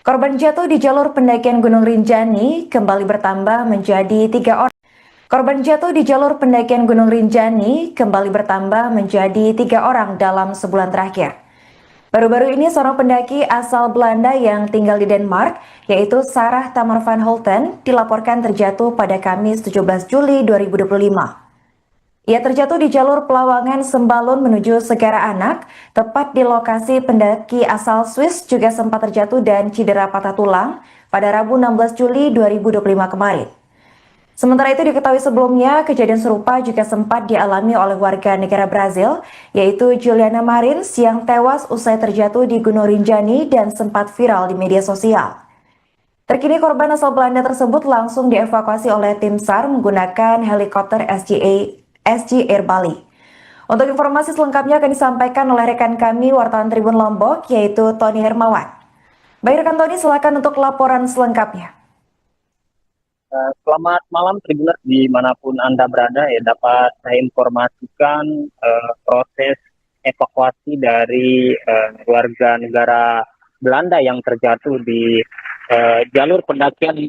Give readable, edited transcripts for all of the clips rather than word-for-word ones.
Korban jatuh di jalur pendakian Gunung Rinjani kembali bertambah menjadi 3 orang. Korban jatuh di jalur pendakian Gunung Rinjani kembali bertambah menjadi 3 orang dalam sebulan terakhir. Baru-baru ini seorang pendaki asal Belanda yang tinggal di Denmark, yaitu Sarah Tamar van Holten, dilaporkan terjatuh pada Kamis 17 Juli 2025. Ia terjatuh di jalur Pelawangan Sembalun menuju Segara Anak, tepat di lokasi pendaki asal Swiss juga sempat terjatuh dan cedera patah tulang pada Rabu 16 Juli 2025 kemarin. Sementara itu diketahui sebelumnya, kejadian serupa juga sempat dialami oleh warga negara Brazil, yaitu Juliana Marins yang tewas usai terjatuh di Gunung Rinjani dan sempat viral di media sosial. Terkini korban asal Belanda tersebut langsung dievakuasi oleh tim SAR menggunakan helikopter SG Air Bali. Untuk informasi selengkapnya akan disampaikan oleh rekan kami wartawan Tribun Lombok, yaitu Tony Hermawan. Baik rekan Tony, silakan untuk laporan selengkapnya. Selamat malam Tribuners dimanapun Anda berada, ya dapat saya informasikan proses evakuasi dari warga negara Belanda yang terjatuh di jalur pendakian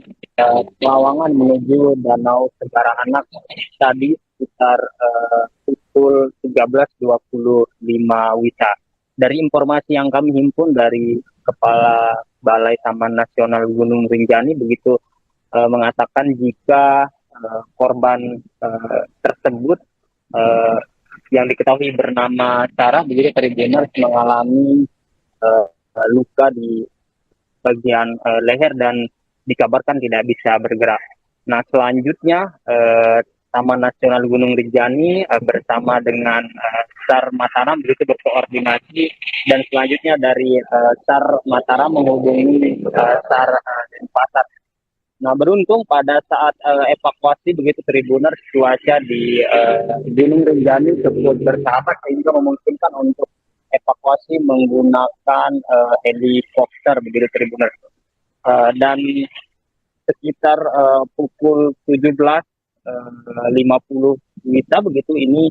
Pelawangan menuju Danau Segara Anak tadi sekitar pukul 13.25 WITA. Dari informasi yang kami himpun dari Kepala Balai Taman Nasional Gunung Rinjani begitu mengatakan jika korban tersebut yang diketahui bernama Sarah begitu Tribuners mengalami luka di bagian leher dan dikabarkan tidak bisa bergerak. Nah selanjutnya Taman Nasional Gunung Rinjani bersama dengan SAR Mataram begitu berkoordinasi dan selanjutnya dari SAR Mataram menghubungi SAR Denpasar. Nah beruntung pada saat evakuasi begitu Tribuners cuaca di Gunung Rinjani cukup bersahabat sehingga memungkinkan untuk evakuasi menggunakan helikopter begitu Tribuners. Dan sekitar pukul 17.50 WITA begitu ini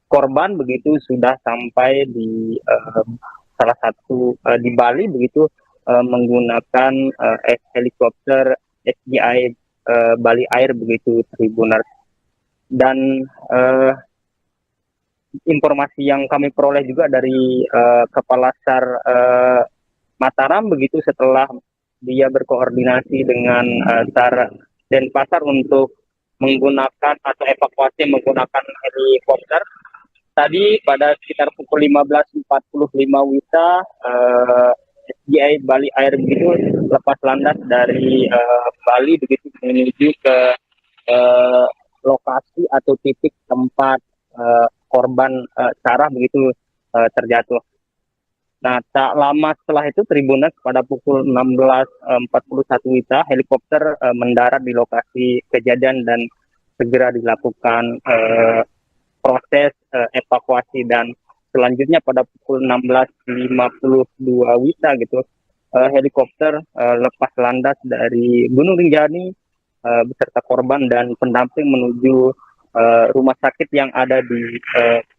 korban begitu sudah sampai di salah satu di Bali begitu menggunakan helikopter SGI Bali Air begitu Tribuners. Dan informasi yang kami peroleh juga dari Kepala SAR Mataram begitu setelah dia berkoordinasi dengan SAR Denpasar untuk menggunakan atau evakuasi menggunakan helikopter. Tadi pada sekitar pukul 15.45 WITA SGI Bali Air begitu lepas landas dari Bali begitu menuju ke lokasi atau titik tempat korban Sarah begitu terjatuh. Nah, tak lama setelah itu Tribuners pada pukul 16.41 WITA helikopter mendarat di lokasi kejadian dan segera dilakukan proses evakuasi dan selanjutnya pada pukul 16.52 WITA gitu helikopter lepas landas dari Gunung Rinjani beserta korban dan pendamping menuju rumah sakit yang ada di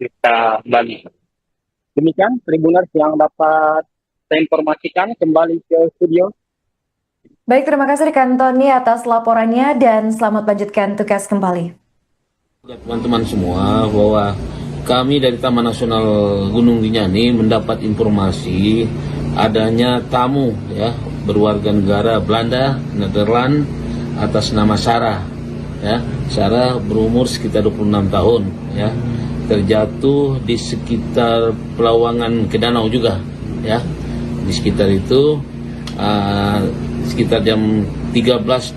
Kuta Bali. Demikian Tribuners yang dapat saya informasikan, kembali ke studio. Baik, terima kasih rekan Tony atas laporannya dan selamat lanjutkan tugas kembali. Teman-teman semua, bahwa kami dari Taman Nasional Gunung Rinjani mendapat informasi adanya tamu ya berwarga negara Belanda, Nederland atas nama Sarah. Ya, Sarah berumur sekitar 26 tahun ya. Terjatuh di sekitar Pelawangan ke danau juga ya. Di sekitar itu sekitar jam 13.25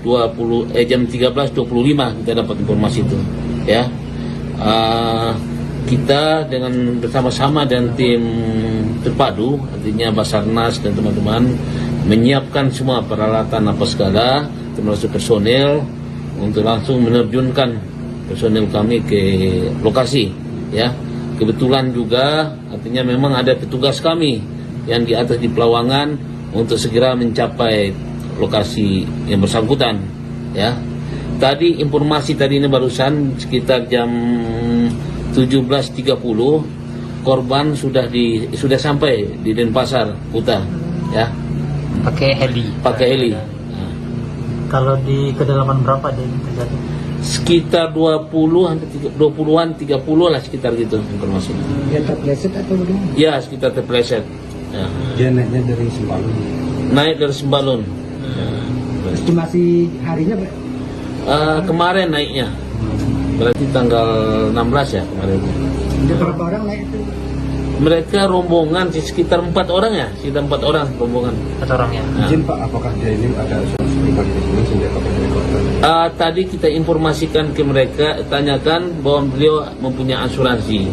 kita dapat informasi itu ya. Kita dengan bersama-sama dan tim terpadu artinya Basarnas dan teman-teman menyiapkan semua peralatan apa segala termasuk personel untuk langsung menerjunkan personel kami ke lokasi ya. Kebetulan juga artinya memang ada petugas kami yang di atas di Pelawangan untuk segera mencapai lokasi yang bersangkutan ya. Tadi informasi tadi ini barusan sekitar jam 17.30 korban sudah sampai di Denpasar Kuta ya, Pakai heli. pakai heli. Kalau di kedalaman berapa dia terjadi? Sekitar 20-an 30 lah, sekitar gitu informasinya. Dia terpleset atau bagaimana? Ya, sekitar terpleset. Ya. Dia naiknya dari Sembalun. Naik dari Sembalun. Estimasi harinya Pak? Kemarin naiknya. Berarti tanggal 16 ya kemarin. Ada berapa orang naik itu? Mereka rombongan sekitar 4 orang ya, sekitar 4 orang rombongan. 4 orang ya. Nah. Izin Pak, apakah dia ini ada asuransi pribadi di sini sehingga pakai helikopter? Tadi kita informasikan ke mereka, tanyakan bahwa beliau mempunyai asuransi.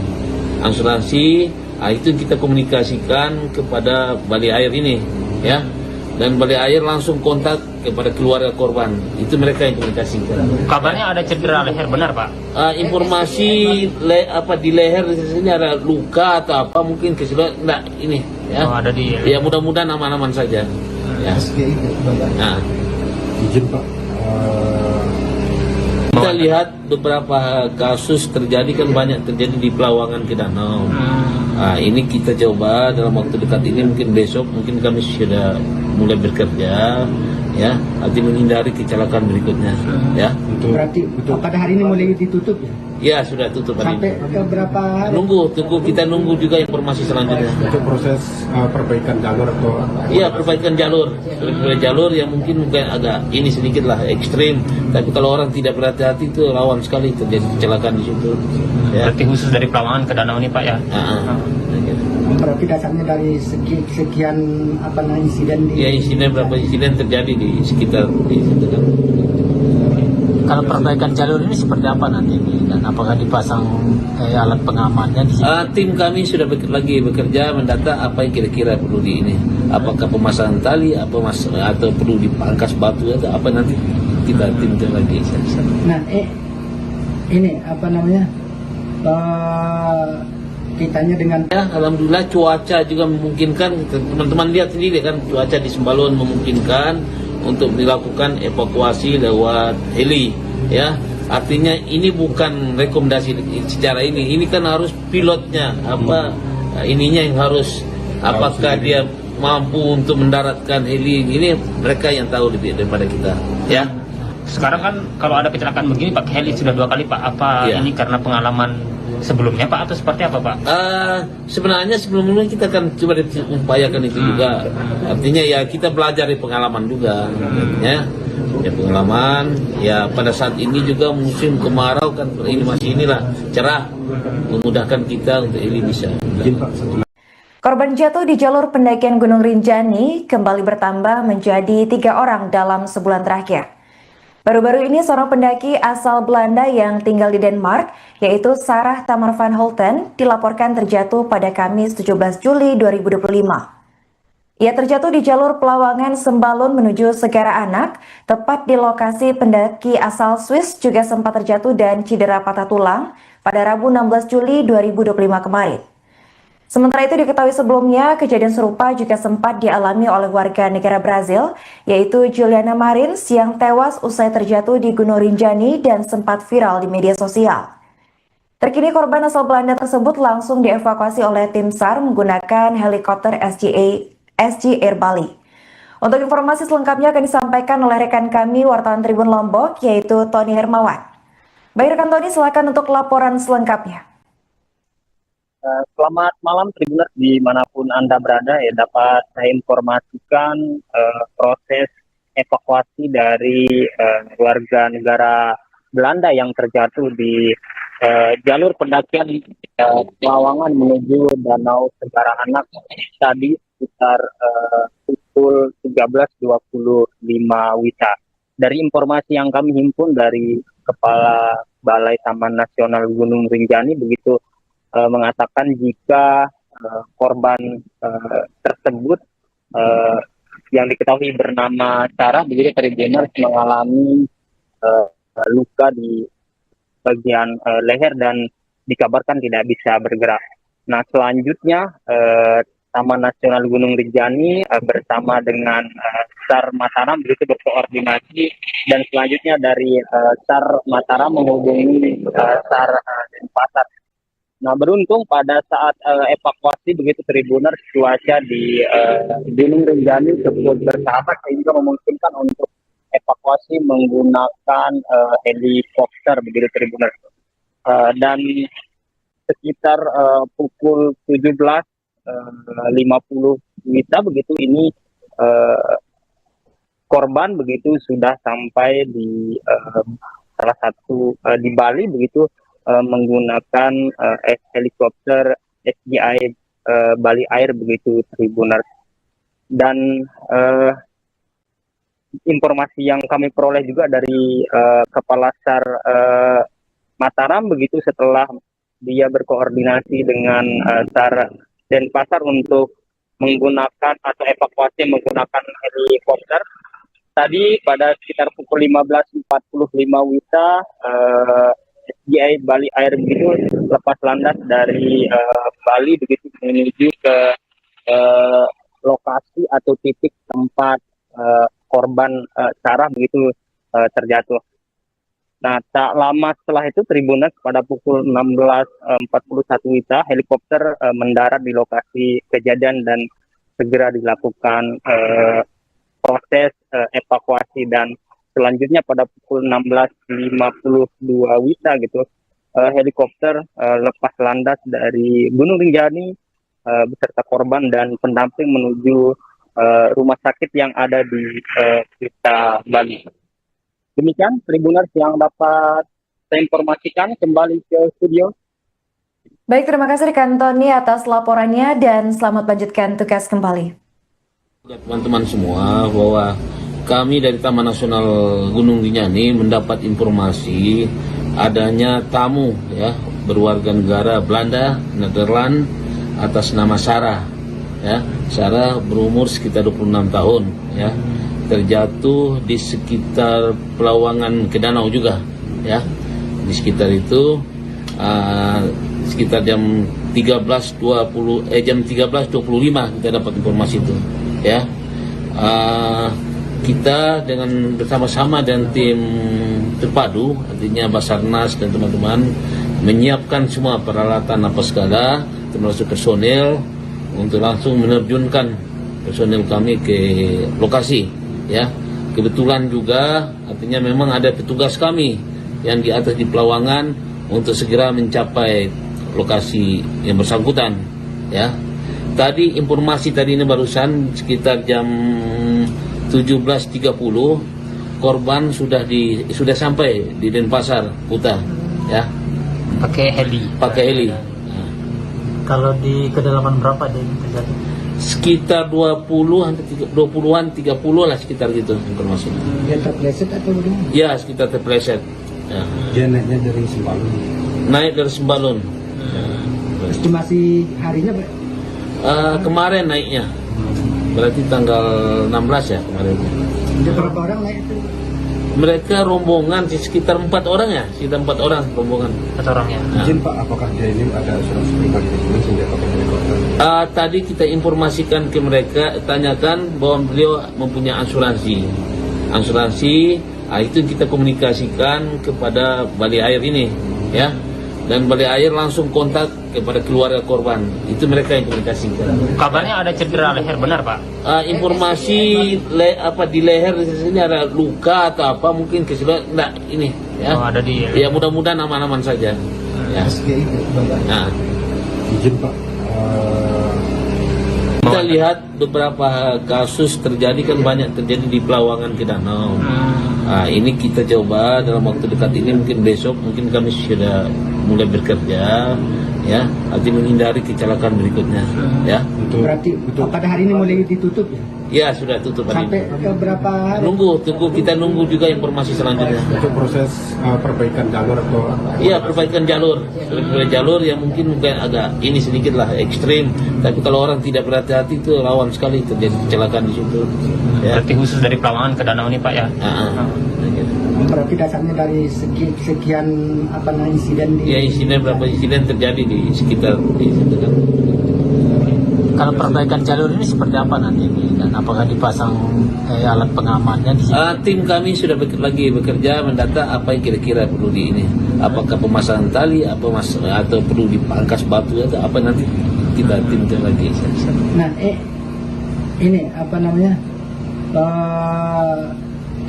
Itu kita komunikasikan kepada Balai Air ini, ya. Dan Balai Air langsung kontak kepada keluarga korban. Itu mereka yang komunikasikan. Kabarnya ada cedera leher, benar Pak? Informasi di leher di sini ada luka atau apa mungkin keseluruhan enggak ini, ya. Oh, ada di. Ya mudah-mudahan aman-aman saja. Ya. Nah. Izin Pak, Kita lihat beberapa kasus terjadi kan banyak terjadi di Pelawangan ke Danau. Ini kita coba dalam waktu dekat ini, mungkin besok mungkin kami sudah mulai bekerja, ya, arti menghindari kecelakaan berikutnya, ya. berarti pada hari ini mulai ditutup ya? Ya sudah tutup hari Sampai ini. ke berapa hari? Kita nunggu juga informasi selanjutnya. Untuk proses perbaikan jalur atau Iya, perbaikan jalur yang mungkin agak ini sedikit lah ekstrim, tapi kalau orang tidak berhati-hati itu rawan sekali terjadi kecelakaan di situ. Ya. Berarti khusus dari Pelawangan ke Danau ini Pak ya? berarti dasarnya dari sekian insiden di Ya, berapa insiden terjadi di sekitar di situ kan. Kalau perbaikan jalur ini seperti apa nanti? Dan apakah dipasang alat pengamannya di sini? Tim kami sudah lagi bekerja mendata apa yang kira-kira perlu di ini. Apakah pemasangan tali, atau perlu dipangkas batu atau apa, nanti kita tim lagi. Nah, ini kitanya dengan Ya, alhamdulillah cuaca juga memungkinkan. Teman-teman lihat sendiri kan, cuaca di Sembalun memungkinkan untuk dilakukan evakuasi lewat heli, ya. Artinya ini bukan rekomendasi secara ini kan harus pilotnya ininya yang harus, apakah dia mampu untuk mendaratkan heli ini, mereka yang tahu lebih daripada kita, ya. Sekarang kan kalau ada kecelakaan begini pakai heli sudah 2 kali Pak. Apa Ya. ini karena pengalaman sebelumnya Pak atau seperti apa Pak? Sebenarnya sebelumnya kita kan coba upayakan itu juga. Artinya ya kita belajar dari pengalaman juga, ya. Ya pengalaman. Ya pada saat ini juga musim kemarau kan, ini masih cerah, memudahkan kita untuk ini bisa. Korban jatuh di jalur pendakian Gunung Rinjani kembali bertambah menjadi 3 orang dalam sebulan terakhir. Baru-baru ini seorang pendaki asal Belanda yang tinggal di Denmark, yaitu Sarah Tamar van Holten, dilaporkan terjatuh pada Kamis 17 Juli 2025. Ia terjatuh di jalur Pelawangan Sembalun menuju Segara Anak, tepat di lokasi pendaki asal Swiss juga sempat terjatuh dan cedera patah tulang pada Rabu 16 Juli 2025 kemarin. Sementara itu diketahui sebelumnya, kejadian serupa juga sempat dialami oleh warga negara Brazil, yaitu Juliana Marins yang tewas usai terjatuh di Gunung Rinjani dan sempat viral di media sosial. Terkini korban asal Belanda tersebut langsung dievakuasi oleh tim SAR menggunakan helikopter SG Air Bali. Untuk informasi selengkapnya akan disampaikan oleh rekan kami wartawan Tribun Lombok, yaitu Tony Hermawan. Baik rekan Tony, silakan untuk laporan selengkapnya. Selamat malam Tribuners dimanapun Anda berada, ya dapat saya informasikan proses evakuasi dari warga negara Belanda yang terjatuh di jalur pendakian Pelawangan menuju Danau Segara Anak tadi sekitar pukul 13.25 WITA. Dari informasi yang kami himpun dari Kepala Balai Taman Nasional Gunung Rinjani begitu mengatakan jika korban tersebut yang diketahui bernama Sarah begitu Tribuners mengalami luka di bagian leher dan dikabarkan tidak bisa bergerak. Nah selanjutnya Taman Nasional Gunung Rinjani bersama dengan SAR Mataram begitu berkoordinasi, dan selanjutnya dari SAR Mataram menghubungi SAR Denpasar Nah, beruntung pada saat evakuasi begitu Tribuner, cuaca di Gunung Rinjani cukup bersahabat sehingga memungkinkan untuk evakuasi menggunakan helikopter begitu Tribuner. Dan sekitar pukul 17.50 WITA begitu ini korban begitu sudah sampai di salah satu di Bali begitu menggunakan helikopter SGI Bali Air begitu Tribuners. Dan informasi yang kami peroleh juga dari Kepala SAR Mataram begitu setelah dia berkoordinasi dengan SAR Denpasar untuk menggunakan atau evakuasi menggunakan helikopter. Tadi pada sekitar pukul 15.45 WITA SGI Bali Air begitu lepas landas dari Bali begitu menuju ke lokasi atau titik tempat korban Sarah begitu terjatuh. Nah, tak lama setelah itu Tribuners pada pukul 16.41 WITA helikopter mendarat di lokasi kejadian dan segera dilakukan proses evakuasi, dan selanjutnya pada pukul 16.52 WITA gitu helikopter lepas landas dari Gunung Rinjani beserta korban dan pendamping menuju rumah sakit yang ada di Kuta Bali. Demikian Tribuners yang dapat saya informasikan, kembali ke studio. Baik, terima kasih rekan Tony atas laporannya dan selamat lanjutkan tugas kembali. Teman-teman semua, bahwa kami dari Taman Nasional Gunung Rinjani mendapat informasi adanya tamu ya berwarga negara Belanda, Nederland atas nama Sarah. Ya, Sarah berumur sekitar 26 tahun ya. Terjatuh di sekitar Pelawangan ke Danau juga ya. Di sekitar itu sekitar jam 13.25 kita dapat informasi itu ya. Kita dengan bersama-sama dan tim terpadu, artinya Basarnas dan teman-teman menyiapkan semua peralatan apa segala, termasuk personel untuk langsung menerjunkan personel kami ke lokasi ya. Kebetulan juga artinya memang ada petugas kami yang di atas di Pelawangan untuk segera mencapai lokasi yang bersangkutan ya. Tadi informasi tadi ini barusan sekitar jam 17.30 korban sudah sampai di Denpasar Kuta ya. Pakai heli. Kalau di kedalaman berapa dia terjadi? Sekitar 20-an 30 lah sekitar gitu informasinya. Dia terpleset atau bagaimana? Ya, sekitar terpleset. Ya. Dia naiknya dari Sembalun. Naik dari Sembalun. Estimasi harinya Pak? Kemarin naiknya. Berarti tanggal 16 ya kemarin. Ada berapa orang naik itu? Mereka rombongan sekitar 4 orang ya, sekitar 4 orang rombongan. 4 orang ya. Izin Pak, apakah dia ini ada asuransi pribadi di sini sehingga pakai helikopter? Tadi kita informasikan ke mereka, tanyakan bahwa beliau mempunyai asuransi. Itu kita komunikasikan kepada Bali Air ini, ya. Dan Bali Air langsung kontak kepada keluarga korban. Itu mereka yang komunikasikan. Kabarnya ada cedera leher, benar Pak? Informasi di leher di sini ada luka atau apa mungkin enggak ini ya. Oh, ada di ya mudah-mudahan aman-aman saja. Ya. Nah, Izin Pak, kita lihat beberapa kasus terjadi kan banyak terjadi di Pelawangan ke Danau. Ini kita coba dalam waktu dekat ini, mungkin besok mungkin kami sudah mulai bekerja ya, arti menghindari kecelakaan berikutnya ya. Berarti pada hari ini mulai ditutup ya? Ya, sudah tutup hari Sampai ini. ke berapa hari? Kita nunggu juga informasi selanjutnya. untuk proses perbaikan jalur atau Iya, perbaikan jalur yang mungkin agak ini sedikit lah ekstrim, tapi kalau orang tidak berhati-hati itu rawan sekali terjadi kecelakaan di situ. Ya. Berarti khusus dari Pelawangan ke Danau ini Pak ya? Berarti dasarnya dari sekian insiden di... Ya, berapa insiden terjadi di sekitar di situ kan. Kalau perbaikan jalur ini seperti apa nanti dan apakah dipasang alat pengamannya di sini? Tim kami sudah lagi bekerja mendata apa yang kira-kira perlu di ini. Apakah pemasangan tali, atau perlu dipangkas batu atau apa nanti kita timkan lagi. Nah, ini apa namanya?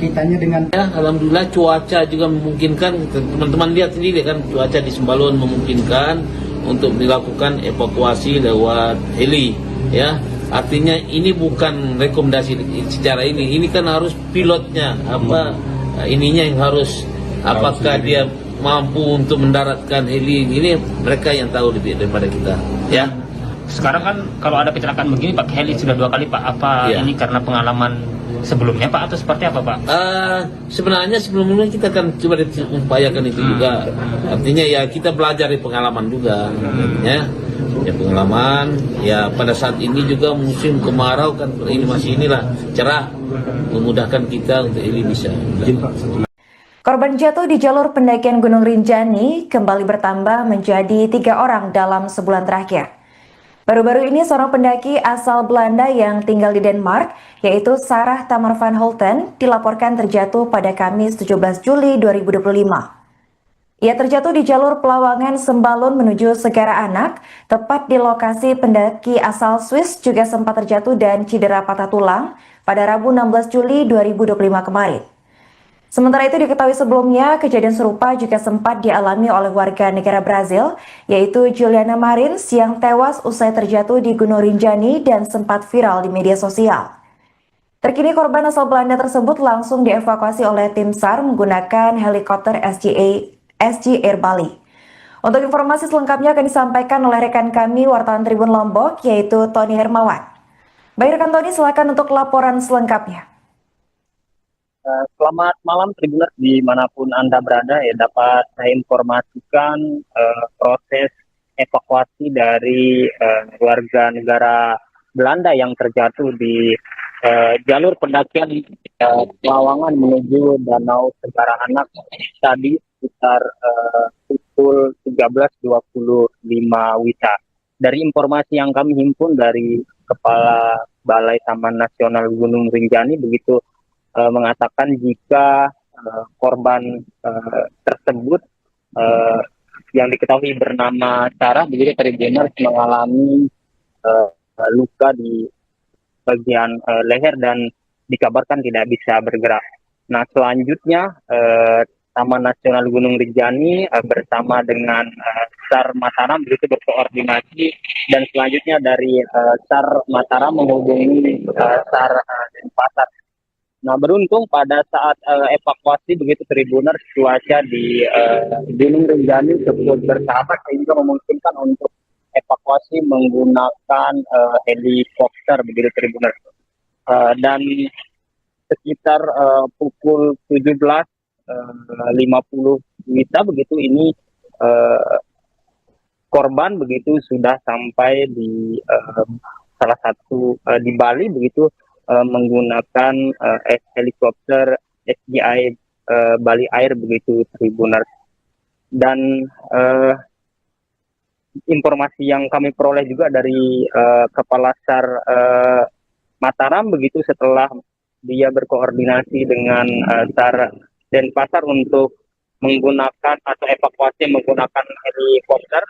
Kitanya dengan Ya, alhamdulillah cuaca juga memungkinkan. Teman-teman lihat sendiri kan cuaca di Sembalun memungkinkan untuk dilakukan evakuasi lewat heli. Ya, artinya ini bukan rekomendasi secara ini kan harus pilotnya ininya yang harus apakah dia mampu untuk mendaratkan heli ini mereka yang tahu lebih daripada kita. Ya. Sekarang kan kalau ada kecelakaan begini pakai heli sudah 2 kali Pak. Apa Ya. ini karena pengalaman sebelumnya Pak atau seperti apa Pak? Sebenarnya sebelumnya kita kan coba upayakan itu juga. Artinya ya kita belajar dari pengalaman juga. Ya pengalaman. Ya pada saat ini juga musim kemarau kan ini masih cerah, memudahkan kita untuk ini bisa. Korban jatuh di jalur pendakian Gunung Rinjani kembali bertambah menjadi 3 orang dalam sebulan terakhir. Baru-baru ini seorang pendaki asal Belanda yang tinggal di Denmark, yaitu Sarah Tamar van Holten, dilaporkan terjatuh pada Kamis 17 Juli 2025. Ia terjatuh di jalur Pelawangan Sembalun menuju Segara Anak, tepat di lokasi pendaki asal Swiss juga sempat terjatuh dan cedera patah tulang pada Rabu 16 Juli 2025 kemarin. Sementara itu diketahui sebelumnya, kejadian serupa juga sempat dialami oleh warga negara Brazil, yaitu Juliana Marins yang tewas usai terjatuh di Gunung Rinjani dan sempat viral di media sosial. Terkini korban asal Belanda tersebut langsung dievakuasi oleh tim SAR menggunakan helikopter SG Air Bali. Untuk informasi selengkapnya akan disampaikan oleh rekan kami wartawan Tribun Lombok, yaitu Tony Hermawan. Baik rekan Tony, silakan untuk laporan selengkapnya. Selamat malam Tribuners dimanapun Anda berada, ya dapat saya informasikan proses evakuasi dari warga negara Belanda yang terjatuh di jalur pendakian Pelawangan menuju Danau Segara Anak tadi sekitar pukul 13.25 WITA. Dari informasi yang kami himpun dari Kepala Balai Taman Nasional Gunung Rinjani begitu mengatakan jika korban tersebut yang diketahui bernama Sarah begitu Tribuners mengalami luka di bagian leher dan dikabarkan tidak bisa bergerak. Nah selanjutnya Taman Nasional Gunung Rinjani bersama dengan SAR Mataram begitu berkoordinasi dan selanjutnya dari SAR Mataram menghubungi SAR Denpasar. Nah beruntung pada saat evakuasi begitu Tribuners cuaca di Gunung Rinjani cukup bersahabat sehingga memungkinkan untuk evakuasi menggunakan helikopter begitu Tribuners. Dan sekitar pukul 17.50 WITA begitu ini korban begitu sudah sampai di salah satu di Bali begitu menggunakan helikopter SGI Bali Air begitu Tribuners. Dan informasi yang kami peroleh juga dari Kepala SAR Mataram begitu setelah dia berkoordinasi dengan SAR Denpasar untuk menggunakan atau evakuasi menggunakan helikopter.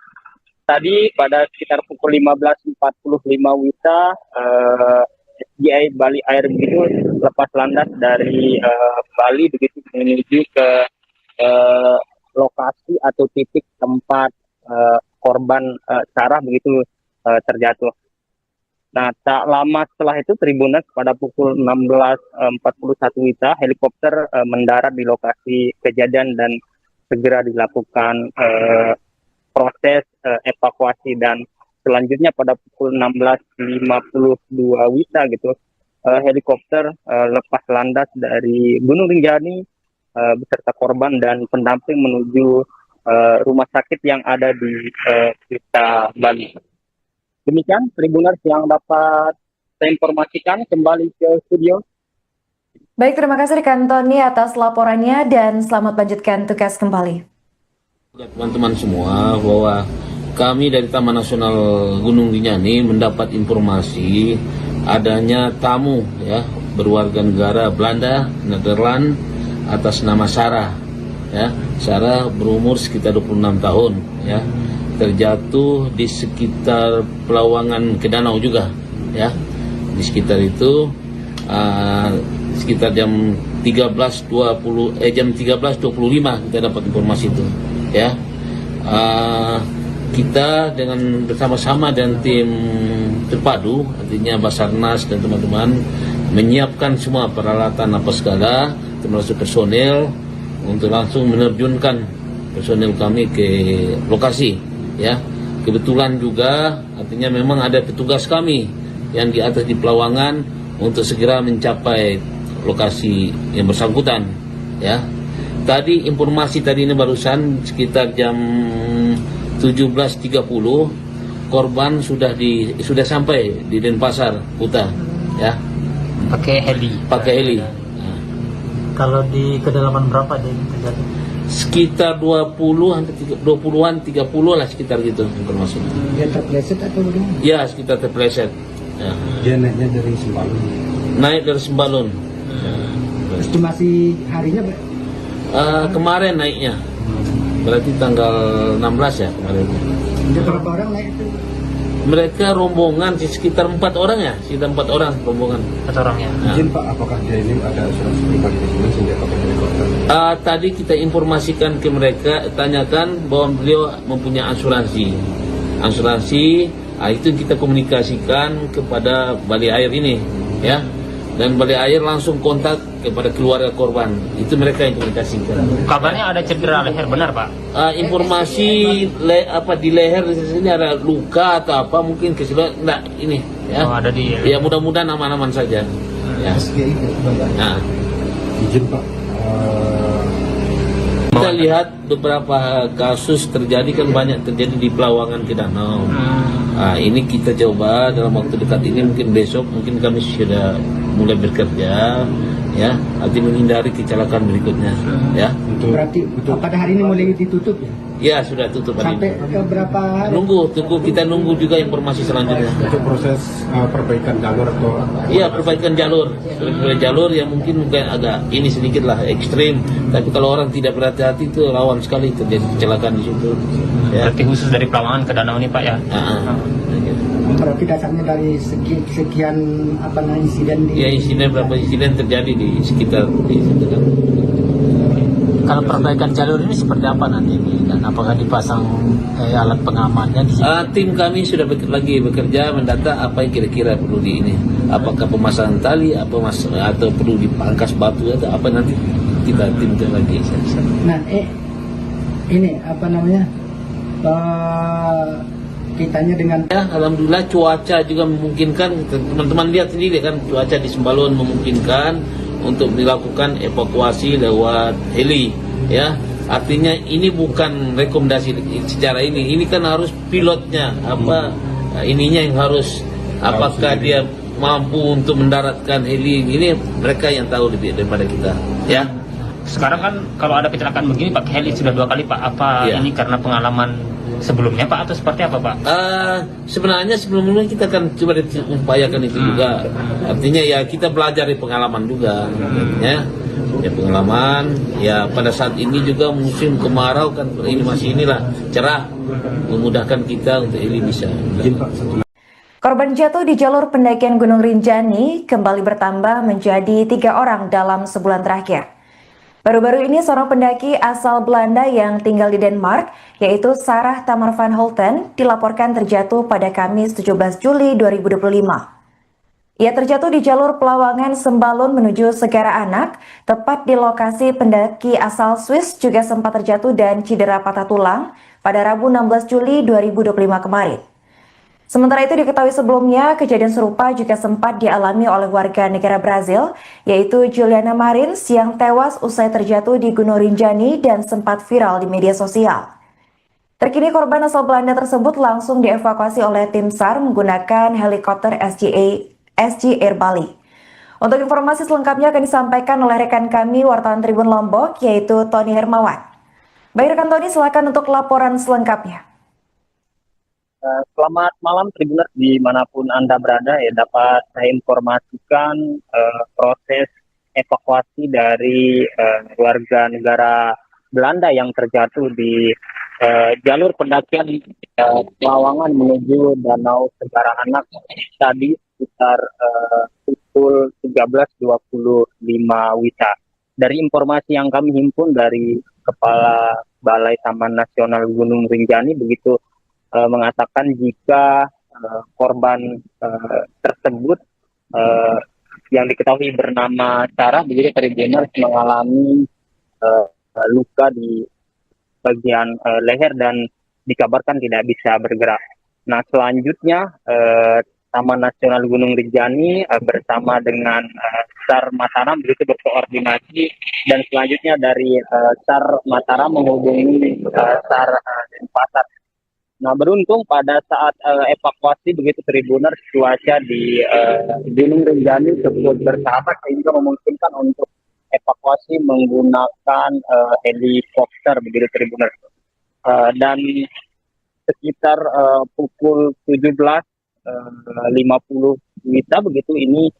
Tadi pada sekitar pukul 15.45 WITA SGI Bali Air begitu lepas landas dari Bali begitu menuju ke lokasi atau titik tempat korban Sarah begitu terjatuh. Nah tak lama setelah itu Tribuners pada pukul 16.41 WITA helikopter mendarat di lokasi kejadian dan segera dilakukan proses evakuasi dan selanjutnya pada pukul 16.52 WITA gitu helikopter lepas landas dari Gunung Rinjani beserta korban dan pendamping menuju rumah sakit yang ada di Kuta Bali. Demikian Tribuners yang dapat saya informasikan, kembali ke studio. Baik, terima kasih rekan Tony atas laporannya dan selamat lanjutkan tugas kembali. Teman-teman semua bahwa kami dari Taman Nasional Gunung Rinjani mendapat informasi adanya tamu ya berwarga negara Belanda, Nederland atas nama Sarah. Ya, Sarah berumur sekitar 26 tahun ya. Terjatuh di sekitar Pelawangan ke danau juga ya. Di sekitar itu sekitar jam 13.25 kita dapat informasi itu ya. Kita dengan bersama-sama dan tim terpadu, artinya Basarnas dan teman-teman menyiapkan semua peralatan apa segala, termasuk personel untuk langsung menerjunkan personel kami ke lokasi ya. Kebetulan juga artinya memang ada petugas kami yang di atas di Pelawangan untuk segera mencapai lokasi yang bersangkutan ya. Tadi informasi tadi ini barusan sekitar jam 17.30 korban sudah sampai di Denpasar Kuta ya. Pakai heli. Nah, Kalau di kedalaman berapa dia terjadi? sekitar 20-an 30 lah sekitar gitu informasi. dia terpleset atau bagaimana? Ya, sekitar terpleset. Ya. Dia naiknya dari Sembalun. Naik dari Sembalun. Estimasi harinya Kemarin naiknya. Berarti tanggal 16 ya kemarin. ada berapa orang naik itu? Mereka rombongan sekitar 4 orang ya, sekitar 4 orang rombongan. 4 orang ya. Nah, Izin Pak, apakah dia ini ada asuransi pribadi di sini sehingga pakai helikopter? tadi kita informasikan ke mereka, tanyakan bahwa beliau mempunyai asuransi. Itu kita komunikasikan kepada Balai Air ini, ya. Dan Balai Air langsung kontak kepada keluarga korban. Itu mereka yang komunikasikan. Kabarnya ada cedera leher, benar Pak? Informasi di leher di sini ada luka atau apa mungkin keseluruhan enggak ini ya. Oh, ada di Ya mudah-mudahan aman-aman saja. Ya. Nah, Izin Pak, kita lihat beberapa kasus terjadi kan banyak terjadi di Pelawangan ke danau. Ini kita coba dalam waktu dekat ini mungkin besok mungkin kami sudah mulai bekerja ya, arti menghindari kecelakaan berikutnya ya. Berarti pada hari ini mulai ditutup ya? Ya sudah tutup hari Sampai ini. ke berapa hari? Kita nunggu juga informasi selanjutnya. untuk proses perbaikan jalur atau Iya, perbaikan jalur yang mungkin agak ini sedikit lah ekstrim. Tapi kalau orang tidak berhati-hati itu rawan sekali terjadi kecelakaan di situ. Ya. Berarti khusus dari Pelawangan ke danau ini Pak ya? Berarti dasarnya dari sekian insiden di... Ya beberapa insiden terjadi di sekitar di situ kan. Kalau perbaikan jalur ini seperti apa nanti dan apakah dipasang alat pengamannya di sini? Tim kami sudah lagi bekerja mendata apa yang kira-kira perlu di ini. Apakah pemasangan tali, atau perlu dipangkas batu atau apa nanti kita tim lagi. Nah, ini kitanya dengan Ya, alhamdulillah cuaca juga memungkinkan. Teman-teman lihat sendiri kan cuaca di Sembalun memungkinkan untuk dilakukan evakuasi lewat heli ya. Artinya ini bukan rekomendasi secara ini kan harus pilotnya ininya yang harus apakah dia mampu untuk mendaratkan heli ini, mereka yang tahu lebih daripada kita ya. Sekarang kan kalau ada kecelakaan begini pakai heli sudah 2 kali Pak. Apa Iya. ini karena pengalaman sebelumnya Pak atau seperti apa Pak? Sebenarnya sebelumnya kita kan coba upayakan itu juga. Artinya ya kita belajar dari pengalaman juga, ya pengalaman. Ya pada saat ini juga musim kemarau kan ini masih cerah, memudahkan kita untuk ini bisa. izin Pak, Korban jatuh di jalur pendakian Gunung Rinjani kembali bertambah menjadi 3 orang dalam sebulan terakhir. Baru-baru ini seorang pendaki asal Belanda yang tinggal di Denmark, yaitu Sarah Tamar van Holten, dilaporkan terjatuh pada Kamis 17 Juli 2025. Ia terjatuh di jalur Pelawangan Sembalun menuju Segara Anak, tepat di lokasi pendaki asal Swiss juga sempat terjatuh dan cedera patah tulang pada Rabu 16 Juli 2025 kemarin. Sementara itu diketahui sebelumnya, kejadian serupa juga sempat dialami oleh warga negara Brazil, yaitu Juliana Marins yang tewas usai terjatuh di Gunung Rinjani dan sempat viral di media sosial. Terkini korban asal Belanda tersebut langsung dievakuasi oleh tim SAR menggunakan helikopter SG Air Bali. Untuk informasi selengkapnya akan disampaikan oleh rekan kami wartawan Tribun Lombok, yaitu Tony Hermawan. Baik rekan Tony, silakan untuk laporan selengkapnya. Selamat malam Tribuners dimanapun Anda berada ya, dapat saya informasikan proses evakuasi dari warga negara Belanda yang terjatuh di jalur pendakian Pelawangan menuju Danau Segara Anak tadi sekitar pukul 13.25 WITA. Dari informasi yang kami himpun dari Kepala Balai Taman Nasional Gunung Rinjani begitu mengatakan jika korban tersebut yang diketahui bernama Sarah begitu Tribuners mengalami luka di bagian leher dan dikabarkan tidak bisa bergerak. Nah selanjutnya Taman Nasional Gunung Rinjani bersama dengan SAR Mataram begitu berkoordinasi dan selanjutnya dari SAR Mataram menghubungi SAR Denpasar. Nah beruntung pada saat evakuasi begitu Tribuners cuaca di Gunung Rinjani tersebut bersahabat sehingga memungkinkan untuk evakuasi menggunakan helikopter begitu Tribuners. Dan sekitar pukul 17.50 WITA begitu ini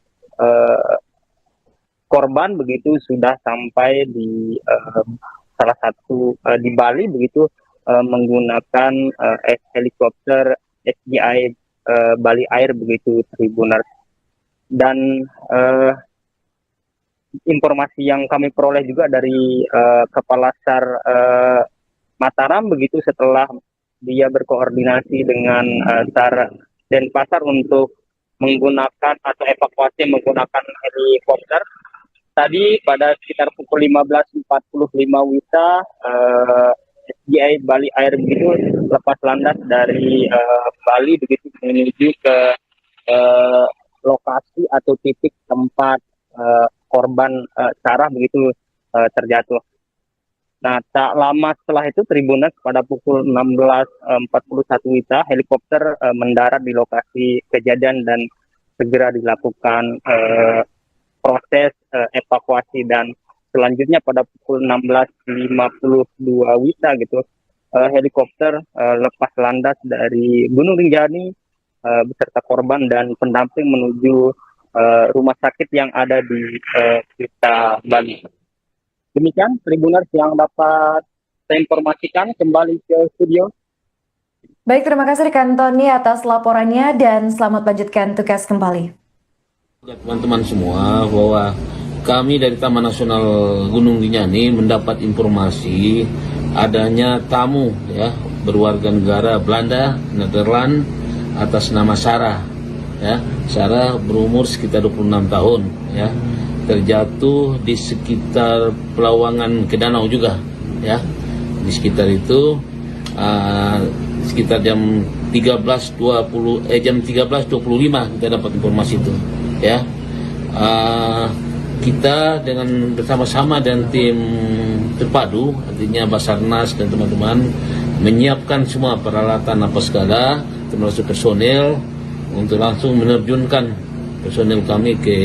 korban begitu sudah sampai di salah satu di Bali begitu menggunakan helikopter SDI Bali Air begitu Tribuners. Dan informasi yang kami peroleh juga dari Kepala SAR Mataram begitu setelah dia berkoordinasi dengan SAR Denpasar untuk menggunakan atau evakuasi menggunakan helikopter. Tadi pada sekitar pukul 15.45 WITA SDI Bali Air begitu lepas landas dari Bali begitu menuju ke lokasi atau titik tempat korban Sarah begitu terjatuh. Nah, tak lama setelah itu Tribuners pada pukul 16.41 WITA helikopter mendarat di lokasi kejadian dan segera dilakukan proses evakuasi dan selanjutnya pada pukul 16.52 WITA gitu helikopter lepas landas dari Gunung Rinjani beserta korban dan pendamping menuju rumah sakit yang ada di Kuta Bali. Demikian Tribuners yang dapat saya informasikan, kembali ke studio. Baik, terima kasih rekan Tony atas laporannya dan selamat lanjutkan tugas kembali. Teman-teman semua bahwa kami dari Taman Nasional Gunung Rinjani mendapat informasi adanya tamu ya berwarga negara Belanda, Nederland atas nama Sarah. Ya, Sarah berumur sekitar 26 tahun ya. Terjatuh di sekitar Pelawangan ke danau juga ya. Di sekitar itu sekitar jam 13.25 kita dapat informasi itu ya. Kita dengan bersama-sama dan tim terpadu artinya Basarnas dan teman-teman menyiapkan semua peralatan apa segala termasuk personel untuk langsung menerjunkan personel kami ke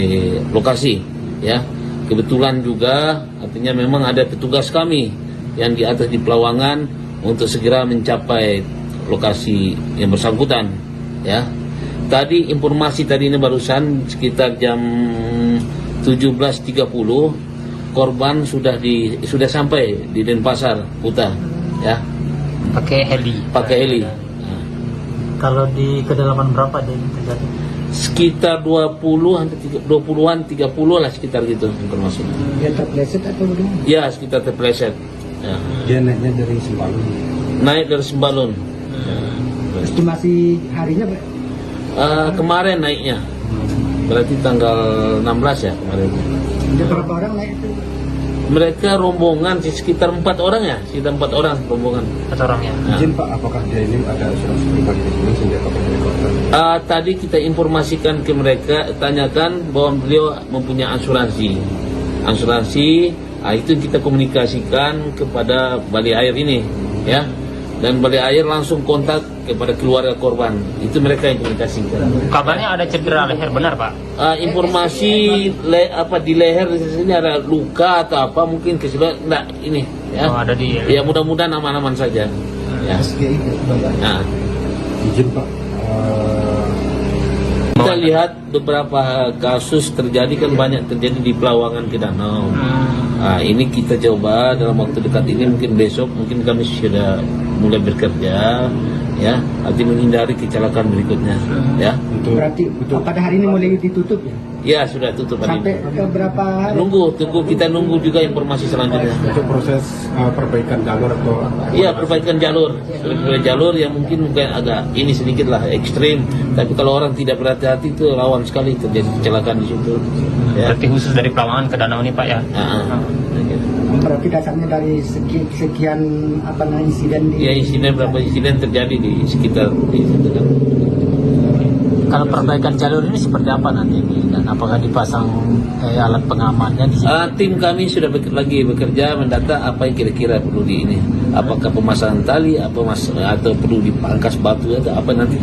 lokasi ya. Kebetulan juga artinya memang ada petugas kami yang di atas di Pelawangan untuk segera mencapai lokasi yang bersangkutan ya. Tadi informasi tadi ini barusan sekitar jam 17.30 korban sudah sampai di Denpasar Kuta ya. Pakai heli. Nah. Kalau di kedalaman berapa dia terjadi? Sekitar 20-an 30 lah sekitar gitu informasinya. Dia terpleset atau bagaimana? Ya, sekitar terpleset. Ya. Dia naiknya dari Sembalun. Naik dari Sembalun. Estimasi harinya Kemarin naiknya. Berarti tanggal 16 ya kemarin. ada berapa orang naik itu? Mereka rombongan sekitar 4 orang ya, sekitar 4 orang rombongan. 4 orang ya. Nah. Izin Pak, apakah dia ini ada asuransi pribadi di sini sehingga pakai helikopter? Tadi kita informasikan ke mereka, tanyakan bahwa beliau mempunyai asuransi. Itu kita komunikasikan kepada Bali Air ini, ya. Dan Bali Air langsung kontak kepada keluarga korban. Itu mereka yang komunikasikan. Kabarnya ada cedera leher, benar Pak? Informasi di leher di sini ada luka atau apa mungkin enggak ini, ya. Oh, ada di. Ya mudah-mudahan aman-aman saja. Ya. SGI Bayar. Nah, Izin Pak, Kita lihat beberapa kasus terjadi kan banyak terjadi di Pelawangan ke Danau. Nah, ini kita coba dalam waktu dekat ini, mungkin besok mungkin kami sudah mulai bekerja ya, nanti menghindari kecelakaan berikutnya ya. Berarti pada hari ini mulai ditutup ya? Ya sudah tutup hari Sampai ini. ke berapa hari? Kita nunggu juga informasi selanjutnya. untuk proses perbaikan jalur atau Iya, perbaikan jalur. Jalur yang mungkin agak ini sedikit lah ekstrim, tapi kalau orang tidak berhati-hati itu rawan sekali terjadi kecelakaan di situ. Ya. Berarti khusus dari Pelawangan ke Danau ini Pak ya? Berarti dasarnya dari sekian insiden di... Ya, berapa insiden terjadi di sekitar di situ kan. Kalau perbaikan jalur ini seperti apa nanti ini, dan apakah dipasang alat pengamannya di sini? Tim kami sudah lagi bekerja mendata apa yang kira-kira perlu di ini. Apakah pemasangan tali, atau perlu dipangkas batu atau apa, nanti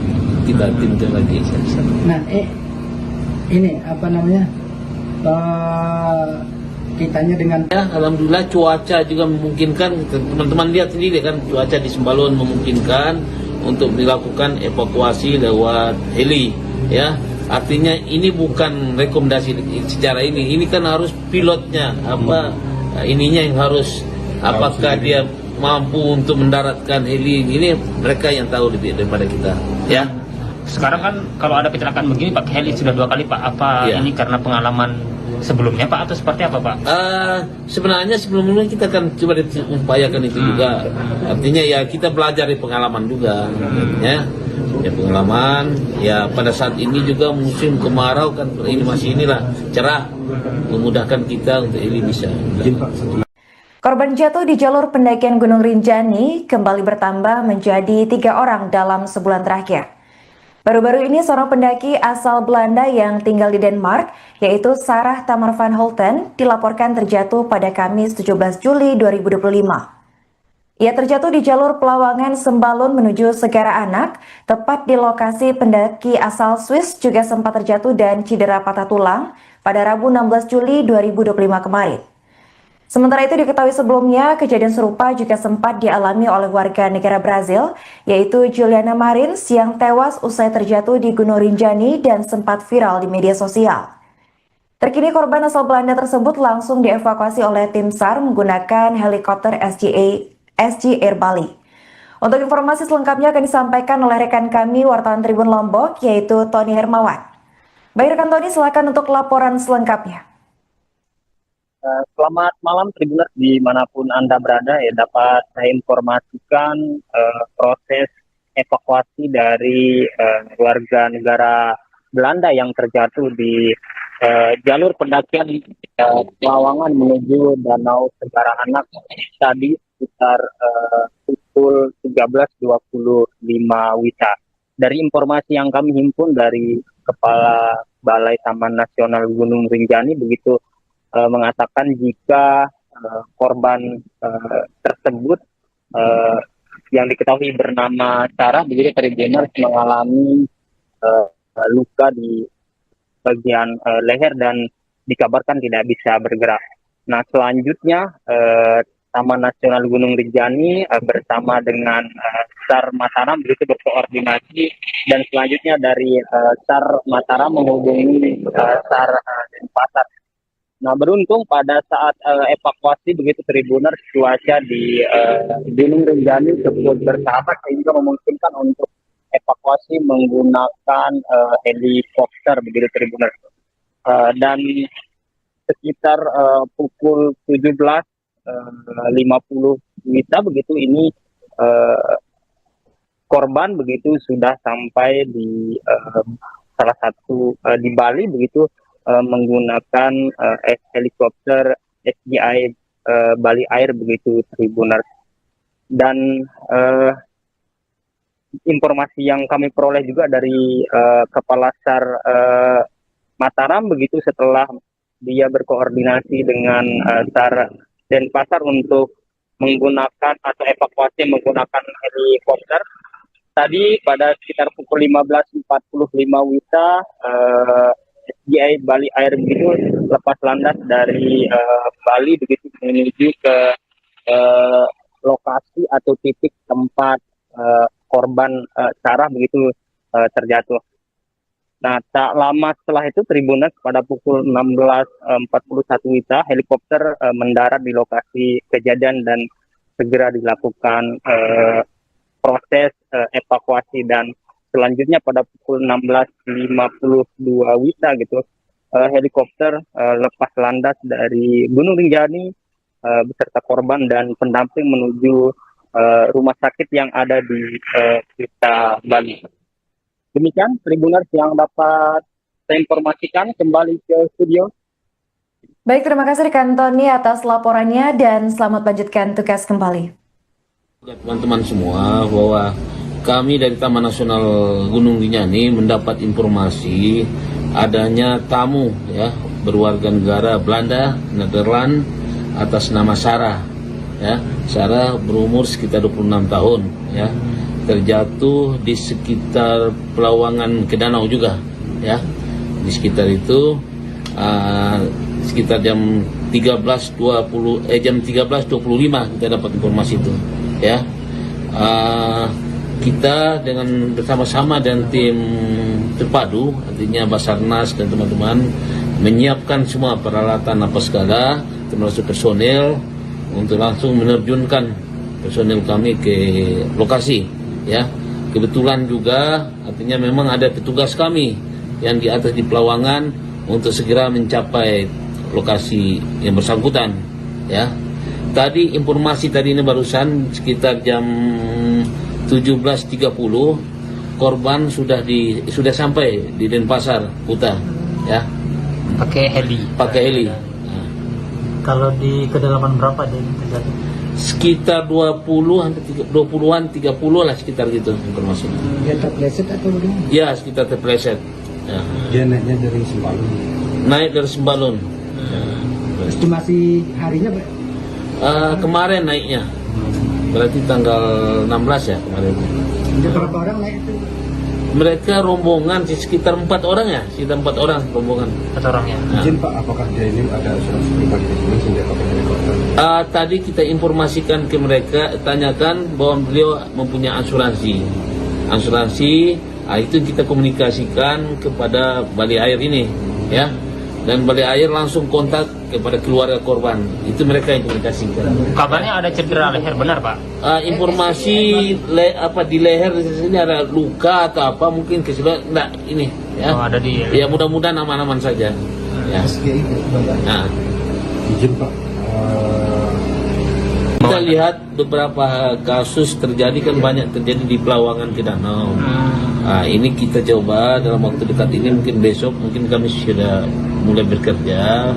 kita tim lagi. Nah, ini kitanya dengan... Ya, alhamdulillah cuaca juga memungkinkan. Teman-teman lihat sendiri kan, cuaca di Sembalun memungkinkan untuk dilakukan evakuasi lewat heli ya. Artinya ini bukan rekomendasi secara ini kan harus pilotnya ininya yang harus, apakah dia mampu untuk mendaratkan heli ini, mereka yang tahu lebih daripada kita ya. Sekarang kan kalau ada kecelakaan begini pakai heli sudah 2 kali Pak. Apa Iya. ini karena pengalaman sebelumnya Pak atau seperti apa Pak? Sebenarnya sebelumnya kita kan coba upayakan itu juga. Artinya ya kita belajar dari pengalaman juga ya. Ya pengalaman ya, pada saat ini juga musim kemarau kan, ini masih inilah cerah, memudahkan kita untuk ini bisa. izin Pak, satu Korban jatuh di jalur pendakian Gunung Rinjani kembali bertambah menjadi 3 orang dalam sebulan terakhir. Baru-baru ini seorang pendaki asal Belanda yang tinggal di Denmark, yaitu Sarah Tamar van Holten, dilaporkan terjatuh pada Kamis 17 Juli 2025. Ia terjatuh di jalur Pelawangan Sembalun menuju Segara Anak, tepat di lokasi pendaki asal Swiss juga sempat terjatuh dan cedera patah tulang pada Rabu 16 Juli 2025 kemarin. Sementara itu diketahui sebelumnya, kejadian serupa juga sempat dialami oleh warga negara Brazil, yaitu Juliana Marins yang tewas usai terjatuh di Gunung Rinjani dan sempat viral di media sosial. Terkini korban asal Belanda tersebut langsung dievakuasi oleh tim SAR menggunakan helikopter SG Air Bali. Untuk informasi selengkapnya akan disampaikan oleh rekan kami wartawan Tribun Lombok, yaitu Tony Hermawan. Baik rekan Tony, silakan untuk laporan selengkapnya. Selamat malam Tribuners dimanapun Anda berada ya, dapat saya informasikan proses evakuasi dari warga negara Belanda yang terjatuh di jalur pendakian Pelawangan menuju Danau Segara Anak tadi sekitar pukul 13.25 WITA. Dari informasi yang kami himpun dari Kepala Balai Taman Nasional Gunung Rinjani begitu mengatakan jika korban tersebut yang diketahui bernama Sarah begitu Tribuners mengalami luka di bagian leher dan dikabarkan tidak bisa bergerak. Nah selanjutnya Taman Nasional Gunung Rinjani bersama dengan SAR Mataram begitu berkoordinasi, dan selanjutnya dari SAR Mataram menghubungi SAR Denpasar. Nah beruntung pada saat evakuasi begitu Tribuners, cuaca di Gunung Rinjani cukup bersahabat sehingga memungkinkan untuk evakuasi menggunakan helikopter begitu Tribuners. Dan sekitar pukul 17.50 WITA begitu ini korban begitu sudah sampai di salah satu di Bali begitu menggunakan helikopter SGI Bali Air begitu Tribuners. Dan informasi yang kami peroleh juga dari Kepala SAR Mataram begitu setelah dia berkoordinasi dengan SAR Denpasar untuk menggunakan atau evakuasi menggunakan helikopter. Tadi pada sekitar pukul 15.45 WITA SGI Bali Air begitu lepas landas dari Bali begitu menuju ke lokasi atau titik tempat korban sarah begitu terjatuh. Nah, tak lama setelah itu Tribuners pada pukul 16.41 WITA helikopter mendarat di lokasi kejadian dan segera dilakukan proses evakuasi, dan selanjutnya pada pukul 16.52 WITA gitu helikopter lepas landas dari Gunung Rinjani beserta korban dan pendamping menuju rumah sakit yang ada di Kuta, Bali. Demikian Tribuners yang dapat saya informasikan, kembali ke studio. Baik, terima kasih rekan Tony atas laporannya dan selamat lanjutkan tugas kembali. Teman-teman semua, bahwa kami dari Taman Nasional Gunung Rinjani mendapat informasi adanya tamu ya berwarga negara Belanda, Nederland atas nama Sarah. Ya, Sarah berumur sekitar 26 tahun ya. Terjatuh di sekitar Pelawangan ke danau juga ya. Di sekitar itu sekitar jam 13.25 kita dapat informasi itu ya. Kita dengan bersama-sama dan tim terpadu, artinya Basarnas dan teman-teman menyiapkan semua peralatan apa segala, termasuk personel untuk langsung menerjunkan personel kami ke lokasi ya. Kebetulan juga artinya memang ada petugas kami yang di atas di Pelawangan untuk segera mencapai lokasi yang bersangkutan ya. Tadi informasi tadi ini barusan sekitar jam 17.30 korban sudah sampai di Denpasar, Kuta ya. Pakai heli. Kalau di kedalaman berapa dia terjadi? Sekitar 20-an 30 lah, sekitar gitu informasi. Dia terpleset atau bagaimana? Ya, sekitar terpleset. Ya. Dia naiknya dari Sembalun. Naik dari Sembalun. Estimasi harinya Kemarin naiknya. Berarti tanggal 16 ya kemarin. ada berapa orang naik itu? Mereka rombongan sekitar 4 orang ya, sekitar 4 orang rombongan. 4 orang ya. Nah. Izin Pak, apakah dia ini ada asuransi pribadi di sini sehingga pakai helikopter? Tadi kita informasikan ke mereka, tanyakan bahwa beliau mempunyai asuransi. Itu kita komunikasikan kepada Bali Air ini, ya. Dan Bali Air langsung kontak kepada keluarga korban. Itu mereka yang komunikasikan. Kabarnya ada cedera leher, benar Pak? Informasi di leher di sini ada luka atau apa, mungkin keseluruhan enggak ini, ya. Oh, ada di. Ya mudah-mudahan aman-aman saja. Ya. Nah. Izin Pak, Kita lihat beberapa kasus terjadi kan banyak terjadi di Pelawangan ke danau. Ini kita coba dalam waktu dekat ini, mungkin besok mungkin kami sudah mulai bekerja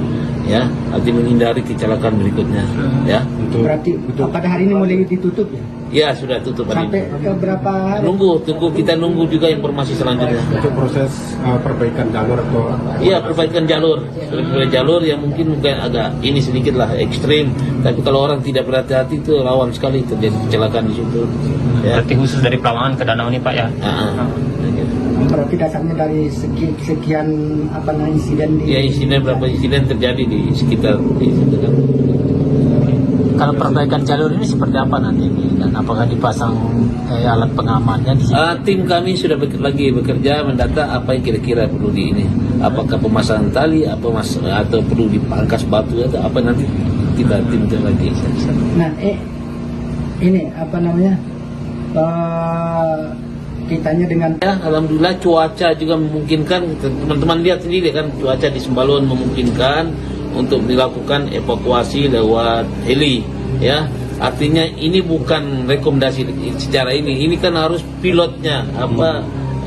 ya, nanti menghindari kecelakaan berikutnya ya. Berarti pada hari ini mulai ditutup ya? Ya sudah tutup hari Sampai ini. ke berapa hari? Kita nunggu juga informasi selanjutnya. untuk proses perbaikan jalur atau Iya, perbaikan jalur. Perbaikan jalur yang mungkin agak ini sedikit lah ekstrim, tapi kalau orang tidak berhati-hati itu rawan sekali terjadi kecelakaan di situ. Ya. Berarti khusus dari Pelawangan ke danau ini Pak ya? Berarti dasarnya dari sekian insiden di... Ya, berapa insiden terjadi di sekitar di situ kan. Kalau perbaikan jalur ini seperti apa nanti dan apakah dipasang alat pengamannya di sini? Tim kami sudah lagi bekerja mendata apa yang kira-kira perlu di ini. Apakah pemasangan tali, atau perlu dipangkas batu atau apa, nanti kita timkan lagi. Nah, ini kitanya dengan Ya, alhamdulillah cuaca juga memungkinkan. Teman-teman lihat sendiri kan, cuaca di Sembalun memungkinkan untuk dilakukan evakuasi lewat heli, ya. Artinya ini bukan rekomendasi secara ini kan harus pilotnya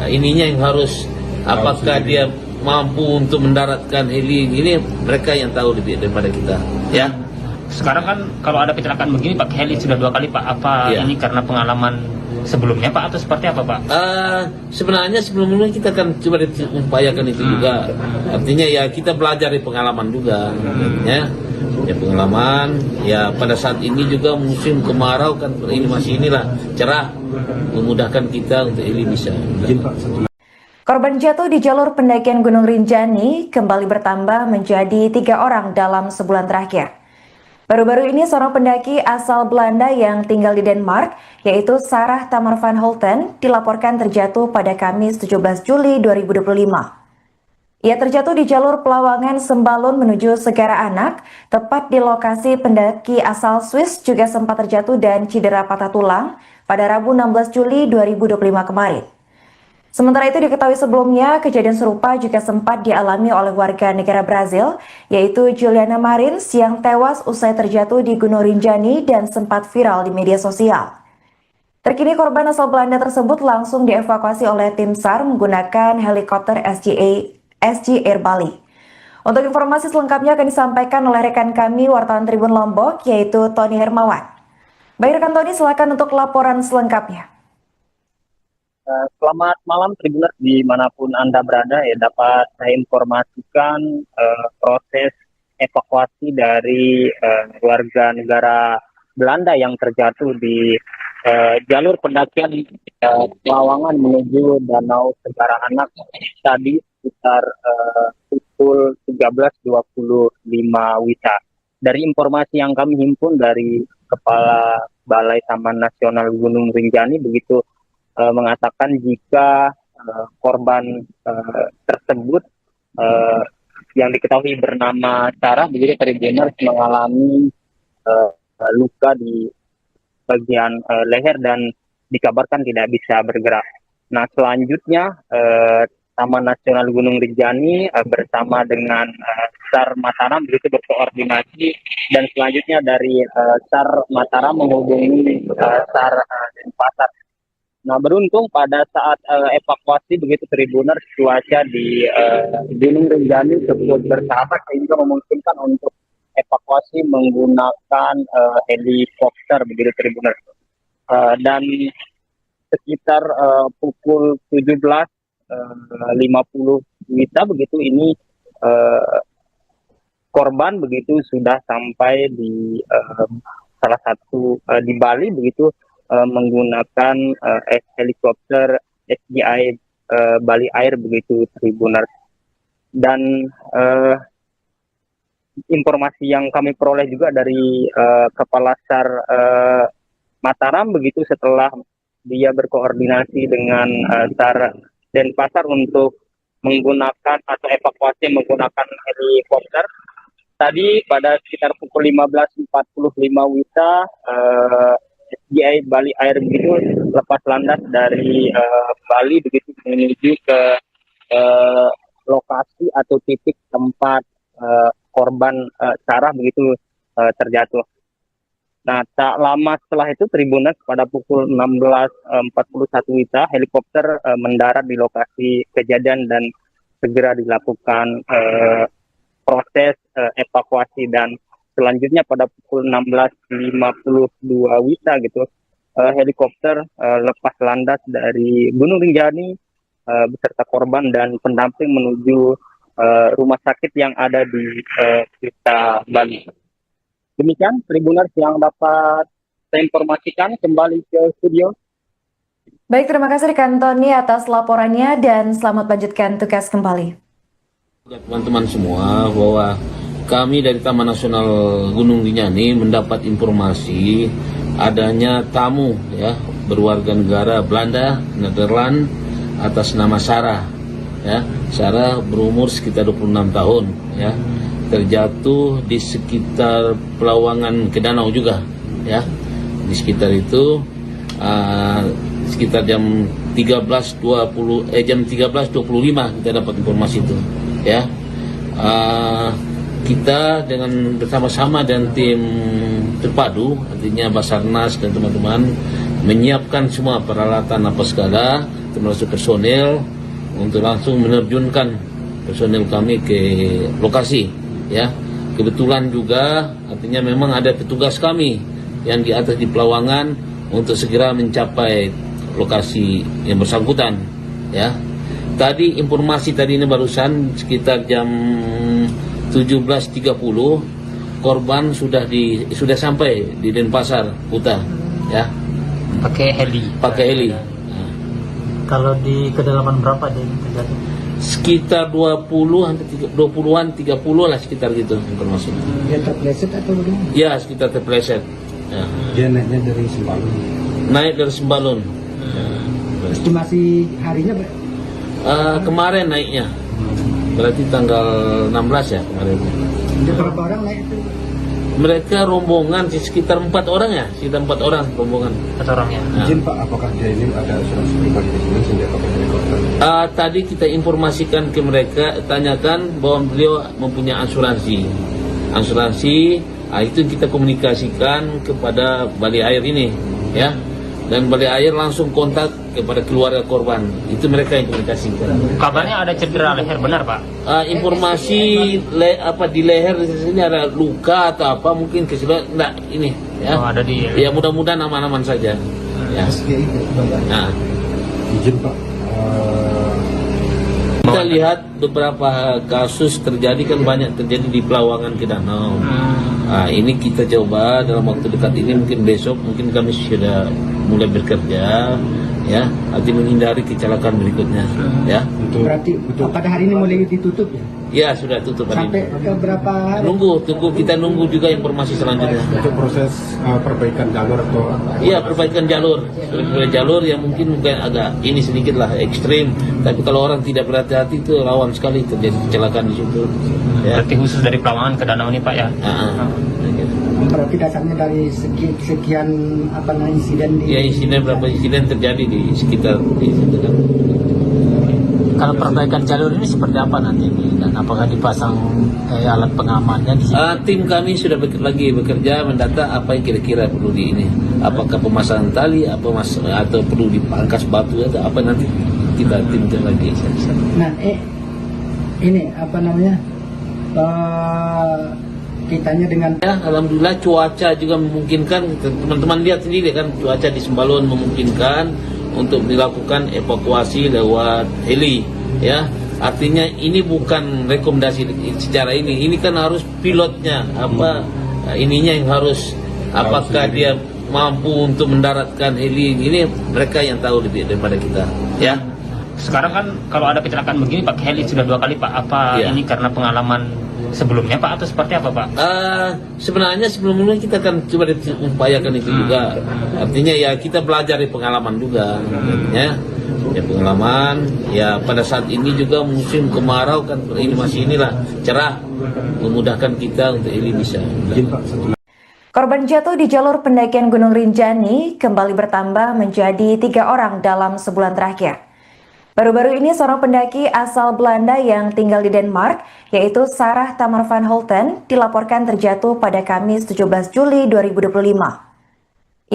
ininya yang harus, apakah dia mampu untuk mendaratkan heli ini, mereka yang tahu lebih daripada kita, ya. Sekarang kan kalau ada kecelakaan begini pakai heli sudah 2 kali Pak. Apa Ya. ini karena pengalaman sebelumnya Pak atau seperti apa Pak? Sebenarnya sebelumnya kita akan coba upayakan itu juga. Artinya ya kita belajar dari pengalaman juga, ya pengalaman. Ya pada saat ini juga musim kemarau kan, ini masih cerah, memudahkan kita untuk ini bisa. Korban jatuh di jalur pendakian Gunung Rinjani kembali bertambah menjadi 3 orang dalam sebulan terakhir. Baru-baru ini seorang pendaki asal Belanda yang tinggal di Denmark, yaitu Sarah Tamar van Holten, dilaporkan terjatuh pada Kamis 17 Juli 2025. Ia terjatuh di jalur Pelawangan Sembalun menuju Segara Anak, tepat di lokasi pendaki asal Swiss juga sempat terjatuh dan cedera patah tulang pada Rabu 16 Juli 2025 kemarin. Sementara itu diketahui sebelumnya, kejadian serupa juga sempat dialami oleh warga negara Brazil, yaitu Juliana Marins yang tewas usai terjatuh di Gunung Rinjani dan sempat viral di media sosial. Terkini korban asal Belanda tersebut langsung dievakuasi oleh tim SAR menggunakan helikopter SG Air Bali. Untuk informasi selengkapnya akan disampaikan oleh rekan kami wartawan Tribun Lombok, yaitu Tony Hermawan. Baik rekan Tony, silakan untuk laporan selengkapnya. Selamat malam Tribuners dimanapun Anda berada, ya dapat saya informasikan proses evakuasi dari warga negara Belanda yang terjatuh di jalur pendakian Pelawangan menuju Danau Segara Anak tadi sekitar pukul 13.25 WITA. Dari informasi yang kami himpun dari Kepala Balai Taman Nasional Gunung Rinjani begitu mengatakan jika korban tersebut yang diketahui bernama Sarah begitu Tribuners mengalami luka di bagian leher dan dikabarkan tidak bisa bergerak. Nah selanjutnya Taman Nasional Gunung Rinjani bersama dengan SAR Mataram begitu berkoordinasi dan selanjutnya dari SAR Mataram menghubungi SAR Denpasar. Nah beruntung pada saat evakuasi begitu Tribuners cuaca di Gunung Rinjani cukup bersahabat sehingga memungkinkan untuk evakuasi menggunakan helikopter begitu Tribuners. Dan sekitar pukul 17.50 WITA begitu ini korban begitu sudah sampai di salah satu di Bali begitu menggunakan helikopter SGI Bali Air begitu Tribuners. Dan informasi yang kami peroleh juga dari Kepala SAR Mataram begitu setelah dia berkoordinasi dengan SAR Denpasar untuk menggunakan atau evakuasi menggunakan helikopter. Tadi pada sekitar pukul 15.45 WITA SGI Bali Air begitu lepas landas dari Bali begitu menuju ke lokasi atau titik tempat korban Sarah begitu terjatuh. Nah tak lama setelah itu Tribuners pada pukul 16.41 WITA helikopter mendarat di lokasi kejadian dan segera dilakukan proses evakuasi dan selanjutnya pada pukul 16.52 WITA gitu helikopter lepas landas dari Gunung Rinjani beserta korban dan pendamping menuju rumah sakit yang ada di Kuta Bali. Demikian Tribuners yang dapat saya informasikan, kembali ke studio. Baik, terima kasih rekan Tony atas laporannya dan selamat lanjutkan tugas kembali. Teman-teman semua bahwa kami dari Taman Nasional Gunung Rinjani mendapat informasi adanya tamu ya berwarga negara Belanda, Nederland atas nama Sarah. Ya, Sarah berumur sekitar 26 tahun ya. Terjatuh di sekitar Pelawangan ke danau juga ya. Di sekitar itu sekitar jam 13.25 kita dapat informasi itu ya. Kita dengan bersama-sama dan tim terpadu, artinya Basarnas dan teman-teman menyiapkan semua peralatan apa segala, termasuk personel untuk langsung menerjunkan personel kami ke lokasi. Ya, kebetulan juga artinya memang ada petugas kami yang di atas di Pelawangan untuk segera mencapai lokasi yang bersangkutan. Ya, tadi informasi tadi ini barusan sekitar jam 17.30 korban sudah sampai di Denpasar Kuta ya Pakai heli. Pakai heli. Kalau di kedalaman berapa dia terjadi? Sekitar 20-an 30 lah sekitar gitu informasinya. dia terpleset atau bagaimana? Ya, sekitar terpleset. Ya. Dia naiknya dari Sembalun. Naik dari Sembalun. Estimasi harinya Pak? Kemarin naiknya. Berarti tanggal 16 ya kemarin. Ada berapa orang naik itu? Mereka rombongan sekitar 4 orang ya, sekitar 4 orang rombongan. 4 orang ya. Nah. Izin Pak, apakah dia ini ada asuransi pribadi di sini sehingga pakai helikopter? Tadi kita informasikan ke mereka, tanyakan bahwa beliau mempunyai asuransi. Itu kita komunikasikan kepada Balai Air ini, ya. Dan Balai Air langsung kontak kepada keluarga korban. Itu mereka yang komunikasikan. Kabarnya ada cedera leher, benar Pak? Informasi di leher di sini ada luka atau apa mungkin keseluruhan enggak ini, ya. Oh, ada di. Ya mudah-mudahan aman-aman saja. Ya. Nah. Izin Pak, Kita lihat beberapa kasus terjadi kan banyak terjadi di Pelawangan ke Danau. Ini kita coba dalam waktu dekat ini, mungkin besok mungkin kami sudah mulai bekerja, ya, arti menghindari kecelakaan berikutnya, ya. Berarti pada hari ini mulai ditutup ya? Ya sudah tutup hari Sampai ini. ke berapa hari? Kita nunggu juga informasi selanjutnya. untuk proses perbaikan jalur atau Iya, perbaikan jalur yang mungkin agak ini sedikit lah ekstrim, tapi kalau orang tidak berhati-hati itu rawan sekali terjadi kecelakaan di situ. Ya. Berarti khusus dari Pelawangan ke Danau ini Pak ya? Berarti dasarnya dari sekian insiden di... Ya, berapa insiden terjadi di sekitar di situ kan. Kalau perbaikan jalur ini seperti apa nanti dan apakah dipasang alat pengamannya di sini? Tim kami sudah lagi bekerja mendata apa yang kira-kira perlu di ini. Apakah pemasangan tali, atau perlu dipangkas batu atau apa, nanti kita timkan lagi. Nah, ini kitanya dengan Ya, alhamdulillah cuaca juga memungkinkan. Teman-teman lihat sendiri kan, cuaca di Sembalun memungkinkan untuk dilakukan evakuasi lewat heli, ya. Artinya ini bukan rekomendasi secara ini kan harus pilotnya ininya yang harus, apakah dia mampu untuk mendaratkan heli ini, mereka yang tahu lebih daripada kita, ya. Sekarang kan kalau ada kecelakaan begini pakai heli sudah 2 kali Pak. Apa Ya. ini karena pengalaman sebelumnya Pak atau seperti apa Pak? Sebenarnya sebelumnya kita kan coba upayakan itu juga. Artinya ya kita belajar dari pengalaman juga, ya. Ya pengalaman. Ya pada saat ini juga musim kemarau kan, ini masih cerah, memudahkan kita untuk ini bisa. izin Pak, satu Korban jatuh di jalur pendakian Gunung Rinjani kembali bertambah menjadi 3 orang dalam sebulan terakhir. Baru-baru ini seorang pendaki asal Belanda yang tinggal di Denmark, yaitu Sarah Tamar van Holten, dilaporkan terjatuh pada Kamis 17 Juli 2025.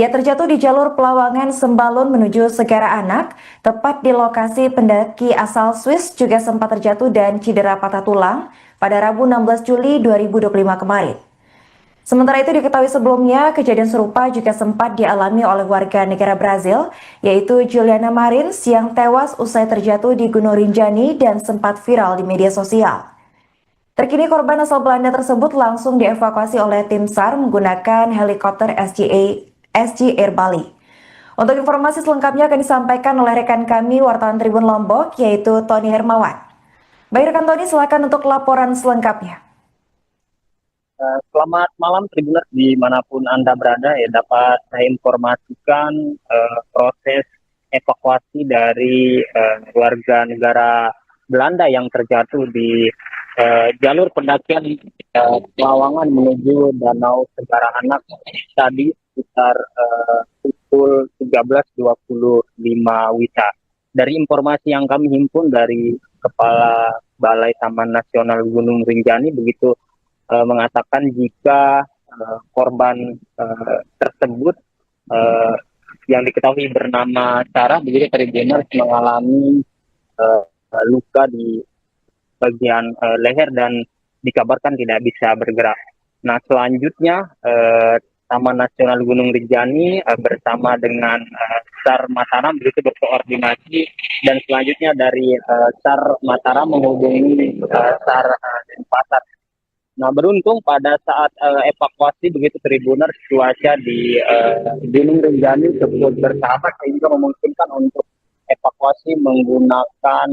Ia terjatuh di jalur Pelawangan Sembalun menuju Segara Anak, tepat di lokasi pendaki asal Swiss juga sempat terjatuh dan cedera patah tulang pada Rabu 16 Juli 2025 kemarin. Sementara itu diketahui sebelumnya, kejadian serupa juga sempat dialami oleh warga negara Brazil, yaitu Juliana Marins yang tewas usai terjatuh di Gunung Rinjani dan sempat viral di media sosial. Terkini korban asal Belanda tersebut langsung dievakuasi oleh tim SAR menggunakan helikopter SG Air Bali. Untuk informasi selengkapnya akan disampaikan oleh rekan kami wartawan Tribun Lombok, yaitu Tony Hermawan. Baik rekan Tony, silakan untuk laporan selengkapnya. Selamat malam Tribuners dimanapun Anda berada, ya. Dapat saya informasikan proses evakuasi dari warga negara Belanda yang terjatuh di jalur pendakian Pelawangan menuju Danau Segara Anak tadi sekitar pukul 13.25 WITA. Dari informasi yang kami himpun dari Kepala Balai Taman Nasional Gunung Rinjani begitu mengatakan jika korban tersebut yang diketahui bernama Sarah begitu Tribuners mengalami luka di bagian leher dan dikabarkan tidak bisa bergerak. Nah selanjutnya Taman Nasional Gunung Rinjani bersama dengan SAR Mataram begitu berkoordinasi, dan selanjutnya dari SAR Mataram menghubungi SAR Denpasar. Nah beruntung pada saat evakuasi begitu Tribuners, cuaca di Gunung Rinjani cukup bersahabat sehingga memungkinkan untuk evakuasi menggunakan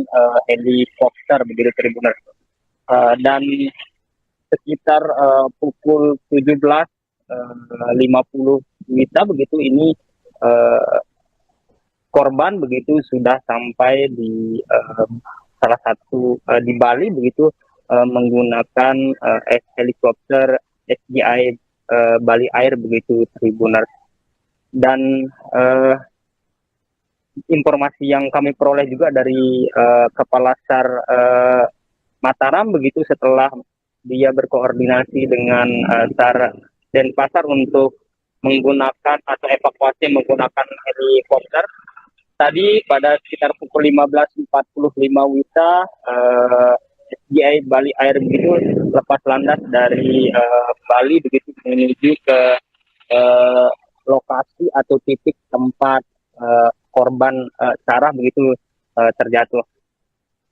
helikopter begitu Tribuners. Dan sekitar pukul 17.50 WITA begitu ini korban begitu sudah sampai di salah satu di Bali begitu menggunakan helikopter SGI Bali Air begitu Tribuners. Dan informasi yang kami peroleh juga dari Kepala SAR Mataram begitu setelah dia berkoordinasi dengan SAR Denpasar untuk menggunakan atau evakuasi menggunakan helikopter. Tadi pada sekitar pukul 15.45 WITA SGI Bali Air begitu lepas landas dari Bali begitu menuju ke lokasi atau titik tempat korban Sarah begitu terjatuh.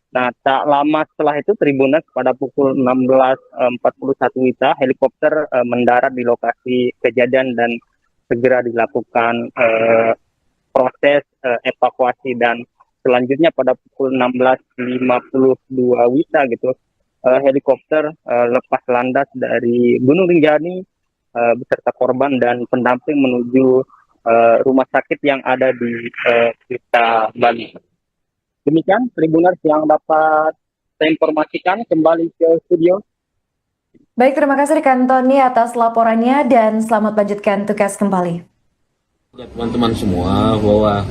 Nah, tak lama setelah itu Tribuners pada pukul 16.41 WITA helikopter mendarat di lokasi kejadian dan segera dilakukan proses evakuasi, dan selanjutnya pada pukul 16.52 WITA gitu helikopter lepas landas dari Gunung Rinjani beserta korban dan pendamping menuju rumah sakit yang ada di Kuta Bali. Demikian Tribuners yang dapat saya informasikan, kembali ke studio. Baik, terima kasih rekan Tony atas laporannya dan selamat lanjutkan tugas kembali. Teman-teman semua, bahwa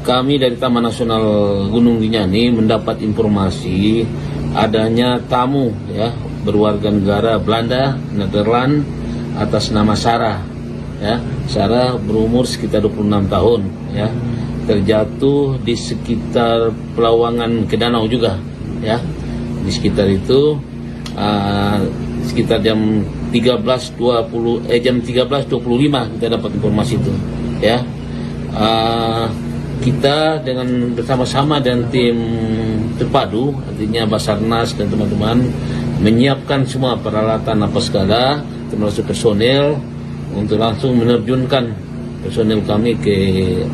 kami dari Taman Nasional Gunung Rinjani mendapat informasi adanya tamu ya berwarga negara Belanda, Nederland atas nama Sarah. Ya, Sarah berumur sekitar 26 tahun ya. Terjatuh di sekitar Pelawangan ke danau juga ya. Di sekitar itu sekitar jam 13.25 kita dapat informasi itu ya. Kita dengan bersama-sama dan tim terpadu, artinya Basarnas dan teman-teman menyiapkan semua peralatan apa segala, termasuk personel untuk langsung menerjunkan personel kami ke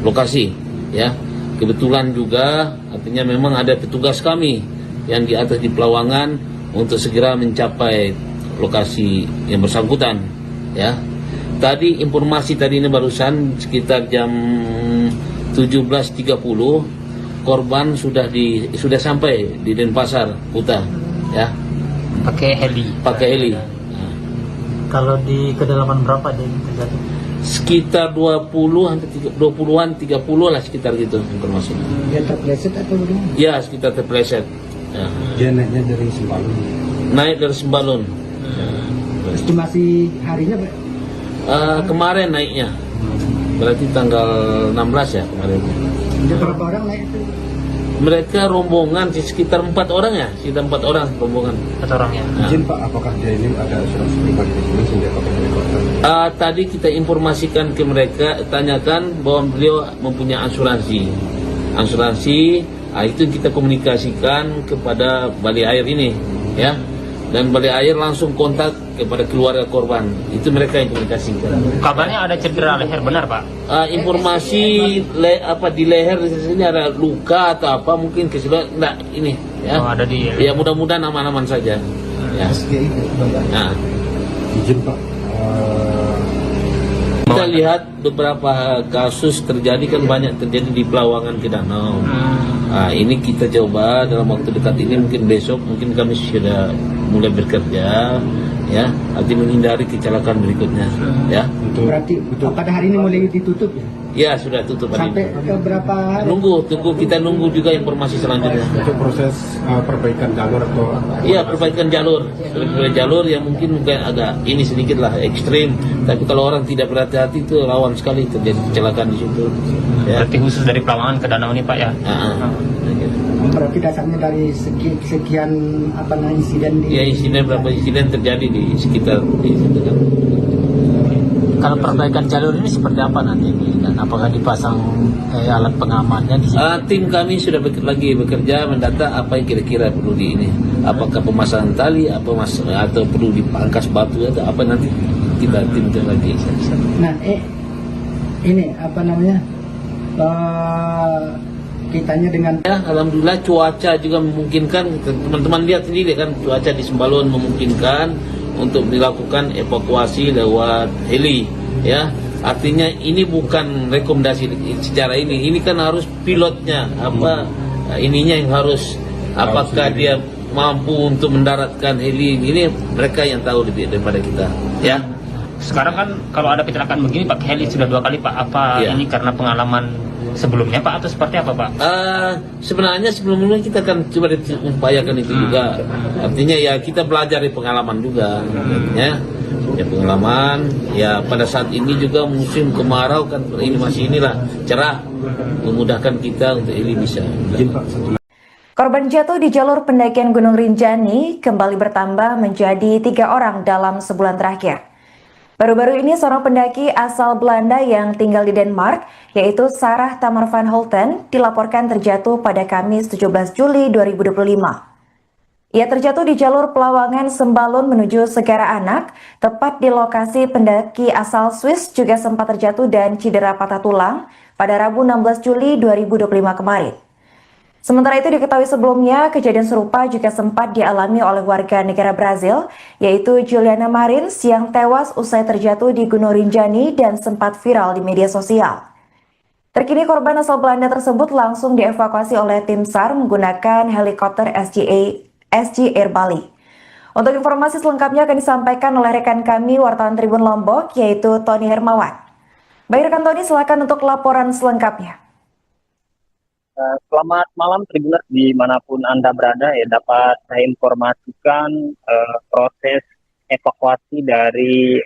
lokasi ya. Kebetulan juga artinya memang ada petugas kami yang di atas di Pelawangan untuk segera mencapai lokasi yang bersangkutan ya. Tadi informasi tadi ini barusan sekitar jam 17.30 korban sudah sampai di Denpasar Kuta ya. Pakai heli. Kalau di kedalaman berapa dia terjadi? Sekitar 20-an 30 lah, sekitar gitu informasinya. Dia terpleset atau bagaimana? Ya, sekitar terpleset. Ya. Dia naiknya dari Sembalun. Naik dari Sembalun. Estimasi harinya Pak? Kemarin naiknya. Berarti tanggal 16 ya kemarin. Ada berapa orang naik itu? Mereka rombongan sekitar 4 orang ya, sekitar 4 orang rombongan. 4 orang ya. Izin Pak, apakah dia ini ada asuransi pribadi di sini sehingga pakai helikopter? Tadi kita informasikan ke mereka, tanyakan bahwa beliau mempunyai asuransi. Itu kita komunikasikan kepada Bali Air ini, ya. Dan Bali Air langsung kontak kepada keluarga korban. Itu mereka yang komunikasikan. Kabarnya ada cedera leher, benar Pak? Informasi di leher di sini ada luka atau apa, mungkin kesulitan enggak ini, ya. Oh, ada di. Ya mudah-mudahan aman-aman saja. Ya. Nah. Izin Pak, Kita lihat beberapa kasus terjadi kan banyak terjadi di Pelawangan ke danau. Ini kita coba dalam waktu dekat ini, mungkin besok mungkin kami sudah mulai bekerja ya, nanti menghindari kecelakaan berikutnya ya. Berarti pada hari ini mulai ditutup ya? Ya sudah tutup hari Sampai ini. ke berapa hari? Kita nunggu juga informasi selanjutnya. untuk proses perbaikan jalur atau Iya, perbaikan jalur yang mungkin agak ini sedikit lah ekstrim, tapi kalau orang tidak berhati-hati itu rawan sekali terjadi kecelakaan di situ. Ya. Berarti khusus dari Pelawangan ke danau ini Pak ya? Berarti dasarnya dari sekian insiden di... Ya, berapa insiden terjadi di sekitar di situ kan. Kalau perbaikan jalur ini seperti apa nanti? Dan apakah dipasang alat pengamannya di sini? Tim kami sudah lagi bekerja mendata apa yang kira-kira perlu di ini. Apakah pemasangan tali, atau perlu dipangkas batu atau apa, nanti kita timkan lagi. Nah, ini Kaitannya dengan Ya, alhamdulillah cuaca juga memungkinkan. Teman-teman lihat sendiri kan, cuaca di Sembalun memungkinkan untuk dilakukan evakuasi lewat heli. Ya, artinya ini bukan rekomendasi secara ini kan harus pilotnya ininya yang harus, apakah dia mampu untuk mendaratkan heli ini, mereka yang tahu lebih daripada kita. Ya. Sekarang kan kalau ada kecelakaan begini pakai heli sudah 2 kali Pak. Apa Iya. ini karena pengalaman sebelumnya Pak atau seperti apa Pak? Sebenarnya sebelumnya kita akan coba upayakan itu juga. Artinya ya kita belajar dari pengalaman juga. Ya pengalaman. Ya pada saat ini juga musim kemarau kan, ini masih cerah, memudahkan kita untuk ini bisa. Korban jatuh di jalur pendakian Gunung Rinjani kembali bertambah menjadi 3 orang dalam sebulan terakhir. Baru-baru ini seorang pendaki asal Belanda yang tinggal di Denmark, yaitu Sarah Tamar van Holten, dilaporkan terjatuh pada Kamis 17 Juli 2025. Ia terjatuh di jalur Pelawangan Sembalun menuju Segara Anak, tepat di lokasi pendaki asal Swiss juga sempat terjatuh dan cedera patah tulang pada Rabu 16 Juli 2025 kemarin. Sementara itu diketahui sebelumnya, kejadian serupa juga sempat dialami oleh warga negara Brazil, yaitu Juliana Marins yang tewas usai terjatuh di Gunung Rinjani dan sempat viral di media sosial. Terkini korban asal Belanda tersebut langsung dievakuasi oleh tim SAR menggunakan helikopter SG Air Bali. Untuk informasi selengkapnya akan disampaikan oleh rekan kami wartawan Tribun Lombok, yaitu Tony Hermawan. Baik rekan Tony, silakan untuk laporan selengkapnya. Selamat malam Tribuners dimanapun Anda berada, ya dapat saya informasikan proses evakuasi dari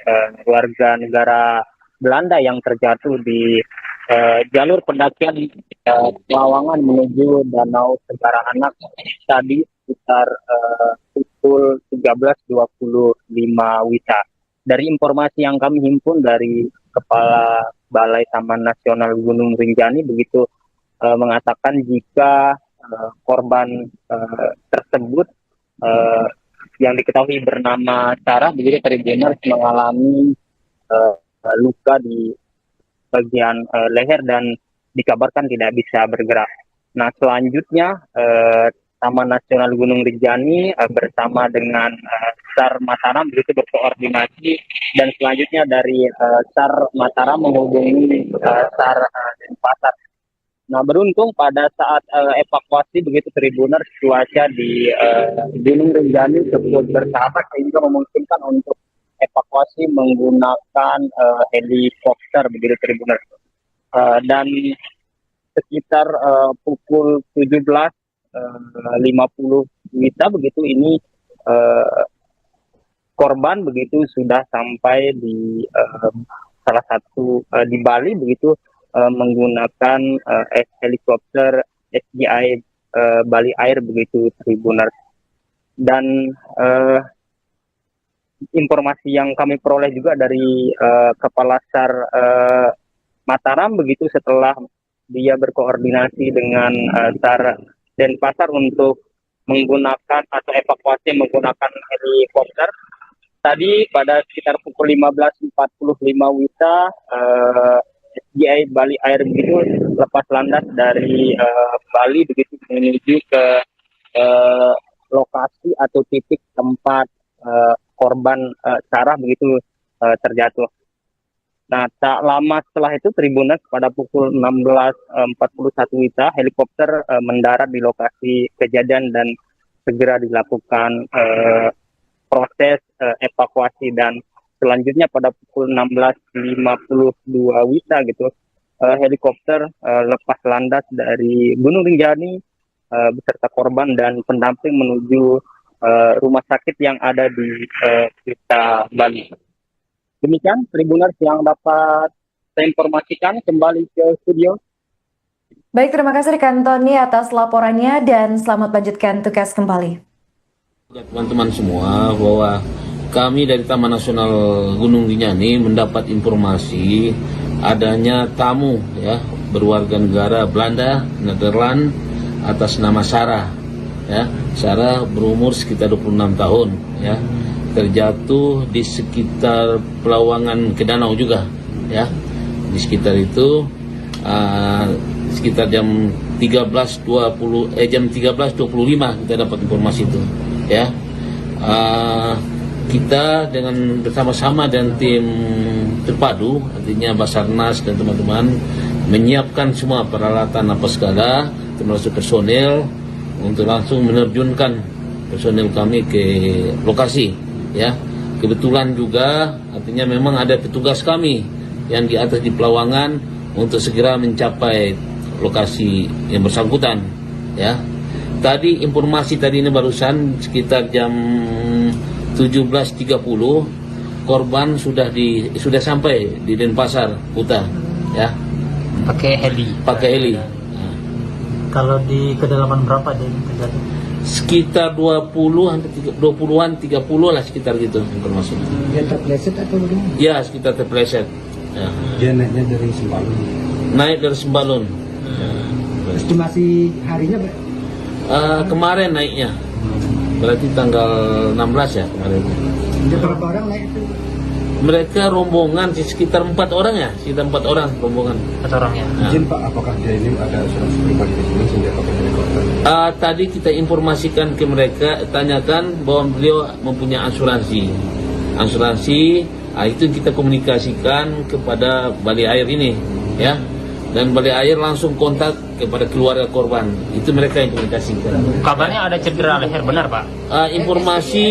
warga negara Belanda yang terjatuh di jalur pendakian Pelawangan menuju Danau Segara Anak tadi sekitar pukul 13.25 WITA. Dari informasi yang kami himpun dari Kepala Balai Taman Nasional Gunung Rinjani begitu mengatakan jika korban tersebut yang diketahui bernama Sarah begitu Tribuners mengalami luka di bagian leher dan dikabarkan tidak bisa bergerak. Nah selanjutnya Taman Nasional Gunung Rinjani bersama dengan SAR Mataram begitu berkoordinasi dan selanjutnya dari SAR Mataram menghubungi SAR Denpasar. Nah beruntung pada saat evakuasi begitu Tribuners cuaca di Gunung Rinjani cukup bersahabat sehingga memungkinkan untuk evakuasi menggunakan helikopter begitu Tribuners. Dan sekitar pukul 17.50 WITA begitu ini korban begitu sudah sampai di salah satu di Bali begitu menggunakan helikopter SGI Bali Air begitu Tribuners. Dan informasi yang kami peroleh juga dari Kepala SAR Mataram begitu setelah dia berkoordinasi dengan SAR Denpasar untuk menggunakan atau evakuasi menggunakan helikopter. Tadi pada sekitar pukul 15.45 WITA SGI Bali Air begitu lepas landas dari Bali begitu menuju ke lokasi atau titik tempat korban Sarah begitu terjatuh. Nah, tak lama setelah itu Tribuners pada pukul 16.41 WITA helikopter mendarat di lokasi kejadian dan segera dilakukan proses evakuasi dan selanjutnya pada pukul 16.52 WITA gitu helikopter lepas landas dari Gunung Rinjani beserta korban dan pendamping menuju rumah sakit yang ada di Kuta Bali. Demikian Tribuners yang dapat saya informasikan, kembali ke studio. Baik, terima kasih rekan Tony atas laporannya dan selamat lanjutkan tugas kembali. Teman-teman semua bahwa kami dari Taman Nasional Gunung Rinjani mendapat informasi adanya tamu ya berwarga negara Belanda, Nederland atas nama Sarah. Ya, Sarah berumur sekitar 26 tahun ya. Terjatuh di sekitar Pelawangan ke danau juga ya. Di sekitar itu sekitar jam jam 13.25 kita dapat informasi itu, ya. Kita dengan bersama-sama dan tim terpadu, artinya Basarnas dan teman-teman menyiapkan semua peralatan apa segala, termasuk personel untuk langsung menerjunkan personel kami ke lokasi, ya. Kebetulan juga artinya memang ada petugas kami yang di atas di Pelawangan untuk segera mencapai lokasi yang bersangkutan, ya. Tadi informasi tadi ini barusan sekitar jam 17.30 korban sudah sampai di Denpasar Kuta, ya. Pakai heli. Pakai heli. Kalau di kedalaman berapa dia terjadi? Sekitar 20-an 30 lah, sekitar gitu informasi. Dia terpleset atau bagaimana? Ya, sekitar terpleset. Ya. Dia naiknya dari Sembalun. Naik dari Sembalun. Estimasi harinya Pak? Kemarin naiknya. Berarti tanggal 16 ya kemarin. Ada berapa orang naik itu? Mereka rombongan sekitar 4 orang ya, sekitar 4 orang rombongan. 4 orang ya. Nah. Izin Pak, apakah dia ini ada asuransi pribadi di sini sehingga pakai helikopter? Tadi kita informasikan ke mereka, tanyakan bahwa beliau mempunyai asuransi, itu kita komunikasikan kepada Balai Air ini, ya. Dan Balai Air langsung kontak kepada keluarga korban. Itu mereka yang komunikasikan. Kabarnya ada cedera leher, benar Pak? Informasi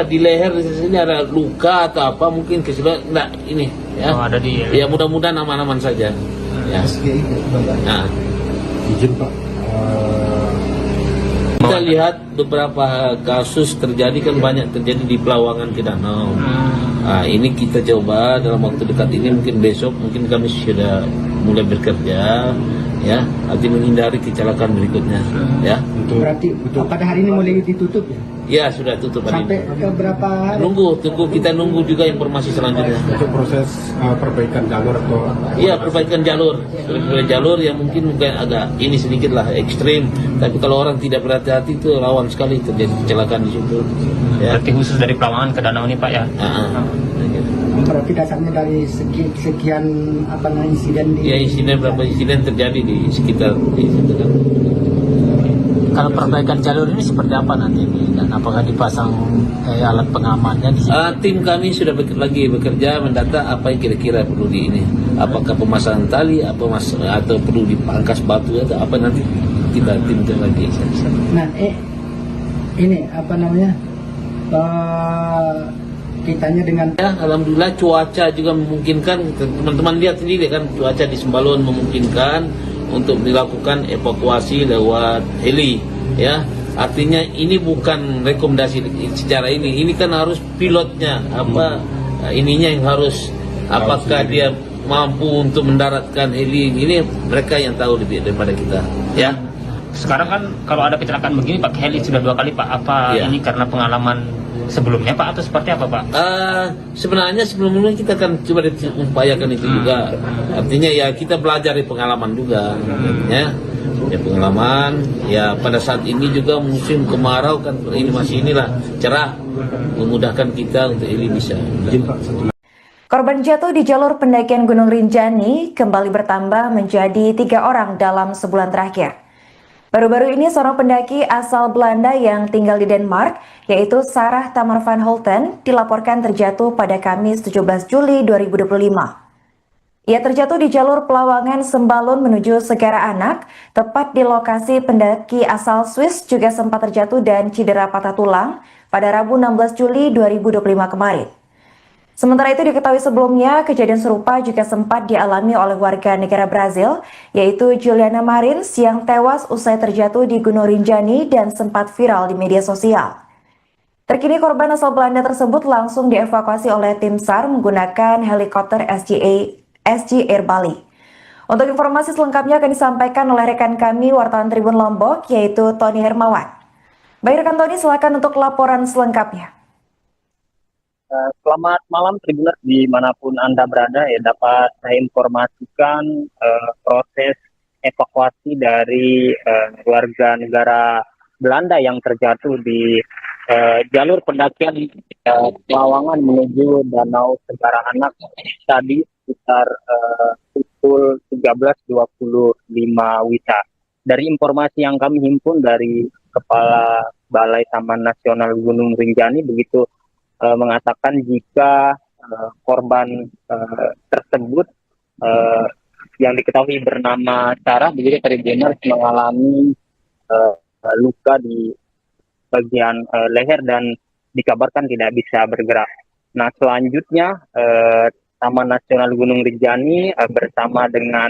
di leher di sini ada luka atau apa, mungkin keseluruhan enggak ini, ya. Oh, ada di. Ya mudah-mudahan aman-aman saja. Ya. Nah, Izin Pak, kita lihat beberapa kasus terjadi kan banyak terjadi di Pelawangan ke Danau. Ini kita coba dalam waktu dekat ini, mungkin besok mungkin kami sudah mulai bekerja, ya, arti menghindari kecelakaan berikutnya, ya. Berarti pada hari ini mulai ditutup ya? Ya sudah tutup hari Sampai ini. ke berapa hari? Kita nunggu juga informasi selanjutnya. untuk proses perbaikan jalur atau Iya, perbaikan jalur yang mungkin agak ini sedikit lah ekstrim, tapi kalau orang tidak berhati-hati itu rawan sekali terjadi kecelakaan di situ. Ya. Berarti khusus dari Pelawangan ke Danau ini Pak ya? Berarti dasarnya dari sekian insiden di... Ya, berapa insiden terjadi di sekitar di situ kan. Kalau perbaikan jalur ini seperti apa nanti ini? Dan apakah dipasang alat pengamannya di sini? Tim kami sudah lagi bekerja mendata apa yang kira-kira perlu di ini. Apakah pemasangan tali, atau perlu dipangkas batu atau apa, nanti kita timkan lagi. Nah, ini kitanya dengan Ya, alhamdulillah cuaca juga memungkinkan. Teman-teman lihat sendiri kan, cuaca di Sembalun memungkinkan untuk dilakukan evakuasi lewat heli, ya. Artinya ini bukan rekomendasi secara ini kan harus pilotnya ininya yang harus, apakah dia mampu untuk mendaratkan heli ini, mereka yang tahu lebih daripada kita, ya. Sekarang kan kalau ada kecelakaan begini pakai heli sudah 2 kali Pak. Apa Iya. ini karena pengalaman sebelumnya Pak atau seperti apa Pak? Sebenarnya sebelumnya kita kan coba upayakan itu juga. Artinya ya kita belajar dari pengalaman juga, ya. Ya pengalaman, ya pada saat ini juga musim kemarau kan, ini masih cerah, memudahkan kita untuk ini bisa. izin Pak, satu Korban jatuh di jalur pendakian Gunung Rinjani kembali bertambah menjadi 3 orang dalam sebulan terakhir. Baru-baru ini seorang pendaki asal Belanda yang tinggal di Denmark, yaitu Sarah Tamar van Holten, dilaporkan terjatuh pada Kamis 17 Juli 2025. Ia terjatuh di jalur Pelawangan Sembalun menuju Segara Anak, tepat di lokasi pendaki asal Swiss juga sempat terjatuh dan cedera patah tulang pada Rabu 16 Juli 2025 kemarin. Sementara itu diketahui sebelumnya, kejadian serupa juga sempat dialami oleh warga negara Brazil, yaitu Juliana Marins yang tewas usai terjatuh di Gunung Rinjani dan sempat viral di media sosial. Terkini korban asal Belanda tersebut langsung dievakuasi oleh tim SAR menggunakan helikopter SG Air Bali. Untuk informasi selengkapnya akan disampaikan oleh rekan kami wartawan Tribun Lombok, yaitu Tony Hermawan. Baik rekan Tony, silakan untuk laporan selengkapnya. Selamat malam Tribuners dimanapun Anda berada, ya, dapat saya informasikan proses evakuasi dari warga negara Belanda yang terjatuh di jalur pendakian Pelawangan menuju Danau Segara Anak tadi sekitar pukul 13.25 WITA. dari informasi yang kami himpun dari Kepala Balai Taman Nasional Gunung Rinjani begitu mengatakan jika korban tersebut yang diketahui bernama Sarah begitu Tribuners mengalami luka di bagian leher dan dikabarkan tidak bisa bergerak. Nah, selanjutnya Taman Nasional Gunung Rinjani bersama dengan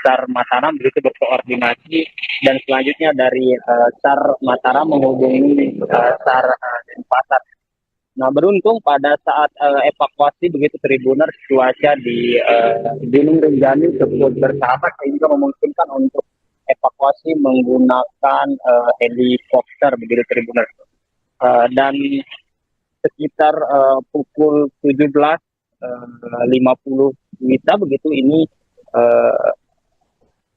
SAR Mataram begitu berkoordinasi, dan selanjutnya dari SAR Mataram menghubungi SAR Denpasar. Nah, beruntung pada saat evakuasi begitu Tribuners, cuaca di Gunung Rinjani cukup bersahabat sehingga memungkinkan untuk evakuasi menggunakan helikopter begitu Tribuners. Dan sekitar pukul 17.50 WITA begitu ini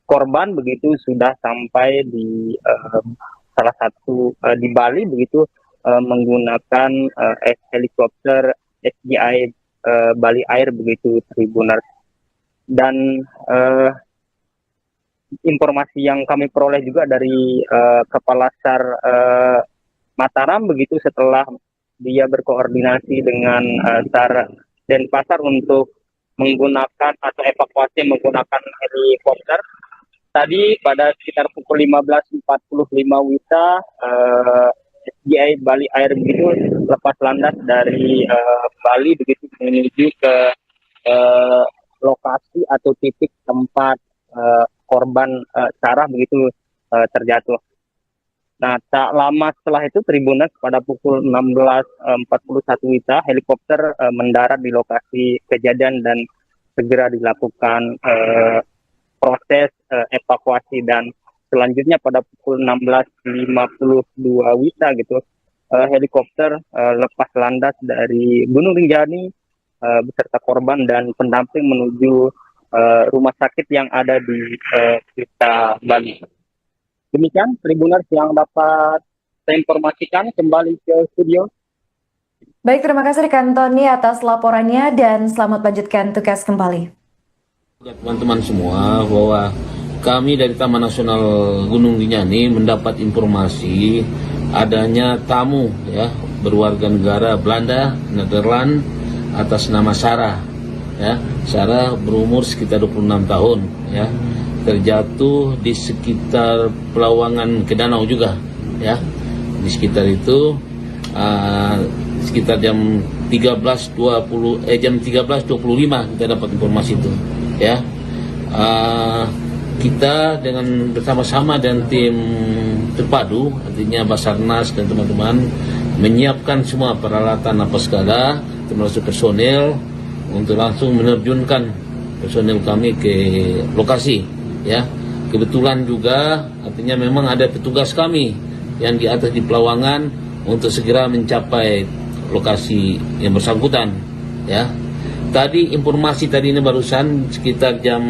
korban begitu sudah sampai di salah satu di Bali begitu menggunakan helikopter SGI Bali Air begitu Tribuners. Dan informasi yang kami peroleh juga dari Kepala SAR Mataram begitu setelah dia berkoordinasi dengan SAR Denpasar untuk menggunakan atau evakuasi menggunakan helikopter. Tadi pada sekitar pukul 15.45 WITA SGI Bali Air begitu lepas landas dari Bali begitu menuju ke lokasi atau titik tempat korban Sarah begitu terjatuh. Nah, tak lama setelah itu Tribuners pada pukul 16.41 WITA helikopter mendarat di lokasi kejadian dan segera dilakukan proses evakuasi, dan selanjutnya pada pukul 16.52 WITA gitu helikopter lepas landas dari Gunung Rinjani beserta korban dan pendamping menuju rumah sakit yang ada di Kuta Bali. Demikian Tribuners yang dapat saya informasikan, kembali ke studio. Baik, terima kasih rekan Tony atas laporannya dan selamat lanjutkan tugas kembali. Teman-teman semua, bahwa kami dari Taman Nasional Gunung Rinjani mendapat informasi adanya tamu ya berwarga negara Belanda, Nederland atas nama Sarah. Ya, Sarah berumur sekitar 26 tahun ya. Terjatuh di sekitar Pelawangan ke Danau juga ya. Di sekitar itu sekitar jam 13.25 kita dapat informasi itu ya. Kita dengan bersama-sama dan tim terpadu, artinya Basarnas dan teman-teman menyiapkan semua peralatan apa segala, termasuk personel untuk langsung menerjunkan personel kami ke lokasi ya. Kebetulan juga artinya memang ada petugas kami yang di atas di Pelawangan untuk segera mencapai lokasi yang bersangkutan ya. Tadi informasi tadi ini barusan sekitar jam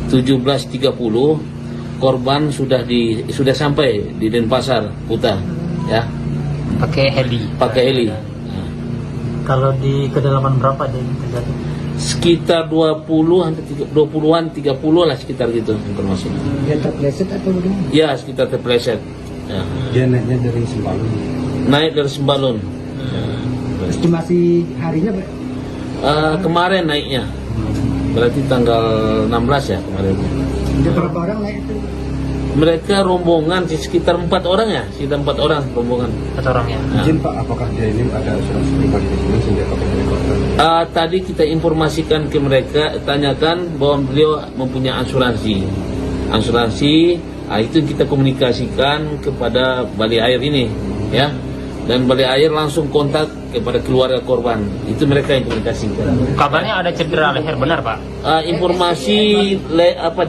17.30 korban sudah sampai di Denpasar Kuta ya. Pakai heli. Kalau di kedalaman berapa dia terjadi? Sekitar 20-an 30 lah sekitar gitu informasi. Dia terpleset atau bagaimana? Ya, sekitar terpleset. Ya. Dia naiknya dari Sembalun. Naik dari Sembalun. Estimasi harinya Kemarin naiknya. Berarti tanggal 16 ya kemarin. ada berapa orang naik itu? Mereka rombongan sekitar 4 orang ya, sekitar 4 orang rombongan. 4 orang ya. Nah. Izin Pak, apakah dia ini ada asuransi pribadi di sini sehingga pakai helikopter? Tadi kita informasikan ke mereka, tanyakan bahwa beliau mempunyai asuransi. Itu kita komunikasikan kepada Bali Air ini, ya. Dan Bali Air langsung kontak kepada keluarga korban. Itu mereka yang komunikasikan. Kabarnya ada cedera leher, benar Pak? Informasi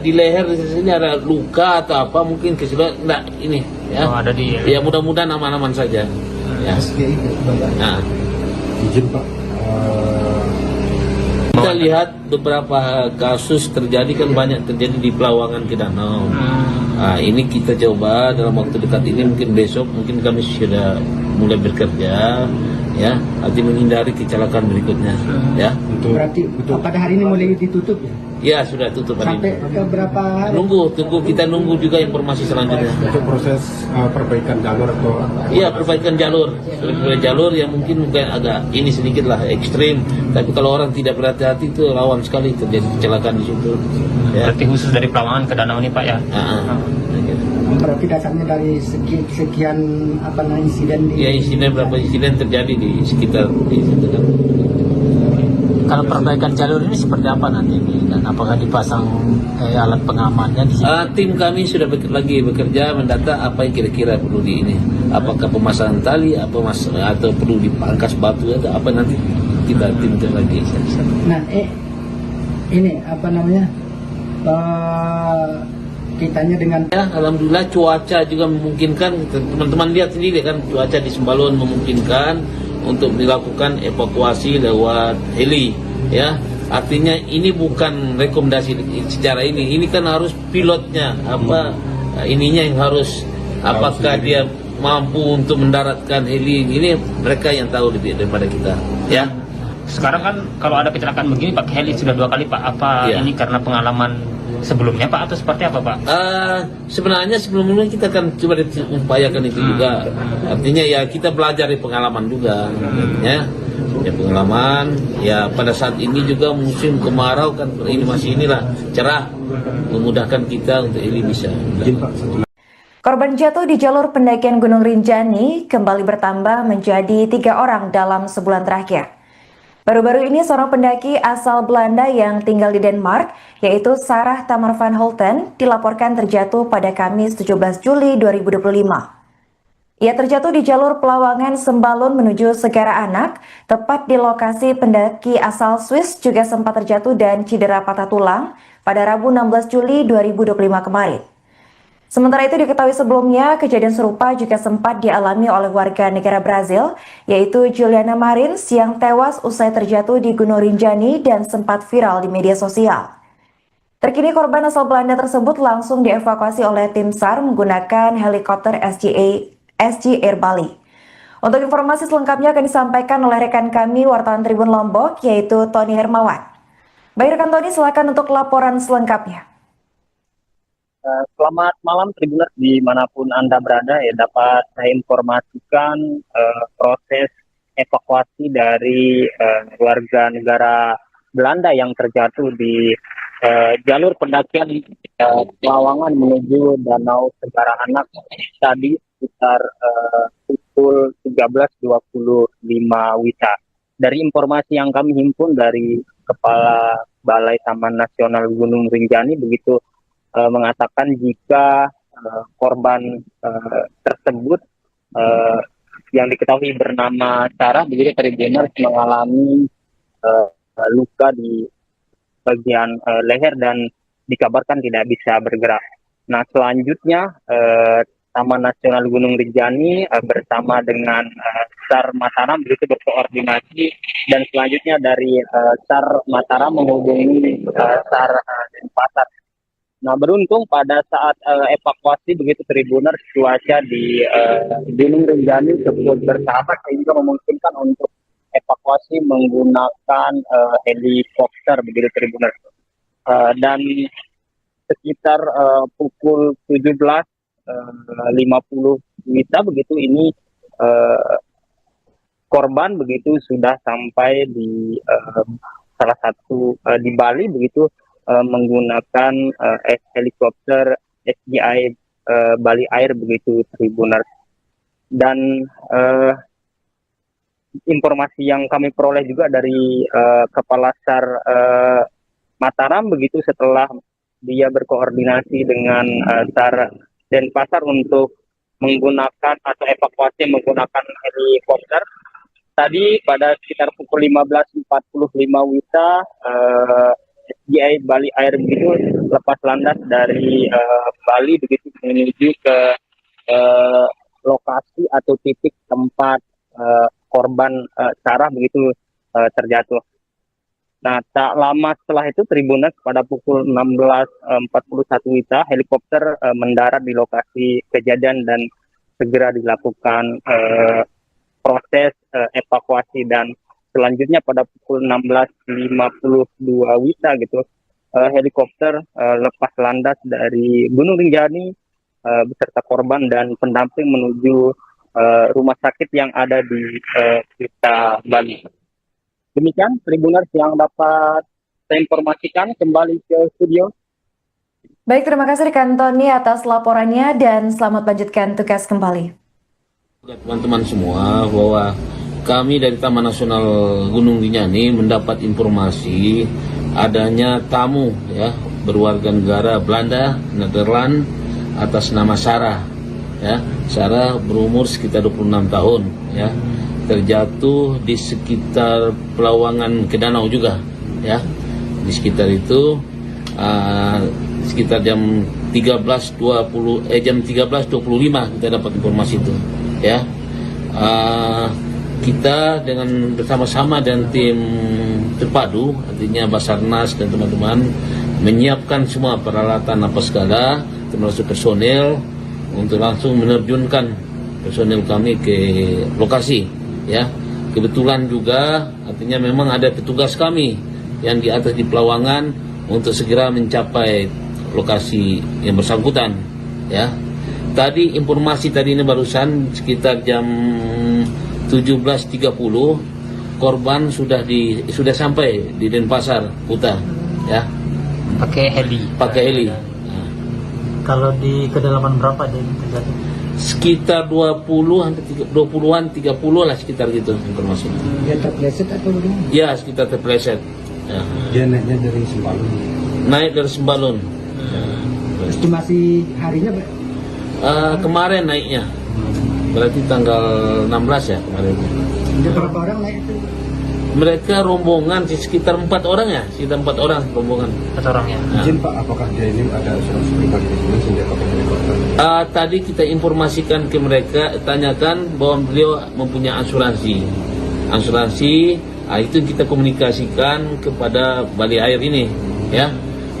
di leher di sini ada luka atau apa, mungkin kesulitan enggak ini, ya. Oh, ada di. Ya mudah-mudahan aman-aman saja. Ya. Nah. Izin Pak, Kita lihat beberapa kasus terjadi kan banyak terjadi di Pelawangan ke Danau. Ini kita coba dalam waktu dekat ini, mungkin besok mungkin kami sudah mulai bekerja ya, arti menghindari kecelakaan berikutnya, ya. Berarti pada hari ini mulai ditutup ya? Ya sudah tutup hari Sampai ini. ke berapa hari? Kita nunggu juga informasi selanjutnya. Untuk proses perbaikan jalur atau Iya, perbaikan jalur, jalur yang mungkin agak ini sedikit lah ekstrim, tapi kalau orang tidak berhati-hati itu rawan sekali terjadi kecelakaan di situ. Ya. Berarti khusus dari Pelawangan ke Danau ini Pak ya? Berarti dasarnya dari sekian insiden di... Ya, berapa insiden terjadi di sekitar di situ kan. Kalau perbaikan jalur ini seperti apa nanti ini? Dan apakah dipasang alat pengamannya di sini? Tim kami sudah bekerja mendata apa yang kira-kira perlu di ini. Apakah pemasangan tali, atau perlu dipangkas batu atau apa nanti kita timkan lagi. Nah, ini kitanya dengan... Ya, alhamdulillah cuaca juga memungkinkan. Teman-teman lihat sendiri kan cuaca di Sembalun memungkinkan untuk dilakukan evakuasi lewat heli, ya. Artinya ini bukan rekomendasi secara ini kan harus pilotnya ininya yang harus apakah dia mampu untuk mendaratkan heli ini, mereka yang tahu lebih daripada kita, ya. Sekarang kan kalau ada kecelakaan begini pakai heli sudah 2 kali Pak. Apa Ya. ini karena pengalaman sebelumnya Pak atau seperti apa Pak? Sebenarnya sebelumnya kita akan coba upayakan itu juga. Artinya ya kita belajar dari pengalaman juga, ya pengalaman. Ya pada saat ini juga musim kemarau kan, ini masih cerah, memudahkan kita untuk ini bisa. Korban jatuh di jalur pendakian Gunung Rinjani kembali bertambah menjadi 3 orang dalam sebulan terakhir. Baru-baru ini seorang pendaki asal Belanda yang tinggal di Denmark, yaitu Sarah Tamar van Holten, dilaporkan terjatuh pada Kamis 17 Juli 2025. Ia terjatuh di jalur Pelawangan Sembalun menuju Segara Anak, tepat di lokasi pendaki asal Swiss juga sempat terjatuh dan cedera patah tulang pada Rabu 16 Juli 2025 kemarin. Sementara itu diketahui sebelumnya, kejadian serupa juga sempat dialami oleh warga negara Brazil, yaitu Juliana Marins yang tewas usai terjatuh di Gunung Rinjani dan sempat viral di media sosial. Terkini korban asal Belanda tersebut langsung dievakuasi oleh tim SAR menggunakan helikopter SG Air Bali. Untuk informasi selengkapnya akan disampaikan oleh rekan kami wartawan Tribun Lombok, yaitu Tony Hermawan. Baik rekan Tony, silakan untuk laporan selengkapnya. Selamat malam Tribuners dimanapun Anda berada, ya dapat saya informasikan proses evakuasi dari warga negara Belanda yang terjatuh di jalur pendakian Pelawangan menuju Danau Segara Anak tadi sekitar pukul 13.25 WITA. Dari informasi yang kami himpun dari Kepala Balai Taman Nasional Gunung Rinjani begitu mengatakan jika korban tersebut yang diketahui bernama Sarah begitu Tribuners mengalami luka di bagian leher dan dikabarkan tidak bisa bergerak. Nah selanjutnya Taman Nasional Gunung Rinjani bersama dengan SAR Mataram begitu berkoordinasi dan selanjutnya dari SAR Mataram menghubungi SAR Denpasar. Nah beruntung pada saat evakuasi begitu Tribuners cuaca di Gunung Rinjani cukup bersahabat sehingga memungkinkan untuk evakuasi menggunakan helikopter begitu Tribuners. Dan sekitar pukul 17.50 WITA begitu ini korban begitu sudah sampai di salah satu di Bali begitu menggunakan helikopter SGI Bali Air begitu Tribuners. Dan informasi yang kami peroleh juga dari Kepala SAR Mataram begitu setelah dia berkoordinasi dengan SAR Denpasar untuk menggunakan atau evakuasi menggunakan helikopter. Tadi pada sekitar pukul 15.45 WITA SGI Bali Air begitu lepas landas dari Bali begitu menuju ke lokasi atau titik tempat korban Sarah begitu terjatuh. Nah tak lama setelah itu Tribuners pada pukul 16.41 WITA helikopter mendarat di lokasi kejadian dan segera dilakukan proses evakuasi, dan selanjutnya pada pukul 16.52 WITA gitu, helikopter lepas landas dari Gunung Rinjani beserta korban dan pendamping menuju rumah sakit yang ada di Kuta, Bali. Demikian Tribuners yang dapat saya informasikan, kembali ke studio. Baik, terima kasih rekan Tony atas laporannya dan selamat lanjutkan tugas kembali. Teman-teman semua, bahwa kami dari Taman Nasional Gunung Rinjani mendapat informasi adanya tamu ya berwarga negara Belanda, Nederland atas nama Sarah. Ya, Sarah berumur sekitar 26 tahun ya. Terjatuh di sekitar Pelawangan ke danau juga ya. Di sekitar itu sekitar jam 13.25 kita dapat informasi itu ya. Kita dengan bersama-sama dan tim terpadu, artinya Basarnas dan teman-teman menyiapkan semua peralatan apa segala, termasuk personel untuk langsung menerjunkan personel kami ke lokasi ya. Kebetulan juga artinya memang ada petugas kami yang di atas di Pelawangan untuk segera mencapai lokasi yang bersangkutan ya. Tadi informasi tadi ini barusan sekitar jam 17.30 korban sudah sampai di Denpasar, Kuta ya. Pakai heli. Kalau di kedalaman berapa dia terjadi? Sekitar 20-an 30 lah sekitar gitu informasi. Dia terpleset atau bagaimana? Ya, sekitar terpleset. Ya. Dia naiknya dari Sembalun. Naik dari Sembalun. Estimasi harinya Kemarin naiknya. Berarti tanggal 16 ya kemarin. ada berapa orang naik itu? Mereka rombongan sekitar 4 orang ya, sekitar 4 orang rombongan. 4 orang ya. Izin Pak, apakah dia ini ada asuransi pribadi di sini sehingga pakai helikopter? Tadi kita informasikan ke mereka, tanyakan bahwa beliau mempunyai asuransi. Itu kita komunikasikan kepada Bali Air ini, ya.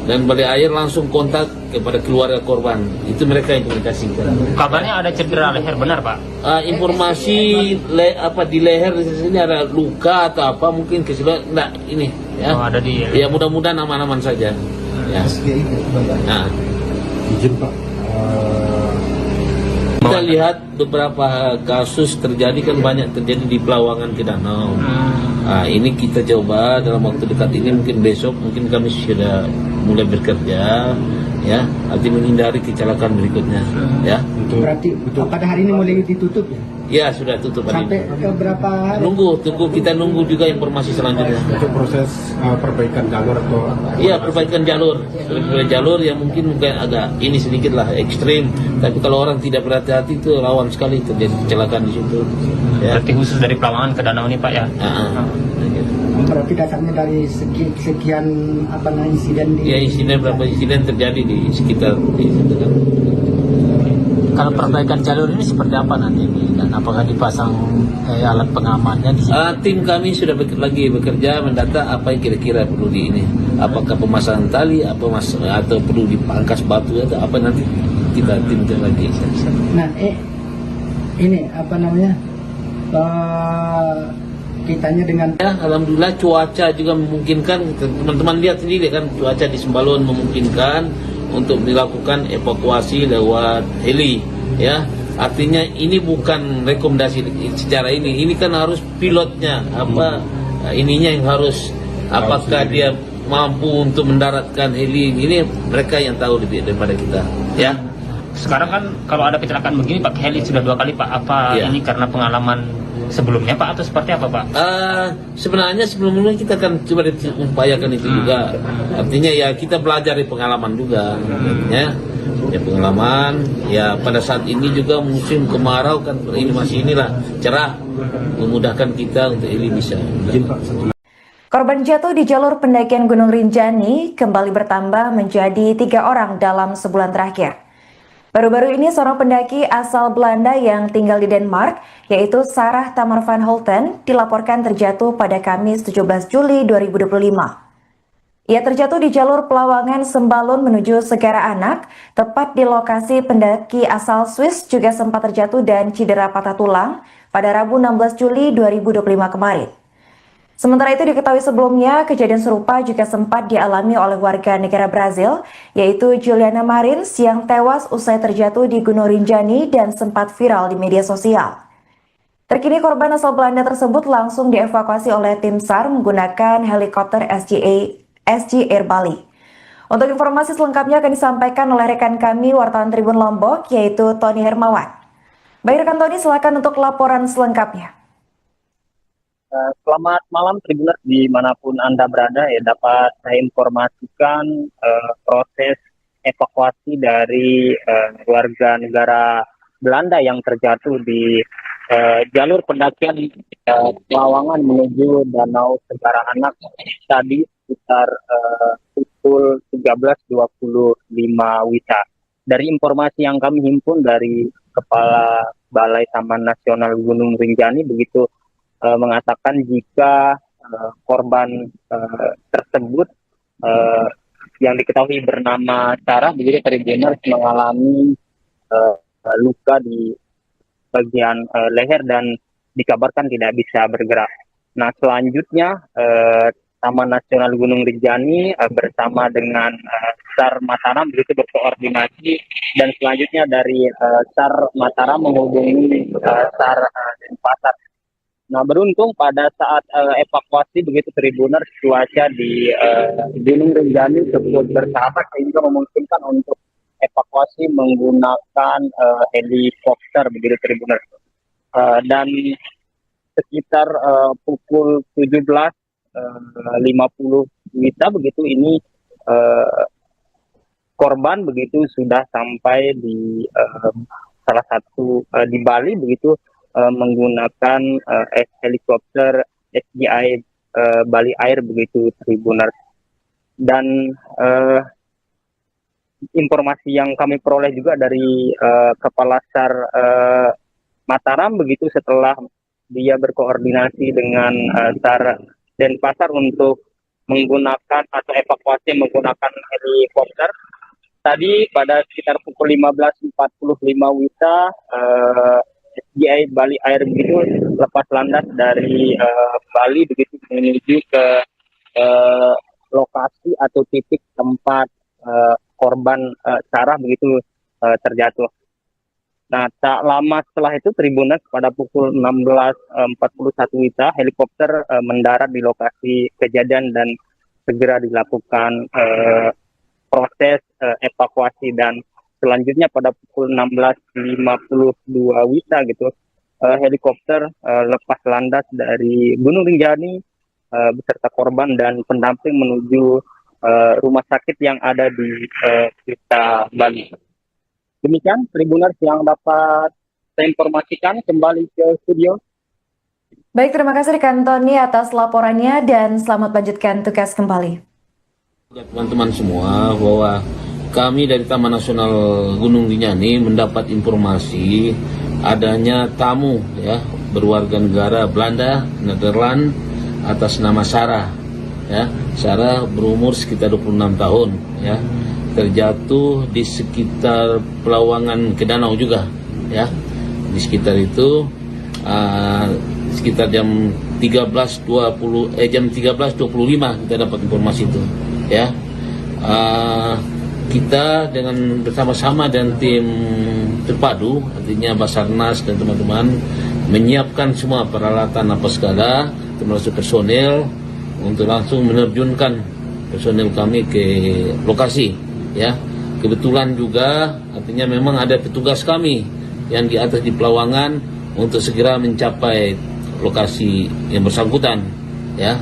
Dan Bali Air langsung kontak kepada keluarga korban. Itu mereka yang komunikasikan. Kabarnya ada cedera leher, benar Pak? Informasi di leher di sini ada luka atau apa mungkin keseluruhan enggak ini, ya. Oh, ada di. Ya mudah-mudahan aman-aman saja. Ya. Nah. Izin Pak, Kita lihat beberapa kasus terjadi kan banyak terjadi di Pelawangan ke danau. Ini kita coba dalam waktu dekat ini, mungkin besok mungkin kami sudah mulai bekerja ya, arti menghindari kecelakaan berikutnya ya. Berarti pada hari ini mulai ditutup ya? Ya sudah tutup hari Sampai ini. ke berapa hari? Kita nunggu juga informasi selanjutnya. untuk proses perbaikan jalur atau Iya, perbaikan jalur yang mungkin agak ini sedikit lah ekstrim, tapi kalau orang tidak berhati-hati itu rawan sekali terjadi kecelakaan di situ. Ya. Berarti khusus dari Pelawangan ke danau ini Pak ya? Berarti dasarnya dari sekian insiden di... Ya, berapa insiden terjadi di sekitar di situ kan. Kalau perbaikan jalur ini seperti apa nanti dan apakah dipasang alat pengamannya di sini? Tim kami sudah lagi bekerja mendata apa yang kira-kira perlu di ini. Apakah pemasangan tali, atau perlu dipangkas batu atau apa, nanti kita timkan lagi. Nah, ini kitanya dengan Ya, alhamdulillah cuaca juga memungkinkan. Teman-teman lihat sendiri kan, cuaca di Sembalun memungkinkan untuk dilakukan evakuasi lewat heli ya. Artinya ini bukan rekomendasi secara ini kan harus pilotnya ininya yang harus, apakah dia mampu untuk mendaratkan heli ini, mereka yang tahu lebih daripada kita ya. Sekarang kan kalau ada kecelakaan begini pakai heli sudah 2 kali Pak. Apa Ya. ini karena pengalaman sebelumnya Pak atau seperti apa Pak? Sebenarnya sebelumnya kita akan coba upayakan itu juga. Artinya ya kita belajar dari pengalaman juga, ya pengalaman. Ya pada saat ini juga musim kemarau kan, ini masih cerah, memudahkan kita untuk ini bisa. Korban jatuh di jalur pendakian Gunung Rinjani kembali bertambah menjadi 3 orang dalam sebulan terakhir. Baru-baru ini seorang pendaki asal Belanda yang tinggal di Denmark, yaitu Sarah Tamar van Holten, dilaporkan terjatuh pada Kamis 17 Juli 2025. Ia terjatuh di jalur Pelawangan Sembalun menuju Segara Anak, tepat di lokasi pendaki asal Swiss juga sempat terjatuh dan cedera patah tulang pada Rabu 16 Juli 2025 kemarin. Sementara itu diketahui sebelumnya, kejadian serupa juga sempat dialami oleh warga negara Brazil, yaitu Juliana Marins yang tewas usai terjatuh di Gunung Rinjani dan sempat viral di media sosial. Terkini korban asal Belanda tersebut langsung dievakuasi oleh tim SAR menggunakan helikopter SG Air Bali. Untuk informasi selengkapnya akan disampaikan oleh rekan kami wartawan Tribun Lombok yaitu Tony Hermawan. Baik rekan Tony, silakan untuk laporan selengkapnya. Selamat malam Tribuners dimanapun Anda berada, ya dapat saya informasikan proses evakuasi dari warga negara Belanda yang terjatuh di jalur pendakian Pelawangan menuju Danau Segara Anak tadi sekitar pukul 13.25 WITA. Dari informasi yang kami himpun dari Kepala Balai Taman Nasional Gunung Rinjani begitu mengatakan jika korban tersebut yang diketahui bernama Sarah begitu Tribuners mengalami luka di bagian leher dan dikabarkan tidak bisa bergerak. Nah selanjutnya Taman Nasional Gunung Rinjani bersama dengan SAR Mataram begitu berkoordinasi dan selanjutnya dari SAR Mataram menghubungi SAR Denpasar. Nah beruntung pada saat evakuasi begitu Tribuners cuaca di Gunung Rinjani cukup bersahabat sehingga memungkinkan untuk evakuasi menggunakan helikopter begitu Tribuners. Dan sekitar pukul 17.50 WITA begitu ini korban begitu sudah sampai di salah satu di Bali begitu menggunakan helikopter SGI Bali Air begitu Tribuners. Dan informasi yang kami peroleh juga dari Kepala SAR Mataram begitu setelah dia berkoordinasi dengan SAR Denpasar untuk menggunakan atau evakuasi menggunakan helikopter. Tadi pada sekitar pukul 15.45 WITA SGI Bali Air begitu lepas landas dari Bali begitu menuju ke lokasi atau titik tempat korban Sarah begitu terjatuh. Nah, tak lama setelah itu Tribuners pada pukul 16.41 WITA helikopter mendarat di lokasi kejadian dan segera dilakukan proses evakuasi dan selanjutnya pada pukul 16.52 WITA gitu helikopter lepas landas dari Gunung Rinjani beserta korban dan pendamping menuju rumah sakit yang ada di Kuta Bali. Demikian Tribuners yang dapat saya informasikan, kembali ke studio. Baik, terima kasih rekan Tony atas laporannya dan selamat lanjutkan tugas kembali. Teman-teman semua bahwa kami dari Taman Nasional Gunung Rinjani mendapat informasi adanya tamu ya berwarga negara Belanda, Nederland atas nama Sarah. Ya, Sarah berumur sekitar 26 tahun ya. Terjatuh di sekitar Pelawangan ke danau juga ya. Di sekitar itu sekitar jam 13.25 kita dapat informasi itu ya. Kita dengan bersama-sama dan tim terpadu artinya Basarnas dan teman-teman menyiapkan semua peralatan apa segala termasuk personel untuk langsung menerjunkan personel kami ke lokasi ya. Kebetulan juga artinya memang ada petugas kami yang di atas di Pelawangan untuk segera mencapai lokasi yang bersangkutan ya.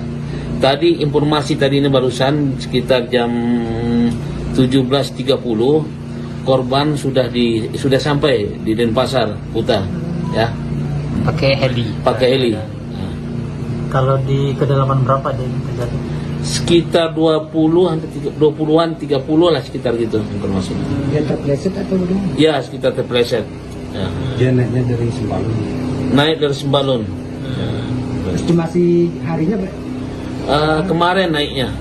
Tadi informasi tadi ini barusan sekitar jam 17.30 korban sudah sampai di Denpasar Kuta ya. Pakai heli. Nah. Kalau di kedalaman berapa dia terjadi? Sekitar 20-an 30 lah sekitar gitu informasi. Dia terpleset atau bagaimana? Ya, sekitar terpleset. Ya. Dia naiknya dari Sembalun. Naik dari Sembalun. Estimasi harinya Kemarin naiknya.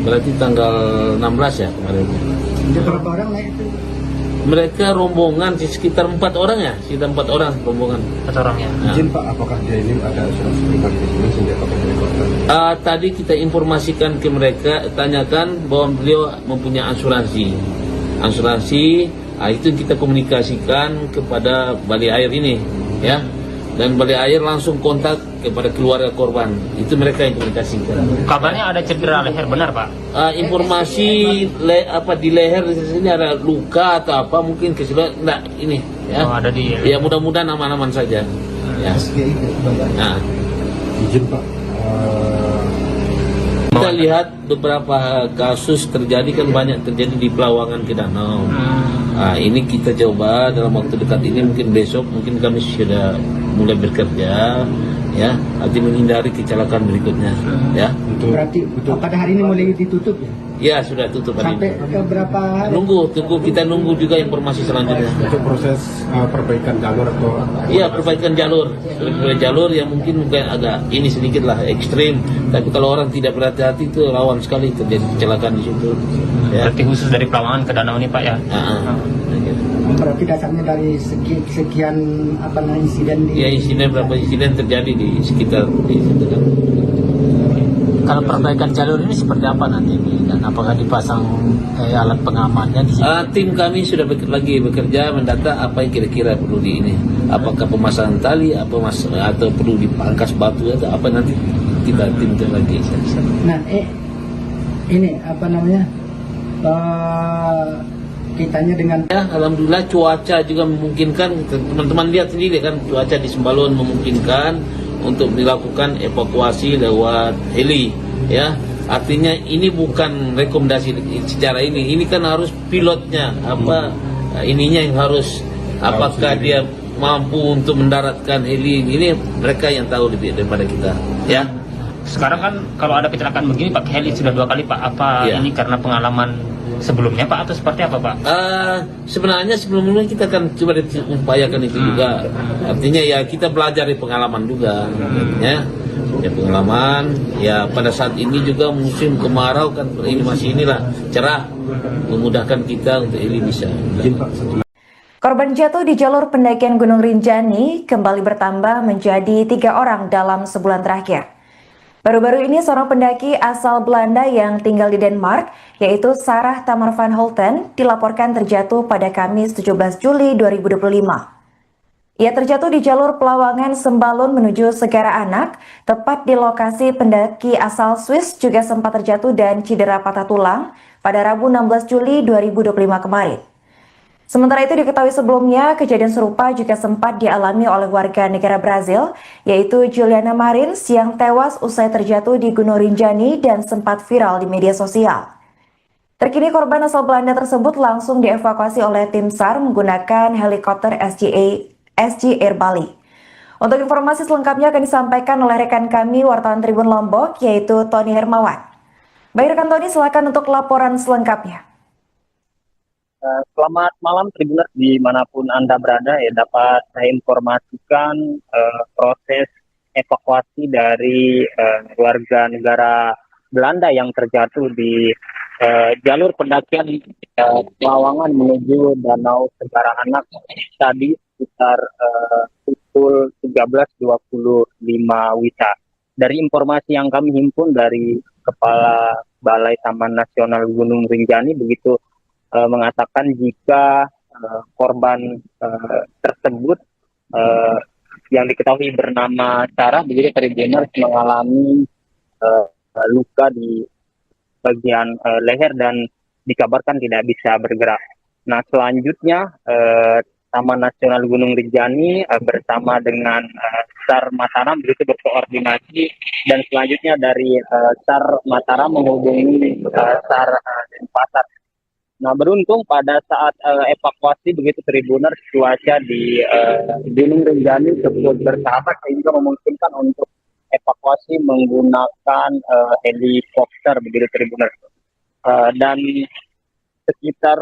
Berarti tanggal 16 ya kemarin. Ada berapa orang naik itu? Mereka rombongan sekitar 4 orang ya, sekitar 4 orang rombongan. 4 orang ya. Nah. Izin Pak, apakah dia ini ada asuransi pribadi di sini sehingga dapat direkodkan? Tadi kita informasikan ke mereka, tanyakan bahwa beliau mempunyai asuransi. Itu kita komunikasikan kepada Balai Air ini, ya. Dan Balai Air langsung kontak kepada keluarga korban. Itu mereka yang komunikasikan. Kabarnya ada cedera leher, benar Pak? Informasi di leher di sini ada luka atau apa mungkin enggak ini, ya. Oh, ada di. Ya mudah-mudahan aman-aman saja. Ya. Nah. Izin Pak, Kita lihat beberapa kasus terjadi kan banyak terjadi di Pelawangan ke Danau. Ini kita coba dalam waktu dekat ini, mungkin besok mungkin kami sudah mulai bekerja, ya, nanti menghindari kecelakaan berikutnya, ya. Berarti pada hari ini mulai ditutup ya? Ya sudah tutup hari Sampai ini. ke berapa hari? Kita nunggu juga informasi selanjutnya. untuk proses perbaikan jalur atau Iya, perbaikan jalur yang mungkin agak ini sedikit lah ekstrim. Tapi kalau orang tidak berhati-hati itu rawan sekali terjadi kecelakaan di situ. Ya. Berarti khusus dari Pelawangan ke Danau ini Pak ya? Berarti dasarnya dari sekian insiden di... Ya, berapa insiden terjadi di sekitar di situ kan. Kalau perbaikan jalur ini seperti apa nanti dan apakah dipasang alat pengamannya di sini? Tim kami sudah lagi bekerja mendata apa yang kira-kira perlu di ini. Apakah pemasangan tali, atau perlu dipangkas batu atau apa, nanti kita timkan lagi. Nah, ini kitanya dengan Ya, alhamdulillah cuaca juga memungkinkan. Teman-teman lihat sendiri kan, cuaca di Sembalun memungkinkan untuk dilakukan evakuasi lewat heli, ya. Artinya ini bukan rekomendasi secara ini kan harus pilotnya ininya yang harus, apakah dia mampu untuk mendaratkan heli ini, mereka yang tahu lebih daripada kita, ya. Sekarang kan kalau ada kecelakaan begini pakai heli sudah 2 kali Pak. Apa Ya. ini karena pengalaman sebelumnya Pak atau seperti apa Pak? Sebenarnya sebelumnya kita akan coba upayakan itu juga. Artinya ya kita belajar dari pengalaman juga, ya. Ya pengalaman. Ya pada saat ini juga musim kemarau kan, ini masih cerah, memudahkan kita untuk ini bisa. Korban jatuh di jalur pendakian Gunung Rinjani kembali bertambah menjadi 3 orang dalam sebulan terakhir. Baru-baru ini seorang pendaki asal Belanda yang tinggal di Denmark, yaitu Sarah Tamar van Holten, dilaporkan terjatuh pada Kamis 17 Juli 2025. Ia terjatuh di jalur Pelawangan Sembalun menuju Segara Anak, tepat di lokasi pendaki asal Swiss juga sempat terjatuh dan cedera patah tulang pada Rabu 16 Juli 2025 kemarin. Sementara itu diketahui sebelumnya, kejadian serupa juga sempat dialami oleh warga negara Brazil, yaitu Juliana Marins yang tewas usai terjatuh di Gunung Rinjani dan sempat viral di media sosial. Terkini korban asal Belanda tersebut langsung dievakuasi oleh tim SAR menggunakan helikopter SG Air Bali. Untuk informasi selengkapnya akan disampaikan oleh rekan kami wartawan Tribun Lombok, yaitu Tony Hermawan. Baik rekan Tony, silakan untuk laporan selengkapnya. Selamat malam Tribuners dimanapun Anda berada, ya, dapat saya informasikan proses evakuasi dari warga negara Belanda yang terjatuh di jalur pendakian Pelawangan menuju Danau Segara Anak tadi sekitar pukul 13.25 WITA. Dari informasi yang kami himpun dari Kepala Balai Taman Nasional Gunung Rinjani begitu mengatakan jika korban tersebut yang diketahui bernama Sarah begitu Tribuners mengalami luka di bagian leher dan dikabarkan tidak bisa bergerak. Nah selanjutnya Taman Nasional Gunung Rinjani bersama dengan SAR Mataram begitu berkoordinasi dan selanjutnya dari SAR Mataram menghubungi SAR Denpasar. Nah beruntung pada saat evakuasi begitu Tribuners cuaca di Gunung Rinjani tersebut bersahabat sehingga memungkinkan untuk evakuasi menggunakan helikopter begitu Tribuners. Dan sekitar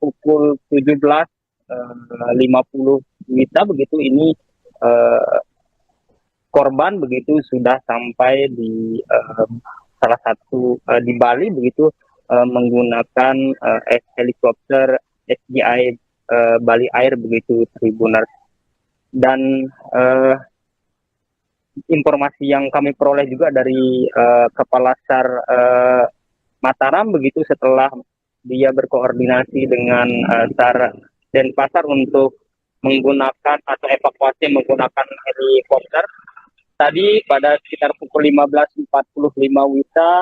pukul 17.50 WITA begitu ini korban begitu sudah sampai di salah satu di Bali begitu menggunakan helikopter SGI Bali Air begitu Tribuners. Dan informasi yang kami peroleh juga dari Kepala SAR Mataram begitu, setelah dia berkoordinasi dengan SAR Denpasar untuk menggunakan atau evakuasi menggunakan helikopter. Tadi pada sekitar pukul 15.45 WITA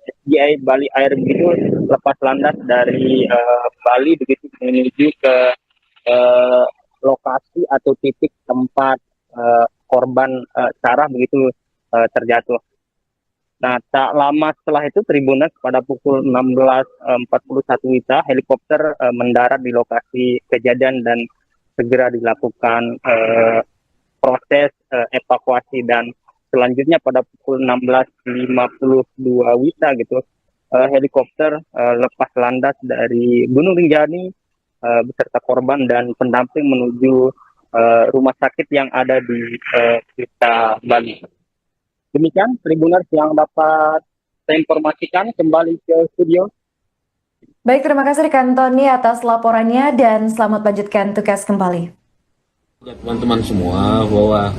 SGI Bali Air begitu lepas landas dari Bali begitu menuju ke lokasi atau titik tempat korban Sarah begitu terjatuh. Nah, tak lama setelah itu Tribuners pada pukul 16.41 WITA helikopter mendarat di lokasi kejadian dan segera dilakukan proses evakuasi, dan selanjutnya pada pukul 16.52 WITA gitu helikopter lepas landas dari Gunung Rinjani beserta korban dan pendamping menuju rumah sakit yang ada di Kuta, Bali. Demikian Tribuners yang dapat saya informasikan, kembali ke studio. Baik, terima kasih rekan Tony atas laporannya dan selamat lanjutkan tugas kembali. Teman-teman semua, bahwa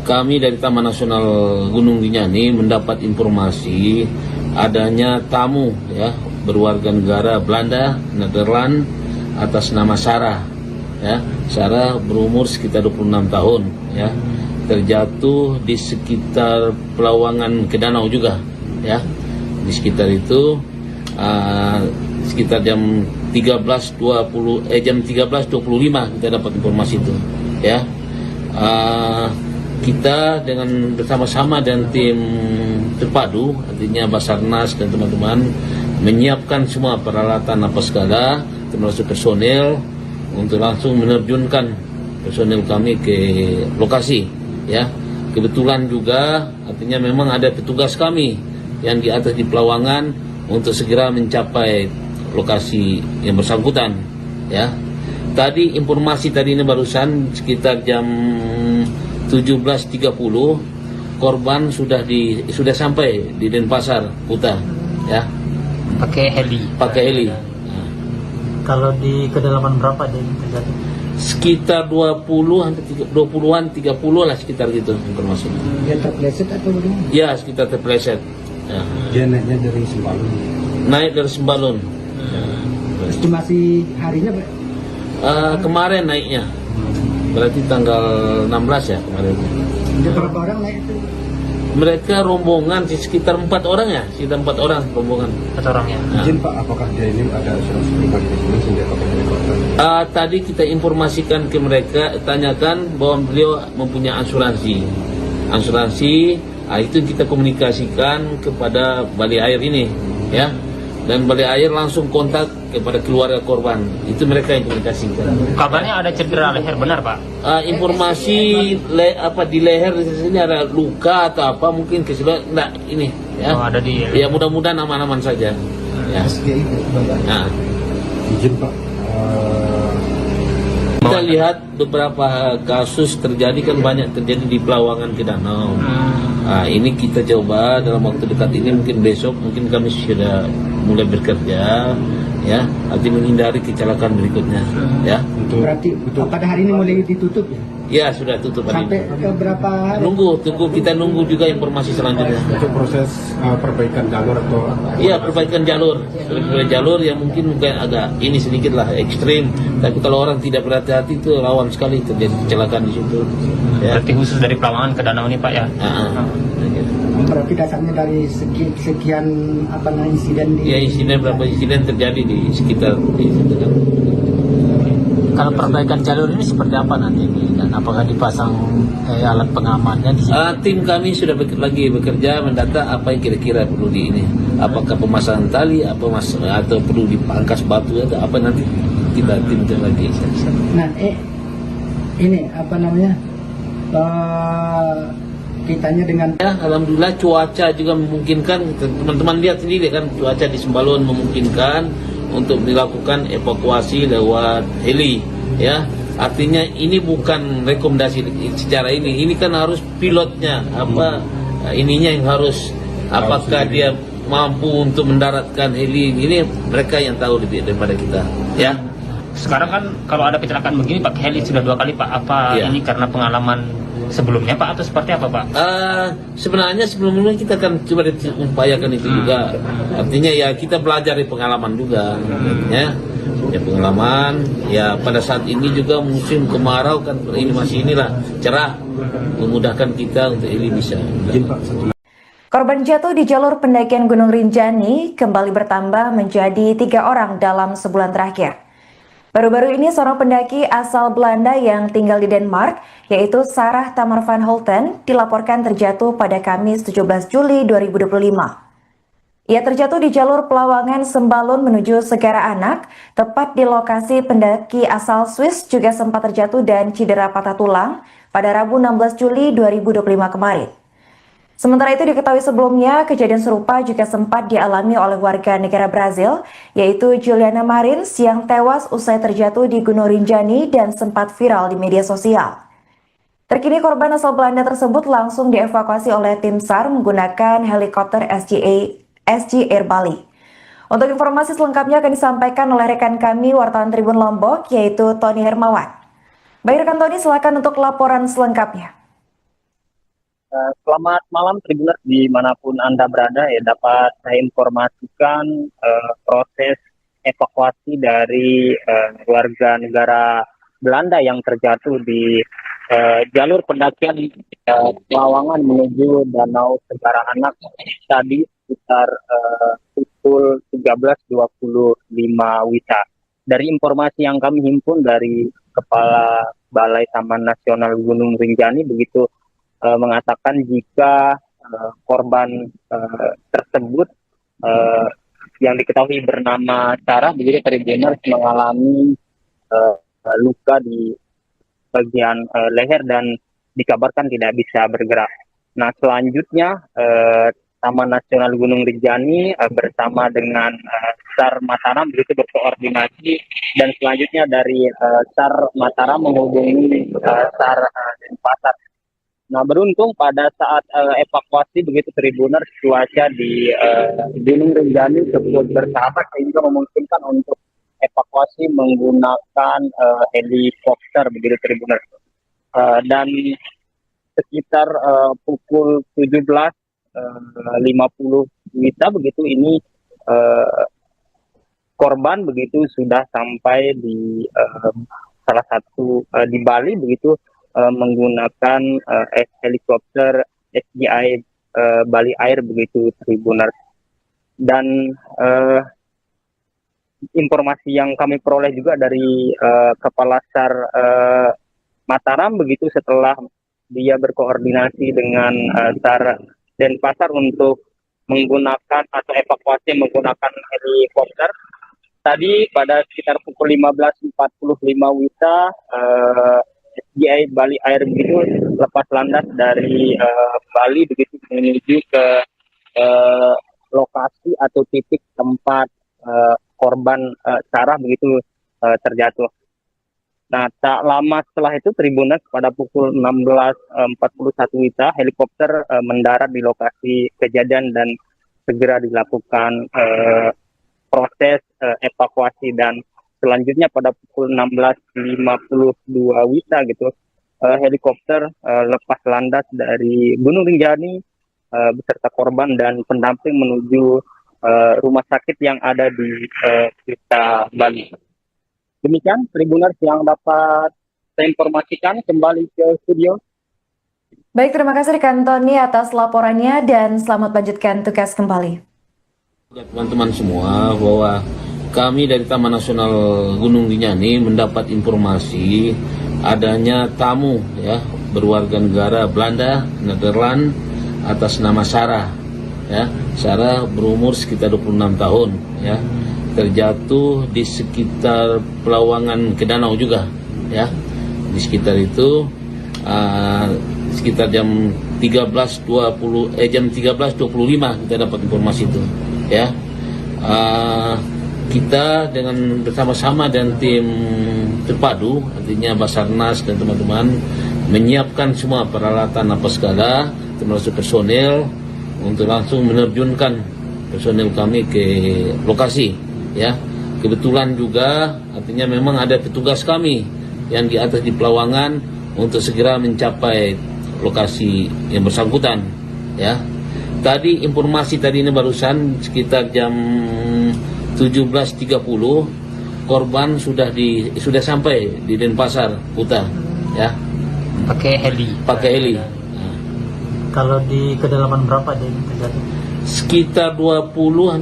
kami dari Taman Nasional Gunung Rinjani mendapat informasi adanya tamu ya berwarga negara Belanda, Nederland atas nama Sarah. Ya, Sarah berumur sekitar 26 tahun ya. Terjatuh di sekitar Pelawangan ke Danau juga ya. Di sekitar itu sekitar jam 13.25 kita dapat informasi itu ya. Kita dengan bersama-sama dan tim terpadu, artinya Basarnas dan teman-teman menyiapkan semua peralatan apa segala, termasuk personel untuk langsung menerjunkan personel kami ke lokasi ya. Kebetulan juga artinya memang ada petugas kami yang di atas di Pelawangan untuk segera mencapai lokasi yang bersangkutan ya. Tadi informasi tadi ini barusan sekitar jam 17.30 korban sudah sampai di Denpasar, Kuta ya. Pakai heli. Kalau di kedalaman berapa dia terjadi? Sekitar 20-an 30 lah, sekitar gitu informasinya. Dia terpleset atau bagaimana? Ya, sekitar terpleset. Ya. Dia naiknya dari Sembalun. Naik dari Sembalun. Estimasi harinya Pak? Kemarin naiknya. Berarti tanggal 16 ya kemarin. Ada berapa orang naik itu? Mereka rombongan sekitar 4 orang ya, sekitar 4 orang rombongan. 4 orang ya. Nah. Izin Pak, apakah dia ini ada asuransi pribadi di sini sehingga pakai helikopter? Tadi kita informasikan ke mereka, tanyakan bahwa beliau mempunyai asuransi. Itu kita komunikasikan kepada Bali Air ini, ya. Dan Bali Air langsung kontak kepada keluarga korban. Itu mereka yang komunikasikan. Kabarnya ada cedera leher, benar Pak? Informasi di leher di sini ada luka atau apa, mungkin keseluruhan enggak ini, ya. Oh, ada di. Ya mudah-mudahan aman-aman saja. Ya. SGI, Nah. izin Pak. Kita lihat beberapa kasus terjadi kan banyak terjadi di Pelawangan ke Danau. Ini kita coba dalam waktu dekat ini, mungkin besok mungkin kami sudah mulai bekerja ya, nanti menghindari kecelakaan berikutnya ya. Berarti pada hari ini mulai ditutup ya? Ya sudah tutup hari Sampai ini. ke berapa hari? Kita nunggu juga informasi selanjutnya. Untuk proses perbaikan jalur atau Iya, perbaikan jalur yang mungkin agak ini sedikit lah ekstrim, tapi kalau orang tidak berhati-hati itu rawan sekali terjadi kecelakaan di situ. Ya. Berarti khusus dari Pelawangan ke Danau ini Pak ya? Berarti dasarnya dari sekian insiden di... Ya, berapa insiden terjadi di sekitar di situ kan. Kalau perbaikan jalur ini seperti apa nanti? Dan apakah dipasang alat pengamannya di sini? Tim kami sudah lagi bekerja mendata apa yang kira-kira perlu di ini. Apakah pemasangan tali, atau perlu dipangkas batu atau apa, nanti kita tim lagi. Nah, ini kitanya dengan... Ya, alhamdulillah cuaca juga memungkinkan. Teman-teman lihat sendiri kan, cuaca di Sembalun memungkinkan untuk dilakukan evakuasi lewat heli ya. Artinya ini bukan rekomendasi secara ini kan harus pilotnya ininya yang harus Apakah dia mampu untuk mendaratkan heli? Ini mereka yang tahu lebih daripada kita, ya. Sekarang kan kalau ada kecelakaan begini pakai heli sudah 2 kali Pak. Apa Iya. ini karena pengalaman sebelumnya Pak atau seperti apa Pak? Sebenarnya sebelumnya kita kan coba upayakan itu juga. Artinya ya kita belajar dari pengalaman juga, ya. Ya pengalaman. Ya pada saat ini juga musim kemarau kan ini masih inilah cerah, memudahkan kita untuk heli bisa. Korban jatuh di jalur pendakian Gunung Rinjani kembali bertambah menjadi 3 orang dalam sebulan terakhir. Baru-baru ini seorang pendaki asal Belanda yang tinggal di Denmark, yaitu Sarah Tamar van Holten, dilaporkan terjatuh pada Kamis 17 Juli 2025. Ia terjatuh di jalur Pelawangan Sembalun menuju Segara Anak, tepat di lokasi pendaki asal Swiss juga sempat terjatuh dan cedera patah tulang pada Rabu 16 Juli 2025 kemarin. Sementara itu diketahui sebelumnya, kejadian serupa juga sempat dialami oleh warga negara Brazil, yaitu Juliana Marins yang tewas usai terjatuh di Gunung Rinjani dan sempat viral di media sosial. Terkini korban asal Belanda tersebut langsung dievakuasi oleh tim SAR menggunakan helikopter SG Air Bali. Untuk informasi selengkapnya akan disampaikan oleh rekan kami wartawan Tribun Lombok, yaitu Tony Hermawan. Baik rekan Tony, silakan untuk laporan selengkapnya. Selamat malam Tribuners dimanapun Anda berada, ya dapat saya informasikan proses evakuasi dari warga negara Belanda yang terjatuh di jalur pendakian Pelawangan menuju Danau Segara Anak tadi sekitar pukul 13.25 WITA. Dari informasi yang kami himpun dari Kepala Balai Taman Nasional Gunung Rinjani begitu mengatakan jika korban tersebut yang diketahui bernama Sarah begitu Tribuners mengalami luka di bagian leher dan dikabarkan tidak bisa bergerak. Nah selanjutnya Taman Nasional Gunung Rinjani bersama dengan SAR Mataram begitu berkoordinasi dan selanjutnya dari SAR Mataram menghubungi SAR Denpasar. Nah beruntung pada saat evakuasi begitu Tribuners cuaca di Gunung Rinjani cukup bersahabat sehingga memungkinkan untuk evakuasi menggunakan helikopter begitu Tribuners. Dan sekitar pukul 17.50 WITA begitu ini korban begitu sudah sampai di salah satu di Bali begitu menggunakan helikopter SGI Bali Air begitu Tribuners. Dan informasi yang kami peroleh juga dari Kepala SAR Mataram begitu setelah dia berkoordinasi dengan SAR Denpasar untuk menggunakan atau evakuasi menggunakan helikopter. Tadi pada sekitar pukul 15.45 WITA SGI Bali Air begitu lepas landas dari Bali begitu menuju ke lokasi atau titik tempat korban Sarah begitu terjatuh. Nah tak lama setelah itu Tribuners pada pukul 16.41 WITA helikopter mendarat di lokasi kejadian dan segera dilakukan proses evakuasi dan selanjutnya pada pukul 16.52 WITA gitu helikopter lepas landas dari Gunung Rinjani beserta korban dan pendamping menuju rumah sakit yang ada di Kuta Bali. Demikian Tribuners yang dapat saya informasikan, kembali ke studio. Baik, terima kasih rekan Tony atas laporannya dan selamat lanjutkan tugas kembali. Teman-teman semua bahwa kami dari Taman Nasional Gunung Rinjani mendapat informasi adanya tamu ya berwarga negara Belanda, Nederland atas nama Sarah. Ya, Sarah berumur sekitar 26 tahun ya. Terjatuh di sekitar Pelawangan ke danau juga ya. Di sekitar itu sekitar jam 13.25 kita dapat informasi itu ya. Kita dengan bersama-sama dan tim terpadu, artinya Basarnas dan teman-teman menyiapkan semua peralatan apa segala, termasuk personel untuk langsung menerjunkan personel kami ke lokasi, ya. Kebetulan juga artinya memang ada petugas kami yang di atas di Pelawangan untuk segera mencapai lokasi yang bersangkutan, ya. Tadi informasi tadi ini barusan sekitar jam 17.30 korban sudah sampai di Denpasar Kuta, ya. Pakai heli. Pakai heli. Kalau di kedalaman berapa dia terjadi? Sekitar 20-an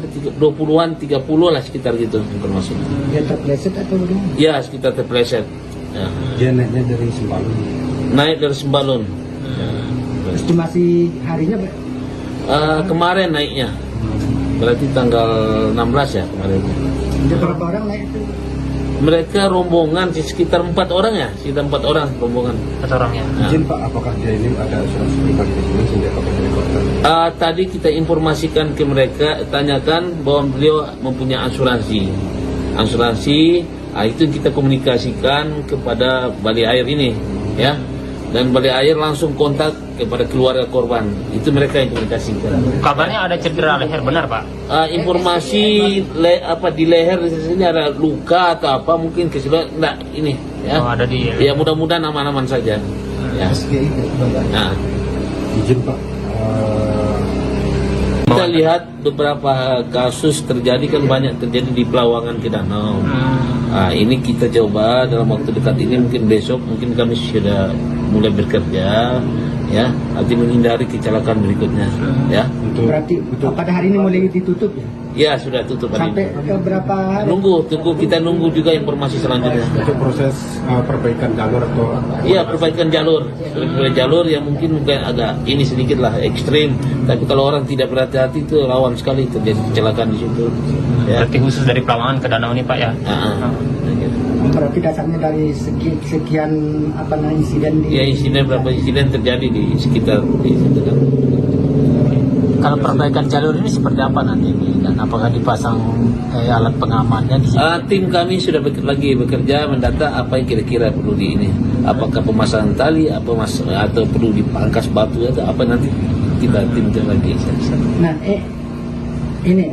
30 lah sekitar gitu informasi. dia terpleset atau bagaimana? Ya, sekitar terpleset. Ya. Dia naiknya dari Sembalun. Naik dari Sembalun. Estimasi harinya Kemarin naiknya. Berarti tanggal 16 ya kemarin. ada berapa orang naik itu? Mereka rombongan sekitar 4 orang ya, sekitar 4 orang rombongan. 4 orangnya. Nah. Izin Pak, apakah dia ini ada asuransi pribadi di sini sehingga pakai helikopter? Tadi kita informasikan ke mereka, tanyakan bahwa beliau mempunyai asuransi. Itu kita komunikasikan kepada Balai Air ini, ya. Dan Balai Air langsung kontak kepada keluarga korban. Itu mereka yang komunikasikan. Kabarnya ada cedera leher, benar Pak? Informasi di leher di sini ada luka atau apa mungkin keseluruhan enggak ini, ya. Oh, ada di. Ya mudah-mudahan aman-aman saja. Ya. Nah, Izin Pak, kita lihat beberapa kasus terjadi kan banyak terjadi di Pelawangan ke Danau. Ini kita coba dalam waktu dekat ini, mungkin besok mungkin kami sudah mulai bekerja, ya, arti menghindari kecelakaan berikutnya, ya. Berarti pada hari ini mulai ditutup ya? Ya sudah tutup hari Sampai ini. ke berapa hari? Tunggu kita nunggu juga informasi selanjutnya. untuk proses perbaikan jalur atau Iya, perbaikan jalur yang mungkin agak ini sedikit lah ekstrim, tapi kalau orang tidak berhati-hati itu rawan sekali terjadi kecelakaan di situ. Ya. Berarti khusus dari Pelawangan ke Danau ini Pak ya? Berarti dasarnya dari sekian insiden di Ya, berapa insiden terjadi di sekitar di situ kan. Kalau perbaikan jalur ini seperti apa nanti dan apakah dipasang alat pengamannya di sini? Tim kami sudah lagi bekerja mendata apa yang kira-kira perlu di ini. Apakah pemasangan tali, atau perlu dipangkas batu atau apa, nanti kita timkan lagi. Nah, ini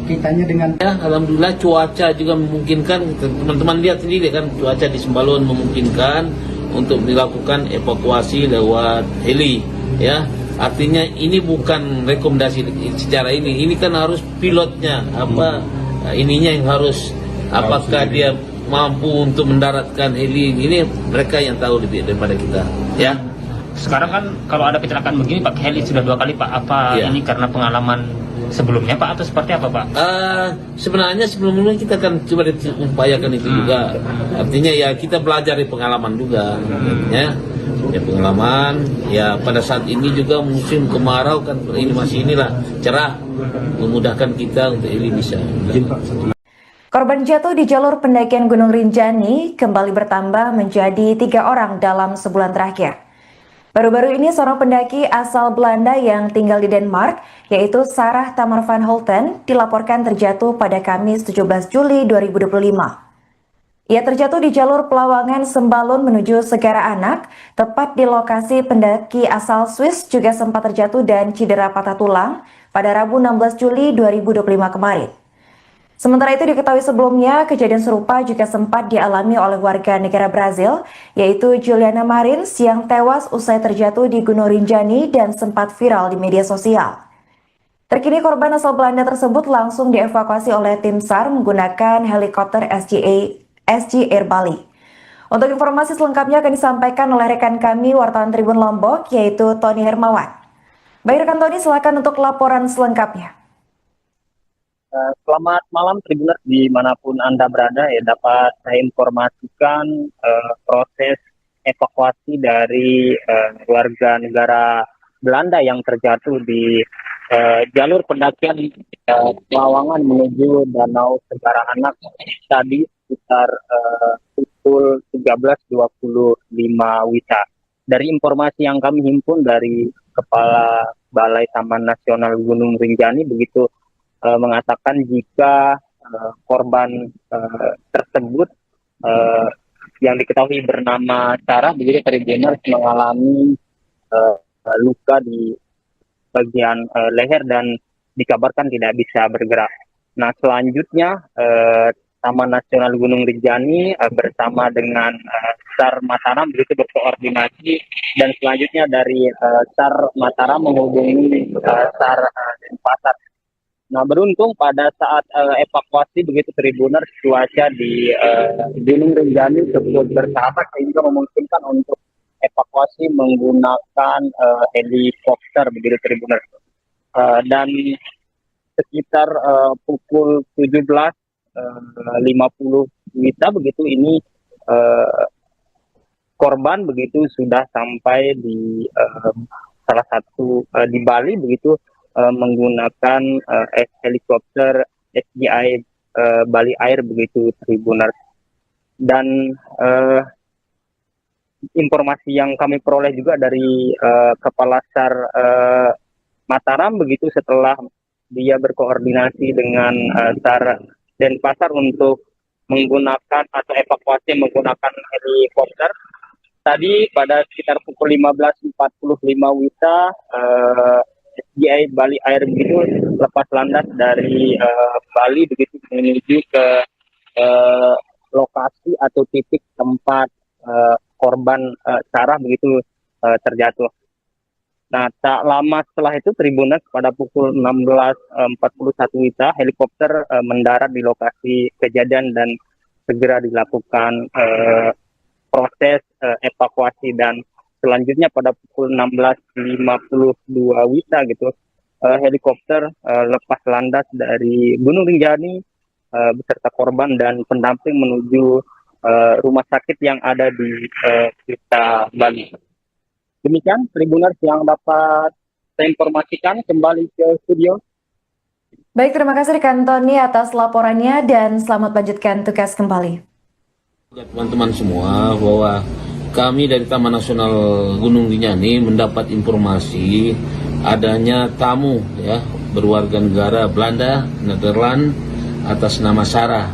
kitanya dengan Ya, alhamdulillah cuaca juga memungkinkan. Teman-teman lihat sendiri kan, cuaca di Sembalun memungkinkan untuk dilakukan evakuasi lewat heli, ya. Artinya ini bukan rekomendasi secara ini kan harus pilotnya ininya yang harus, apakah dia mampu untuk mendaratkan heli ini, mereka yang tahu lebih daripada kita, ya. Sekarang kan kalau ada kecelakaan begini pakai heli sudah 2 kali Pak. Apa Iya. ini karena pengalaman sebelumnya Pak atau seperti apa Pak? Sebenarnya sebelumnya kita akan coba upayakan itu juga. Artinya ya kita belajar dari pengalaman juga, ya. Ya pengalaman, ya pada saat ini juga musim kemarau kan, ini masih cerah, memudahkan kita untuk ini bisa. izin Pak, satu Korban jatuh di jalur pendakian Gunung Rinjani kembali bertambah menjadi 3 orang dalam sebulan terakhir. Baru-baru ini seorang pendaki asal Belanda yang tinggal di Denmark, yaitu Sarah Tamar van Holten, dilaporkan terjatuh pada Kamis 17 Juli 2025. Ia terjatuh di jalur Pelawangan Sembalun menuju Segara Anak, tepat di lokasi pendaki asal Swiss juga sempat terjatuh dan cedera patah tulang pada Rabu 16 Juli 2025 kemarin. Sementara itu diketahui sebelumnya, kejadian serupa juga sempat dialami oleh warga negara Brazil, yaitu Juliana Marins yang tewas usai terjatuh di Gunung Rinjani dan sempat viral di media sosial. Terkini korban asal Belanda tersebut langsung dievakuasi oleh tim SAR menggunakan helikopter SG Air Bali. Untuk informasi selengkapnya akan disampaikan oleh rekan kami wartawan Tribun Lombok, yaitu Tony Hermawan. Baik rekan Tony, silakan untuk laporan selengkapnya. Selamat malam Tribuners dimanapun Anda berada, ya dapat saya informasikan proses evakuasi dari warga negara Belanda yang terjatuh di jalur pendakian Pelawangan menuju Danau Segara Anak tadi sekitar pukul 13.25 WITA. Dari informasi yang kami himpun dari Kepala Balai Taman Nasional Gunung Rinjani begitu mengatakan jika korban tersebut yang diketahui bernama Sarah begitu Tribuners mengalami luka di bagian leher dan dikabarkan tidak bisa bergerak. Nah, selanjutnya Taman Nasional Gunung Rinjani bersama dengan SAR Mataram begitu berkoordinasi, dan selanjutnya dari SAR Mataram menghubungi SAR Denpasar. Nah, beruntung pada saat evakuasi begitu Tribuners, cuaca di Gunung Rinjani cukup bersahabat sehingga memungkinkan untuk evakuasi menggunakan helikopter begitu Tribuners. Dan sekitar pukul 17.50 WITA begitu ini korban begitu sudah sampai di salah satu di Bali begitu menggunakan helikopter SGI Bali Air begitu Tribuners. Dan informasi yang kami peroleh juga dari Kepala SAR Mataram begitu setelah dia berkoordinasi dengan SAR Denpasar untuk menggunakan atau evakuasi menggunakan helikopter. Tadi pada sekitar pukul 15.45 WITA SGI Bali Air begitu lepas landas dari Bali begitu menuju ke lokasi atau titik tempat korban Sarah begitu terjatuh. Nah, tak lama setelah itu Tribuners pada pukul 16.41 WITA helikopter mendarat di lokasi kejadian dan segera dilakukan proses evakuasi, dan selanjutnya pada pukul 16.52 WITA gitu helikopter lepas landas dari Gunung Rinjani beserta korban dan pendamping menuju rumah sakit yang ada di Kuta, Bali. Demikian Tribuners yang dapat saya informasikan, kembali ke studio. Baik, terima kasih rekan Tony atas laporannya dan selamat lanjutkan tugas kembali. Teman-teman semua, bahwa kami dari Taman Nasional Gunung Rinjani mendapat informasi adanya tamu ya berwarga negara Belanda, Nederland atas nama Sarah.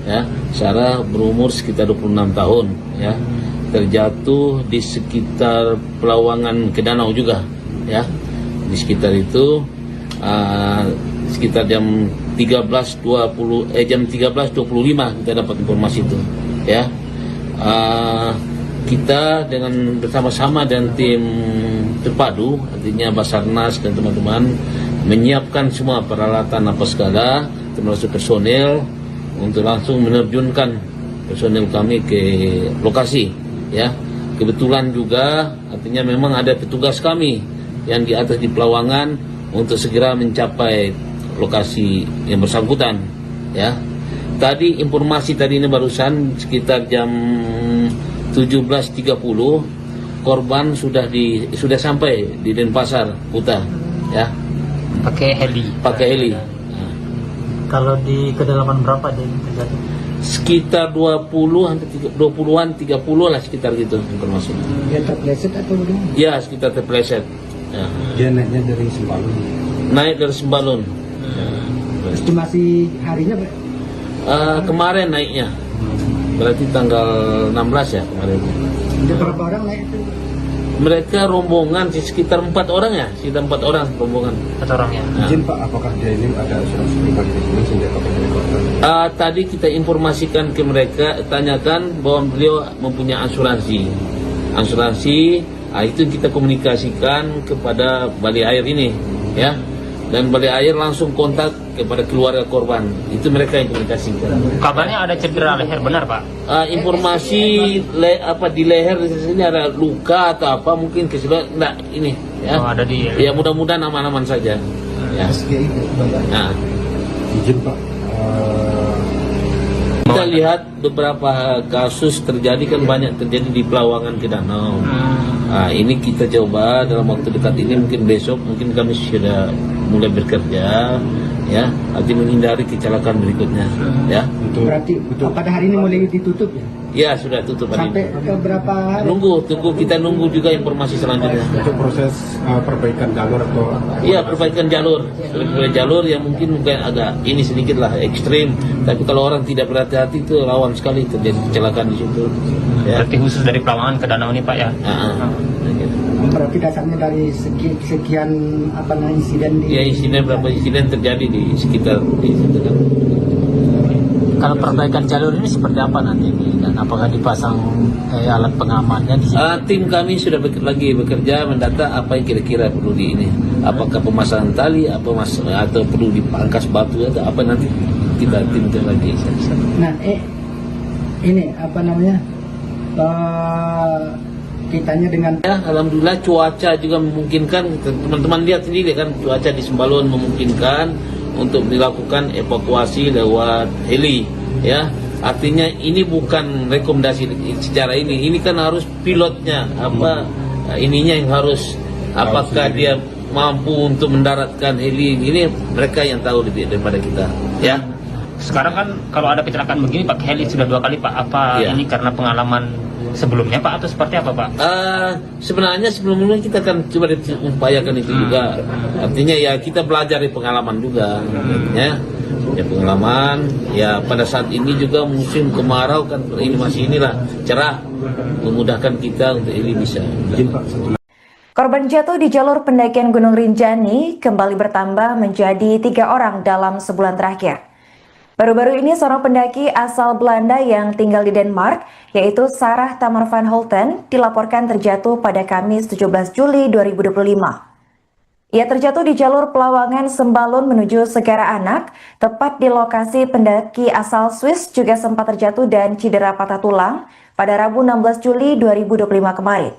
Ya, Sarah berumur sekitar 26 tahun ya. Terjatuh di sekitar Pelawangan ke Danau juga ya, di sekitar itu sekitar jam 13.25 kita dapat informasi itu ya. Kita dengan bersama-sama dan tim terpadu artinya Basarnas dan teman-teman menyiapkan semua peralatan apa segala termasuk personel untuk langsung menerjunkan personel kami ke lokasi. Ya, kebetulan juga artinya memang ada petugas kami yang di atas di Pelawangan untuk segera mencapai lokasi yang bersangkutan. Ya, tadi informasi tadi ini barusan sekitar jam 17.30 korban sudah sampai di Denpasar, Kuta. Ya, Pakai heli. Kalau di kedalaman berapa dia terjadi? Sekitar 20-an 30 lah sekitar gitu informasinya. Dia terpleset atau bagaimana? Ya, sekitar terpleset. Ya. Dia naiknya dari Sembalun. Naik dari Sembalun. Estimasi harinya Pak? Kemarin naiknya. Berarti tanggal 16 ya kemarin. Ada berapa orang naik itu? Mereka rombongan sekitar 4 orang ya, sekitar 4 orang rombongan. 4 orang ya. Izin Pak, apakah dia ini ada asuransi pribadi di sini sehingga pakai helikopter? Tadi kita informasikan ke mereka, tanyakan bahwa beliau mempunyai asuransi. Itu kita komunikasikan kepada Bali Air ini, ya. Dan Bali Air langsung kontak kepada keluarga korban. Itu mereka yang komunikasikan. Kabarnya ada cedera leher, benar Pak? Informasi di leher di sini ada luka atau apa mungkin kesulitan enggak ini ya. Oh, ada di. Ya mudah-mudahan aman-aman saja. Ya. Nah. Izin Pak, Kita lihat beberapa kasus terjadi kan banyak terjadi di Pelawangan ke Danau. Ini kita coba dalam waktu dekat ini mungkin besok mungkin kami sudah mulai bekerja ya, arti menghindari kecelakaan berikutnya ya. Berarti pada hari ini mulai ditutup ya? Ya sudah tutup hari Sampai ini. ke berapa hari? Kita nunggu juga informasi selanjutnya. untuk proses perbaikan jalur atau Iya, perbaikan jalur yang mungkin agak ini sedikit lah ekstrim, tapi kalau orang tidak berhati-hati itu rawan sekali terjadi kecelakaan di situ. Ya. Berarti khusus dari Pelawangan ke Danau ini Pak ya? Gitu. Berarti dasarnya dari sekian apa namanya insiden di Ya insiden berapa insiden terjadi di sekitar di situ kan. Kalau perbaikan jalur ini seperti apa nanti dan apakah dipasang alat pengamannya di sini? Tim kami sudah bekerja mendata apa yang kira-kira perlu di ini. Apakah pemasangan tali, atau perlu dipangkas batu atau apa nanti kita timkan lagi. Nah, ini apa namanya? Kitanya dengan Ya, alhamdulillah cuaca juga memungkinkan. Teman-teman lihat sendiri kan cuaca di Sembalun memungkinkan untuk dilakukan evakuasi lewat heli. Ya, artinya ini bukan rekomendasi secara ini kan harus pilotnya ininya yang harus apakah dia mampu untuk mendaratkan heli ini mereka yang tahu lebih daripada kita. Ya. Sekarang kan kalau ada kecelakaan begini pakai heli sudah 2 kali Pak. Apa Ya. ini karena pengalaman sebelumnya Pak atau seperti apa Pak? Sebenarnya sebelumnya kita akan coba upayakan itu juga. Artinya ya kita belajar dari pengalaman juga. Ya pengalaman. Ya pada saat ini juga musim kemarau kan ini masih cerah, memudahkan kita untuk ini bisa. Korban jatuh di jalur pendakian Gunung Rinjani kembali bertambah menjadi 3 orang dalam sebulan terakhir. Baru-baru ini seorang pendaki asal Belanda yang tinggal di Denmark, yaitu Sarah Tamar van Holten, dilaporkan terjatuh pada Kamis 17 Juli 2025. Ia terjatuh di jalur Pelawangan Sembalun menuju Segara Anak, tepat di lokasi pendaki asal Swiss juga sempat terjatuh dan cedera patah tulang pada Rabu 16 Juli 2025 kemarin.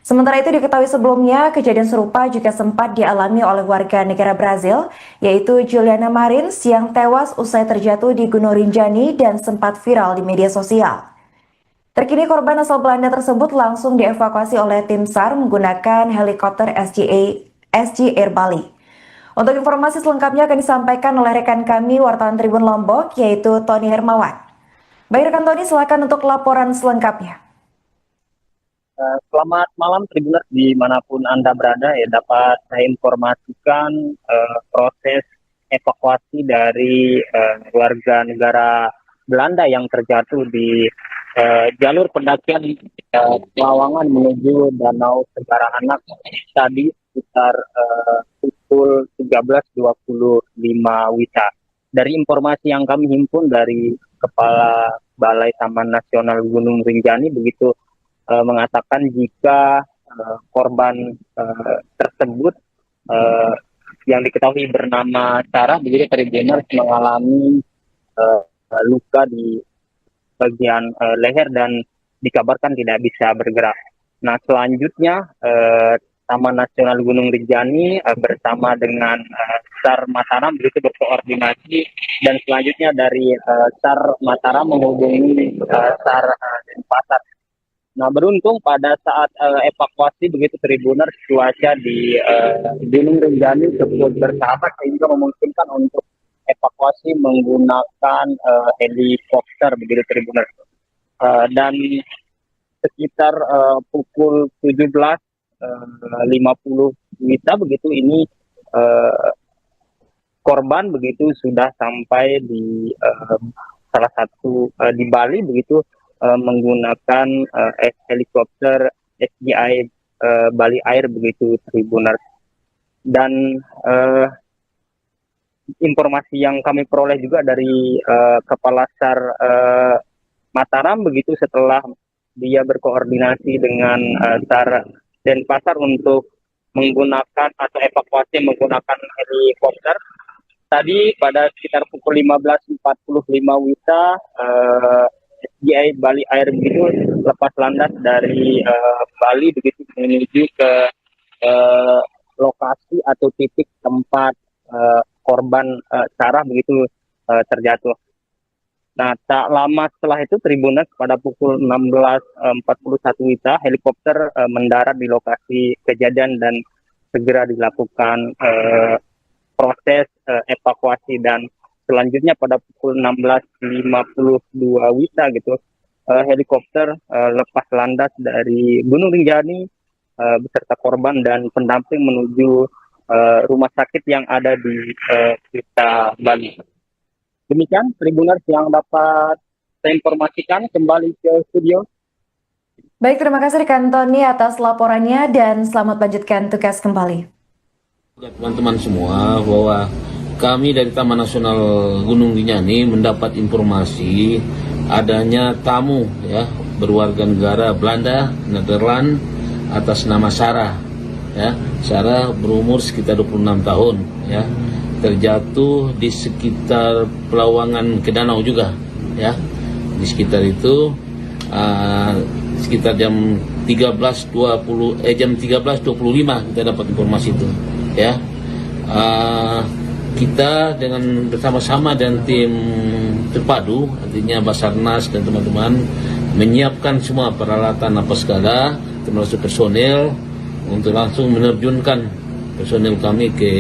Sementara itu diketahui sebelumnya, kejadian serupa juga sempat dialami oleh warga negara Brazil, yaitu Juliana Marins yang tewas usai terjatuh di Gunung Rinjani dan sempat viral di media sosial. Terkini korban asal Belanda tersebut langsung dievakuasi oleh tim SAR menggunakan helikopter SG Air Bali. Untuk informasi selengkapnya akan disampaikan oleh rekan kami wartawan Tribun Lombok, yaitu Tony Hermawan. Baik rekan Tony, silakan untuk laporan selengkapnya. Selamat malam Tribuners dimanapun Anda berada ya, dapat saya informasikan proses evakuasi dari warga negara Belanda yang terjatuh di jalur pendakian Pelawangan menuju Danau Segara Anak tadi sekitar pukul 13.25 WITA. Dari informasi yang kami himpun dari Kepala Balai Taman Nasional Gunung Rinjani begitu mengatakan jika korban tersebut yang diketahui bernama Sarah begitu Tribuners mengalami luka di bagian leher dan dikabarkan tidak bisa bergerak. Nah selanjutnya Taman Nasional Gunung Rinjani bersama dengan SAR Mataram begitu berkoordinasi dan selanjutnya dari SAR Mataram menghubungi SAR Denpasar. Nah beruntung pada saat evakuasi begitu Tribuners cuaca di Gunung Rinjani cukup bersahabat sehingga memungkinkan untuk evakuasi menggunakan helikopter begitu Tribuners. Dan sekitar pukul 17.50 WITA begitu ini korban begitu sudah sampai di salah satu di Bali begitu menggunakan helikopter SGI Bali Air begitu Tribuners. Dan informasi yang kami peroleh juga dari Kepala SAR Mataram begitu setelah dia berkoordinasi dengan SAR Denpasar untuk menggunakan atau evakuasi menggunakan helikopter. Tadi pada sekitar pukul 15.45 WITA SGI Bali Air begitu lepas landas dari Bali begitu menuju ke lokasi atau titik tempat korban Sarah begitu terjatuh. Nah tak lama setelah itu Tribuners pada pukul 16.41 WITA helikopter mendarat di lokasi kejadian dan segera dilakukan proses evakuasi dan selanjutnya pada pukul 16.52 WITA gitu helikopter lepas landas dari Gunung Rinjani beserta korban dan pendamping menuju rumah sakit yang ada di Kuta Bali. Demikian Tribuners yang dapat saya informasikan, kembali ke studio. Baik, terima kasih rekan Tony atas laporannya dan selamat lanjutkan tugas kembali. Teman-teman semua, bahwa kami dari Taman Nasional Gunung Rinjani mendapat informasi adanya tamu ya berwarga negara Belanda, Nederland atas nama Sarah. Ya, Sarah berumur sekitar 26 tahun ya. Terjatuh di sekitar Pelawangan ke danau juga ya. Di sekitar itu sekitar jam 13.25 kita dapat informasi itu ya. Kita dengan bersama-sama dan tim terpadu, artinya Basarnas dan teman-teman menyiapkan semua peralatan apa segala, termasuk personel untuk langsung menerjunkan personel kami ke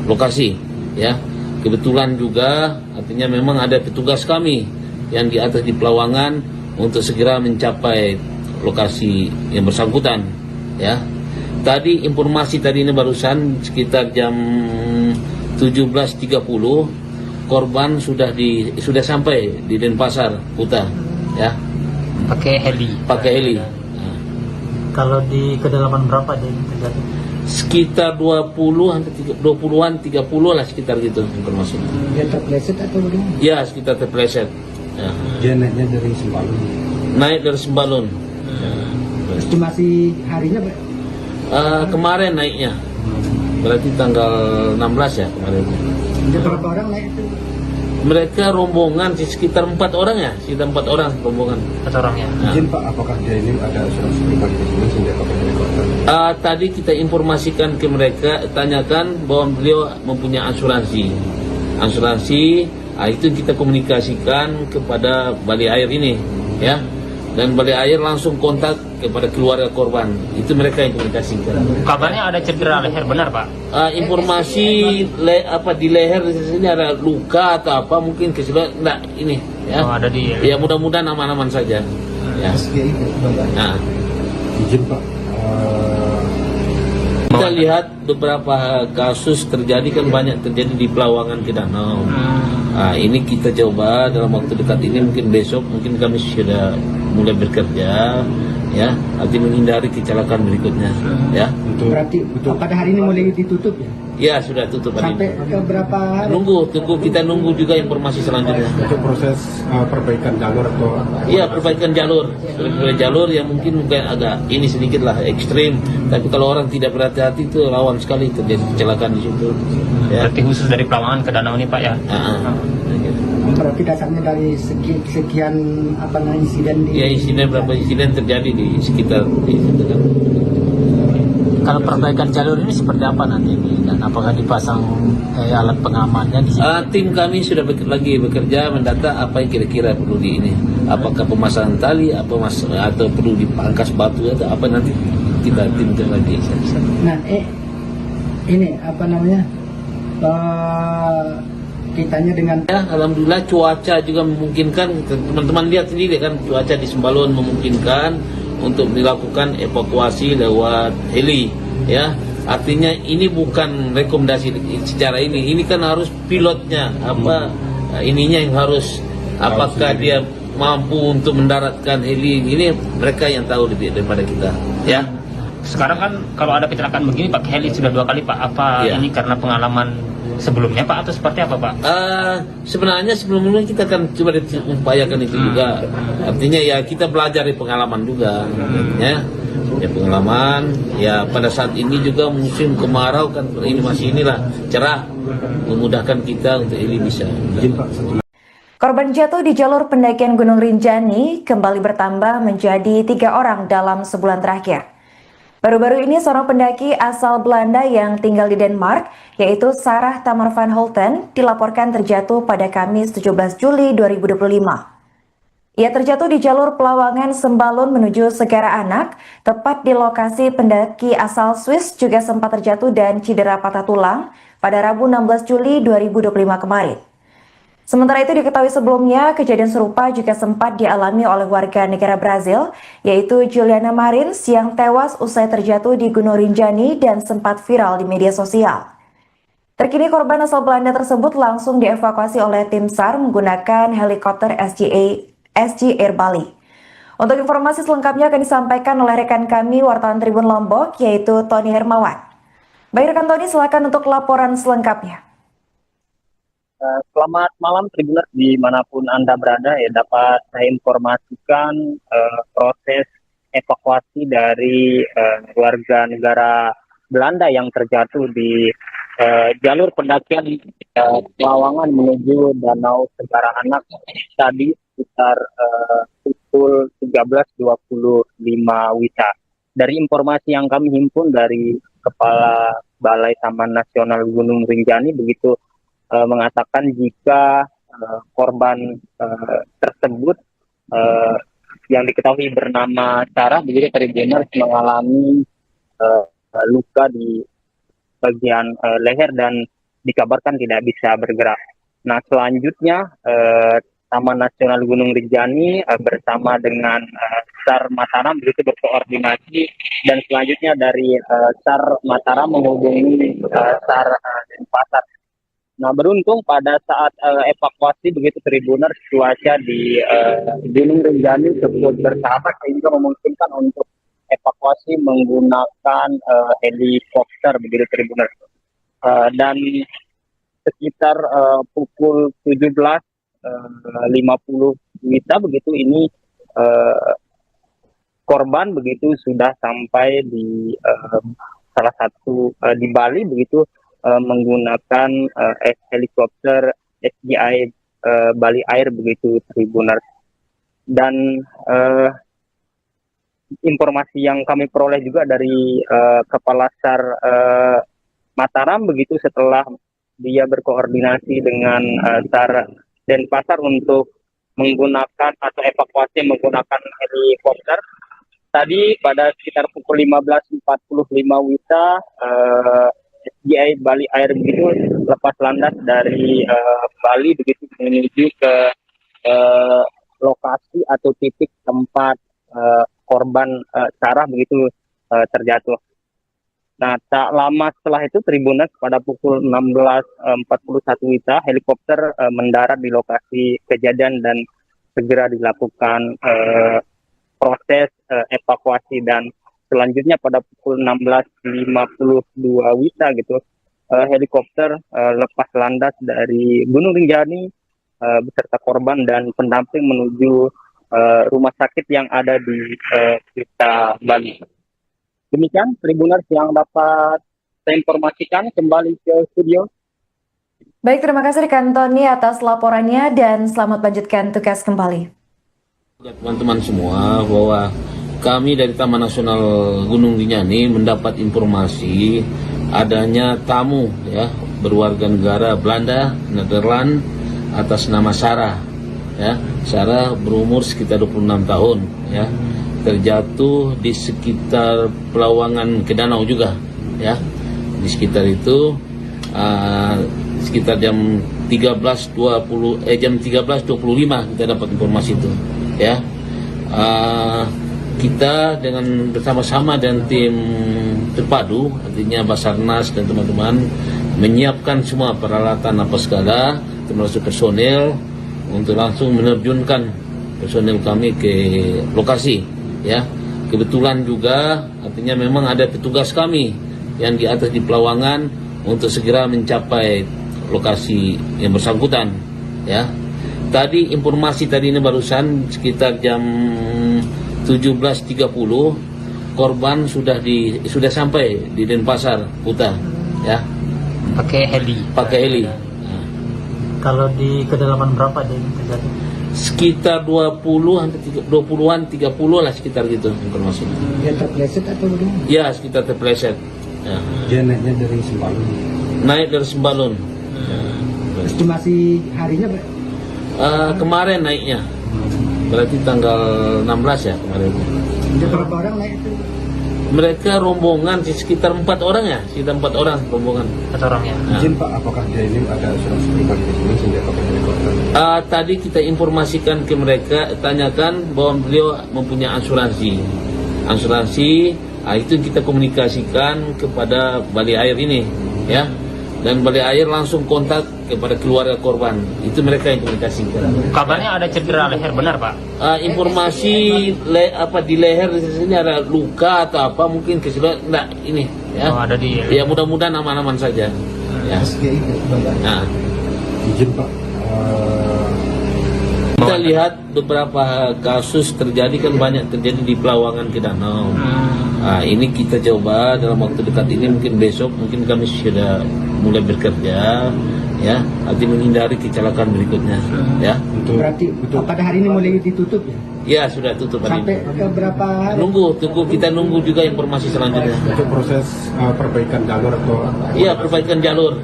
lokasi ya. Kebetulan juga artinya memang ada petugas kami yang di atas di Pelawangan untuk segera mencapai lokasi yang bersangkutan ya. Tadi informasi tadi ini barusan sekitar jam 17.30 korban sudah sampai di Denpasar Kuta ya. Pakai heli. Kalau di kedalaman berapa dia terjadi? Sekitar 20-an 30 lah sekitar gitu informasi. Dia terpleset atau bagaimana? Ya, sekitar terpleset. Ya. Dia naiknya dari Sembalun. Naik dari Sembalun. Estimasi harinya Kemarin naiknya. Berarti tanggal 16 ya kemarin. ada berapa orang naik itu? Mereka rombongan sekitar 4 orang ya, sekitar 4 orang rombongan. 4 orang ya. Nah. Izin Pak, apakah dia ini ada asuransi pribadi di sini sehingga pakai helikopter? Tadi kita informasikan ke mereka, tanyakan bahwa beliau mempunyai asuransi. Itu kita komunikasikan kepada Balai Air ini, ya. Dan Balai Air langsung kontak kepada keluarga korban. Itu mereka yang komunikasikan. Kabarnya ada cedera leher, benar Pak? Informasi di leher di sini ada luka atau apa mungkin enggak ini, ya. Oh, ada di. Ya mudah-mudahan aman-aman saja. Ya. Nah. Izin Pak, Kita lihat beberapa kasus terjadi kan banyak terjadi di Pelawangan ke danau. Ini kita coba dalam waktu dekat ini, mungkin besok mungkin kami sudah mulai bekerja ya, nanti menghindari kecelakaan berikutnya ya. Berarti pada hari ini mulai ditutup ya? Ya sudah tutup hari Sampai ini. ke berapa hari? Kita nunggu juga informasi selanjutnya. untuk proses perbaikan jalur atau Iya, perbaikan jalur yang mungkin agak ini sedikit lah ekstrim, tapi kalau orang tidak berhati-hati itu rawan sekali terjadi kecelakaan di situ. Ya. Berarti khusus dari Pelawangan ke danau ini Pak ya? Berarti dasarnya dari sekian insiden di... Ya, berapa insiden terjadi di sekitar di situ kan. Kalau perbaikan jalur ini seperti apa nanti dan apakah dipasang alat pengamannya di sini? Tim kami sudah lagi bekerja mendata apa yang kira-kira perlu di ini. Apakah pemasangan tali, atau perlu dipangkas batu atau apa, nanti kita timkan lagi. Nah, ini kitanya dengan Ya, alhamdulillah cuaca juga memungkinkan. Teman-teman lihat sendiri kan, cuaca di Sembalun memungkinkan untuk dilakukan evakuasi lewat heli ya. Artinya ini bukan rekomendasi secara ini kan harus pilotnya ininya yang harus, apakah dia mampu untuk mendaratkan heli ini, mereka yang tahu lebih daripada kita ya. Sekarang kan kalau ada kecelakaan begini pakai heli sudah 2 kali Pak. Apa Ya. ini karena pengalaman sebelumnya Pak atau seperti apa Pak? Sebenarnya sebelumnya kita kan coba upayakan itu juga. Artinya ya kita belajar dari pengalaman juga, ya pengalaman. Ya pada saat ini juga musim kemarau kan, ini masih cerah, memudahkan kita untuk ini bisa. Korban jatuh di jalur pendakian Gunung Rinjani kembali bertambah menjadi 3 orang dalam sebulan terakhir. Baru-baru ini seorang pendaki asal Belanda yang tinggal di Denmark, yaitu Sarah Tamar van Holten, dilaporkan terjatuh pada Kamis 17 Juli 2025. Ia terjatuh di jalur Pelawangan Sembalun menuju Segara Anak, tepat di lokasi pendaki asal Swiss juga sempat terjatuh dan cedera patah tulang pada Rabu 16 Juli 2025 kemarin. Sementara itu diketahui sebelumnya, kejadian serupa juga sempat dialami oleh warga negara Brazil, yaitu Juliana Marins yang tewas usai terjatuh di Gunung Rinjani dan sempat viral di media sosial. Terkini korban asal Belanda tersebut langsung dievakuasi oleh tim SAR menggunakan helikopter SG Air Bali. Untuk informasi selengkapnya akan disampaikan oleh rekan kami wartawan Tribun Lombok, yaitu Tony Hermawan. Baik rekan Tony, silakan untuk laporan selengkapnya. Selamat malam Tribuners dimanapun Anda berada, ya dapat saya informasikan proses evakuasi dari warga negara Belanda yang terjatuh di jalur pendakian Pelawangan menuju Danau Segara Anak tadi sekitar pukul 13.25 WITA. Dari informasi yang kami himpun dari Kepala Balai Taman Nasional Gunung Rinjani begitu mengatakan jika korban tersebut yang diketahui bernama Sarah begitu Tribuners mengalami luka di bagian leher dan dikabarkan tidak bisa bergerak. Nah selanjutnya Taman Nasional Gunung Rinjani bersama dengan SAR Mataram begitu berkoordinasi dan selanjutnya dari SAR Mataram menghubungi SAR Denpasar. Nah beruntung pada saat evakuasi begitu Tribuners cuaca di Gunung Rinjani cukup bersahabat sehingga memungkinkan untuk evakuasi menggunakan helikopter begitu Tribuners. Dan sekitar pukul 17.50 WITA begitu ini korban begitu sudah sampai di salah satu di Bali begitu menggunakan helikopter SDI Bali Air begitu Tribuners. Dan informasi yang kami peroleh juga dari Kepala SAR Mataram begitu setelah dia berkoordinasi dengan SAR Denpasar untuk menggunakan atau evakuasi menggunakan helikopter. Tadi pada sekitar pukul 15.45 WITA SDI Bali Air begitu lepas landas dari Bali begitu menuju ke lokasi atau titik tempat korban Sarah begitu terjatuh. Nah, tak lama setelah itu Tribuners pada pukul 16.41 WITA helikopter mendarat di lokasi kejadian dan segera dilakukan proses evakuasi dan selanjutnya pada pukul 16.52 WITA gitu helikopter lepas landas dari Gunung Rinjani beserta korban dan pendamping menuju rumah sakit yang ada di Kuta Bali. Demikian Tribuners yang dapat saya informasikan, kembali ke studio. Baik, terima kasih rekan Tony atas laporannya dan selamat lanjutkan tugas kembali. Teman-teman semua bahwa kami dari Taman Nasional Gunung Rinjani mendapat informasi adanya tamu ya berwarga negara Belanda, Nederland atas nama Sarah. Ya, Sarah berumur sekitar 26 tahun ya. Terjatuh di sekitar Pelawangan ke danau juga ya. Di sekitar itu sekitar jam 13.25 kita dapat informasi itu ya. Kita dengan bersama-sama dan tim terpadu artinya Basarnas dan teman-teman menyiapkan semua peralatan apa segala termasuk personel untuk langsung menerjunkan personel kami ke lokasi ya. Kebetulan juga artinya memang ada petugas kami yang di atas di Pelawangan untuk segera mencapai lokasi yang bersangkutan ya. Tadi informasi tadi ini barusan sekitar jam 17.30 korban sudah sampai di Denpasar Kuta ya. Pakai heli. Nah. Kalau di kedalaman berapa dia terjadi? Sekitar 20-an 30 lah sekitar gitu informasinya. Dia terpleset atau bagaimana? Ya, sekitar terpleset. Ya. Dia naiknya dari Sembalun. Naik dari Sembalun. Estimasi harinya Kemarin naiknya. Berarti tanggal 16 ya kemarin. Ada berapa orang naik itu? Mereka rombongan sekitar 4 orang ya, sekitar 4 orang rombongan. 4 orang ya. Izin Pak, apakah dia ini ada asuransi pribadi di sini sehingga pakai helikopter? Tadi kita informasikan ke mereka, tanyakan bahwa beliau mempunyai asuransi. Itu kita komunikasikan kepada Bali Air ini, ya. dan Balai Air langsung kontak kepada keluarga korban. Itu mereka yang komunikasikan. Kabarnya ada cedera leher, benar Pak? Informasi di leher di sini ada luka atau apa mungkin kesulitan enggak ini ya. Oh, ada di Ya mudah-mudahan aman-aman saja. Ya. Nah, Izin Pak, kita lihat beberapa kasus terjadi kan banyak terjadi di Pelawangan ke Danau. Nah, ini kita coba dalam waktu dekat ini mungkin besok mungkin kami sudah mulai bekerja ya, nanti menghindari kecelakaan berikutnya ya. Berarti pada hari ini mulai ditutup ya? Ya sudah tutup hari Sampai ini. ke berapa hari? Kita nunggu juga informasi selanjutnya. untuk proses perbaikan jalur atau Iya, perbaikan jalur.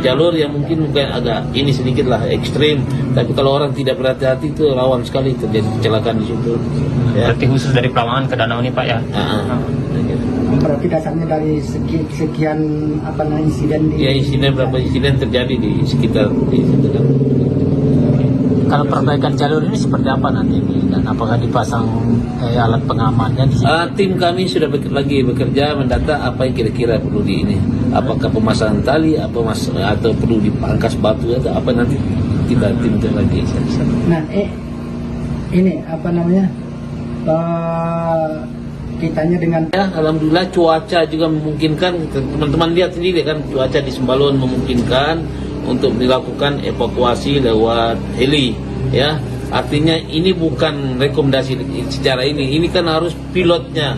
Jalur yang mungkin agak ini sedikit lah ekstrim, tapi kalau orang tidak berhati-hati itu rawan sekali terjadi kecelakaan di situ. Ya. berarti khusus dari Pelawangan ke Danau ini Pak ya? Berarti dasarnya dari sekian insiden di... Ya beberapa insiden terjadi di sekitar di situ kan. Kalau perbaikan jalur ini seperti apa nanti ini? Dan apakah dipasang alat pengamannya di sini? Tim kami sudah lagi bekerja mendata apa yang kira-kira perlu di ini. Apakah pemasangan tali, atau perlu dipangkas batu atau apa nanti kita timkan lagi. Nah, ini kitanya dengan Ya, alhamdulillah cuaca juga memungkinkan. Teman-teman lihat sendiri kan cuaca di Sembalun memungkinkan untuk dilakukan evakuasi lewat heli. Ya, artinya ini bukan rekomendasi secara ini kan harus pilotnya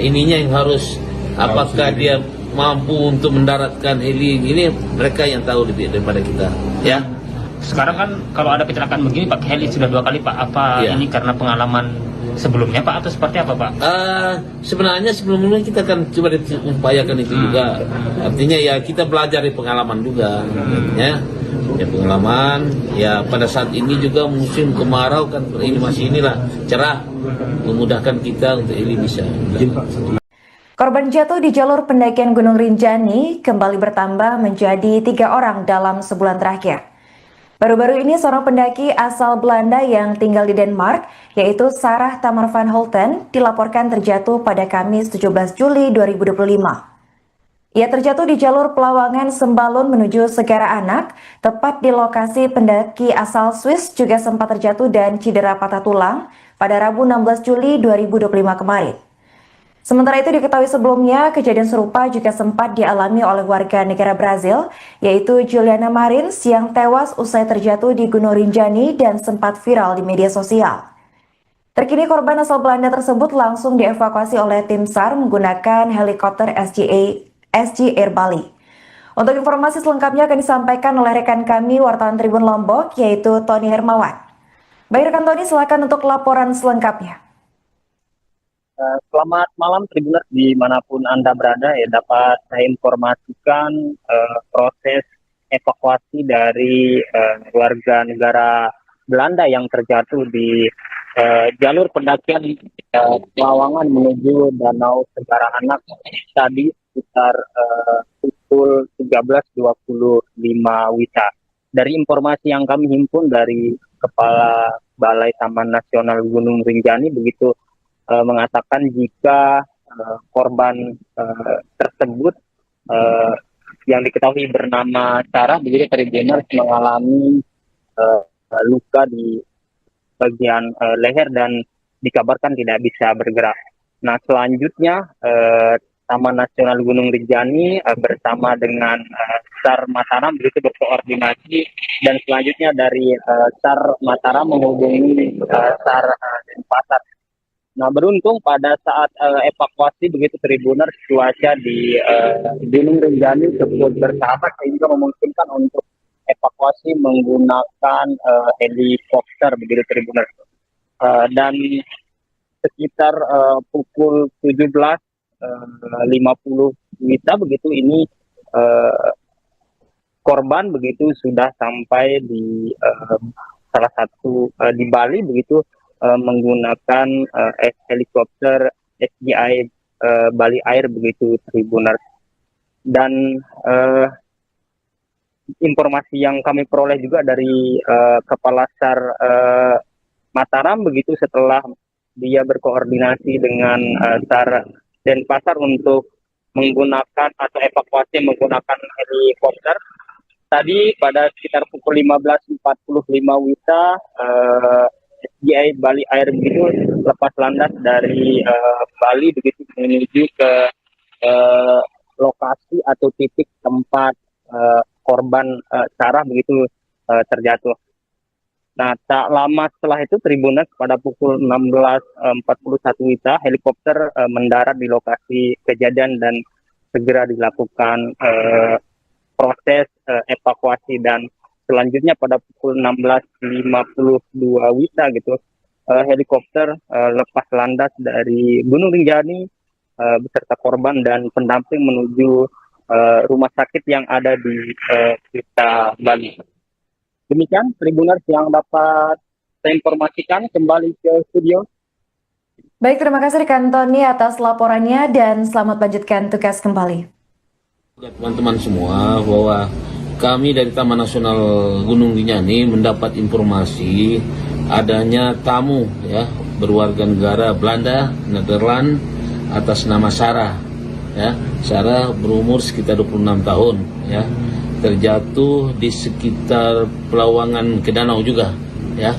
ininya yang harus apakah dia mampu untuk mendaratkan heli ini mereka yang tahu lebih daripada kita. Ya. Sekarang kan kalau ada kecelakaan begini Pak, heli sudah 2 kali Pak. Apa Iya. ini karena pengalaman sebelumnya Pak atau seperti apa Pak? Sebenarnya sebelumnya kita kan coba upayakan itu juga. Artinya ya kita belajar dari pengalaman juga. Ya pengalaman. Ya pada saat ini juga musim kemarau kan ini masih inilah cerah, memudahkan kita untuk ini bisa. Korban jatuh di jalur pendakian Gunung Rinjani kembali bertambah menjadi 3 orang dalam sebulan terakhir. Baru-baru ini seorang pendaki asal Belanda yang tinggal di Denmark, yaitu Sarah Tamar van Holten, dilaporkan terjatuh pada Kamis 17 Juli 2025. Ia terjatuh di jalur Pelawangan Sembalun menuju Segara Anak, tepat di lokasi pendaki asal Swiss juga sempat terjatuh dan cedera patah tulang pada Rabu 16 Juli 2025 kemarin. Sementara itu diketahui sebelumnya, kejadian serupa juga sempat dialami oleh warga negara Brazil, yaitu Juliana Marins yang tewas usai terjatuh di Gunung Rinjani dan sempat viral di media sosial. Terkini korban asal Belanda tersebut langsung dievakuasi oleh tim SAR menggunakan helikopter SG Air Bali. Untuk informasi selengkapnya akan disampaikan oleh rekan kami wartawan Tribun Lombok, yaitu Tony Hermawan. Baik rekan Tony, silakan untuk laporan selengkapnya. Selamat malam Tribuners dimanapun Anda berada ya, dapat saya informasikan proses evakuasi dari warga negara Belanda yang terjatuh di jalur pendakian Pelawangan menuju Danau Segara Anak tadi sekitar pukul 13.25 WITA. Dari informasi yang kami himpun dari Kepala Balai Taman Nasional Gunung Rinjani begitu mengatakan jika korban tersebut yang diketahui bernama Sarah begitu Tribuners mengalami luka di bagian leher dan dikabarkan tidak bisa bergerak. Nah selanjutnya Taman Nasional Gunung Rinjani bersama dengan SAR Mataram begitu berkoordinasi dan selanjutnya dari SAR Mataram menghubungi SAR Denpasar. Nah beruntung pada saat evakuasi begitu Tribuners cuaca di Gunung Rinjani cukup bersahabat sehingga memungkinkan untuk evakuasi menggunakan helikopter begitu Tribuners. Dan sekitar pukul 17.50 WITA begitu ini korban begitu sudah sampai di salah satu di Bali begitu menggunakan helikopter SGI Bali Air begitu Tribuners. Dan informasi yang kami peroleh juga dari Kepala SAR Mataram begitu setelah dia berkoordinasi dengan SAR Denpasar untuk menggunakan atau evakuasi menggunakan helikopter. Tadi pada sekitar pukul 15.45 WITA, SDI Bali Air begitu lepas landas dari Bali begitu menuju ke lokasi atau titik tempat korban Sarah begitu terjatuh. Nah, tak lama setelah itu Tribuners pada pukul 16.41 WITA, helikopter mendarat di lokasi kejadian dan segera dilakukan proses evakuasi, dan selanjutnya pada pukul 16.52 WITA gitu, helikopter lepas landas dari Gunung Rinjani beserta korban dan pendamping menuju rumah sakit yang ada di Kuta, Bali. Demikian Tribuners yang dapat saya informasikan, kembali ke studio. Baik, terima kasih rekan Tony atas laporannya dan selamat lanjutkan tugas kembali. Teman-teman semua, bahwa kami dari Taman Nasional Gunung Rinjani mendapat informasi adanya tamu ya berwarga negara Belanda, Nederland atas nama Sarah. Ya, Sarah berumur sekitar 26 tahun ya. Terjatuh di sekitar Pelawangan ke Danau juga ya.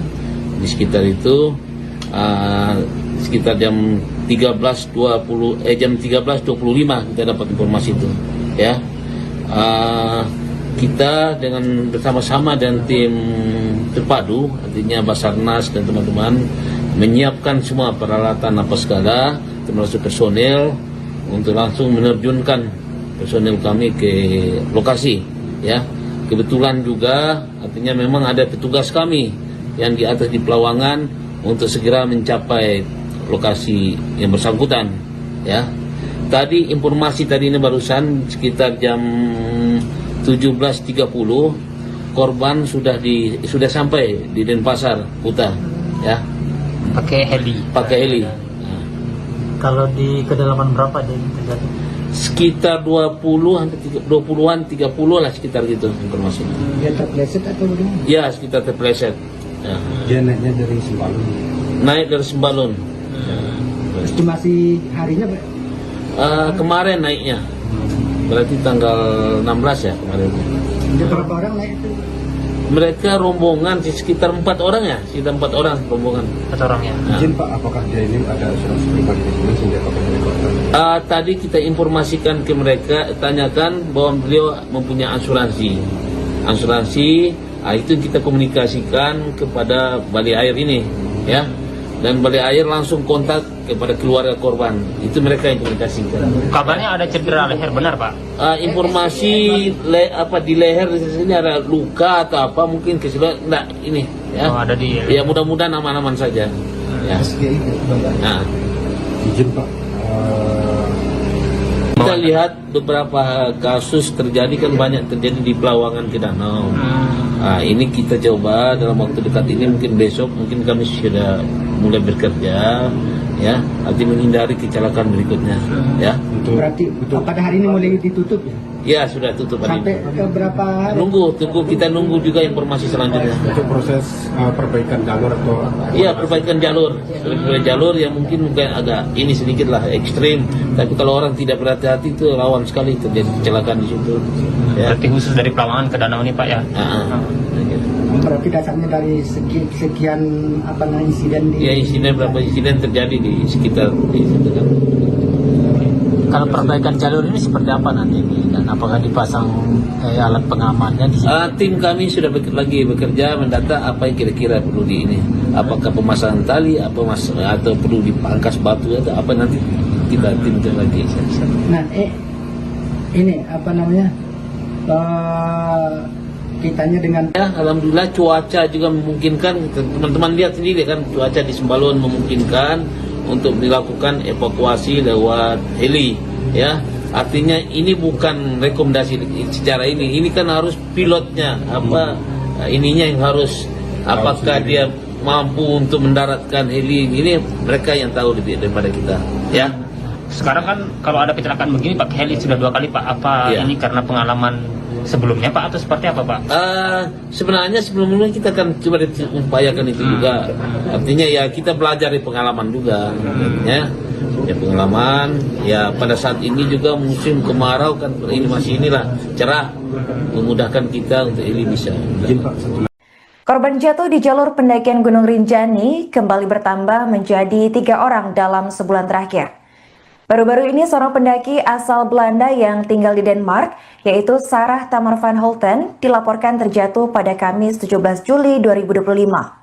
Di sekitar itu sekitar jam 13.25 kita dapat informasi itu ya. Kita dengan bersama-sama dan tim terpadu, artinya Basarnas dan teman-teman menyiapkan semua peralatan apa segala, termasuk personel untuk langsung menerjunkan personel kami ke lokasi ya. Kebetulan juga artinya memang ada petugas kami yang di atas di Pelawangan untuk segera mencapai lokasi yang bersangkutan ya. Tadi informasi tadi ini barusan sekitar jam 17.30 korban sudah sampai di Denpasar, Kuta ya. Pakai heli. Kalau di kedalaman berapa dia terjatuh? Sekitar 20-an 30 lah, sekitar gitu informasi. Dia terpleset atau bagaimana? Ya, sekitar terpleset. Ya. Dia naiknya dari Sembalun. Naik dari Sembalun. Estimasi harinya Pak? Kemarin naiknya. Berarti tanggal 16 ya kemarin. Ada berapa orang naik itu? Mereka rombongan sekitar 4 orang ya, sekitar 4 orang rombongan. 4 orang ya. Izin Pak, apakah dia ini ada asuransi pribadi di sini sehingga pakai helikopter? Tadi kita informasikan ke mereka, tanyakan bahwa beliau mempunyai asuransi. Itu kita komunikasikan kepada Bali Air ini, ya. Dan Bali Air langsung kontak kepada keluarga korban. Itu mereka yang komunikasikan. Kabarnya ada cedera leher, benar Pak? Informasi di leher di sini ada luka atau apa, mungkin keseluruhan enggak ini, ya. Oh, ada di. Ya mudah-mudahan aman-aman saja. Ya. Nah. Izin Pak, Kita lihat beberapa kasus terjadi kan banyak terjadi di Pelawangan ke Danau. Ini kita coba dalam waktu dekat ini, mungkin besok mungkin kami sudah mulai bekerja ya, arti menghindari kecelakaan berikutnya ya. Berarti pada hari ini mulai ditutup ya? Ya sudah tutup hari Sampai ini. ke berapa hari? Kita nunggu juga informasi selanjutnya. untuk proses perbaikan jalur atau Iya, perbaikan jalur yang mungkin agak ini sedikit lah ekstrim, tapi kalau orang tidak berhati-hati itu rawan sekali terjadi kecelakaan di situ. Ya. Berarti khusus dari Pelawangan ke Danau ini Pak ya? Berarti dasarnya dari sekian insiden di... Ya, berapa insiden terjadi di sekitar di situ kan. Kalau perbaikan jalur ini seperti apa nanti dan apakah dipasang alat pengamannya di sini? Tim kami sudah lagi bekerja mendata apa yang kira-kira perlu di ini. Apakah pemasangan tali, atau perlu dipangkas batu atau apa, nanti kita timkan lagi. Nah, ini kitanya dengan... Ya, alhamdulillah cuaca juga memungkinkan. Teman-teman lihat sendiri kan, cuaca di Sembalun memungkinkan untuk dilakukan evakuasi lewat heli, ya. Artinya ini bukan rekomendasi secara ini kan harus pilotnya ininya yang harus, apakah dia mampu untuk mendaratkan heli ini, mereka yang tahu lebih daripada kita, ya. Sekarang kan kalau ada kecelakaan begini pakai heli sudah 2 kali Pak. Apa Ya. ini karena pengalaman sebelumnya Pak atau seperti apa Pak? Sebenarnya sebelumnya kita akan coba upayakan itu juga. Artinya ya kita belajar dari pengalaman juga, ya. Ya pengalaman, ya pada saat ini juga musim kemarau kan, ini masih inilah cerah, memudahkan kita untuk ini bisa. Korban jatuh di jalur pendakian Gunung Rinjani kembali bertambah menjadi 3 orang dalam sebulan terakhir. Baru-baru ini seorang pendaki asal Belanda yang tinggal di Denmark, yaitu Sarah Tamar van Holten, dilaporkan terjatuh pada Kamis 17 Juli 2025.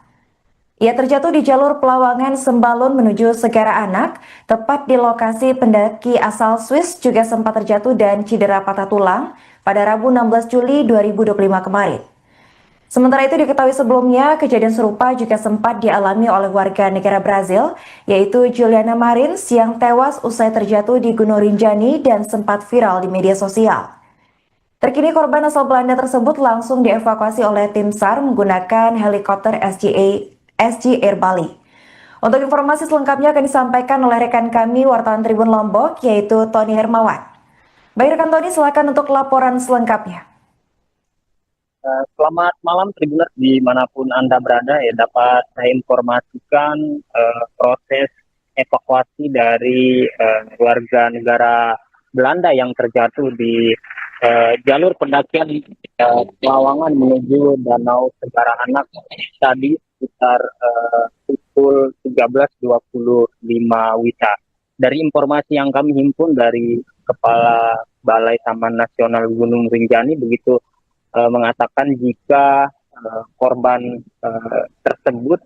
Ia terjatuh di jalur Pelawangan Sembalun menuju Segara Anak, tepat di lokasi pendaki asal Swiss juga sempat terjatuh dan cedera patah tulang pada Rabu 16 Juli 2025 kemarin. Sementara itu diketahui sebelumnya, kejadian serupa juga sempat dialami oleh warga negara Brazil, yaitu Juliana Marins yang tewas usai terjatuh di Gunung Rinjani dan sempat viral di media sosial. Terkini korban asal Belanda tersebut langsung dievakuasi oleh tim SAR menggunakan helikopter SG Air Bali. Untuk informasi selengkapnya akan disampaikan oleh rekan kami wartawan Tribun Lombok, yaitu Tony Hermawan. Baik rekan Tony, silakan untuk laporan selengkapnya. Selamat malam Tribuners dimanapun Anda berada, ya dapat saya informasikan proses evakuasi dari warga negara Belanda yang terjatuh di jalur pendakian Pelawangan menuju Danau Segara Anak tadi sekitar pukul 13.25 WITA. Dari informasi yang kami himpun dari Kepala Balai Taman Nasional Gunung Rinjani begitu mengatakan jika korban tersebut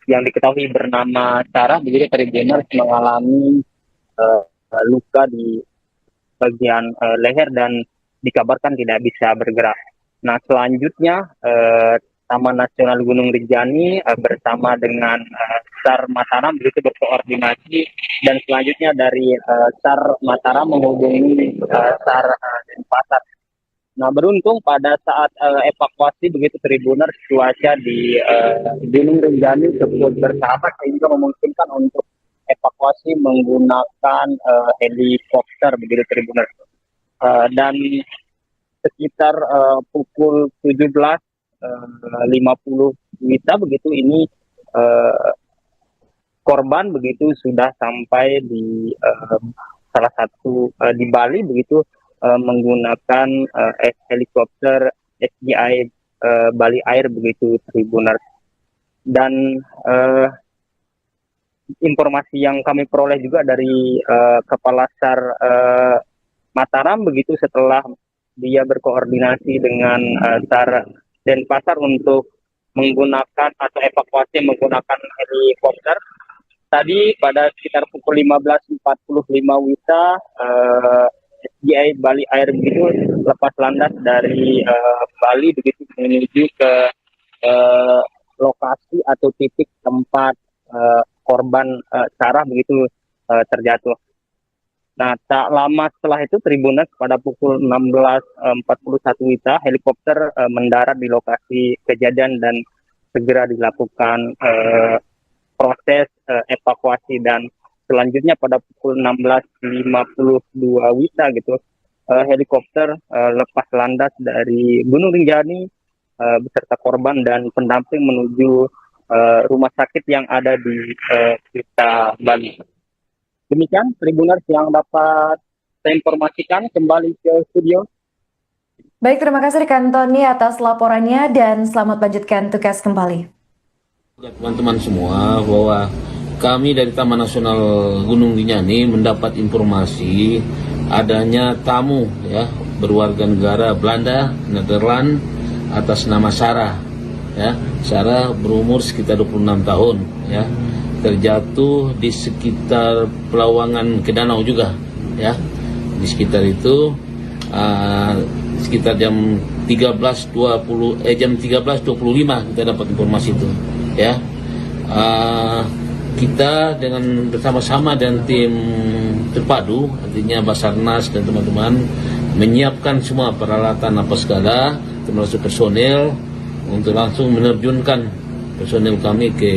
yang diketahui bernama Sarah begitu Tribuners mengalami luka di bagian leher dan dikabarkan tidak bisa bergerak. Nah selanjutnya Taman Nasional Gunung Rinjani bersama dengan SAR Mataram begitu berkoordinasi dan selanjutnya dari SAR Mataram menghubungi SAR Denpasar. Nah beruntung pada saat evakuasi begitu Tribuners cuaca di Gunung Rinjani cukup bersahabat sehingga memungkinkan untuk evakuasi menggunakan helikopter begitu Tribuners. Dan sekitar pukul 17.50 WITA begitu ini korban begitu sudah sampai di salah satu di Bali begitu menggunakan helikopter SGI Bali Air begitu Tribuners. Dan informasi yang kami peroleh juga dari Kepala SAR Mataram begitu setelah dia berkoordinasi dengan SAR Denpasar untuk menggunakan atau evakuasi menggunakan helikopter. Tadi pada sekitar pukul 15.45 WITA SGI Bali Air begitu lepas landas dari Bali begitu menuju ke lokasi atau titik tempat korban Sarah begitu terjatuh. Nah, tak lama setelah itu Tribuners pada pukul 16.41 WITA helikopter mendarat di lokasi kejadian dan segera dilakukan proses evakuasi dan selanjutnya pada pukul 16.52 WITA gitu helikopter lepas landas dari Gunung Rinjani beserta korban dan pendamping menuju rumah sakit yang ada di Kuta Bali. Demikian Tribuners yang dapat saya informasikan, kembali ke studio. Baik, terima kasih rekan Tony atas laporannya dan selamat lanjutkan tugas kembali. Teman-teman semua bahwa kami dari Taman Nasional Gunung Rinjani mendapat informasi adanya tamu ya berwarga negara Belanda, Nederland atas nama Sarah. Ya, Sarah berumur sekitar 26 tahun ya. Terjatuh di sekitar Pelawangan ke danau juga ya. Di sekitar itu sekitar jam 13.25 kita dapat informasi itu ya. Kita dengan bersama-sama dan tim terpadu artinya Basarnas dan teman-teman menyiapkan semua peralatan apa segala termasuk personel untuk langsung menerjunkan personel kami ke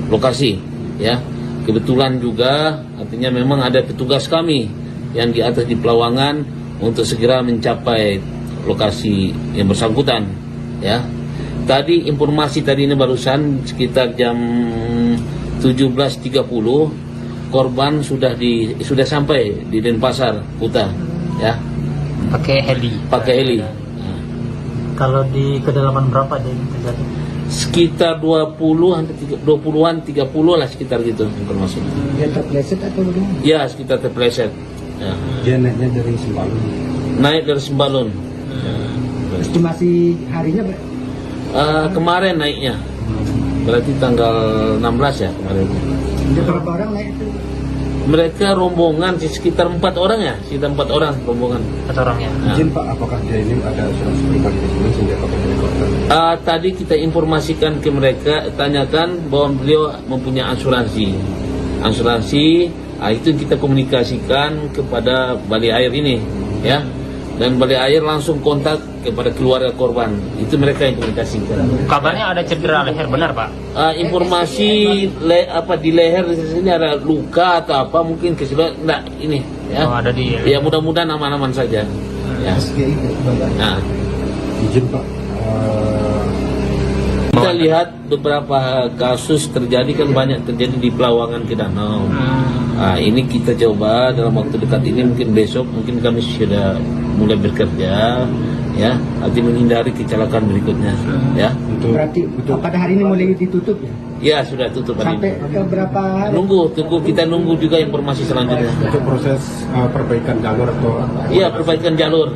lokasi ya. Kebetulan juga artinya memang ada petugas kami yang di atas di Pelawangan untuk segera mencapai lokasi yang bersangkutan ya. Tadi informasi tadi ini barusan sekitar jam 17.30 korban sudah sampai di Denpasar, Kuta, ya, Pakai heli. pakai heli. Kalau di kedalaman berapa dia terjadi? Sekitar 20-an 30 lah, sekitar gitu informasinya. Dia terpleset atau bagaimana? Ya, sekitar terpleset. Ya. Dia naiknya dari Sembalun. Naik dari Sembalun. Estimasi harinya Kemarin naiknya. Berarti tanggal 16 ya kemarin. ada berapa orang naik itu? Mereka rombongan sekitar 4 orang ya, sekitar 4 orang rombongan. 4 orangnya. Nah. Izin Pak, apakah dia ini ada asuransi pribadi di sini sehingga pakai helikopter? Tadi kita informasikan ke mereka, tanyakan bahwa beliau mempunyai asuransi. Itu kita komunikasikan kepada Balai Air ini, ya. Dan Balai Air langsung kontak kepada keluarga korban. Itu mereka yang komunikasikan. Kabarnya ada cedera leher, benar Pak? Informasi di leher di sini ada luka atau apa, mungkin keseluruhan enggak ini, ya. Oh, ada di. Ya, mudah-mudahan aman-aman saja. Ya. Nah, Izin Pak, kita lihat beberapa kasus terjadi kan, banyak terjadi di Pelawangan ke Danau. Ini kita coba dalam waktu dekat ini, mungkin besok, mungkin kami sudah mulai bekerja, ya, arti menghindari kecelakaan berikutnya, ya. Berarti pada hari ini mulai ditutup ya? Ya, sudah tutup hari Sampai ini. ke berapa hari? Kita nunggu juga informasi selanjutnya. untuk proses perbaikan jalur atau Iya, perbaikan jalur.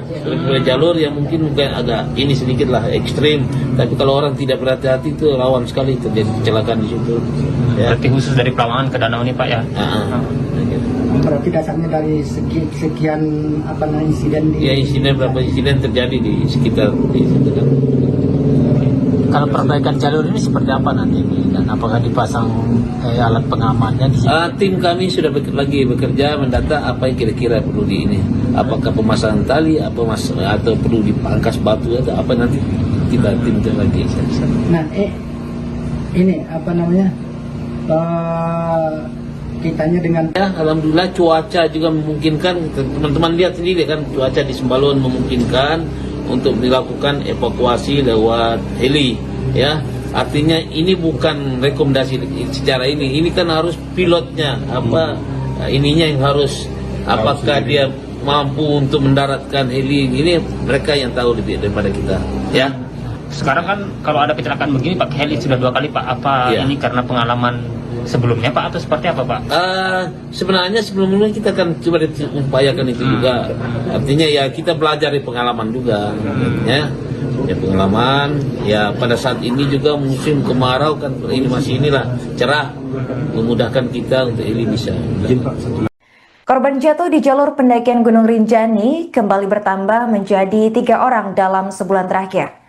Jalur yang mungkin agak ini sedikit lah ekstrim, tapi kalau orang tidak berhati-hati itu rawan sekali terjadi kecelakaan di situ. Ya. Berarti khusus dari Pelawangan ke Danau ini Pak ya? Berarti dasarnya dari sekian insiden di... Ya, berapa insiden terjadi di sekitar di situ kan. Kalau perbaikan jalur ini seperti apa nanti dan apakah dipasang alat pengamannya di sini? Tim kami sudah lagi bekerja mendata apa yang kira-kira perlu di ini. Apakah pemasangan tali, atau perlu dipangkas batu atau apa, nanti kita tim lagi. Nah, ini kitanya dengan Ya, alhamdulillah cuaca juga memungkinkan. Teman-teman lihat sendiri kan, cuaca di Sembalun memungkinkan untuk dilakukan evakuasi lewat heli, ya. Artinya ini bukan rekomendasi secara ini kan harus pilotnya ininya yang harus, apakah dia mampu untuk mendaratkan heli ini, mereka yang tahu lebih daripada kita, ya. Sekarang kan kalau ada kecelakaan begini pakai heli sudah 2 kali Pak. Apa Ya. ini karena pengalaman sebelumnya Pak atau seperti apa Pak? Sebenarnya sebelumnya kita akan coba upayakan itu juga. Artinya ya kita belajar dari pengalaman juga, ya. Ya, pengalaman. Ya, pada saat ini juga musim kemarau kan, ini masih cerah, memudahkan kita untuk ini bisa. Korban jatuh di jalur pendakian Gunung Rinjani kembali bertambah menjadi 3 orang dalam sebulan terakhir.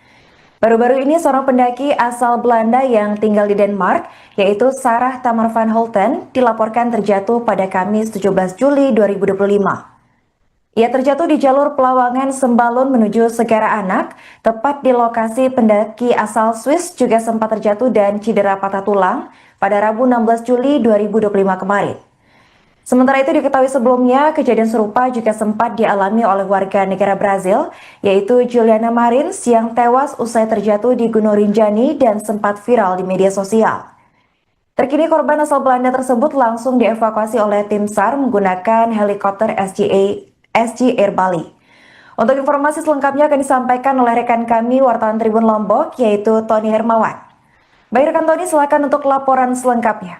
Baru-baru ini seorang pendaki asal Belanda yang tinggal di Denmark, yaitu Sarah Tamar van Holten, dilaporkan terjatuh pada Kamis 17 Juli 2025. Ia terjatuh di jalur Pelawangan Sembalun menuju Segara Anak, tepat di lokasi pendaki asal Swiss juga sempat terjatuh dan cedera patah tulang pada Rabu 16 Juli 2025 kemarin. Sementara itu diketahui sebelumnya, kejadian serupa juga sempat dialami oleh warga negara Brazil, yaitu Juliana Marins yang tewas usai terjatuh di Gunung Rinjani dan sempat viral di media sosial. Terkini korban asal Belanda tersebut langsung dievakuasi oleh tim SAR menggunakan helikopter SG Air Bali. Untuk informasi selengkapnya akan disampaikan oleh rekan kami wartawan Tribun Lombok, yaitu Tony Hermawan. Baik rekan Tony, silakan untuk laporan selengkapnya.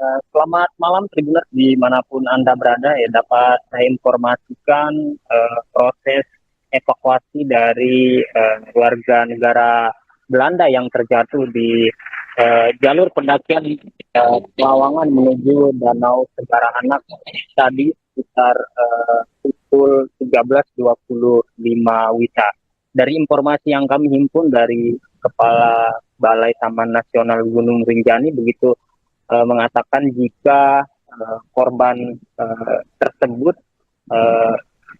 Selamat malam Tribuners dimanapun Anda berada, ya, dapat saya informasikan proses evakuasi dari warga negara Belanda yang terjatuh di jalur pendakian Pelawangan menuju Danau Segara Anak tadi sekitar pukul 13.25 WITA. Dari informasi yang kami himpun dari Kepala Balai Taman Nasional Gunung Rinjani begitu mengatakan jika korban tersebut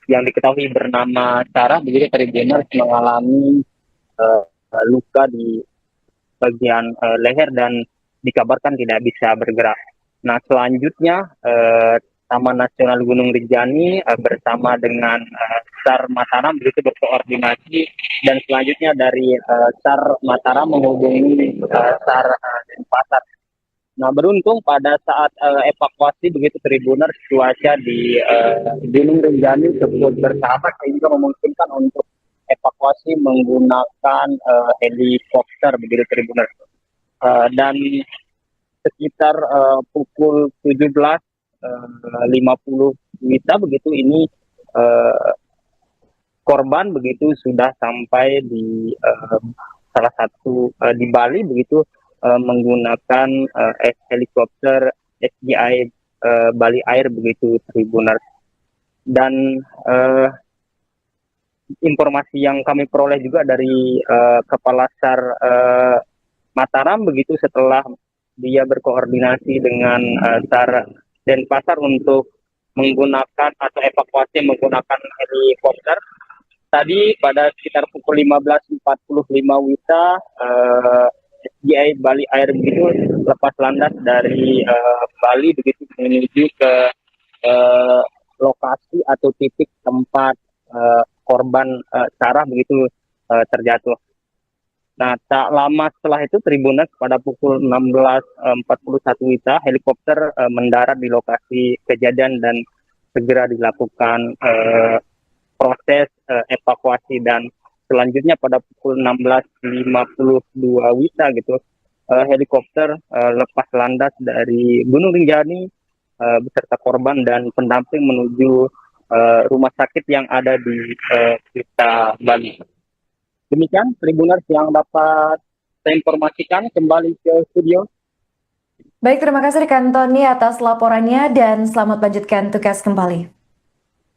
yang diketahui bernama Sarah begitu Tribuners mengalami luka di bagian leher dan dikabarkan tidak bisa bergerak. Nah, selanjutnya Taman Nasional Gunung Rinjani bersama dengan SAR Mataram begitu berkoordinasi, dan selanjutnya dari SAR Mataram menghubungi SAR Denpasar Nah, beruntung pada saat evakuasi begitu Tribuners, cuaca di Gunung Rinjani cukup bersahabat sehingga memungkinkan untuk evakuasi menggunakan helikopter begitu Tribuners. Dan sekitar pukul 17.50 WITA begitu ini korban begitu sudah sampai di salah satu di Bali begitu menggunakan helikopter SGI Bali Air begitu Tribuners. Dan informasi yang kami peroleh juga dari Kepala SAR Mataram begitu setelah dia berkoordinasi dengan SAR Denpasar untuk menggunakan atau evakuasi menggunakan helikopter. Tadi pada sekitar pukul 15.45 WITA SGI Bali Air begitu lepas landas dari Bali begitu menuju ke lokasi atau titik tempat korban Sarah begitu terjatuh. Nah, tak lama setelah itu Tribuners pada pukul 16.41 WITA helikopter mendarat di lokasi kejadian dan segera dilakukan proses evakuasi, dan selanjutnya pada pukul 16.52 WITA gitu helikopter lepas landas dari Gunung Rinjani beserta korban dan pendamping menuju rumah sakit yang ada di Kuta Bali. Demikian Tribuners yang dapat saya informasikan, kembali ke studio. Baik, terima kasih rekan Tony atas laporannya dan selamat lanjutkan tugas kembali.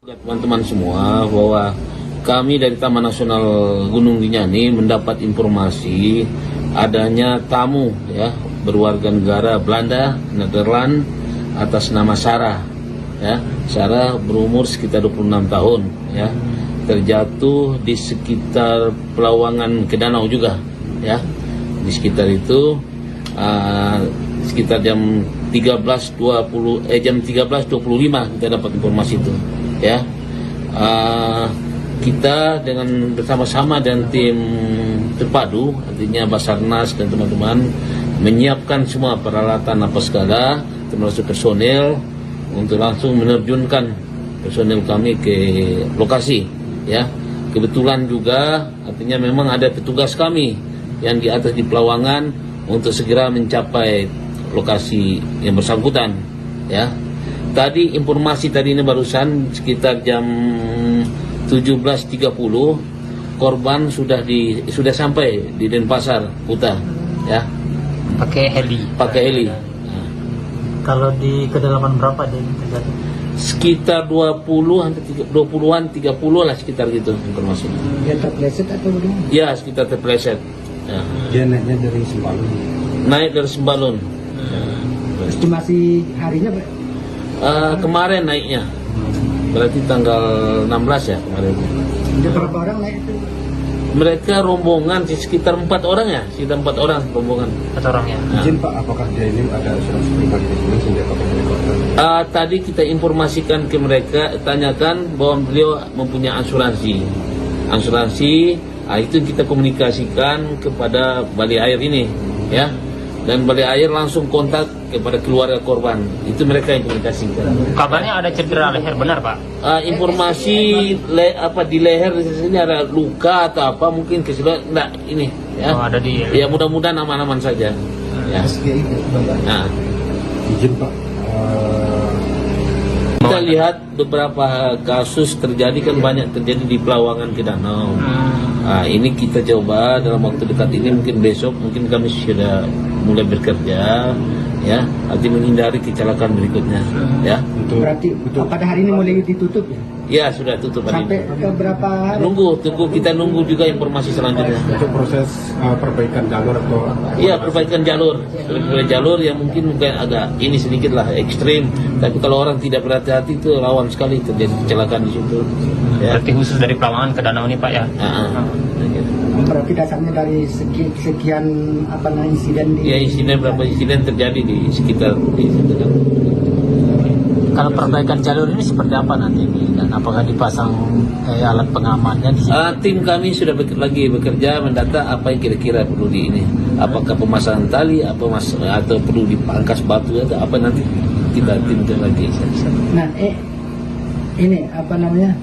Teman-teman semua, bahwa kami dari Taman Nasional Gunung Rinjani mendapat informasi adanya tamu ya berwarga negara Belanda, Nederland atas nama Sarah. Ya, Sarah berumur sekitar 26 tahun ya. Terjatuh di sekitar Pelawangan ke Danau juga ya. Di sekitar itu sekitar jam 13.25 kita dapat informasi itu ya. Kita dengan bersama-sama dan tim terpadu, artinya Basarnas dan teman-teman menyiapkan semua peralatan apa segala, termasuk personel untuk langsung menerjunkan personel kami ke lokasi ya. Kebetulan juga artinya memang ada petugas kami yang di atas di Pelawangan untuk segera mencapai lokasi yang bersangkutan ya. Tadi informasi tadi ini barusan sekitar jam 17.30 korban sudah sampai di Denpasar Kuta ya. Pakai heli. Kalau di kedalaman berapa dia terjatuh? Sekitar 20-an 30 lah sekitar gitu informasi. Dia terpleset atau bagaimana? Ya, sekitar terpleset. Ya. Dia naiknya dari Sembalun. Naik dari Sembalun. Estimasi harinya Kemarin naiknya. Berarti tanggal 16 ya kemarin. ada berapa orang naik itu? Mereka rombongan sekitar 4 orang ya, sekitar 4 orang rombongan. 4 orang ya. Izin Pak, apakah dia ini ada asuransi pribadi di sini sehingga pakai helikopter? Tadi kita informasikan ke mereka, tanyakan bahwa beliau mempunyai asuransi. Itu kita komunikasikan kepada Bali Air ini, ya. Dan Bali Air langsung kontak kepada keluarga korban. Itu mereka yang komunikasikan. Kabarnya ada cedera leher, benar Pak? Informasi di leher di sini ada luka atau apa mungkin enggak ini ya. Oh, ada di Ya mudah-mudahan aman-aman saja. Ya. Nah, Izin Pak, kita lihat beberapa kasus terjadi kan banyak terjadi di Pelawangan ke Danau. Ini kita coba dalam waktu dekat ini, mungkin besok mungkin kami sudah mulai bekerja ya, arti menghindari kecelakaan berikutnya ya. Berarti pada hari ini mulai ditutup ya? Ya sudah tutup hari Sampai ini. ke berapa hari? Kita nunggu juga informasi selanjutnya. untuk proses perbaikan jalur atau Iya, perbaikan jalur yang mungkin agak ini sedikit lah ekstrim, tapi kalau orang tidak berhati-hati itu rawan sekali terjadi kecelakaan di situ. Ya. Berarti khusus dari Pelawangan ke Danau ini Pak ya? Berarti dasarnya dari sekian insiden di... Ya, berapa insiden terjadi di sekitar di situ. Kalau perbaikan jalur ini seperti apa nanti? Dan apakah dipasang alat pengamannya di sini? Tim kami sudah lagi bekerja mendata apa yang kira-kira perlu di ini. apakah pemasangan tali atau perlu dipangkas batu atau apa, nanti kita tinjau lagi. Nah, ini apa namanya?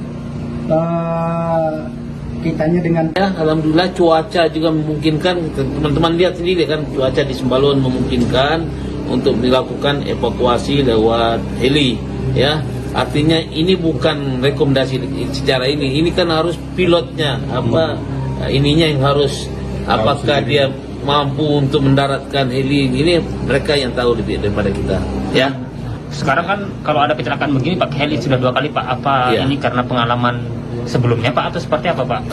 Kitanya dengan Ya, alhamdulillah cuaca juga memungkinkan. Teman-teman lihat sendiri kan, cuaca di Sembalun memungkinkan untuk dilakukan evakuasi lewat heli. Ya, artinya ini bukan rekomendasi secara ini kan harus pilotnya ininya yang harus, apakah dia mampu untuk mendaratkan heli ini, mereka yang tahu lebih daripada kita. Ya. Sekarang kan kalau ada kecelakaan begini pakai heli sudah 2 kali Pak. Apa Ya. ini karena pengalaman sebelumnya Pak atau seperti apa Pak?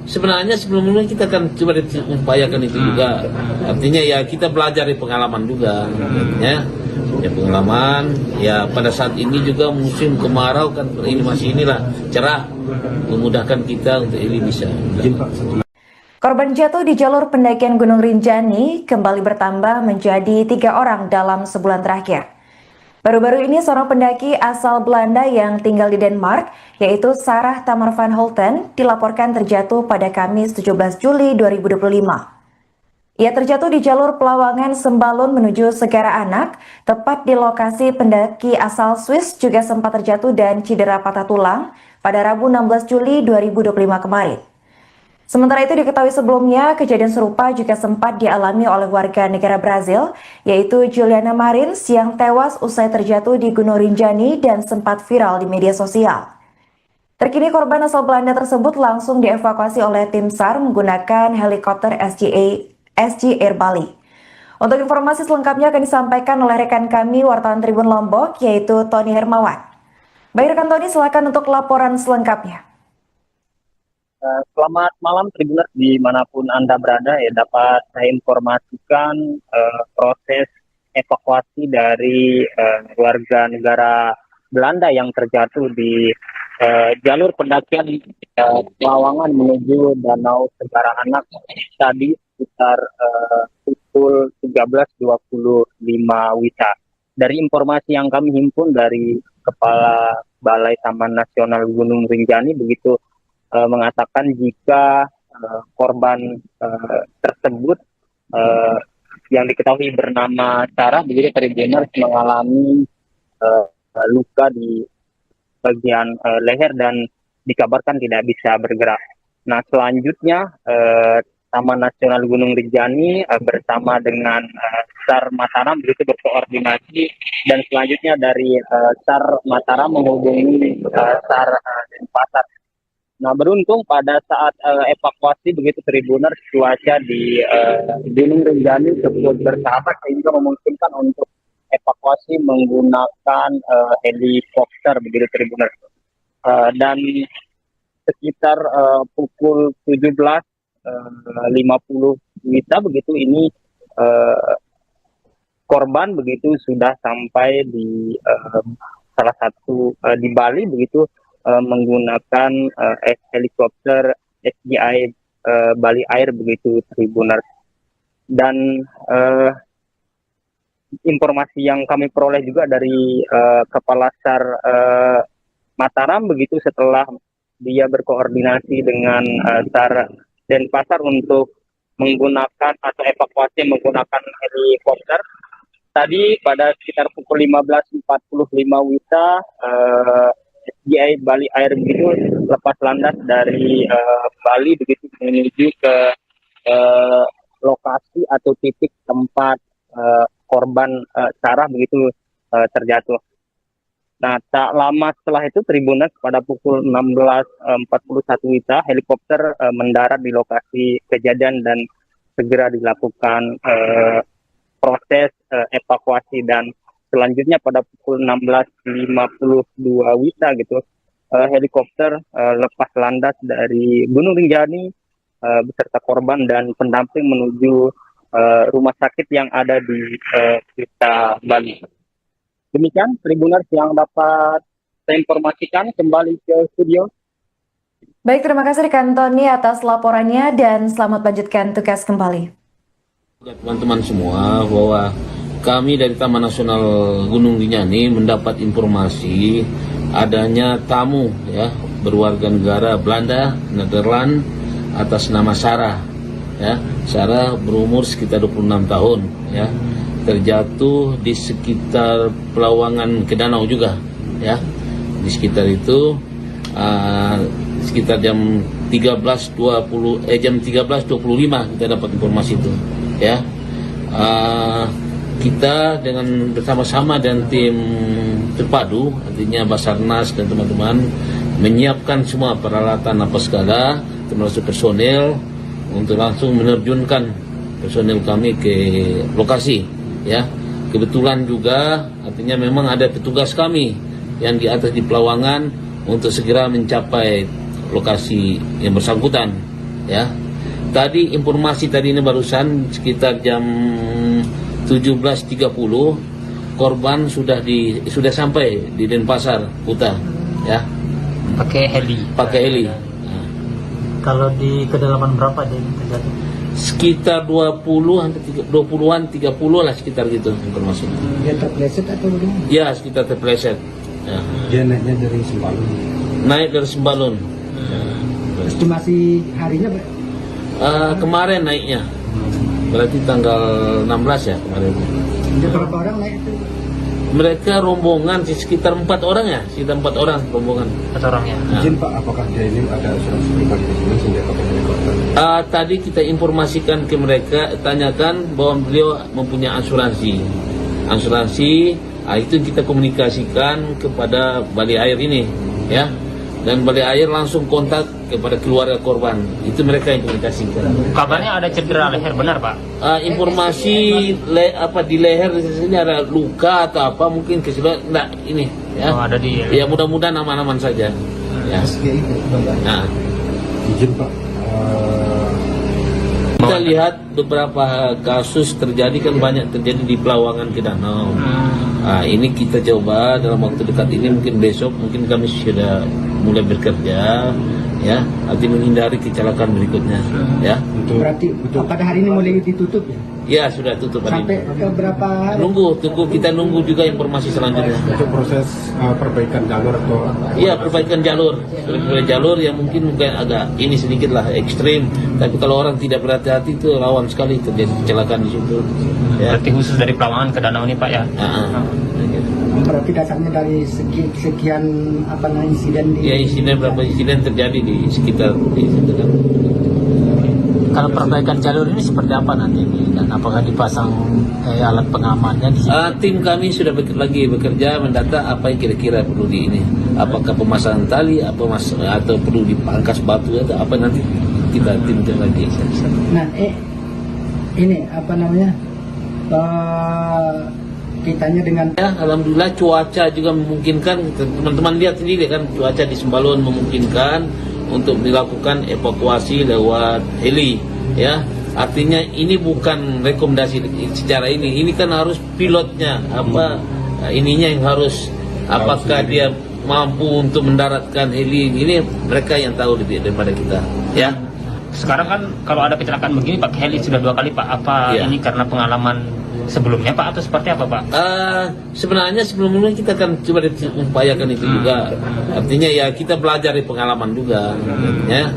Sebenarnya sebelumnya kita kan coba upayakan itu juga. Artinya ya kita belajar dari pengalaman juga. Ya pengalaman. Ya pada saat ini juga musim kemarau kan, ini masih cerah, memudahkan kita untuk ini bisa. Korban jatuh di jalur pendakian Gunung Rinjani kembali bertambah menjadi 3 orang dalam sebulan terakhir. Baru-baru ini seorang pendaki asal Belanda yang tinggal di Denmark, yaitu Sarah Tamar van Holten, dilaporkan terjatuh pada Kamis 17 Juli 2025. Ia terjatuh di jalur Pelawangan Sembalun menuju Segara Anak, tepat di lokasi pendaki asal Swiss juga sempat terjatuh dan cedera patah tulang pada Rabu 16 Juli 2025 kemarin. Sementara itu diketahui sebelumnya, kejadian serupa juga sempat dialami oleh warga negara Brazil, yaitu Juliana Marins yang tewas usai terjatuh di Gunung Rinjani dan sempat viral di media sosial. Terkini korban asal Belanda tersebut langsung dievakuasi oleh tim SAR menggunakan helikopter SG Air Bali. Untuk informasi selengkapnya akan disampaikan oleh rekan kami wartawan Tribun Lombok, yaitu Tony Hermawan. Baik rekan Tony, silakan untuk laporan selengkapnya. Selamat malam Tribuners dimanapun Anda berada, ya dapat saya informasikan proses evakuasi dari warga negara Belanda yang terjatuh di jalur pendakian Pelawangan menuju Danau Segara Anak tadi sekitar pukul 13.25 WITA. Dari informasi yang kami himpun dari Kepala Balai Taman Nasional Gunung Rinjani begitu mengatakan jika korban tersebut yang diketahui bernama Sarah begitu Tribuners mengalami luka di bagian leher dan dikabarkan tidak bisa bergerak. Nah selanjutnya Taman Nasional Gunung Rinjani bersama dengan SAR Mataram begitu berkoordinasi, dan selanjutnya dari SAR Mataram menghubungi SAR Denpasar. Nah beruntung pada saat evakuasi begitu Tribuners, cuaca di Gunung Rinjani cukup bersahabat sehingga memungkinkan untuk evakuasi menggunakan helikopter begitu Tribuners. Dan sekitar pukul 17.50 WITA begitu ini korban begitu sudah sampai di salah satu di Bali begitu menggunakan helikopter SGI Bali Air begitu Tribuners. Dan informasi yang kami peroleh juga dari Kepala SAR Mataram begitu setelah dia berkoordinasi dengan SAR Denpasar untuk menggunakan atau evakuasi menggunakan helikopter. Tadi pada sekitar pukul 15.45 WITA SGI Bali Air begitu lepas landas dari Bali begitu menuju ke lokasi atau titik tempat korban Sarah begitu terjatuh. Nah tak lama setelah itu Tribuners pada pukul 16.41 WITA helikopter mendarat di lokasi kejadian dan segera dilakukan proses evakuasi, dan selanjutnya pada pukul 16.52 WITA gitu helikopter lepas landas dari Gunung Rinjani beserta korban dan pendamping menuju rumah sakit yang ada di Kuta Bali. Demikian Tribuners yang dapat saya informasikan, kembali ke studio. Baik, terima kasih rekan Tony atas laporannya dan selamat lanjutkan tugas kembali. Teman-teman semua, bahwa kami dari Taman Nasional Gunung Rinjani mendapat informasi adanya tamu berwarga negara Belanda, Nederland atas nama Sarah ya. Sarah berumur sekitar 26 tahun, ya. Terjatuh di sekitar Pelawangan ke danau juga, ya. Di sekitar itu sekitar jam 13.25 kita dapat informasi itu, ya. Kita bersama-sama dan tim terpadu, artinya Basarnas dan teman-teman menyiapkan semua peralatan apa segala, termasuk personel, untuk langsung menerjunkan personel kami ke lokasi, ya. Kebetulan juga artinya memang ada petugas kami yang di atas di Pelawangan untuk segera mencapai lokasi yang bersangkutan, ya. Tadi informasi tadi ini barusan sekitar jam 17.30 korban sudah sampai di Denpasar, Kuta, ya. Pakai heli. Kalau di kedalaman berapa dia terjadi? Sekitar 20-an 30 lah, sekitar gitu informasi. Dia terpleset atau bagaimana? Ya, sekitar terpleset. Ya. Dia naiknya dari Sembalun. Naik dari Sembalun. Estimasi harinya Kemarin naiknya. Berarti tanggal 16 ya kemarin. ada berapa orang naik itu? Mereka rombongan sekitar 4 orang ya, sekitar 4 orang rombongan. 4 orang ya. Nah. Izin Pak, apakah dia ini ada asuransi pribadi di sini sehingga pakai helikopter? Tadi kita informasikan ke mereka, tanyakan bahwa beliau mempunyai asuransi. Itu kita komunikasikan kepada Balai Air ini, ya. Dan Balai Air langsung kontak kepada keluarga korban. Itu mereka yang komunikasikan. Kabarnya ada cedera leher, benar Pak? Informasi di leher di sini ada luka atau apa mungkin enggak ini, ya. Oh, ada di. Ya mudah-mudahan aman-aman saja. Ya. Nah, Izin Pak, kita lihat beberapa kasus terjadi kan banyak terjadi di Pelawangan ke danau. Ini kita coba dalam waktu dekat ini, mungkin besok mungkin kami sudah mulai bekerja, ya, nanti menghindari kecelakaan berikutnya, ya. Berarti pada hari ini mulai ditutup ya? Ya sudah tutup hari Sampai ini. ke berapa hari? Kita nunggu juga informasi selanjutnya. untuk proses perbaikan jalur atau Iya, perbaikan jalur. Perbaikan jalur yang mungkin agak ini sedikit lah ekstrim. Tapi kalau orang tidak berhati-hati itu rawan sekali terjadi kecelakaan di situ. Ya. Berarti khusus dari Pelawangan ke danau ini Pak ya? Berarti dasarnya dari sekian insiden di... Ya, berapa insiden terjadi di sekitar di situ kan. Kalau perbaikan jalur ini seperti apa nanti? Dan apakah dipasang alat pengamannya di sini? Tim kami sudah lagi bekerja mendata apa yang kira-kira perlu di ini. Apakah pemasangan tali, atau perlu dipangkas batu atau apa, nanti kita timkan lagi. Nah, ini kitanya dengan Ya, alhamdulillah cuaca juga memungkinkan. Teman-teman lihat sendiri kan, cuaca di Sembalun memungkinkan untuk dilakukan evakuasi lewat heli, ya. Artinya ini bukan rekomendasi secara ini kan harus pilotnya ininya yang harus, apakah dia mampu untuk mendaratkan heli ini, mereka yang tahu lebih daripada kita, ya. Sekarang kan kalau ada kecelakaan begini pakai heli sudah 2 kali Pak. Apa Iya. ini karena pengalaman sebelumnya Pak atau seperti apa Pak? Sebenarnya sebelumnya kita kan coba upayakan itu juga. Artinya ya kita belajar dari pengalaman juga, ya.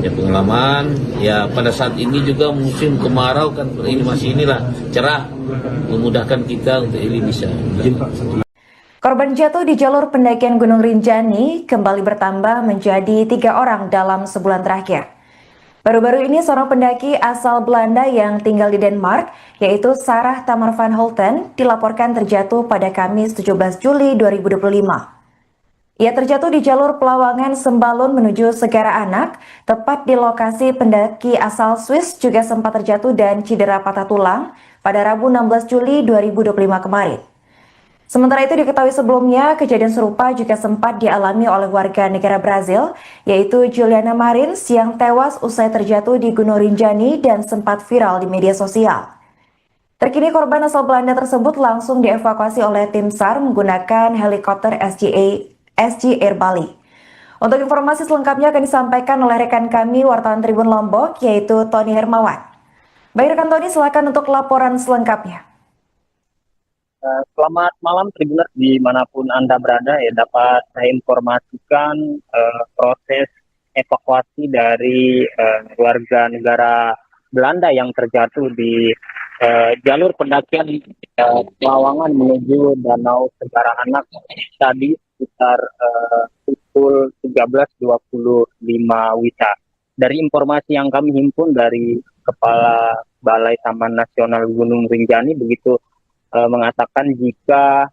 Ya pengalaman. Ya pada saat ini juga musim kemarau kan, ini masih cerah, memudahkan kita untuk ini bisa. Korban jatuh di jalur pendakian Gunung Rinjani kembali bertambah menjadi 3 orang dalam sebulan terakhir. Baru-baru ini seorang pendaki asal Belanda yang tinggal di Denmark, yaitu Sarah Tamar van Holten, dilaporkan terjatuh pada Kamis 17 Juli 2025. Ia terjatuh di jalur Pelawangan Sembalun menuju Segara Anak, tepat di lokasi pendaki asal Swiss juga sempat terjatuh dan cedera patah tulang pada Rabu 16 Juli 2025 kemarin. Sementara itu diketahui sebelumnya, kejadian serupa juga sempat dialami oleh warga negara Brazil, yaitu Juliana Marins yang tewas usai terjatuh di Gunung Rinjani dan sempat viral di media sosial. Terkini korban asal Belanda tersebut langsung dievakuasi oleh tim SAR menggunakan helikopter SG Air Bali. Untuk informasi selengkapnya akan disampaikan oleh rekan kami wartawan Tribun Lombok, yaitu Tony Hermawan. Baik rekan Tony, silakan untuk laporan selengkapnya. Selamat malam Tribuners dimanapun Anda berada, ya. Dapat saya informasikan proses evakuasi dari warga negara Belanda yang terjatuh di jalur pendakian Pelawangan menuju Danau Segara Anak tadi sekitar pukul 13.25 WITA. Dari informasi yang kami himpun dari Kepala Balai Taman Nasional Gunung Rinjani begitu mengatakan jika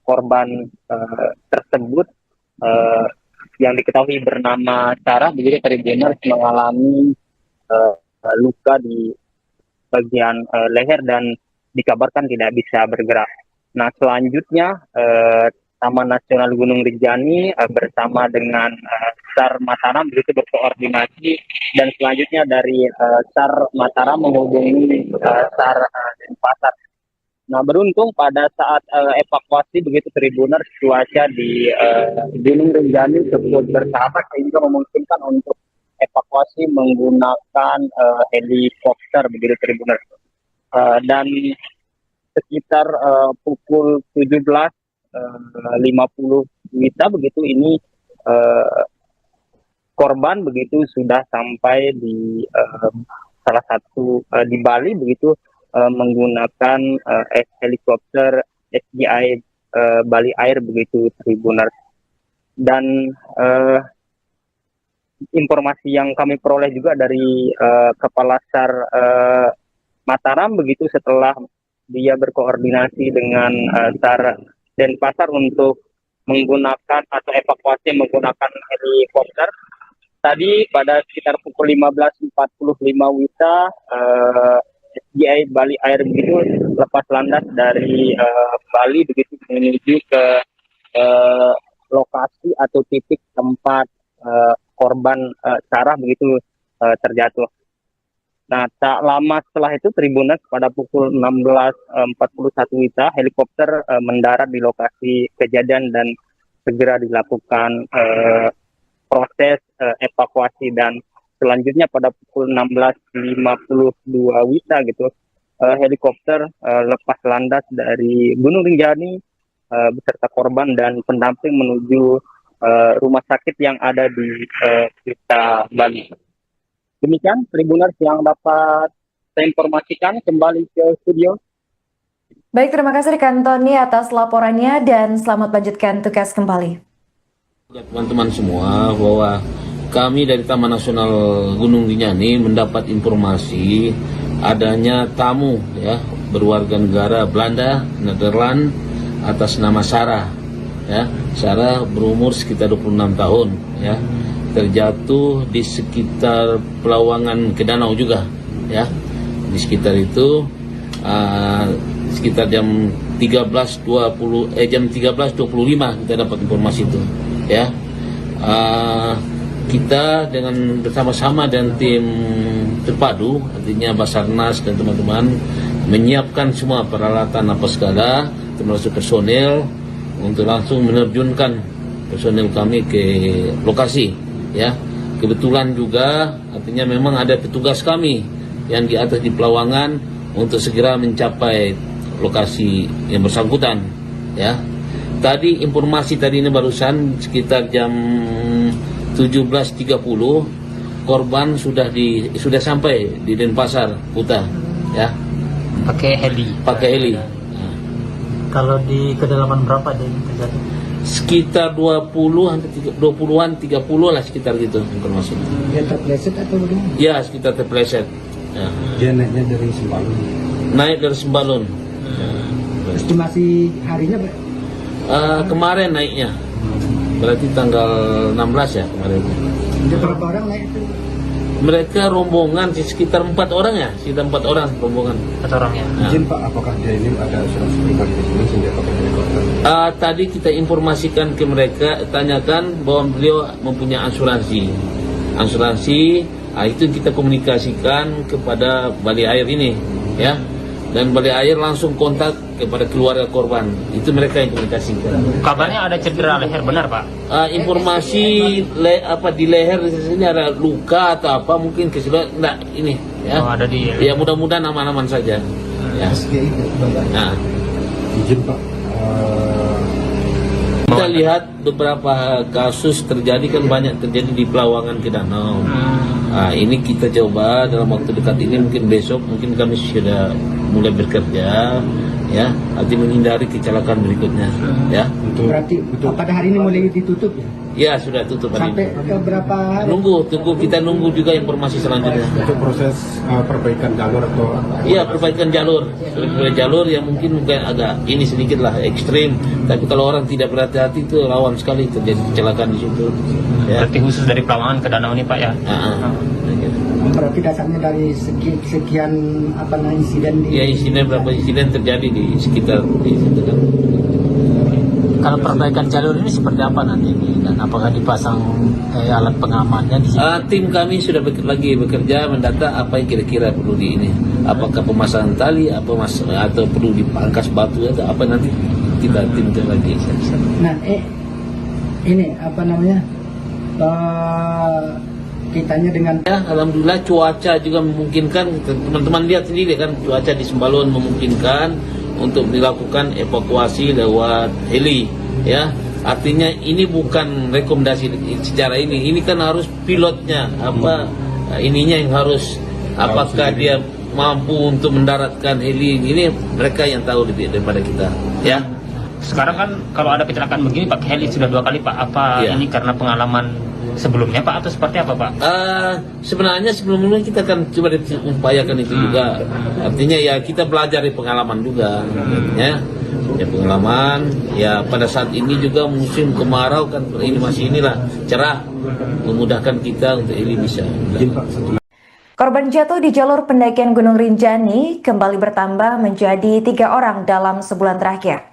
korban tersebut yang diketahui bernama Sarah begitu Tribuners mengalami luka di bagian leher dan dikabarkan tidak bisa bergerak. Nah, selanjutnya Taman Nasional Gunung Rinjani bersama dengan SAR Mataram begitu berkoordinasi dan selanjutnya dari SAR Mataram menghubungi SAR Denpasar. Nah, beruntung pada saat evakuasi begitu Tribuners cuaca di Gunung Rinjani cukup bersahabat sehingga memungkinkan untuk evakuasi menggunakan helikopter begitu Tribuners. Dan sekitar pukul 17.50 WITA begitu ini korban begitu sudah sampai di salah satu di Bali begitu menggunakan helikopter SDI Bali Air begitu Tribuners. Dan informasi yang kami peroleh juga dari Kepala SAR Mataram begitu setelah dia berkoordinasi dengan SAR Denpasar untuk menggunakan atau evakuasi menggunakan helikopter. Tadi pada sekitar pukul 15.45 WITA SDI Bali Air begitu lepas landas dari Bali begitu menuju ke lokasi atau titik tempat korban Sarah begitu terjatuh. Nah, tak lama setelah itu Tribuners pada pukul 16.41 WITA helikopter mendarat di lokasi kejadian dan segera dilakukan proses evakuasi dan selanjutnya pada pukul 16.52 WITA gitu helikopter lepas landas dari Gunung Rinjani beserta korban dan pendamping menuju rumah sakit yang ada di Kuta Bali. Demikian Tribuners yang dapat saya informasikan, kembali ke studio. Baik, terima kasih rekan Tony atas laporannya dan selamat lanjutkan tugas kembali. Teman-teman semua, bahwa kami dari Taman Nasional Gunung Rinjani mendapat informasi adanya tamu ya berwarga negara Belanda, Nederland atas nama Sarah. Ya, Sarah berumur sekitar 26 tahun ya. Terjatuh di sekitar Pelawangan ke danau juga ya. Di sekitar itu sekitar jam 13.25 kita dapat informasi itu ya. Kita dengan bersama-sama dan tim terpadu artinya Basarnas dan teman-teman menyiapkan semua peralatan apa segala termasuk personel untuk langsung menerjunkan personel kami ke lokasi ya. Kebetulan juga artinya memang ada petugas kami yang di atas di Pelawangan untuk segera mencapai lokasi yang bersangkutan ya. Tadi informasi tadi ini barusan sekitar jam 17.30 korban sudah sampai di Denpasar Kuta ya. Pakai heli. Kalau di kedalaman berapa dia terjadi? Sekitar 20-an 30 lah sekitar gitu informasi. Dia terpleset atau bagaimana? Ya, sekitar terpleset. Ya. Dia naiknya dari Sembalun. Naik dari Sembalun. Estimasi harinya Kemarin naiknya. Berarti tanggal 16 ya kemarin. ada berapa orang naik itu? Mereka rombongan sekitar 4 orang ya, sekitar 4 orang rombongan. 4 orang ya. Nah. Izin Pak, apakah dia ini ada asuransi pribadi di sini sehingga pakai helikopter? Tadi kita informasikan ke mereka, tanyakan bahwa beliau mempunyai asuransi. Itu kita komunikasikan kepada Bali Air ini, ya. Dan Bali Air langsung kontak kepada keluarga korban. Itu mereka yang komunikasikan. Kabarnya ada cedera leher, benar Pak? Informasi di leher di sini ada luka atau apa mungkin keseluruhan enggak ini, ya. Oh, ada di. Ya mudah-mudahan aman-aman saja. Ya. Nah. Izin Pak, Kita lihat beberapa kasus terjadi kan banyak terjadi di Pelawangan ke danau. Nah, ini kita coba dalam waktu dekat ini, mungkin besok, mungkin kami sudah mulai bekerja, ya, nanti menghindari kecelakaan berikutnya, ya. Berarti pada hari ini mulai ditutup ya? Ya, sudah tutup hari Sampai ini. ke berapa hari? Kita nunggu juga informasi selanjutnya. Untuk proses perbaikan jalur atau Iya, perbaikan jalur. Jalur yang mungkin agak ini sedikit lah ekstrim, tapi kalau orang tidak berhati-hati itu rawan sekali terjadi kecelakaan di situ. Ya. Berarti khusus dari Pelawangan ke Danau ini Pak ya? Berarti dasarnya dari sekian insiden di... Ya, berapa insiden terjadi di sekitar di situ kan. Kalau perbaikan jalur ini seperti apa nanti dan apakah dipasang alat pengamannya di sini? Tim kami sudah lagi bekerja mendata apa yang kira-kira perlu di ini. Apakah pemasangan tali, atau perlu dipangkas batu atau apa, nanti kita timkan lagi. Nah, ini kitanya dengan... Ya, alhamdulillah cuaca juga memungkinkan. Teman-teman lihat sendiri kan, cuaca di Sembalun memungkinkan untuk dilakukan evakuasi lewat heli, ya. Artinya ini bukan rekomendasi secara ini kan harus pilotnya ininya yang harus, apakah dia mampu untuk mendaratkan heli ini, mereka yang tahu lebih daripada kita, ya. Sekarang kan kalau ada kecelakaan begini pakai heli sudah 2 kali Pak. Apa Iya. ini karena pengalaman sebelumnya Pak atau seperti apa Pak? Sebenarnya sebelumnya kita kan coba upayakan itu juga. Artinya ya kita belajar dari pengalaman juga, ya pengalaman. Ya pada saat ini juga musim kemarau kan, ini masih cerah, memudahkan kita untuk ini bisa. Korban jatuh di jalur pendakian Gunung Rinjani kembali bertambah menjadi 3 orang dalam sebulan terakhir.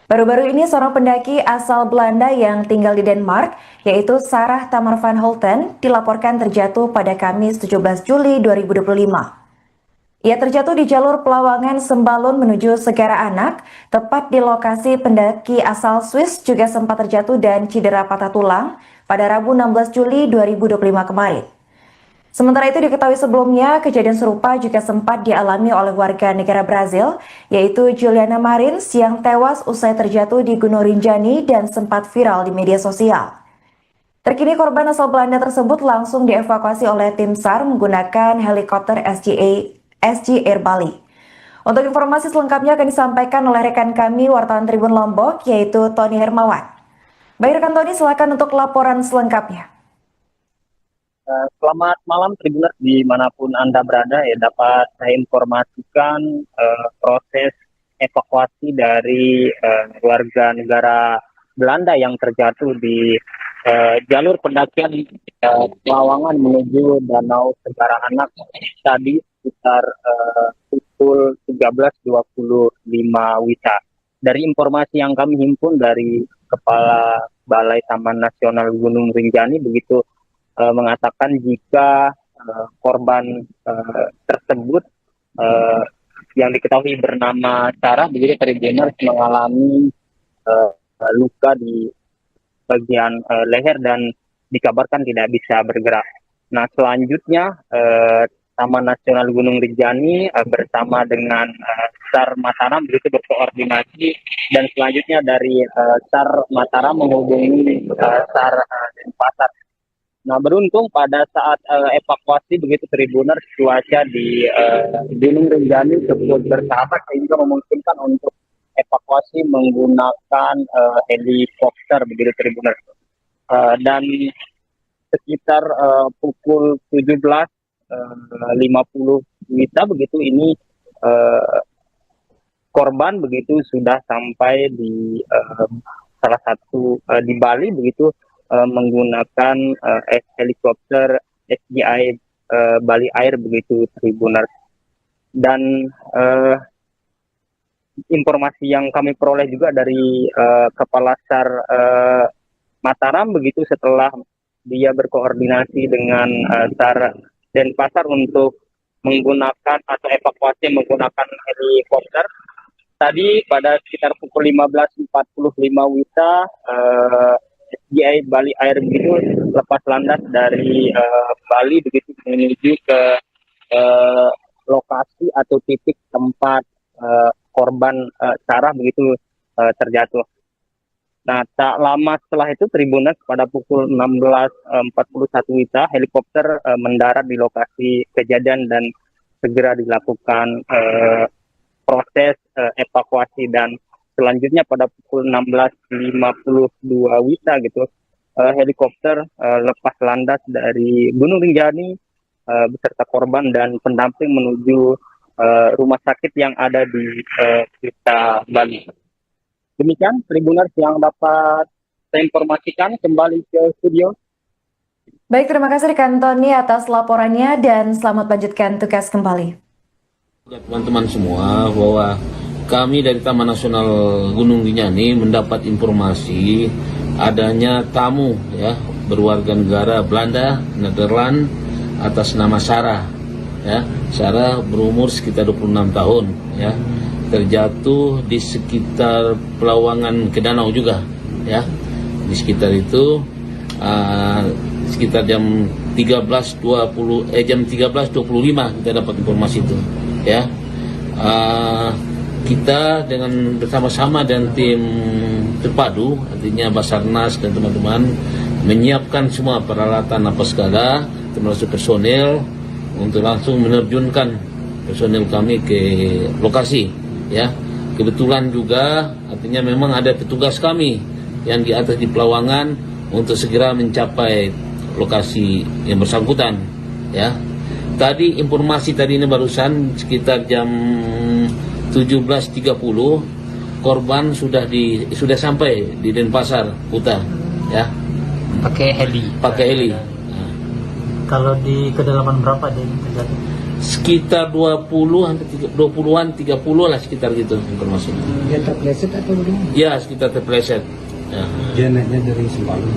Baru-baru ini seorang pendaki asal Belanda yang tinggal di Denmark, yaitu Sarah Tamar van Holten, dilaporkan terjatuh pada Kamis 17 Juli 2025. Ia terjatuh di jalur Pelawangan Sembalun menuju Segara Anak, tepat di lokasi pendaki asal Swiss juga sempat terjatuh dan cedera patah tulang pada Rabu 16 Juli 2025 kemarin. Sementara itu diketahui sebelumnya, kejadian serupa juga sempat dialami oleh warga negara Brazil, yaitu Juliana Marins yang tewas usai terjatuh di Gunung Rinjani dan sempat viral di media sosial. Terkini korban asal Belanda tersebut langsung dievakuasi oleh tim SAR menggunakan helikopter SG Air Bali. Untuk informasi selengkapnya akan disampaikan oleh rekan kami wartawan Tribun Lombok, yaitu Tony Hermawan. Baik rekan Tony, silakan untuk laporan selengkapnya. Selamat malam Tribuners dimanapun Anda berada, ya dapat saya informasikan proses evakuasi dari warga negara Belanda yang terjatuh di jalur pendakian Pelawangan menuju Danau Segara Anak tadi sekitar pukul 13.25 WITA. Dari informasi yang kami himpun dari Kepala Balai Taman Nasional Gunung Rinjani begitu mengatakan jika korban tersebut yang diketahui bernama Sarah begitu Tribuners mengalami luka di bagian leher dan dikabarkan tidak bisa bergerak. Nah selanjutnya Taman Nasional Gunung Rinjani bersama dengan SAR Mataram begitu berkoordinasi dan selanjutnya dari SAR Mataram menghubungi SAR Denpasar. Nah beruntung pada saat evakuasi begitu Tribuners cuaca di Gunung Rinjani cukup bersahabat sehingga memungkinkan untuk evakuasi menggunakan helikopter begitu Tribuners. Dan sekitar pukul 17.50 WITA begitu ini korban begitu sudah sampai di salah satu di Bali begitu menggunakan helikopter SGI Bali Air begitu Tribuners. Dan informasi yang kami peroleh juga dari Kepala SAR Mataram begitu setelah dia berkoordinasi dengan SAR Denpasar untuk menggunakan atau evakuasi menggunakan helikopter. Tadi pada sekitar pukul 15.45 WITA SGI Bali Air begitu lepas landas dari Bali begitu menuju ke lokasi atau titik tempat korban Sarah begitu terjatuh. Nah, tak lama setelah itu Tribuners pada pukul 16.41 WITA, helikopter mendarat di lokasi kejadian dan segera dilakukan proses evakuasi, dan selanjutnya pada pukul 16.52 WITA gitu, helikopter lepas landas dari Gunung Rinjani beserta korban dan pendamping menuju rumah sakit yang ada di Kuta, Bali. Demikian Tribuners yang dapat saya informasikan, kembali ke studio. Baik, terima kasih rekan Tony atas laporannya dan selamat lanjutkan tugas kembali. Teman-teman semua, bahwa kami dari Taman Nasional Gunung Rinjani mendapat informasi adanya tamu ya berwarga negara Belanda, Nederland atas nama Sarah. Ya, Sarah berumur sekitar 26 tahun ya. Terjatuh di sekitar Pelawangan ke danau juga ya. Di sekitar itu sekitar jam 13.25 kita dapat informasi itu ya. Kita dengan bersama-sama dan tim terpadu, artinya Basarnas dan teman-teman, menyiapkan semua peralatan apa segala, termasuk personel, untuk langsung menerjunkan personel kami ke lokasi ya. Kebetulan juga artinya memang ada petugas kami yang di atas di Pelawangan untuk segera mencapai lokasi yang bersangkutan ya. Tadi informasi tadi ini barusan sekitar jam 17.30 korban sudah sampai di Denpasar, Kuta ya. Pakai heli. Kalau di kedalaman berapa dia terjadi? Sekitar 20-an 30 lah, sekitar gitu informasi. Dia terpleset atau bagaimana? Ya, sekitar terpleset ya. Dia naiknya dari Sembalun.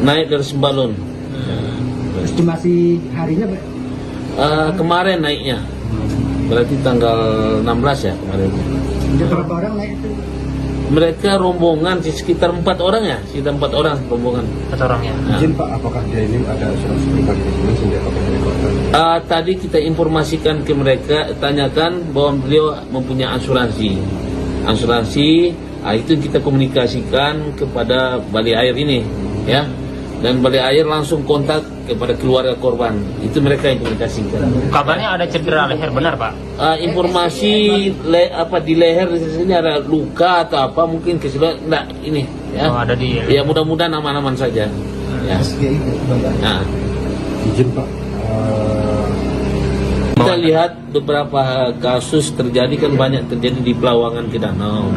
Naik dari Sembalun. Estimasi harinya Pak? Kemarin naiknya berarti tanggal 16 ya kemarin. Ada berapa orang naik itu? Mereka rombongan sekitar 4 orang ya, sekitar 4 orang rombongan. 4 orang ya. Nah. Izin Pak, apakah dia ini ada asuransi pribadi di sini sehingga pakai helikopter? Tadi kita informasikan ke mereka, tanyakan bahwa beliau mempunyai asuransi. Itu kita komunikasikan kepada Bali Air ini ya. Dan Bali Air langsung kontak kepada keluarga korban. Itu mereka yang komunikasikan. Kabarnya ada cedera leher, benar Pak? Informasi di leher di sini ada luka atau apa, mungkin keseluruhan enggak ini ya. Oh, ada di. Ya, mudah-mudahan aman-aman saja. Ya. Nah, Izin Pak, kita lihat beberapa kasus terjadi kan, banyak terjadi di Pelawangan ke danau.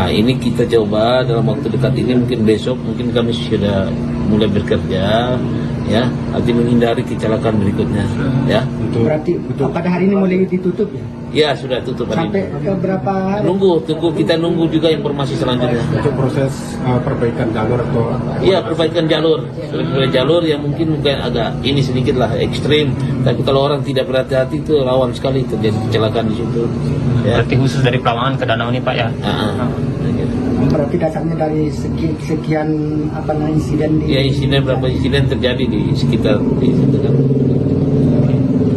Ini kita coba dalam waktu dekat ini, mungkin besok mungkin kami sudah mulai bekerja ya, arti menghindari kecelakaan berikutnya ya. Berarti pada hari ini mulai ditutup ya? Ya, sudah tutup hari Sampai ini. ke berapa hari? Kita nunggu juga informasi selanjutnya. untuk proses perbaikan jalur atau Iya, perbaikan jalur. Perbaikan jalur yang mungkin agak ini sedikit lah ekstrim, tapi kalau orang tidak berhati-hati itu rawan sekali terjadi kecelakaan di situ. Ya. Berarti khusus dari Pelawangan ke danau ini Pak ya? Berarti dasarnya dari sekian insiden di... Ya, berapa insiden terjadi di sekitar di situ kan.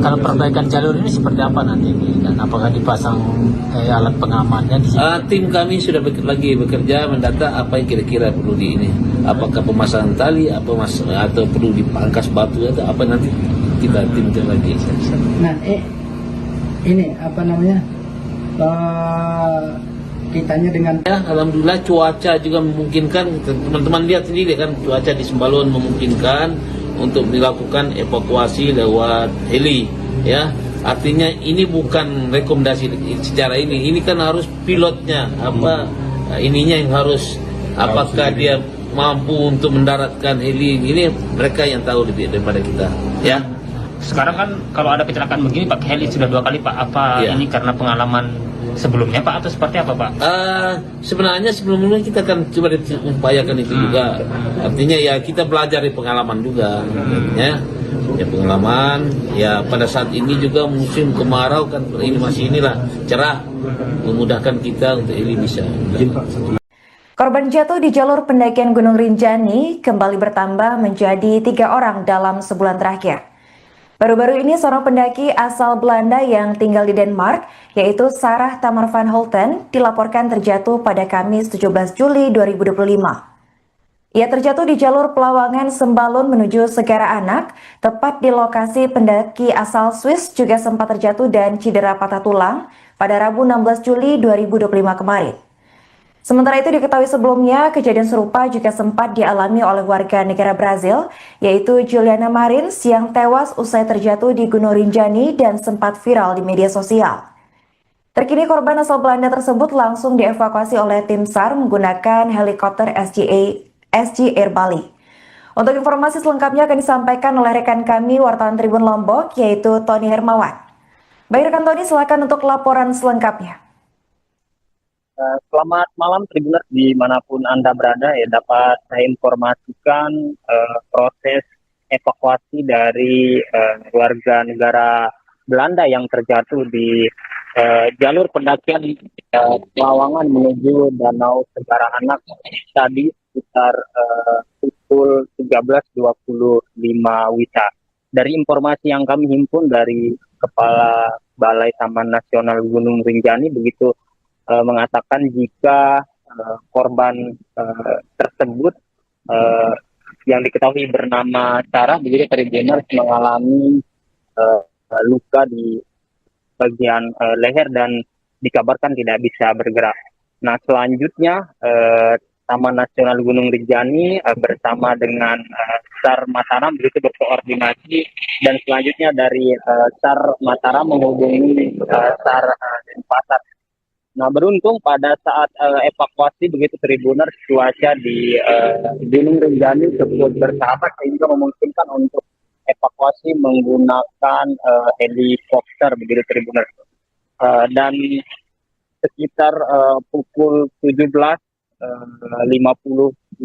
Kalau perbaikan jalur ini seperti apa nanti dan apakah dipasang alat pengamannya di sini? Tim kami sudah bekerja mendata apa yang kira-kira perlu di ini. Apakah pemasangan tali, atau perlu dipangkas batu atau apa, nanti kita timkan lagi. Nah, ini kitanya dengan Ya, alhamdulillah cuaca juga memungkinkan. Teman-teman lihat sendiri kan, cuaca di Sembalun memungkinkan untuk dilakukan evakuasi lewat heli ya. Artinya ini bukan rekomendasi secara ini kan harus pilotnya ininya yang harus, apakah dia mampu untuk mendaratkan heli ini, mereka yang tahu lebih daripada kita ya. Sekarang kan kalau ada kecelakaan begini pakai heli sudah 2 kali Pak. Apa Ya. ini karena pengalaman sebelumnya Pak atau seperti apa Pak? Sebenarnya sebelumnya kita akan coba upayakan itu juga. Artinya ya kita belajar dari pengalaman juga. Ya pengalaman. Ya pada saat ini juga musim kemarau kan, ini masih cerah, memudahkan kita untuk ini bisa. Korban jatuh di jalur pendakian Gunung Rinjani kembali bertambah menjadi 3 orang dalam sebulan terakhir. Baru-baru ini seorang pendaki asal Belanda yang tinggal di Denmark, yaitu Sarah Tamar van Holten, dilaporkan terjatuh pada Kamis 17 Juli 2025. Ia terjatuh di jalur Pelawangan Sembalun menuju Segara Anak, tepat di lokasi pendaki asal Swiss juga sempat terjatuh dan cedera patah tulang pada Rabu 16 Juli 2025 kemarin. Sementara itu diketahui sebelumnya, kejadian serupa juga sempat dialami oleh warga negara Brazil, yaitu Juliana Marins yang tewas usai terjatuh di Gunung Rinjani dan sempat viral di media sosial. Terkini korban asal Belanda tersebut langsung dievakuasi oleh tim SAR menggunakan helikopter SG Air Bali. Untuk informasi selengkapnya akan disampaikan oleh rekan kami wartawan Tribun Lombok, yaitu Tony Hermawan. Baik rekan Tony, silakan untuk laporan selengkapnya. Selamat malam Tribuners dimanapun Anda berada, ya dapat saya informasikan proses evakuasi dari warga negara Belanda yang terjatuh di jalur pendakian Pelawangan menuju Danau Segara Anak tadi sekitar pukul 13.25 WITA. Dari informasi yang kami himpun dari Kepala Balai Taman Nasional Gunung Rinjani begitu mengatakan jika korban tersebut yang diketahui bernama Sarah begitu Tribuners mengalami luka di bagian leher dan dikabarkan tidak bisa bergerak. Nah selanjutnya Taman Nasional Gunung Rinjani bersama dengan SAR Mataram begitu berkoordinasi dan selanjutnya dari SAR Mataram menghubungi SAR Denpasar. Nah beruntung pada saat evakuasi begitu Tribuners cuaca di Gunung Rinjani cukup bersahabat sehingga memungkinkan untuk evakuasi menggunakan helikopter begitu Tribuners. Dan sekitar pukul 17.50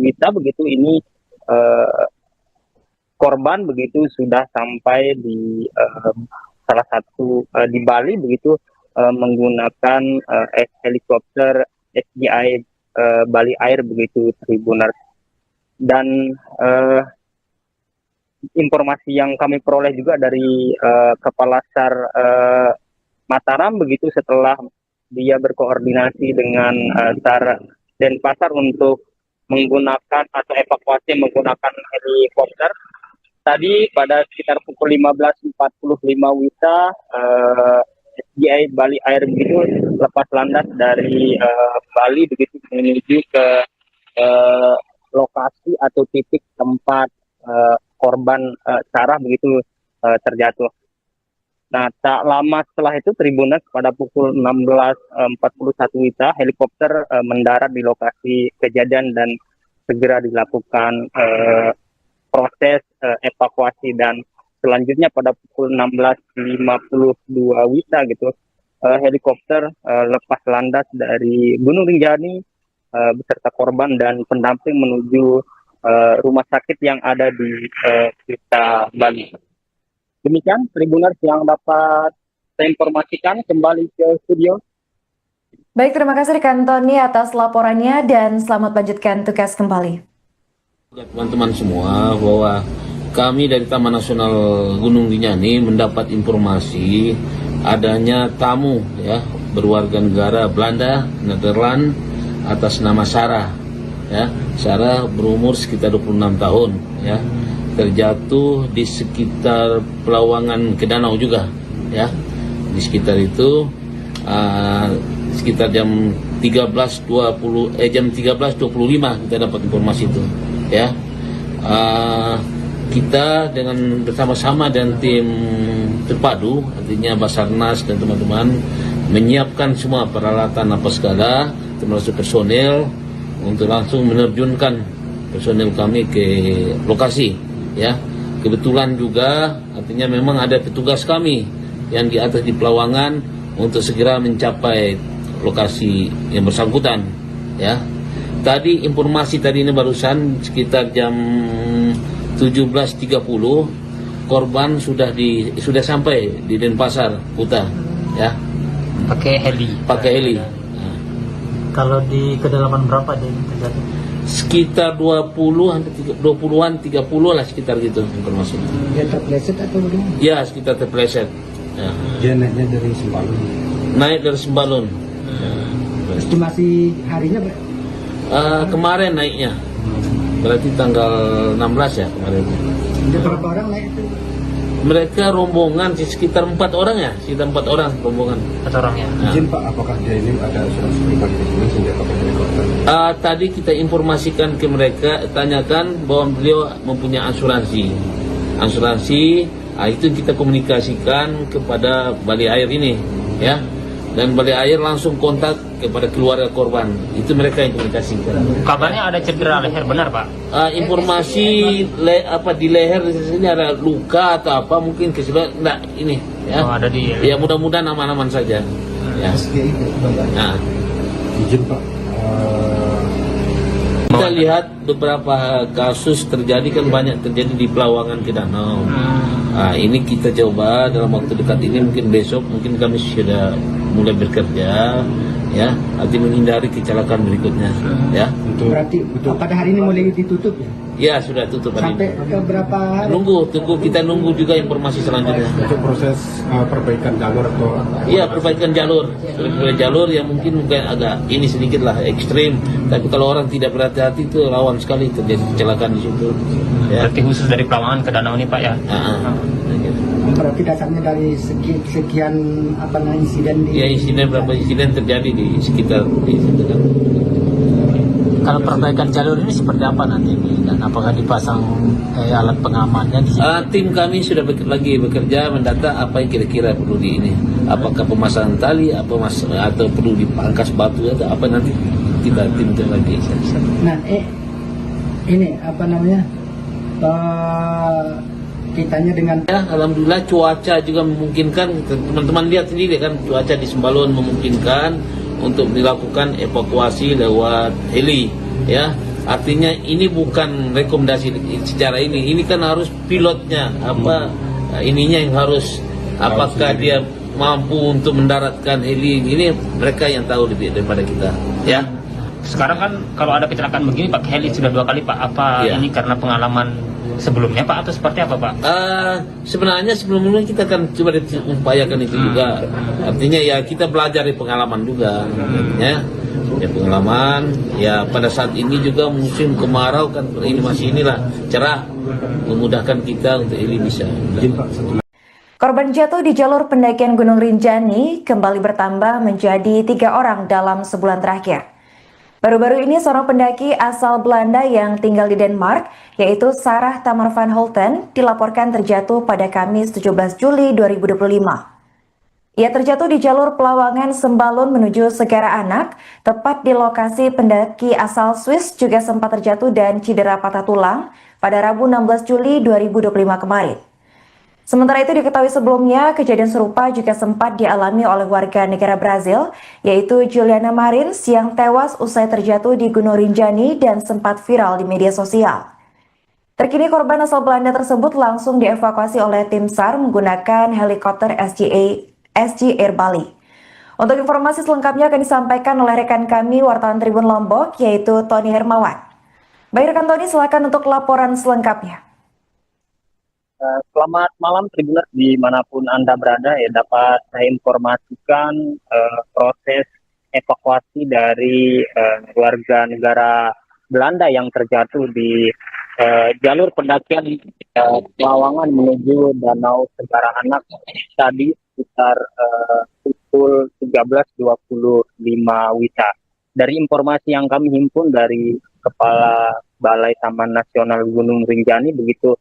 WITA begitu ini korban begitu sudah sampai di salah satu di Bali begitu menggunakan helikopter SGI Bali Air begitu Tribuners. Dan informasi yang kami peroleh juga dari Kepala SAR Mataram begitu setelah dia berkoordinasi dengan SAR Denpasar untuk menggunakan atau evakuasi menggunakan helikopter. Tadi pada sekitar pukul 15.45 WITA SGI Bali Air begitu lepas landas dari Bali begitu menuju ke lokasi atau titik tempat korban Sarah begitu terjatuh. Nah tak lama setelah itu Tribuners pada pukul 16.41 WITA helikopter mendarat di lokasi kejadian dan segera dilakukan proses evakuasi dan selanjutnya pada pukul 16.52 WITA gitu helikopter lepas landas dari Gunung Rinjani beserta korban dan pendamping menuju rumah sakit yang ada di Kuta Bali. Demikian Tribuners yang dapat saya informasikan, kembali ke studio. Baik, terima kasih rekan Tony atas laporannya dan selamat lanjutkan tugas kembali. Teman-teman semua bahwa kami dari Taman Nasional Gunung Rinjani mendapat informasi adanya tamu ya berwarga negara Belanda, Nederland atas nama Sarah. Ya, Sarah berumur sekitar 26 tahun ya. Terjatuh di sekitar Pelawangan ke danau juga ya. Di sekitar itu sekitar jam 13.25 kita dapat informasi itu ya. Kita dengan bersama-sama dan tim terpadu artinya Basarnas dan teman-teman menyiapkan semua peralatan apa segala termasuk personel untuk langsung menerjunkan personel kami ke lokasi ya. Kebetulan juga artinya memang ada petugas kami yang di atas di Pelawangan untuk segera mencapai lokasi yang bersangkutan ya. Tadi informasi tadi ini barusan sekitar jam 17.30 korban sudah sampai di Denpasar Kuta ya. Pakai heli. Pakai heli. Kalau di kedalaman berapa dia terjadi? Sekitar 20-an 30 lah sekitar gitu informasi. Dia terpleset atau bagaimana? Ya, sekitar terpleset. Ya. Dia naiknya dari Sembalun. Naik dari Sembalun. Estimasi harinya Kemarin naiknya. Berarti tanggal 16 ya kemarin. ada berapa orang naik itu? Mereka rombongan sekitar 4 orang ya, sekitar 4 orang rombongan. 4 orang ya. Nah. Izin Pak, apakah dia ini ada asuransi pribadi di sini sehingga pakai helikopter? Tadi kita informasikan ke mereka, tanyakan bahwa beliau mempunyai asuransi. Itu kita komunikasikan kepada Balai Air ini, ya. Dan Balai Air langsung kontak kepada keluarga korban. Itu mereka yang komunikasikan. Kabarnya ada cedera leher, benar Pak? Informasi di leher di sini ada luka atau apa mungkin enggak ini, ya. Oh, ada di. Ya mudah-mudahan aman-aman saja. Ya. Nah. Izin Pak, Kita lihat beberapa kasus terjadi kan banyak terjadi di Pelawangan ke Danau. Ini kita coba dalam waktu dekat ini, mungkin besok mungkin kami sudah mulai bekerja, ya, arti menghindari kecelakaan berikutnya, ya. Berarti pada hari ini mulai ditutup ya? Ya sudah tutup hari Sampai ini. ke berapa hari? Kita nunggu juga informasi selanjutnya. untuk proses perbaikan jalur atau Iya, perbaikan jalur yang mungkin agak ini sedikit lah ekstrim, tapi kalau orang tidak berhati-hati itu rawan sekali terjadi kecelakaan di situ. Ya. Berarti khusus dari Pelawangan ke Danau ini Pak ya? Berarti dasarnya dari sekian insiden di... Ya, berapa insiden terjadi di sekitar di situ kan. Kalau perbaikan jalur ini seperti apa nanti dan apakah dipasang alat pengamannya di sini? Tim kami sudah bekerja mendata apa yang kira-kira perlu di ini. Apakah pemasangan tali, atau perlu dipangkas batu atau apa, nanti kita tim lagi. Nah, ini kitanya dengan Ya, alhamdulillah cuaca juga memungkinkan. Teman-teman lihat sendiri kan, cuaca di Sembalun memungkinkan untuk dilakukan evakuasi lewat heli, ya. Artinya ini bukan rekomendasi secara ini kan harus pilotnya ininya yang harus, apakah dia mampu untuk mendaratkan heli ini, mereka yang tahu lebih daripada kita, ya. Sekarang kan kalau ada kecelakaan begini pakai heli sudah 2 kali Pak. Apa Ya. ini karena pengalaman sebelumnya Pak atau seperti apa Pak? Sebenarnya sebelumnya kita akan coba upayakan itu juga. Artinya ya kita belajar dari pengalaman juga, ya. Ya pengalaman. Ya pada saat ini juga musim kemarau kan, ini masih cerah, memudahkan kita untuk ini bisa. Korban jatuh di jalur pendakian Gunung Rinjani kembali bertambah menjadi 3 orang dalam sebulan terakhir. Baru-baru ini seorang pendaki asal Belanda yang tinggal di Denmark, yaitu Sarah Tamar van Holten, dilaporkan terjatuh pada Kamis 17 Juli 2025. Ia terjatuh di jalur Pelawangan Sembalun menuju Segara Anak, tepat di lokasi pendaki asal Swiss juga sempat terjatuh dan cedera patah tulang pada Rabu 16 Juli 2025 kemarin. Sementara itu diketahui sebelumnya, kejadian serupa juga sempat dialami oleh warga negara Brazil, yaitu Juliana Marins yang tewas usai terjatuh di Gunung Rinjani dan sempat viral di media sosial. Terkini korban asal Belanda tersebut langsung dievakuasi oleh tim SAR menggunakan helikopter SG Air Bali. Untuk informasi selengkapnya akan disampaikan oleh rekan kami wartawan Tribun Lombok, yaitu Tony Hermawan. Baik rekan Tony, silakan untuk laporan selengkapnya. Selamat malam Tribuners dimanapun Anda berada, ya dapat saya informasikan proses evakuasi dari warga negara Belanda yang terjatuh di jalur pendakian Pelawangan menuju Danau Segara Anak tadi sekitar pukul 13.25 WITA. Dari informasi yang kami himpun dari Kepala Balai Taman Nasional Gunung Rinjani begitu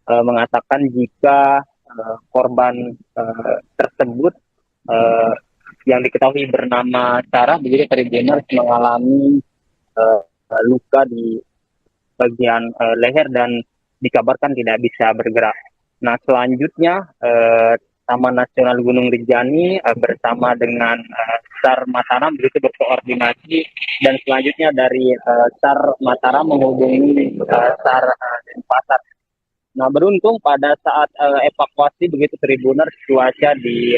mengatakan jika korban tersebut yang diketahui bernama Sarah begitu Tribuners mengalami luka di bagian leher dan dikabarkan tidak bisa bergerak. Nah selanjutnya Taman Nasional Gunung Rinjani bersama dengan SAR Mataram begitu berkoordinasi, dan selanjutnya dari SAR Mataram menghubungi SAR Denpasar. Nah beruntung pada saat evakuasi begitu Tribuners, cuaca di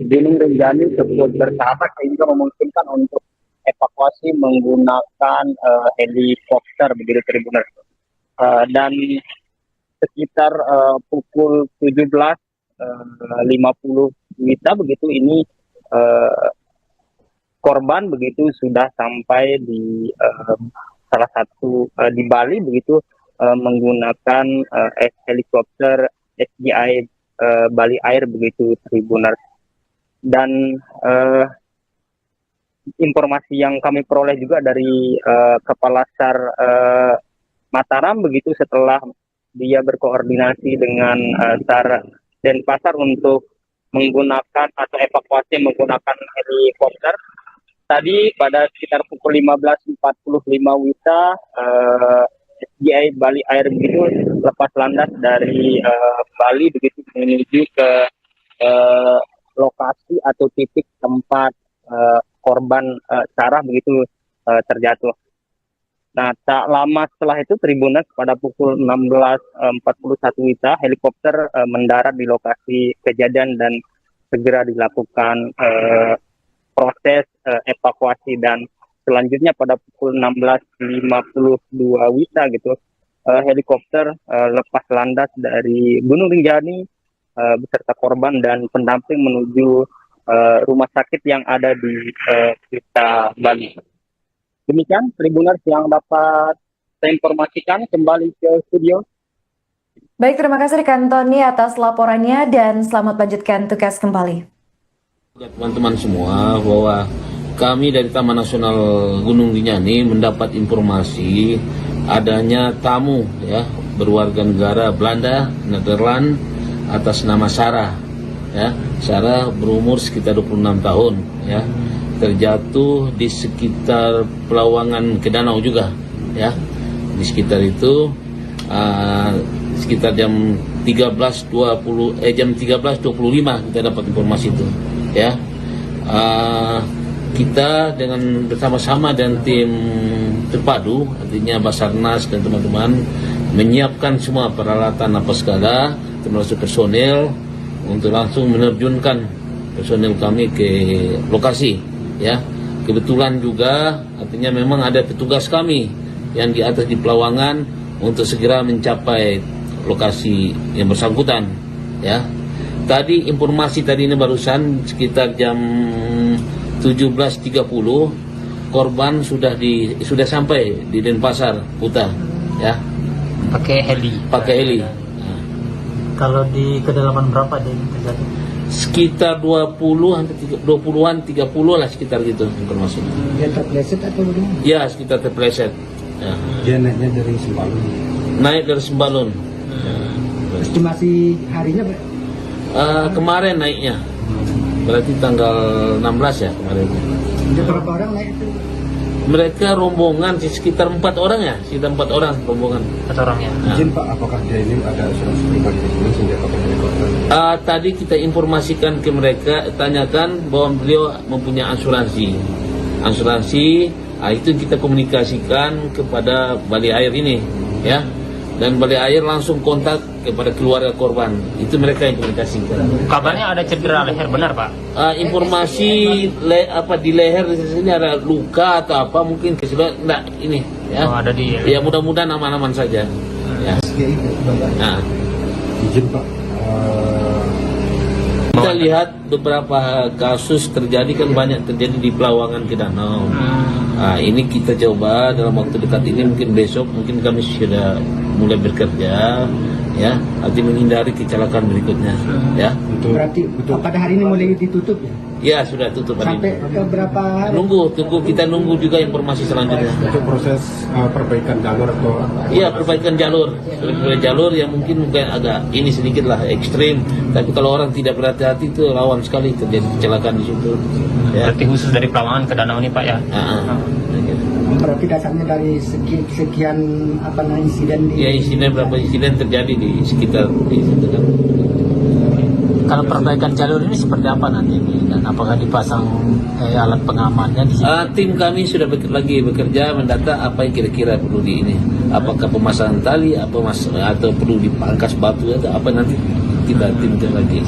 Gunung Rinjani cukup bersahabat sehingga memungkinkan untuk evakuasi menggunakan helikopter begitu Tribuners. Dan sekitar pukul 17.50 WITA begitu ini korban begitu sudah sampai di salah satu di Bali begitu menggunakan helikopter SGI Bali Air begitu Tribuners. Dan informasi yang kami peroleh juga dari Kepala SAR Mataram begitu setelah dia berkoordinasi dengan SAR Denpasar untuk menggunakan atau evakuasi menggunakan helikopter. Tadi pada sekitar pukul 15.45 WITA SGI Bali Air begitu lepas landas dari Bali begitu menuju ke lokasi atau titik tempat korban Sarah begitu terjatuh. Nah, tak lama setelah itu Tribuners pada pukul 16.41 WITA helikopter mendarat di lokasi kejadian dan segera dilakukan proses evakuasi, dan selanjutnya pada pukul 16.52 WITA gitu helikopter lepas landas dari Gunung Rinjani beserta korban dan pendamping menuju rumah sakit yang ada di Kuta Bali. Demikian Tribuners yang dapat saya informasikan, kembali ke studio. Baik, terima kasih rekan Tony atas laporannya dan selamat lanjutkan tugas kembali. Teman-teman semua, bahwa kami dari Taman Nasional Gunung Rinjani mendapat informasi adanya tamu ya berwarga negara Belanda, Nederland atas nama Sarah. Ya, Sarah berumur sekitar 26 tahun ya. Terjatuh di sekitar Pelawangan ke Danau juga ya. Di sekitar itu sekitar jam 13.25 kita dapat informasi itu ya. Kita dengan bersama-sama dan tim terpadu, artinya Basarnas dan teman-teman menyiapkan semua peralatan apa segala, termasuk personel untuk langsung menerjunkan personel kami ke lokasi ya. Kebetulan juga artinya memang ada petugas kami yang di atas di Pelawangan untuk segera mencapai lokasi yang bersangkutan ya. Tadi informasi tadi ini barusan sekitar jam 17.30 korban sudah sampai di Denpasar Kuta ya. Pakai heli. Kalau di kedalaman berapa dia terjadi? Sekitar 20-an 30 lah, sekitar gitu informasinya. Dia terpleset atau bagaimana? Ya, sekitar terpleset. Ya. Dia naiknya dari Sembalun. Naik dari Sembalun. Estimasi harinya Pak? Kemarin naiknya. Berarti tanggal 16 ya kemarin. Ada berapa orang naik itu? Mereka rombongan sekitar 4 orang ya, sekitar 4 orang rombongan. 4 orang ya. Nah. Izin Pak, apakah dia ini ada asuransi pribadi di sini sehingga pakai helikopter? Tadi kita informasikan ke mereka, tanyakan bahwa beliau mempunyai asuransi. Itu kita komunikasikan kepada Bali Air ini, ya. Dan Bali Air langsung kontak kepada keluarga korban. Itu mereka yang komunikasikan. Kabarnya ada cedera leher, benar Pak? Informasi di leher di sini ada luka atau apa mungkin enggak ini, ya. Oh, ada di. Ya mudah-mudahan aman-aman saja. Ya. Nah. Izin Pak, Kita lihat beberapa kasus terjadi kan banyak terjadi di Pelawangan ke Danau. Ini kita coba dalam waktu dekat ini, mungkin besok mungkin kami sudah mulai bekerja ya, nanti menghindari kecelakaan berikutnya ya. Berarti pada hari ini mulai ditutup ya? Ya sudah tutup hari Sampai ini. ke berapa hari? Kita nunggu juga informasi selanjutnya. untuk proses perbaikan jalur atau Iya, perbaikan jalur yang mungkin agak ini sedikit lah ekstrim, tapi kalau orang tidak berhati-hati itu rawan sekali terjadi kecelakaan di situ. Ya. Berarti khusus dari Pelawangan ke Danau ini Pak ya? Berarti dasarnya dari sekian insiden di... Ya, berapa insiden terjadi di sekitar di situ kan. Kalau perbaikan jalur ini seperti apa nanti dan apakah dipasang alat pengamannya di sini? Tim kami sudah lagi bekerja mendata apa yang kira-kira perlu di ini. Apakah pemasangan tali, atau perlu dipangkas batu atau apa, nanti kita timkan lagi.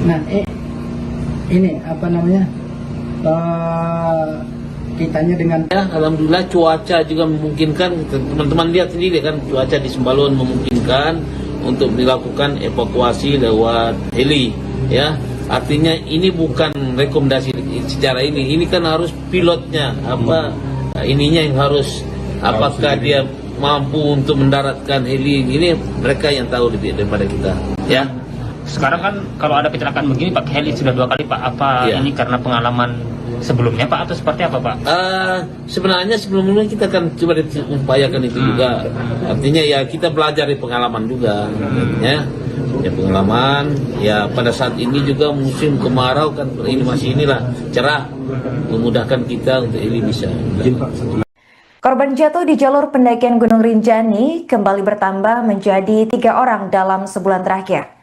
Nah, ini kaitannya dengan Ya, alhamdulillah cuaca juga memungkinkan. Teman-teman lihat sendiri kan, cuaca di Sembalun memungkinkan untuk dilakukan evakuasi lewat heli. Ya, artinya ini bukan rekomendasi secara ini kan harus pilotnya ininya yang harus, apakah dia mampu untuk mendaratkan heli ini, mereka yang tahu lebih daripada kita. Ya. Sekarang kan kalau ada kecelakaan begini pakai heli sudah 2 kali Pak. Apa Iya. ini karena pengalaman sebelumnya Pak atau seperti apa Pak? Sebenarnya sebelumnya kita kan coba upayakan itu juga. Artinya ya kita belajar dari pengalaman juga. Ya pengalaman. Ya pada saat ini juga musim kemarau kan, ini masih inilah cerah, memudahkan kita untuk heli bisa. Korban jatuh di jalur pendakian Gunung Rinjani kembali bertambah menjadi 3 orang dalam sebulan terakhir.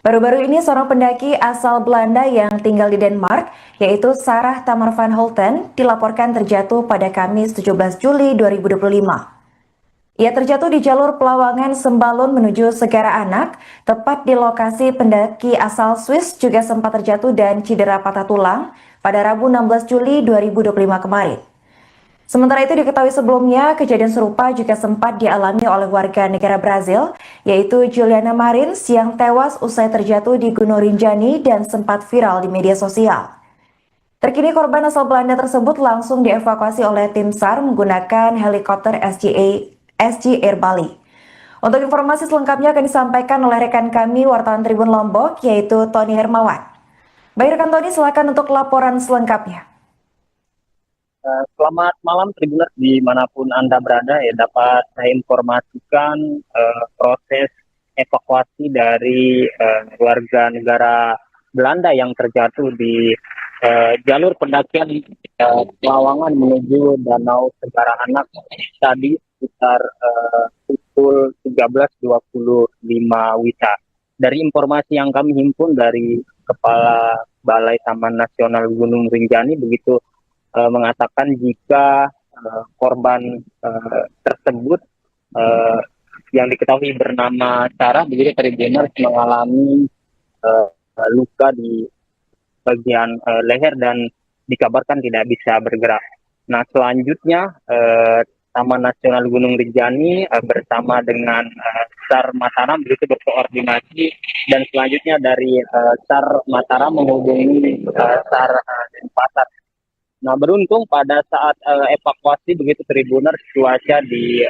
Baru-baru ini seorang pendaki asal Belanda yang tinggal di Denmark, yaitu Sarah Tamar van Holten, dilaporkan terjatuh pada Kamis 17 Juli 2025. Ia terjatuh di jalur Pelawangan Sembalun menuju Segara Anak, tepat di lokasi pendaki asal Swiss juga sempat terjatuh dan cedera patah tulang pada Rabu 16 Juli 2025 kemarin. Sementara itu diketahui sebelumnya, kejadian serupa juga sempat dialami oleh warga negara Brazil, yaitu Juliana Marins yang tewas usai terjatuh di Gunung Rinjani dan sempat viral di media sosial. Terkini korban asal Belanda tersebut langsung dievakuasi oleh tim SAR menggunakan helikopter SG Air Bali. Untuk informasi selengkapnya akan disampaikan oleh rekan kami wartawan Tribun Lombok, yaitu Tony Hermawan. Baik rekan Tony, silakan untuk laporan selengkapnya. Selamat malam Tribuners dimanapun Anda berada, ya dapat saya informasikan proses evakuasi dari warga negara Belanda yang terjatuh di jalur pendakian Pelawangan menuju Danau Segara Anak tadi sekitar pukul 13.25 WITA. Dari informasi yang kami himpun dari Kepala Balai Taman Nasional Gunung Rinjani begitu mengatakan jika korban tersebut yang diketahui bernama Sarah begitu Tribuners mengalami luka di bagian leher dan dikabarkan tidak bisa bergerak. Nah selanjutnya Taman Nasional Gunung Rinjani bersama dengan SAR Mataram begitu berkoordinasi dan selanjutnya dari SAR Mataram menghubungi SAR Denpasar. Nah beruntung pada saat evakuasi begitu Tribuners cuaca di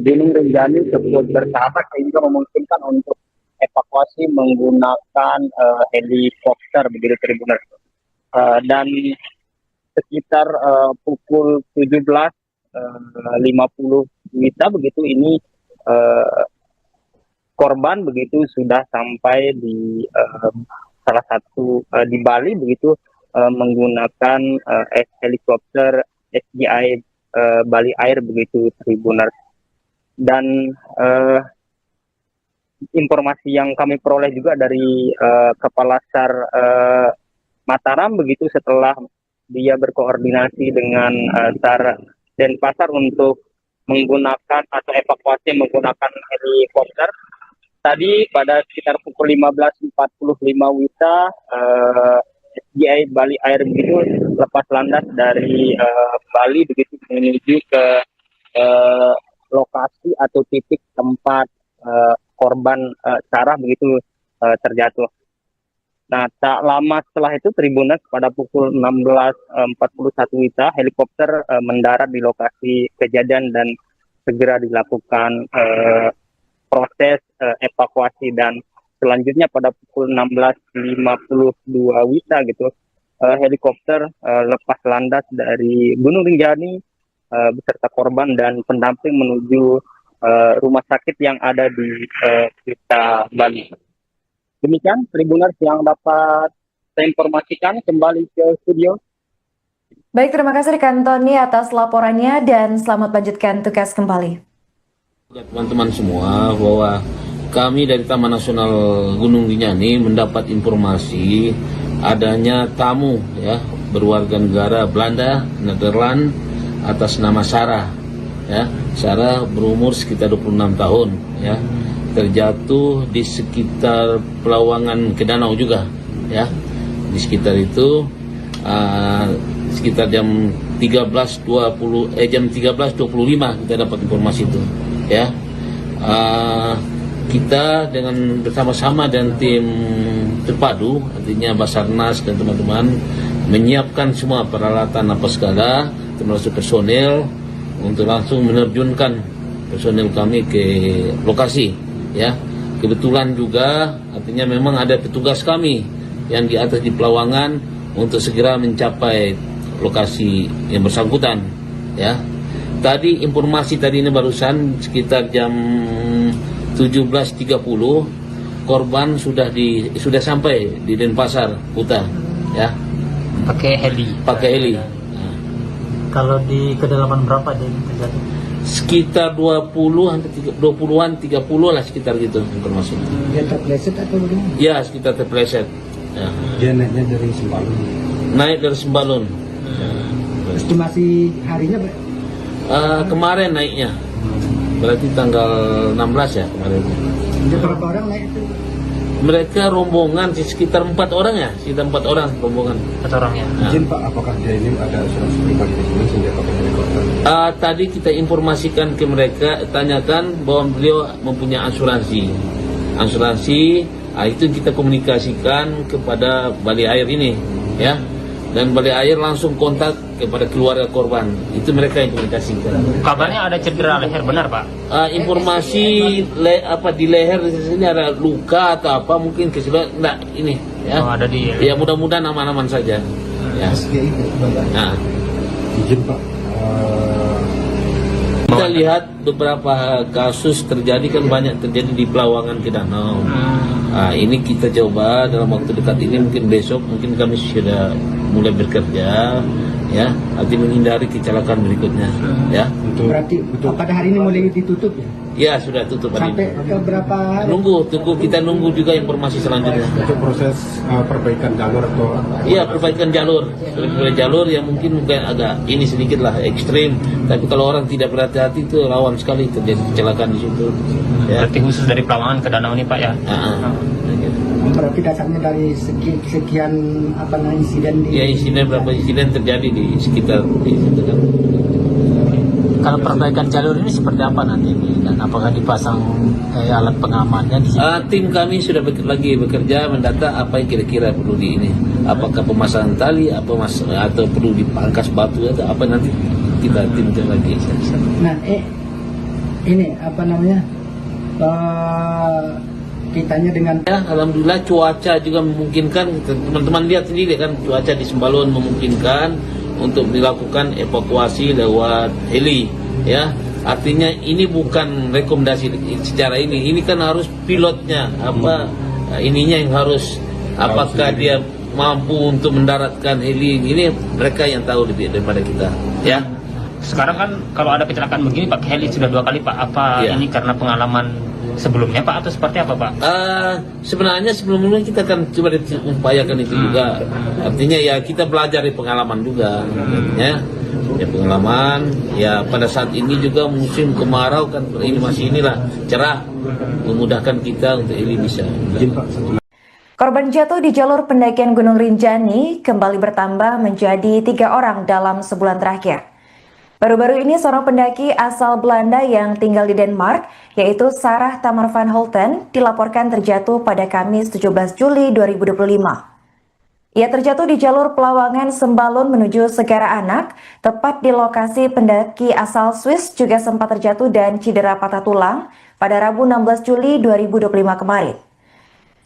Gunung Rinjani cukup bersahabat sehingga memungkinkan untuk evakuasi menggunakan helikopter begitu Tribuners. Dan sekitar pukul 17.50 WITA begitu ini korban begitu sudah sampai di salah satu di Bali begitu menggunakan helikopter SGI Bali Air begitu Tribuners. Dan informasi yang kami peroleh juga dari Kepala SAR Mataram begitu setelah dia berkoordinasi dengan SAR Denpasar untuk menggunakan atau evakuasi menggunakan helikopter. Tadi pada sekitar pukul 15.45 WITA SGI Bali Air begitu lepas landas dari Bali begitu menuju ke lokasi atau titik tempat korban Sarah begitu terjatuh. Nah tak lama setelah itu Tribuners pada pukul 16.41 WITA helikopter mendarat di lokasi kejadian dan segera dilakukan proses evakuasi dan selanjutnya pada pukul 16.52 WITA gitu helikopter lepas landas dari Gunung Rinjani beserta korban dan pendamping menuju rumah sakit yang ada di Kuta Bali. Demikian Tribuners yang dapat saya informasikan, kembali ke studio. Baik, terima kasih rekan Tony atas laporannya dan selamat lanjutkan tugas kembali. Teman-teman semua bahwa kami dari Taman Nasional Gunung Rinjani mendapat informasi adanya tamu ya berwarga negara Belanda, Nederland atas nama Sarah. Ya, Sarah berumur sekitar 26 tahun ya. Terjatuh di sekitar Pelawangan ke danau juga ya. Di sekitar itu sekitar jam jam 13.25 kita dapat informasi itu, ya. Kita dengan bersama-sama dan tim terpadu, artinya Basarnas dan teman-teman menyiapkan semua peralatan apa segala, termasuk personel, untuk langsung menerjunkan personel kami ke lokasi, ya. Kebetulan juga artinya memang ada petugas kami yang di atas di Pelawangan untuk segera mencapai lokasi yang bersangkutan, ya. Tadi informasi tadi ini barusan sekitar jam 17.30 korban sudah sampai di Denpasar Kuta, ya. Pakai heli. Kalau di kedalaman berapa dia terjadi? Sekitar 20-an 30 lah, sekitar gitu informasi. Dia terpleset atau bagaimana? Ya, sekitar terpleset. Ya. Dia naiknya dari Sembalun. Naik dari Sembalun. Estimasi harinya Pak? Kemarin naiknya. Berarti tanggal 16 ya kemarin. Ada berapa orang naik itu? Mereka rombongan sekitar 4 orang ya, sekitar 4 orang rombongan. 4 orang ya. Izin Pak, apakah dia ini ada asuransi pribadi di sini sehingga pakai helikopter? Tadi kita informasikan ke mereka, tanyakan bahwa beliau mempunyai asuransi. Itu kita komunikasikan kepada Balai Air ini, ya. Dan Balai Air langsung kontak kepada keluarga korban. Itu mereka yang komunikasikan. Kabarnya ada cedera leher, benar Pak? Informasi di leher di sini ada luka atau apa mungkin enggak ini, ya. Oh, ada di. Ya mudah-mudahan aman-aman saja. Ya. Nah. Izin Pak, Kita lihat beberapa kasus terjadi kan banyak terjadi di Pelawangan ke Danau. Ini kita coba dalam waktu dekat ini, mungkin besok mungkin kami sudah mulai bekerja, ya, nanti menghindari kecelakaan berikutnya, ya. Berarti pada hari ini mulai ditutup ya? Ya sudah tutup hari Sampai ini. ke berapa hari? Kita nunggu juga informasi selanjutnya. untuk proses perbaikan jalur atau Iya, perbaikan jalur yang mungkin agak ini sedikit lah ekstrim. Tapi kalau orang tidak berhati-hati itu rawan sekali terjadi kecelakaan di situ. Ya. Berarti khusus dari Pelawangan ke Danau ini Pak ya? Berarti dasarnya dari sekian insiden di... Ya, berapa insiden terjadi di sekitar di situ kan. Kalau perbaikan jalur ini seperti apa nanti? Dan apakah dipasang alat pengamannya di sini? Tim kami sudah lagi bekerja mendata apa yang kira-kira perlu di ini. Apakah pemasangan tali, atau perlu dipangkas batu atau apa, nanti kita timkan lagi. Nah, ini kitanya dengan... Ya, alhamdulillah cuaca juga memungkinkan. Teman-teman lihat sendiri kan, cuaca di Sembalun memungkinkan untuk dilakukan evakuasi lewat heli, ya. Artinya ini bukan rekomendasi secara ini kan harus pilotnya ininya yang harus, apakah dia mampu untuk mendaratkan heli ini, mereka yang tahu lebih daripada kita, ya. Sekarang kan kalau ada kecelakaan begini pakai heli sudah 2 kali Pak. Apa Ya. ini karena pengalaman sebelumnya Pak atau seperti apa Pak? Sebenarnya sebelumnya kita kan coba upayakan itu juga. Artinya ya kita belajar dari pengalaman juga, ya. Pengalaman ya pada saat ini juga musim kemarau kan, ini masih cerah, memudahkan kita untuk ini bisa. Korban jatuh di jalur pendakian Gunung Rinjani kembali bertambah menjadi 3 orang dalam sebulan terakhir. Baru-baru ini seorang pendaki asal Belanda yang tinggal di Denmark, yaitu Sarah Tamar van Holten, dilaporkan terjatuh pada Kamis 17 Juli 2025. Ia terjatuh di jalur Pelawangan Sembalun menuju Segara Anak, tepat di lokasi pendaki asal Swiss juga sempat terjatuh dan cedera patah tulang pada Rabu 16 Juli 2025 kemarin.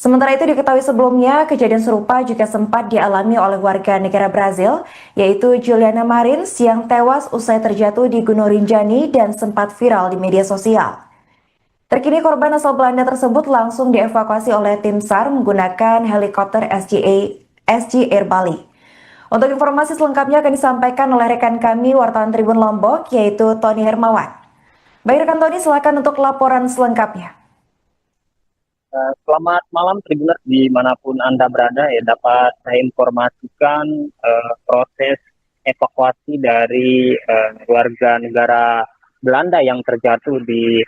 Sementara itu diketahui sebelumnya, kejadian serupa juga sempat dialami oleh warga negara Brazil, yaitu Juliana Marins yang tewas usai terjatuh di Gunung Rinjani dan sempat viral di media sosial. Terkini korban asal Belanda tersebut langsung dievakuasi oleh tim SAR menggunakan helikopter SG Air Bali. Untuk informasi selengkapnya akan disampaikan oleh rekan kami wartawan Tribun Lombok, yaitu Tony Hermawan. Baik rekan Tony, silakan untuk laporan selengkapnya. Selamat malam Tribuners dimanapun Anda berada, ya, dapat saya informasikan proses evakuasi dari warga negara Belanda yang terjatuh di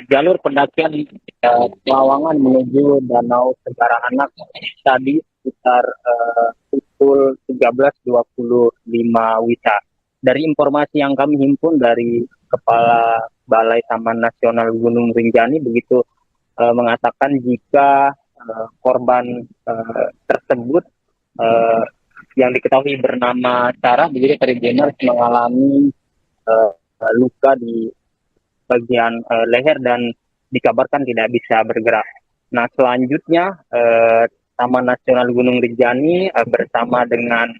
jalur pendakian Pelawangan menuju Danau Segara Anak tadi sekitar pukul 13.25 WITA. dari informasi yang kami himpun dari Kepala Balai Taman Nasional Gunung Rinjani begitu mengatakan jika korban tersebut yang diketahui bernama Sarah begitu Tribuners mengalami luka di bagian leher dan dikabarkan tidak bisa bergerak. Nah, selanjutnya Taman Nasional Gunung Rinjani bersama dengan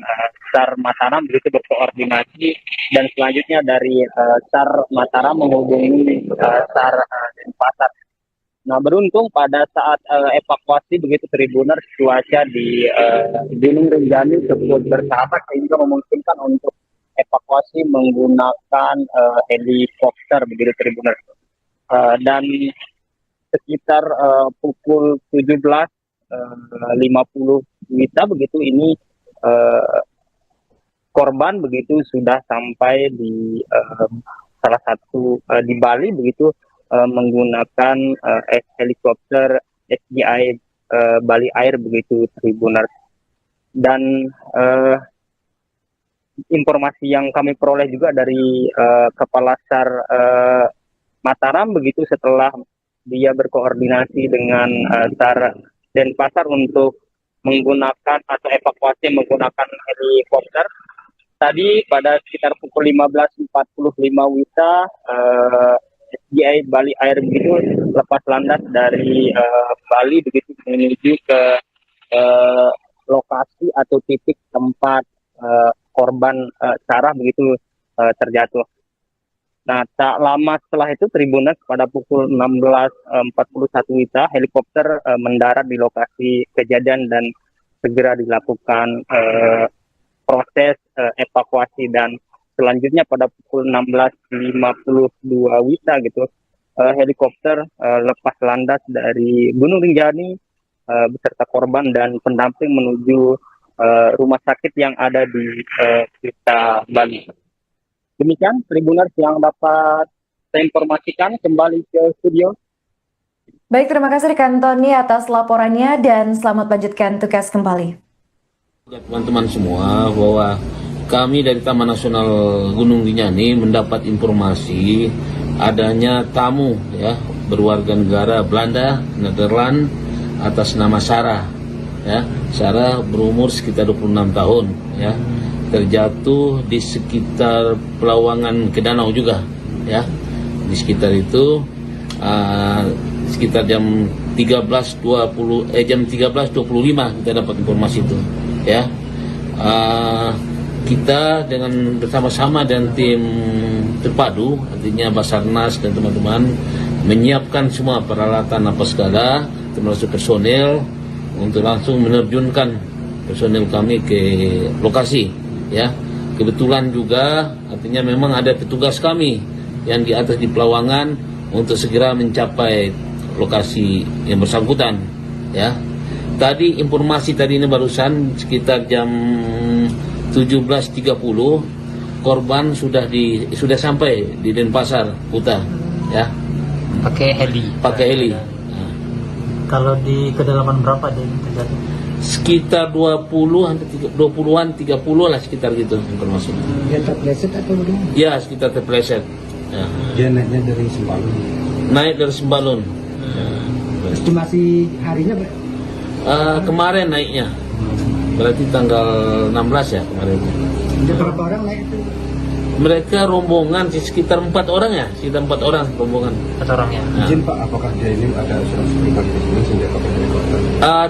SAR Mataram begitu berkoordinasi, dan selanjutnya dari SAR Mataram menghubungi SAR Denpasar. Nah, beruntung pada saat evakuasi begitu Tribuners, cuaca di Gunung Rinjani cukup bersahabat sehingga memungkinkan untuk evakuasi menggunakan helikopter begitu Tribuners. Dan sekitar pukul 17.50 WITA begitu ini korban begitu sudah sampai di salah satu di Bali begitu menggunakan helikopter SDI Bali Air begitu Tribuners. Dan informasi yang kami peroleh juga dari Kepala SAR Mataram begitu setelah dia berkoordinasi dengan SAR Denpasar untuk menggunakan atau evakuasi menggunakan helikopter. Tadi pada sekitar pukul 15.45 WITA SDI Bali Air begitu lepas landas dari Bali begitu menuju ke lokasi atau titik tempat korban Sarah begitu terjatuh. Nah, tak lama setelah itu Tribuners pada pukul 16.41 WITA helikopter mendarat di lokasi kejadian dan segera dilakukan proses evakuasi, dan selanjutnya pada pukul 16.52 WITA gitu helikopter lepas landas dari Gunung Rinjani beserta korban dan pendamping menuju rumah sakit yang ada di Kuta Bali. Demikian Tribuners yang dapat saya informasikan, kembali ke studio. Baik, terima kasih rekan Tony atas laporannya dan selamat lanjutkan tugas kembali. Teman-teman semua, bahwa kami dari Taman Nasional Gunung Rinjani mendapat informasi adanya tamu ya berwarga negara Belanda, Nederland atas nama Sarah. Ya, Sarah berumur sekitar 26 tahun ya. Terjatuh di sekitar Pelawangan ke Danau juga ya, di sekitar itu sekitar jam 13.25 kita dapat informasi itu ya. Kita dengan bersama-sama dan tim terpadu artinya Basarnas dan teman-teman menyiapkan semua peralatan apa segala termasuk personel untuk langsung menerjunkan personel kami ke lokasi. Ya, kebetulan juga artinya memang ada petugas kami yang di atas di Pelawangan untuk segera mencapai lokasi yang bersangkutan. Ya, tadi informasi tadi ini barusan sekitar jam 17.30 korban sudah sampai di Denpasar Kuta. Ya, Pakai heli. Nah. Kalau di kedalaman berapa dia terjadi? Sekitar 20-an 30 lah sekitar gitu informasi. Dia terpleset atau bagaimana? Ya, sekitar terpleset. Ya. Dia naiknya dari Sembalun. Naik dari Sembalun. Estimasi harinya Kemarin naiknya. Berarti tanggal 16 ya kemarin. ada berapa orang naik itu? Mereka rombongan sekitar 4 orang ya, sekitar 4 orang rombongan. 4 orangnya. Nah. Izin Pak, apakah dia ini ada asuransi pribadi di sini sehingga pakai helikopter?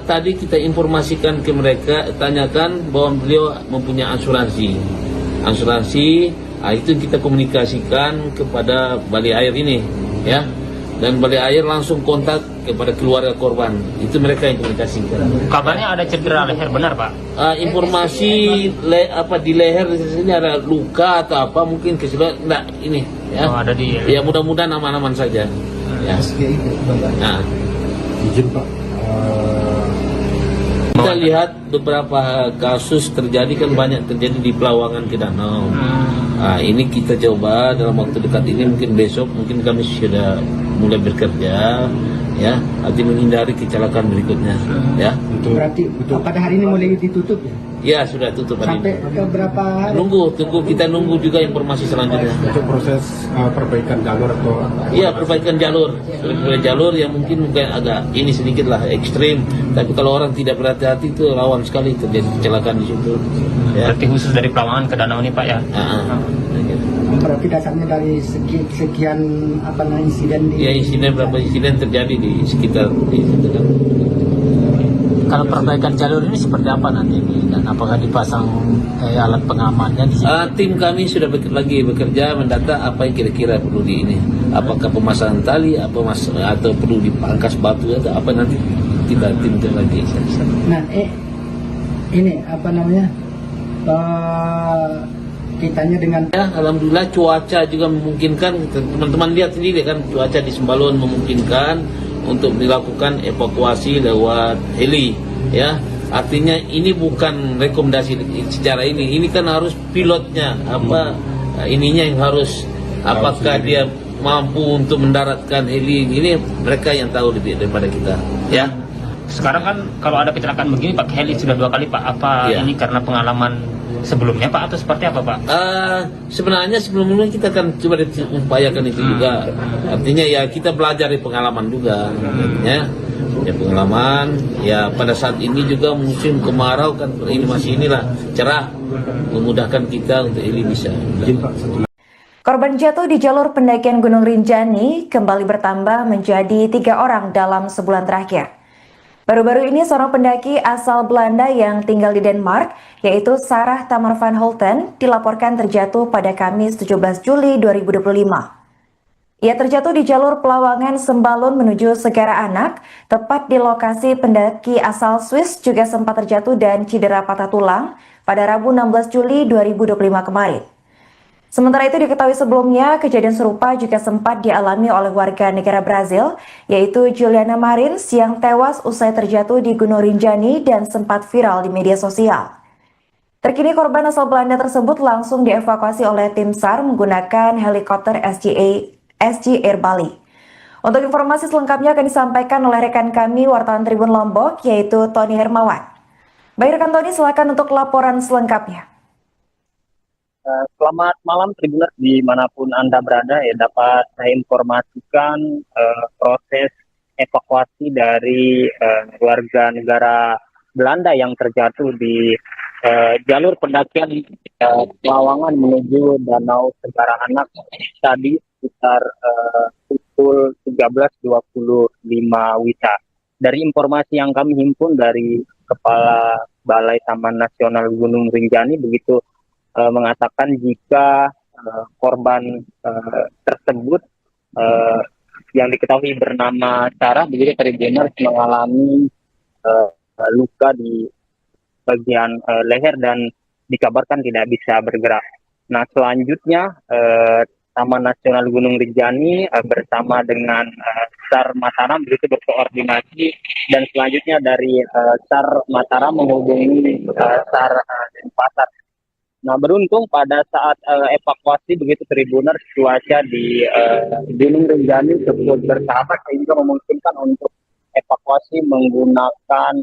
Tadi kita informasikan ke mereka, tanyakan bahwa beliau mempunyai asuransi. Itu kita komunikasikan kepada Bali Air ini, ya. Dan Bali Air langsung kontak kepada keluarga korban. Itu mereka yang komunikasikan. Kabarnya ada cedera leher, benar Pak? Informasi di leher di sini ada luka atau apa mungkin keseluruhan enggak ini ya. Oh, ada di. Ya mudah-mudahan aman-aman saja. Ya. Nah. Izin Pak, Kita lihat beberapa kasus terjadi kan banyak terjadi di Pelawangan ke Danau. Ini kita coba dalam waktu dekat ini mungkin besok mungkin kami sudah mulai bekerja ya, arti menghindari kecelakaan berikutnya, ya. Berarti pada hari ini mulai ditutup ya? Ya sudah tutup hari Sampai ini. ke berapa hari? Kita nunggu juga informasi selanjutnya. Untuk proses perbaikan jalur atau Iya, perbaikan jalur, jalur yang mungkin agak ini sedikit lah ekstrim, tapi kalau orang tidak berhati-hati itu rawan sekali terjadi kecelakaan di situ. Ya. Berarti khusus dari Pelawangan ke Danau ini Pak ya? Berarti dasarnya dari sekian insiden di... Ya, berapa insiden terjadi di sekitar di situ kan. Kalau perbaikan jalur ini seperti apa nanti ini, dan apakah dipasang alat pengamannya di sini? Tim kami sudah lagi bekerja mendata apa yang kira-kira perlu di ini. Apakah pemasangan tali, atau perlu dipangkas batu atau apa, nanti kita tim lagi. Nah, ini kitanya dengan... Ya, alhamdulillah cuaca juga memungkinkan. Teman-teman lihat sendiri kan, cuaca di Sembalun memungkinkan untuk dilakukan evakuasi lewat heli, ya. Artinya ini bukan rekomendasi secara ini kan harus pilotnya ininya yang harus, apakah dia mampu untuk mendaratkan heli ini, mereka yang tahu lebih daripada kita, ya. Sekarang kan kalau ada kecelakaan begini pakai heli sudah 2 kali Pak, apa Ya. ini karena pengalaman sebelumnya Pak atau seperti apa Pak? Sebenarnya sebelumnya kita akan coba upayakan itu juga. Artinya ya kita belajar dari pengalaman juga, ya pengalaman. Ya pada saat ini juga musim kemarau kan, ini masih cerah, memudahkan kita untuk ini bisa. Korban jatuh di jalur pendakian Gunung Rinjani kembali bertambah menjadi 3 orang dalam sebulan terakhir. Baru-baru ini seorang pendaki asal Belanda yang tinggal di Denmark, yaitu Sarah Tamar van Holten, dilaporkan terjatuh pada Kamis 17 Juli 2025. Ia terjatuh di jalur Pelawangan Sembalun menuju Segara Anak, tepat di lokasi pendaki asal Swiss juga sempat terjatuh dan cedera patah tulang pada Rabu 16 Juli 2025 kemarin. Sementara itu diketahui sebelumnya, kejadian serupa juga sempat dialami oleh warga negara Brazil, yaitu Juliana Marins yang tewas usai terjatuh di Gunung Rinjani dan sempat viral di media sosial. Terkini korban asal Belanda tersebut langsung dievakuasi oleh tim SAR menggunakan helikopter SG Air Bali. Untuk informasi selengkapnya akan disampaikan oleh rekan kami wartawan Tribun Lombok, yaitu Tony Hermawan. Baik rekan Tony, silakan untuk laporan selengkapnya. Selamat malam Tribuners dimanapun Anda berada, ya dapat saya informasikan proses evakuasi dari warga negara Belanda yang terjatuh di jalur pendakian Pelawangan menuju Danau Segara Anak tadi sekitar pukul 13.25 WITA. Dari informasi yang kami himpun dari Kepala Balai Taman Nasional Gunung Rinjani begitu mengatakan jika korban tersebut yang diketahui bernama Sarah begitu Tribuners mengalami luka di bagian leher dan dikabarkan tidak bisa bergerak. Nah selanjutnya Taman Nasional Gunung Rinjani bersama dengan SAR Mataram begitu berkoordinasi, dan selanjutnya dari SAR Mataram menghubungi SAR Denpasar. Nah beruntung pada saat evakuasi begitu Tribuners, cuaca di Gunung Rinjani cukup bersahabat sehingga memungkinkan untuk evakuasi menggunakan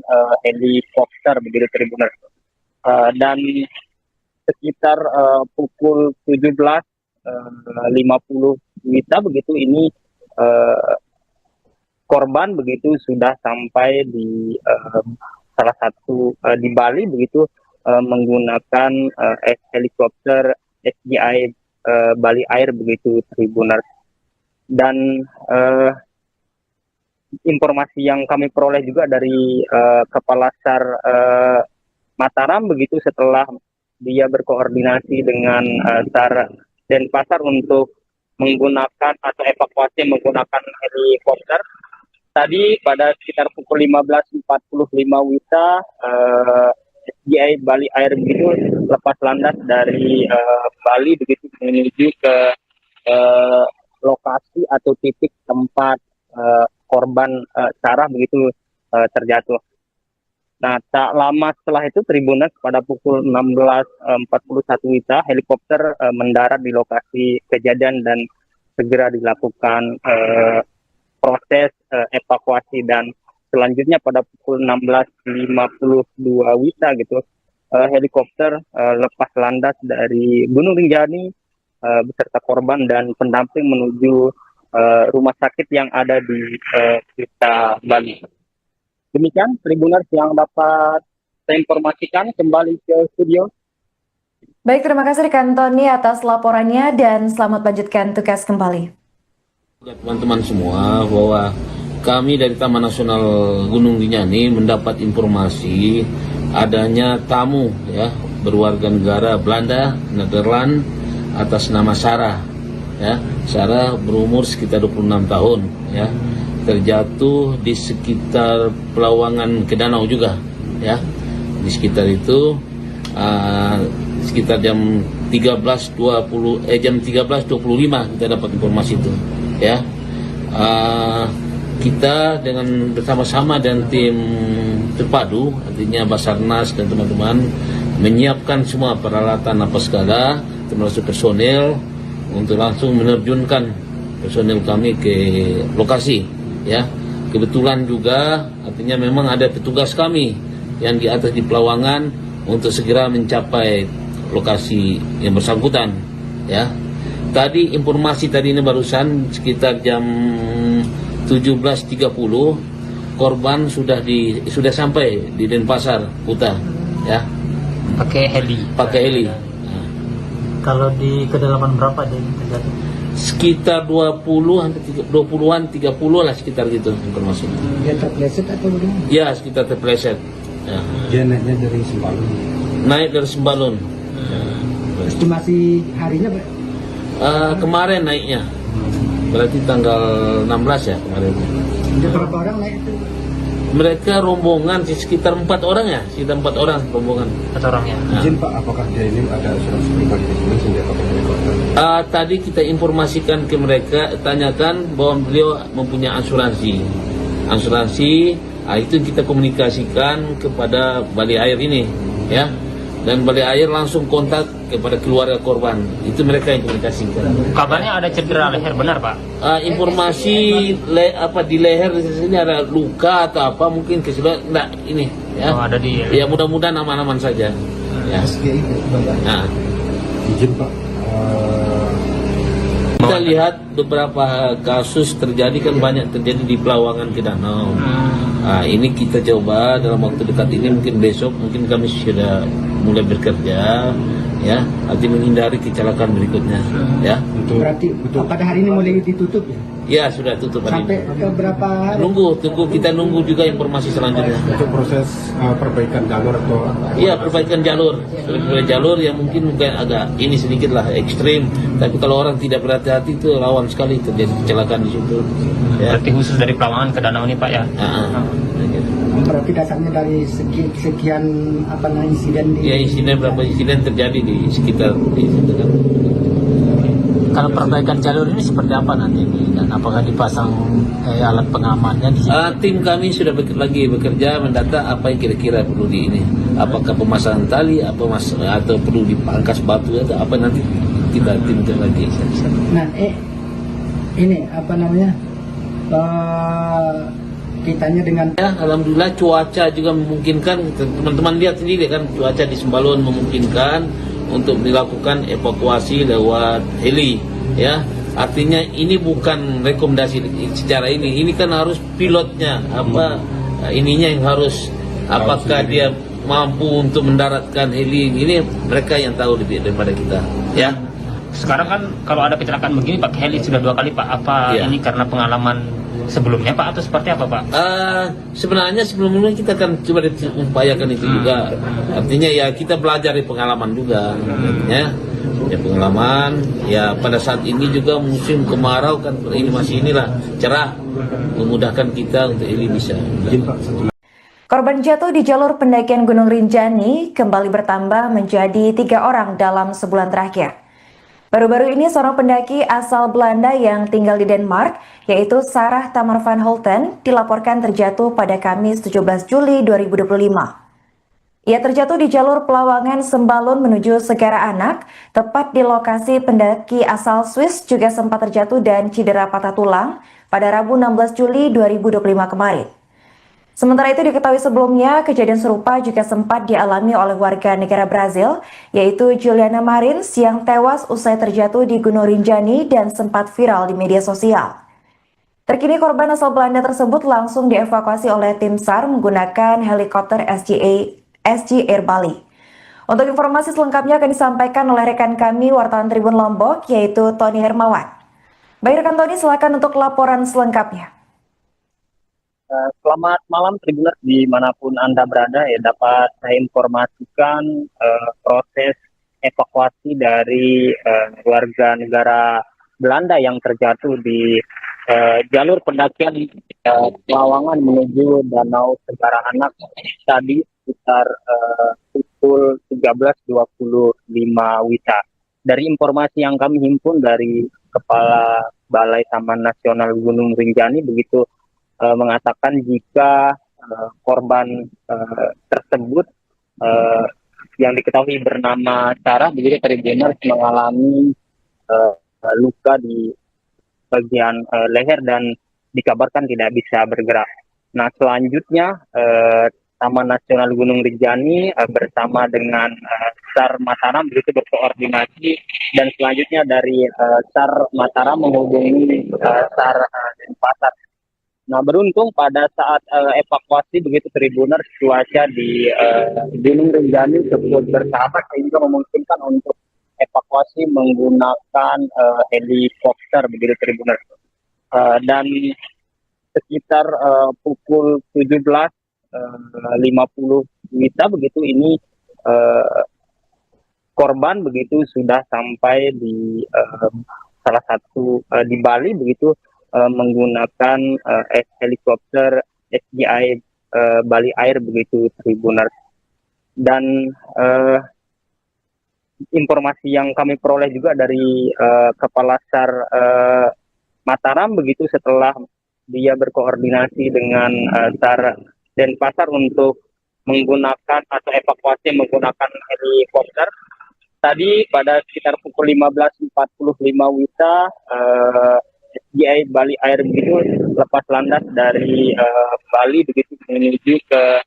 helikopter begitu Tribuners. Dan sekitar pukul 17.50 WITA begitu ini korban begitu sudah sampai di salah satu di Bali begitu menggunakan helikopter SGI Bali Air begitu Tribuners. Dan informasi yang kami peroleh juga dari Kepala SAR Mataram begitu setelah dia berkoordinasi dengan SAR Denpasar untuk menggunakan atau evakuasi menggunakan helikopter. Tadi pada sekitar pukul 15.45 WITA SGI Bali Air begitu lepas landas dari Bali begitu menuju ke lokasi atau titik tempat korban Sarah begitu terjatuh. Nah tak lama setelah itu Tribuners pada pukul 16.41 WITA helikopter mendarat di lokasi kejadian dan segera dilakukan proses evakuasi, dan selanjutnya pada pukul 16.52 WITA gitu, helikopter lepas landas dari Gunung Rinjani beserta korban dan pendamping menuju rumah sakit yang ada di Kuta, Bali. Demikian Tribuners yang dapat saya informasikan, kembali ke studio. Baik, terima kasih rekan Tony atas laporannya dan selamat lanjutkan tugas kembali. Teman-teman semua, bahwa kami dari Taman Nasional Gunung Rinjani mendapat informasi adanya tamu ya berwarga negara Belanda, Nederland atas nama Sarah. Ya, Sarah berumur sekitar 26 tahun ya. Terjatuh di sekitar Pelawangan ke danau juga ya. Di sekitar itu sekitar jam 13.25 kita dapat informasi itu ya. Kita dengan bersama-sama dan tim terpadu, artinya Basarnas dan teman-teman menyiapkan semua peralatan apa segala, termasuk personel untuk langsung menerjunkan personel kami ke lokasi ya. Kebetulan juga artinya memang ada petugas kami yang di atas di Pelawangan untuk segera mencapai lokasi yang bersangkutan ya. Tadi informasi tadi ini barusan sekitar jam 17.30 korban sudah sampai di Denpasar, Kuta ya. Pakai heli. Kalau di kedalaman berapa dia terjadi? Sekitar 20-an 30 lah, sekitar gitu informasi. Dia terpleset atau bagaimana? Ya, sekitar terpleset. Ya. Dia naiknya dari Sembalun. Naik dari Sembalun. Estimasi harinya Pak? Kemarin naiknya. Berarti tanggal 16 ya kemarin. Ada berapa orang naik itu? Mereka rombongan sekitar 4 orang ya, sekitar 4 orang rombongan. 4 orang ya. Nah. Izin Pak, apakah dia ini ada asuransi pribadi di sini sehingga pakai helikopter? Tadi kita informasikan ke mereka, tanyakan bahwa beliau mempunyai asuransi. Itu kita komunikasikan kepada Balai Air ini, ya. Dan Balai Air langsung kontak kepada keluarga korban. Itu mereka yang komunikasikan. Kabarnya ada cedera leher, benar Pak? Informasi di leher di sini ada luka atau apa, mungkin kesudah enggak ini, ya. Oh, ada di. Ya mudah-mudahan aman-aman saja. Ya. Nah. Izin Pak, Kita lihat beberapa kasus terjadi kan banyak terjadi di Pelawangan ke danau. Ini kita coba dalam waktu dekat ini, mungkin besok mungkin kami sudah mulai bekerja ya, arti menghindari kecelakaan berikutnya ya. Berarti pada hari ini mulai ditutup ya? Ya sudah tutup hari Sampai ini. ke berapa hari? Kita nunggu juga informasi selanjutnya. untuk proses perbaikan jalur atau Iya, perbaikan jalur. Perbaikan jalur yang mungkin agak ini sedikit lah ekstrim, tapi kalau orang tidak berhati-hati itu rawan sekali terjadi kecelakaan di situ. Ya. Berarti khusus dari Pelawangan ke danau ini Pak ya? Berarti dasarnya dari sekian insiden di... Ya, berapa insiden terjadi di sekitar di situ kan. Kalau perbaikan jalur ini seperti apa nanti dan apakah dipasang alat pengamannya di sini? Tim kami sudah bekerja mendata apa yang kira-kira perlu di ini. Apakah pemasangan tali, atau perlu dipangkas batu atau apa, nanti kita timkan lagi. Nah, ini kitanya dengan Ya, alhamdulillah cuaca juga memungkinkan. Teman-teman lihat sendiri kan, cuaca di Sembalun memungkinkan untuk dilakukan evakuasi lewat heli, ya. Artinya ini bukan rekomendasi secara ini kan harus pilotnya ininya yang harus, apakah dia mampu untuk mendaratkan heli ini, mereka yang tahu lebih daripada kita, ya. Sekarang kan kalau ada kecelakaan begini pakai heli sudah 2 kali Pak. Apa Ya. ini karena pengalaman sebelumnya Pak atau seperti apa Pak? Sebenarnya sebelumnya kita akan coba upayakan itu juga. Artinya ya kita belajar dari pengalaman juga. Ya pengalaman. Ya pada saat ini juga musim kemarau kan, ini masih cerah, memudahkan kita untuk ini bisa. Korban jatuh di jalur pendakian Gunung Rinjani kembali bertambah menjadi 3 orang dalam sebulan terakhir. Baru-baru ini seorang pendaki asal Belanda yang tinggal di Denmark, yaitu Sarah Tamar van Holten, dilaporkan terjatuh pada Kamis 17 Juli 2025. Ia terjatuh di jalur Pelawangan Sembalun menuju Segara Anak, tepat di lokasi pendaki asal Swiss juga sempat terjatuh dan cedera patah tulang pada Rabu 16 Juli 2025 kemarin. Sementara itu diketahui sebelumnya, kejadian serupa juga sempat dialami oleh warga negara Brazil, yaitu Juliana Marins yang tewas usai terjatuh di Gunung Rinjani dan sempat viral di media sosial. Terkini korban asal Belanda tersebut langsung dievakuasi oleh tim SAR menggunakan helikopter SG Air Bali. Untuk informasi selengkapnya akan disampaikan oleh rekan kami wartawan Tribun Lombok, yaitu Tony Hermawan. Baik rekan Tony, silakan untuk laporan selengkapnya. Selamat malam Tribuners dimanapun Anda berada, ya dapat saya informasikan proses evakuasi dari warga negara Belanda yang terjatuh di jalur pendakian Pelawangan menuju Danau Segara Anak tadi sekitar pukul 13.25 WITA. Dari informasi yang kami himpun dari Kepala Balai Taman Nasional Gunung Rinjani begitu mengatakan jika korban tersebut yang diketahui bernama Sarah begitu Tribuners mengalami luka di bagian leher dan dikabarkan tidak bisa bergerak. Nah selanjutnya Taman Nasional Gunung Rinjani bersama dengan SAR Mataram begitu berkoordinasi dan selanjutnya dari SAR Mataram menghubungi SAR Denpasar. Nah beruntung pada saat evakuasi begitu Tribuners cuaca di Gunung Rinjani cukup bersahabat sehingga memungkinkan untuk evakuasi menggunakan helikopter begitu Tribuners. Dan sekitar pukul 17.50 WITA begitu ini korban begitu sudah sampai di salah satu di Bali begitu menggunakan helikopter SGI Bali Air begitu Tribuners. Dan informasi yang kami peroleh juga dari Kepala SAR Mataram begitu setelah dia berkoordinasi dengan SAR Denpasar untuk menggunakan atau evakuasi menggunakan helikopter. Tadi pada sekitar pukul 15.45 WITA SGI Bali Air begitu lepas landas dari Bali begitu menuju ke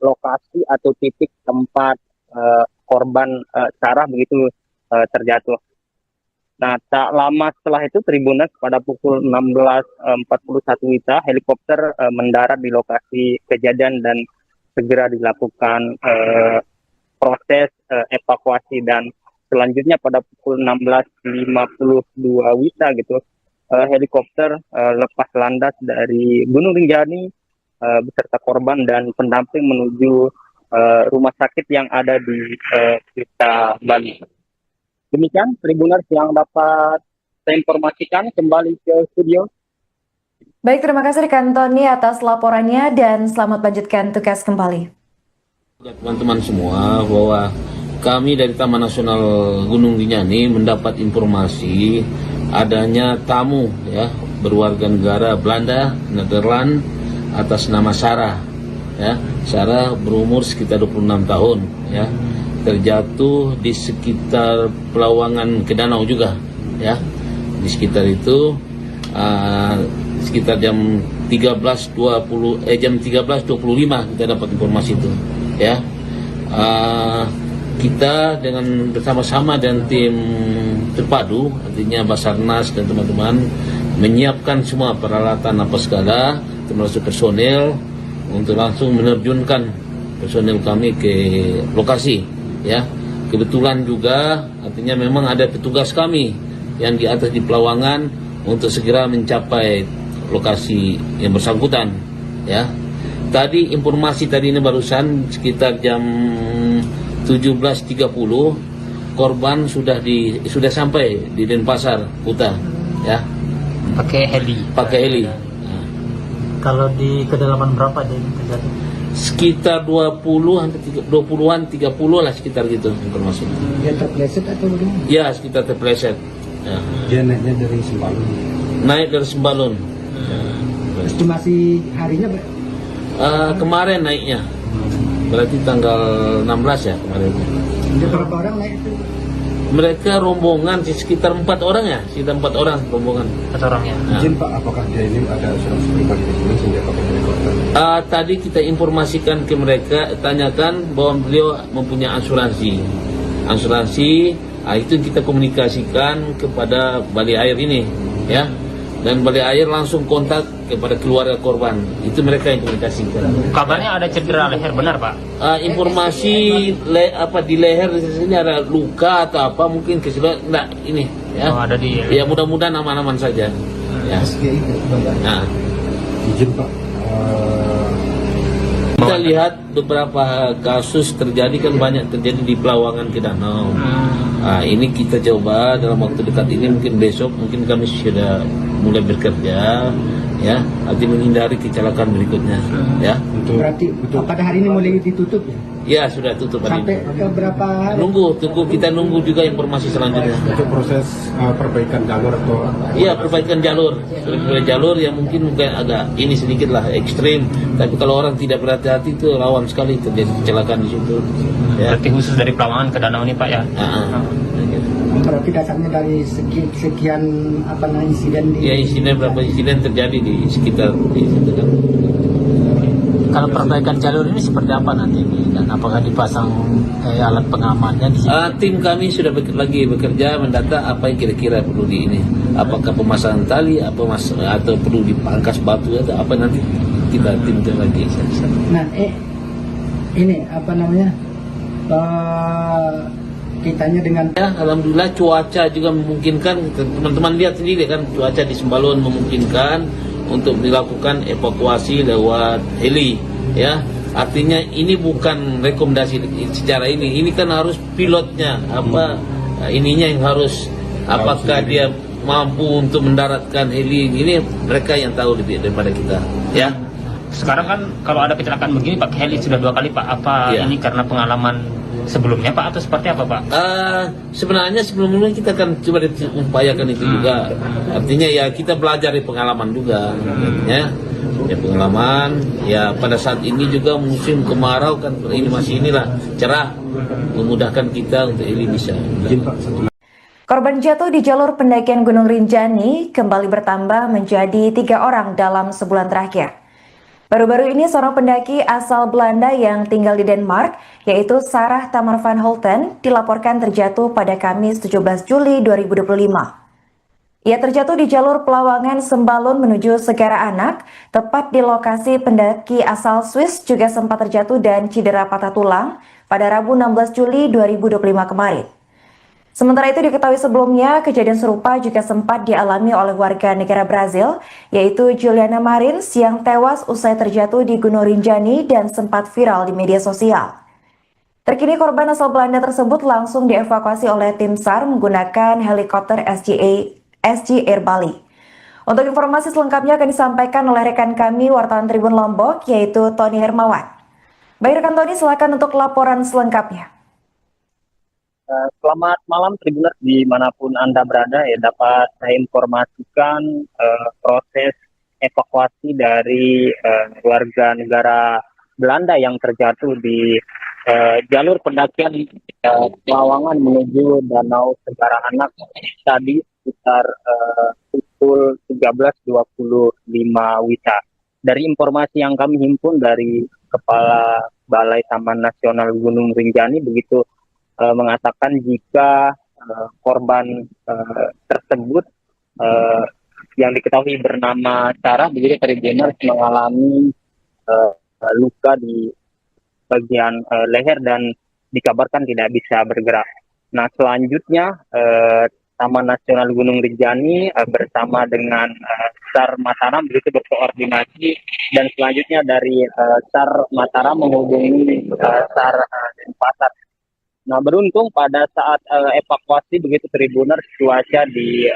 lokasi atau titik tempat korban Sarah begitu terjatuh. Nah tak lama setelah itu Tribuners pada pukul 16.41 WITA helikopter mendarat di lokasi kejadian dan segera dilakukan proses evakuasi dan selanjutnya pada pukul 16.52 WITA gitu helikopter lepas landas dari Gunung Rinjani beserta korban dan pendamping menuju rumah sakit yang ada di Kuta Bali. Demikian Tribuners yang dapat saya informasikan, kembali ke studio. Baik, terima kasih rekan Tony atas laporannya dan selamat lanjutkan tugas kembali. Teman-teman semua bahwa kami dari Taman Nasional Gunung Rinjani mendapat informasi adanya tamu ya berwarga negara Belanda, Nederland atas nama Sarah. Ya, Sarah berumur sekitar 26 tahun ya. Terjatuh di sekitar Pelawangan ke danau juga ya. Di sekitar itu sekitar jam 13.25 kita dapat informasi itu ya. Kita dengan bersama-sama dan tim terpadu artinya Basarnas dan teman-teman menyiapkan semua peralatan apa segala termasuk personel untuk langsung menerjunkan personel kami ke lokasi ya. Kebetulan juga artinya memang ada petugas kami yang di atas di Pelawangan untuk segera mencapai lokasi yang bersangkutan ya. Tadi informasi tadi ini barusan sekitar jam 17.30 korban sudah sampai di Denpasar Kuta ya. Pakai heli. Nah. Kalau di kedalaman berapa dia terjadi? Sekitar 20-an 30 lah sekitar gitu informasi. Dia terpleset atau bagaimana? Ya sekitar terpleset. Ya. Dia naiknya dari Sembalun. Naik dari Sembalun. Estimasi harinya Kemarin naiknya. Berarti tanggal 16 ya kemarin. ada berapa orang naik itu? Mereka rombongan sekitar 4 orang ya, sekitar 4 orang rombongan. 4 orang ya. Nah. Izin Pak, apakah dia ini ada asuransi pribadi di sini sehingga pakai helikopter? Tadi kita informasikan ke mereka, tanyakan bahwa beliau mempunyai asuransi. Itu kita komunikasikan kepada Balai Air ini, ya. Dan Balai Air langsung kontak kepada keluarga korban. Itu mereka yang komunikasikan. Kabarnya ada cedera leher, benar Pak? Informasi di leher di sini ada luka atau apa, mungkin keseluruhan enggak ini, ya. Oh, ada di. Ya mudah-mudahan aman-aman saja. Ya. Nah. Izin Pak, Kita lihat beberapa kasus terjadi kan banyak terjadi di Pelawangan ke Danau. Ini kita coba dalam waktu dekat ini, mungkin besok mungkin kami sudah mulai bekerja, ya, arti menghindari kecelakaan berikutnya, ya. Berarti pada hari ini mulai ditutup ya? Ya sudah tutup hari Sampai ini. ke berapa hari? Kita nunggu juga informasi selanjutnya. untuk proses perbaikan jalur atau Iya, perbaikan jalur yang mungkin agak ini sedikit lah ekstrim, tapi kalau orang tidak berhati-hati itu rawan sekali terjadi kecelakaan di situ. Ya. Berarti khusus dari Pelawangan ke Danau ini Pak ya? Berarti dasarnya dari sekian insiden di... Ya, berapa insiden terjadi di sekitar di situ kan. Kalau perbaikan jalur ini seperti apa nanti dan apakah dipasang alat pengamannya di sini? Tim kami sudah bekerja mendata apa yang kira-kira perlu di ini. Apakah pemasangan tali, atau perlu dipangkas batu atau apa, nanti kita tinjau lagi. Nah, ini kitanya dengan Ya, alhamdulillah cuaca juga memungkinkan. Teman-teman lihat sendiri kan, cuaca di Sembalun memungkinkan untuk dilakukan evakuasi lewat heli, ya. Artinya ini bukan rekomendasi secara ini kan harus pilotnya ininya yang harus, apakah dia mampu untuk mendaratkan heli ini, mereka yang tahu lebih daripada kita, ya. Sekarang kan kalau ada kecelakaan begini pakai heli sudah 2 kali Pak. Apa Ya. ini karena pengalaman sebelumnya Pak atau seperti apa Pak? Sebenarnya sebelumnya kita kan coba upayakan itu juga. Artinya ya kita belajar dari pengalaman juga, ya. Ya pengalaman. Ya pada saat ini juga musim kemarau kan, ini masih cerah, memudahkan kita untuk ini bisa. Korban jatuh di jalur pendakian Gunung Rinjani kembali bertambah menjadi 3 orang dalam sebulan terakhir. Baru-baru ini seorang pendaki asal Belanda yang tinggal di Denmark, yaitu Sarah Tamar van Holten, dilaporkan terjatuh pada Kamis 17 Juli 2025. Ia terjatuh di jalur Pelawangan Sembalun menuju Segara Anak, tepat di lokasi pendaki asal Swiss juga sempat terjatuh dan cedera patah tulang pada Rabu 16 Juli 2025 kemarin. Sementara itu diketahui sebelumnya, kejadian serupa juga sempat dialami oleh warga negara Brazil, yaitu Juliana Marins yang tewas usai terjatuh di Gunung Rinjani dan sempat viral di media sosial. Terkini korban asal Belanda tersebut langsung dievakuasi oleh tim SAR menggunakan helikopter SG Air Bali. Untuk informasi selengkapnya akan disampaikan oleh rekan kami wartawan Tribun Lombok, yaitu Tony Hermawan. Baik rekan Tony, silakan untuk laporan selengkapnya. Selamat malam Tribuners dimanapun Anda berada, ya dapat saya informasikan proses evakuasi dari warga negara Belanda yang terjatuh di jalur pendakian Pelawangan menuju Danau Segara Anak tadi sekitar pukul 13.25 WITA. Dari informasi yang kami himpun dari Kepala Balai Taman Nasional Gunung Rinjani begitu mengatakan jika korban tersebut yang diketahui bernama Sarah begitu Tribuners mengalami luka di bagian leher dan dikabarkan tidak bisa bergerak. Nah selanjutnya Taman Nasional Gunung Rinjani bersama dengan SAR Mataram begitu berkoordinasi, dan selanjutnya dari SAR Mataram menghubungi SAR Denpasar. Nah beruntung pada saat evakuasi begitu Tribuners, cuaca di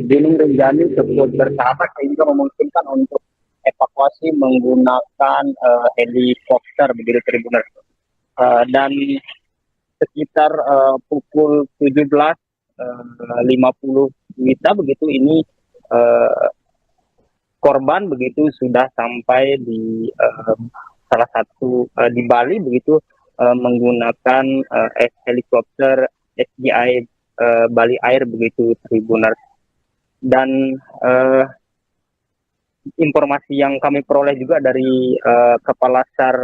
Gunung Rinjani cukup bersahabat sehingga memungkinkan untuk evakuasi menggunakan helikopter begitu Tribuners. Dan sekitar pukul 17.50 WITA begitu ini korban begitu sudah sampai di salah satu di Bali begitu menggunakan helikopter SGI Bali Air begitu Tribuners. Dan informasi yang kami peroleh juga dari Kepala SAR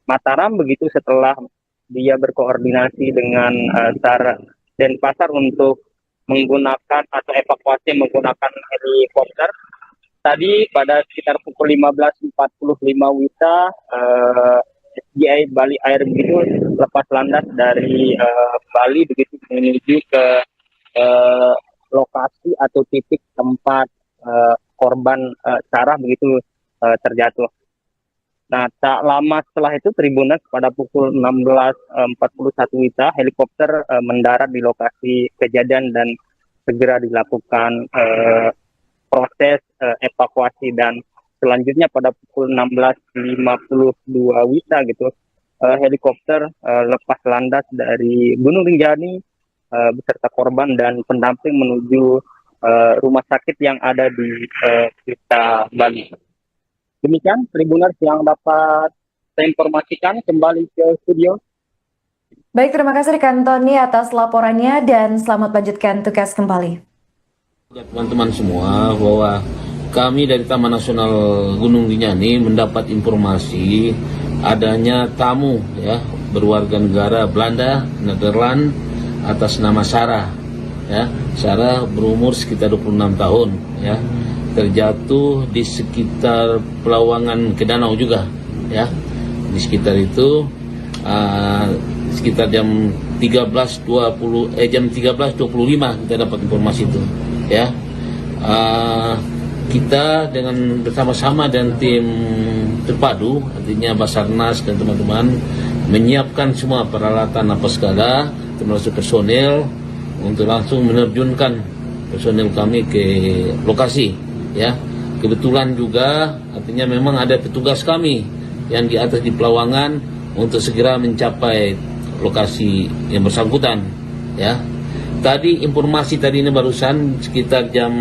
Mataram begitu, setelah dia berkoordinasi dengan SAR Denpasar untuk menggunakan atau evakuasi menggunakan helikopter. Tadi pada sekitar pukul 15.45 WITA, SDI Bali Air begitu lepas landas dari Bali begitu menuju ke lokasi atau titik tempat korban Sarah begitu terjatuh. Nah, tak lama setelah itu Tribuners pada pukul 16.41 WITA, helikopter mendarat di lokasi kejadian dan segera dilakukan proses evakuasi, dan selanjutnya pada pukul 16.52 WITA gitu, helikopter lepas landas dari Gunung Rinjani beserta korban dan pendamping menuju rumah sakit yang ada di Kuta, Bali. Demikian Tribuners yang dapat saya informasikan, kembali ke studio. Baik, terima kasih rekan Tony atas laporannya dan selamat lanjutkan tugas kembali. Teman-teman semua, bahwa kami dari Taman Nasional Gunung Rinjani mendapat informasi adanya tamu ya berwarga negara Belanda, Nederland atas nama Sarah. Ya, Sarah berumur sekitar 26 tahun ya. Terjatuh di sekitar Pelawangan ke Danau juga ya. Di sekitar itu sekitar jam 13.25 kita dapat informasi itu ya. Kita dengan bersama-sama dan tim terpadu, artinya Basarnas dan teman-teman menyiapkan semua peralatan apa segala, termasuk personel, untuk langsung menerjunkan personel kami ke lokasi ya. Kebetulan juga artinya memang ada petugas kami yang di atas di Pelawangan untuk segera mencapai lokasi yang bersangkutan ya. Tadi informasi tadi ini barusan sekitar jam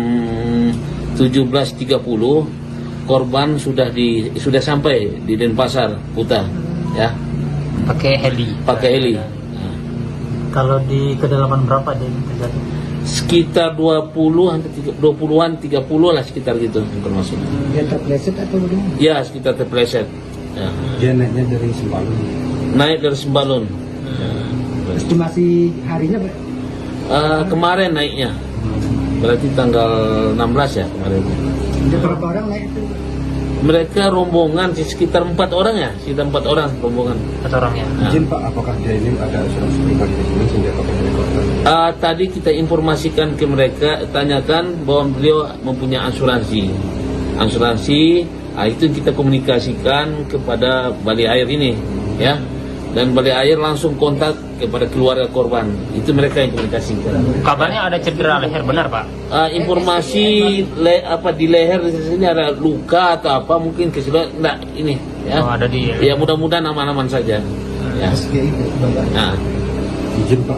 17.30 korban sudah sampai di Denpasar, Kuta ya. Pakai heli. Kalau di kedalaman berapa dia terjatuh? Sekitar 20-an 30 lah, sekitar gitu informasinya. Dia terpleset atau bagaimana? Ya, sekitar terpleset. Ya. Dia naiknya dari Sembalun. Naik dari Sembalun. Estimasi harinya Pak? Kemarin naiknya. Berarti tanggal 16 ya kemarin. Ada berapa orang naik itu? Mereka rombongan sekitar 4 orang ya, sekitar 4 orang rombongan. 4 orang ya. Nah. Izin Pak, apakah dia ini ada asuransi pribadi di sini sehingga pakai helikopter? Tadi kita informasikan ke mereka, tanyakan bahwa beliau mempunyai asuransi. Itu kita komunikasikan kepada Bali Air ini, ya. Dan Bali Air langsung kontak kepada keluarga korban. Itu mereka yang komunikasikan. Kabarnya ada cedera leher, benar Pak? Informasi di leher di sini ada luka atau apa, mungkin keseluruhan enggak ini, ya. Oh, ada di. Ya mudah-mudahan aman-aman saja. Ya. Nah. Izin Pak,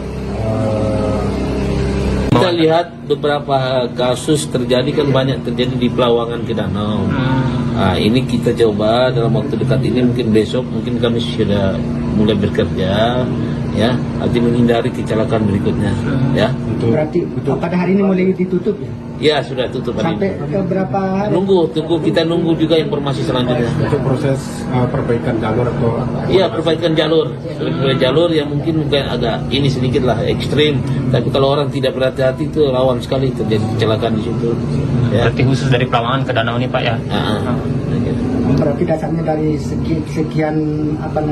Kita lihat beberapa kasus terjadi kan banyak terjadi di Pelawangan ke Danau. Ini kita coba dalam waktu dekat ini, mungkin besok mungkin kami sudah mulai bekerja ya, arti menghindari kecelakaan berikutnya ya. Berarti pada hari ini mulai ditutup ya? Ya sudah tutup hari Sampai ini. ke berapa hari? Kita nunggu juga informasi selanjutnya. untuk proses perbaikan jalur atau Iya, perbaikan jalur. Jalur yang mungkin agak ini sedikit lah ekstrim, tapi kalau orang tidak berhati-hati itu rawan sekali terjadi kecelakaan di situ. Ya. Berarti khusus dari Pelawangan ke Danau ini Pak ya? Berarti dasarnya dari sekian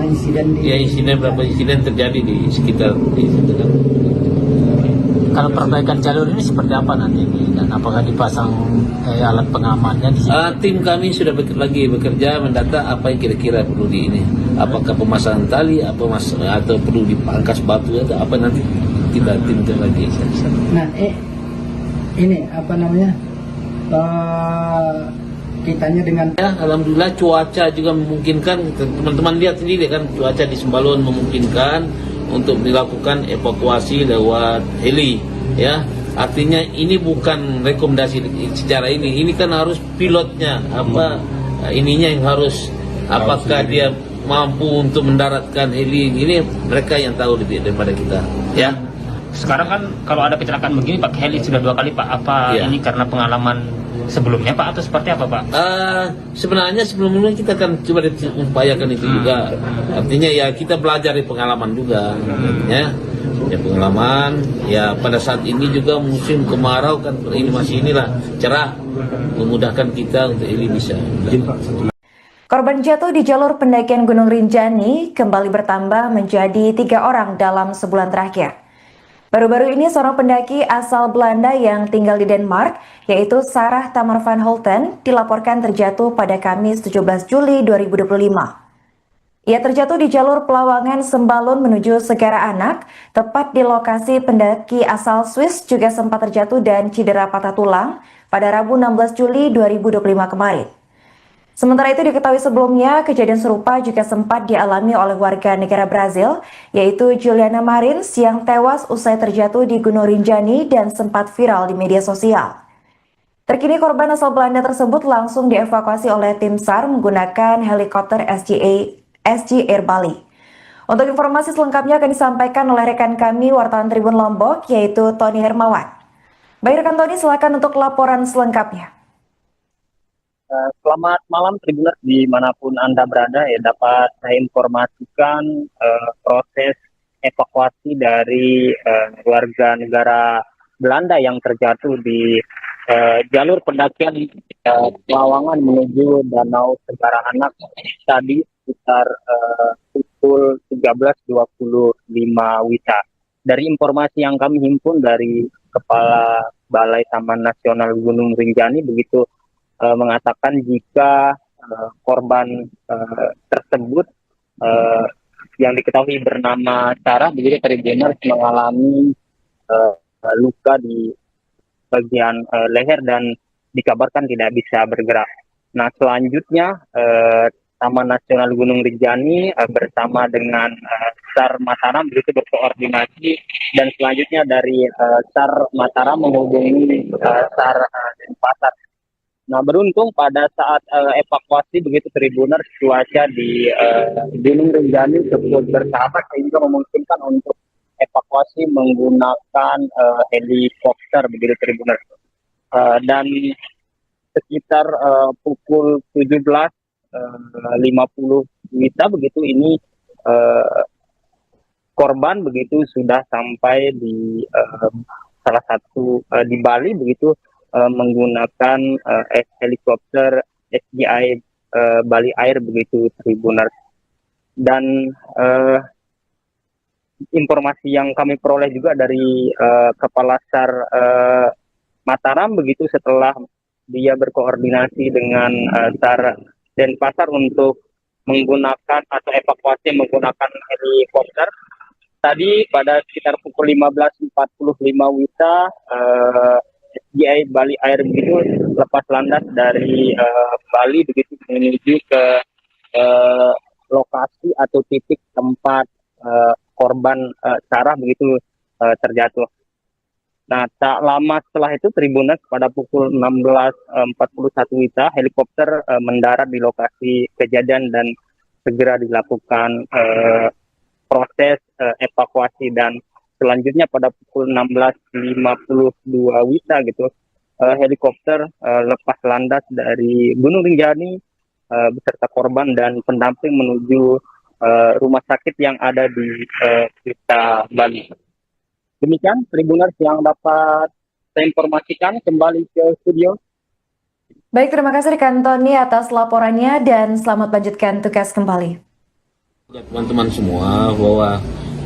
insiden di... Ya, berapa insiden terjadi di sekitar di situ kan. Kalau perbaikan jalur ini seperti apa nanti dan apakah dipasang alat pengamannya di sini? Tim kami sudah lagi bekerja mendata apa yang kira-kira perlu di ini. Apakah pemasangan tali, atau perlu dipangkas batu atau apa, nanti kita timkan lagi. Nah, ini kitanya dengan... Ya, alhamdulillah cuaca juga memungkinkan. Teman-teman lihat sendiri kan, cuaca di Sembalun memungkinkan untuk dilakukan evakuasi lewat heli ya. Artinya ini bukan rekomendasi secara ini kan harus pilotnya ininya yang harus, apakah dia mampu untuk mendaratkan heli ini, mereka yang tahu lebih daripada kita ya. Sekarang kan kalau ada kecelakaan begini pakai heli sudah 2 kali Pak. Apa Iya. ini karena pengalaman sebelumnya Pak atau seperti apa Pak? Sebenarnya sebelumnya kita kan coba upayakan itu juga. Artinya ya kita belajar dari pengalaman juga, ya. Ya pengalaman. Ya pada saat ini juga musim kemarau kan ini masih inilah cerah, memudahkan kita untuk ini bisa. Korban jatuh di jalur pendakian Gunung Rinjani kembali bertambah menjadi 3 orang dalam sebulan terakhir. Baru-baru ini seorang pendaki asal Belanda yang tinggal di Denmark, yaitu Sarah Tamar van Holten, dilaporkan terjatuh pada Kamis 17 Juli 2025. Ia terjatuh di jalur Pelawangan Sembalun menuju Segara Anak, tepat di lokasi pendaki asal Swiss juga sempat terjatuh dan cedera patah tulang pada Rabu 16 Juli 2025 kemarin. Sementara itu diketahui sebelumnya, kejadian serupa juga sempat dialami oleh warga negara Brazil, yaitu Juliana Marins yang tewas usai terjatuh di Gunung Rinjani dan sempat viral di media sosial. Terkini korban asal Belanda tersebut langsung dievakuasi oleh tim SAR menggunakan helikopter SG Air Bali. Untuk informasi selengkapnya akan disampaikan oleh rekan kami wartawan Tribun Lombok, yaitu Tony Hermawan. Baik rekan Tony, silakan untuk laporan selengkapnya. Selamat malam Tribuners dimanapun Anda berada, ya dapat saya informasikan proses evakuasi dari warga negara Belanda yang terjatuh di jalur pendakian Pelawangan menuju Danau Segara Anak tadi sekitar pukul 13.25 WITA. Dari informasi yang kami himpun dari Kepala Balai Taman Nasional Gunung Rinjani begitu mengatakan jika korban tersebut yang diketahui bernama Sarah begitu Tribuners mengalami luka di bagian leher dan dikabarkan tidak bisa bergerak. Nah selanjutnya Taman Nasional Gunung Rinjani bersama dengan SAR Mataram begitu berkoordinasi dan selanjutnya dari SAR Mataram menghubungi SAR Denpasar. Nah beruntung pada saat evakuasi begitu Tribuners cuaca di Gunung Rinjani cukup bersahabat sehingga memungkinkan untuk evakuasi menggunakan helikopter begitu Tribuners. Dan sekitar pukul 17.50 WITA begitu ini korban begitu sudah sampai di salah satu di Bali begitu menggunakan helikopter SGI Bali Air begitu Tribuners. Dan informasi yang kami peroleh juga dari Kepala SAR Mataram begitu setelah dia berkoordinasi dengan SAR Denpasar untuk menggunakan atau evakuasi menggunakan helikopter. Tadi pada sekitar pukul 15.45 WITA SGI Bali Air begitu lepas landas dari Bali begitu menuju ke lokasi atau titik tempat korban Sarah begitu terjatuh. Nah, tak lama setelah itu Tribuners pada pukul 16.41 WITA helikopter mendarat di lokasi kejadian dan segera dilakukan proses evakuasi dan selanjutnya pada pukul 16.52 WITA gitu helikopter lepas landas dari Gunung Rinjani beserta korban dan pendamping menuju rumah sakit yang ada di Kuta Bali. Demikian Tribuners yang dapat saya informasikan, kembali ke studio. Baik, terima kasih rekan Tony atas laporannya dan selamat lanjutkan tugas kembali. Teman-teman semua bahwa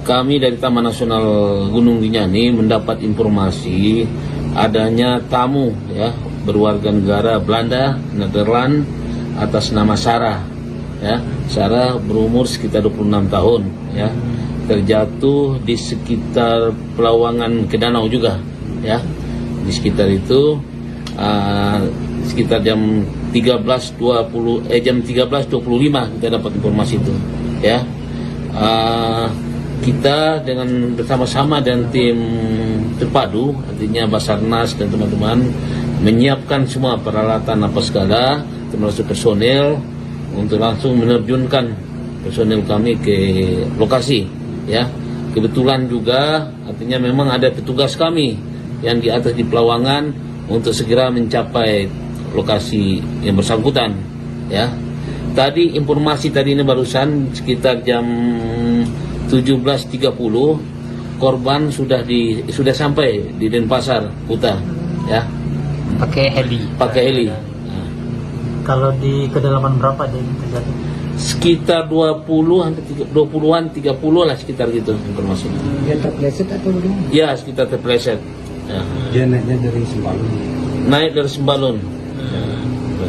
kami dari Taman Nasional Gunung Rinjani mendapat informasi adanya tamu ya berwarga negara Belanda, Nederland atas nama Sarah. Ya, Sarah berumur sekitar 26 tahun ya. Terjatuh di sekitar Pelawangan ke danau juga ya. Di sekitar itu sekitar jam 13.25 kita dapat informasi itu ya. Kita dengan bersama-sama dan tim terpadu artinya Basarnas dan teman-teman menyiapkan semua peralatan apa segala termasuk personel untuk langsung menerjunkan personel kami ke lokasi ya Kebetulan juga artinya memang ada petugas kami yang di atas di Pelawangan untuk segera mencapai lokasi yang bersangkutan, ya. Tadi informasi tadi ini barusan sekitar jam 17.30 korban sudah sampai di Denpasar Kuta, ya. Pakai heli. Kalau di kedalaman berapa dia terjadi? Sekitar 20-an 30 lah sekitar gitu informasinya. Dia terpleset atau bagaimana? Ya, sekitar terpleset. Ya. Dia naiknya dari Sembalun. Naik dari Sembalun.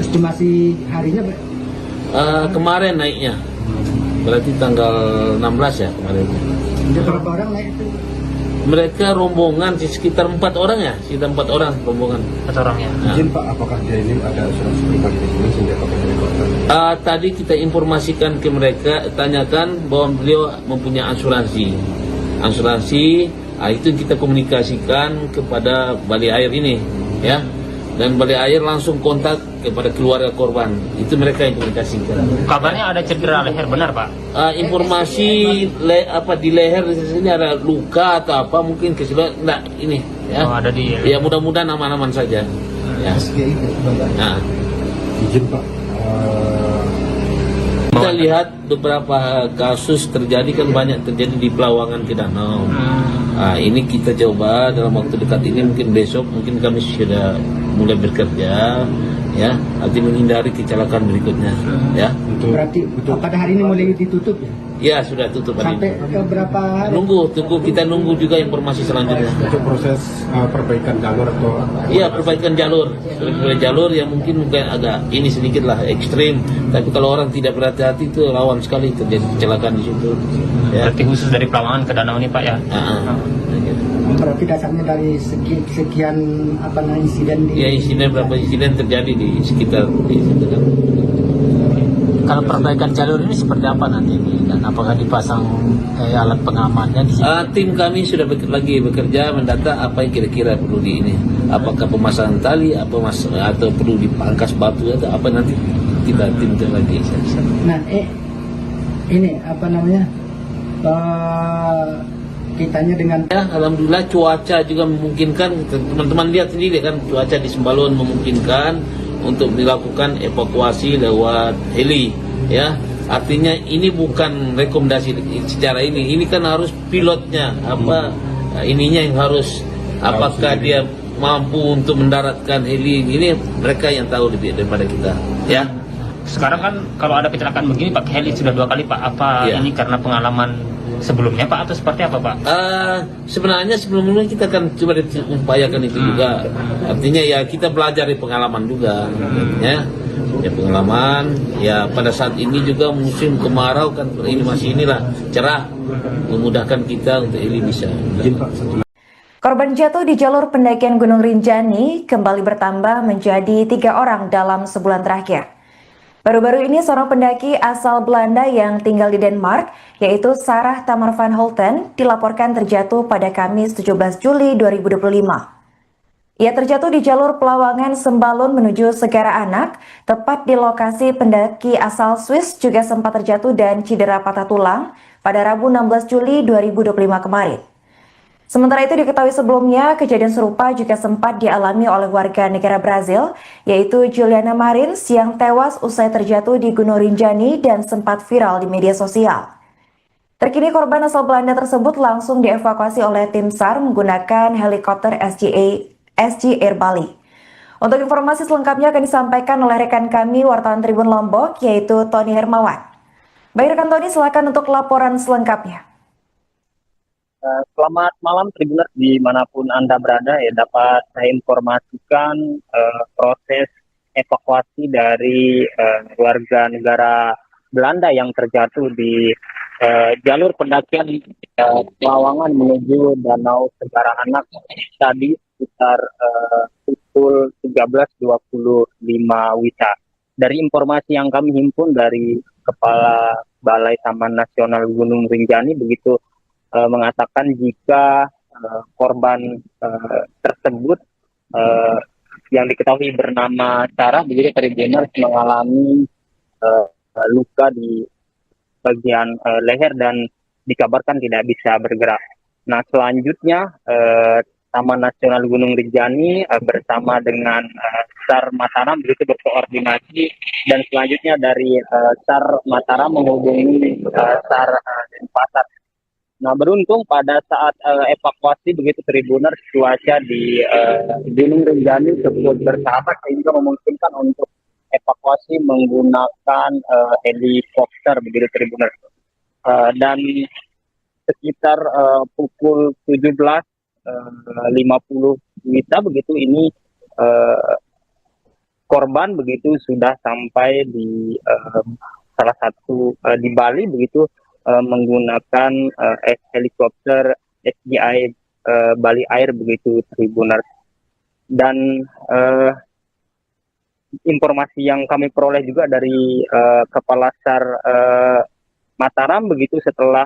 Estimasi harinya Kemarin naiknya. Berarti tanggal 16 ya kemarin. ada berapa orang naik itu? Mereka rombongan sekitar 4 orang ya, sekitar 4 orang rombongan. 4 orangnya. Nah. Izin Pak, apakah dia ini ada asuransi pribadi di sini sehingga pakai helikopter? Tadi kita informasikan ke mereka, tanyakan bahwa beliau mempunyai asuransi. Itu kita komunikasikan kepada Balai Air ini, ya. Dan Balai Air langsung kontak kepada keluarga korban. Itu mereka yang komunikasikan. Kabarnya ada cedera leher, benar Pak? Informasi di leher di sini ada luka atau apa mungkin enggak ini, ya. Oh, ada di. Ya mudah-mudahan aman-aman saja. Ya. Nah. Izin Pak, Kita lihat beberapa kasus terjadi kan banyak terjadi di Pelawangan ke Danau. Ini kita coba dalam waktu dekat ini, mungkin besok mungkin kami sudah mulai bekerja, ya, arti menghindari kecelakaan berikutnya, ya. Berarti pada hari ini mulai ditutup ya? Ya sudah tutup hari Sampai ini. ke berapa hari? Kita nunggu juga informasi selanjutnya. untuk proses perbaikan jalur atau Iya, perbaikan jalur yang mungkin agak ini sedikit lah ekstrim, tapi kalau orang tidak berhati-hati itu rawan sekali terjadi kecelakaan di situ. Ya. Berarti khusus dari Pelawangan ke Danau ini Pak ya? Berarti dasarnya dari sekian insiden di... Ya, berapa insiden terjadi di sekitar di situ kan. Kalau perbaikan jalur ini seperti apa nanti ini? Dan apakah dipasang alat pengamannya di sini? Tim kami sudah lagi bekerja mendata apa yang kira-kira perlu di ini. Apakah pemasangan tali, atau perlu dipangkas batu atau apa, nanti kita timkan lagi. Nah, ini kitanya dengan... Ya, alhamdulillah cuaca juga memungkinkan. Teman-teman lihat sendiri kan, cuaca di Sembalun memungkinkan untuk dilakukan evakuasi lewat heli, ya. Artinya ini bukan rekomendasi secara ini kan harus pilotnya ininya yang harus, apakah dia mampu untuk mendaratkan heli ini, mereka yang tahu lebih daripada kita, ya. Sekarang kan kalau ada kecelakaan begini pakai heli sudah 2 kali Pak. Apa Iya. ini karena pengalaman sebelumnya Pak atau seperti apa Pak? Sebenarnya sebelumnya kita kan coba upayakan itu juga. Artinya ya kita belajar dari pengalaman juga, ya. Ya pengalaman. Ya pada saat ini juga musim kemarau kan, ini masih cerah, memudahkan kita untuk ini bisa. izin Pak, satu Korban jatuh di jalur pendakian Gunung Rinjani kembali bertambah menjadi 3 orang dalam sebulan terakhir. Baru-baru ini seorang pendaki asal Belanda yang tinggal di Denmark, yaitu Sarah Tamar van Holten, dilaporkan terjatuh pada Kamis 17 Juli 2025. Ia terjatuh di jalur Pelawangan Sembalun menuju Segara Anak, tepat di lokasi pendaki asal Swiss juga sempat terjatuh dan cedera patah tulang pada Rabu 16 Juli 2025 kemarin. Sementara itu diketahui sebelumnya, kejadian serupa juga sempat dialami oleh warga negara Brazil, yaitu Juliana Marins yang tewas usai terjatuh di Gunung Rinjani dan sempat viral di media sosial. Terkini korban asal Belanda tersebut langsung dievakuasi oleh tim SAR menggunakan helikopter SG Air Bali. Untuk informasi selengkapnya akan disampaikan oleh rekan kami wartawan Tribun Lombok, yaitu Tony Hermawan. Baik rekan Tony, silakan untuk laporan selengkapnya. Selamat malam Tribuners dimanapun Anda berada, ya, dapat saya informasikan proses evakuasi dari warga negara Belanda yang terjatuh di jalur pendakian Pelawangan menuju Danau Segara Anak tadi sekitar pukul 13.25 WITA. Dari informasi yang kami himpun dari Kepala Balai Taman Nasional Gunung Rinjani begitu mengatakan jika korban tersebut yang diketahui bernama Sarah begitu Tribuners mengalami luka di bagian leher dan dikabarkan tidak bisa bergerak. Nah, selanjutnya Taman Nasional Gunung Rinjani bersama dengan SAR Mataram begitu berkoordinasi, dan selanjutnya dari SAR Mataram menghubungi SAR Denpasar. Nah, beruntung pada saat evakuasi begitu Tribuners, cuaca di Gunung Rinjani cukup bersahabat sehingga memungkinkan untuk evakuasi menggunakan helikopter begitu Tribuners. Dan sekitar pukul 17.50 WITA begitu ini korban begitu sudah sampai di salah satu di Bali begitu menggunakan helikopter SGI Bali Air begitu Tribuners. Dan informasi yang kami peroleh juga dari Kepala SAR Mataram begitu setelah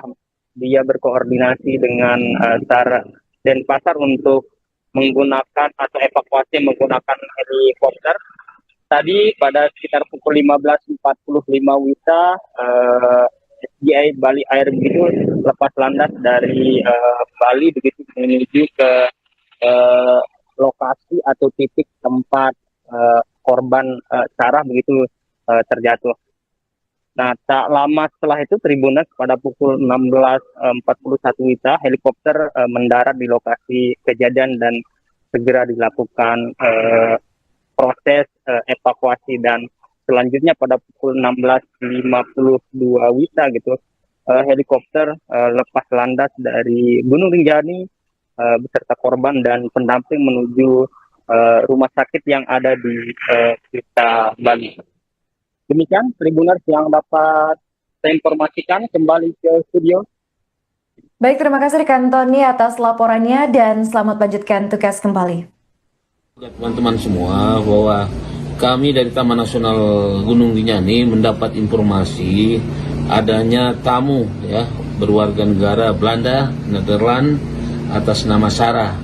dia berkoordinasi dengan SAR Denpasar untuk menggunakan atau evakuasi menggunakan helikopter. Tadi pada sekitar pukul 15.45 WITA SGI Bali Air begitu lepas landas dari Bali begitu menuju ke lokasi atau titik tempat korban Sarah begitu terjatuh. Nah, tak lama setelah itu Tribuners pada pukul 16.41 WITA helikopter mendarat di lokasi kejadian dan segera dilakukan proses evakuasi, dan selanjutnya pada pukul 16.52 WITA gitu helikopter lepas landas dari Gunung Rinjani beserta korban dan pendamping menuju rumah sakit yang ada di Kuta, Bali. Demikian Tribuners yang dapat saya informasikan, kembali ke studio. Baik, terima kasih rekan Tony atas laporannya dan selamat lanjutkan tugas kembali. Teman-teman semua, bahwa kami dari Taman Nasional Gunung Rinjani mendapat informasi adanya tamu ya berwarga negara Belanda, Nederland atas nama Sarah.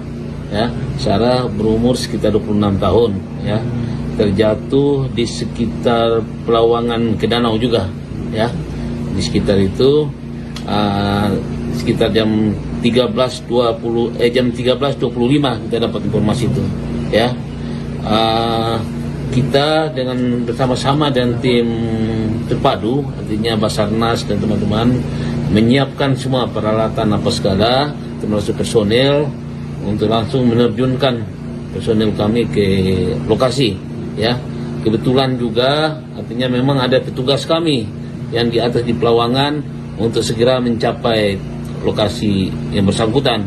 Ya, Sarah berumur sekitar 26 tahun ya. Terjatuh di sekitar Pelawangan ke danau juga ya, di sekitar itu sekitar jam 13.25 kita dapat informasi itu ya. Kita dengan bersama-sama dan tim terpadu artinya Basarnas dan teman-teman menyiapkan semua peralatan apa segala termasuk personel untuk langsung menerjunkan personel kami ke lokasi. Ya, kebetulan juga artinya memang ada petugas kami yang di atas di Pelawangan untuk segera mencapai lokasi yang bersangkutan.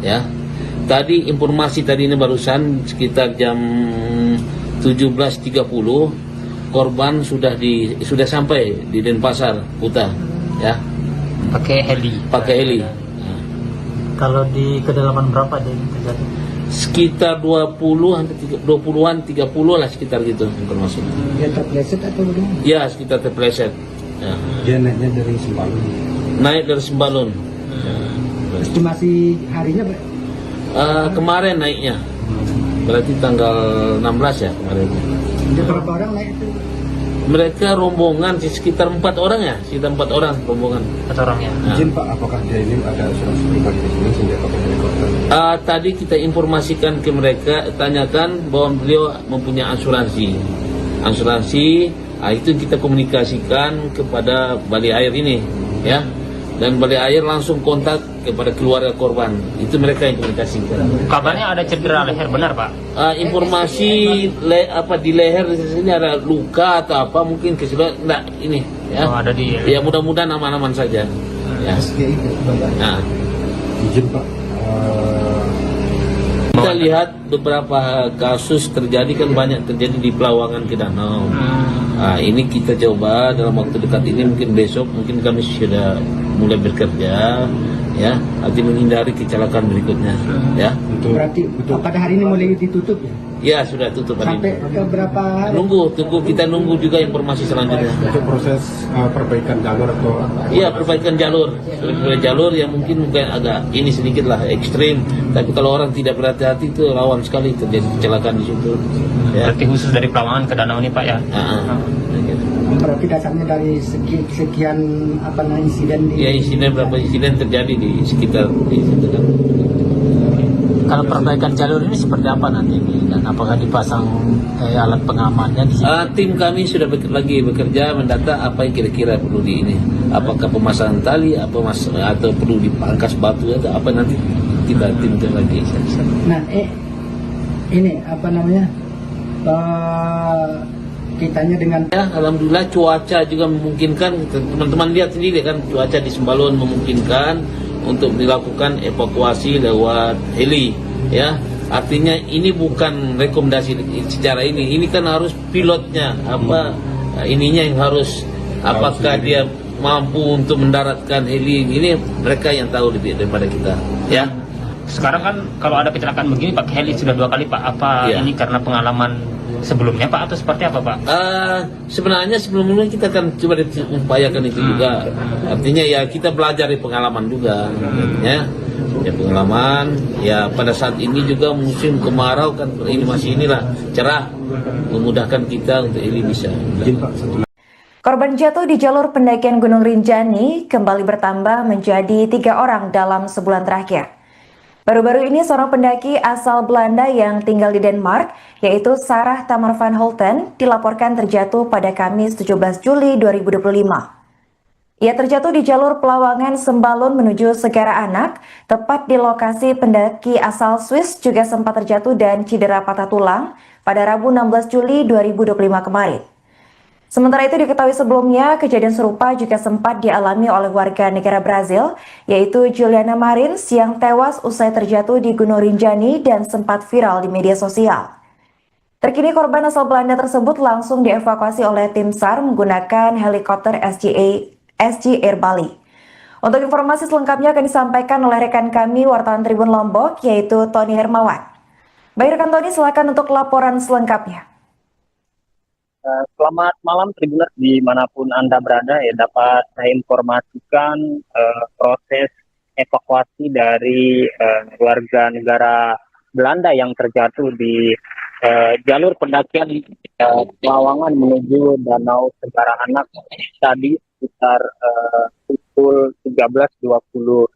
Ya, tadi informasi tadi ini barusan sekitar jam 17.30 korban sudah sampai di Denpasar, Kuta. Ya, Pakai heli. Kalau di kedalaman berapa dia terjadi? Sekitar 20-an 30 lah sekitar gitu informasinya. Dia terpleset atau bagaimana? Ya, sekitar terpleset. Ya. Dia naiknya dari Sembalun. Naik dari Sembalun. Estimasi harinya Kemarin naiknya. Berarti tanggal 16 ya kemarin. ada berapa orang naik itu? Mereka rombongan sekitar 4 orang ya, sekitar 4 orang rombongan. 4 orang ya. Nah. Izin Pak, apakah dia ini ada asuransi pribadi di sini sehingga pakai helikopter? Tadi kita informasikan ke mereka, tanyakan bahwa beliau mempunyai asuransi. Itu kita komunikasikan kepada Bali Air ini, ya. Dan Bali Air langsung kontak kepada keluarga korban. Itu mereka yang komunikasikan. Kabarnya ada cedera leher, benar Pak? Informasi di leher di sini ada luka atau apa mungkin kesulitan enggak ini ya. Oh, ada di. Ya mudah-mudahan aman-aman saja. Ya. Nah. Izin Pak, Kita lihat beberapa kasus terjadi kan banyak terjadi di Pelawangan ke danau. Ini kita coba dalam waktu dekat ini mungkin besok mungkin kami sudah mulai bekerja ya, arti menghindari kecelakaan berikutnya ya. Berarti pada hari ini mulai ditutup ya? Ya sudah tutup hari Sampai ini. ke berapa hari? Kita nunggu juga informasi selanjutnya. untuk proses perbaikan jalur atau Iya, perbaikan jalur yang mungkin agak ini sedikit lah ekstrim, tapi kalau orang tidak berhati-hati itu rawan sekali terjadi kecelakaan di situ. Ya. Berarti khusus dari Pelawangan ke danau ini Pak ya? Gitu. berarti dasarnya dari sekian insiden Ya, berapa insiden terjadi di sekitar di situ kan. Kalau perbaikan jalur ini seperti apa nanti ini, dan apakah dipasang alat pengamannya di sini? Tim kami sudah lagi bekerja mendata apa yang kira-kira perlu di ini. Apakah pemasangan tali, atau perlu dipangkas batu atau apa, nanti kita timkan lagi. Nah, ini kitanya dengan Ya, alhamdulillah cuaca juga memungkinkan. Teman-teman lihat sendiri kan, cuaca di Sembalun memungkinkan untuk dilakukan evakuasi lewat heli, ya. Artinya ini bukan rekomendasi secara ini kan harus pilotnya ininya yang harus, apakah dia mampu untuk mendaratkan heli ini, mereka yang tahu lebih daripada kita, ya. Sekarang kan kalau ada kecelakaan begini pakai heli sudah 2 kali Pak. Apa Ya. ini karena pengalaman sebelumnya Pak atau seperti apa Pak? Sebenarnya sebelumnya kita akan coba upayakan itu juga. Artinya ya kita belajar dari pengalaman juga, ya pengalaman. Ya pada saat ini juga musim kemarau kan, ini masih cerah, memudahkan kita untuk ini bisa. Korban jatuh di jalur pendakian Gunung Rinjani kembali bertambah menjadi 3 orang dalam sebulan terakhir. Baru-baru ini seorang pendaki asal Belanda yang tinggal di Denmark, yaitu Sarah Tamar van Holten, dilaporkan terjatuh pada Kamis 17 Juli 2025. Ia terjatuh di jalur Pelawangan Sembalun menuju Segara Anak, tepat di lokasi pendaki asal Swiss juga sempat terjatuh dan cedera patah tulang pada Rabu 16 Juli 2025 kemarin. Sementara itu diketahui sebelumnya, kejadian serupa juga sempat dialami oleh warga negara Brazil, yaitu Juliana Marins yang tewas usai terjatuh di Gunung Rinjani dan sempat viral di media sosial. Terkini korban asal Belanda tersebut langsung dievakuasi oleh tim SAR menggunakan helikopter SG Air Bali. Untuk informasi selengkapnya akan disampaikan oleh rekan kami wartawan Tribun Lombok, yaitu Tony Hermawan. Baik rekan Tony, silakan untuk laporan selengkapnya. Selamat malam Tribuners dimanapun Anda berada, ya dapat saya informasikan proses evakuasi dari warga negara Belanda yang terjatuh di jalur pendakian Pelawangan menuju Danau Segara Anak tadi sekitar pukul 13.25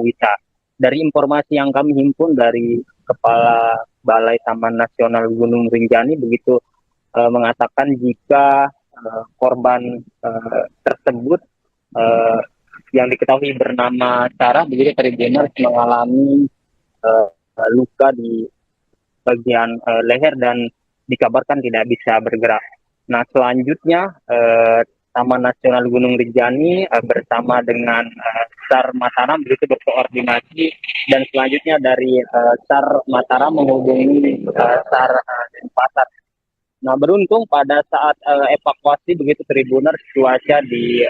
WITA. Dari informasi yang kami himpun dari Kepala Balai Taman Nasional Gunung Rinjani begitu mengatakan jika korban tersebut yang diketahui bernama Sarah begitu Tribuners mengalami luka di bagian leher dan dikabarkan tidak bisa bergerak. Nah selanjutnya Taman Nasional Gunung Rinjani bersama dengan SAR Mataram begitu berkoordinasi, dan selanjutnya dari SAR Mataram menghubungi SAR Denpasar. Nah beruntung pada saat evakuasi begitu Tribuners, cuaca di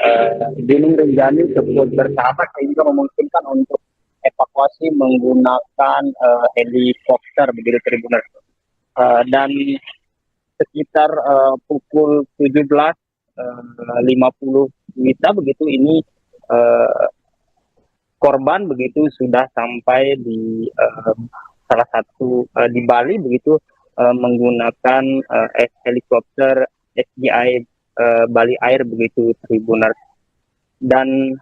Gunung Rinjani cukup bersahabat sehingga memungkinkan untuk evakuasi menggunakan helikopter begitu Tribuners. Dan sekitar pukul 17.50 WITA begitu ini korban begitu sudah sampai di salah satu di Bali begitu menggunakan helikopter SGI Bali Air begitu Tribuners. Dan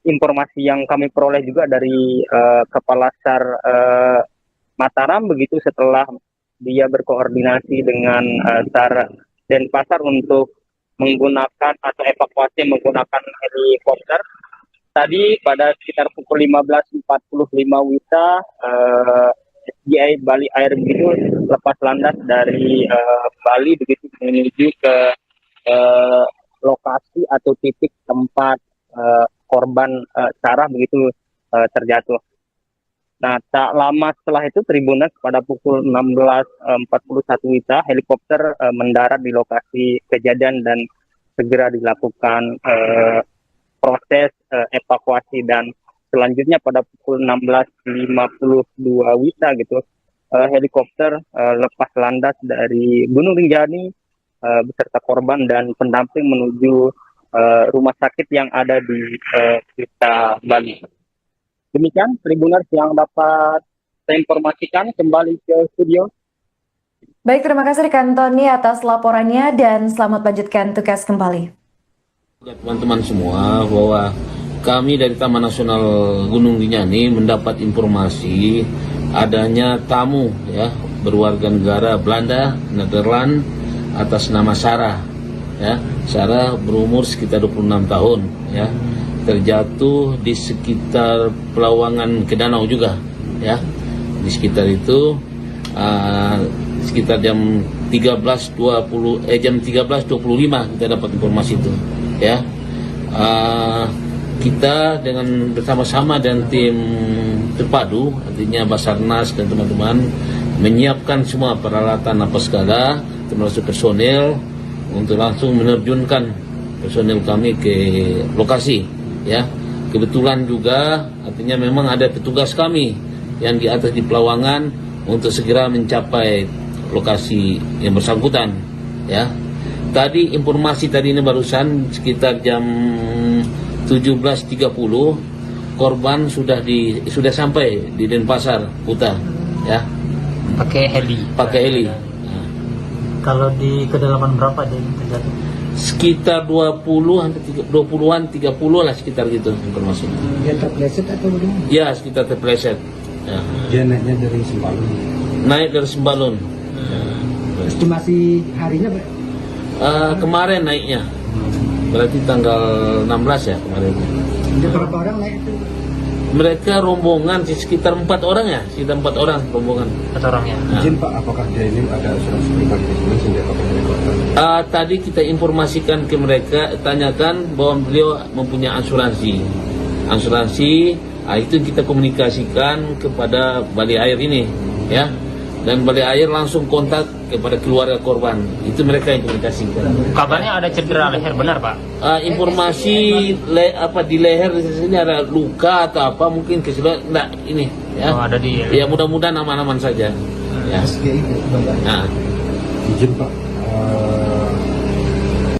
informasi yang kami peroleh juga dari Kepala SAR Mataram begitu setelah dia berkoordinasi dengan SAR Denpasar untuk menggunakan atau evakuasi menggunakan helikopter. Tadi pada sekitar pukul 15.45 WITA SGI Bali Air begitu lepas landas dari Bali begitu menuju ke lokasi atau titik tempat korban Sarah begitu terjatuh. Nah tak lama setelah itu Tribuners pada pukul 16.41 WITA helikopter mendarat di lokasi kejadian dan segera dilakukan proses evakuasi, dan selanjutnya pada pukul 16.52 WITA gitu helikopter lepas landas dari Gunung Rinjani beserta korban dan pendamping menuju rumah sakit yang ada di Kuta Bali. Demikian Tribuners yang dapat saya informasikan, kembali ke studio. Baik, terima kasih rekan Tony atas laporannya dan selamat lanjutkan tugas kembali. Teman-teman semua, bahwa kami dari Taman Nasional Gunung Rinjani mendapat informasi adanya tamu ya berwarga negara Belanda, Nederland atas nama Sarah. Ya, Sarah berumur sekitar 26 tahun ya. Terjatuh di sekitar Pelawangan ke danau juga ya. Di sekitar itu sekitar jam 13.25 kita dapat informasi itu ya. Kita dengan bersama-sama dan tim terpadu, artinya Basarnas dan teman-teman menyiapkan semua peralatan apa segala, termasuk personel untuk langsung menerjunkan personel kami ke lokasi ya. Kebetulan juga artinya memang ada petugas kami yang di atas di Pelawangan untuk segera mencapai lokasi yang bersangkutan ya. Tadi informasi tadi ini barusan sekitar jam 17.30 korban sudah sampai di Denpasar Kuta ya. Pakai heli. Kalau di kedalaman berapa dia terjatuh? Sekitar 20-an 30 lah sekitar gitu informasi. Dia terpleset atau bagaimana? Ya, sekitar terpleset. Ya. Dia naiknya dari Sembalun. Naik dari Sembalun. Estimasi harinya Pak? Kemarin naiknya. Berarti tanggal 16 ya kemarin. Ada berapa orang naik itu? Mereka rombongan sekitar 4 orang ya, sekitar 4 orang rombongan. 4 orang ya. Nah. Izin Pak, apakah dia ini ada asuransi pribadi di sini sehingga pakai helikopter? Tadi kita informasikan ke mereka, tanyakan bahwa beliau mempunyai asuransi. Itu kita komunikasikan kepada Balai Air ini ya, dan Balai Air langsung kontak kepada keluarga korban. Itu mereka yang komunikasikan. Kabarnya ada cedera leher, benar Pak? Informasi di leher di sini ada luka atau apa mungkin enggak ini ya. Oh, ada di. Ya mudah-mudahan aman-aman saja. Ya. Nah, Izin Pak,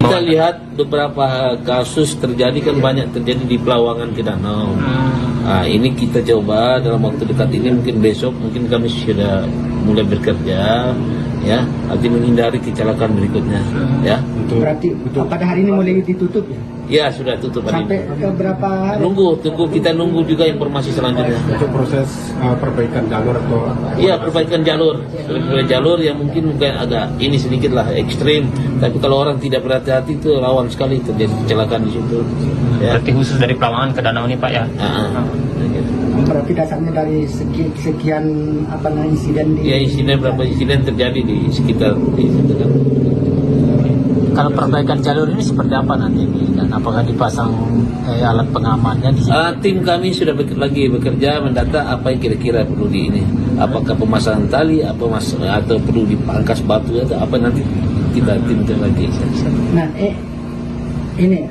kita lihat beberapa kasus terjadi kan banyak terjadi di Pelawangan ke danau. Ini kita coba dalam waktu dekat ini, mungkin besok mungkin kami sudah mulai bekerja ya, nanti menghindari kecelakaan berikutnya ya. Berarti pada hari ini mulai ditutup ya? Ya sudah tutup hari Sampai ini. ke berapa hari? Kita nunggu juga informasi selanjutnya. untuk proses perbaikan jalur atau Iya, perbaikan jalur yang mungkin agak ini sedikit lah ekstrim, tapi kalau orang tidak berhati-hati itu rawan sekali terjadi kecelakaan di situ ya. Berarti khusus dari Pelawangan ke danau ini Pak ya? Berarti dasarnya dari sekian insiden di... Ya, berapa insiden terjadi di sekitar di situ kan. Kalau perbaikan jalur ini seperti apa nanti dan apakah dipasang alat pengamannya di sini? Tim kami sudah lagi bekerja mendata apa yang kira-kira perlu di ini. Apakah pemasangan tali, atau perlu dipangkas batu atau apa, nanti kita tim lagi. Nah, ini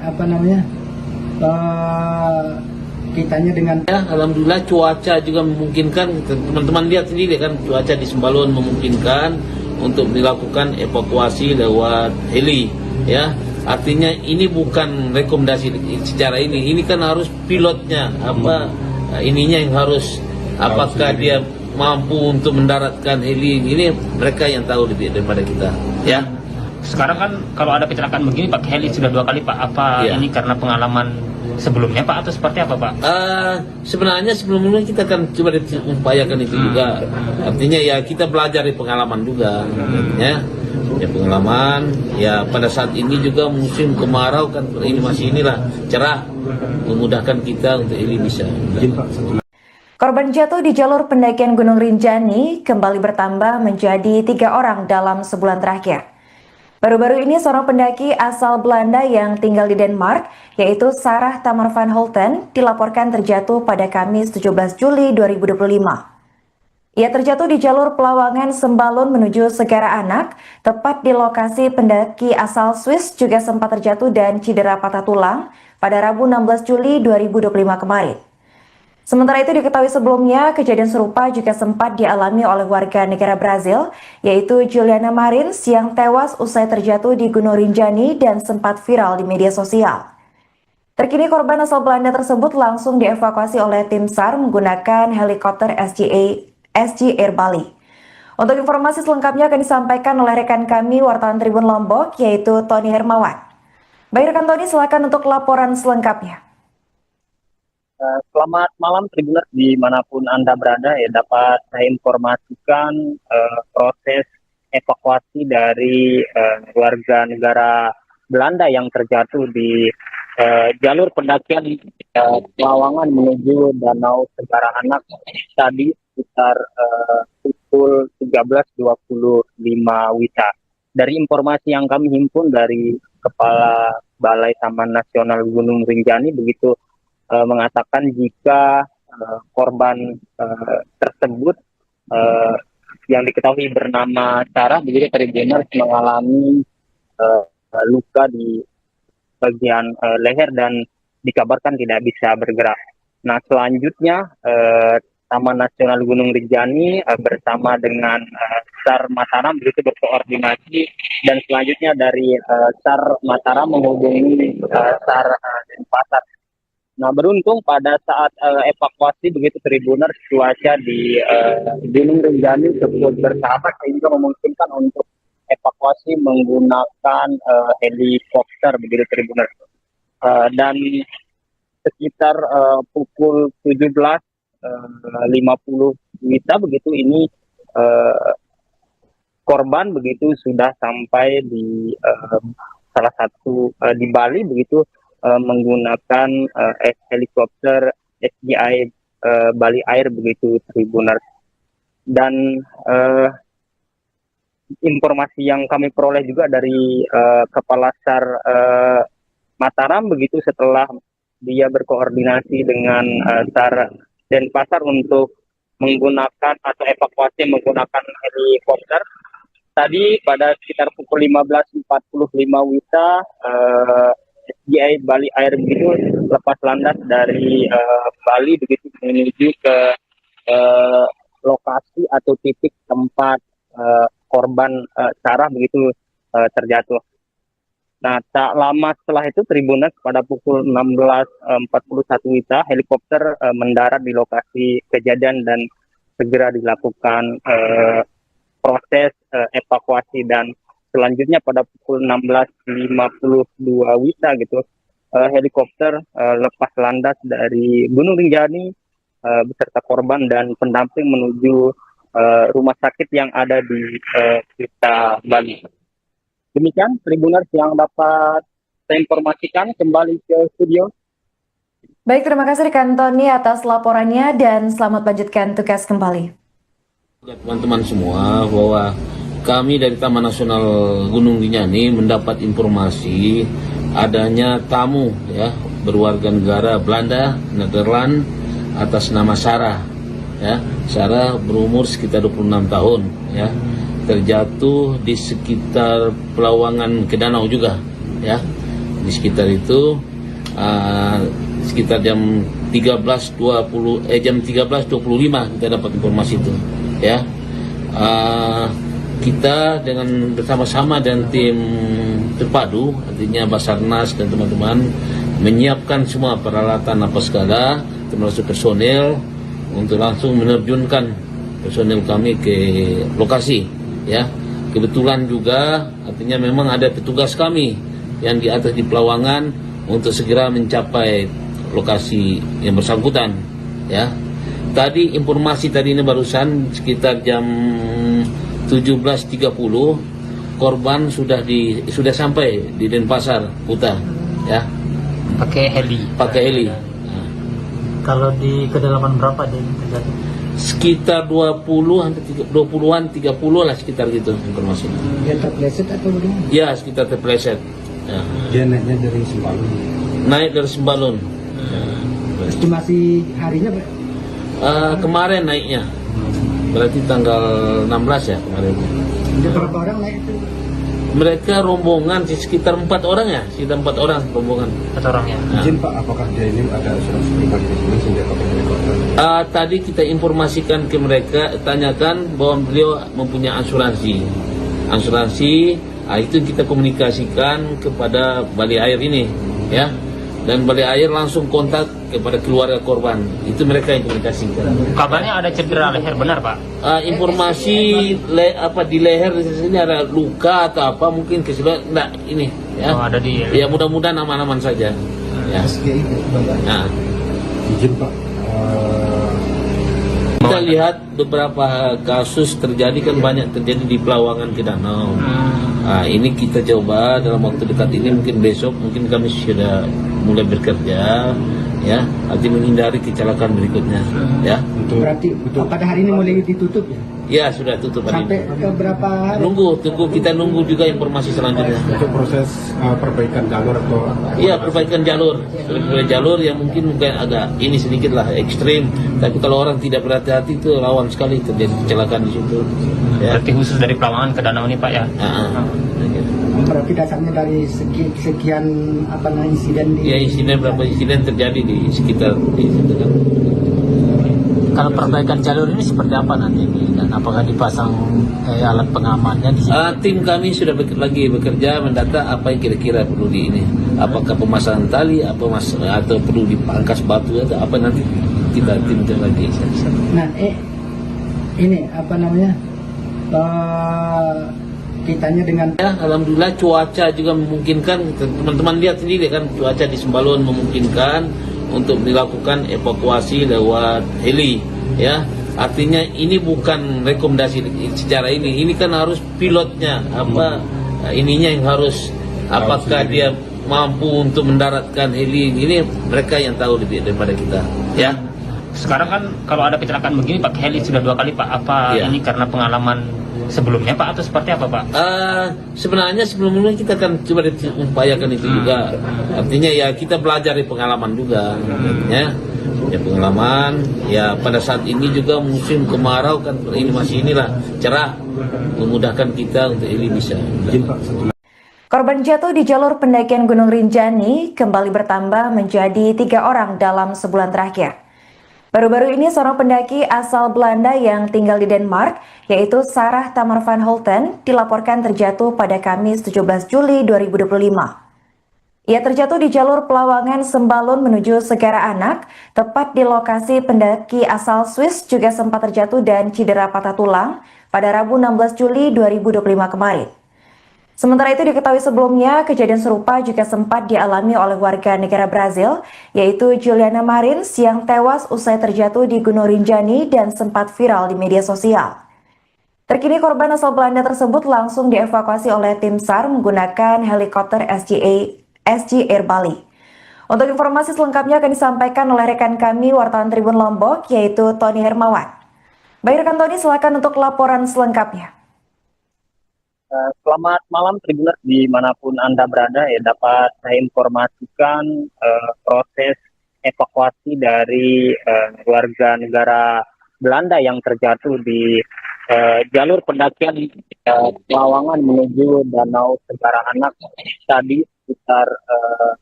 kitanya dengan Ya, alhamdulillah cuaca juga memungkinkan. Teman-teman lihat sendiri kan, cuaca di Sembalun memungkinkan untuk dilakukan evakuasi lewat heli ya. Artinya ini bukan rekomendasi secara ini kan harus pilotnya ininya yang harus, apakah dia mampu untuk mendaratkan heli ini, mereka yang tahu lebih daripada kita ya. Sekarang kan kalau ada kecelakaan begini pakai heli sudah 2 kali Pak. Apa Ya. ini karena pengalaman sebelumnya Pak atau seperti apa Pak? Sebenarnya sebelumnya kita akan coba upayakan itu juga. Artinya ya kita belajar dari pengalaman juga ya. Ya pengalaman ya, pada saat ini juga musim kemarau kan, ini masih cerah, memudahkan kita untuk ini bisa. izin Pak, Korban jatuh di jalur pendakian Gunung Rinjani kembali bertambah menjadi 3 orang dalam sebulan terakhir. Baru-baru ini seorang pendaki asal Belanda yang tinggal di Denmark, yaitu Sarah Tamar van Holten, dilaporkan terjatuh pada Kamis 17 Juli 2025. Ia terjatuh di jalur Pelawangan Sembalun menuju Segara Anak, tepat di lokasi pendaki asal Swiss juga sempat terjatuh dan cedera patah tulang pada Rabu 16 Juli 2025 kemarin. Sementara itu diketahui sebelumnya, kejadian serupa juga sempat dialami oleh warga negara Brazil, yaitu Juliana Marins yang tewas usai terjatuh di Gunung Rinjani dan sempat viral di media sosial. Terkini korban asal Belanda tersebut langsung dievakuasi oleh tim SAR menggunakan helikopter SG Air Bali. Untuk informasi selengkapnya akan disampaikan oleh rekan kami wartawan Tribun Lombok, yaitu Tony Hermawan. Baik rekan Tony, silakan untuk laporan selengkapnya. Selamat malam Tribuners dimanapun Anda berada, ya dapat saya informasikan proses evakuasi dari warga negara Belanda yang terjatuh di jalur pendakian Pelawangan menuju Danau Segara Anak tadi sekitar pukul 13.25 WITA. Dari informasi yang kami himpun dari Kepala Balai Taman Nasional Gunung Rinjani begitu mengatakan jika korban tersebut yang diketahui bernama Sarah begitu Tribuners mengalami luka di bagian leher dan dikabarkan tidak bisa bergerak. Nah selanjutnya Taman Nasional Gunung Rinjani bersama dengan SAR Mataram begitu berkoordinasi dan selanjutnya dari SAR Mataram menghubungi SAR Denpasar. Nah beruntung pada saat evakuasi begitu Tribuners cuaca di Gunung Rinjani cukup bersahabat sehingga memungkinkan untuk evakuasi menggunakan helikopter begitu Tribuners. Dan sekitar pukul 17.50 WITA begitu ini korban begitu sudah sampai di salah satu di Bali begitu menggunakan helikopter SGI Bali Air begitu Tribuners. Dan informasi yang kami peroleh juga dari Kepala SAR Mataram begitu setelah dia berkoordinasi dengan SAR Denpasar untuk menggunakan atau evakuasi menggunakan helikopter. Tadi pada sekitar pukul 15.45 WITA SGI Bali Air begitu lepas landas dari Bali begitu menuju ke lokasi atau titik tempat korban Sarah begitu terjatuh. Nah tak lama setelah itu Tribuners pada pukul 16.41 WITA helikopter mendarat di lokasi kejadian dan segera dilakukan proses evakuasi dan selanjutnya pada pukul 16.52 WITA gitu helikopter lepas landas dari Gunung Rinjani beserta korban dan pendamping menuju rumah sakit yang ada di Kuta Bali. Demikian Tribuners yang dapat saya informasikan, kembali ke studio. Baik, terima kasih rekan Tony atas laporannya dan selamat lanjutkan tugas kembali. Teman-teman semua bahwa kami dari Taman Nasional Gunung Rinjani mendapat informasi adanya tamu ya berwarga negara Belanda, Nederland atas nama Sarah ya. Sarah berumur sekitar 26 tahun ya. Terjatuh di sekitar Pelawangan ke danau juga ya. Di sekitar itu sekitar jam 13.25 kita dapat informasi itu ya. Kita dengan bersama-sama dan tim terpadu, artinya Basarnas dan teman-teman menyiapkan semua peralatan apa segala, termasuk personel untuk langsung menerjunkan personel kami ke lokasi. Ya, kebetulan juga artinya memang ada petugas kami yang di atas di Pelawangan untuk segera mencapai lokasi yang bersangkutan. Ya, tadi informasi tadi ini barusan sekitar jam 17.30 korban sudah sampai di Denpasar Kuta ya Pakai heli. Nah. Kalau di kedalaman berapa dia terjadi? Sekitar 20-an 30 lah sekitar gitu informasi. Dia terpleset atau bagaimana? Ya sekitar terpleset ya. Dia naiknya dari Sembalun. Naik dari Sembalun Estimasi harinya Pak? kemarin naiknya berarti tanggal 16 ya kemarin. Ada berapa orang naik itu? Mereka rombongan sekitar 4 orang ya, sekitar 4 orang rombongan. 4 orang ya. Nah. Izin Pak, apakah dia ini ada asuransi pribadi di sini sehingga pakai helikopter? Tadi kita informasikan ke mereka, tanyakan bahwa beliau mempunyai asuransi. Itu kita komunikasikan kepada Bali Air ini, ya. dan Balai Air langsung kontak kepada keluarga korban. Itu mereka yang komunikasikan. Kabarnya ada cedera leher, benar Pak? Informasi di leher di sini ada luka atau apa, mungkin keseluruhan enggak ini ya. Oh, ada di. Ya mudah-mudahan aman-aman saja. Ya. Nah, Izin Pak, kita lihat beberapa kasus terjadi kan, banyak terjadi di Pelawangan ke Danau. Nah, ini kita coba dalam waktu dekat ini, mungkin besok mungkin kami sudah mulai bekerja ya, nanti menghindari kecelakaan berikutnya ya. Berarti pada hari ini mulai ditutup ya? Ya sudah tutup hari Sampai ini. ke berapa hari? Kita nunggu juga informasi selanjutnya. untuk proses perbaikan jalur atau Iya, perbaikan jalur. Jalur yang mungkin agak ini sedikit lah ekstrim, tapi kalau orang tidak berhati-hati itu rawan sekali terjadi kecelakaan di situ. Ya. Berarti khusus dari Pelawangan ke Danau ini Pak ya? Berarti dasarnya dari sekian insiden di... Ya, berapa insiden terjadi di sekitar di situ kan. Kalau perbaikan jalur ini seperti apa nanti dan apakah dipasang alat pengamannya di sini? Tim kami sudah lagi bekerja mendata apa yang kira-kira perlu di ini. Apakah pemasangan tali, atau perlu dipangkas batu atau apa, nanti kita timkan lagi. Nah, ini kitanya dengan Ya, alhamdulillah cuaca juga memungkinkan. Teman-teman lihat sendiri kan, cuaca di Sembalun memungkinkan untuk dilakukan evakuasi lewat heli ya. Artinya ini bukan rekomendasi secara ini kan harus pilotnya ininya yang harus, apakah dia mampu untuk mendaratkan heli ini, mereka yang tahu lebih daripada kita ya. Sekarang kan kalau ada kecelakaan begini pakai heli sudah 2 kali Pak. Apa Ya. ini karena pengalaman sebelumnya Pak atau seperti apa Pak? Sebenarnya sebelumnya kita akan coba upayakan itu juga. Artinya ya kita belajar dari pengalaman juga, ya pengalaman. Ya pada saat ini juga musim kemarau kan, ini masih cerah, memudahkan kita untuk ini bisa. Korban jatuh di jalur pendakian Gunung Rinjani kembali bertambah menjadi 3 orang dalam sebulan terakhir. Baru-baru ini seorang pendaki asal Belanda yang tinggal di Denmark, yaitu Sarah Tamar van Holten, dilaporkan terjatuh pada Kamis 17 Juli 2025. Ia terjatuh di jalur Pelawangan Sembalun menuju Segara Anak, tepat di lokasi pendaki asal Swiss juga sempat terjatuh dan cedera patah tulang pada Rabu 16 Juli 2025 kemarin. Sementara itu diketahui sebelumnya, kejadian serupa juga sempat dialami oleh warga negara Brazil, yaitu Juliana Marins yang tewas usai terjatuh di Gunung Rinjani dan sempat viral di media sosial. Terkini korban asal Belanda tersebut langsung dievakuasi oleh tim SAR menggunakan helikopter SG Air Bali. Untuk informasi selengkapnya akan disampaikan oleh rekan kami wartawan Tribun Lombok, yaitu Tony Hermawan. Baik rekan Tony, silakan untuk laporan selengkapnya. Selamat malam Tribuners dimanapun Anda berada ya, dapat saya informasikan proses evakuasi dari warga negara Belanda yang terjatuh di jalur pendakian Pelawangan menuju Danau Segara Anak tadi sekitar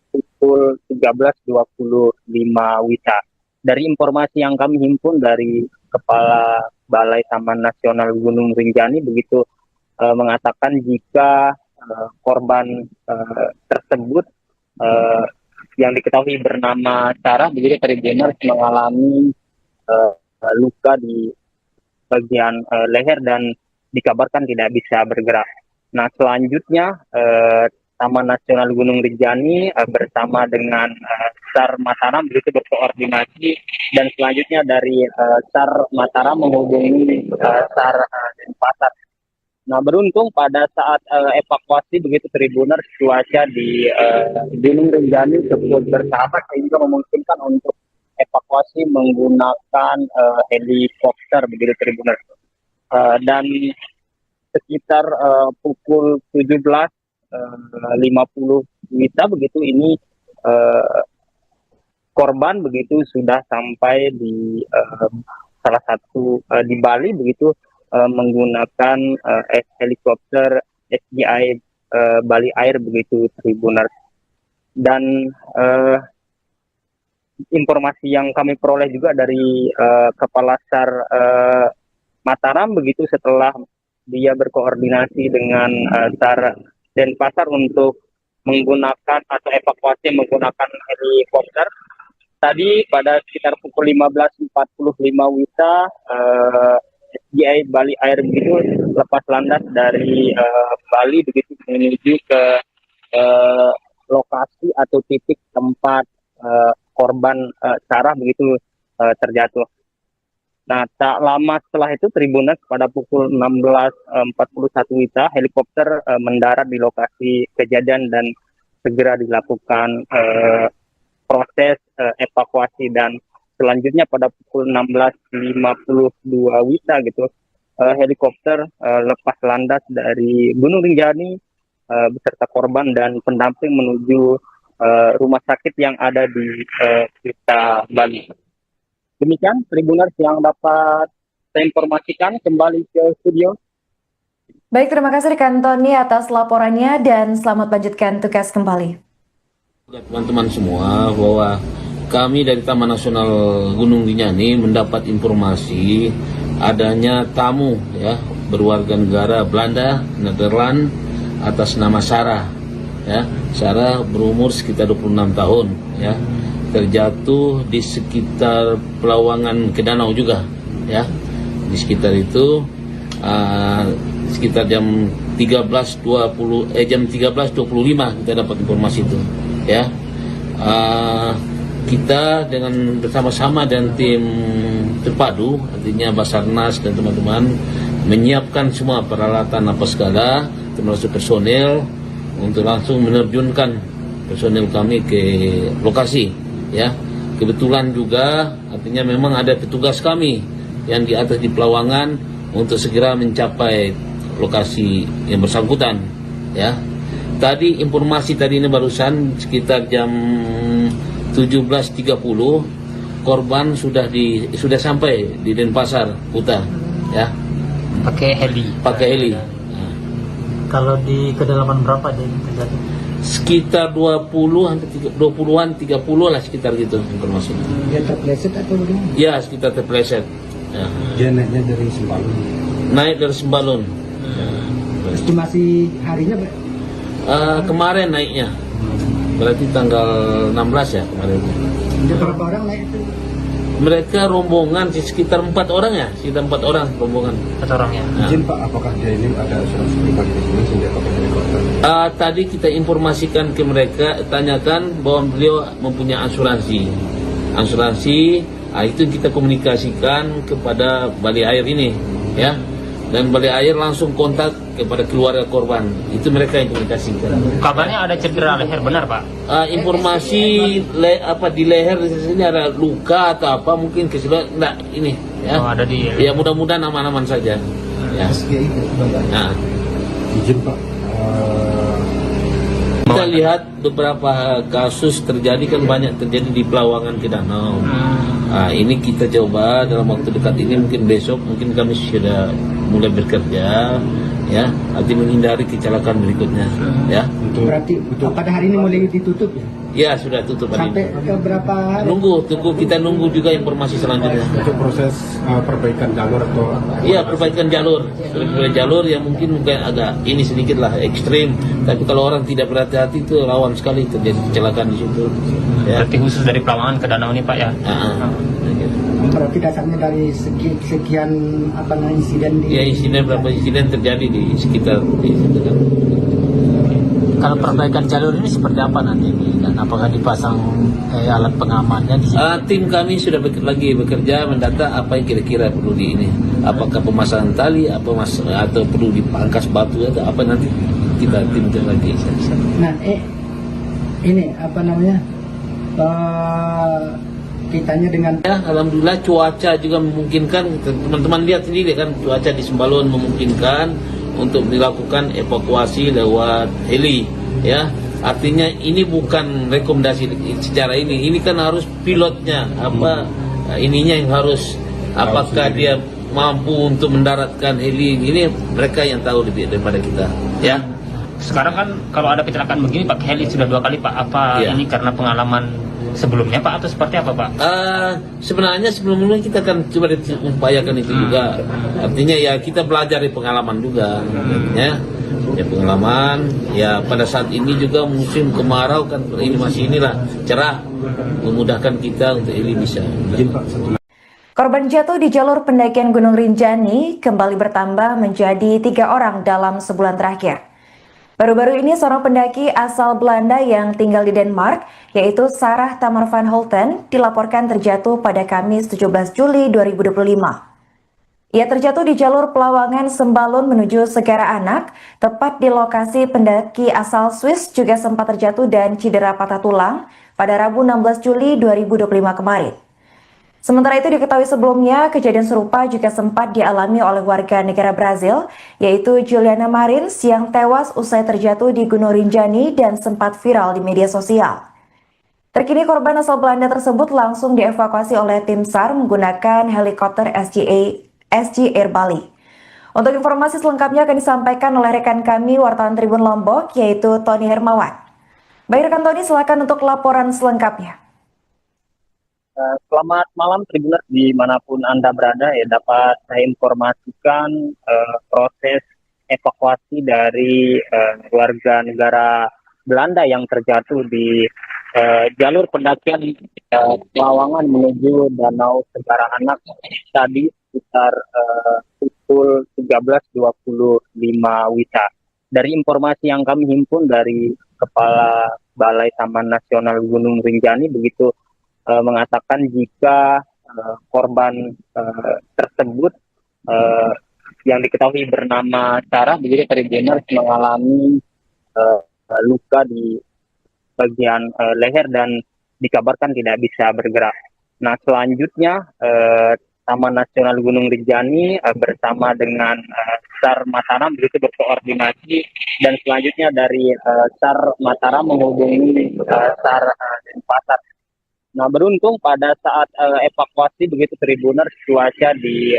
pukul 13.25 WITA. Dari informasi yang kami himpun dari Kepala Balai Taman Nasional Gunung Rinjani begitu mengatakan jika korban tersebut yang diketahui bernama Sarah begitu Tribuners mengalami luka di bagian leher dan dikabarkan tidak bisa bergerak. Nah selanjutnya Taman Nasional Gunung Rinjani bersama dengan SAR Mataram begitu berkoordinasi, dan selanjutnya dari SAR Mataram menghubungi SAR Denpasar. Nah beruntung pada saat evakuasi begitu Tribuners, cuaca di Gunung Rinjani cukup bersahabat sehingga memungkinkan untuk evakuasi menggunakan helikopter begitu Tribuners. Dan sekitar pukul 17.50 WITA begitu ini korban begitu sudah sampai di salah satu di Bali begitu menggunakan helikopter SGI Bali Air begitu Tribuners. Dan informasi yang kami peroleh juga dari Kepala SAR Mataram begitu setelah dia berkoordinasi dengan SAR Denpasar untuk menggunakan atau evakuasi menggunakan helikopter. Tadi pada sekitar pukul 15.45 WITA, SDI Bali Air begitu lepas landas dari Bali begitu menuju ke lokasi atau titik tempat korban Sarah begitu terjatuh. Nah, tak lama setelah itu Tribuners pada pukul 16.41 WITA, helikopter mendarat di lokasi kejadian dan segera dilakukan proses evakuasi, dan selanjutnya pada pukul 16.52 WITA gitu, helikopter lepas landas dari Gunung Rinjani beserta korban dan pendamping menuju rumah sakit yang ada di Kuta, Bali. Demikian Tribuners yang dapat saya informasikan, kembali ke studio. Baik, terima kasih rekan Tony atas laporannya dan selamat lanjutkan tugas kembali. Teman-teman semua, bahwa kami dari Taman Nasional Gunung Rinjani mendapat informasi adanya tamu ya berwarga negara Belanda, Nederland atas nama Sarah. Ya, Sarah berumur sekitar 26 tahun ya. Terjatuh di sekitar Pelawangan ke Danau juga ya. Di sekitar itu sekitar jam 13.25 kita dapat informasi itu ya. Kita dengan bersama-sama dan tim terpadu, artinya Basarnas dan teman-teman menyiapkan semua peralatan apa segala, termasuk personel, untuk langsung menerjunkan personel kami ke lokasi ya. Kebetulan juga artinya memang ada petugas kami yang di atas di Pelawangan untuk segera mencapai lokasi yang bersangkutan ya. Tadi informasi tadi ini barusan sekitar jam 17.30 korban sudah sampai di Denpasar, Kuta ya. Pakai heli. Kalau di kedalaman berapa dia terjadi? Sekitar 20-an 30 lah, sekitar gitu informasi. Dia terpleset atau bagaimana? Ya, sekitar terpleset. Ya. Dia naiknya dari Sembalun. Naik dari Sembalun. Estimasi harinya Kemarin naiknya. Berarti tanggal 16 ya kemarin. ada berapa orang naik itu? Mereka rombongan sekitar 4 orang ya, sekitar 4 orang rombongan. 4 orang ya. Nah. Izin Pak, apakah dia ini ada asuransi pribadi di sini sehingga pakai helikopter? Tadi kita informasikan ke mereka, tanyakan bahwa beliau mempunyai asuransi. Itu kita komunikasikan kepada Bali Air ini, ya. Dan Bali Air langsung kontak kepada keluarga korban. Itu mereka yang komunikasikan. Kabarnya ada cedera leher, benar Pak? Informasi di leher di sini ada luka atau apa, mungkin kesilapan enggak ini, ya. Oh, ada di. Ya mudah-mudahan aman-aman saja. Ya. Nah. Izin Pak, Kita lihat beberapa kasus terjadi kan banyak terjadi di Pelawangan ke Danau. Ini kita coba dalam waktu dekat ini, mungkin besok mungkin kami sudah mulai bekerja ya, arti menghindari kecelakaan berikutnya ya. Berarti pada hari ini mulai ditutup ya? Ya sudah tutup hari Sampai ini. ke berapa hari? Kita nunggu juga informasi selanjutnya. untuk proses perbaikan jalur atau Iya, perbaikan jalur. Jalur yang mungkin agak ini sedikit lah ekstrim, tapi kalau orang tidak berhati-hati itu rawan sekali terjadi kecelakaan di situ. Ya. Berarti khusus dari Pelawangan ke Danau ini Pak ya? Berarti dasarnya dari sekian insiden di... Ya, berapa insiden terjadi di sekitar di situ kan. Kalau perbaikan jalur ini seperti apa nanti? Dan apakah dipasang alat pengamannya di sini? Tim kami sudah bekerja mendata apa yang kira-kira perlu di ini. Apakah pemasangan tali, atau perlu dipangkas batu atau apa, nanti kita timkan lagi. Nah, ini kitanya dengan Ya, alhamdulillah cuaca juga memungkinkan. Teman-teman lihat sendiri kan, cuaca di Sembalun memungkinkan untuk dilakukan evakuasi lewat heli. Ya, artinya ini bukan rekomendasi secara ini kan harus pilotnya ininya yang harus, apakah dia mampu untuk mendaratkan heli ini, mereka yang tahu lebih daripada kita. Ya. Sekarang kan kalau ada kecelakaan begini pakai heli sudah 2 kali Pak. Apa Iya. ini karena pengalaman sebelumnya Pak atau seperti apa Pak? Sebenarnya sebelumnya kita kan coba upayakan itu juga. Artinya ya kita belajar dari pengalaman juga. Ya. Ya pengalaman, ya pada saat ini juga musim kemarau kan, ini masih inilah cerah, memudahkan kita untuk ini bisa. Korban jatuh di jalur pendakian Gunung Rinjani kembali bertambah menjadi 3 orang dalam sebulan terakhir. Baru-baru ini seorang pendaki asal Belanda yang tinggal di Denmark, yaitu Sarah Tamar van Holten, dilaporkan terjatuh pada Kamis 17 Juli 2025. Ia terjatuh di jalur Pelawangan Sembalun menuju Segara Anak, tepat di lokasi pendaki asal Swiss juga sempat terjatuh dan cedera patah tulang pada Rabu 16 Juli 2025 kemarin. Sementara itu diketahui sebelumnya, kejadian serupa juga sempat dialami oleh warga negara Brazil, yaitu Juliana Marins yang tewas usai terjatuh di Gunung Rinjani dan sempat viral di media sosial. Terkini korban asal Belanda tersebut langsung dievakuasi oleh tim SAR menggunakan helikopter SG Air Bali. Untuk informasi selengkapnya akan disampaikan oleh rekan kami wartawan Tribun Lombok, yaitu Tony Hermawan. Baik rekan Tony, silakan untuk laporan selengkapnya. Selamat malam Tribuners dimanapun Anda berada, ya dapat saya informasikan proses evakuasi dari warga negara Belanda yang terjatuh di jalur pendakian Pelawangan menuju Danau Segara Anak tadi sekitar pukul 13.25 WITA. Dari informasi yang kami himpun dari Kepala Balai Taman Nasional Gunung Rinjani begitu mengatakan jika korban tersebut yang diketahui bernama Sarah begitu Tribuners mengalami luka di bagian leher dan dikabarkan tidak bisa bergerak. Nah selanjutnya Taman Nasional Gunung Rinjani bersama dengan SAR Mataram begitu berkoordinasi dan selanjutnya dari SAR Mataram menghubungi SAR Denpasar. Nah beruntung pada saat evakuasi begitu Tribuners cuaca di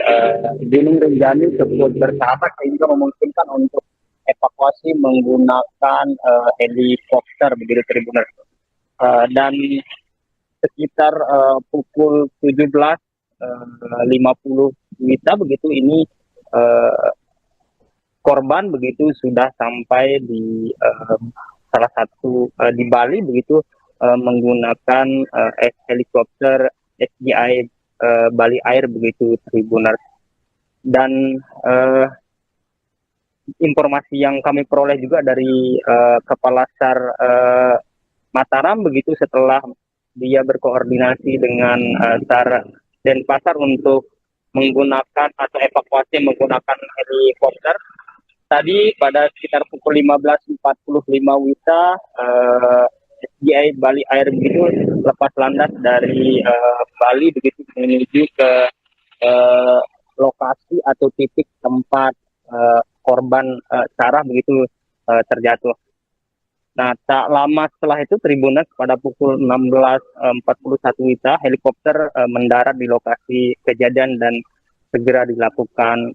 Gunung Rinjani tersebut bersahabat sehingga memungkinkan untuk evakuasi menggunakan helikopter begitu Tribuners. Dan sekitar pukul 17.50 WITA begitu ini korban begitu sudah sampai di salah satu di Bali begitu menggunakan helikopter SGI Bali Air begitu Tribuners. Dan informasi yang kami peroleh juga dari Kepala SAR Mataram begitu setelah dia berkoordinasi dengan SAR Denpasar untuk menggunakan atau evakuasi menggunakan helikopter. Tadi pada sekitar pukul 15.45 WITA SGI Bali Air begitu lepas landas dari Bali begitu menuju ke lokasi atau titik tempat korban Sarah begitu terjatuh. Nah tak lama setelah itu Tribuners pada pukul 16.41 WITA helikopter mendarat di lokasi kejadian dan segera dilakukan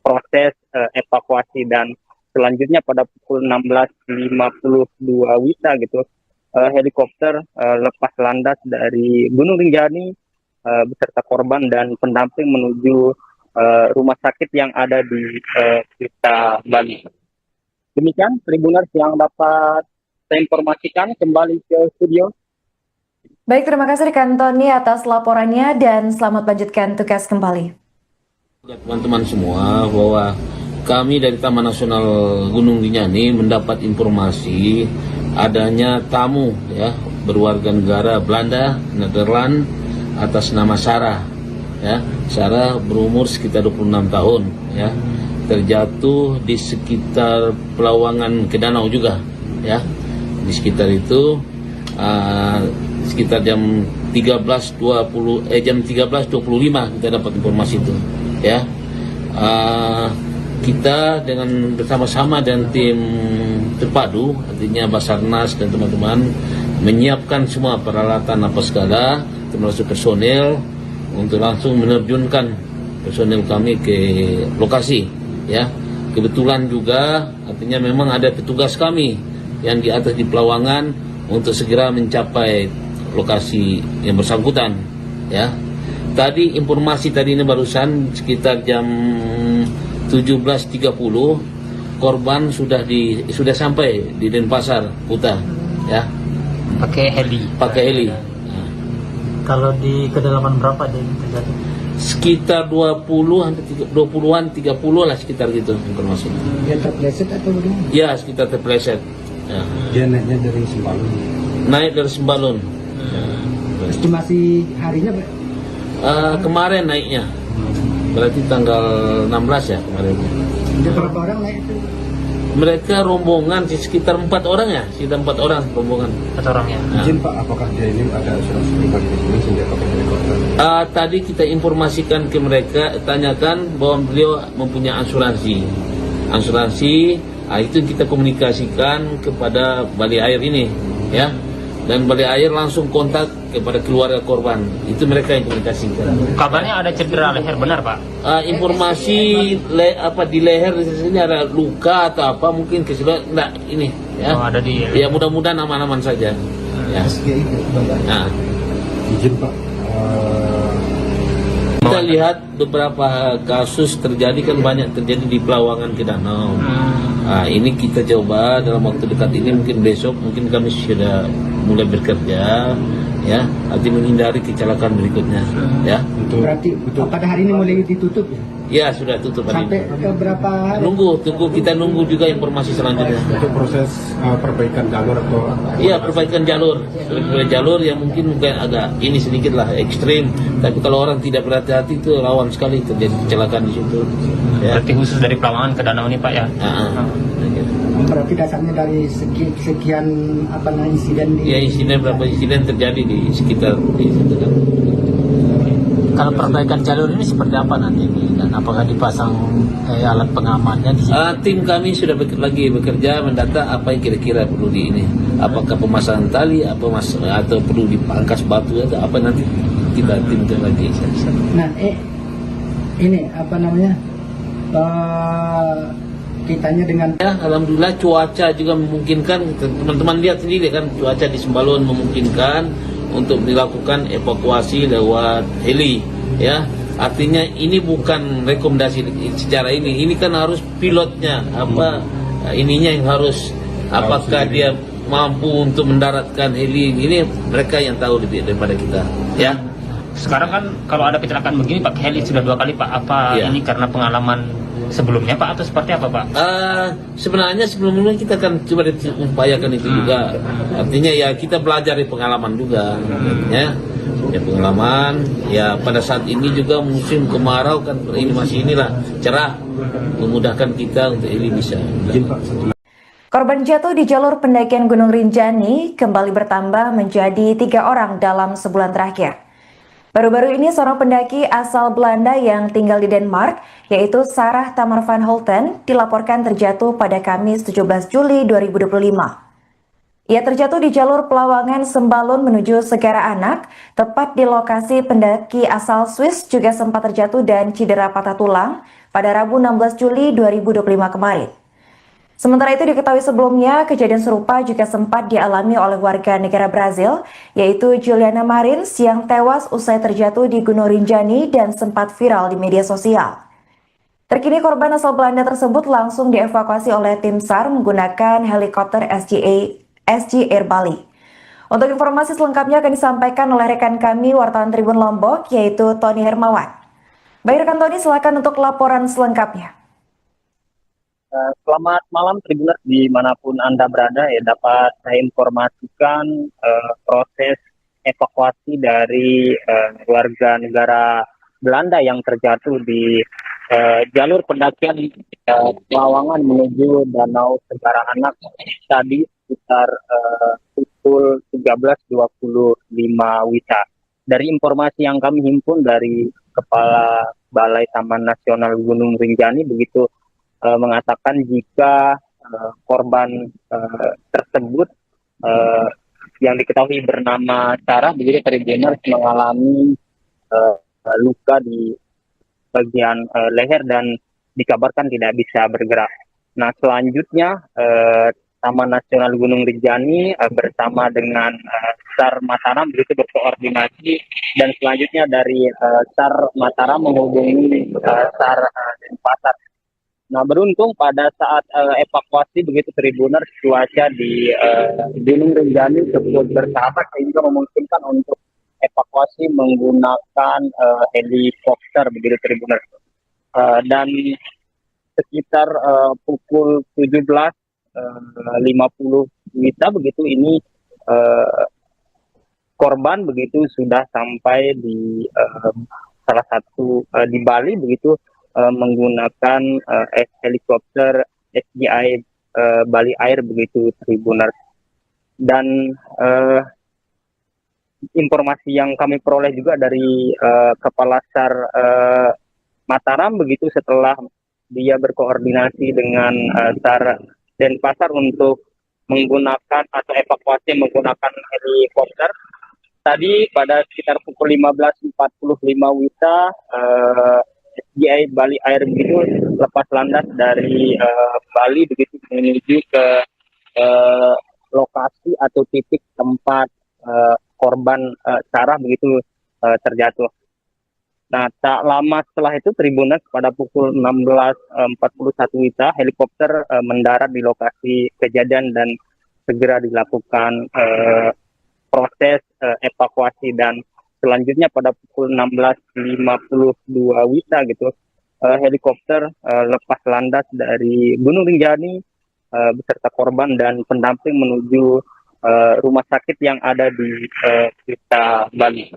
proses evakuasi dan selanjutnya pada pukul 16.52 WITA gitu helikopter lepas landas dari Gunung Rinjani beserta korban dan pendamping menuju rumah sakit yang ada di Kuta Bali. Demikian Tribuners yang dapat saya informasikan, kembali ke studio. Baik, terima kasih rekan Tony atas laporannya dan selamat lanjutkan tugas kembali. Teman-teman semua bahwa kami dari Taman Nasional Gunung Rinjani mendapat informasi adanya tamu ya berwarga negara Belanda, Nederland atas nama Sarah. Ya, Sarah berumur sekitar 26 tahun ya. Terjatuh di sekitar Pelawangan ke danau juga ya. Di sekitar itu sekitar jam 13.25 kita dapat informasi itu ya. Kita dengan bersama-sama dan tim terpadu, artinya Basarnas dan teman-teman menyiapkan semua peralatan apa segala, termasuk personel untuk langsung menerjunkan personel kami ke lokasi. Ya, kebetulan juga artinya memang ada petugas kami yang di atas di Pelawangan untuk segera mencapai lokasi yang bersangkutan. Ya, tadi informasi tadi ini barusan sekitar jam 17.30 korban sudah sampai di Denpasar, Kuta, ya, Pakai heli. pakai heli. Kalau di kedalaman berapa dia ini terjadi? Sekitar 20-an, 30 lah sekitar gitu informasinya. Dia terpleset atau bagaimana? Ya, sekitar terpleset. Ya. Dia naiknya dari Sembalun. Naik dari Sembalun. Estimasi harinya Pak? Kemarin naiknya. Berarti tanggal 16 ya kemarin. Ada berapa orang naik itu? Mereka rombongan sekitar 4 orang ya, sekitar 4 orang rombongan. 4 orang ya. Nah. Izin Pak, apakah dia ini ada asuransi pribadi di sini sehingga pakai helikopter? Tadi kita informasikan ke mereka, tanyakan bahwa beliau mempunyai asuransi. Itu kita komunikasikan kepada Balai Air ini, ya. Dan Balai Air langsung kontak kepada keluarga korban. Itu mereka yang komunikasikan. Kabarnya ada cedera leher, benar Pak? Informasi di leher di sini ada luka atau apa mungkin enggak ini, ya. Oh, ada di. Ya mudah-mudahan aman-aman saja. Ya. Nah. Izin Pak, Kita lihat beberapa kasus terjadi kan banyak terjadi di Pelawangan ke Danau. Ini kita coba dalam waktu dekat ini, mungkin besok mungkin kami sudah mulai bekerja, ya, nanti menghindari kecelakaan berikutnya, ya. Berarti pada hari ini mulai ditutup ya? Ya sudah tutup hari Sampai ini. ke berapa hari? Kita nunggu juga informasi selanjutnya. untuk proses perbaikan jalur atau Iya, perbaikan jalur yang mungkin agak ini sedikit lah ekstrim, tapi kalau orang tidak berhati-hati itu rawan sekali terjadi kecelakaan di situ. Ya. Berarti khusus dari Pelawangan ke Danau ini Pak ya? Berarti dasarnya dari sekian insiden di... Ya, berapa insiden terjadi di sekitar di situ kan. Kalau perbaikan jalur ini seperti apa nanti ini? Dan apakah dipasang alat pengamannya di sini? Tim kami sudah lagi bekerja mendata apa yang kira-kira perlu di ini. Apakah pemasangan tali, atau perlu dipangkas batu atau apa, nanti kita timkan lagi. Nah, ini kitanya dengan Ya, alhamdulillah cuaca juga memungkinkan. Teman-teman lihat sendiri kan, cuaca di Sembalun memungkinkan untuk dilakukan evakuasi lewat heli, ya. Artinya ini bukan rekomendasi secara ini kan harus pilotnya ininya yang harus, apakah dia mampu untuk mendaratkan heli ini, mereka yang tahu lebih daripada kita, ya. Sekarang kan kalau ada kecelakaan begini pakai heli sudah 2 kali Pak. Apa Iya. ini karena pengalaman sebelumnya Pak atau seperti apa Pak? Sebenarnya sebelumnya kita kan coba upayakan itu juga. Artinya ya kita belajar dari pengalaman juga, ya. Ya pengalaman. Ya pada saat ini juga musim kemarau kan, ini masih cerah, memudahkan kita untuk ini bisa. Korban jatuh di jalur pendakian Gunung Rinjani kembali bertambah menjadi 3 orang dalam sebulan terakhir. Baru-baru ini seorang pendaki asal Belanda yang tinggal di Denmark, yaitu Sarah Tamar van Holten, dilaporkan terjatuh pada Kamis 17 Juli 2025. Ia terjatuh di jalur Pelawangan Sembalun menuju Segara Anak, tepat di lokasi pendaki asal Swiss juga sempat terjatuh dan cedera patah tulang pada Rabu 16 Juli 2025 kemarin. Sementara itu diketahui sebelumnya, kejadian serupa juga sempat dialami oleh warga negara Brazil, yaitu Juliana Marins yang tewas usai terjatuh di Gunung Rinjani dan sempat viral di media sosial. Terkini korban asal Belanda tersebut langsung dievakuasi oleh tim SAR menggunakan helikopter SG Air Bali. Untuk informasi selengkapnya akan disampaikan oleh rekan kami wartawan Tribun Lombok, yaitu Tony Hermawan. Baik rekan Tony, silakan untuk laporan selengkapnya. Selamat malam Tribuners dimanapun Anda berada, ya, dapat saya informasikan proses evakuasi dari warga negara Belanda yang terjatuh di jalur pendakian Pelawangan menuju Danau Segara Anak tadi sekitar pukul 13.25 WITA. Dari informasi yang kami himpun dari Kepala Balai Taman Nasional Gunung Rinjani begitu mengatakan jika korban tersebut yang diketahui bernama Sarah begitu Tribuners mengalami luka di bagian leher dan dikabarkan tidak bisa bergerak. Nah selanjutnya Taman Nasional Gunung Rinjani bersama dengan SAR Mataram begitu berkoordinasi, dan selanjutnya dari SAR Mataram menghubungi SAR Denpasar. Nah, beruntung pada saat evakuasi begitu Tribuners, cuaca di Gunung Rinjani cukup bersahabat sehingga memungkinkan untuk evakuasi menggunakan helikopter begitu Tribuners. Dan sekitar pukul 17.50 WITA begitu ini korban begitu sudah sampai di salah satu di Bali begitu menggunakan helikopter SGI Bali Air begitu Tribuners. Dan informasi yang kami peroleh juga dari Kepala SAR Mataram begitu setelah dia berkoordinasi dengan SAR Denpasar untuk menggunakan atau evakuasi menggunakan helikopter. Tadi pada sekitar pukul 15.45 WITA SGI Bali Air begitu lepas landas dari Bali begitu menuju ke lokasi atau titik tempat korban Sarah begitu terjatuh. Nah, tak lama setelah itu Tribuners pada pukul 16.41 WITA helikopter mendarat di lokasi kejadian dan segera dilakukan proses evakuasi, dan selanjutnya pada pukul 16.52 WITA gitu helikopter lepas landas dari Gunung Rinjani beserta korban dan pendamping menuju rumah sakit yang ada di Kuta Bali.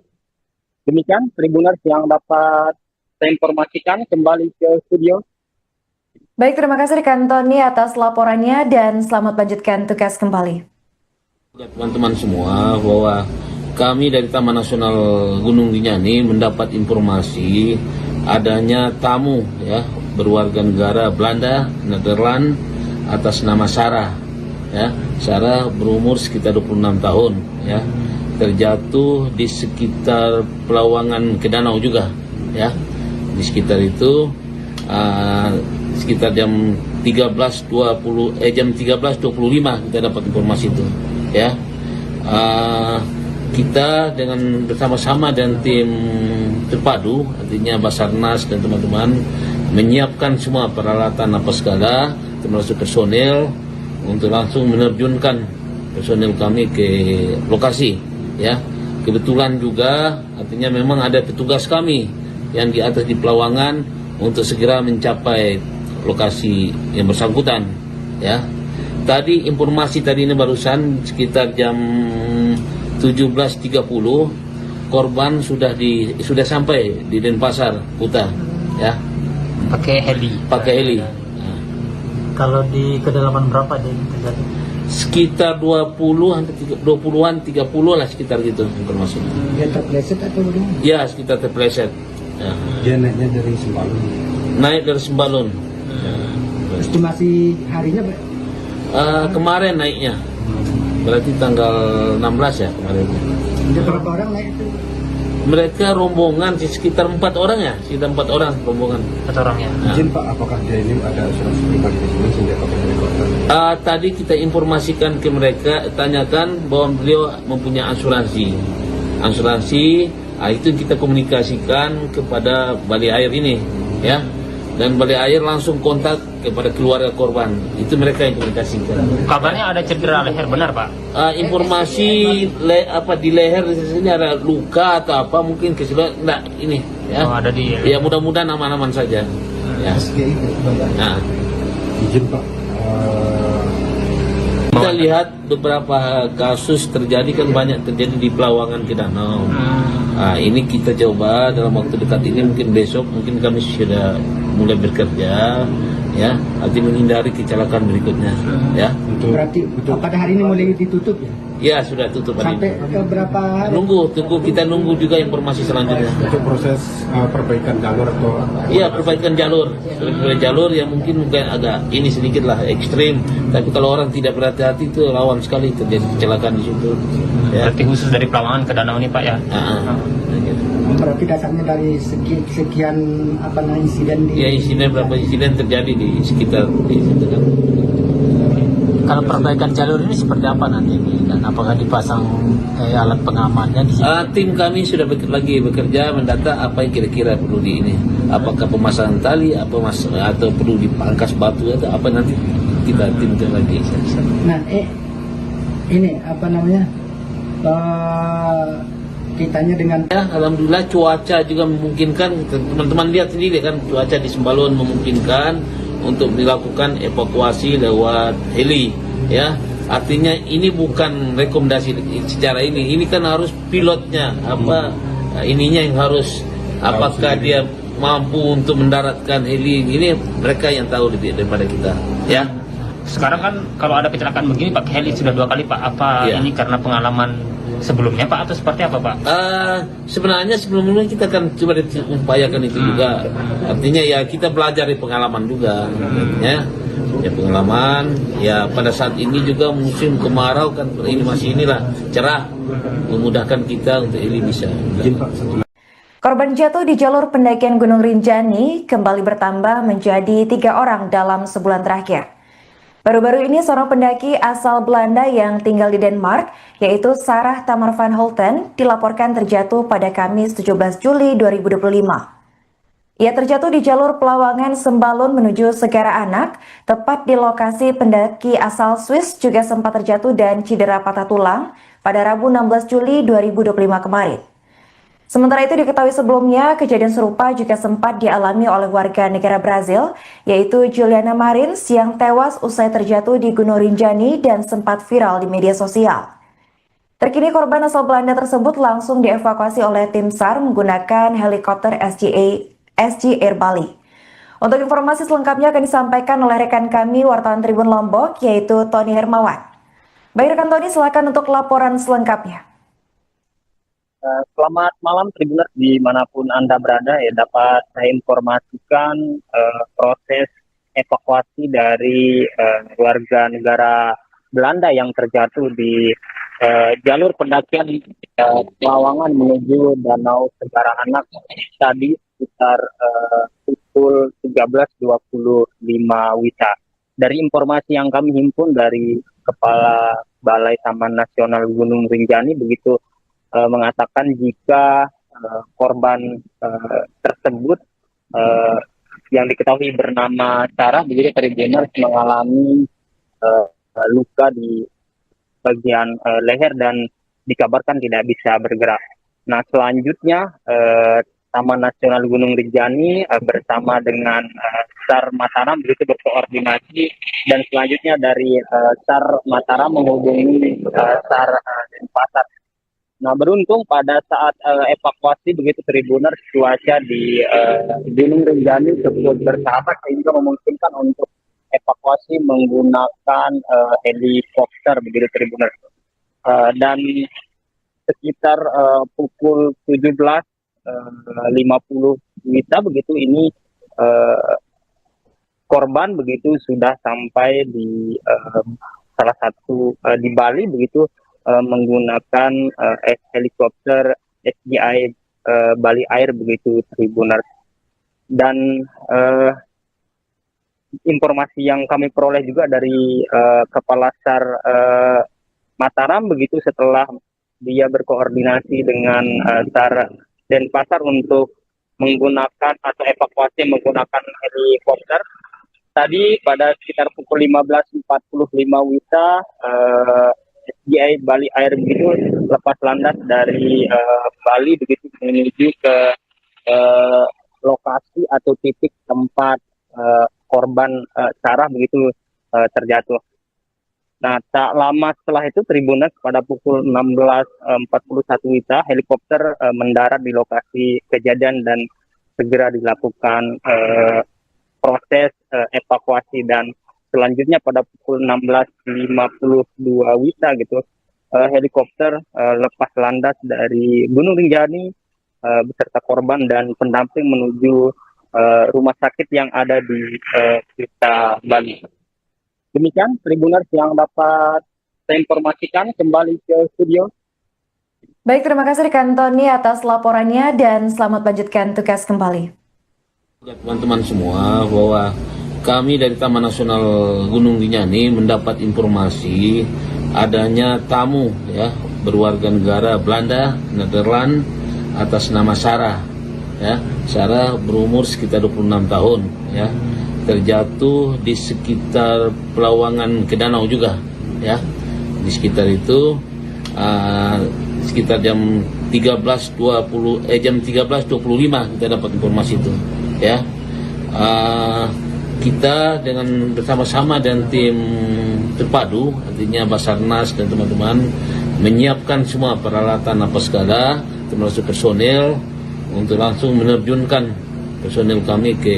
Demikian Tribuners yang dapat saya informasikan, kembali ke studio. Baik, terima kasih rekan Tony atas laporannya dan selamat lanjutkan tugas kembali. Teman-teman semua, bahwa kami dari Taman Nasional Gunung Rinjani mendapat informasi adanya tamu ya berwarga negara Belanda, Nederland atas nama Sarah. Ya, Sarah berumur sekitar 26 tahun ya. Terjatuh di sekitar Pelawangan ke Danau juga ya. Di sekitar itu sekitar jam 13.25 kita dapat informasi itu ya. Kita dengan bersama-sama dan tim terpadu, artinya Basarnas dan teman-teman menyiapkan semua peralatan apa segala, termasuk personel untuk langsung menerjunkan personel kami ke lokasi ya. Kebetulan juga artinya memang ada petugas kami yang di atas di Pelawangan untuk segera mencapai lokasi yang bersangkutan ya. Tadi informasi tadi ini barusan sekitar jam 17.30 korban sudah sampai di Denpasar Kuta ya. Pakai heli. Kalau di kedalaman berapa dia terjadi? Sekitar 20-an 30 lah sekitar gitu informasinya. Dia terpleset atau bagaimana? Ya, sekitar terpleset. Ya. Dia naiknya dari Sembalun. Naik dari Sembalun. Estimasi harinya Kemarin naiknya. Berarti tanggal 16 ya kemarin. ada berapa orang naik itu? Mereka rombongan sekitar 4 orang ya, sekitar 4 orang rombongan. 4 orangnya. Izin Pak, apakah dia ini ada asuransi pribadi di sini sehingga pakai helikopter? Tadi kita informasikan ke mereka, tanyakan bahwa beliau mempunyai asuransi. Itu kita komunikasikan kepada Bali Air ini, ya. Dan Bali Air langsung kontak kepada keluarga korban. Itu mereka yang komunikasikan. Kabarnya ada cedera leher, benar Pak? Informasi di leher di sini ada luka atau apa, mungkin keseluruhan enggak ini, ya. Oh, ada di. Ya mudah-mudahan aman-aman saja. Ya. Nah. Izin Pak, Kita lihat beberapa kasus terjadi kan banyak terjadi di Pelawangan ke Danau. Ini kita coba dalam waktu dekat ini, mungkin besok mungkin kami sudah mulai bekerja ya, arti menghindari kecelakaan berikutnya ya. Berarti pada hari ini mulai ditutup ya? Ya sudah tutup hari Sampai ini. ke berapa hari? Kita nunggu juga informasi selanjutnya. untuk proses perbaikan jalur atau Iya, perbaikan jalur yang mungkin agak ini sedikit lah ekstrim, tapi kalau orang tidak berhati-hati itu rawan sekali terjadi kecelakaan di situ. Ya. Berarti khusus dari Pelawangan ke Danau ini Pak ya? Berarti dasarnya dari sekian insiden di... Ya, berapa insiden terjadi di sekitar di situ kan. Kalau perbaikan jalur ini seperti apa nanti ini, dan apakah dipasang alat pengamannya di sini? Tim kami sudah bekerja mendata apa yang kira-kira perlu di ini. Apakah pemasangan tali, atau perlu dipangkas batu atau apa, nanti kita timkan lagi. Nah, ini apa namanya? Kitanya dengan Ya, alhamdulillah cuaca juga memungkinkan. Teman-teman lihat sendiri kan, cuaca di Sembalun memungkinkan untuk dilakukan evakuasi lewat heli. Ya, artinya ini bukan rekomendasi secara ini kan harus pilotnya ininya yang harus, apakah dia mampu untuk mendaratkan heli ini, mereka yang tahu lebih daripada kita. Ya. Sekarang kan kalau ada kecelakaan begini pakai heli sudah 2 kali Pak. Apa Iya. ini karena pengalaman sebelumnya Pak atau seperti apa Pak? Sebenarnya sebelumnya kita akan coba upayakan itu juga. Artinya ya kita belajar dari pengalaman juga. Ya pengalaman. Ya pada saat ini juga musim kemarau kan, ini masih cerah, memudahkan kita untuk heli bisa. Korban jatuh di jalur pendakian Gunung Rinjani kembali bertambah menjadi 3 orang dalam sebulan terakhir. Baru-baru ini seorang pendaki asal Belanda yang tinggal di Denmark, yaitu Sarah Tamar van Holten, dilaporkan terjatuh pada Kamis 17 Juli 2025. Ia terjatuh di jalur Pelawangan Sembalun menuju Segara Anak, tepat di lokasi pendaki asal Swiss juga sempat terjatuh dan cedera patah tulang pada Rabu 16 Juli 2025 kemarin. Sementara itu diketahui sebelumnya, kejadian serupa juga sempat dialami oleh warga negara Brazil, yaitu Juliana Marins yang tewas usai terjatuh di Gunung Rinjani dan sempat viral di media sosial. Terkini korban asal Belanda tersebut langsung dievakuasi oleh tim SAR menggunakan helikopter SG Air Bali. Untuk informasi selengkapnya akan disampaikan oleh rekan kami wartawan Tribun Lombok, yaitu Tony Hermawan. Baik rekan Tony, silakan untuk laporan selengkapnya. Selamat malam Tribuners dimanapun Anda berada, ya dapat saya informasikan proses evakuasi dari warga negara Belanda yang terjatuh di jalur pendakian Pelawangan menuju Danau Segara Anak tadi sekitar pukul 13.25 WITA. Dari informasi yang kami himpun dari Kepala Balai Taman Nasional Gunung Rinjani begitu mengatakan jika korban tersebut yang diketahui bernama Sarah begitu Tribuners mengalami luka di bagian leher dan dikabarkan tidak bisa bergerak. Nah selanjutnya Taman Nasional Gunung Rinjani bersama dengan SAR Mataram begitu berkoordinasi, dan selanjutnya dari SAR Mataram menghubungi SAR Denpasar. Nah beruntung pada saat evakuasi begitu Tribuners, cuaca di Gunung Rinjani cukup bersahabat sehingga memungkinkan untuk evakuasi menggunakan helikopter begitu Tribuners. Dan sekitar pukul 17.50 WITA begitu ini korban begitu sudah sampai di salah satu di Bali begitu menggunakan helikopter SGI Bali Air begitu Tribuners. Dan informasi yang kami peroleh juga dari Kepala SAR Mataram begitu setelah dia berkoordinasi dengan SAR Denpasar untuk menggunakan atau evakuasi menggunakan helikopter. Tadi pada sekitar pukul 15.45 WITA SGI Bali Air begitu lepas landas dari Bali begitu menuju ke lokasi atau titik tempat korban Sarah begitu terjatuh. Nah tak lama setelah itu Tribuners pada pukul 16.41 WITA helikopter mendarat di lokasi kejadian dan segera dilakukan proses evakuasi, dan selanjutnya pada pukul 16.52 WITA gitu helikopter lepas landas dari Gunung Rinjani beserta korban dan pendamping menuju rumah sakit yang ada di Kuta Bali. Demikian Tribuners yang dapat saya informasikan, kembali ke studio. Baik, terima kasih rekan Tony atas laporannya dan selamat melanjutkan tugas kembali. Teman-teman semua bahwa kami dari Taman Nasional Gunung Rinjani mendapat informasi adanya tamu ya berwarga negara Belanda, Nederland atas nama Sarah ya. Sarah berumur sekitar 26 tahun ya. Terjatuh di sekitar Pelawangan ke danau juga ya. Di sekitar itu sekitar jam 13.25 kita dapat informasi itu ya. Kita dengan bersama-sama dan tim terpadu, artinya Basarnas dan teman-teman menyiapkan semua peralatan apa segala, termasuk personel untuk langsung menerjunkan personel kami ke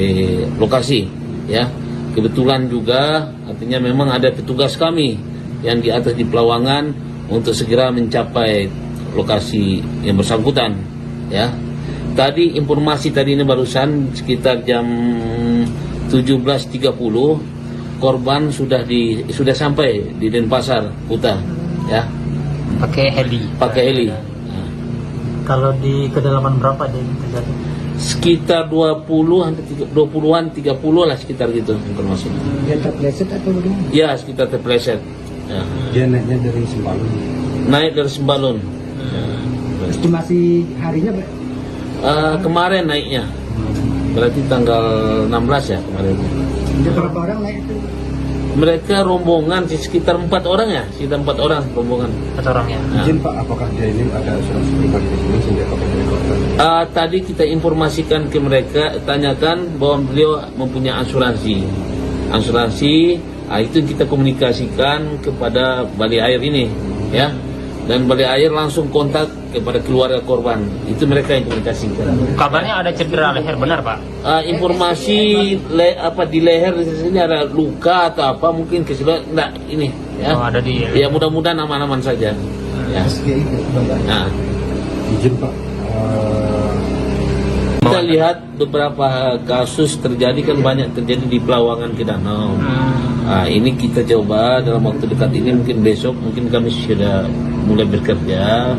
lokasi ya. Kebetulan juga artinya memang ada petugas kami yang di atas di Pelawangan untuk segera mencapai lokasi yang bersangkutan ya. Tadi informasi tadi ini barusan sekitar jam 17.30 korban sudah sampai di Denpasar Kuta ya. Pakai heli. Heli. Kalau di kedalaman berapa dia terjadi? Sekitar 20-an 30 lah sekitar gitu informasi. Dia terpleset atau bagaimana? Ya, sekitar terpleset. Ya. Dia naiknya dari Sembalun. Naik dari Sembalun. Estimasi harinya Kemarin naiknya. Berarti tanggal 16 ya kemarin. ada berapa orang naik itu? Mereka rombongan sekitar 4 orang ya, sekitar 4 orang rombongan. 4 orang ya. Nah. Izin Pak, apakah dia ini ada asuransi pribadi di sini sehingga pakai helikopter? Tadi kita informasikan ke mereka, tanyakan bahwa beliau mempunyai asuransi. Itu kita komunikasikan kepada Balai Air ini ya, dan Balai Air langsung kontak kepada keluarga korban. Itu mereka yang komunikasikan. Kabarnya ada cedera leher, benar Pak? Informasi di leher di sini ada luka atau apa, mungkin keseluruhan enggak ini ya. Oh, ada di. Ya mudah-mudahan aman-aman saja. Ya. Nah, Izin Pak, kita lihat beberapa kasus terjadi kan banyak terjadi di Pelawangan ke danau. Ini kita coba dalam waktu dekat ini, mungkin besok mungkin kami sudah mulai bekerja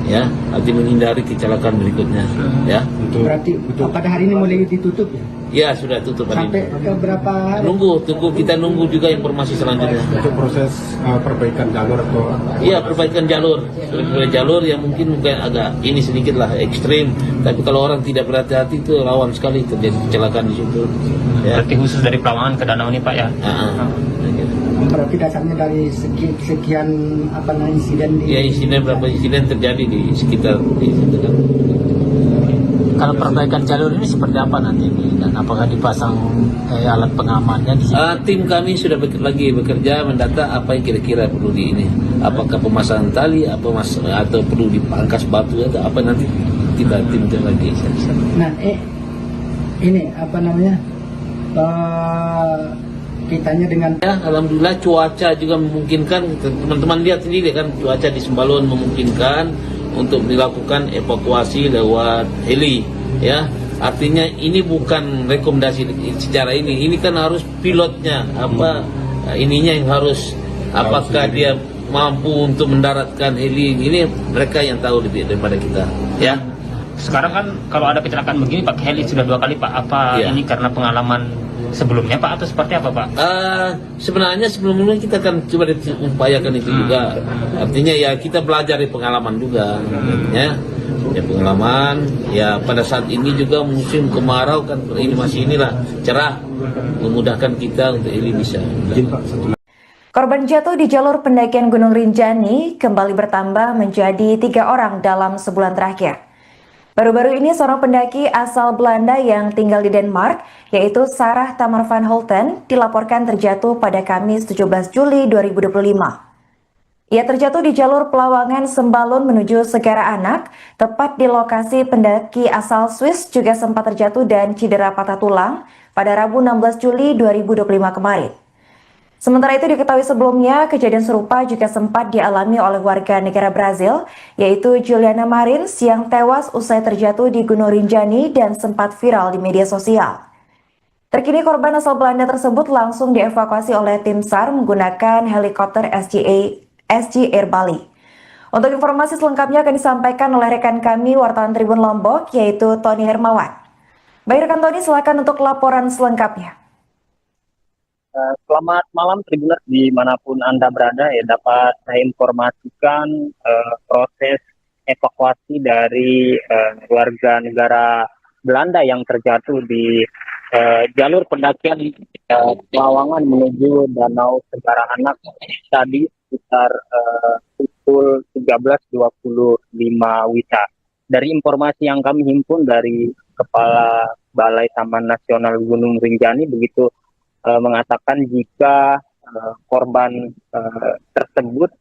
ya, arti menghindari kecelakaan berikutnya ya. Berarti pada hari ini mulai ditutup ya? Ya sudah tutup hari Sampai ini. ke berapa hari? Kita nunggu juga informasi selanjutnya. untuk proses perbaikan jalur atau Iya, perbaikan jalur. Jalur yang mungkin agak ini sedikit lah ekstrim, tapi kalau orang tidak berhati-hati itu rawan sekali terjadi kecelakaan di situ. Ya. Berarti khusus dari Pelawangan ke danau ini Pak ya? Berarti dasarnya dari sekian insiden di... Ya, berapa insiden terjadi di sekitar di situ kan. Kalau perbaikan jalur ini seperti apa nanti dan apakah dipasang alat pengamannya di sini? Tim kami sudah lagi bekerja mendata apa yang kira-kira perlu di ini. Apakah pemasangan tali, atau perlu dipangkas batu atau apa, nanti kita tim lagi. Nah, ini kitanya dengan Ya, alhamdulillah cuaca juga memungkinkan. Teman-teman lihat sendiri kan, cuaca di Sembalun memungkinkan untuk dilakukan evakuasi lewat heli ya. Artinya ini bukan rekomendasi secara ini kan harus pilotnya ininya yang harus, apakah dia mampu untuk mendaratkan heli ini, mereka yang tahu lebih daripada kita ya. Sekarang kan kalau ada kecelakaan begini pakai heli sudah 2 kali Pak. Apa Ya. ini karena pengalaman sebelumnya Pak atau seperti apa Pak? Sebenarnya sebelumnya kita akan coba upayakan itu juga. Artinya ya kita belajar dari pengalaman juga ya. Ya pengalaman ya, pada saat ini juga musim kemarau kan, ini masih cerah, memudahkan kita untuk ini bisa. Korban jatuh di jalur pendakian Gunung Rinjani kembali bertambah menjadi 3 orang dalam sebulan terakhir. Baru-baru ini seorang pendaki asal Belanda yang tinggal di Denmark, yaitu Sarah Tamar van Holten, dilaporkan terjatuh pada Kamis 17 Juli 2025. Ia terjatuh di jalur Pelawangan Sembalun menuju Segara Anak, tepat di lokasi pendaki asal Swiss juga sempat terjatuh dan cedera patah tulang pada Rabu 16 Juli 2025 kemarin. Sementara itu diketahui sebelumnya, kejadian serupa juga sempat dialami oleh warga negara Brazil, yaitu Juliana Marins yang tewas usai terjatuh di Gunung Rinjani dan sempat viral di media sosial. Terkini korban asal Belanda tersebut langsung dievakuasi oleh tim SAR menggunakan helikopter SG Air Bali. Untuk informasi selengkapnya akan disampaikan oleh rekan kami wartawan Tribun Lombok, yaitu Tony Hermawan. Baik rekan Tony, silakan untuk laporan selengkapnya. Selamat malam Tribuners dimanapun Anda berada, ya dapat saya informasikan proses evakuasi dari warga negara Belanda yang terjatuh di jalur pendakian Pelawangan menuju Danau Segara Anak tadi sekitar pukul 13.25 WITA. Dari informasi yang kami himpun dari Kepala Balai Taman Nasional Gunung Rinjani begitu mengatakan jika korban tersebut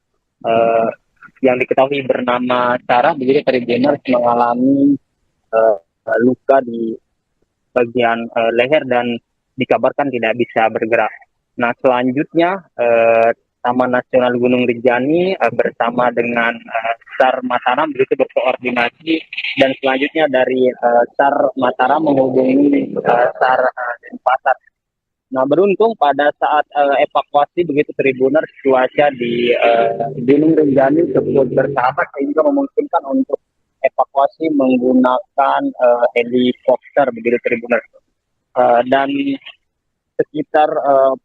yang diketahui bernama Sarah begitu Tribuners mengalami luka di bagian leher dan dikabarkan tidak bisa bergerak. Nah selanjutnya Taman Nasional Gunung Rinjani bersama dengan SAR Mataram begitu berkoordinasi dan selanjutnya dari SAR Mataram menghubungi SAR Denpasar. Nah beruntung pada saat evakuasi begitu Tribuners cuaca di Gunung Rinjani cukup bersahabat sehingga memungkinkan untuk evakuasi menggunakan helikopter begitu Tribuners. Dan sekitar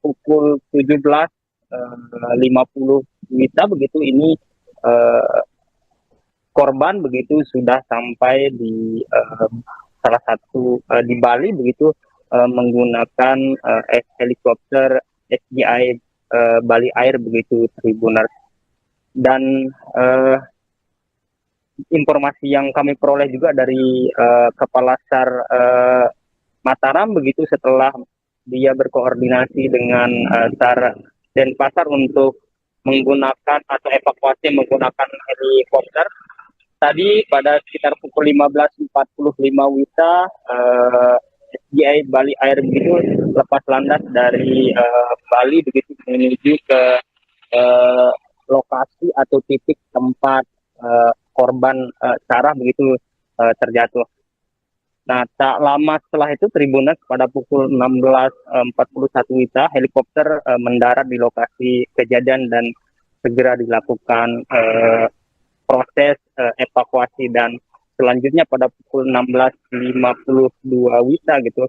pukul 17.50 WITA begitu ini korban begitu sudah sampai di salah satu di Bali begitu menggunakan helikopter SGI Bali Air begitu Tribuners. Dan informasi yang kami peroleh juga dari Kepala SAR Mataram begitu setelah dia berkoordinasi dengan SAR Denpasar untuk menggunakan atau evakuasi menggunakan helikopter. Tadi pada sekitar pukul 15.45 WITA SGI Bali Air begitu lepas landas dari Bali begitu menuju ke lokasi atau titik tempat korban Sarah begitu terjatuh. Nah, tak lama setelah itu Tribuners pada pukul 16.41 WITA helikopter mendarat di lokasi kejadian dan segera dilakukan proses evakuasi dan selanjutnya pada pukul 16.52 WITA gitu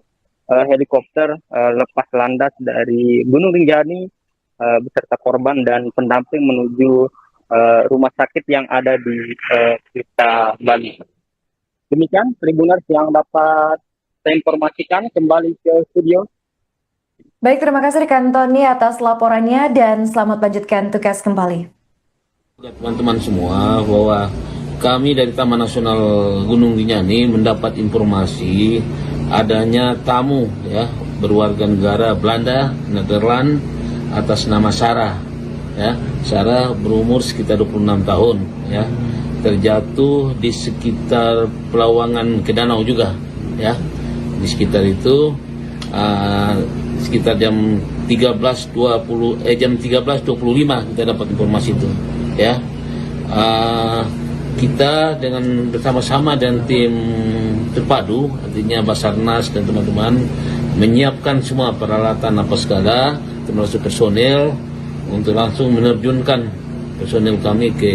helikopter lepas landas dari Gunung Rinjani beserta korban dan pendamping menuju rumah sakit yang ada di Kuta Bali. Demikian Tribuners yang dapat saya informasikan, kembali ke studio. Baik, terima kasih rekan Tony atas laporannya dan selamat lanjutkan tugas kembali. Teman-teman semua bahwa kami dari Taman Nasional Gunung Rinjani mendapat informasi adanya tamu ya berwarga negara Belanda, Nederland atas nama Sarah. Ya, Sarah berumur sekitar 26 tahun ya. Terjatuh di sekitar Pelawangan ke danau juga ya. Di sekitar itu sekitar jam 13.25 kita dapat informasi itu ya. Kita dengan bersama-sama dan tim terpadu artinya Basarnas dan teman-teman menyiapkan semua peralatan apa segala termasuk personel untuk langsung menerjunkan personel kami ke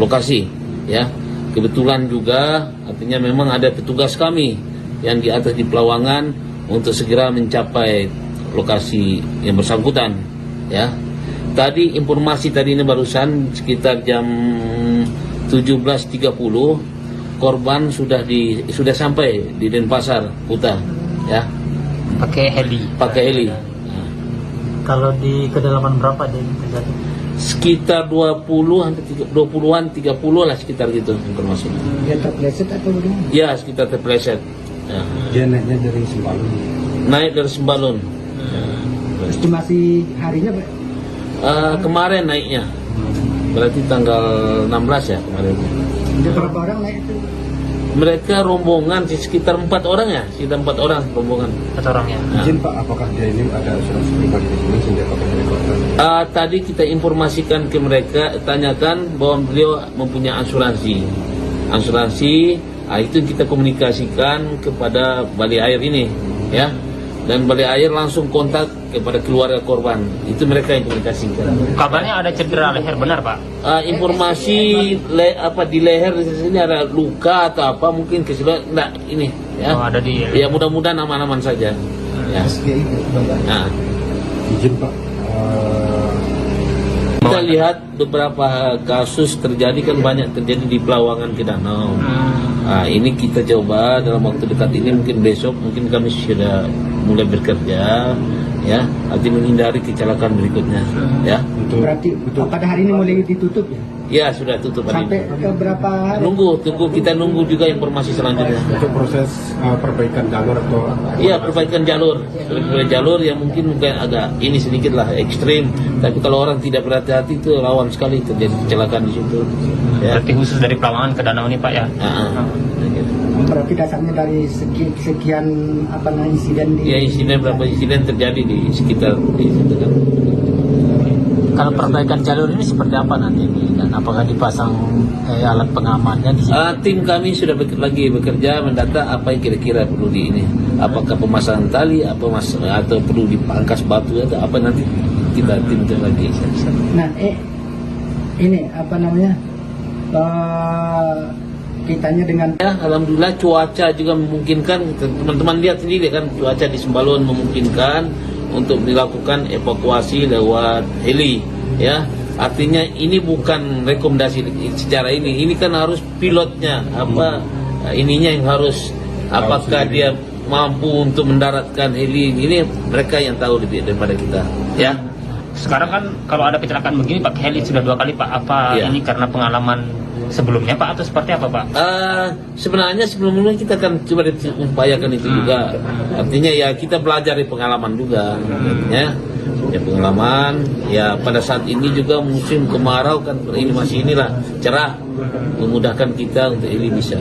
lokasi ya. Kebetulan juga artinya memang ada petugas kami yang di atas di Pelawangan untuk segera mencapai lokasi yang bersangkutan ya. Tadi informasi tadi ini barusan sekitar jam 17.30 korban sudah sampai di Denpasar Kuta ya. Pakai heli. Kalau di kedalaman berapa dia terjatuh? Sekitar 20-an 30 lah sekitar gitu informasinya. Dia terpleset atau bagaimana? Ya, sekitar terpleset. Ya. Dia naiknya dari Sembalun. Naik dari Sembalun. Estimasi harinya Pak? Kemarin naiknya. Berarti tanggal 16 ya kemarin. Ada berapa orang naik itu? Mereka rombongan sekitar 4 orang ya, sekitar 4 orang rombongan. 4 orang ya. Izin Pak, apakah dia ini ada asuransi pribadi di sini sehingga pakai helikopter? Tadi kita informasikan ke mereka, tanyakan bahwa beliau mempunyai asuransi. Itu kita komunikasikan kepada Bali Air ini, ya. Dan Bali Air langsung kontak kepada keluarga korban. Itu mereka yang komunikasikan. Kabarnya ada cedera leher, benar Pak? Informasi di leher di sini ada luka atau apa mungkin enggak ini ya. Oh, ada di ya mudah-mudahan aman-aman saja. Ya. SGI. Nah, Izin Pak, Kita lihat beberapa kasus terjadi kan banyak terjadi di Pelawangan ke Danau. Nah, ini kita coba dalam waktu dekat ini, mungkin besok mungkin kami sudah mulai bekerja ya, nanti menghindari kecelakaan berikutnya ya. Berarti pada hari ini mulai ditutup ya? Ya sudah tutup hari Sampai ini. ke berapa hari? Kita nunggu juga informasi selanjutnya. untuk proses perbaikan jalur atau Iya, perbaikan jalur yang mungkin agak ini sedikit lah ekstrim, tapi kalau orang tidak berhati-hati itu rawan sekali terjadi kecelakaan di situ. Ya. Berarti khusus dari Pelawangan ke Danau ini Pak ya? Berarti dasarnya dari sekian insiden di... Ya, beberapa insiden terjadi di sekitar di situ kan. Kalau perbaikan jalur ini seperti apa nanti ini, dan apakah dipasang alat pengamannya di sini? Tim kami sudah bekerja mendata apa yang kira-kira perlu di ini. Apakah pemasangan tali, atau perlu dipangkas batu atau apa, nanti kita tim lagi. Nah, ini kitanya dengan Ya, alhamdulillah cuaca juga memungkinkan. Teman-teman lihat sendiri kan, cuaca di Sembalun memungkinkan untuk dilakukan evakuasi lewat heli. Ya, artinya ini bukan rekomendasi secara ini kan harus pilotnya ininya yang harus, apakah dia mampu untuk mendaratkan heli ini, mereka yang tahu lebih daripada kita ya. Sekarang kan kalau ada kecelakaan begini pakai heli sudah 2 kali Pak. Apa Ya. ini karena pengalaman sebelumnya Pak atau seperti apa Pak? Sebenarnya sebelumnya kita kan coba upayakan itu juga. Artinya ya kita belajar dari pengalaman juga. Ya pengalaman. Ya pada saat ini juga musim kemarau kan, ini masih cerah, memudahkan kita untuk ini bisa.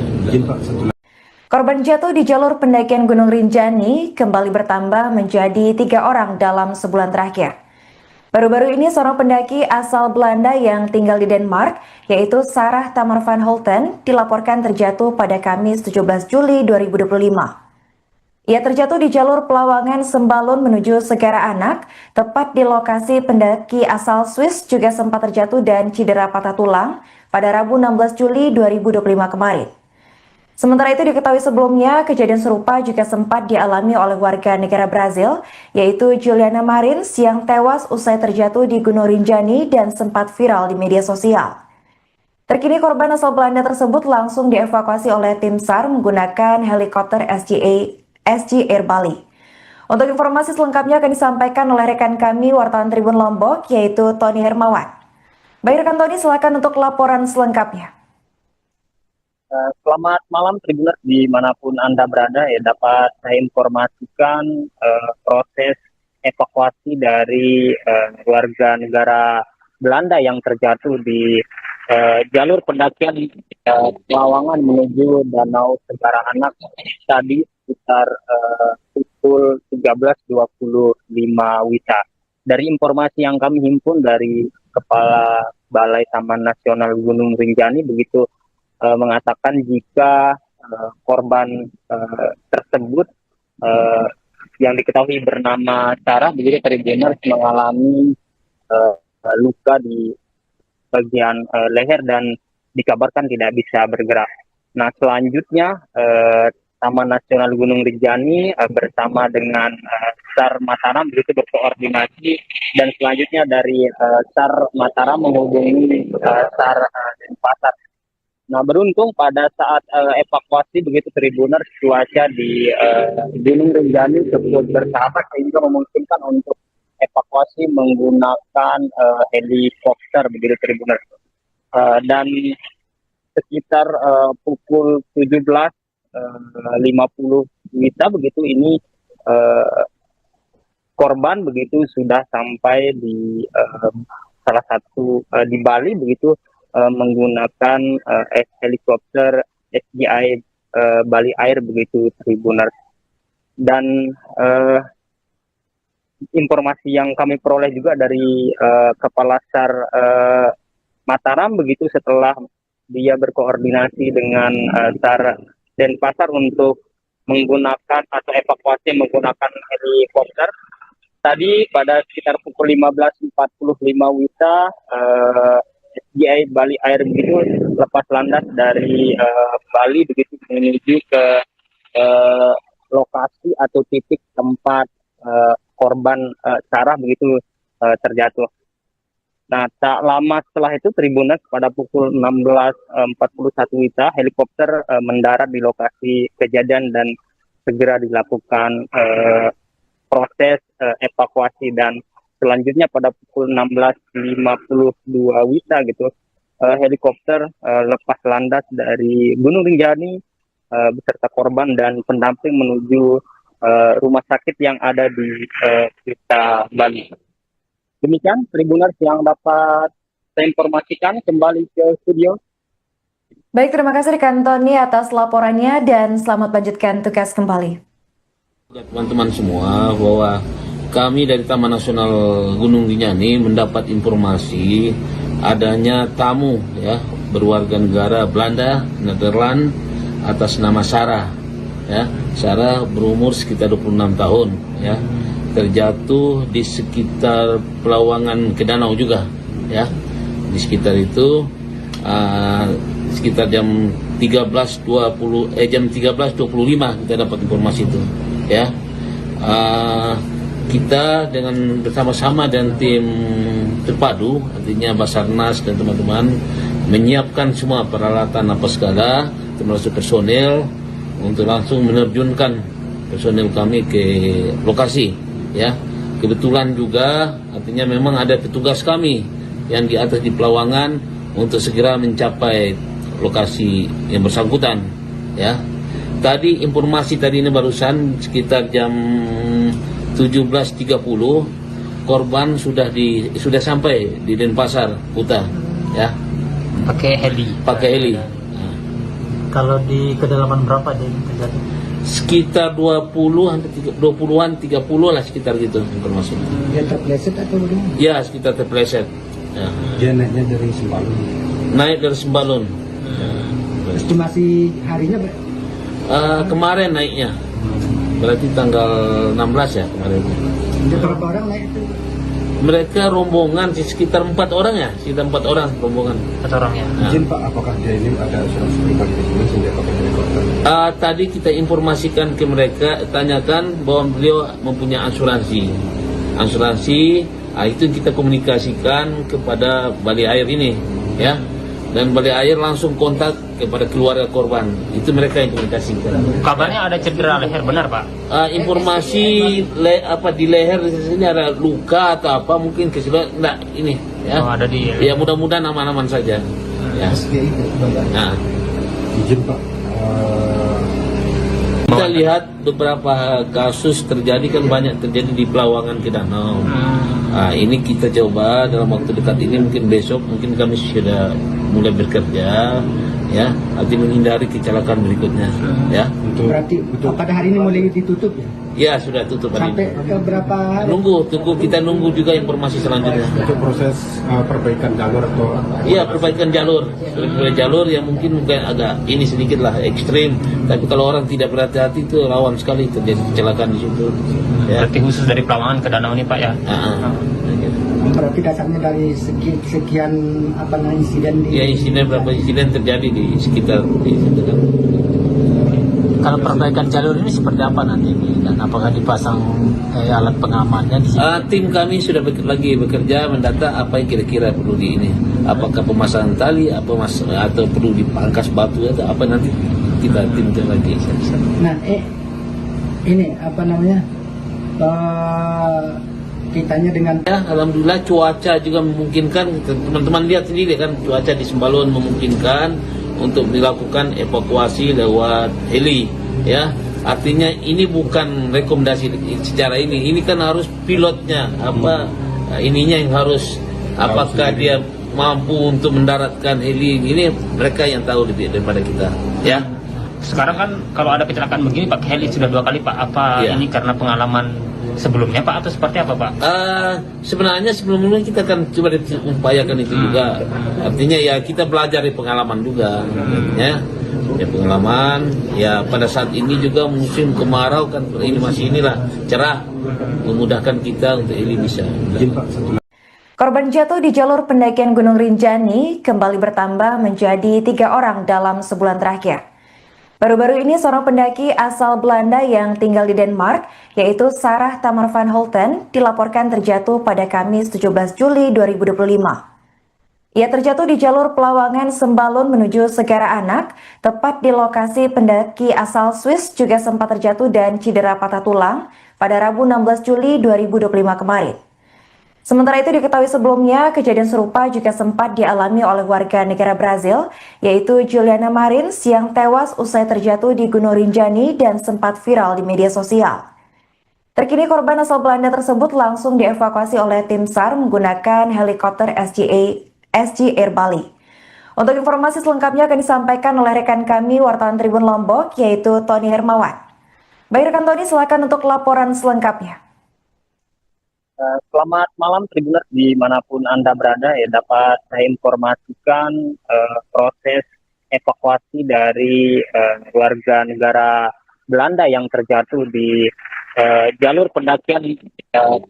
Korban jatuh di jalur pendakian Gunung Rinjani kembali bertambah menjadi 3 orang dalam sebulan terakhir. Baru-baru ini seorang pendaki asal Belanda yang tinggal di Denmark, yaitu Sarah Tamar van Holten, dilaporkan terjatuh pada Kamis 17 Juli 2025. Ia terjatuh di jalur Pelawangan Sembalun menuju Segara Anak, tepat di lokasi pendaki asal Swiss juga sempat terjatuh dan cedera patah tulang pada Rabu 16 Juli 2025 kemarin. Sementara itu diketahui sebelumnya, kejadian serupa juga sempat dialami oleh warga negara Brazil, yaitu Juliana Marins yang tewas usai terjatuh di Gunung Rinjani dan sempat viral di media sosial. Terkini korban asal Belanda tersebut langsung dievakuasi oleh tim SAR menggunakan helikopter SG Air Bali. Untuk informasi selengkapnya akan disampaikan oleh rekan kami wartawan Tribun Lombok, yaitu Tony Hermawan. Baik rekan Tony, silakan untuk laporan selengkapnya. Selamat malam Tribuners dimanapun Anda berada ya, dapat saya informasikan proses evakuasi dari warga negara Belanda yang terjatuh di jalur pendakian Pelawangan menuju Danau Segara Anak tadi sekitar pukul 13.25 WITA. Dari informasi yang kami himpun dari Kepala Balai Taman Nasional Gunung Rinjani begitu mengatakan jika korban tersebut yang diketahui bernama Sarah begitu Tribuners mengalami luka di bagian leher dan dikabarkan tidak bisa bergerak. Nah selanjutnya Taman Nasional Gunung Rinjani bersama dengan SAR Mataram begitu berkoordinasi, dan selanjutnya dari SAR Mataram menghubungi SAR Denpasar. Nah beruntung pada saat evakuasi begitu Tribuners, cuaca di Gunung Rinjani cukup bersahabat sehingga memungkinkan untuk evakuasi menggunakan helikopter begitu Tribuners. Dan sekitar pukul 17.50 WITA begitu ini korban begitu sudah sampai di salah satu di Bali begitu menggunakan helikopter SGI Bali Air begitu Tribuners. Dan informasi yang kami peroleh juga dari Kepala SAR Mataram begitu setelah dia berkoordinasi dengan SAR Denpasar untuk menggunakan atau evakuasi menggunakan helikopter. Tadi pada sekitar pukul 15.45 WITA SGI Bali Air begitu lepas landas dari Bali begitu menuju ke lokasi atau titik tempat korban sarah begitu terjatuh. Nah, tak lama setelah itu Tribuners pada pukul 16.41 WITA helikopter mendarat di lokasi kejadian dan segera dilakukan proses evakuasi, dan selanjutnya pada pukul 16.52 WITA gitu helikopter lepas landas dari Gunung Rinjani beserta korban dan pendamping menuju rumah sakit yang ada di Kuta, Bali. Demikian Tribuners yang dapat saya informasikan, kembali ke studio. Baik, terima kasih rekan Tony atas laporannya dan selamat lanjutkan tugas kembali. Teman-teman semua, bahwa kami dari Taman Nasional Gunung Rinjani mendapat informasi adanya tamu ya berwarga negara Belanda, Nederland atas nama Sarah. Ya, Sarah berumur sekitar 26 tahun ya. Terjatuh di sekitar Pelawangan ke Danau juga ya. Di sekitar itu sekitar jam 13.25 kita dapat informasi itu ya. Kita dengan bersama-sama dan tim terpadu, artinya Basarnas dan teman-teman menyiapkan semua peralatan apa segala, termasuk personel, untuk langsung menerjunkan personel kami ke lokasi ya. Kebetulan juga artinya memang ada petugas kami yang di atas di Pelawangan untuk segera mencapai lokasi yang bersangkutan ya. Tadi informasi tadi ini barusan sekitar jam 17.30 korban sudah sampai di Denpasar, Kuta ya. Pakai heli. Nah, Kalau di kedalaman berapa dia terjadi? sekitar 20-an 30 lah, sekitar gitu informasi. Dia terpleset atau bagaimana? Ya, sekitar terpleset. Ya. Dia naiknya dari Sembalun. Naik dari Sembalun. Estimasi harinya Kemarin naiknya. Berarti tanggal 16 ya kemarin. ada berapa orang naik itu? Mereka rombongan sekitar 4 orang ya, sekitar 4 orang rombongan. 4 orang ya. Nah, Izin Pak, apakah dia ini ada asuransi pribadi di sini sehingga pakai helikopter? tadi kita informasikan ke mereka, tanyakan bahwa beliau mempunyai asuransi. Itu kita komunikasikan kepada Bali Air ini, ya. Dan Bali Air langsung kontak kepada keluarga korban. Itu mereka yang komunikasikan. Kabarnya ada cedera leher, benar Pak? Informasi di leher di sini ada luka atau apa, mungkin keseluruhan enggak ini, ya. Oh, ada di. Ya mudah-mudahan aman-aman saja. Ya. Nah, Izin Pak, kita lihat beberapa kasus terjadi kan banyak terjadi di Pelawangan ke Danau. Ini kita coba dalam waktu dekat ini, mungkin besok mungkin kami sudah mulai bekerja ya, nanti menghindari kecelakaan berikutnya ya. Berarti pada hari ini mulai ditutup ya? Ya sudah tutup hari Sampai ini. ke berapa hari? Kita nunggu juga informasi selanjutnya. untuk proses perbaikan jalur atau Iya, perbaikan jalur. Jalur yang mungkin agak ini sedikit lah ekstrim, tapi kalau orang tidak berhati-hati itu rawan sekali terjadi kecelakaan di situ. Ya. Berarti khusus dari Pelawangan ke Danau ini Pak ya? Berarti dasarnya dari sekian insiden di... Ya, beberapa insiden terjadi di sekitar di situ kan. Kalau perbaikan jalur ini seperti apa nanti dan apakah dipasang alat pengamannya di sini? Tim kami sudah lagi bekerja mendata apa yang kira-kira perlu di ini. Apakah pemasangan tali, atau perlu dipangkas batu atau apa, nanti kita timkan lagi. Nah, ini kitanya dengan Ya, alhamdulillah cuaca juga memungkinkan. Teman-teman lihat sendiri kan, cuaca di Sembalun memungkinkan untuk dilakukan evakuasi lewat heli ya. Artinya ini bukan rekomendasi secara ini kan harus pilotnya ininya yang harus, apakah dia mampu untuk mendaratkan heli ini, mereka yang tahu lebih daripada kita ya. Sekarang kan kalau ada kecelakaan begini pakai heli sudah 2 kali Pak. Apa Iya. ini karena pengalaman sebelumnya Pak atau seperti apa Pak? Sebenarnya sebelumnya kita kan coba upayakan itu juga. Artinya ya kita belajar dari pengalaman juga, ya pengalaman. Ya pada saat ini juga musim kemarau kan, ini masih cerah, memudahkan kita untuk ini bisa. Korban jatuh di jalur pendakian Gunung Rinjani kembali bertambah menjadi 3 orang dalam sebulan terakhir. Baru-baru ini seorang pendaki asal Belanda yang tinggal di Denmark, yaitu Sarah Tamar van Holten, dilaporkan terjatuh pada Kamis 17 Juli 2025. Ia terjatuh di jalur Pelawangan Sembalun menuju Segara Anak, tepat di lokasi pendaki asal Swiss juga sempat terjatuh dan cedera patah tulang pada Rabu 16 Juli 2025 kemarin. Sementara itu diketahui sebelumnya, kejadian serupa juga sempat dialami oleh warga negara Brazil, yaitu Juliana Marins yang tewas usai terjatuh di Gunung Rinjani dan sempat viral di media sosial. Terkini korban asal Belanda tersebut langsung dievakuasi oleh tim SAR menggunakan helikopter SG Air Bali. Untuk informasi selengkapnya akan disampaikan oleh rekan kami wartawan Tribun Lombok, yaitu Tony Hermawan. Baik rekan Tony, silakan untuk laporan selengkapnya. Selamat malam Tribuners dimanapun Anda berada, ya dapat saya informasikan proses evakuasi dari warga negara Belanda yang terjatuh di jalur pendakian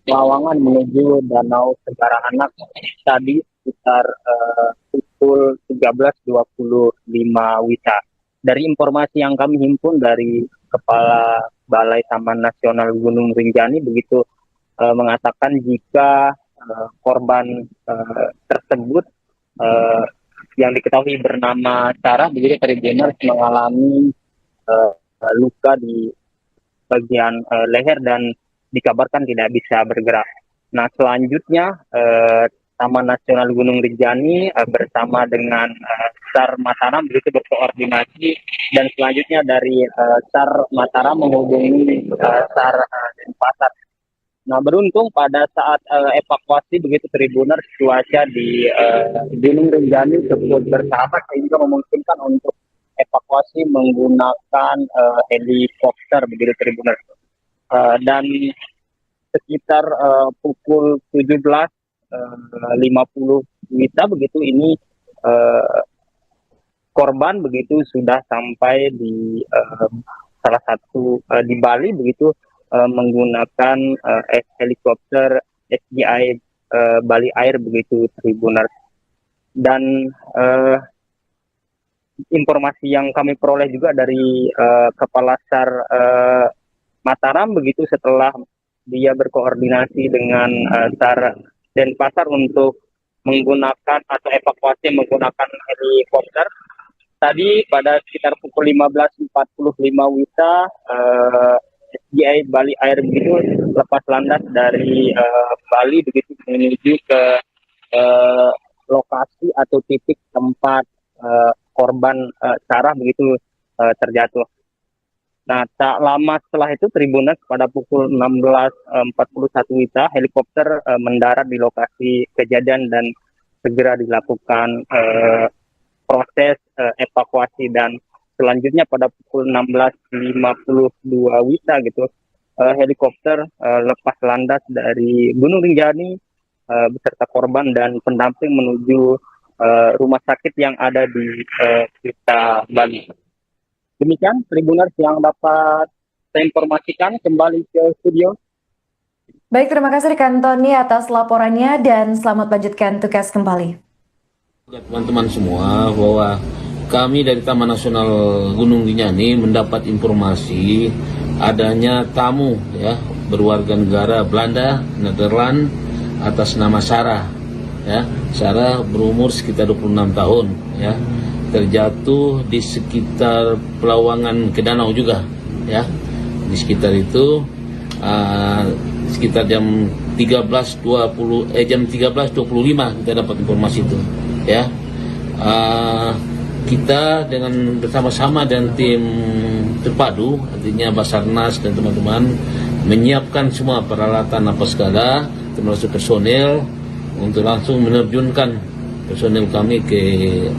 Pelawangan menuju Danau Segara Anak tadi sekitar pukul 13.25 WITA. Dari informasi yang kami himpun dari Kepala Balai Taman Nasional Gunung Rinjani begitu mengatakan jika korban tersebut yang diketahui bernama Sarah begitu Tribuners mengalami luka di bagian leher dan dikabarkan tidak bisa bergerak. Nah selanjutnya Taman Nasional Gunung Rinjani bersama dengan SAR Mataram begitu berkoordinasi dan selanjutnya dari SAR Mataram menghubungi SAR Denpasar. Nah beruntung pada saat evakuasi begitu Tribuners cuaca di Gunung Rinjani cukup bersahabat sehingga memungkinkan untuk evakuasi menggunakan helikopter begitu Tribuners. Dan sekitar pukul 17.50 WITA begitu ini korban begitu sudah sampai di salah satu di Bali begitu menggunakan helikopter SGI Bali Air begitu Tribuners. Dan informasi yang kami peroleh juga dari Kepala SAR Mataram begitu setelah dia berkoordinasi dengan SAR Denpasar untuk menggunakan atau evakuasi menggunakan helikopter. Tadi pada sekitar pukul 15.45 WITA SGI Bali Air begitu lepas landas dari Bali begitu menuju ke lokasi atau titik tempat korban Sarah begitu terjatuh. Nah tak lama setelah itu Tribuners pada pukul 16.41 WITA helikopter mendarat di lokasi kejadian dan segera dilakukan proses evakuasi dan selanjutnya pada pukul 16.52 WITA gitu helikopter lepas landas dari Gunung Rinjani beserta korban dan pendamping menuju rumah sakit yang ada di Kuta Bali. Demikian Tribuners yang dapat saya informasikan, kembali ke studio. Baik, terima kasih rekan Tony atas laporannya dan selamat lanjutkan tugas kembali. Teman-teman semua bahwa kami dari Taman Nasional Gunung Rinjani mendapat informasi adanya tamu ya berwarga negara Belanda, Nederland atas nama Sarah. Ya, Sarah berumur sekitar 26 tahun ya. Terjatuh di sekitar Pelawangan ke danau juga ya. Di sekitar itu sekitar jam 13.25 kita dapat informasi itu ya. Kita dengan bersama-sama dan tim terpadu, artinya Basarnas dan teman-teman menyiapkan semua peralatan apa segala, termasuk personel untuk langsung menerjunkan personel kami ke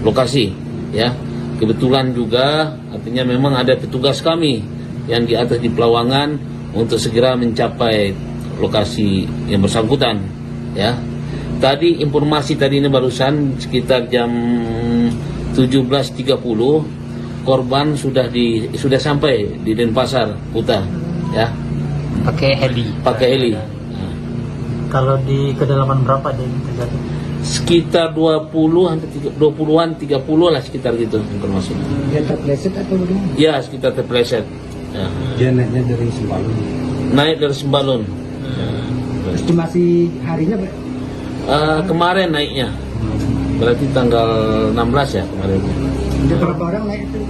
lokasi. Ya, kebetulan juga artinya memang ada petugas kami yang di atas di Pelawangan untuk segera mencapai lokasi yang bersangkutan. Ya, tadi informasi tadi ini barusan sekitar jam 17.30 korban sudah sampai di Denpasar Kuta ya pakai heli. Pakai heli. Kalau di kedalaman berapa dia terjatuh? Sekitar 20-an 30 lah sekitar gitu informasinya. Dia terpleset atau bagaimana? Ya, sekitar terpleset. Ya. Dia naiknya dari Sembalun. Naik dari Sembalun. Estimasi harinya Pak? Kemarin naiknya. Berarti tanggal 16 ya kemarin. Ada berapa orang naik itu?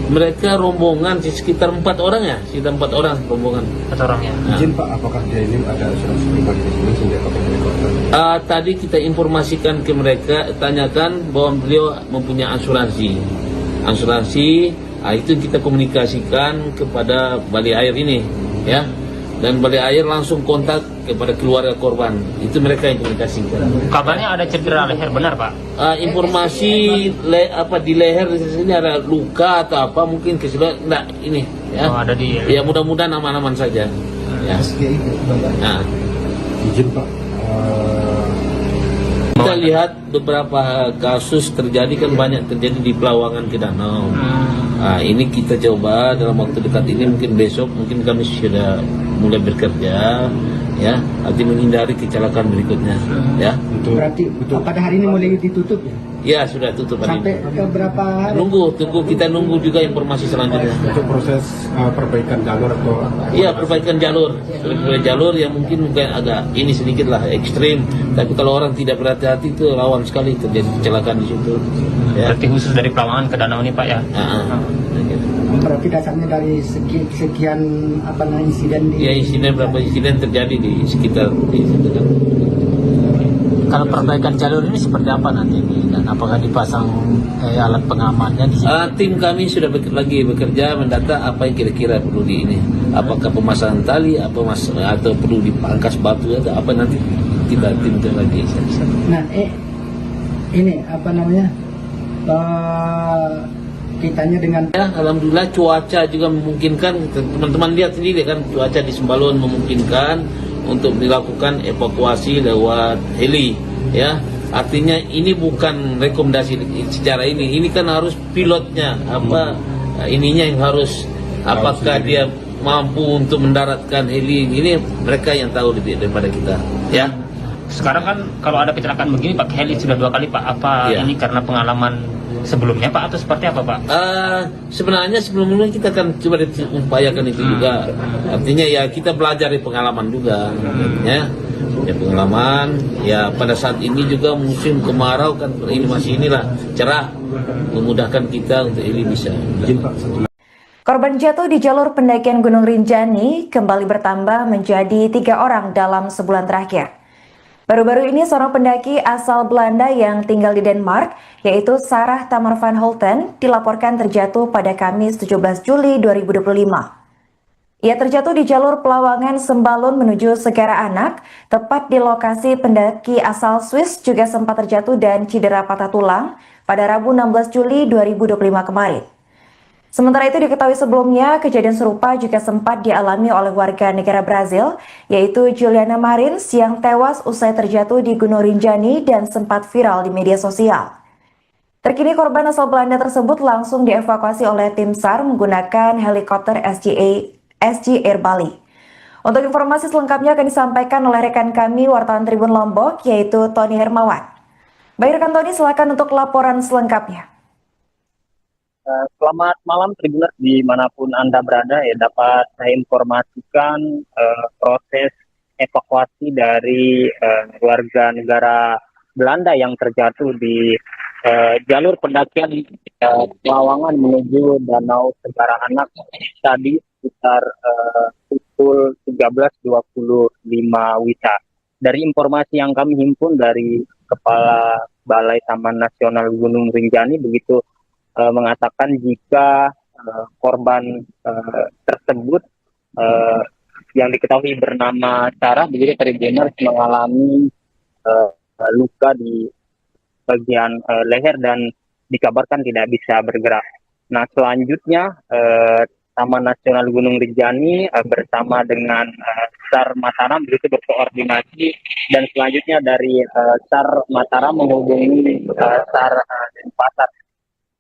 Mereka rombongan sekitar 4 orang ya, sekitar 4 orang rombongan. 4 orangnya. Nah. Izin Pak, apakah dia ini ada asuransi pribadi di sini sehingga pakai helikopter? Tadi kita informasikan ke mereka, tanyakan bahwa beliau mempunyai asuransi. Itu kita komunikasikan kepada Balai Air ini, ya. Dan Balai Air langsung kontak kepada keluarga korban. Itu mereka yang komunikasikan. Kabarnya ada cedera leher, benar Pak? Informasi di leher di sini ada luka atau apa mungkin kesulitan enggak ini ya. Oh, ada di. Ya mudah-mudahan aman-aman saja. Ya. Nah. Izin Pak, Kita lihat beberapa kasus terjadi kan banyak terjadi di Pelawangan ke Danau. Nah, ini kita coba dalam waktu dekat ini mungkin besok mungkin kami sudah mulai bekerja ya, arti menghindari kecelakaan berikutnya ya. Berarti pada hari ini mulai ditutup ya? Ya sudah tutup hari Sampai ini. ke berapa hari? Kita nunggu juga informasi selanjutnya. untuk proses perbaikan jalur atau Iya, perbaikan jalur. Jalur yang mungkin agak ini sedikit lah ekstrim, tapi kalau orang tidak berhati-hati itu rawan sekali terjadi kecelakaan di situ. Ya. Berarti khusus dari Pelawangan ke Danau ini Pak ya? Berarti dasarnya dari sekian insiden di... Ya, berapa insiden terjadi di sekitar di situ kan. Kalau perbaikan jalur ini seperti apa nanti ini? Dan apakah dipasang alat pengamannya di sini? Tim kami sudah lagi bekerja mendata apa yang kira-kira perlu di ini. Apakah pemasangan tali, atau perlu dipangkas batu atau apa nanti kita timkan lagi. Nah, ini kitanya dengan... Ya, alhamdulillah cuaca juga memungkinkan. Teman-teman lihat sendiri kan cuaca di Sembalun memungkinkan untuk dilakukan evakuasi lewat heli, ya. Artinya ini bukan rekomendasi secara ini kan harus pilotnya ininya yang harus apakah dia mampu untuk mendaratkan heli ini mereka yang tahu lebih daripada kita, ya. Sekarang kan kalau ada kecelakaan begini pakai heli sudah 2 kali Pak. Apa Iya. ini karena pengalaman sebelumnya Pak atau seperti apa Pak? Sebenarnya sebelumnya kita akan coba upayakan itu juga. Artinya ya kita belajar dari pengalaman juga, ya pengalaman. Ya pada saat ini juga musim kemarau kan ini masih inilah cerah, memudahkan kita untuk ini bisa. Korban jatuh di jalur pendakian Gunung Rinjani kembali bertambah menjadi 3 orang dalam sebulan terakhir. Baru-baru ini seorang pendaki asal Belanda yang tinggal di Denmark, yaitu Sarah Tamar van Holten, dilaporkan terjatuh pada Kamis 17 Juli 2025. Ia terjatuh di jalur Pelawangan Sembalun menuju Segara Anak, tepat di lokasi pendaki asal Swiss juga sempat terjatuh dan cedera patah tulang pada Rabu 16 Juli 2025 kemarin. Sementara itu diketahui sebelumnya, kejadian serupa juga sempat dialami oleh warga negara Brazil, yaitu Juliana Marins yang tewas usai terjatuh di Gunung Rinjani dan sempat viral di media sosial. Terkini korban asal Belanda tersebut langsung dievakuasi oleh tim SAR menggunakan helikopter SG Air Bali. Untuk informasi selengkapnya akan disampaikan oleh rekan kami wartawan Tribun Lombok, yaitu Tony Hermawan. Baik rekan Tony, silakan untuk laporan selengkapnya. Selamat malam Tribuners dimanapun Anda berada, ya dapat saya informasikan proses evakuasi dari warga negara Belanda yang terjatuh di jalur pendakian Pelawangan menuju Danau Segara Anak tadi sekitar pukul 13.25 WITA. Dari informasi yang kami himpun dari Kepala Balai Taman Nasional Gunung Rinjani begitu mengatakan jika korban tersebut yang diketahui bernama Sarah begitu Tribuners mengalami luka di bagian leher dan dikabarkan tidak bisa bergerak. Nah selanjutnya Taman Nasional Gunung Rinjani bersama dengan SAR Mataram begitu berkoordinasi dan selanjutnya dari SAR Mataram menghubungi SAR Denpasar.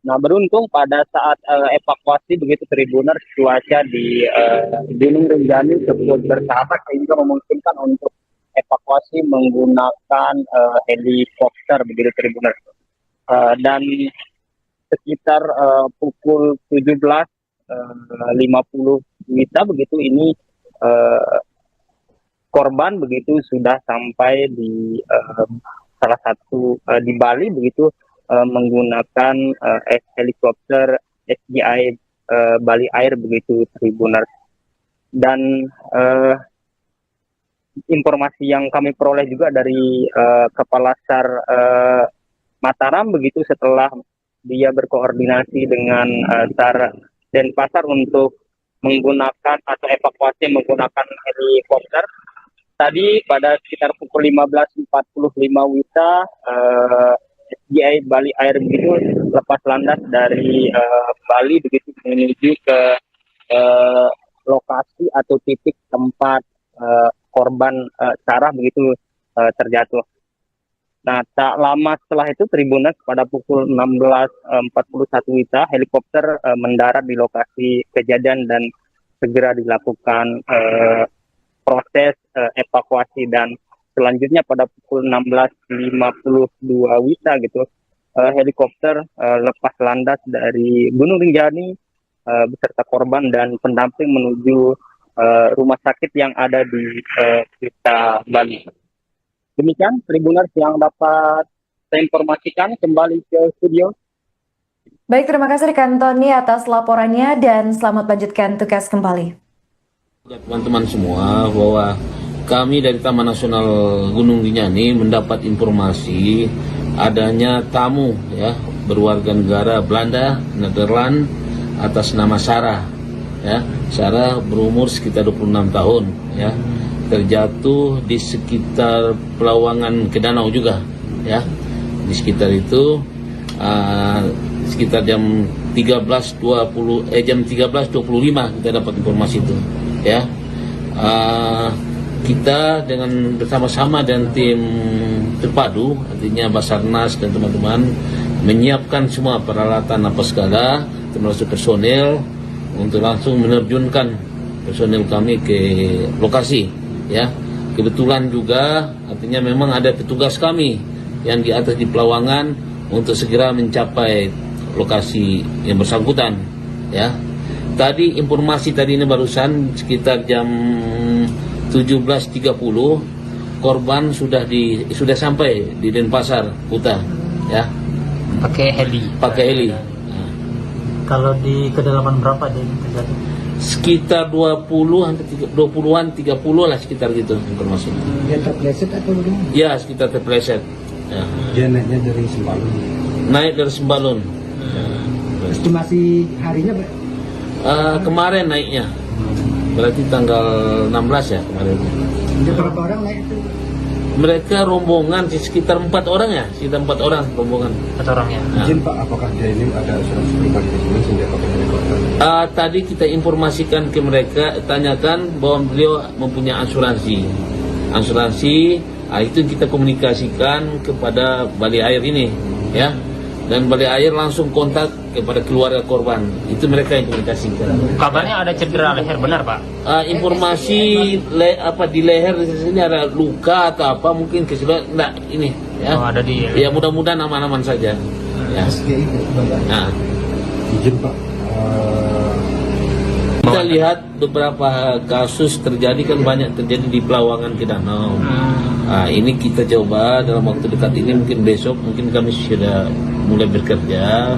Nah beruntung pada saat evakuasi begitu Tribuners cuaca di Gunung Rinjani cukup bersahabat sehingga memungkinkan untuk evakuasi menggunakan helikopter begitu Tribuners. Dan sekitar pukul 17.50 WITA begitu ini korban begitu sudah sampai di salah satu di Bali begitu menggunakan helikopter SGI Bali Air begitu Tribuners. Dan informasi yang kami peroleh juga dari Kepala SAR Mataram begitu setelah dia berkoordinasi dengan SAR Denpasar untuk menggunakan atau evakuasi menggunakan helikopter. Tadi pada sekitar pukul 15.45 WITA SGI Bali Air begitu lepas landas dari Bali begitu menuju ke lokasi atau titik tempat korban Sarah begitu terjatuh. Nah, tak lama setelah itu Tribuners pada pukul 16.41 WITA helikopter mendarat di lokasi kejadian dan segera dilakukan proses evakuasi, dan selanjutnya pada pukul 16.52 WITA gitu helikopter lepas landas dari Gunung Rinjani beserta korban dan pendamping menuju rumah sakit yang ada di Kuta Bali. Demikian Tribuners yang dapat saya informasikan, kembali ke studio. Baik, terima kasih rekan Tony atas laporannya dan selamat lanjutkan tugas kembali. Teman-teman semua, bahwa kami dari Taman Nasional Gunung Rinjani mendapat informasi adanya tamu ya berwarga negara Belanda, Nederland atas nama Sarah. Ya, Sarah berumur sekitar 26 tahun ya. Terjatuh di sekitar Pelawangan ke Danau juga ya. Di sekitar itu sekitar jam 13.25 kita dapat informasi itu ya. Kita dengan bersama-sama dan tim terpadu, artinya Basarnas dan teman-teman menyiapkan semua peralatan apa segala, termasuk personel untuk langsung menerjunkan personel kami ke lokasi ya. Kebetulan juga artinya memang ada petugas kami yang di atas di Pelawangan untuk segera mencapai lokasi yang bersangkutan ya. Tadi informasi tadi ini barusan sekitar jam 17.30 korban sudah sampai di Denpasar Kuta ya. Pakai heli. Kalau di kedalaman berapa dia terjadi? Sekitar 20-an 30 lah sekitar gitu informasi. Dia terpleset atau bagaimana? Ya, sekitar terpleset. Ya. Dia naiknya dari Sembalun. Naik dari Sembalun. Estimasi harinya Pak? Kemarin naiknya. Berarti tanggal 16 ya kemarin. Ada berapa orang naik itu? Mereka rombongan sekitar 4 orang ya, sekitar 4 orang rombongan. 4 orang ya. Nah. Izin Pak, apakah dia ini ada asuransi pribadi di sini sehingga pakai helikopter? Tadi kita informasikan ke mereka, tanyakan bahwa beliau mempunyai asuransi. Itu kita komunikasikan kepada Bali Air ini, ya. Dan Bali Air langsung kontak kepada keluarga korban. Itu mereka yang komunikasikan. Kabarnya ada cedera leher, benar Pak? Informasi di leher di sini ada luka atau apa mungkin keseluruhan enggak ini, ya. Oh, ada di. Ya mudah-mudahan aman-aman saja. Ya. Nah. Izin Pak, Kita lihat beberapa kasus terjadi kan banyak terjadi di Pelawangan ke Danau. Ini kita coba dalam waktu dekat ini, mungkin besok mungkin kami sudah mulai bekerja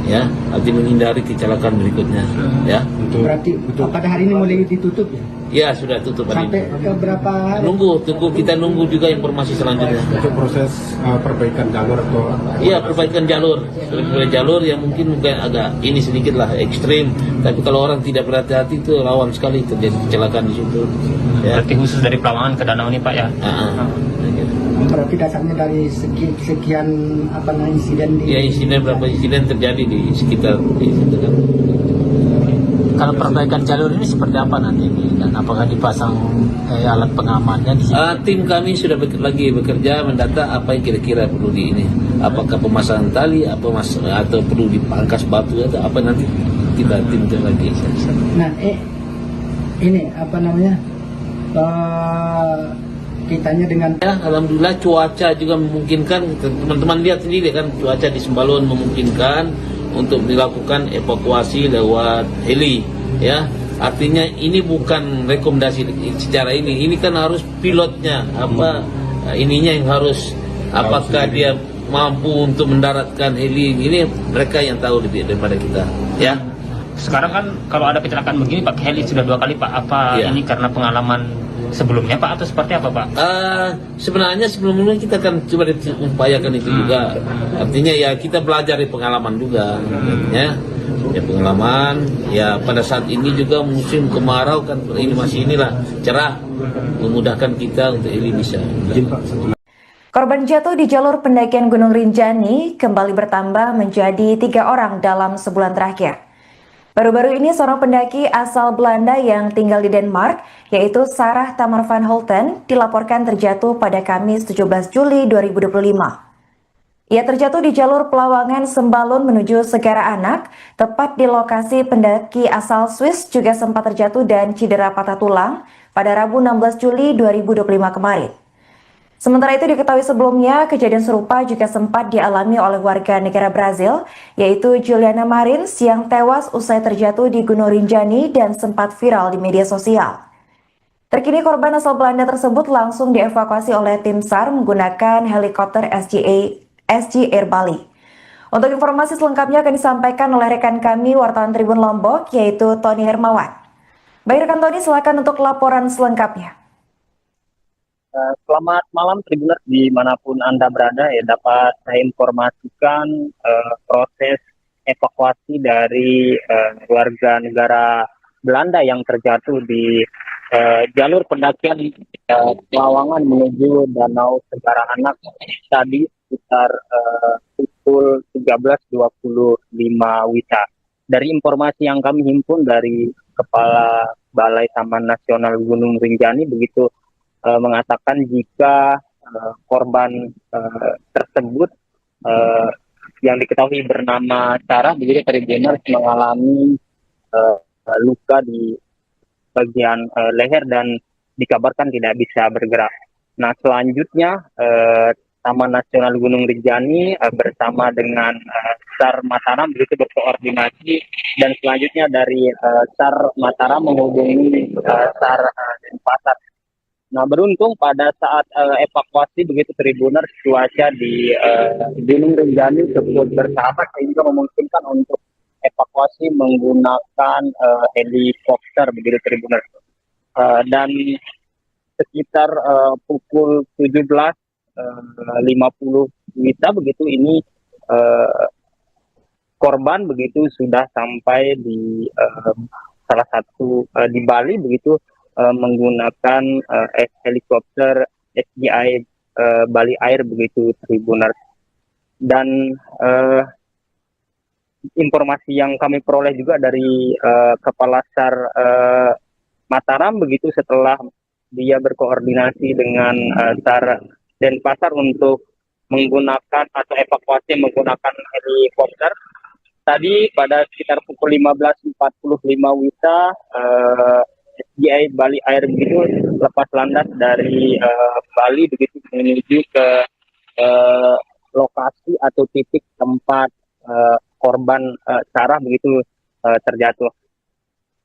ya, arti menghindari kecelakaan berikutnya ya. Berarti pada hari ini mulai ditutup ya? Ya sudah tutup hari Sampai ini. ke berapa hari? Kita nunggu juga informasi selanjutnya. untuk proses perbaikan jalur atau Iya, perbaikan jalur. Jalur yang mungkin agak ini sedikit lah ekstrim, tapi kalau orang tidak berhati-hati itu rawan sekali terjadi kecelakaan di situ. Ya. Berarti khusus dari Pelawangan ke Danau ini Pak ya? Berarti dasarnya dari sekian insiden di... Ya, berapa insiden terjadi di sekitar di situ kan. Kalau perbaikan jalur ini seperti apa nanti dan apakah dipasang alat pengamannya di sini? Tim kami sudah lagi bekerja mendata apa yang kira-kira perlu di ini. Apakah pemasangan tali, atau perlu dipangkas batu atau apa, nanti kita timkan lagi. Nah, ini kitanya dengan Ya, alhamdulillah cuaca juga memungkinkan. Teman-teman lihat sendiri kan, cuaca di Sembalun memungkinkan untuk dilakukan evakuasi lewat heli. Ya, artinya ini bukan rekomendasi secara ini kan harus pilotnya ininya yang harus, apakah dia mampu untuk mendaratkan heli ini, mereka yang tahu lebih daripada kita. Ya. Sekarang kan kalau ada kecelakaan begini pakai heli sudah 2 kali Pak. Apa Iya. ini karena pengalaman sebelumnya Pak atau seperti apa Pak? Sebenarnya sebelumnya kita akan coba upayakan itu juga. Artinya ya kita belajar dari pengalaman juga. Ya pengalaman. Ya pada saat ini juga musim kemarau kan, ini masih cerah, memudahkan kita untuk ini bisa. Korban jatuh di jalur pendakian Gunung Rinjani kembali bertambah menjadi 3 orang dalam sebulan terakhir. Baru-baru ini seorang pendaki asal Belanda yang tinggal di Denmark, yaitu Sarah Tamar van Holten, dilaporkan terjatuh pada Kamis 17 Juli 2025. Ia terjatuh di jalur Pelawangan Sembalun menuju Segara Anak, tepat di lokasi pendaki asal Swiss juga sempat terjatuh dan cedera patah tulang pada Rabu 16 Juli 2025 kemarin. Sementara itu diketahui sebelumnya, kejadian serupa juga sempat dialami oleh warga negara Brazil, yaitu Juliana Marins yang tewas usai terjatuh di Gunung Rinjani dan sempat viral di media sosial. Terkini korban asal Belanda tersebut langsung dievakuasi oleh tim SAR menggunakan helikopter SG Air Bali. Untuk informasi selengkapnya akan disampaikan oleh rekan kami wartawan Tribun Lombok, yaitu Tony Hermawan. Baik rekan Tony, silakan untuk laporan selengkapnya. Selamat malam Tribuners dimanapun Anda berada, ya dapat saya informasikan proses evakuasi dari warga negara Belanda yang terjatuh di jalur pendakian Pelawangan menuju Danau Segara Anak tadi sekitar pukul 13.25 WITA. Dari informasi yang kami himpun dari Kepala Balai Taman Nasional Gunung Rinjani begitu mengatakan jika korban tersebut yang diketahui bernama Sarah begitu Tribuners mengalami luka di bagian leher dan dikabarkan tidak bisa bergerak. Nah selanjutnya Taman Nasional Gunung Rinjani bersama dengan SAR Mataram begitu berkoordinasi dan selanjutnya dari SAR Mataram menghubungi SAR Denpasar. Nah beruntung pada saat evakuasi begitu Tribuners cuaca di Gunung Rinjani cukup bersahabat sehingga memungkinkan untuk evakuasi menggunakan helikopter begitu Tribuners. Dan sekitar pukul 17.50 WITA begitu ini korban begitu sudah sampai di salah satu di Bali begitu menggunakan helikopter SGI Bali Air begitu Tribuners. Dan informasi yang kami peroleh juga dari Kepala SAR Mataram begitu setelah dia berkoordinasi dengan SAR Denpasar untuk menggunakan atau evakuasi menggunakan helikopter. Tadi pada sekitar pukul 15.45 WITA SGI Bali Air begitu lepas landas dari Bali begitu menuju ke lokasi atau titik tempat korban Sarah begitu terjatuh.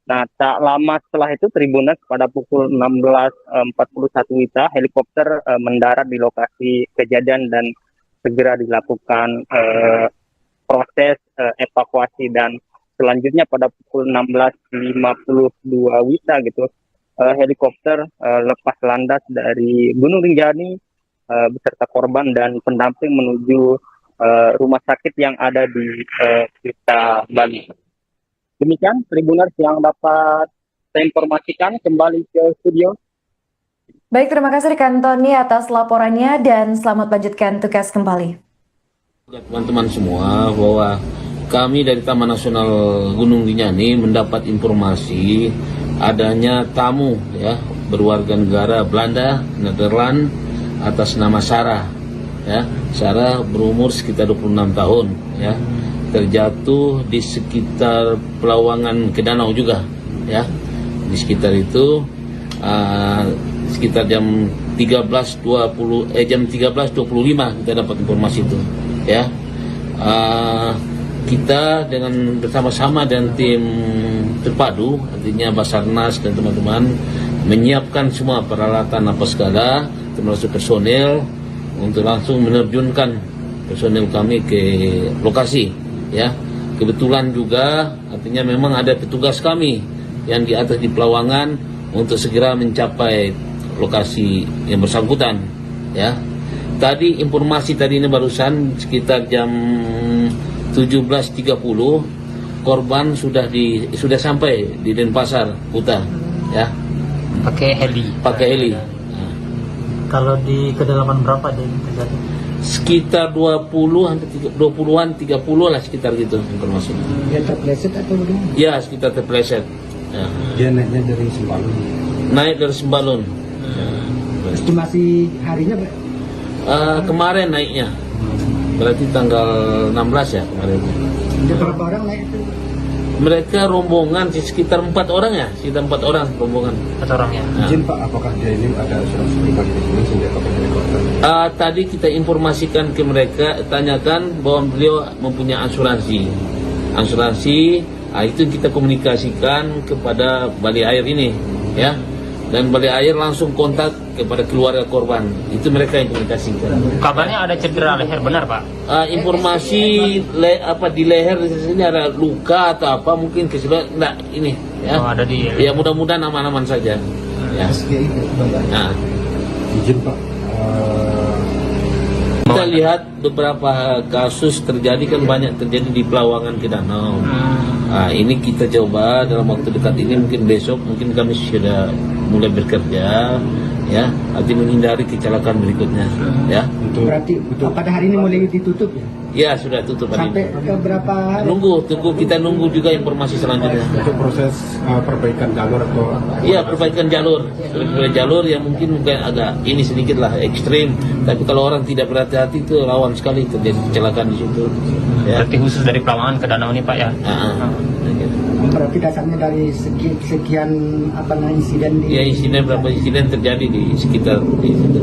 Nah tak lama setelah itu Tribuners pada pukul 16.41 WITA helikopter mendarat di lokasi kejadian dan segera dilakukan proses evakuasi dan selanjutnya pada pukul 16.52 WITA gitu helikopter lepas landas dari Gunung Rinjani beserta korban dan pendamping menuju rumah sakit yang ada di Kuta Bali. Demikian Tribuners yang dapat saya informasikan, kembali ke studio. Baik, terima kasih rekan Tony atas laporannya dan selamat lanjutkan tugas kembali. Teman-teman semua bahwa kami dari Taman Nasional Gunung Rinjani mendapat informasi adanya tamu berwarga negara Belanda, Nederland atas nama Sarah. Sarah berumur sekitar 26 tahun terjatuh di sekitar Pelawangan ke danau juga di sekitar itu sekitar jam jam 13.25 kita dapat informasi itu, ya. Kita bersama-sama dengan tim terpadu, artinya Basarnas dan teman-teman menyiapkan semua peralatan apa segala, termasuk personel, untuk langsung menerjunkan personel kami ke lokasi, ya. Kebetulan juga artinya memang ada petugas kami yang di atas di Pelawangan untuk segera mencapai lokasi yang bersangkutan, ya. Tadi informasi tadi ini barusan sekitar jam 17.30 korban sudah sampai di Denpasar Kuta, ya. Pakai heli. Kalau di kedalaman berapa dia terjadi? Sekitar 20-an 30 lah, sekitar gitu informasi. Dia terpleset atau bagaimana? Ya, sekitar terpleset. Ya. Dia naiknya dari Sembalun. Naik dari Sembalun. Estimasi harinya Kemarin naiknya. Berarti tanggal 16 ya kemarin. ada berapa orang naik itu? Mereka rombongan sekitar 4 orang ya, sekitar 4 orang rombongan. 4 orang ya. Nah. Izin Pak, apakah dia ini ada asuransi pribadi di sini sehingga pakai helikopter? Tadi kita informasikan ke mereka, tanyakan bahwa beliau mempunyai asuransi. Itu kita komunikasikan kepada Balai Air ini, ya. Dan Balai Air langsung kontak kepada keluarga korban. Itu mereka yang komunikasikan. Kabarnya ada cedera leher, benar Pak? Informasi di leher di sini ada luka atau apa, mungkin enggak ini, ya. Oh, ada di. Ya, mudah-mudahan aman-aman saja. Ya. Nah, Izin Pak, kita lihat beberapa kasus terjadi kan, banyak terjadi di Pelawangan ke Danau. Ini kita coba dalam waktu dekat ini, mungkin besok mungkin kami sudah mulai bekerja, ya, arti menghindari kecelakaan berikutnya, ya. Berarti pada hari ini mulai ditutup ya? Ya, sudah tutup hari Sampai ini. ke berapa hari? Kita nunggu juga informasi selanjutnya. untuk proses perbaikan jalur atau Iya, perbaikan jalur yang mungkin agak ini sedikit lah ekstrim, tapi kalau orang tidak berhati-hati itu rawan sekali terjadi kecelakaan di situ, ya. Berarti khusus dari Pelawangan ke Danau ini Pak ya? Berarti dasarnya dari sekian insiden di... Ya, berapa insiden terjadi di sekitar di situ.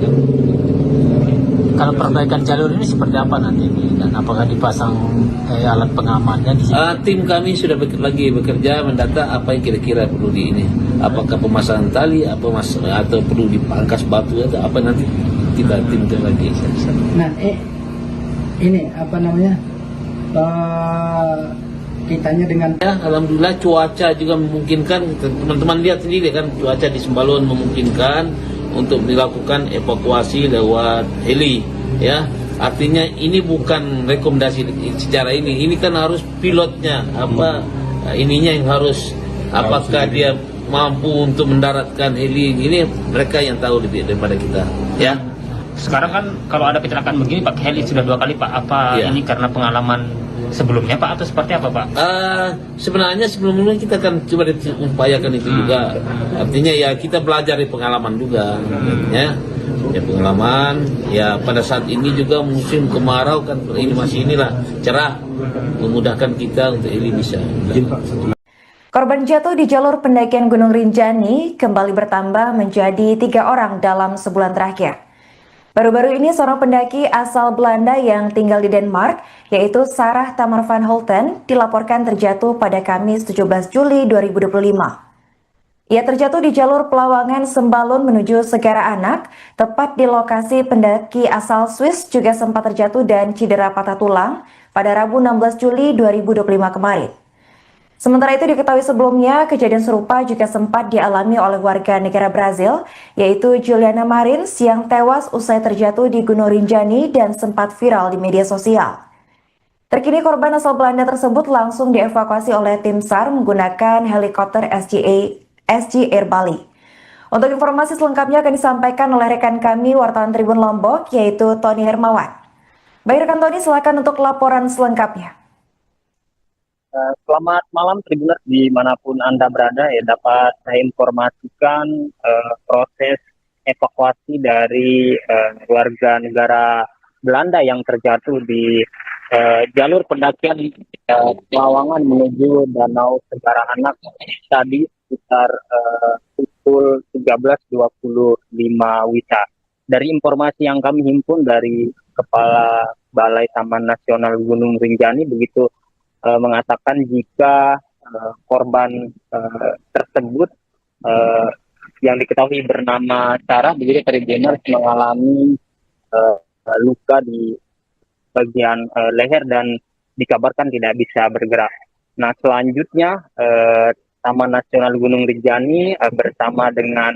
Kalau perbaikan jalur ini seperti apa nanti dan apakah dipasang alat pengamannya di sini? Tim kami sudah lagi bekerja mendata apa yang kira-kira perlu di ini. Apakah pemasangan tali, atau perlu dipangkas batu atau apa, nanti kita timkan lagi. Nah, ini kitanya dengan Ya, alhamdulillah cuaca juga memungkinkan. Teman-teman lihat sendiri kan, cuaca di Sembalun memungkinkan untuk dilakukan evakuasi lewat heli, ya. Artinya ini bukan rekomendasi secara ini kan harus pilotnya ininya yang harus, apakah dia mampu untuk mendaratkan heli ini, mereka yang tahu lebih daripada kita, ya. Sekarang kan kalau ada kecelakaan begini pakai heli sudah 2 kali Pak. Apa Ya. ini karena pengalaman sebelumnya Pak atau seperti apa Pak? Sebenarnya sebelumnya kita kan coba upayakan itu juga. Artinya ya kita belajar dari pengalaman juga, ya. Ya, pengalaman. Ya, pada saat ini juga musim kemarau kan, ini masih cerah, memudahkan kita untuk ini bisa. izin Pak, Korban jatuh di jalur pendakian Gunung Rinjani kembali bertambah menjadi 3 orang dalam sebulan terakhir. Baru-baru ini seorang pendaki asal Belanda yang tinggal di Denmark, yaitu Sarah Tamar van Holten, dilaporkan terjatuh pada Kamis 17 Juli 2025. Ia terjatuh di jalur Pelawangan Sembalun menuju Segara Anak, tepat di lokasi pendaki asal Swiss juga sempat terjatuh dan cedera patah tulang pada Rabu 16 Juli 2025 kemarin. Sementara itu diketahui sebelumnya, kejadian serupa juga sempat dialami oleh warga negara Brazil, yaitu Juliana Marins yang tewas usai terjatuh di Gunung Rinjani dan sempat viral di media sosial. Terkini korban asal Belanda tersebut langsung dievakuasi oleh tim SAR menggunakan helikopter SG Air Bali. Untuk informasi selengkapnya akan disampaikan oleh rekan kami wartawan Tribun Lombok, yaitu Tony Hermawan. Baik rekan Tony, silakan untuk laporan selengkapnya. Selamat malam Tribuners dimanapun Anda berada, ya. Dapat saya informasikan proses evakuasi dari warga negara Belanda yang terjatuh di jalur pendakian Pelawangan menuju Danau Segara Anak tadi sekitar pukul 13.25 WITA. dari informasi yang kami himpun dari Kepala Balai Taman Nasional Gunung Rinjani begitu mengatakan jika korban tersebut yang diketahui bernama Sarah begitu Tribuners mengalami luka di bagian leher dan dikabarkan tidak bisa bergerak. Nah selanjutnya Taman Nasional Gunung Rinjani bersama dengan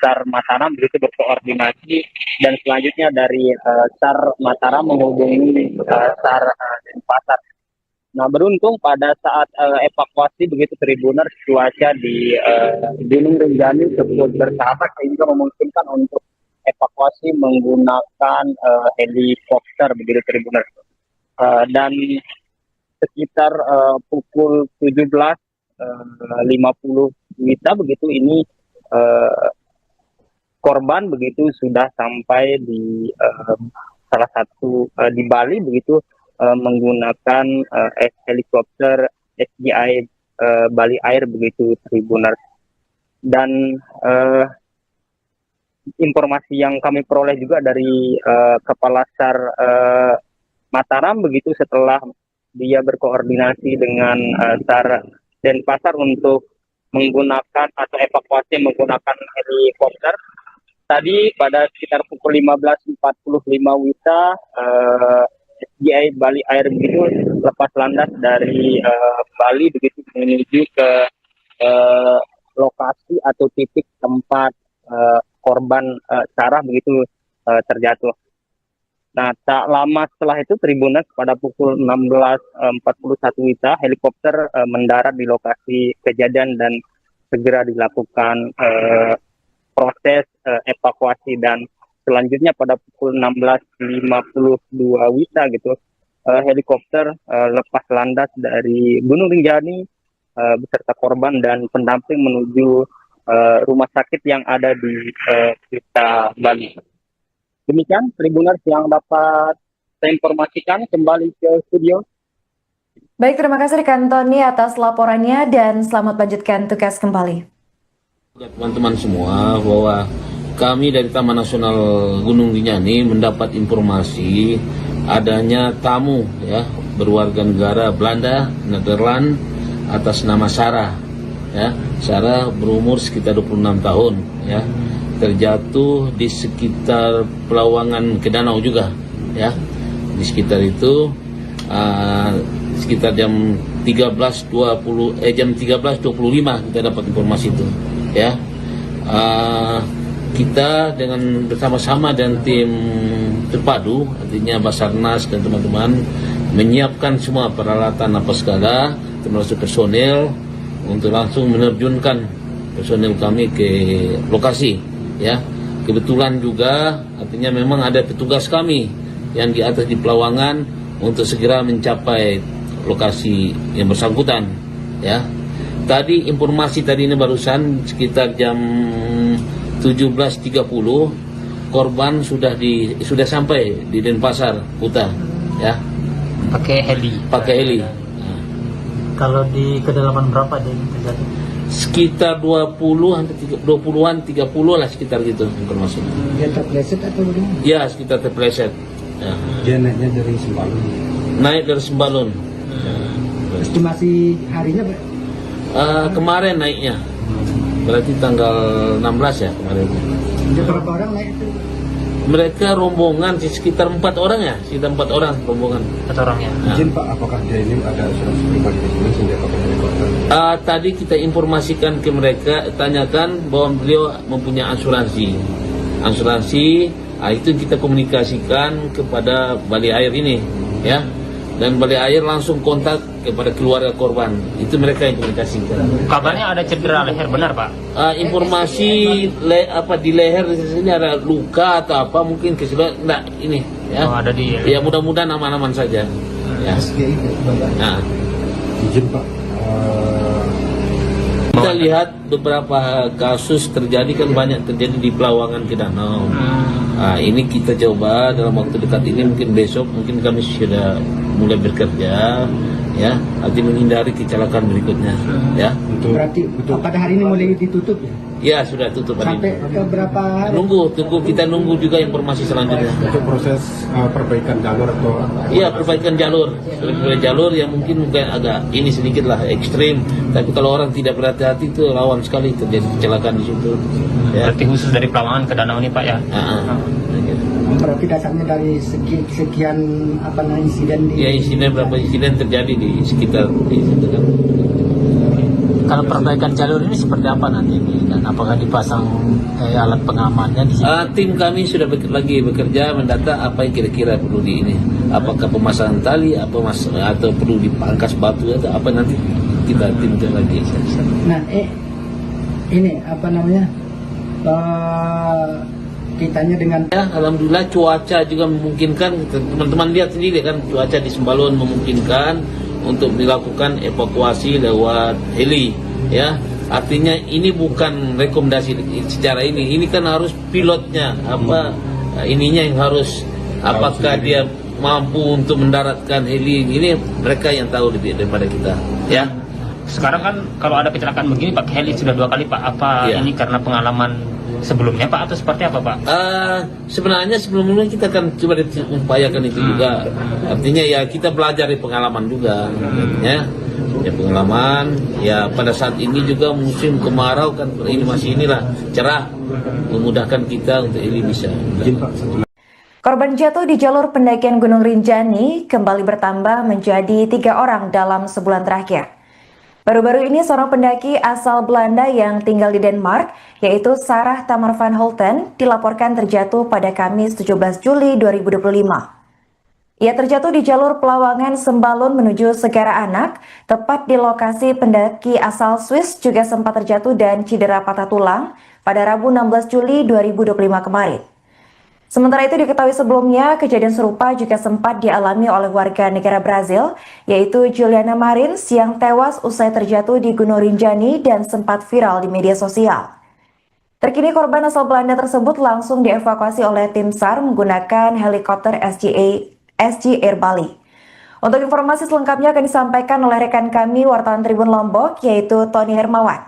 SAR Mataram begitu berkoordinasi dan selanjutnya dari SAR Mataram menghubungi SAR Denpasar. Nah beruntung pada saat evakuasi begitu Tribuners cuaca di Gunung Rinjani cukup bersahabat sehingga memungkinkan untuk evakuasi menggunakan helikopter begitu Tribuners. Dan sekitar pukul 17.50 WITA begitu ini korban begitu sudah sampai di salah satu di Bali begitu menggunakan helikopter SGI Bali Air begitu Tribuners. Dan informasi yang kami peroleh juga dari Kepala SAR Mataram begitu setelah dia berkoordinasi dengan SAR Denpasar untuk menggunakan atau evakuasi menggunakan helikopter. Tadi pada sekitar pukul 15.45 WITA SGI Bali Air begitu lepas landas dari Bali begitu menuju ke lokasi atau titik tempat korban Sarah begitu terjatuh. Nah, tak lama setelah itu Tribuners pada pukul 16.41 WITA helikopter mendarat di lokasi kejadian dan segera dilakukan proses evakuasi dan selanjutnya pada pukul 16.52 WITA gitu helikopter lepas landas dari Gunung Rinjani beserta korban dan pendamping menuju rumah sakit yang ada di Kuta Bali. Demikian Tribuners yang dapat saya informasikan, kembali ke studio. Baik, terima kasih rekan Tony atas laporannya dan selamat lanjutkan tugas kembali. Teman-teman semua bahwa kami dari Taman Nasional Gunung Rinjani mendapat informasi adanya tamu ya berwarga negara Belanda, Nederland atas nama Sarah. Ya, Sarah berumur sekitar 26 tahun ya. Terjatuh di sekitar Pelawangan ke danau juga ya. Di sekitar itu sekitar jam 13.25 kita dapat informasi itu ya. Kita dengan bersama-sama dan tim terpadu artinya Basarnas dan teman-teman menyiapkan semua peralatan apa segala termasuk personel untuk langsung menerjunkan personel kami ke lokasi ya. Kebetulan juga artinya memang ada petugas kami yang di atas di Pelawangan untuk segera mencapai lokasi yang bersangkutan ya. Tadi informasi tadi ini barusan sekitar jam 17.30 korban sudah sampai di Denpasar Kuta ya. Pakai heli. Kalau di kedalaman berapa dia terjadi? Sekitar 20-an 30 lah sekitar gitu informasi. Dia terpleset atau bagaimana? Ya, sekitar terpleset. Ya. Dia naiknya dari Sembalun. Naik dari Sembalun. Estimasi harinya Pak? Kemarin naiknya. Berarti tanggal 16 ya kemarin. Ada berapa orang naik itu? Mereka rombongan sekitar 4 orang ya, sekitar 4 orang rombongan. 4 orang ya. Izin Pak, apakah dia ini ada asuransi pribadi di sini sehingga pakai helikopter? Tadi kita informasikan ke mereka, tanyakan bahwa beliau mempunyai asuransi. Itu kita komunikasikan kepada Bali Air ini, ya. Dan Bali Air langsung kontak kepada keluarga korban. Itu mereka yang komunikasikan. Kabarnya ada cedera leher, benar Pak? Informasi di leher di sini ada luka atau apa mungkin enggak ini ya. Oh, ada di ya mudah-mudahan aman-aman saja. Ya. Nah. Izin Pak, Kita lihat beberapa kasus terjadi kan banyak terjadi di Pelawangan ke danau. Ini kita coba dalam waktu dekat ini mungkin besok mungkin kami sudah mulai bekerja ya, nanti menghindari kecelakaan berikutnya ya. Berarti pada hari ini mulai ditutup ya? Ya, sudah tutup hari Sampai ini. ke berapa hari? Kita nunggu juga informasi selanjutnya. Untuk proses perbaikan jalur atau Iya, perbaikan jalur. Perbaikan jalur yang mungkin agak ini sedikit lah ekstrim. Tapi kalau orang tidak berhati-hati itu rawan sekali terjadi kecelakaan di situ. Ya. Berarti khusus dari Pelawangan ke Danau ini Pak ya? Berarti dasarnya dari sekian insiden di. Ya, berapa insiden terjadi di sekitar di situ kan. Kalau perbaikan jalur ini seperti apa nanti ini, dan apakah dipasang alat pengamannya di sini? Tim kami sudah lagi bekerja mendata apa yang kira-kira perlu di ini. Apakah pemasangan tali, atau perlu dipangkas batu atau apa nanti kita timkan lagi. Nah, ini kitanya dengan. Ya, alhamdulillah cuaca juga memungkinkan. Teman-teman lihat sendiri kan cuaca di Sembalun memungkinkan untuk dilakukan evakuasi lewat heli, ya. Artinya ini bukan rekomendasi secara ini kan harus pilotnya ininya yang harus, apakah dia mampu untuk mendaratkan heli ini, mereka yang tahu lebih daripada kita, ya. Sekarang kan kalau ada kecelakaan begini pakai heli sudah 2 kali Pak. Apa Ya. ini karena pengalaman sebelumnya Pak atau seperti apa Pak? Sebenarnya sebelumnya kita kan coba upayakan itu juga. Artinya ya kita belajar dari pengalaman juga, ya. Ya pengalaman. Ya pada saat ini juga musim kemarau kan ini masih inilah cerah, memudahkan kita untuk ini bisa. Korban jatuh di jalur pendakian Gunung Rinjani kembali bertambah menjadi 3 orang dalam sebulan terakhir. Baru-baru ini seorang pendaki asal Belanda yang tinggal di Denmark, yaitu Sarah Tamar van Holten, dilaporkan terjatuh pada Kamis 17 Juli 2025. Ia terjatuh di jalur Pelawangan Sembalun menuju Segara Anak, tepat di lokasi pendaki asal Swiss juga sempat terjatuh dan cedera patah tulang pada Rabu 16 Juli 2025 kemarin. Sementara itu diketahui sebelumnya, kejadian serupa juga sempat dialami oleh warga negara Brazil, yaitu Juliana Marins yang tewas usai terjatuh di Gunung Rinjani dan sempat viral di media sosial. Terkini korban asal Belanda tersebut langsung dievakuasi oleh tim SAR menggunakan helikopter SG Air Bali. Untuk informasi selengkapnya akan disampaikan oleh rekan kami wartawan Tribun Lombok, yaitu Tony Hermawan.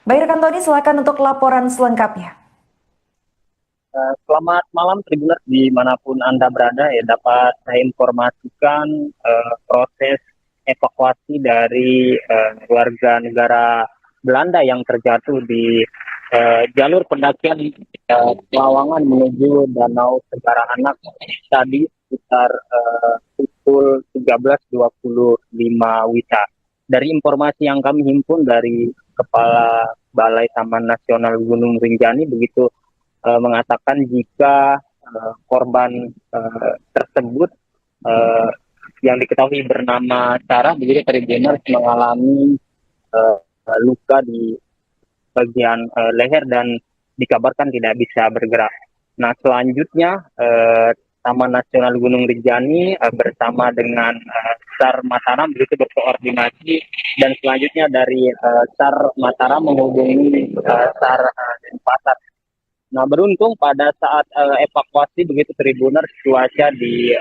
Baik rekan Tony, silakan untuk laporan selengkapnya. Selamat malam Tribuners dimanapun Anda berada, ya dapat saya informasikan proses evakuasi dari warga negara Belanda yang terjatuh di jalur pendakian Pelawangan menuju Danau Segara Anak tadi sekitar pukul 13.25 WITA. Dari informasi yang kami himpun dari Kepala Balai Taman Nasional Gunung Rinjani begitu mengatakan jika korban tersebut yang diketahui bernama Sarah begitu Tribuners mengalami luka di bagian leher dan dikabarkan tidak bisa bergerak. Nah selanjutnya Taman Nasional Gunung Rinjani bersama dengan SAR Mataram begitu berkoordinasi dan selanjutnya dari SAR Mataram menghubungi SAR Denpasar. Nah beruntung pada saat evakuasi begitu Tribuners cuaca di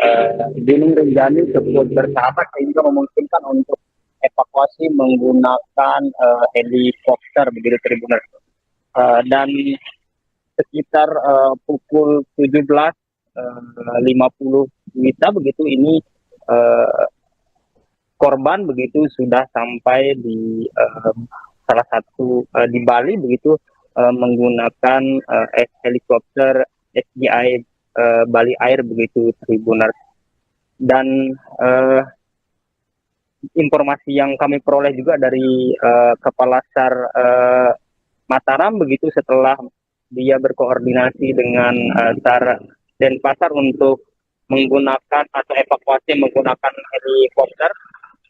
Gunung Rinjani cukup bersahabat sehingga memungkinkan untuk evakuasi menggunakan helikopter begitu Tribuners. Dan sekitar pukul 17.50 WITA begitu ini korban begitu sudah sampai di salah satu di Bali begitu menggunakan helikopter SGI Bali Air begitu Tribuners. Dan informasi yang kami peroleh juga dari Kepala SAR Mataram begitu setelah dia berkoordinasi dengan SAR Denpasar untuk menggunakan atau evakuasi menggunakan helikopter.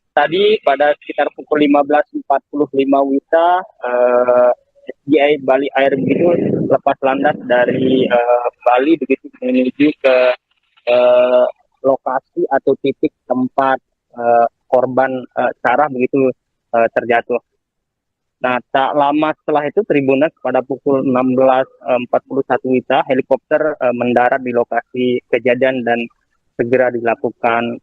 Tadi pada sekitar pukul 15.45 WITA SGI Bali Air begitu lepas landas dari Bali begitu menuju ke lokasi atau titik tempat korban Sarah begitu terjatuh. Nah, tak lama setelah itu Tribuners pada pukul 16.41 WITA helikopter mendarat di lokasi kejadian dan segera dilakukan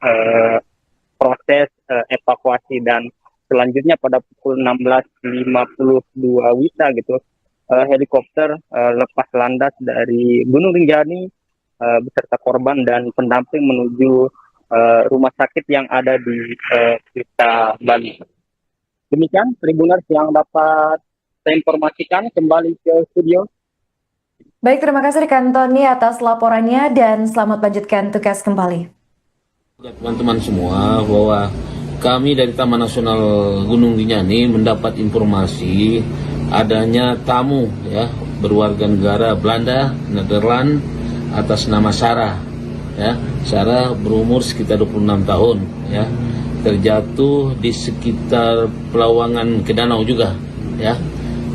proses evakuasi dan selanjutnya pada pukul 16.52 WITA gitu helikopter lepas landas dari Gunung Rinjani beserta korban dan pendamping menuju rumah sakit yang ada di Kuta Bali. Demikian Tribuners yang dapat saya informasikan, kembali ke studio. Baik, terima kasih rekan Tony atas laporannya dan selamat lanjutkan tugas kembali. Teman-teman semua, bahwa kami dari Taman Nasional Gunung Rinjani mendapat informasi adanya tamu ya berwarga negara Belanda, Nederland atas nama Sarah. Ya, Sarah berumur sekitar 26 tahun ya. Terjatuh di sekitar Pelawangan ke Danau juga ya.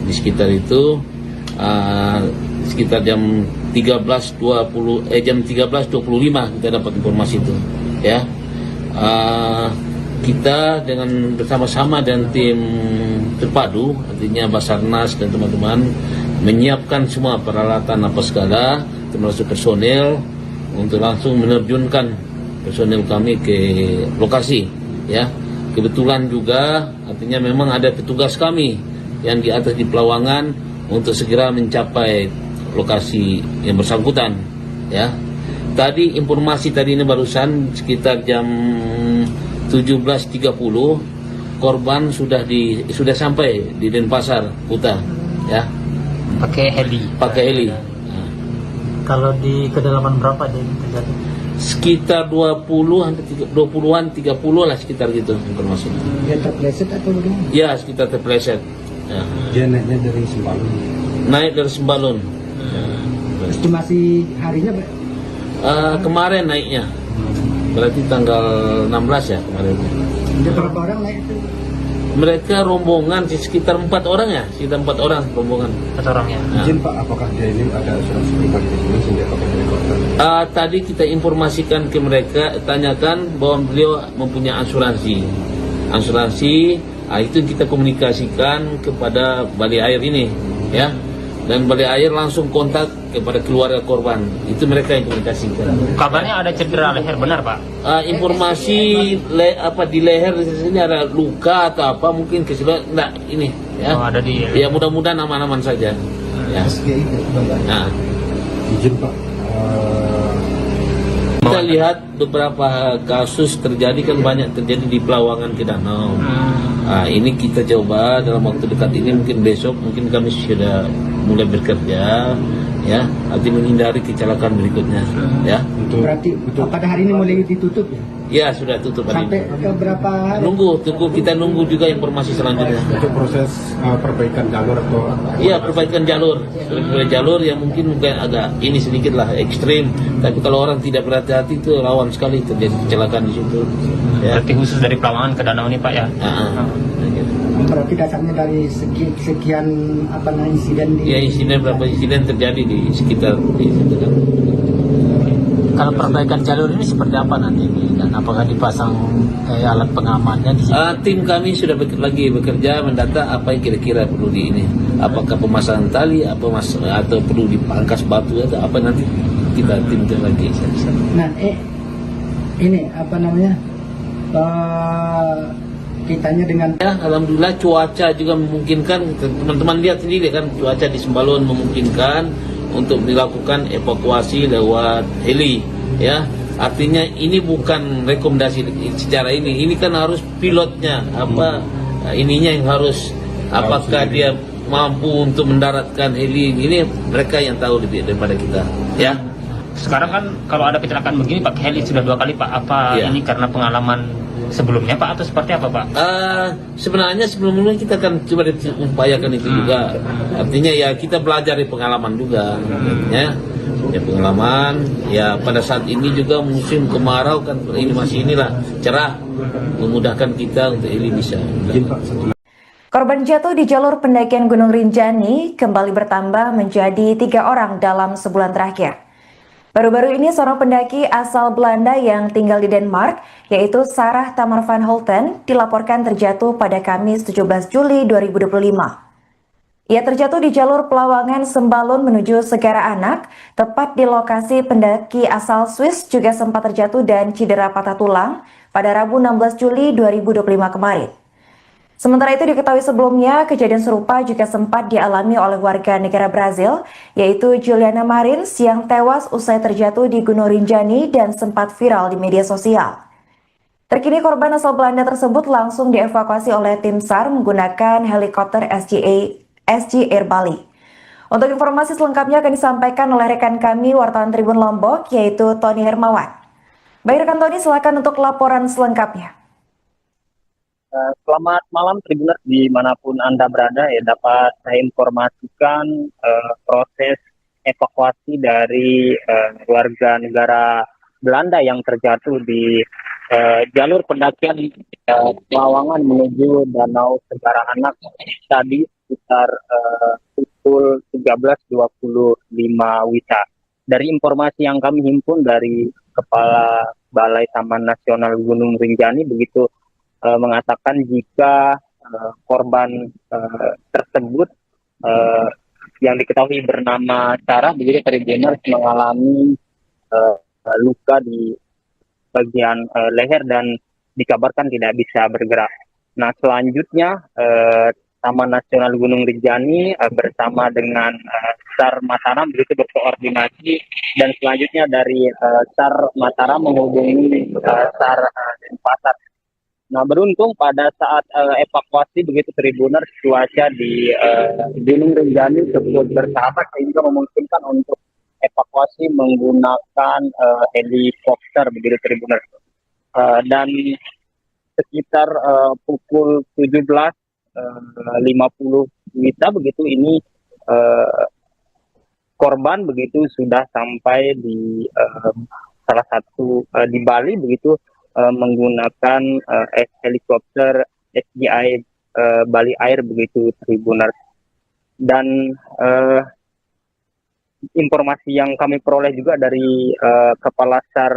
Di sekitar itu sekitar jam 13.25 kita dapat informasi itu ya. Kita dengan bersama-sama dan tim terpadu, artinya Basarnas dan teman-teman menyiapkan semua peralatan apa segala, termasuk personel untuk langsung menerjunkan personel kami ke lokasi ya. Kebetulan juga artinya memang ada petugas kami yang di atas di Pelawangan untuk segera mencapai lokasi yang bersangkutan ya. Tadi informasi tadi ini barusan sekitar jam 17.30 korban sudah sampai di Denpasar Kuta ya. Pakai heli. Nah, Kalau di kedalaman berapa dia terjadi? sekitar 20-an 30 lah sekitar gitu informasi. Dia terpleset atau bagaimana? Ya, sekitar terpleset. Ya. Dia naiknya dari Sembalun. Naik dari Sembalun. Estimasi harinya Kemarin naiknya. Berarti tanggal 16 ya kemarin. ada berapa orang naik itu? Mereka rombongan sekitar 4 orang ya, sekitar 4 orang rombongan. 4 orangnya. Nah, Izin Pak, apakah dia ini ada asuransi pribadi di sini sehingga pakai helikopter? tadi kita informasikan ke mereka, tanyakan bahwa beliau mempunyai asuransi. Itu kita komunikasikan kepada Bali Air ini, ya. Dan Bali Air langsung kontak kepada keluarga korban. Itu mereka yang komunikasikan. Kabarnya ada cedera leher, benar Pak? Informasi di leher di sini ada luka atau apa mungkin enggak ini, ya. Oh, ada di. Ya mudah-mudahan aman-aman saja. Ya. Nah, Izin Pak, kita lihat beberapa kasus terjadi kan banyak terjadi di Pelawangan ke Danau. Ini kita coba dalam waktu dekat ini, mungkin besok mungkin kami sudah mulai bekerja ya, arti menghindari kecelakaan berikutnya ya. Berarti pada hari ini mulai ditutup ya? Ya sudah tutup hari Sampai ini. ke berapa hari? Kita nunggu juga informasi selanjutnya. untuk proses perbaikan jalur atau Iya, perbaikan jalur yang mungkin agak ini sedikit lah ekstrim, tapi kalau orang tidak berhati-hati itu rawan sekali terjadi kecelakaan di situ. Ya. Berarti khusus dari Pelawangan ke Danau ini Pak ya? Berarti dasarnya dari sekian insiden di... Ya, berapa insiden terjadi di sekitar di situ kan. Kalau perbaikan jalur ini seperti apa nanti? Dan apakah dipasang alat pengamannya di sini? Tim kami sudah lagi bekerja mendata apa yang kira-kira perlu di ini. Apakah pemasangan tali, atau perlu dipangkas batu atau apa, nanti kita tim lagi. Nah, ini kitanya dengan Ya, alhamdulillah cuaca juga memungkinkan. Teman-teman lihat sendiri kan, cuaca di Sembalun memungkinkan untuk dilakukan evakuasi lewat heli ya. Artinya ini bukan rekomendasi secara ini kan harus pilotnya ininya yang harus, apakah dia mampu untuk mendaratkan heli ini, mereka yang tahu lebih daripada kita ya. Sekarang kan kalau ada kecelakaan begini pakai heli sudah 2 kali Pak. Apa Iya. ini karena pengalaman sebelumnya Pak atau seperti apa Pak? Sebenarnya sebelumnya kita akan coba upayakan itu juga. Artinya ya kita belajar dari pengalaman juga, ya pengalaman. Ya pada saat ini juga musim kemarau kan, ini masih cerah, memudahkan kita untuk ini bisa. izin Pak, satu Korban jatuh di jalur pendakian Gunung Rinjani kembali bertambah menjadi 3 orang dalam sebulan terakhir. Baru-baru ini seorang pendaki asal Belanda yang tinggal di Denmark, yaitu Sarah Tamar van Holten, dilaporkan terjatuh pada Kamis 17 Juli 2025. Ia terjatuh di jalur Pelawangan Sembalun menuju Segara Anak, tepat di lokasi pendaki asal Swiss juga sempat terjatuh dan cedera patah tulang pada Rabu 16 Juli 2025 kemarin. Sementara itu diketahui sebelumnya, kejadian serupa juga sempat dialami oleh warga negara Brazil, yaitu Juliana Marins yang tewas usai terjatuh di Gunung Rinjani dan sempat viral di media sosial. Terkini korban asal Belanda tersebut langsung dievakuasi oleh tim SAR menggunakan helikopter SG Air Bali. Untuk informasi selengkapnya akan disampaikan oleh rekan kami wartawan Tribun Lombok, yaitu Tony Hermawan. Baik rekan Tony, silakan untuk laporan selengkapnya. Selamat malam Tribuners dimanapun Anda berada, ya dapat saya informasikan proses evakuasi dari warga negara Belanda yang terjatuh di jalur pendakian Pelawangan menuju Danau Segara Anak tadi sekitar pukul 13.25 WITA. Dari informasi yang kami himpun dari Kepala Balai Taman Nasional Gunung Rinjani begitu mengatakan jika korban tersebut yang diketahui bernama Sarah begitu Tribuners mengalami luka di bagian leher dan dikabarkan tidak bisa bergerak. Nah selanjutnya Taman Nasional Gunung Rinjani bersama dengan SAR Mataram begitu berkoordinasi dan selanjutnya dari SAR Mataram menghubungi SAR Denpasar. Nah beruntung pada saat evakuasi begitu Tribuners cuaca di Gunung Rinjani cukup bersahabat sehingga memungkinkan untuk evakuasi menggunakan helikopter begitu Tribuners. Dan sekitar pukul 17.50 WITA begitu ini korban begitu sudah sampai di salah satu di Bali begitu menggunakan helikopter SGI Bali Air begitu Tribuners. Dan informasi yang kami peroleh juga dari Kepala SAR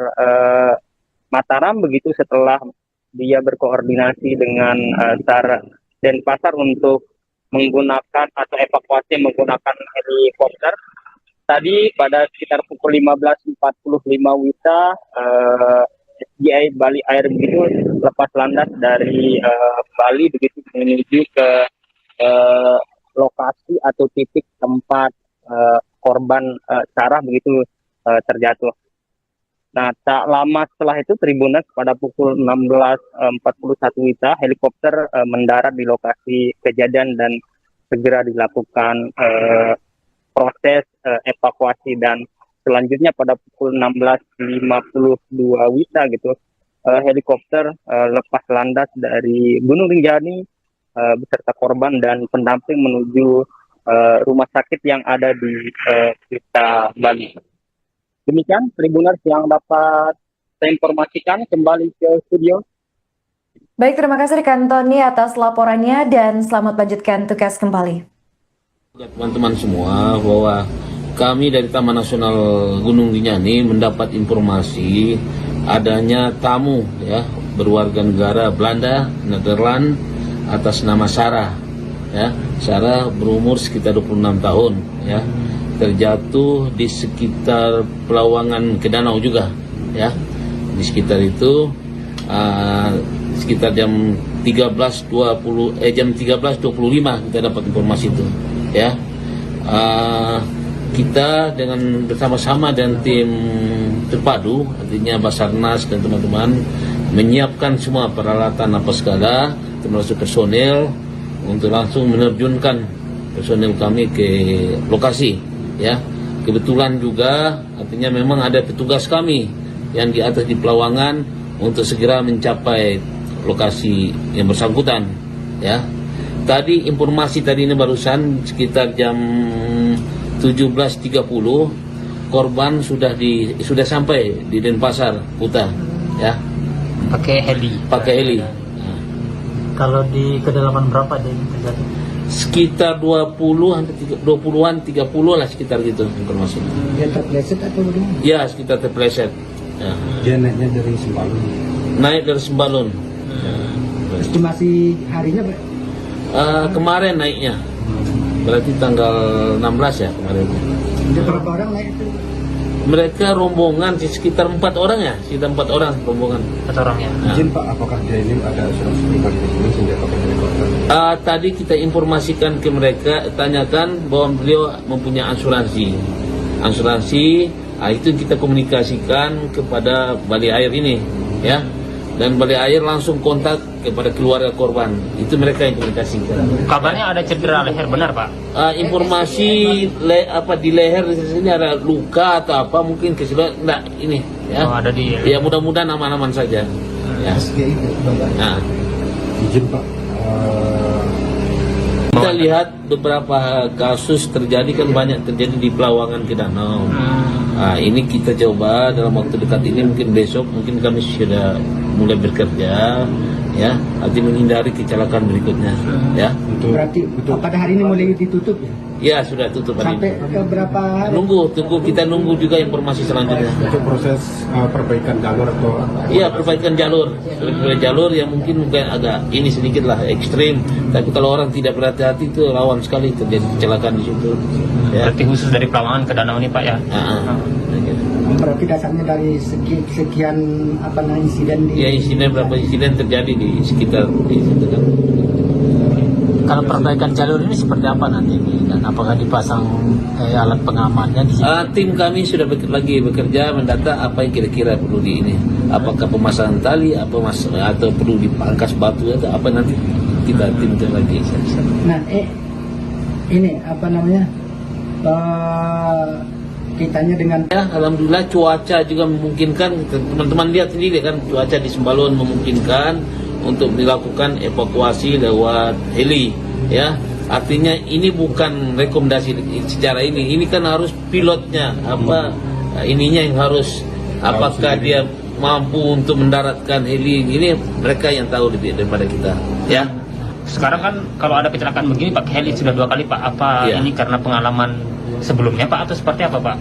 Mataram begitu setelah dia berkoordinasi dengan SAR Denpasar untuk menggunakan atau evakuasi menggunakan helikopter. Tadi pada sekitar pukul 15.45 WITA SGI Bali Air begitu lepas landas dari Bali begitu menuju ke lokasi atau titik tempat korban Sarah begitu terjatuh. Nah tak lama setelah itu Tribuners pada pukul 16.41 WITA helikopter mendarat di lokasi kejadian dan segera dilakukan proses evakuasi dan selanjutnya pada pukul 16.52 WITA gitu helikopter lepas landas dari Gunung Rinjani beserta korban dan pendamping menuju rumah sakit yang ada di Kuta Bali. Demikian Tribuners yang dapat saya informasikan, kembali ke studio. Baik, terima kasih rekan Tony atas laporannya dan selamat lanjutkan tugas kembali. Teman-teman semua bahwa kami dari Taman Nasional Gunung Rinjani mendapat informasi adanya tamu ya berwarga negara Belanda, Nederland atas nama Sarah ya. Sarah berumur sekitar 26 tahun ya. Terjatuh di sekitar Pelawangan ke danau juga ya. Di sekitar itu sekitar jam 13.25 kita dapat informasi itu ya. Kita dengan bersama-sama dan tim terpadu, artinya Basarnas dan teman-teman menyiapkan semua peralatan apa segala, termasuk personel untuk langsung menerjunkan personel kami ke lokasi. Ya, kebetulan juga artinya memang ada petugas kami yang di atas di Pelawangan untuk segera mencapai lokasi yang bersangkutan. Ya, tadi informasi tadi ini barusan sekitar jam 17.30 korban sudah sampai di Denpasar Kuta ya Pakai heli. Nah. Kalau di kedalaman berapa dia terjadi? Sekitar 20-an 30 lah sekitar gitu informasi. Dia terpleset atau bagaimana? Ya sekitar terpleset ya. Dia naiknya dari Sembalun. Naik dari Sembalun Estimasi harinya Pak? kemarin naiknya berarti tanggal 16 ya kemarin. Ada berapa orang naik itu? Mereka rombongan sekitar 4 orang ya, sekitar 4 orang rombongan. 4 orang ya. Nah. Izin Pak, apakah dia ini ada asuransi pribadi di sini sehingga pakai helikopter? Tadi kita informasikan ke mereka, tanyakan bahwa beliau mempunyai asuransi. Itu kita komunikasikan kepada Balai Air ini, ya. Dan Balai Air langsung kontak kepada keluarga korban. Itu mereka yang komunikasikan. Kabarnya ada cedera leher, benar Pak? Informasi di leher di sini ada luka atau apa mungkin keseluruhan enggak ini, ya. Oh, ada di. Ya mudah-mudahan aman-aman saja. Ya. Nah. Izin Pak, Kita lihat beberapa kasus terjadi kan banyak terjadi di Pelawangan ke Danau. Ini kita coba dalam waktu dekat ini, mungkin besok mungkin kami sudah mulai bekerja, ya, arti menghindari kecelakaan berikutnya, ya. Berarti pada hari ini mulai ditutup ya? Ya sudah tutup hari Sampai ini. ke berapa hari? Kita nunggu juga informasi selanjutnya. untuk proses perbaikan jalur atau Iya, perbaikan jalur yang mungkin agak ini sedikit lah ekstrim, tapi kalau orang tidak berhati-hati itu rawan sekali terjadi kecelakaan di situ. Ya. Berarti khusus dari Pelawangan ke Danau ini Pak ya? Berarti dasarnya dari sekian insiden di... Ya, berapa insiden terjadi di sekitar di situ kan. Kalau perbaikan jalur ini seperti apa nanti dan apakah dipasang alat pengamannya di sini? Tim kami sudah bekerja mendata apa yang kira-kira perlu di ini. Apakah pemasangan tali, atau perlu dipangkas batu atau apa, nanti kita timkan lagi. Nah, ini kitanya dengan... Ya, alhamdulillah cuaca juga memungkinkan. Teman-teman lihat sendiri kan, cuaca di Sembalun memungkinkan untuk dilakukan evakuasi lewat heli, ya. Artinya ini bukan rekomendasi secara ini kan harus pilotnya ininya yang harus, apakah dia mampu untuk mendaratkan heli ini, mereka yang tahu lebih daripada kita, ya. Sekarang kan kalau ada kecelakaan begini pakai heli sudah 2 kali Pak. Apa Ya. ini karena pengalaman sebelumnya Pak atau seperti apa Pak?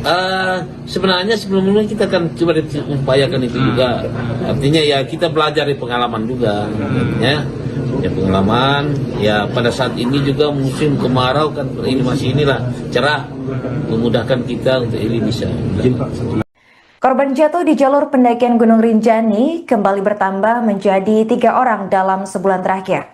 Sebenarnya sebelumnya kita akan coba upayakan itu juga. Artinya ya kita belajar dari pengalaman juga, ya. Ya pengalaman. Ya pada saat ini juga musim kemarau kan, ini masih cerah, memudahkan kita untuk ini bisa. Korban jatuh di jalur pendakian Gunung Rinjani kembali bertambah menjadi 3 orang dalam sebulan terakhir.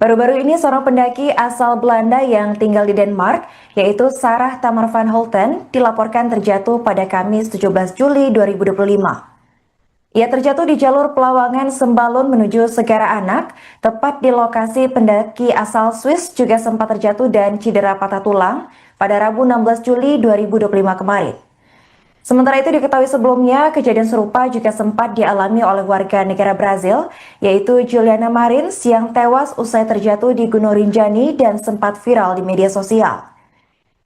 Baru-baru ini seorang pendaki asal Belanda yang tinggal di Denmark, yaitu Sarah Tamar van Holten, dilaporkan terjatuh pada Kamis 17 Juli 2025. Ia terjatuh di jalur Pelawangan Sembalun menuju Segara Anak, tepat di lokasi pendaki asal Swiss juga sempat terjatuh dan cedera patah tulang pada Rabu 16 Juli 2025 kemarin. Sementara itu diketahui sebelumnya, kejadian serupa juga sempat dialami oleh warga negara Brazil, yaitu Juliana Marins yang tewas usai terjatuh di Gunung Rinjani dan sempat viral di media sosial.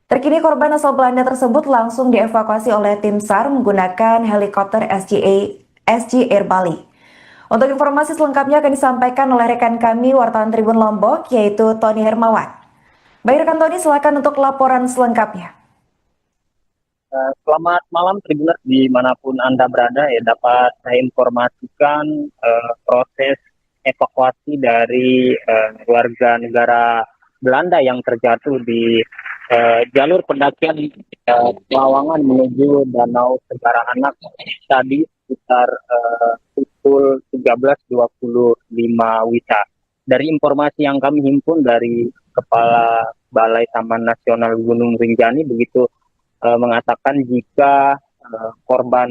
Terkini korban asal Belanda tersebut langsung dievakuasi oleh tim SAR menggunakan helikopter SG Air Bali. Untuk informasi selengkapnya akan disampaikan oleh rekan kami wartawan Tribun Lombok, yaitu Tony Hermawan. Baik rekan Tony, silakan untuk laporan selengkapnya. Selamat malam Tribuners dimanapun Anda berada, ya, dapat saya informasikan proses evakuasi dari warga negara Belanda yang terjatuh di jalur pendakian Pelawangan menuju Danau Segara Anak tadi sekitar pukul 13.25 WITA. Dari informasi yang kami himpun dari Kepala Balai Taman Nasional Gunung Rinjani begitu mengatakan jika korban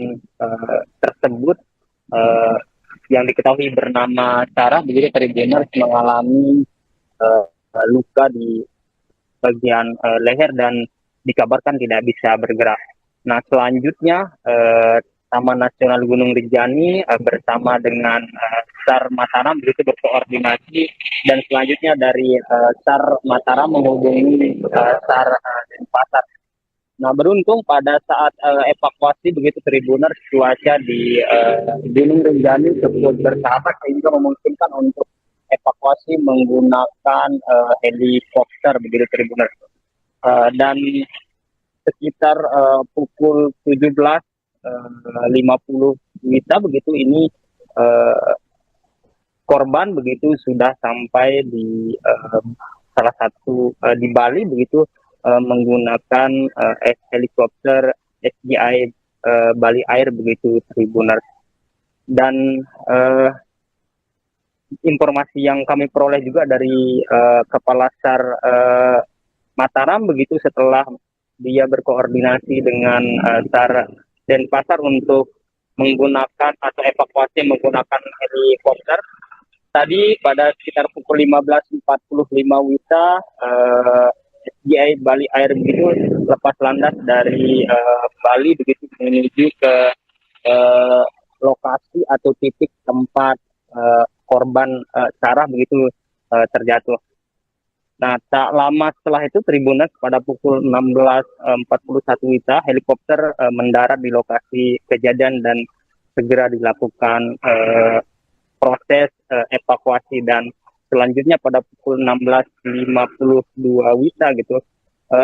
tersebut yang diketahui bernama Sarah begitu Tribuners mengalami luka di bagian leher dan dikabarkan tidak bisa bergerak. Nah selanjutnya Taman Nasional Gunung Rinjani bersama dengan SAR Mataram begitu berkoordinasi, dan selanjutnya dari SAR Mataram menghubungi SAR Denpasar. Nah beruntung pada saat evakuasi begitu Tribuners, cuaca di Gunung Rinjani cukup bersahabat sehingga memungkinkan untuk evakuasi menggunakan helikopter begitu Tribuners. Dan sekitar pukul 17.50 WITA begitu ini korban begitu sudah sampai di salah satu di Bali begitu menggunakan helikopter SGI Bali Air begitu Tribuners. Dan informasi yang kami peroleh juga dari Kepala SAR Mataram begitu, setelah dia berkoordinasi dengan SAR Denpasar untuk menggunakan atau evakuasi menggunakan helikopter. Tadi pada sekitar pukul 15.45 WITA, SDI Bali Air begitu lepas landas dari Bali begitu menuju ke lokasi atau titik tempat korban Sarah begitu terjatuh. Nah, tak lama setelah itu Tribuners pada pukul 16.41 WITA, helikopter mendarat di lokasi kejadian dan segera dilakukan proses evakuasi, dan selanjutnya pada pukul 16.52 WITA gitu,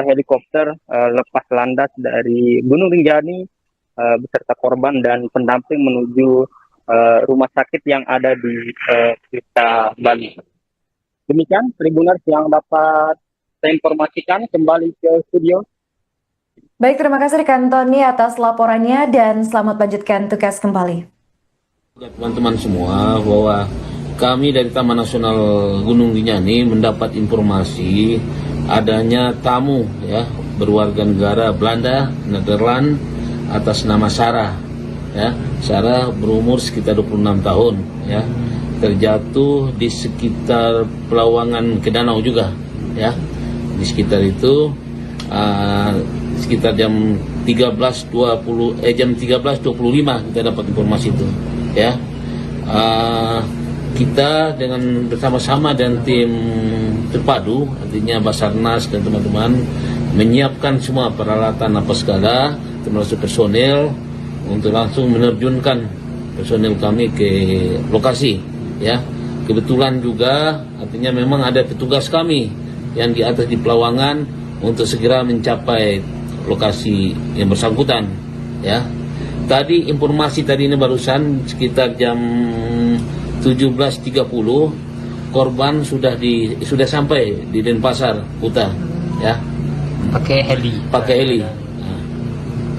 helikopter lepas landas dari Gunung Rinjani beserta korban dan pendamping menuju rumah sakit yang ada di Kuta, Bali. Demikian Tribuners yang dapat saya informasikan, kembali ke studio. Baik, terima kasih rekan Tony atas laporannya dan selamat lanjutkan tugas kembali. Teman-teman semua, bahwa kami dari Taman Nasional Gunung Rinjani mendapat informasi adanya tamu ya berwarga negara Belanda, Nederland, atas nama Sarah. Ya, Sarah berumur sekitar 26 tahun ya. Terjatuh di sekitar Pelawangan ke Danau juga ya. Di sekitar itu sekitar jam 13.25 kita dapat informasi itu ya. Kita dengan bersama-sama dan tim terpadu, artinya Basarnas dan teman-teman, menyiapkan semua peralatan apa segala, termasuk personel, untuk langsung menerjunkan personel kami ke lokasi ya. Kebetulan juga artinya memang ada petugas kami yang di atas di Pelawangan untuk segera mencapai lokasi yang bersangkutan ya. Tadi informasi tadi ini barusan sekitar jam 17.30 korban sudah sampai di Denpasar, Kuta ya. Pakai heli. Nah.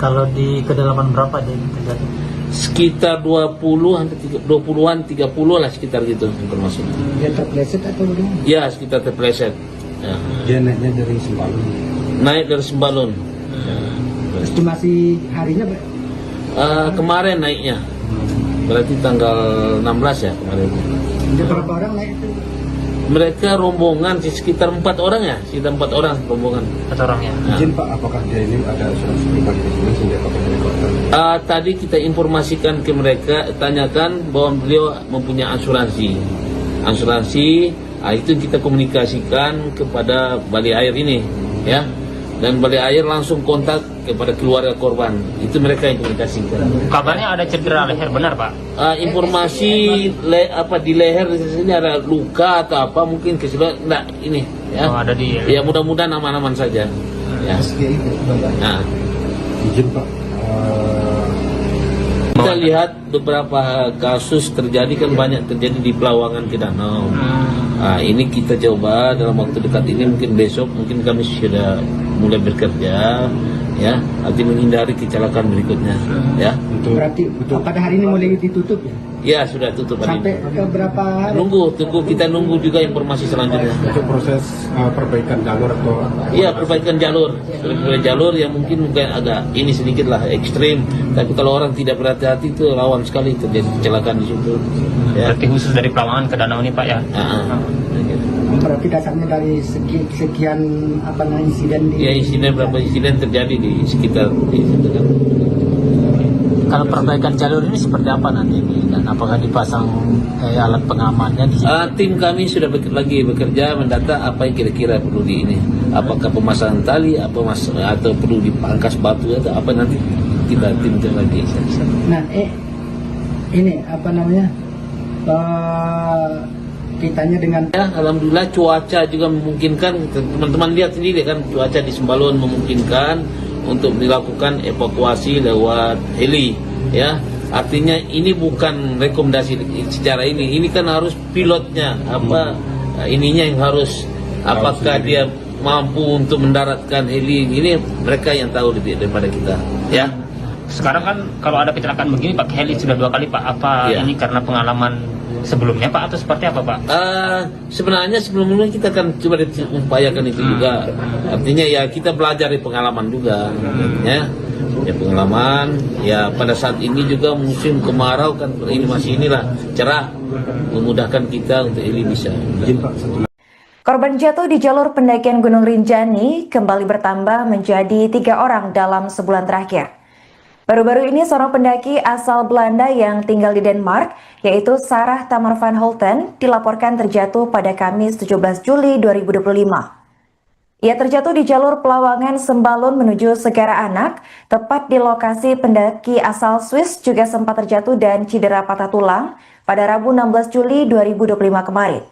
Kalau di kedalaman berapa dia terjadi? Sekitar 20-an 30 lah, sekitar gitu informasi. Dia terpleset atau bagaimana? Ya, sekitar terpleset. Ya. Dia naiknya dari Sembalun. Naik dari Sembalun. Estimasi harinya Kemarin naiknya. Berarti tanggal 16 ya kemarin. ada berapa orang naik itu? Mereka rombongan sekitar 4 orang ya, sekitar 4 orang rombongan. 4 orang ya. Nah. Izin Pak, apakah dia ini ada asuransi pribadi di sini sehingga pakai helikopter? Tadi kita informasikan ke mereka, tanyakan bahwa beliau mempunyai asuransi. Itu kita komunikasikan kepada Bali Air ini, ya. Dan Bali Air langsung kontak kepada keluarga korban. Itu mereka yang komunikasikan. Kabarnya ada cedera leher, benar Pak? Informasi di leher di sini ada luka atau apa, mungkin keseluruhan enggak ini, ya. Oh, ada di. Ya mudah-mudahan aman-aman saja. Ya. Nah. Izin Pak, Kita lihat beberapa kasus terjadi kan banyak terjadi di Pelawangan ke Danau. Ini kita coba dalam waktu dekat ini, mungkin besok mungkin kami sudah mulai bekerja ya, arti menghindari kecelakaan berikutnya ya. Berarti pada hari ini mulai ditutup ya? Ya sudah tutup hari Sampai ini. ke berapa hari? Kita nunggu juga informasi selanjutnya. untuk proses perbaikan jalur atau Iya, perbaikan jalur. Jalur yang mungkin agak ini sedikit lah ekstrim, tapi kalau orang tidak berhati-hati itu rawan sekali terjadi kecelakaan di situ. Ya. Berarti khusus dari Pelawangan ke Danau ini Pak ya? Berarti dasarnya dari sekian insiden di... Ya, berapa insiden terjadi di sekitar di situ kan. Kalau perbaikan jalur ini seperti apa nanti ini? Dan apakah dipasang alat pengamannya di sini? Tim kami sudah lagi bekerja mendata apa yang kira-kira perlu di ini. Apakah pemasangan tali, atau perlu dipangkas batu atau apa, nanti kita timkan lagi. Nah, ini kitanya dengan Ya, alhamdulillah cuaca juga memungkinkan. Teman-teman lihat sendiri kan, cuaca di Sembalun memungkinkan untuk dilakukan evakuasi lewat heli, ya. Artinya ini bukan rekomendasi secara ini kan harus pilotnya ininya yang harus, apakah dia mampu untuk mendaratkan heli ini, mereka yang tahu lebih daripada kita, ya. Sekarang kan kalau ada kecelakaan begini pakai heli sudah 2 kali Pak. Apa Iya. ini karena pengalaman sebelumnya Pak atau seperti apa Pak? Sebenarnya sebelumnya kita kan coba upayakan itu juga. Artinya ya kita belajar dari pengalaman juga, ya pengalaman. Ya pada saat ini juga musim kemarau kan ini masih inilah cerah, memudahkan kita untuk ini bisa. Korban jatuh di jalur pendakian Gunung Rinjani kembali bertambah menjadi 3 orang dalam sebulan terakhir. Baru-baru ini seorang pendaki asal Belanda yang tinggal di Denmark, yaitu Sarah Tamar van Holten, dilaporkan terjatuh pada Kamis 17 Juli 2025. Ia terjatuh di jalur Pelawangan Sembalun menuju Segara Anak, tepat di lokasi pendaki asal Swiss juga sempat terjatuh dan cedera patah tulang pada Rabu 16 Juli 2025 kemarin.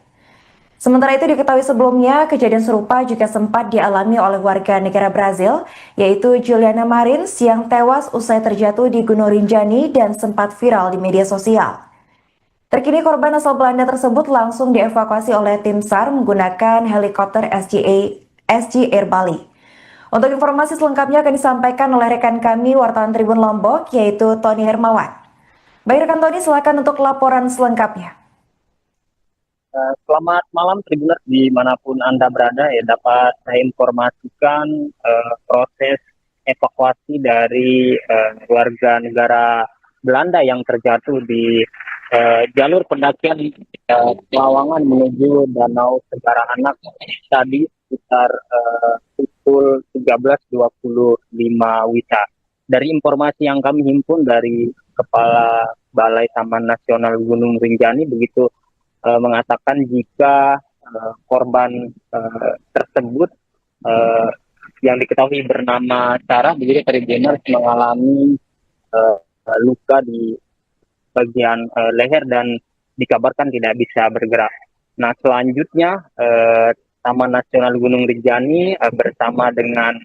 Sementara itu diketahui sebelumnya, kejadian serupa juga sempat dialami oleh warga negara Brazil, yaitu Juliana Marins yang tewas usai terjatuh di Gunung Rinjani dan sempat viral di media sosial. Terkini korban asal Belanda tersebut langsung dievakuasi oleh tim SAR menggunakan helikopter SG Air Bali. Untuk informasi selengkapnya akan disampaikan oleh rekan kami wartawan Tribun Lombok, yaitu Tony Hermawan. Baik rekan Tony, silakan untuk laporan selengkapnya. Selamat malam Tribuners dimanapun Anda berada, ya dapat saya informasikan proses evakuasi dari warga negara Belanda yang terjatuh di jalur pendakian Pelawangan menuju Danau Segara Anak tadi sekitar pukul 13.25 WITA. Dari informasi yang kami himpun dari Kepala Balai Taman Nasional Gunung Rinjani begitu mengatakan jika korban tersebut yang diketahui bernama Sarah begitu Tribuners mengalami luka di bagian leher dan dikabarkan tidak bisa bergerak. Nah selanjutnya Taman Nasional Gunung Rinjani bersama dengan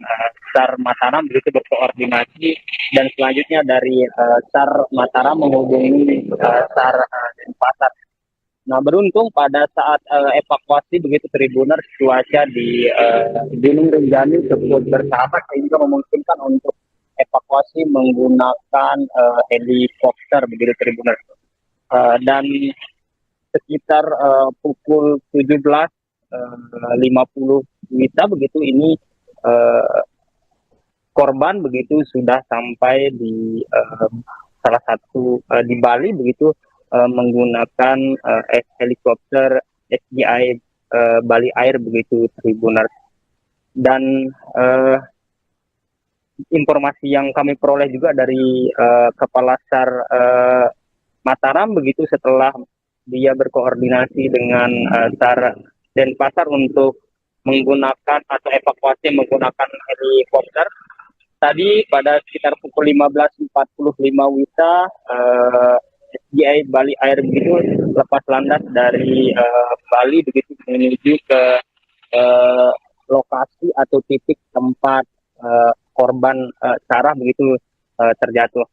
SAR Mataram begitu berkoordinasi dan selanjutnya dari SAR Mataram menghubungi SAR Denpasar. Nah beruntung pada saat evakuasi begitu Tribuners cuaca di Gunung Rinjani cukup bersahabat sehingga memungkinkan untuk evakuasi menggunakan helikopter begitu Tribuners. Dan sekitar pukul 17.50 WITA begitu ini korban begitu sudah sampai di salah satu di Bali begitu menggunakan helikopter SGI Bali Air begitu Tribuners. Dan informasi yang kami peroleh juga dari Kepala SAR Mataram begitu setelah dia berkoordinasi dengan SAR Denpasar untuk menggunakan atau evakuasi menggunakan helikopter. Tadi pada sekitar pukul 15.45 WITA SGI Bali Air begitu lepas landas dari Bali begitu menuju ke lokasi atau titik tempat korban Sarah begitu terjatuh.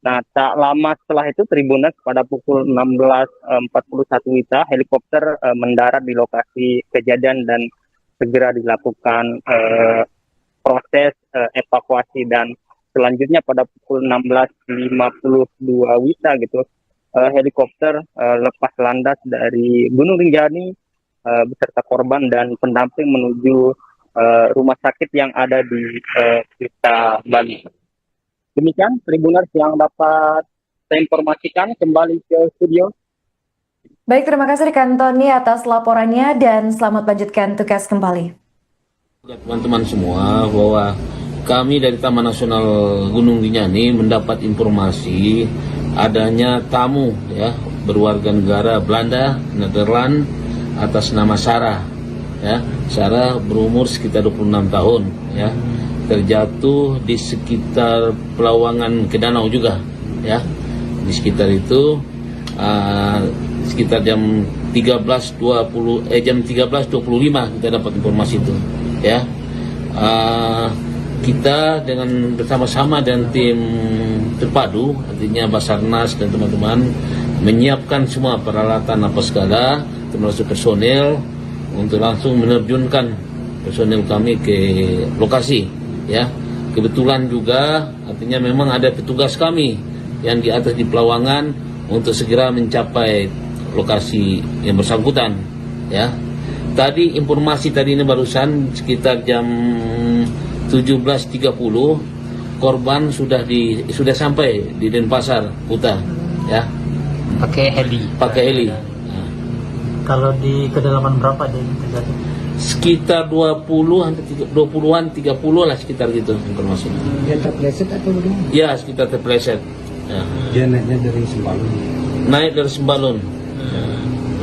Nah tak lama setelah itu Tribuners pada pukul 16.41 WITA helikopter mendarat di lokasi kejadian dan segera dilakukan proses evakuasi dan selanjutnya pada pukul 16.52 WITA gitu helikopter lepas landas dari Gunung Rinjani beserta korban dan pendamping menuju rumah sakit yang ada di Kuta Bali. Demikian Tribuners yang dapat saya informasikan, kembali ke studio. Baik, terima kasih rekan Tony atas laporannya dan selamat lanjutkan tugas kembali. Teman-teman semua bahwa kami dari Taman Nasional Gunung Rinjani mendapat informasi adanya tamu ya berwarga negara Belanda, Nederland atas nama Sarah. Ya, Sarah berumur sekitar 26 tahun ya. Terjatuh di sekitar Pelawangan ke danau juga ya. Di sekitar itu sekitar jam 13.25 kita dapat informasi itu ya. Kita dengan bersama-sama dan tim terpadu artinya Basarnas dan teman-teman menyiapkan semua peralatan apa segala termasuk personel untuk langsung menerjunkan personel kami ke lokasi ya Kebetulan juga artinya memang ada petugas kami yang di atas di Pelawangan untuk segera mencapai lokasi yang bersangkutan, ya. Tadi informasi tadi ini barusan sekitar jam 17.30 korban sudah sampai di Denpasar Kuta, ya. Pakai heli. Pakai heli. Kalau di kedalaman berapa dia terjadi? Sekitar 20-an 30 lah sekitar gitu informasi. Dia terpleset atau bagaimana? Ya, sekitar terpleset. Ya. Dia naiknya dari Sembalun. Naik dari Sembalun.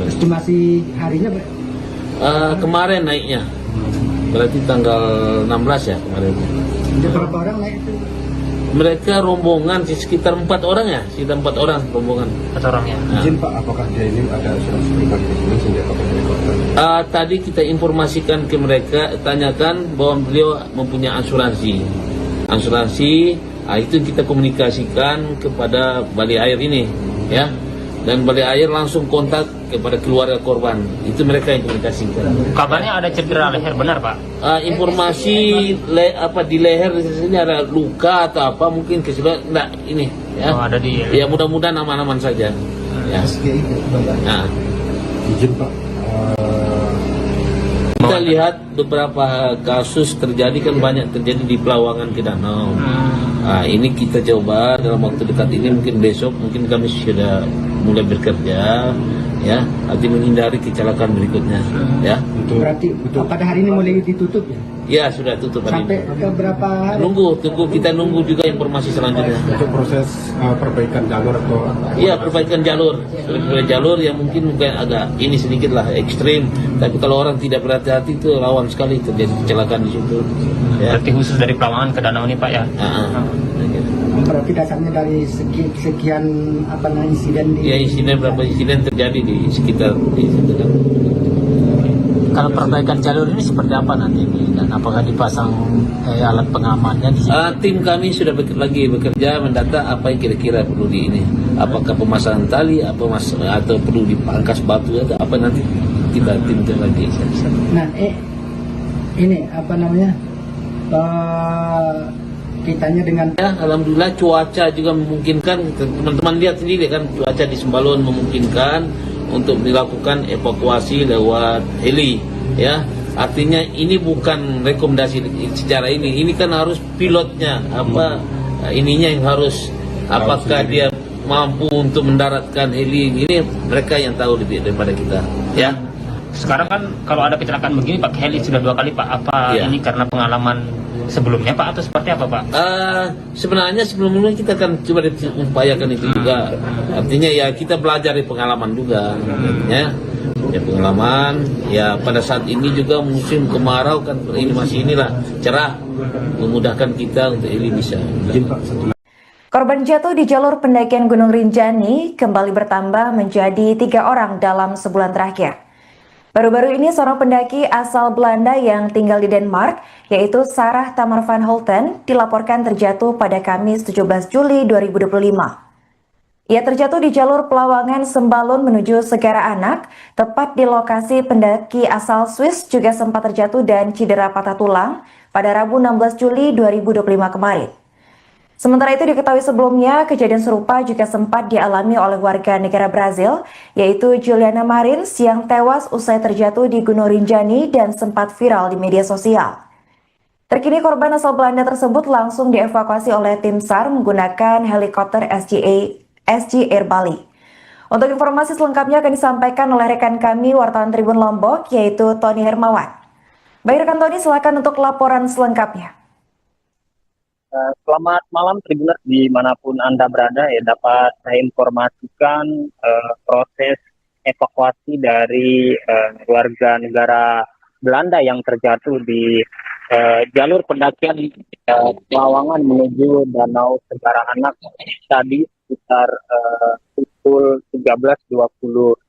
Estimasi harinya Kemarin naiknya. Berarti tanggal 16 ya kemarin. ada berapa orang naik itu? Mereka rombongan sekitar 4 orang ya, sekitar 4 orang rombongan. 4 orang ya. Nah. Izin Pak, apakah dia ini ada asuransi pribadi di sini sehingga pakai helikopter? Tadi kita informasikan ke mereka, tanyakan bahwa beliau mempunyai asuransi. Itu kita komunikasikan kepada Balai Air ini, ya. Dan Balai Air langsung kontak kepada keluarga korban. Itu mereka yang komunikasikan. Kabarnya ada cedera leher, benar Pak? Informasi di leher di sini ada luka atau apa mungkin keseluruhan enggak ini, ya. Oh, ada di. Ya mudah-mudahan aman-aman saja. Ya. Nah. Izin Pak, Kita lihat beberapa kasus terjadi kan banyak terjadi di Pelawangan ke Danau. Ini kita coba dalam waktu dekat ini, mungkin besok mungkin kami sudah mulai bekerja, ya, nanti menghindari kecelakaan berikutnya, ya. Berarti pada hari ini mulai ditutup ya? Ya sudah tutup hari Sampai ini. ke berapa hari? Kita nunggu juga informasi selanjutnya. untuk proses perbaikan jalur atau Iya, perbaikan jalur yang mungkin agak ini sedikit lah ekstrim, tapi kalau orang tidak berhati-hati itu rawan sekali terjadi kecelakaan di situ. Ya. Berarti khusus dari Pelawangan ke Danau ini Pak ya? Berarti dasarnya dari sekian insiden di... Ya, beberapa insiden terjadi di sekitar di situ kan. Kalau perbaikan jalur ini seperti apa nanti dan apakah dipasang alat pengamannya di sini? Tim kami sudah lagi bekerja mendata apa yang kira-kira perlu di ini. Apakah pemasangan tali, atau perlu dipangkas batu atau apa, nanti kita tim lagi. Nah, ini kitanya dengan Ya, alhamdulillah cuaca juga memungkinkan. Teman-teman lihat sendiri kan, cuaca di Sembalun memungkinkan untuk dilakukan evakuasi lewat heli, ya. Artinya ini bukan rekomendasi secara ini kan harus pilotnya ininya yang harus, apakah dia mampu untuk mendaratkan heli ini, mereka yang tahu lebih daripada kita, ya. Sekarang kan kalau ada kecelakaan begini pakai heli sudah 2 kali Pak. Apa Iya. ini karena pengalaman sebelumnya Pak atau seperti apa Pak? Sebenarnya sebelumnya kita akan coba upayakan itu juga. Artinya ya kita belajar dari pengalaman juga, ya. Ya pengalaman. Ya pada saat ini juga musim kemarau kan, ini masih cerah, memudahkan kita untuk ini bisa. Korban jatuh di jalur pendakian Gunung Rinjani kembali bertambah menjadi 3 orang dalam sebulan terakhir. Baru-baru ini seorang pendaki asal Belanda yang tinggal di Denmark, yaitu Sarah Tamar van Holten, dilaporkan terjatuh pada Kamis 17 Juli 2025. Ia terjatuh di jalur Pelawangan Sembalun menuju Segara Anak, tepat di lokasi pendaki asal Swiss juga sempat terjatuh dan cedera patah tulang pada Rabu 16 Juli 2025 kemarin. Sementara itu diketahui sebelumnya, kejadian serupa juga sempat dialami oleh warga negara Brazil, yaitu Juliana Marins yang tewas usai terjatuh di Gunung Rinjani dan sempat viral di media sosial. Terkini korban asal Belanda tersebut langsung dievakuasi oleh tim SAR menggunakan helikopter SG Air Bali. Untuk informasi selengkapnya akan disampaikan oleh rekan kami wartawan Tribun Lombok, yaitu Tony Hermawan. Baik rekan Tony, silakan untuk laporan selengkapnya. Selamat malam Tribuners dimanapun Anda berada, ya dapat saya informasikan proses evakuasi dari warga negara Belanda yang terjatuh di jalur pendakian Pelawangan menuju Danau Segara Anak tadi sekitar pukul 13.25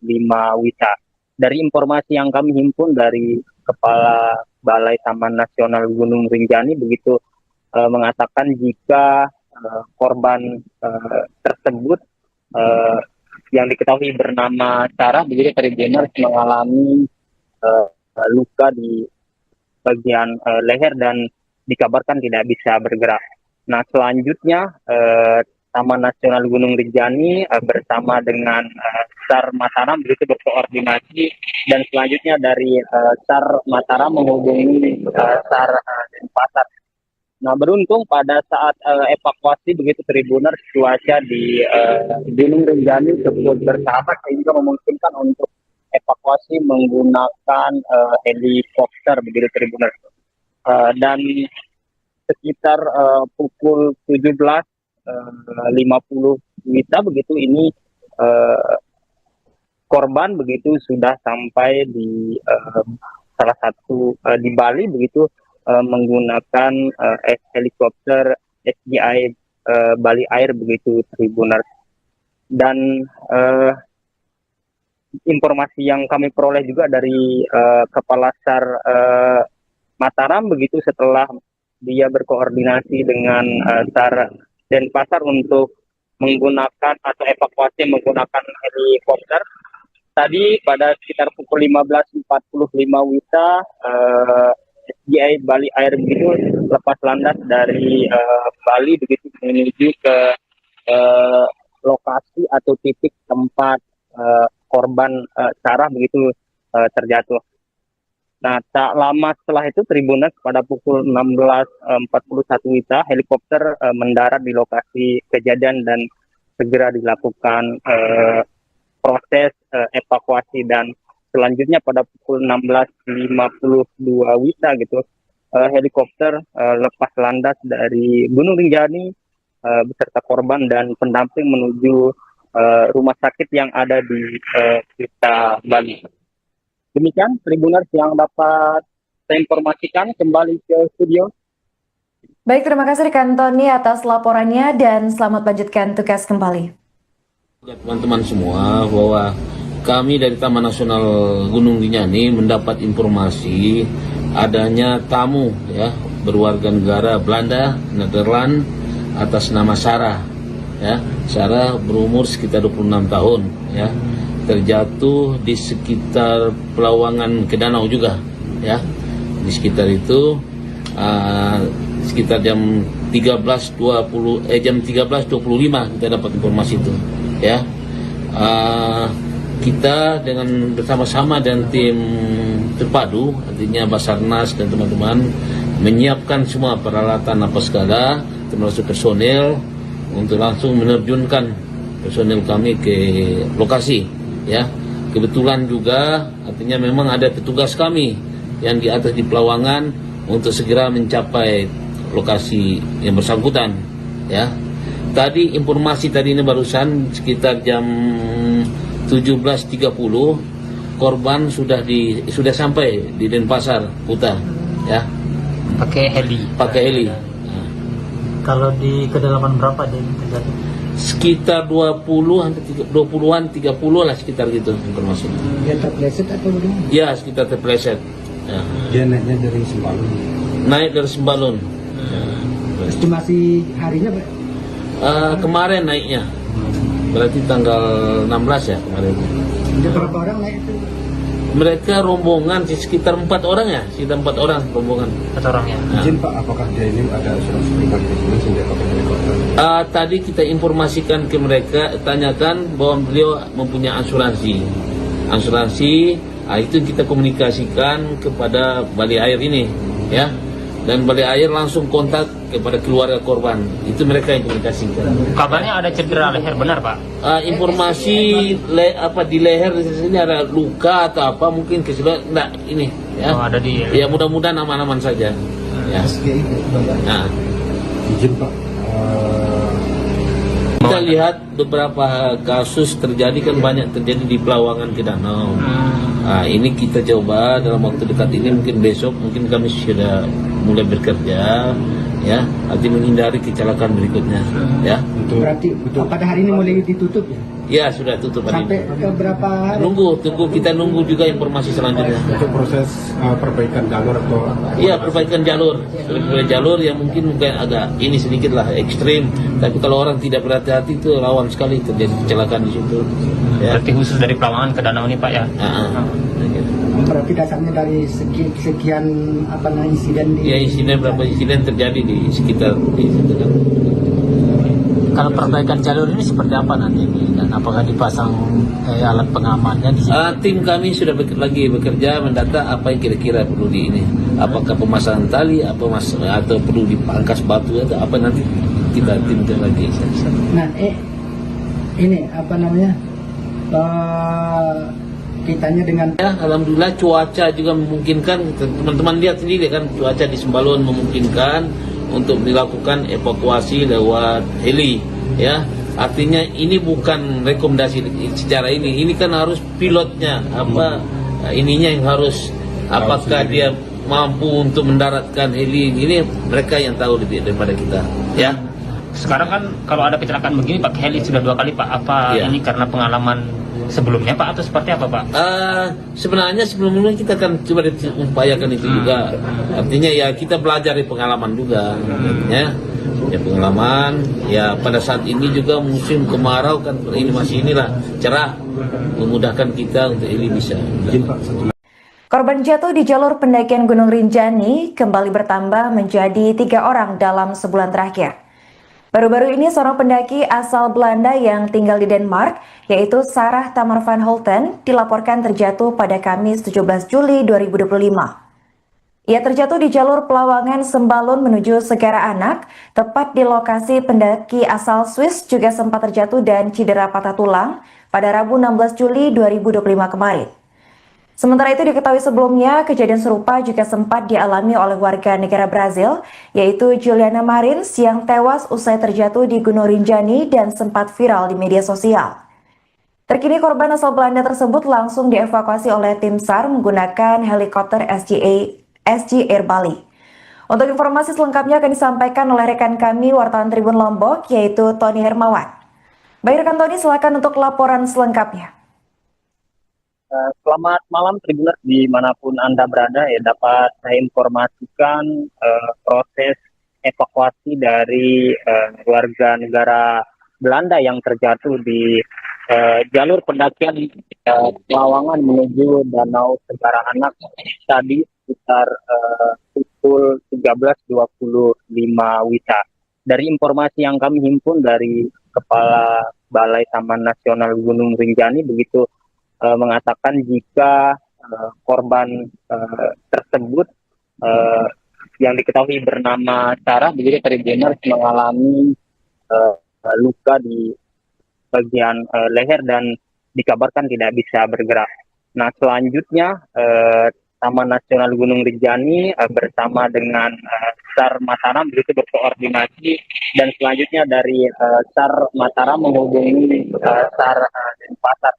WITA. Dari informasi yang kami himpun dari Kepala Balai Taman Nasional Gunung Rinjani begitu mengatakan jika korban tersebut yang diketahui bernama Sarah begitu Tribuners mengalami luka di bagian leher dan dikabarkan tidak bisa bergerak. Nah, selanjutnya Taman Nasional Gunung Rinjani bersama dengan SAR Mataram begitu berkoordinasi, dan selanjutnya dari SAR Mataram menghubungi SAR Denpasar. Nah, beruntung pada saat evakuasi begitu Tribuners, cuaca di Gunung Rinjani cukup bersahabat sehingga memungkinkan untuk evakuasi menggunakan helikopter begitu Tribuners. Dan sekitar pukul 17.50 WITA begitu ini korban begitu sudah sampai di salah satu di Bali begitu menggunakan helikopter SDI Bali Air begitu Tribuners. Dan informasi yang kami peroleh juga dari Kepala SAR Mataram begitu setelah dia berkoordinasi dengan SAR Denpasar untuk menggunakan atau evakuasi menggunakan helikopter. Tadi pada sekitar pukul 15.45 WITA SDI Bali Air begitu lepas landas dari Bali begitu menuju ke lokasi atau titik tempat korban Sarah begitu terjatuh. Nah, tak lama setelah itu Tribuners pada pukul 16.41 WITA helikopter mendarat di lokasi kejadian dan segera dilakukan proses evakuasi, dan selanjutnya pada pukul 16.52 WITA gitu helikopter lepas landas dari Gunung Rinjani beserta korban dan pendamping menuju rumah sakit yang ada di Kuta, Bali. Demikian Tribuners yang dapat saya informasikan, kembali ke studio. Baik, terima kasih rekan Tony atas laporannya dan selamat lanjutkan tugas kembali. Teman-teman semua, bahwa kami dari Taman Nasional Gunung Rinjani mendapat informasi adanya tamu ya berwarga negara Belanda, Nederland atas nama Sarah. Ya, Sarah berumur sekitar 26 tahun ya. Terjatuh di sekitar Pelawangan ke Danau juga ya. Di sekitar itu sekitar jam 13.25 kita dapat informasi itu ya. Kita dengan bersama-sama dan tim terpadu, artinya Basarnas dan teman-teman menyiapkan semua peralatan apa segala, termasuk personel untuk langsung menerjunkan personel kami ke lokasi ya. Kebetulan juga artinya memang ada petugas kami yang di atas di Pelawangan untuk segera mencapai lokasi yang bersangkutan ya. Tadi informasi tadi ini barusan sekitar jam 17.30 korban sudah sampai di Denpasar, Kuta ya. Pakai heli. Kalau di kedalaman berapa dia terjadi? Sekitar 20-an 30 lah, sekitar gitu informasi. Dia terpleset atau bagaimana? Ya, sekitar terpleset. Ya. Dia naiknya dari Sembalun. Naik dari Sembalun. Estimasi harinya Pak? Kemarin naiknya. Berarti tanggal 16 ya kemarin. Ada berapa orang naik itu? Mereka rombongan sekitar 4 orang ya, sekitar 4 orang rombongan. 4 orang ya. Izin Pak, apakah dia ini ada asuransi pribadi di sini sehingga pakai helikopter? Tadi kita informasikan ke mereka, tanyakan bahwa beliau mempunyai asuransi. Itu kita komunikasikan kepada Bali Air ini, ya. Dan Bali Air langsung kontak kepada keluarga korban. Itu mereka yang komunikasikan. Kabarnya ada cedera leher, benar Pak? Informasi di leher di sini ada luka atau apa mungkin enggak ini ya. Oh, ada di ya mudah-mudahan aman-aman saja. Ya. Nah. Izin Pak, Kita lihat beberapa kasus terjadi kan banyak terjadi di Pelawangan ke Danau. Ini kita coba dalam waktu dekat ini, mungkin besok mungkin kami sudah mulai bekerja ya, nanti menghindari kecelakaan berikutnya ya. Berarti pada hari ini mulai ditutup ya? Ya sudah tutup hari Sampai ini. ke berapa hari? Kita nunggu juga informasi selanjutnya. untuk proses perbaikan jalur atau Iya, perbaikan jalur. Jalur yang mungkin agak ini sedikit lah ekstrim, tapi kalau orang tidak berhati-hati itu rawan sekali terjadi kecelakaan di situ. Ya. Berarti khusus dari Pelawangan ke Danau ini Pak ya? Gitu. berarti dasarnya dari sekian insiden di Ya berapa insiden terjadi di sekitar di situ kan. Kalau perbaikan jalur ini seperti apa nanti dan apakah dipasang alat pengamannya di sini? Tim kami sudah bekerja mendata apa yang kira-kira perlu di ini. Apakah pemasangan tali, atau perlu dipangkas batu atau apa nanti kita timkan lagi. Nah, ini apa namanya? Kitanya dengan Ya, alhamdulillah cuaca juga memungkinkan. Teman-teman lihat sendiri kan cuaca di Sembalun memungkinkan untuk dilakukan evakuasi lewat heli, ya. Artinya ini bukan rekomendasi secara ini kan harus pilotnya ininya yang harus apakah dia mampu untuk mendaratkan heli ini mereka yang tahu lebih daripada kita, ya. Sekarang kan kalau ada kecelakaan begini pakai heli sudah 2 kali Pak. Apa Ya. ini karena pengalaman sebelumnya Pak atau seperti apa Pak? Sebenarnya sebelumnya kita kan coba upayakan itu juga. Artinya ya kita belajar dari pengalaman juga, ya. Ya pengalaman. Ya pada saat ini juga musim kemarau kan ini masih inilah cerah, memudahkan kita untuk ini bisa. Korban jatuh di jalur pendakian Gunung Rinjani kembali bertambah menjadi 3 orang dalam sebulan terakhir. Baru-baru ini seorang pendaki asal Belanda yang tinggal di Denmark, yaitu Sarah Tamar van Holten, dilaporkan terjatuh pada Kamis 17 Juli 2025. Ia terjatuh di jalur Pelawangan Sembalun menuju Segara Anak, tepat di lokasi pendaki asal Swiss juga sempat terjatuh dan cedera patah tulang pada Rabu 16 Juli 2025 kemarin. Sementara itu diketahui sebelumnya, kejadian serupa juga sempat dialami oleh warga negara Brazil, yaitu Juliana Marins yang tewas usai terjatuh di Gunung Rinjani dan sempat viral di media sosial. Terkini korban asal Belanda tersebut langsung dievakuasi oleh tim SAR menggunakan helikopter SG Air Bali. Untuk informasi selengkapnya akan disampaikan oleh rekan kami wartawan Tribun Lombok, yaitu Tony Hermawan. Baik rekan Tony, silakan untuk laporan selengkapnya. Selamat malam Tribuners dimanapun Anda berada, ya dapat saya informasikan proses evakuasi dari warga negara Belanda yang terjatuh di jalur pendakian Pelawangan menuju Danau Segara Anak tadi sekitar pukul 13.25 WITA. Dari informasi yang kami himpun dari Kepala Balai Taman Nasional Gunung Rinjani begitu mengatakan jika korban tersebut yang diketahui bernama Sarah begitu Tribuners mengalami luka di bagian leher dan dikabarkan tidak bisa bergerak. Nah selanjutnya Taman Nasional Gunung Rinjani bersama dengan SAR Mataram begitu berkoordinasi dan selanjutnya dari SAR Mataram menghubungi SAR Denpasar.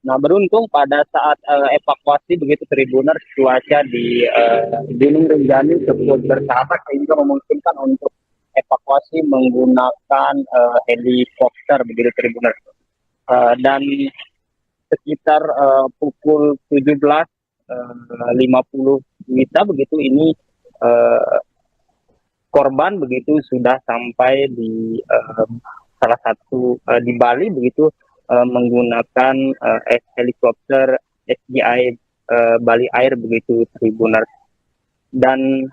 Nah beruntung pada saat evakuasi begitu Tribuners cuaca di Gunung Rinjani cukup bersahabat sehingga memungkinkan untuk evakuasi menggunakan helikopter begitu Tribuners. Dan sekitar pukul 17.50 WITA begitu ini korban begitu sudah sampai di salah satu di Bali begitu menggunakan helikopter SGI Bali Air begitu Tribuners. Dan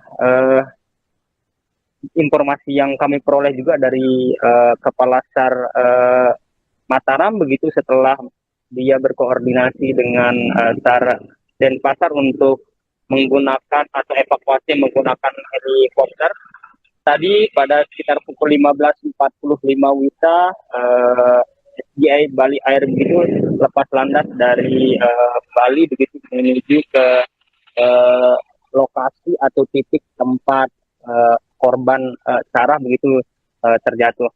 informasi yang kami peroleh juga dari Kepala SAR Mataram begitu setelah dia berkoordinasi dengan SAR Denpasar untuk menggunakan atau evakuasi menggunakan helikopter. Tadi pada sekitar pukul 15.45 WITA SGI Bali Air begitu lepas landas dari Bali begitu menuju ke lokasi atau titik tempat korban Sarah begitu terjatuh.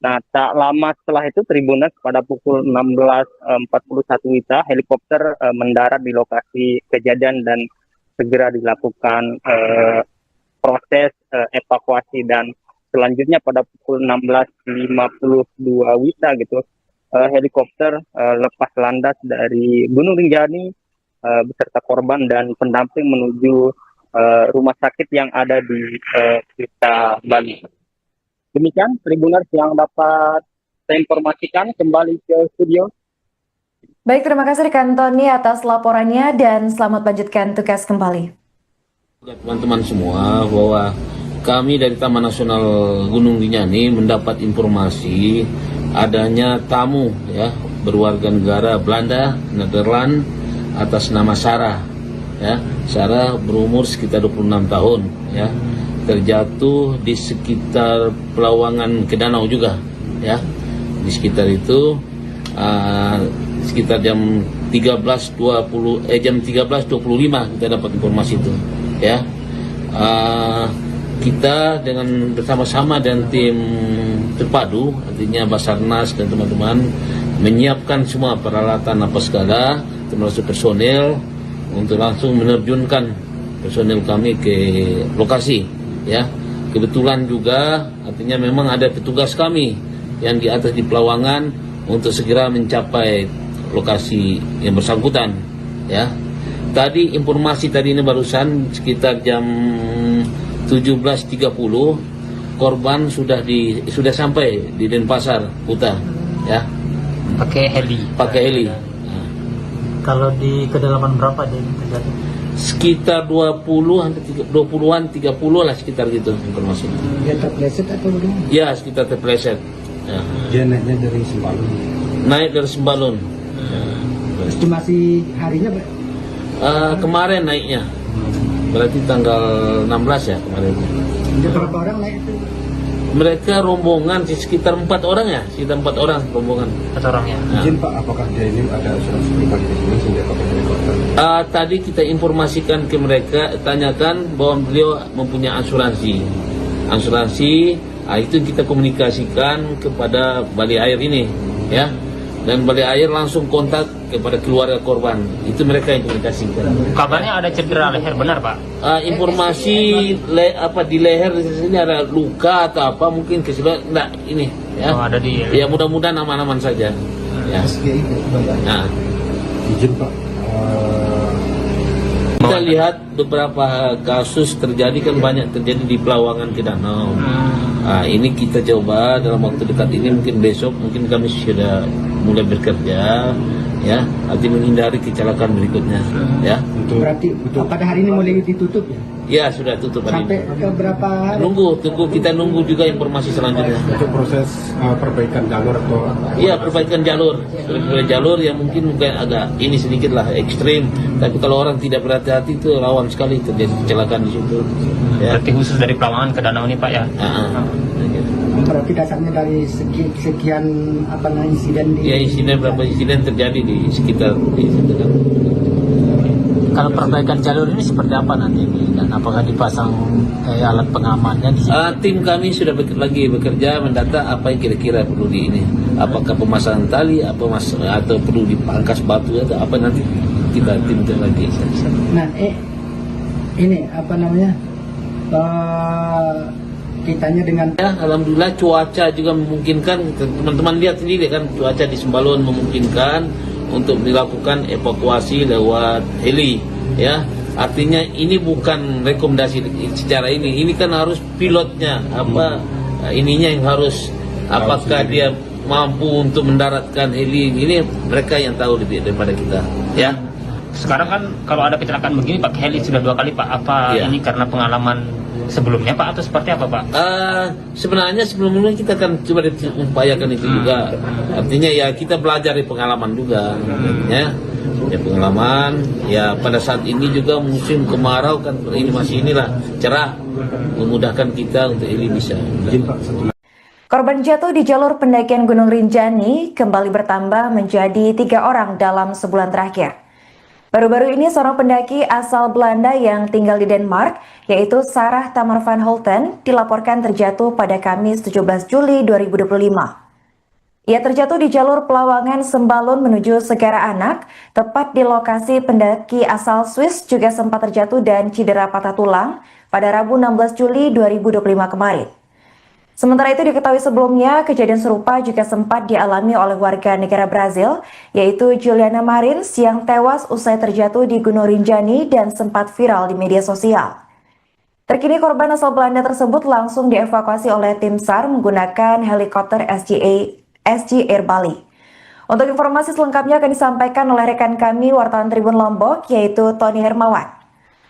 Nah, tak lama setelah itu Tribuners pada pukul 16.41 WITA helikopter mendarat di lokasi kejadian dan segera dilakukan proses evakuasi dan selanjutnya pada pukul 16.52 WITA gitu helikopter lepas landas dari Gunung Rinjani beserta korban dan pendamping menuju rumah sakit yang ada di Kuta Bali. Demikian Tribuners yang dapat saya informasikan, kembali ke studio. Baik, terima kasih rekan Tony atas laporannya dan selamat lanjutkan tugas kembali. Teman-teman semua, bahwa kami dari Taman Nasional Gunung Rinjani mendapat informasi adanya tamu ya berwarga negara Belanda, Nederland atas nama Sarah. Ya, Sarah berumur sekitar 26 tahun ya. Terjatuh di sekitar Pelawangan ke danau juga ya. Di sekitar itu sekitar jam 13.25 kita dapat informasi itu ya. Kita dengan bersama-sama dan tim terpadu, artinya Basarnas dan teman-teman menyiapkan semua peralatan apa segala, termasuk personel untuk langsung menerjunkan personel kami ke lokasi ya. Kebetulan juga artinya memang ada petugas kami yang di atas di Pelawangan untuk segera mencapai lokasi yang bersangkutan ya. Tadi informasi tadi ini barusan sekitar jam 17.30 korban sudah sampai di Denpasar Kuta ya. Pakai heli. Kalau di kedalaman berapa dia terjadi? Sekitar 20-an 30 lah sekitar gitu informasi. Dia terpleset atau bagaimana? Ya, sekitar terpleset. Ya. Dia naiknya dari Sembalun. Naik dari Sembalun. Estimasi harinya Kemarin naiknya. Berarti tanggal 16 ya kemarin. ada berapa orang naik itu? Mereka rombongan sekitar 4 orang ya, sekitar 4 orang rombongan. 4 orangnya. Nah. Izin Pak, apakah dia ini ada asuransi pribadi di sini sehingga pakai helikopter? Tadi kita informasikan ke mereka, tanyakan bahwa beliau mempunyai asuransi. Itu kita komunikasikan kepada Balai Air ini, ya. Dan Balai Air langsung kontak kepada keluarga korban. Itu mereka yang komunikasikan. Kabarnya ada cedera leher, benar Pak? Informasi di leher di sini ada luka atau apa mungkin kesebab enggak ini, ya. Oh, ada di. Ya mudah-mudahan aman-aman saja. Ya. Nah. Izin Pak, Kita lihat beberapa kasus terjadi kan banyak terjadi di Pelawangan ke danau. Ini kita coba dalam waktu dekat ini, mungkin besok mungkin kami sudah mulai bekerja ya, arti menghindari kecelakaan berikutnya ya. Berarti pada hari ini mulai ditutup ya? Ya sudah tutup hari Sampai ini. ke berapa hari? Kita nunggu juga informasi selanjutnya. untuk proses perbaikan jalur atau Iya, perbaikan jalur yang mungkin agak ini sedikit lah ekstrim, tapi kalau orang tidak berhati-hati itu rawan sekali terjadi kecelakaan di situ. Ya. Berarti khusus dari Pelawangan ke danau ini Pak ya? Berarti dasarnya dari sekian insiden di... Ya, berapa insiden terjadi di sekitar di situ kan. Kalau perbaikan jalur ini seperti apa nanti dan apakah dipasang alat pengamannya di sini? Tim kami sudah lagi bekerja mendata apa yang kira-kira perlu di ini. Apakah pemasangan tali, atau perlu dipangkas batu atau apa, nanti kita timkan lagi. Nah, ini kitanya dengan Ya, alhamdulillah cuaca juga memungkinkan. Teman-teman lihat sendiri kan, cuaca di Sembalun memungkinkan untuk dilakukan evakuasi lewat heli ya. Artinya ini bukan rekomendasi secara ini kan harus pilotnya ininya yang harus, apakah dia mampu untuk mendaratkan heli ini, mereka yang tahu lebih daripada kita ya. Sekarang kan kalau ada kecelakaan begini pakai heli sudah 2 kali Pak. Apa Iya. ini karena pengalaman sebelumnya Pak atau seperti apa Pak? Sebenarnya sebelumnya kita kan coba upayakan itu juga. Artinya ya kita belajar dari pengalaman juga. Ya pengalaman. Ya pada saat ini juga musim kemarau kan, ini masih cerah, memudahkan kita untuk ini bisa. izin Pak, satu Korban jatuh di jalur pendakian Gunung Rinjani kembali bertambah menjadi 3 orang dalam sebulan terakhir. Baru-baru ini seorang pendaki asal Belanda yang tinggal di Denmark, yaitu Sarah Tamar van Holten, dilaporkan terjatuh pada Kamis 17 Juli 2025. Ia terjatuh di jalur Pelawangan Sembalun menuju Segara Anak, tepat di lokasi pendaki asal Swiss juga sempat terjatuh dan cedera patah tulang pada Rabu 16 Juli 2025 kemarin. Sementara itu diketahui sebelumnya, kejadian serupa juga sempat dialami oleh warga negara Brazil, yaitu Juliana Marins yang tewas usai terjatuh di Gunung Rinjani dan sempat viral di media sosial. Terkini korban asal Belanda tersebut langsung dievakuasi oleh tim SAR menggunakan helikopter SG Air Bali. Untuk informasi selengkapnya akan disampaikan oleh rekan kami wartawan Tribun Lombok, yaitu Tony Hermawan.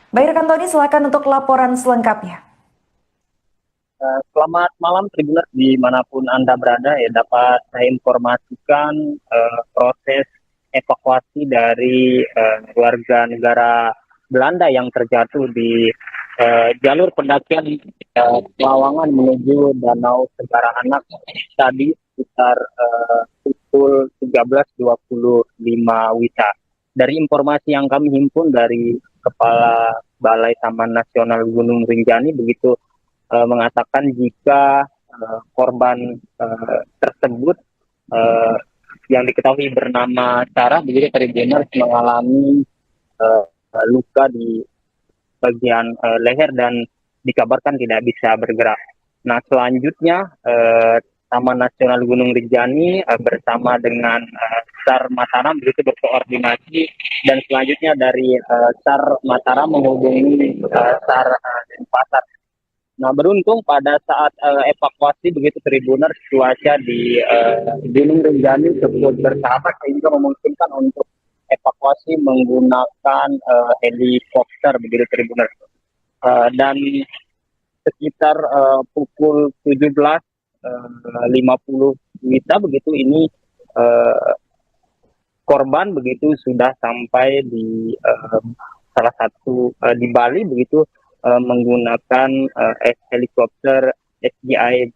Baik rekan Tony, silakan untuk laporan selengkapnya. Selamat malam Tribuners dimanapun Anda berada, ya dapat saya informasikan proses evakuasi dari warga negara Belanda yang terjatuh di jalur pendakian Pelawangan menuju Danau Segara Anak tadi sekitar pukul 13.25 WITA. Dari informasi yang kami himpun dari Kepala Balai Taman Nasional Gunung Rinjani begitu mengatakan jika korban tersebut yang diketahui bernama Sarah begitu Tribuners mengalami luka di bagian leher dan dikabarkan tidak bisa bergerak. Nah selanjutnya Taman Nasional Gunung Rinjani bersama dengan SAR Mataram begitu berkoordinasi dan selanjutnya dari SAR Mataram menghubungi SAR Denpasar. Nah beruntung pada saat evakuasi begitu Tribuners cuaca di Gunung Rinjani cukup bersahabat sehingga memungkinkan untuk evakuasi menggunakan helikopter begitu Tribuners. Dan sekitar pukul 17.50 WITA begitu ini korban begitu sudah sampai di salah satu di Bali begitu menggunakan helikopter SGI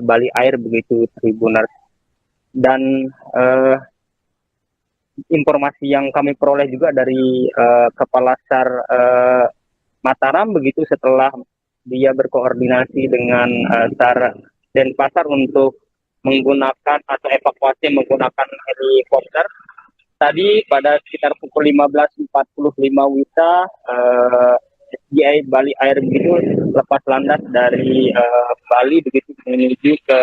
Bali Air begitu Tribuners. Dan informasi yang kami peroleh juga dari Kepala SAR Mataram begitu setelah dia berkoordinasi dengan SAR Denpasar untuk menggunakan atau evakuasi menggunakan helikopter. Tadi pada sekitar pukul 15.45 WITA SGI Bali Air begitu lepas landas dari Bali begitu menuju ke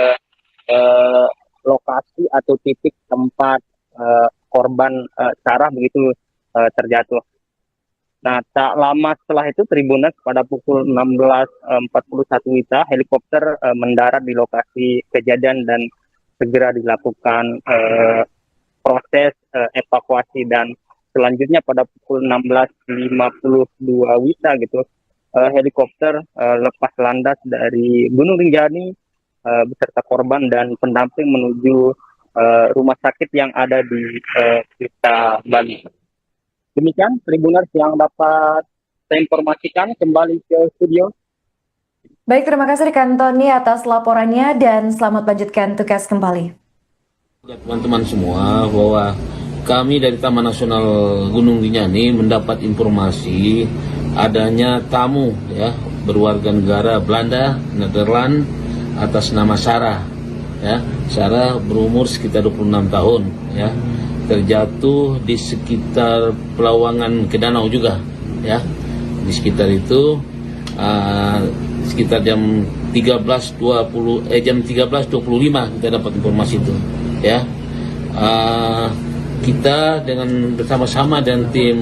lokasi atau titik tempat korban Sarah begitu terjatuh. Nah tak lama setelah itu Tribuners pada pukul 16.41 WITA helikopter mendarat di lokasi kejadian dan segera dilakukan proses evakuasi dan selanjutnya pada pukul 16.52 WITA gitu helikopter lepas landas dari Gunung Rinjani beserta korban dan pendamping menuju rumah sakit yang ada di Kuta Bali. Demikian Tribuners yang dapat saya informasikan, kembali ke studio. Baik, terima kasih rekan Tony atas laporannya dan selamat lanjutkan tugas kembali. Teman-teman semua bahwa kami dari Taman Nasional Gunung Rinjani mendapat informasi adanya tamu ya berwarga negara Belanda, Nederland atas nama Sarah ya. Sarah berumur sekitar 26 tahun ya. Terjatuh di sekitar Pelawangan ke danau juga ya. Di sekitar itu sekitar jam 13.25 kita dapat informasi itu ya. Kita dengan bersama-sama dan tim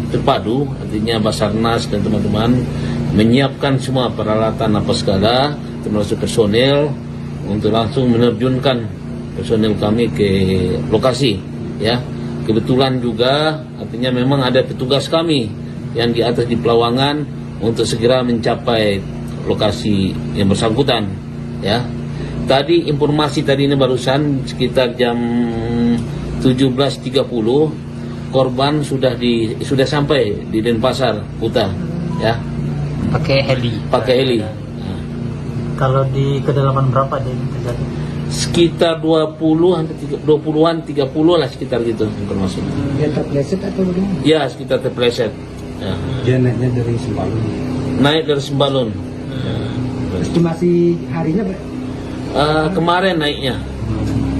terpadu, artinya Basarnas dan teman-teman menyiapkan semua peralatan apa segala, termasuk personel untuk langsung menerjunkan personel kami ke lokasi. Ya, kebetulan juga artinya memang ada petugas kami yang di atas di Pelawangan untuk segera mencapai lokasi yang bersangkutan. Ya, tadi informasi tadi ini barusan sekitar jam 17.30 korban sudah sampai di Denpasar Kuta ya Pakai heli. Nah. Kalau di kedalaman berapa dia terjadi? Sekitar 20-an 30 lah sekitar gitu informasi. Dia terpleset atau bagaimana? Ya sekitar terpleset ya. Dia naiknya dari Sembalun. Naik dari Sembalun Estimasi harinya kemarin naiknya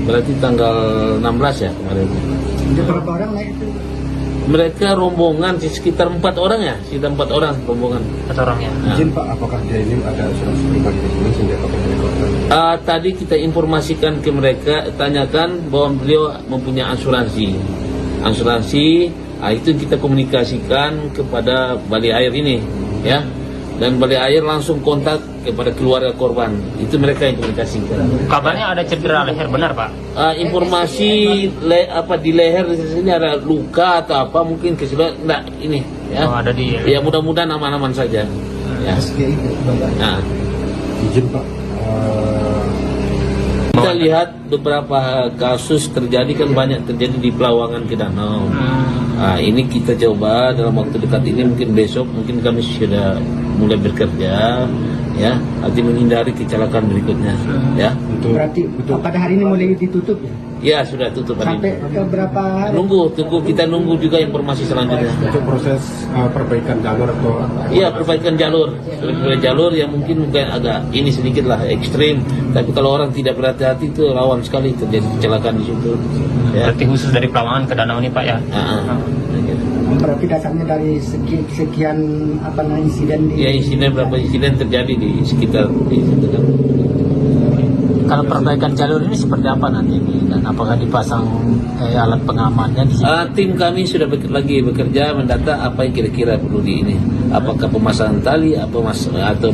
berarti tanggal 16 ya kemarin. ada berapa orang naik itu? Mereka rombongan sekitar 4 orang ya, sekitar 4 orang rombongan. 4 orang ya. Nah. Izin Pak, apakah dia ini ada asuransi pribadi di sini sehingga pakai helikopter? Tadi kita informasikan ke mereka, tanyakan bahwa beliau mempunyai asuransi. Asuransi itu kita komunikasikan kepada Bali Air ini, ya. dan Balai Air langsung kontak kepada keluarga korban. Itu mereka yang komunikasikan. Kabarnya ada cedera leher, benar Pak? Informasi di leher di sini ada luka atau apa, mungkin kesulitan enggak ini ya. Oh, ada di. Ya mudah-mudahan aman-aman saja. Ya. Nah, Izin Pak, kita lihat beberapa kasus terjadi kan banyak terjadi di Pelawangan ke Danau. Nah, ini kita coba dalam waktu dekat ini, mungkin besok mungkin kami sudah mulai bekerja ya, nanti menghindari kecelakaan berikutnya ya. Berarti pada hari ini mulai ditutup ya? Ya sudah tutup hari Sampai ini. ke berapa hari? Kita nunggu juga informasi selanjutnya. untuk proses perbaikan jalur atau Iya, perbaikan jalur. Perbaikan jalur yang mungkin agak ini sedikit lah ekstrim, tapi kalau orang tidak berhati-hati itu rawan sekali terjadi kecelakaan di situ. Ya. Berarti khusus dari Pelawangan ke Danau ini Pak ya? Berarti dasarnya dari sekian insiden di... Ya, berapa insiden terjadi di sekitar di situ kan. Kalau perbaikan jalur ini seperti apa nanti ini, dan apakah dipasang alat pengamannya di sini? Tim kami sudah bekerja mendata apa yang kira-kira perlu di ini. Apakah pemasangan tali, atau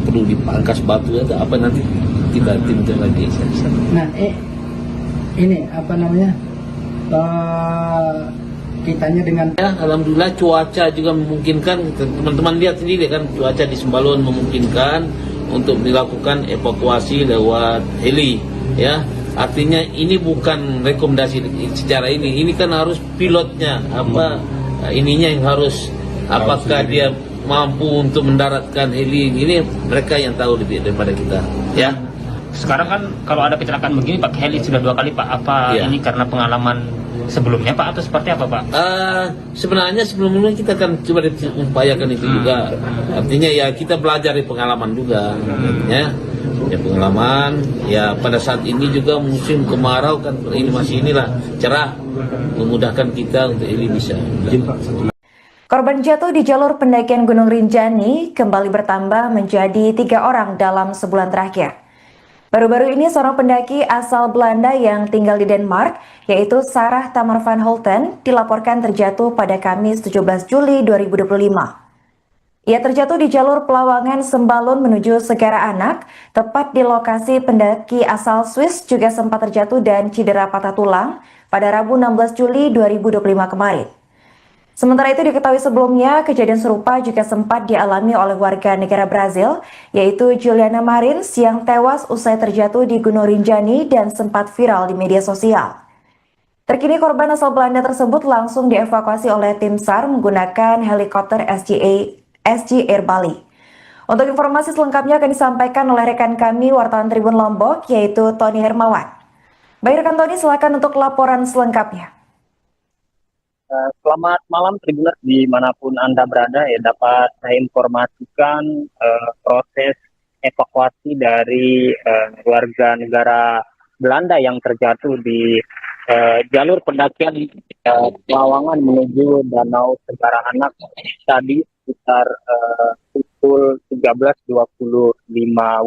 perlu dipangkas batu atau apa, nanti kita tim lagi. Nah, ini kitanya dengan Ya, alhamdulillah cuaca juga memungkinkan. Teman-teman lihat sendiri kan, cuaca di Sembalun memungkinkan untuk dilakukan evakuasi lewat heli ya. Artinya ini bukan rekomendasi secara ini kan harus pilotnya ininya yang harus, apakah dia mampu untuk mendaratkan heli ini, mereka yang tahu lebih daripada kita ya. Sekarang kan kalau ada kecelakaan begini Pak, heli sudah 2 kali Pak. Apa Ya. ini karena pengalaman sebelumnya Pak, atau seperti apa Pak? Sebenarnya sebelumnya kita akan coba upayakan itu juga. Artinya ya kita belajar dari pengalaman juga, ya pengalaman. Ya pada saat ini juga musim kemarau kan, ini masih cerah, memudahkan kita untuk ini bisa. Korban jatuh di jalur pendakian Gunung Rinjani kembali bertambah menjadi 3 orang dalam sebulan terakhir. Baru-baru ini seorang pendaki asal Belanda yang tinggal di Denmark, yaitu Sarah Tamar van Holten, dilaporkan terjatuh pada Kamis 17 Juli 2025. Ia terjatuh di jalur Pelawangan Sembalun menuju Segara Anak, tepat di lokasi pendaki asal Swiss juga sempat terjatuh dan cedera patah tulang pada Rabu 16 Juli 2025 kemarin. Sementara itu diketahui sebelumnya, kejadian serupa juga sempat dialami oleh warga negara Brazil, yaitu Juliana Marins yang tewas usai terjatuh di Gunung Rinjani dan sempat viral di media sosial. Terkini korban asal Belanda tersebut langsung dievakuasi oleh tim SAR menggunakan helikopter SG Air Bali. Untuk informasi selengkapnya akan disampaikan oleh rekan kami wartawan Tribun Lombok, yaitu Tony Hermawan. Baik rekan Tony, silakan untuk laporan selengkapnya. Selamat malam Tribuners dimanapun Anda berada ya, dapat saya informasikan proses evakuasi dari warga negara Belanda yang terjatuh di jalur pendakian Pelawangan menuju Danau Segara Anak tadi sekitar pukul 13.25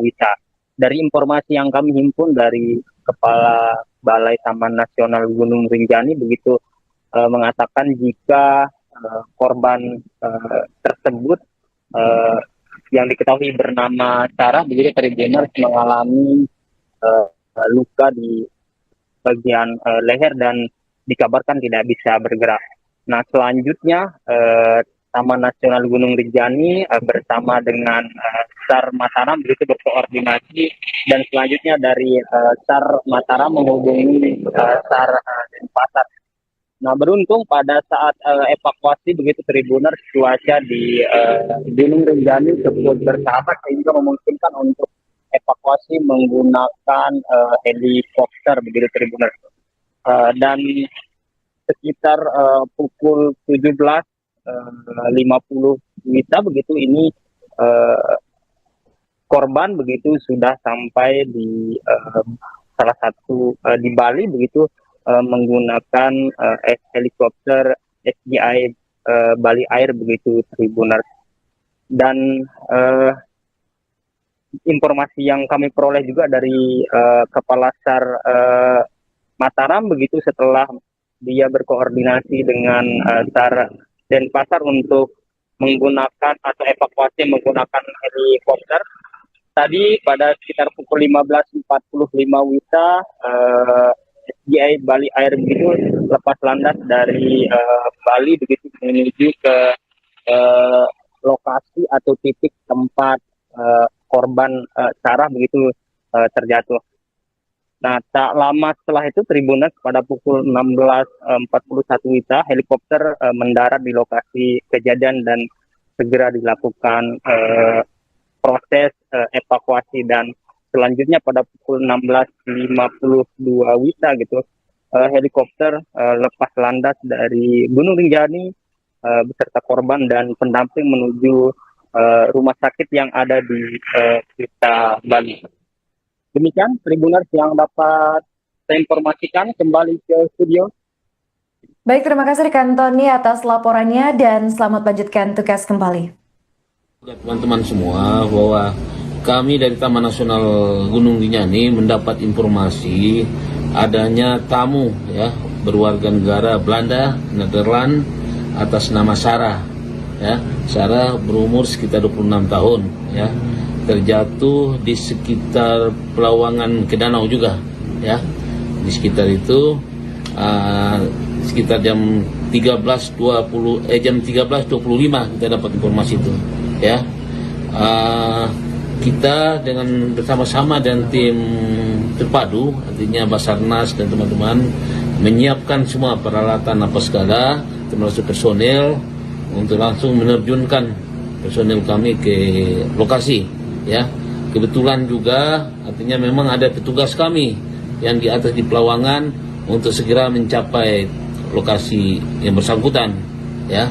WITA. Dari informasi yang kami himpun dari Kepala Balai Taman Nasional Gunung Rinjani begitu mengatakan jika korban tersebut yang diketahui bernama Sarah begitu Tribuners mengalami luka di bagian leher dan dikabarkan tidak bisa bergerak. Nah selanjutnya Taman Nasional Gunung Rinjani bersama dengan SAR Mataram begitu berkoordinasi, dan selanjutnya dari SAR Mataram menghubungi SAR Denpasar. Nah beruntung pada saat evakuasi begitu Tribuners, cuaca di Gunung Rinjani cukup bersahabat sehingga memungkinkan untuk evakuasi menggunakan helikopter begitu Tribuners. Dan sekitar pukul 17.50 WITA begitu ini korban begitu sudah sampai di salah satu di Bali begitu menggunakan helikopter SGI Bali Air begitu Tribuners. Dan informasi yang kami peroleh juga dari Kepala SAR Mataram begitu setelah dia berkoordinasi dengan SAR Denpasar untuk menggunakan atau evakuasi menggunakan helikopter. Tadi pada sekitar pukul 15.45 WITA, SDI Bali Air begitu lepas landas dari Bali begitu menuju ke lokasi atau titik tempat korban Sarah begitu terjatuh. Nah, tak lama setelah itu Tribuners pada pukul 16.41 WITA, helikopter mendarat di lokasi kejadian dan segera dilakukan proses evakuasi, dan selanjutnya pada pukul 16.52 WITA gitu, helikopter lepas landas dari Gunung Rinjani beserta korban dan pendamping menuju rumah sakit yang ada di Kuta, Bali. Demikian Tribuners yang dapat saya informasikan, kembali ke studio. Baik, terima kasih rekan Tony atas laporannya dan selamat lanjutkan tugas kembali. Teman-teman semua, bahwa kami dari Taman Nasional Gunung Rinjani mendapat informasi adanya tamu ya berwarga negara Belanda, Nederland atas nama Sarah. Ya, Sarah berumur sekitar 26 tahun ya. Terjatuh di sekitar Pelawangan ke Danau juga ya. Di sekitar itu sekitar jam 13.25 kita dapat informasi itu ya. Kita dengan bersama-sama dan tim terpadu, artinya Basarnas dan teman-teman menyiapkan semua peralatan apa segala, termasuk personel, untuk langsung menerjunkan personel kami ke lokasi ya. Kebetulan juga artinya memang ada petugas kami yang di atas di Pelawangan untuk segera mencapai lokasi yang bersangkutan ya.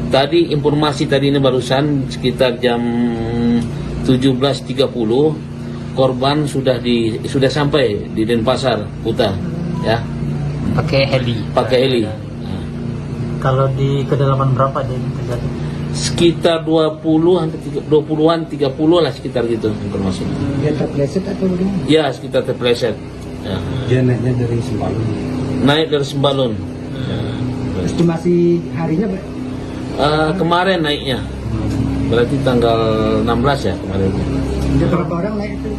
Tadi informasi tadi ini barusan sekitar jam 17.30 korban sudah sampai di Denpasar, Kuta ya. Pakai heli. Kalau di kedalaman berapa dia terjadi? Sekitar 20-an 30 lah, sekitar gitu informasi. Dia terpleset atau bagaimana? Ya, sekitar terpleset. Ya. Dia naiknya dari Sembalun. Naik dari Sembalun. Estimasi harinya Kemarin naiknya. Berarti tanggal 16 ya kemarin. ada berapa orang naik itu?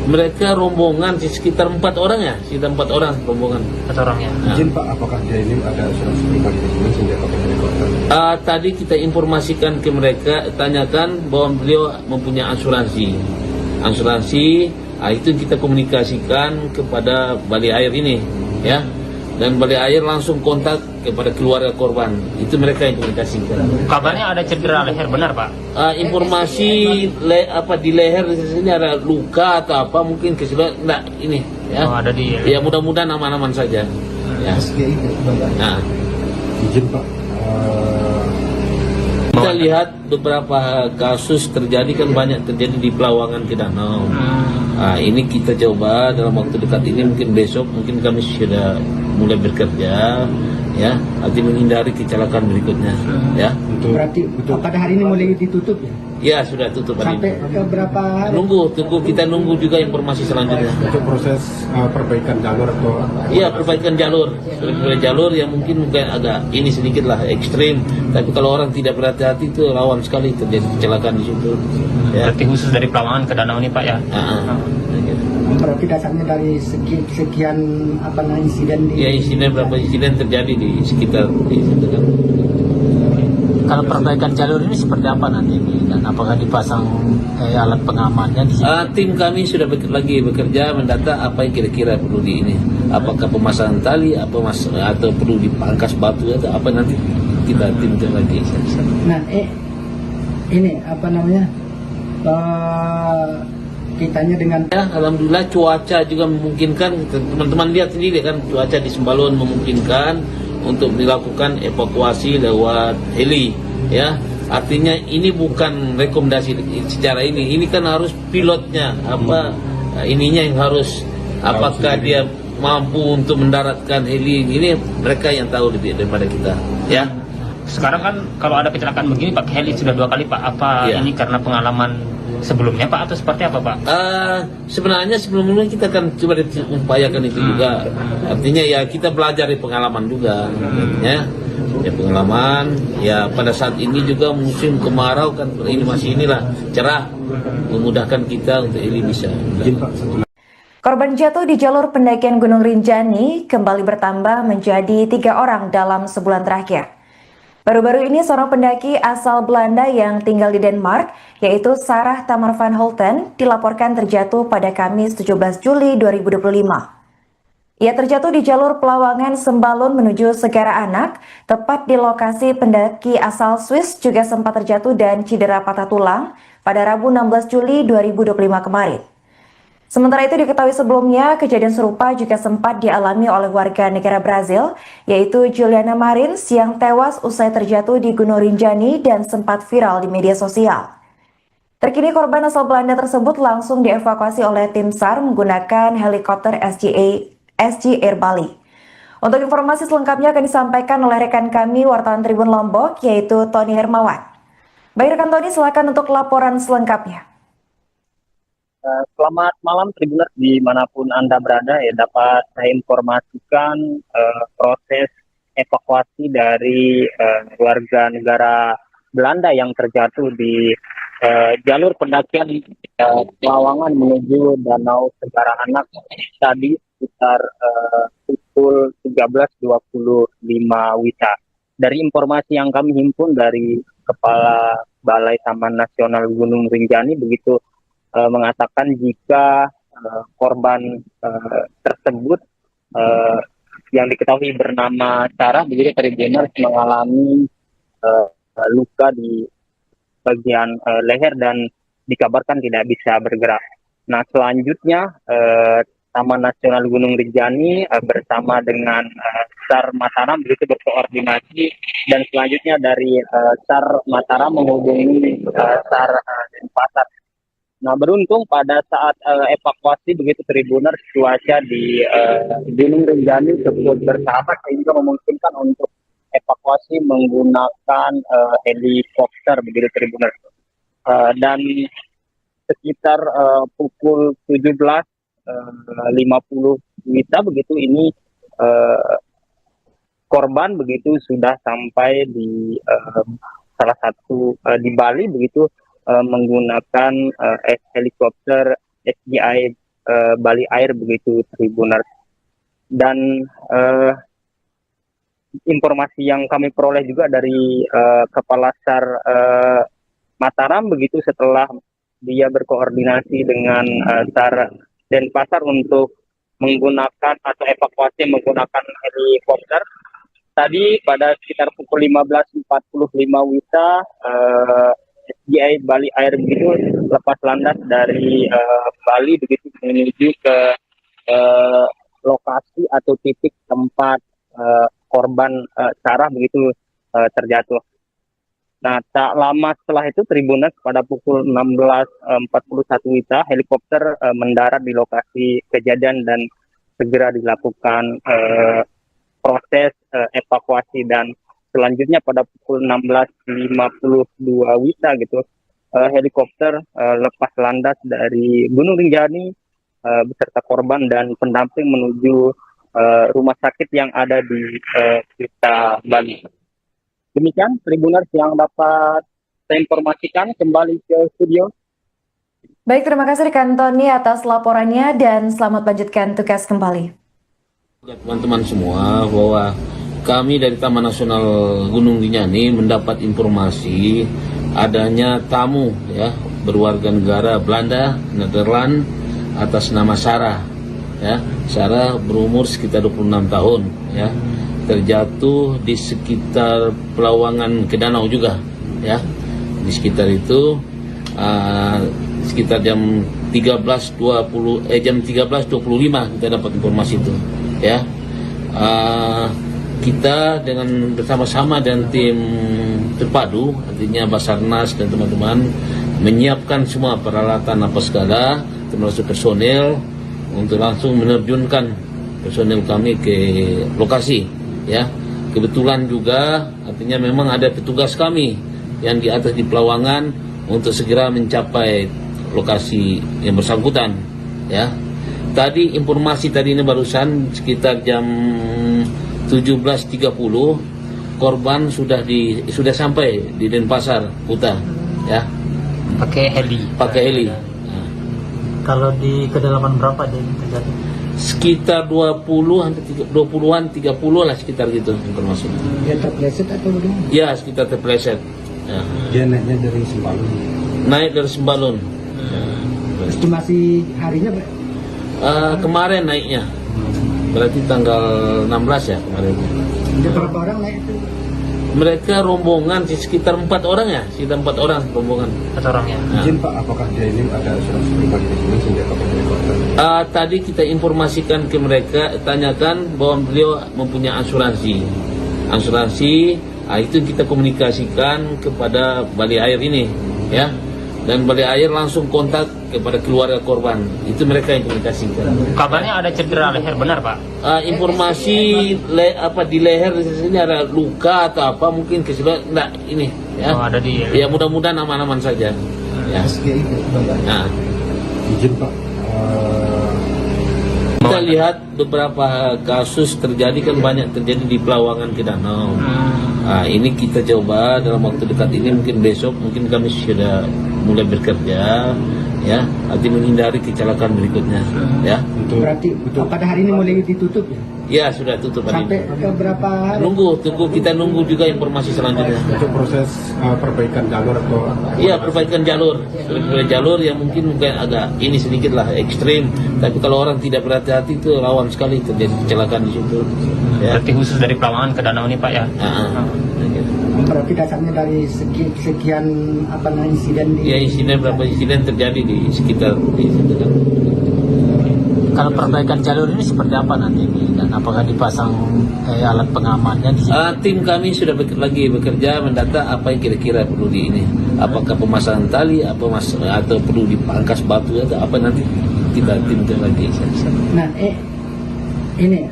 Mereka rombongan sekitar 4 orang ya, sekitar 4 orang rombongan. 4 orang ya. Nah. Izin Pak, apakah dia ini ada asuransi pribadi di sini sehingga pakai helikopter? Tadi kita informasikan ke mereka, tanyakan bahwa beliau mempunyai asuransi. Itu kita komunikasikan kepada Bali Air ini, ya. Dan Bali Air langsung kontak kepada keluarga korban. Itu mereka yang komunikasikan. Kabarnya ada cedera leher, benar Pak? Informasi di leher di sini ada luka atau apa, mungkin keseluruhan enggak ini, ya. Oh, ada di. Ya mudah-mudahan aman-aman saja. Ya. Nah. Izin Pak, Kita lihat beberapa kasus terjadi kan banyak terjadi di Pelawangan ke Danau. Ini kita coba dalam waktu dekat ini, mungkin besok mungkin kami sudah mulai bekerja ya, arti menghindari kecelakaan berikutnya ya. Berarti pada hari ini mulai ditutup ya? Ya sudah tutup hari Sampai ini. ke berapa hari? Kita nunggu juga informasi selanjutnya. untuk proses perbaikan jalur atau Iya, perbaikan jalur. Jalur yang mungkin agak ini sedikit lah ekstrim, tapi kalau orang tidak berhati-hati itu rawan sekali terjadi kecelakaan di situ. Ya. Berarti khusus dari Pelawangan ke Danau ini Pak ya? Berarti dasarnya dari sekian insiden di... Ya, berapa insiden terjadi di sekitar di situ kan. Kalau perbaikan jalur ini seperti apa nanti dan apakah dipasang alat pengamannya di sini? Tim kami sudah lagi bekerja mendata apa yang kira-kira perlu di ini. Apakah pemasangan tali, atau perlu dipangkas batu atau apa, nanti kita timkan lagi. Nah, ini kitanya dengan Ya, alhamdulillah cuaca juga memungkinkan. Teman-teman lihat sendiri kan, cuaca di Sembalun memungkinkan untuk dilakukan evakuasi lewat heli, ya. Artinya ini bukan rekomendasi secara ini kan harus pilotnya ininya yang harus, apakah dia mampu untuk mendaratkan heli ini, mereka yang tahu lebih daripada kita, ya. Sekarang kan kalau ada kecelakaan begini pakai heli sudah 2 kali Pak. Apa Ya. ini karena pengalaman sebelumnya Pak atau seperti apa Pak? Sebenarnya sebelumnya kita kan coba upayakan itu juga. Artinya ya kita belajar dari pengalaman juga, ya. ya pengalaman. Ya pada saat ini juga musim kemarau kan, ini masih inilah cerah, memudahkan kita untuk ini bisa. Korban jatuh di jalur pendakian Gunung Rinjani kembali bertambah menjadi 3 orang dalam sebulan terakhir. Baru-baru ini seorang pendaki asal Belanda yang tinggal di Denmark, yaitu Sarah Tamar van Holten, dilaporkan terjatuh pada Kamis 17 Juli 2025. Ia terjatuh di jalur Pelawangan Sembalun menuju Segara Anak, tepat di lokasi pendaki asal Swiss juga sempat terjatuh dan cedera patah tulang pada Rabu 16 Juli 2025 kemarin. Sementara itu diketahui sebelumnya, kejadian serupa juga sempat dialami oleh warga negara Brazil, yaitu Juliana Marins yang tewas usai terjatuh di Gunung Rinjani dan sempat viral di media sosial. Terkini korban asal Belanda tersebut langsung dievakuasi oleh tim SAR menggunakan helikopter SG Air Bali. Untuk informasi selengkapnya akan disampaikan oleh rekan kami wartawan Tribun Lombok, yaitu Tony Hermawan. Baik rekan Tony, silakan untuk laporan selengkapnya. Selamat malam Tribuners dimanapun Anda berada, ya dapat saya informasikan proses evakuasi dari warga negara Belanda yang terjatuh di jalur pendakian Pelawangan menuju Danau Segara Anak tadi sekitar pukul 13.25 WITA. Dari informasi yang kami himpun dari Kepala Balai Taman Nasional Gunung Rinjani begitu mengatakan jika korban tersebut yang diketahui bernama Sarah begitu Tribuners mengalami luka di bagian leher dan dikabarkan tidak bisa bergerak. Nah selanjutnya Taman Nasional Gunung Rinjani bersama dengan SAR Mataram begitu berkoordinasi dan selanjutnya dari SAR Mataram menghubungi SAR Denpasar. Nah beruntung pada saat evakuasi begitu Tribuners cuaca di Gunung Rinjani cukup bersahabat sehingga memungkinkan untuk evakuasi menggunakan helikopter begitu Tribuners. Dan sekitar pukul 17.50 WITA begitu ini korban begitu sudah sampai di salah satu di Bali begitu menggunakan helikopter SGI Bali Air begitu Tribuners. Dan informasi yang kami peroleh juga dari Kepala SAR Mataram begitu setelah dia berkoordinasi dengan SAR Denpasar untuk menggunakan atau evakuasi menggunakan helikopter. Tadi pada sekitar pukul 15.45 WITA SGI Bali Air begitu lepas landas dari Bali begitu menuju ke lokasi atau titik tempat korban Sarah begitu terjatuh. Nah tak lama setelah itu Tribuners pada pukul 16.41 WITA helikopter mendarat di lokasi kejadian dan segera dilakukan proses evakuasi dan selanjutnya pada pukul 16.52 WITA gitu helikopter lepas landas dari Gunung Rinjani beserta korban dan pendamping menuju rumah sakit yang ada di Kuta Bali. Demikian Tribuners yang dapat saya informasikan, kembali ke studio. Baik, terima kasih rekan Tony atas laporannya dan selamat lanjutkan tugas kembali. Teman-teman semua bahwa kami dari Taman Nasional Gunung Rinjani mendapat informasi adanya tamu ya berwarga negara Belanda, Nederland atas nama Sarah. Ya, Sarah berumur sekitar 26 tahun ya. Terjatuh di sekitar Pelawangan ke danau juga ya. Di sekitar itu sekitar jam 13.25 kita dapat informasi itu ya. Kita dengan bersama-sama dan tim terpadu, artinya Basarnas dan teman-teman menyiapkan semua peralatan apa segala, termasuk personel untuk langsung menerjunkan personel kami ke lokasi. Ya, kebetulan juga artinya memang ada petugas kami yang di atas di Pelawangan untuk segera mencapai lokasi yang bersangkutan. Ya, tadi informasi tadi ini barusan sekitar jam 17.30 korban sudah sampai di Denpasar Kuta, ya, Pakai heli. pakai heli. Kalau di kedalaman berapa dia ini terjadi? Sekitar 20-an 30 lah sekitar gitu informasinya. Dia terpleset atau bagaimana? Ya, sekitar terpleset. Ya. Dia naiknya dari Sembalun. Naik dari Sembalun. Estimasi harinya Kemarin naiknya. Berarti tanggal 16 ya kemarin. ada berapa orang naik itu? Mereka rombongan sekitar 4 orang ya, sekitar 4 orang rombongan. Satu orang ya. Nah. Izin Pak, apakah dia ini ada asuransi pribadi di sini sehingga dapat helikopter? Tadi kita informasikan ke mereka, tanyakan bahwa beliau mempunyai asuransi. Itu kita komunikasikan kepada Bali Air ini, ya. Dan Bali Air langsung kontak kepada keluarga korban. Itu mereka yang komunikasikan. Kabarnya ada cedera leher, benar Pak? Informasi di leher di sini ada luka atau apa mungkin keseluruhan enggak ini, ya. Oh, ada di. Ya mudah-mudahan aman-aman saja. Ya. SGI, Nah. izin Pak. Kita lihat beberapa kasus terjadi kan banyak terjadi di Pelawangan ke Danau. Ini kita coba dalam waktu dekat ini mungkin besok mungkin kami sudah mulai bekerja, ya, nanti menghindari kecelakaan berikutnya, ya. Berarti pada hari ini mulai ditutup ya? Ya sudah tutup hari Sampai ini. ke berapa hari? Kita nunggu juga informasi selanjutnya. Untuk proses perbaikan jalur atau Iya, perbaikan jalur yang mungkin agak ini sedikit lah ekstrim. Tapi kalau orang tidak berhati-hati itu rawan sekali terjadi kecelakaan di situ. Ya. Berarti khusus dari Pelawangan ke Danau ini Pak ya? Berarti dasarnya dari sekian insiden di... Ya, berapa insiden terjadi di sekitar di situ kan. Kalau perbaikan jalur ini seperti apa nanti ini? Dan apakah dipasang alat pengamannya di sini? Tim kami sudah lagi bekerja mendata apa yang kira-kira perlu di ini. Apakah pemasangan tali, atau perlu dipangkas batu atau apa nanti kita tim lagi. Nah, ini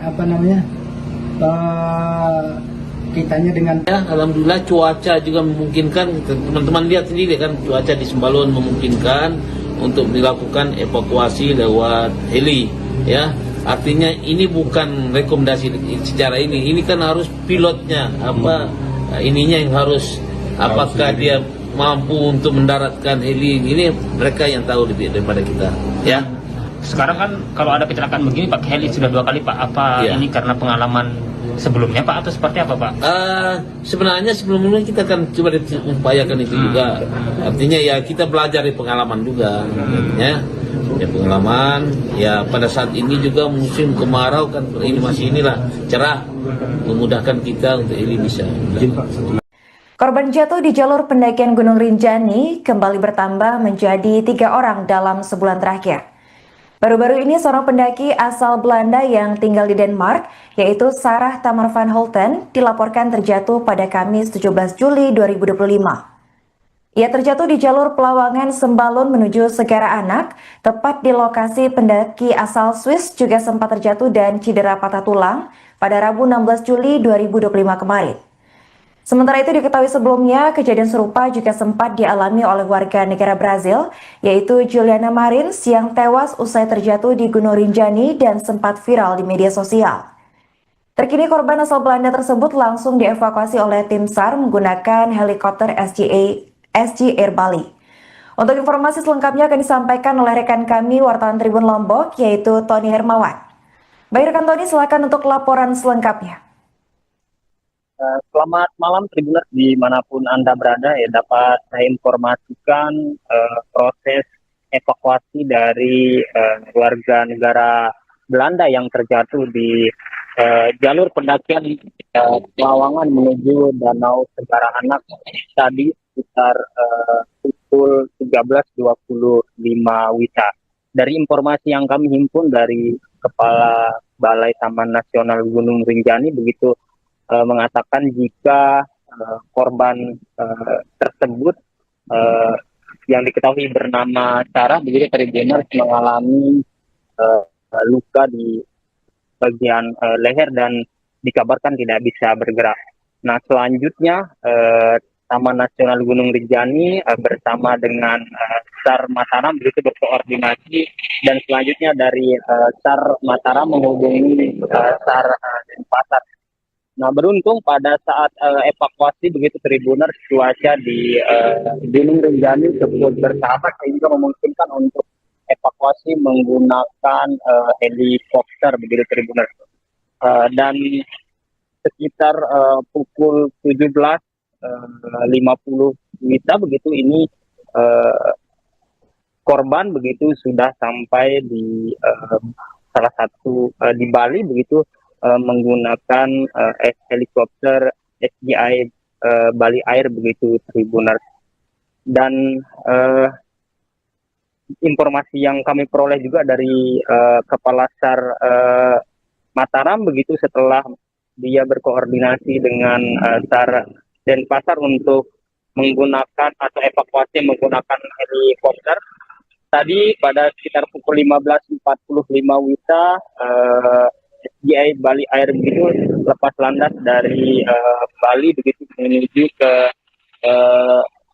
kitanya dengan Ya, alhamdulillah cuaca juga memungkinkan. Teman-teman lihat sendiri kan cuaca di Sembalun memungkinkan untuk dilakukan evakuasi lewat heli, ya. Artinya ini bukan rekomendasi secara ini kan harus pilotnya ininya yang harus apakah dia mampu untuk mendaratkan heli ini mereka yang tahu lebih daripada kita, ya. Sekarang kan kalau ada kecelakaan begini pakai heli sudah 2 kali Pak. Apa Iya. ini karena pengalaman sebelumnya Pak atau seperti apa Pak? Sebenarnya sebelumnya kita akan coba upayakan itu juga. Artinya ya kita belajar dari pengalaman juga, ya. Ya pengalaman. Ya pada saat ini juga musim kemarau kan ini masih cerah, memudahkan kita untuk ini bisa. Korban jatuh di jalur pendakian Gunung Rinjani kembali bertambah menjadi 3 orang dalam sebulan terakhir. Baru-baru ini seorang pendaki asal Belanda yang tinggal di Denmark, yaitu Sarah Tamar van Holten, dilaporkan terjatuh pada Kamis 17 Juli 2025. Ia terjatuh di jalur Pelawangan Sembalun menuju Segara Anak, tepat di lokasi pendaki asal Swiss juga sempat terjatuh dan cedera patah tulang pada Rabu 16 Juli 2025 kemarin. Sementara itu diketahui sebelumnya, kejadian serupa juga sempat dialami oleh warga negara Brazil, yaitu Juliana Marins yang tewas usai terjatuh di Gunung Rinjani dan sempat viral di media sosial. Terkini korban asal Belanda tersebut langsung dievakuasi oleh tim SAR menggunakan helikopter SG Air Bali. Untuk informasi selengkapnya akan disampaikan oleh rekan kami wartawan Tribun Lombok, yaitu Tony Hermawan. Baik rekan Tony, silakan untuk laporan selengkapnya. Selamat malam Tribuners dimanapun Anda berada, ya dapat saya informasikan proses evakuasi dari warga negara Belanda yang terjatuh di jalur pendakian Pelawangan menuju Danau Segara Anak tadi sekitar pukul 13.25 WITA. Dari informasi yang kami himpun dari Kepala Balai Taman Nasional Gunung Rinjani begitu mengatakan jika korban tersebut yang diketahui bernama Sarah begitu terjadi mengalami luka di bagian leher dan dikabarkan tidak bisa bergerak. Nah selanjutnya Taman Nasional Gunung Rinjani bersama dengan SAR Mataram begitu berkoordinasi dan selanjutnya dari SAR Mataram menghubungi SAR Denpasar Nah, beruntung pada saat evakuasi begitu Tribuners, cuaca di Gunung Rinjani cukup bersahabat sehingga memungkinkan untuk evakuasi menggunakan helikopter begitu Tribuners. Dan sekitar pukul 17.50 WITA begitu ini korban begitu sudah sampai di salah satu di Bali begitu menggunakan helikopter SGI Bali Air begitu Tribuners. Dan informasi yang kami peroleh juga dari Kepala SAR Mataram begitu setelah dia berkoordinasi dengan SAR Denpasar untuk menggunakan atau evakuasi menggunakan helikopter. Tadi pada sekitar pukul 15.45 WITA SGI Bali Air begitu lepas landas dari Bali begitu menuju ke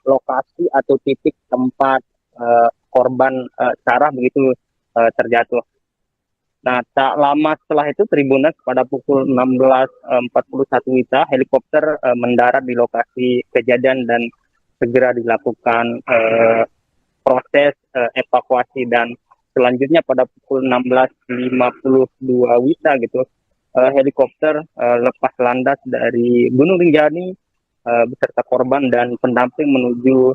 lokasi atau titik tempat korban Sarah begitu terjatuh. Nah, tak lama setelah itu Tribuners pada pukul 16.41 WITA helikopter mendarat di lokasi kejadian dan segera dilakukan proses evakuasi, dan selanjutnya pada pukul 16.52 WITA gitu helikopter lepas landas dari Gunung Rinjani beserta korban dan pendamping menuju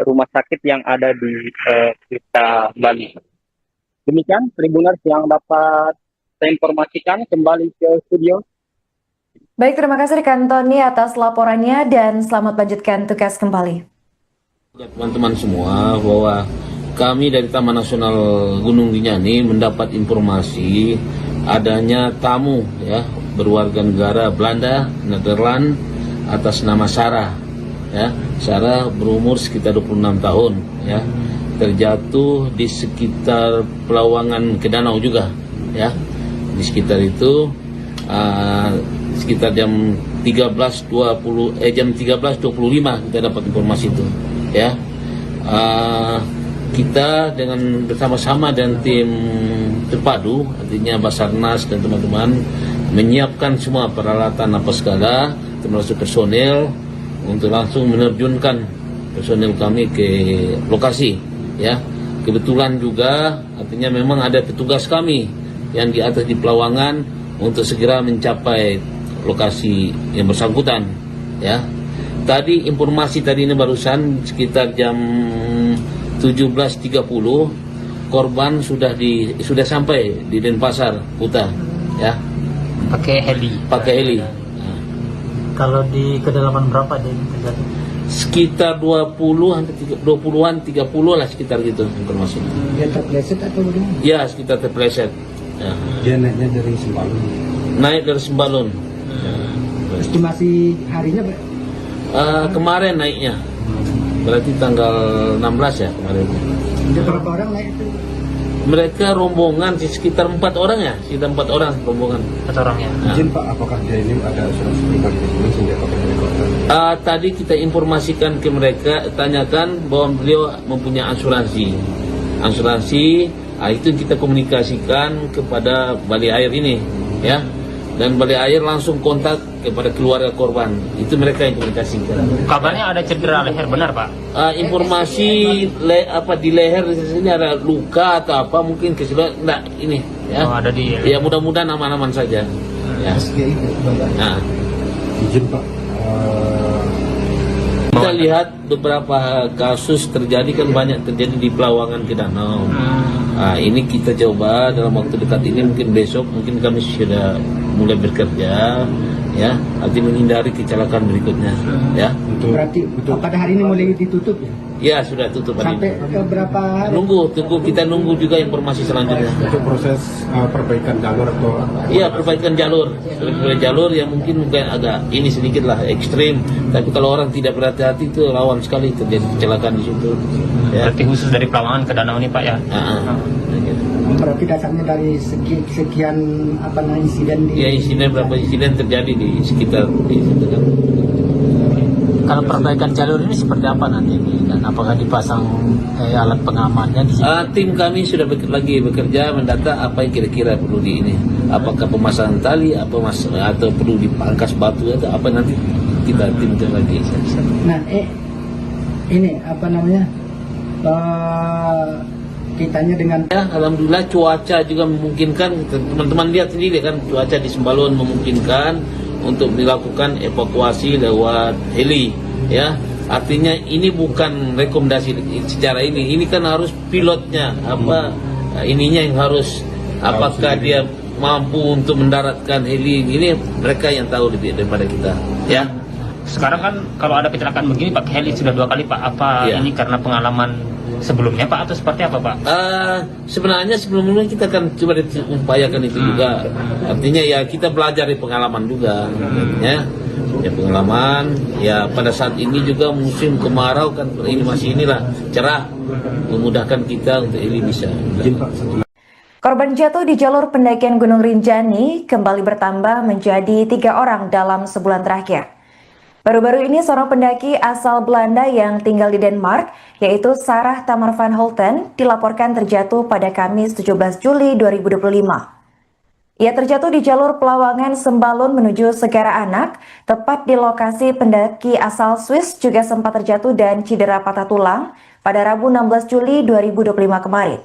rumah sakit yang ada di Kuta Bali. Demikian Tribuners yang dapat saya informasikan, kembali ke studio. Baik, terima kasih rekan Tony atas laporannya dan selamat lanjutkan tugas kembali. Teman-teman semua, bahwa kami dari Taman Nasional Gunung Rinjani mendapat informasi adanya tamu ya berwarga negara Belanda, Nederland atas nama Sarah. Ya, Sarah berumur sekitar 26 tahun ya. Terjatuh di sekitar Pelawangan ke Danau juga ya. Di sekitar itu sekitar jam 13.25 kita dapat informasi itu ya. Kita dengan bersama-sama dan tim terpadu, artinya Basarnas dan teman-teman menyiapkan semua peralatan apa segala, termasuk personel untuk langsung menerjunkan personel kami ke lokasi ya. Kebetulan juga artinya memang ada petugas kami yang di atas di Pelawangan untuk segera mencapai lokasi yang bersangkutan ya. Tadi informasi tadi ini barusan sekitar jam 17.30 korban sudah sampai di Denpasar Kuta ya. Pakai heli. Nah. Kalau di kedalaman berapa dia terjatuh? Sekitar 20-an 30 lah sekitar gitu informasi. Dia terpleset atau bagaimana? Ya, sekitar terpleset. Ya. Dia naiknya dari Sembalun. Naik dari Sembalun. Estimasi harinya Kemarin naiknya. Berarti tanggal 16 ya kemarin. ada berapa orang naik itu? Mereka rombongan sekitar 4 orang ya, sekitar 4 orang rombongan. 4 orang ya. Nah. Izin Pak, apakah dia ini ada asuransi pribadi di sini sehingga pakai helikopter? Tadi kita informasikan ke mereka, tanyakan bahwa beliau mempunyai asuransi. Itu kita komunikasikan kepada Bali Air ini, ya. Dan Bali Air langsung kontak kepada keluarga korban. Itu mereka yang komunikasikan. Kabarnya ada cedera leher, benar Pak? Informasi di leher di sini ada luka atau apa, mungkin keseluruhan enggak ini, ya. Oh, ada di. Ya mudah-mudahan aman-aman saja. Ya. Nah. Izin Pak, Kita lihat beberapa kasus terjadi kan banyak terjadi di Pelawangan ke Danau. Ini kita coba dalam waktu dekat ini, mungkin besok mungkin kami sudah mulai bekerja ya, artinya menghindari kecelakaan berikutnya ya. Berarti pada hari ini mulai ditutup ya? Ya sudah tutup hari Sampai ini. ke berapa hari? Kita nunggu juga informasi selanjutnya. untuk proses perbaikan jalur atau Iya, perbaikan jalur yang mungkin agak ini sedikit lah ekstrim, tapi kalau orang tidak berhati-hati itu rawan sekali terjadi kecelakaan di situ. Ya. Berarti khusus dari Pelawangan ke Danau ini Pak ya? Berarti dasarnya dari sekian insiden di... Ya, berapa insiden terjadi di sekitar di situ kan. Kalau perbaikan jalur ini seperti apa nanti dan apakah dipasang alat pengamannya di sini? Tim kami sudah bekerja mendata apa yang kira-kira perlu di ini. Apakah pemasangan tali, atau perlu dipangkas batu atau apa, nanti kita timkan lagi. Nah, ini apa namanya? Kitanya dengan Ya, alhamdulillah cuaca juga memungkinkan. Teman-teman lihat sendiri kan, cuaca di Sembalun memungkinkan untuk dilakukan evakuasi lewat heli, ya. Artinya ini bukan rekomendasi secara ini kan harus pilotnya ininya yang harus, apakah dia mampu untuk mendaratkan heli ini, mereka yang tahu lebih daripada kita, ya. Sekarang kan kalau ada kecelakaan begini pakai heli sudah 2 kali Pak. Apa Iya. ini karena pengalaman sebelumnya Pak atau seperti apa Pak? Sebenarnya sebelumnya kita kan coba upayakan itu juga. Artinya ya kita belajar dari pengalaman juga, ya. Ya pengalaman. Ya pada saat ini juga musim kemarau kan, ini masih inilah cerah, memudahkan kita untuk ini bisa. Korban jatuh di jalur pendakian Gunung Rinjani kembali bertambah menjadi 3 orang dalam sebulan terakhir. Baru-baru ini seorang pendaki asal Belanda yang tinggal di Denmark, yaitu Sarah Tamar van Holten, dilaporkan terjatuh pada Kamis 17 Juli 2025. Ia terjatuh di jalur Pelawangan Sembalun menuju Segara Anak, tepat di lokasi pendaki asal Swiss juga sempat terjatuh dan cedera patah tulang pada Rabu 16 Juli 2025 kemarin.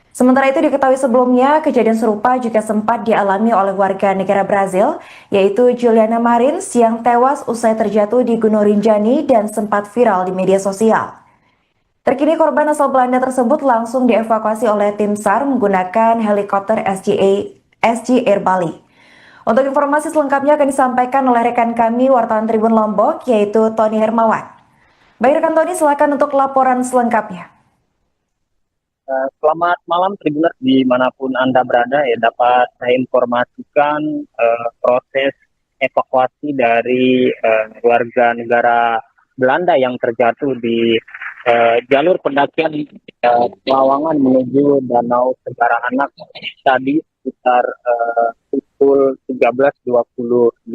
Sementara itu diketahui sebelumnya, kejadian serupa juga sempat dialami oleh warga negara Brazil, yaitu Juliana Marins yang tewas usai terjatuh di Gunung Rinjani dan sempat viral di media sosial. Terkini korban asal Belanda tersebut langsung dievakuasi oleh tim SAR menggunakan helikopter SG Air Bali. Untuk informasi selengkapnya akan disampaikan oleh rekan kami wartawan Tribun Lombok, yaitu Tony Hermawan. Baik rekan Tony, silakan untuk laporan selengkapnya. Selamat malam Tribuners dimanapun Anda berada, ya dapat saya informasikan proses evakuasi dari warga negara Belanda yang terjatuh di jalur pendakian Pelawangan menuju Danau Segara Anak tadi sekitar pukul 13.25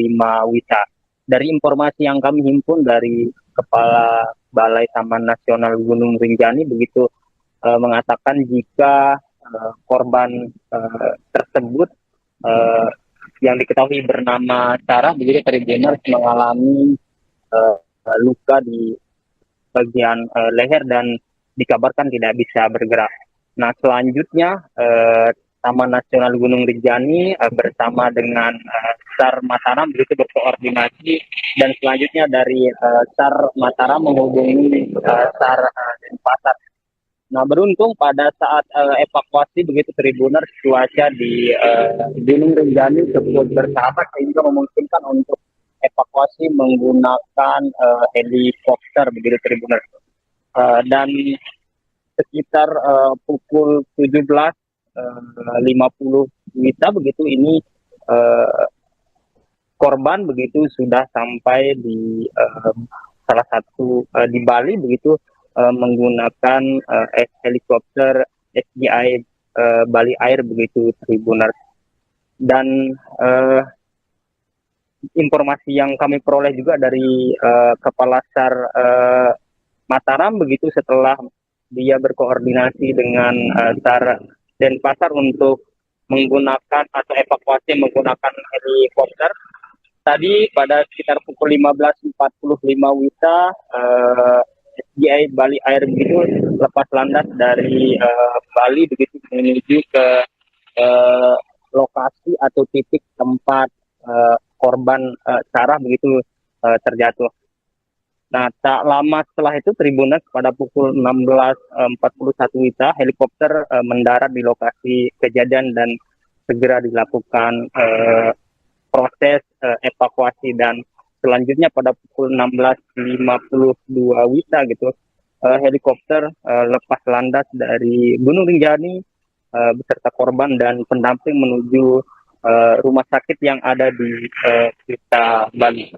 WITA. Dari informasi yang kami himpun dari Kepala Balai Taman Nasional Gunung Rinjani begitu mengatakan jika korban tersebut yang diketahui bernama Sarah begitu Tribuners mengalami luka di bagian leher dan dikabarkan tidak bisa bergerak. Nah selanjutnya Taman Nasional Gunung Rinjani bersama dengan SAR Mataram begitu berkoordinasi dan selanjutnya dari SAR Mataram menghubungi SAR Denpasar. Nah beruntung pada saat evakuasi begitu Tribuners cuaca di Gunung Rinjani cukup bersahabat sehingga memungkinkan untuk evakuasi menggunakan helikopter begitu Tribuners. Dan sekitar pukul 17.50 WITA begitu ini korban begitu sudah sampai di salah satu di Bali begitu menggunakan helikopter SGI Bali Air begitu Tribuners. Dan informasi yang kami peroleh juga dari Kepala SAR Mataram begitu setelah dia berkoordinasi dengan SAR Denpasar untuk menggunakan atau evakuasi menggunakan helikopter. Tadi pada sekitar pukul 15.45 WITA SGI Bali Air begitu lepas landas dari Bali begitu menuju ke lokasi atau titik tempat korban Sarah begitu terjatuh. Nah, tak lama setelah itu Tribuners pada pukul 16.41 WITA helikopter mendarat di lokasi kejadian dan segera dilakukan proses evakuasi dan selanjutnya pada pukul 16.52 WITA gitu helikopter lepas landas dari Gunung Rinjani beserta korban dan pendamping menuju rumah sakit yang ada di Kuta Bali.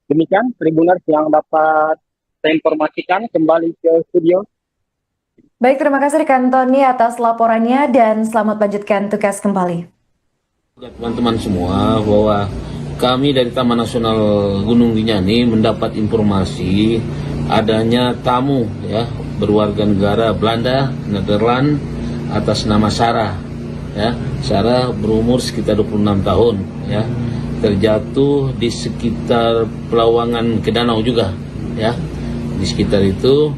Demikian Tribuners yang dapat saya informasikan, kembali ke studio. Baik, terima kasih rekan Tony atas laporannya dan selamat lanjutkan tugas kembali. Teman-teman semua bahwa kami dari Taman Nasional Gunung Rinjani mendapat informasi adanya tamu ya berwarga negara Belanda, Nederland atas nama Sarah. Ya, Sarah berumur sekitar 26 tahun ya. Terjatuh di sekitar Pelawangan ke danau juga ya. Di sekitar itu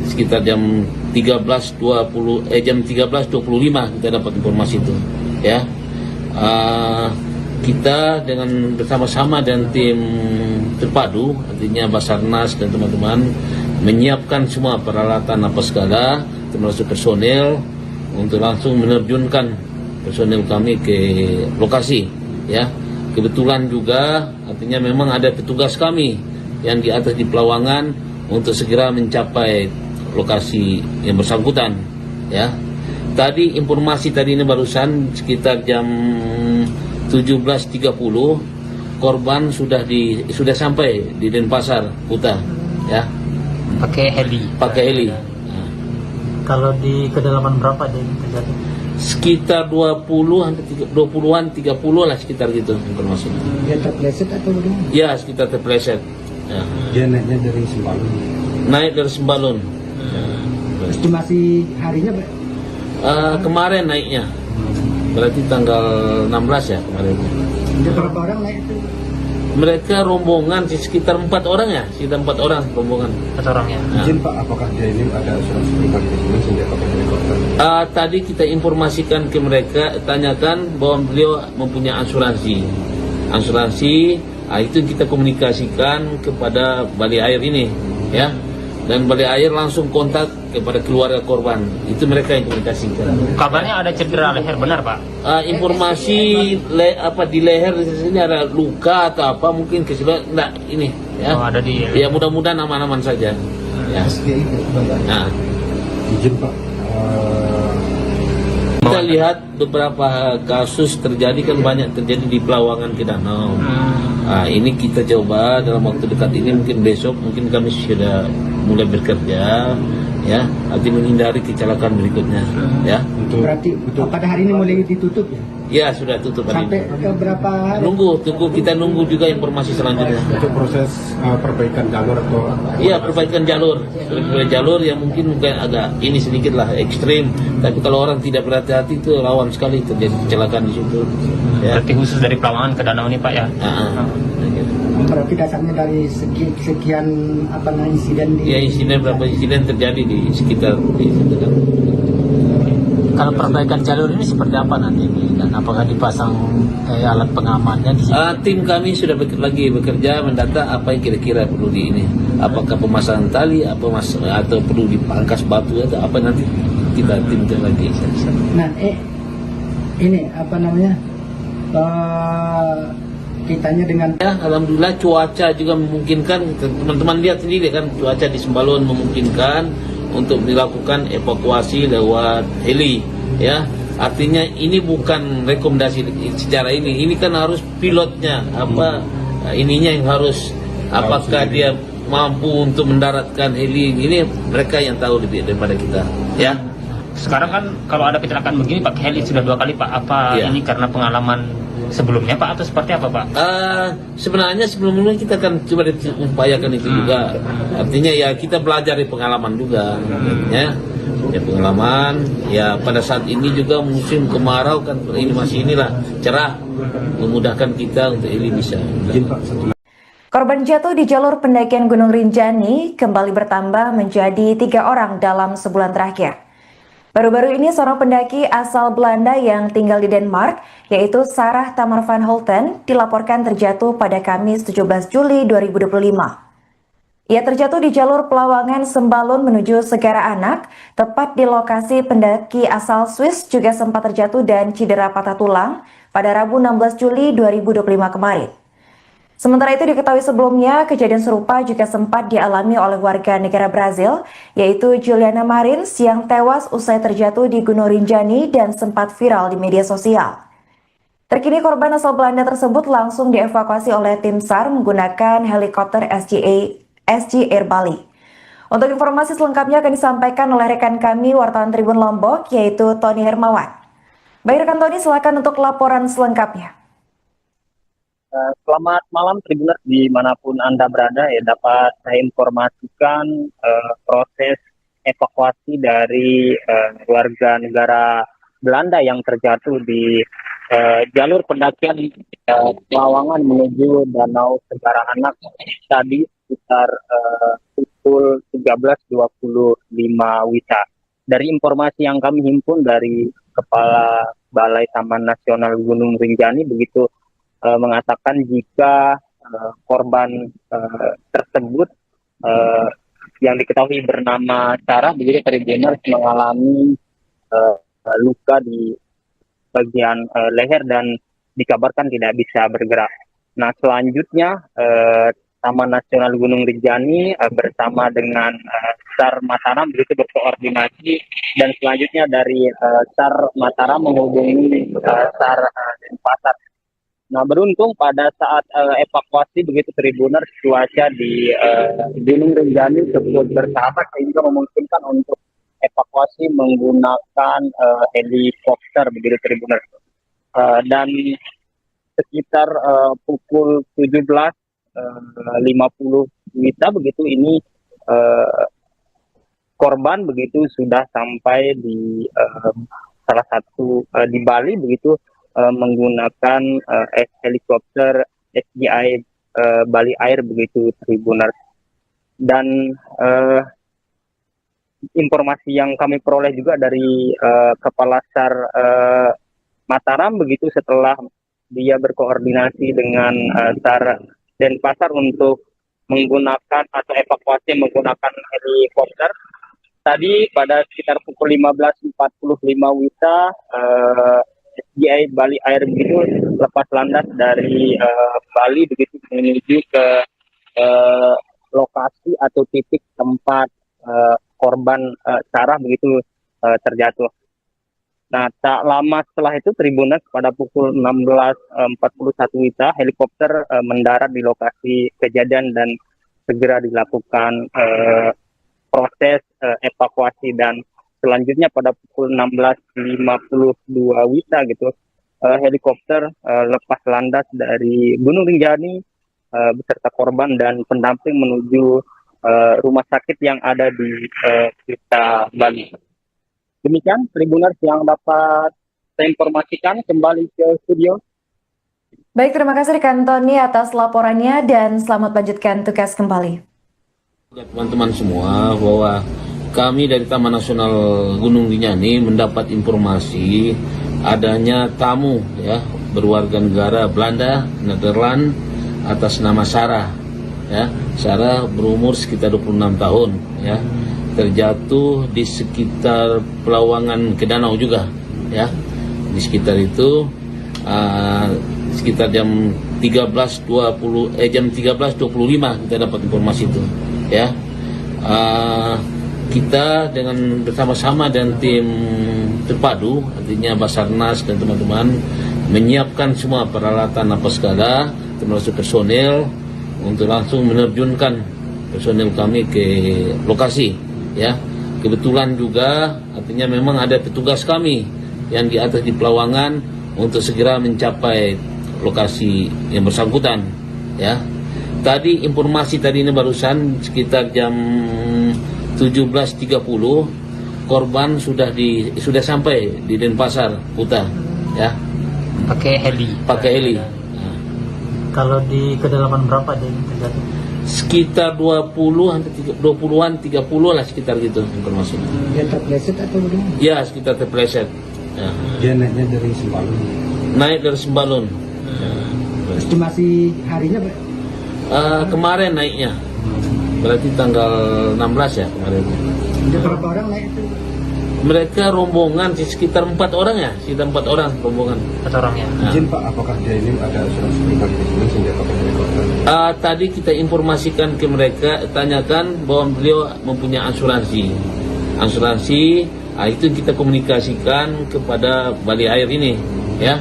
sekitar jam 13.25 kita dapat informasi itu ya. Kita dengan bersama-sama dan tim terpadu, artinya Basarnas dan teman-teman menyiapkan semua peralatan apa segala, termasuk personel untuk langsung menerjunkan personel kami ke lokasi ya. Kebetulan juga artinya memang ada petugas kami yang di atas di Pelawangan untuk segera mencapai lokasi yang bersangkutan ya. Tadi informasi tadi ini barusan sekitar jam 17.30 korban sudah sampai di Denpasar Kuta ya. Pakai heli. Kalau di kedalaman berapa dia terjadi? Sekitar 20-an 30 lah sekitar gitu informasi. Dia terpleset atau bagaimana? Ya, sekitar terpleset. Ya. Dia naiknya dari Sembalun. Naik dari Sembalun. Estimasi harinya Kemarin naiknya. Berarti tanggal 16 ya kemarin. ada berapa orang naik itu? Mereka rombongan sekitar 4 orang ya, sekitar 4 orang rombongan. 4 orang ya. Nah. Izin Pak, apakah dia ini ada asuransi pribadi di sini sehingga pakai helikopter? Tadi kita informasikan ke mereka, tanyakan bahwa beliau mempunyai asuransi. Itu kita komunikasikan kepada Balai Air ini, ya. Dan Balai Air langsung kontak kepada keluarga korban. Itu mereka yang komunikasikan. Kabarnya ada cedera leher, benar Pak? Informasi di leher di sini ada luka atau apa mungkin kesebab enggak ini, ya. Oh, ada di. Ya mudah-mudahan aman-aman saja. Ya. Nah. Izin Pak, Kita lihat beberapa kasus terjadi kan banyak terjadi di Pelawangan ke danau. Ini kita coba dalam waktu dekat ini mungkin besok mungkin kami sudah mulai bekerja ya, arti menghindari kecelakaan berikutnya ya. Berarti pada hari ini mulai ditutup ya? Ya sudah tutup hari Sampai ini. ke berapa hari? Kita nunggu juga informasi selanjutnya. untuk proses perbaikan jalur atau Iya, perbaikan jalur. Jalur yang mungkin agak ini sedikit lah ekstrim, tapi kalau orang tidak berhati-hati itu rawan sekali terjadi kecelakaan di situ. Ya. Berarti khusus dari Pelawangan ke danau ini Pak ya? Berarti dasarnya dari sekian insiden di... Ya, berapa insiden terjadi di sekitar di situ kan. Kalau perbaikan jalur ini seperti apa nanti dan apakah dipasang alat pengamannya di sini? Tim kami sudah lagi bekerja mendata apa yang kira-kira perlu di ini. Apakah pemasangan tali, atau perlu dipangkas batu atau apa nanti kita timkan lagi. Nah, ini kitanya dengan Ya, alhamdulillah cuaca juga memungkinkan. Teman-teman lihat sendiri kan cuaca di Sembalun memungkinkan untuk dilakukan evakuasi lewat heli ya. Artinya ini bukan rekomendasi secara ini kan harus pilotnya ininya yang harus apakah dia mampu untuk mendaratkan heli ini, mereka yang tahu lebih daripada kita ya. Sekarang kan kalau ada kecelakaan begini pakai heli sudah 2 kali Pak. Apa Iya. ini karena pengalaman sebelumnya Pak atau seperti apa Pak? Sebenarnya sebelumnya kita akan coba upayakan itu juga. Artinya ya kita belajar dari pengalaman juga, ya pengalaman. Ya pada saat ini juga musim kemarau kan ini masih cerah, memudahkan kita untuk ini bisa. Korban jatuh di jalur pendakian Gunung Rinjani kembali bertambah menjadi 3 orang dalam sebulan terakhir. Baru-baru ini seorang pendaki asal Belanda yang tinggal di Denmark, yaitu Sarah Tamar van Holten, dilaporkan terjatuh pada Kamis 17 Juli 2025. Ia terjatuh di jalur Pelawangan Sembalun menuju Segara Anak, tepat di lokasi pendaki asal Swiss juga sempat terjatuh dan cedera patah tulang pada Rabu 16 Juli 2025 kemarin. Sementara itu diketahui sebelumnya, kejadian serupa juga sempat dialami oleh warga negara Brazil, yaitu Juliana Marins yang tewas usai terjatuh di Gunung Rinjani dan sempat viral di media sosial. Terkini korban asal Belanda tersebut langsung dievakuasi oleh tim SAR menggunakan helikopter SG Air Bali. Untuk informasi selengkapnya akan disampaikan oleh rekan kami wartawan Tribun Lombok, yaitu Tony Hermawan. Baik rekan Tony, silakan untuk laporan selengkapnya. Selamat malam Tribuners dimanapun Anda berada, ya dapat saya informasikan proses evakuasi dari warga negara Belanda yang terjatuh di jalur pendakian Pelawangan menuju Danau Segara Anak tadi sekitar pukul 13.25 WITA. Dari informasi yang kami himpun dari Kepala Balai Taman Nasional Gunung Rinjani begitu mengatakan jika korban tersebut yang diketahui bernama Sarah begitu Tribuners mengalami luka di bagian leher dan dikabarkan tidak bisa bergerak. Nah selanjutnya Taman Nasional Gunung Rinjani bersama dengan SAR Mataram begitu berkoordinasi dan selanjutnya dari SAR Mataram menghubungi SAR Denpasar. Nah beruntung pada saat evakuasi begitu Tribuners cuaca di Gunung Rinjani cukup bersahabat sehingga memungkinkan untuk evakuasi menggunakan helikopter begitu Tribuners. Dan sekitar pukul 17.50 WITA begitu ini korban begitu sudah sampai di salah satu di Bali begitu menggunakan helikopter SGI Bali Air begitu Tribuners. Dan informasi yang kami peroleh juga dari Kepala SAR Mataram begitu setelah dia berkoordinasi dengan SAR Denpasar untuk menggunakan atau evakuasi menggunakan helikopter. Tadi pada sekitar pukul 15.45 WITA SGI Bali Air begitu lepas landas dari Bali begitu menuju ke lokasi atau titik tempat korban Sarah begitu terjatuh. Nah, tak lama setelah itu Tribuners pada pukul 16.41 WITA helikopter mendarat di lokasi kejadian dan segera dilakukan proses evakuasi dan selanjutnya pada pukul 16.52 WITA gitu helikopter lepas landas dari Gunung Rinjani beserta korban dan pendamping menuju rumah sakit yang ada di Kuta Bali. Demikian Tribuners yang dapat saya informasikan, kembali ke studio. Baik, terima kasih rekan Tony atas laporannya dan selamat lanjutkan tugas kembali. Teman-teman semua bahwa kami dari Taman Nasional Gunung Rinjani mendapat informasi adanya tamu ya berwarga negara Belanda, Nederland atas nama Sarah. Ya, Sarah berumur sekitar 26 tahun ya. Terjatuh di sekitar Pelawangan ke danau juga ya. Di sekitar itu sekitar jam 13.25 kita dapat informasi itu ya. Kita dengan bersama-sama dan tim terpadu artinya Basarnas dan teman-teman menyiapkan semua peralatan apa segala termasuk personel untuk langsung menerjunkan personel kami ke lokasi ya. Kebetulan juga artinya memang ada petugas kami yang di atas di Pelawangan untuk segera mencapai lokasi yang bersangkutan ya. Tadi informasi tadi ini barusan sekitar jam 17.30 korban sudah sampai di Denpasar Kuta ya. Pakai heli. Kalau di kedalaman berapa dia terjadi? Sekitar 20-an 30 lah sekitar gitu informasinya. Dia terpleset atau bagaimana? Ya sekitar terpleset ya. Dia naiknya dari Sembalun. Naik dari Sembalun ya. Estimasi harinya Pak? Kemarin naiknya berarti tanggal 16 ya kemarin. Ada berapa orang naik itu? Mereka rombongan sekitar 4 orang ya, sekitar 4 orang rombongan. 4 orang ya. Izin Pak, apakah dia ini ada asuransi pribadi di sini sehingga pakai helikopter? Tadi kita informasikan ke mereka, tanyakan bahwa beliau mempunyai asuransi. Itu kita komunikasikan kepada Bali Air ini, ya.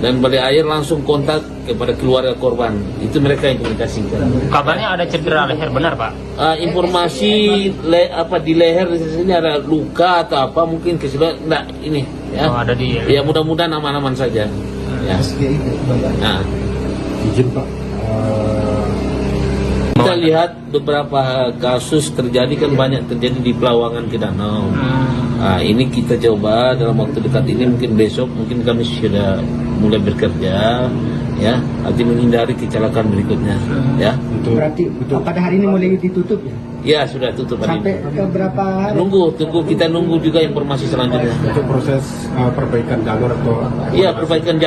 Dan Bali Air langsung kontak kepada keluarga korban. Itu mereka yang komunikasikan. Kabarnya ada cedera leher, benar Pak? Informasi di leher di sini ada luka atau apa mungkin keseluruhan enggak ini ya. Oh, ada di ya mudah-mudahan aman-aman saja. Ya. SGI itu. Nah, izin Pak. Kita lihat beberapa kasus terjadi kan banyak terjadi di Pelawangan ke Danau. Nah, ini kita coba dalam waktu dekat ini, mungkin besok mungkin kami sudah mulai bekerja ya, nanti menghindari kecelakaan berikutnya ya. Berarti pada hari ini mulai ditutup ya? Ya sudah tutup hari Sampai ini. ke berapa hari? Kita nunggu juga informasi selanjutnya. Untuk proses perbaikan jalur atau Iya, perbaikan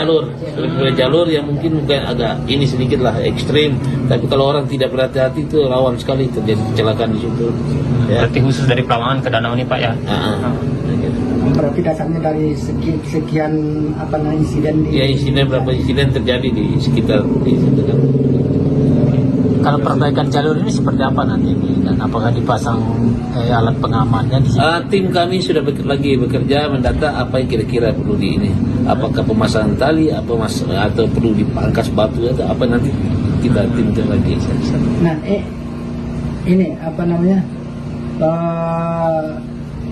jalur yang mungkin agak ini sedikit lah ekstrim, tapi kalau orang tidak berhati-hati itu rawan sekali terjadi kecelakaan di situ. Ya. Berarti khusus dari Pelawangan ke Danau ini Pak ya? Berarti dasarnya dari sekian insiden di... Ya, berapa insiden terjadi di sekitar di situ kan. Kalau perbaikan jalur ini seperti apa nanti dan apakah dipasang alat pengamannya di sini? Tim kami sudah lagi bekerja mendata apa yang kira-kira perlu di ini. Apakah pemasangan tali, atau perlu dipangkas batu atau apa, nanti kita timkan lagi. Nah, ini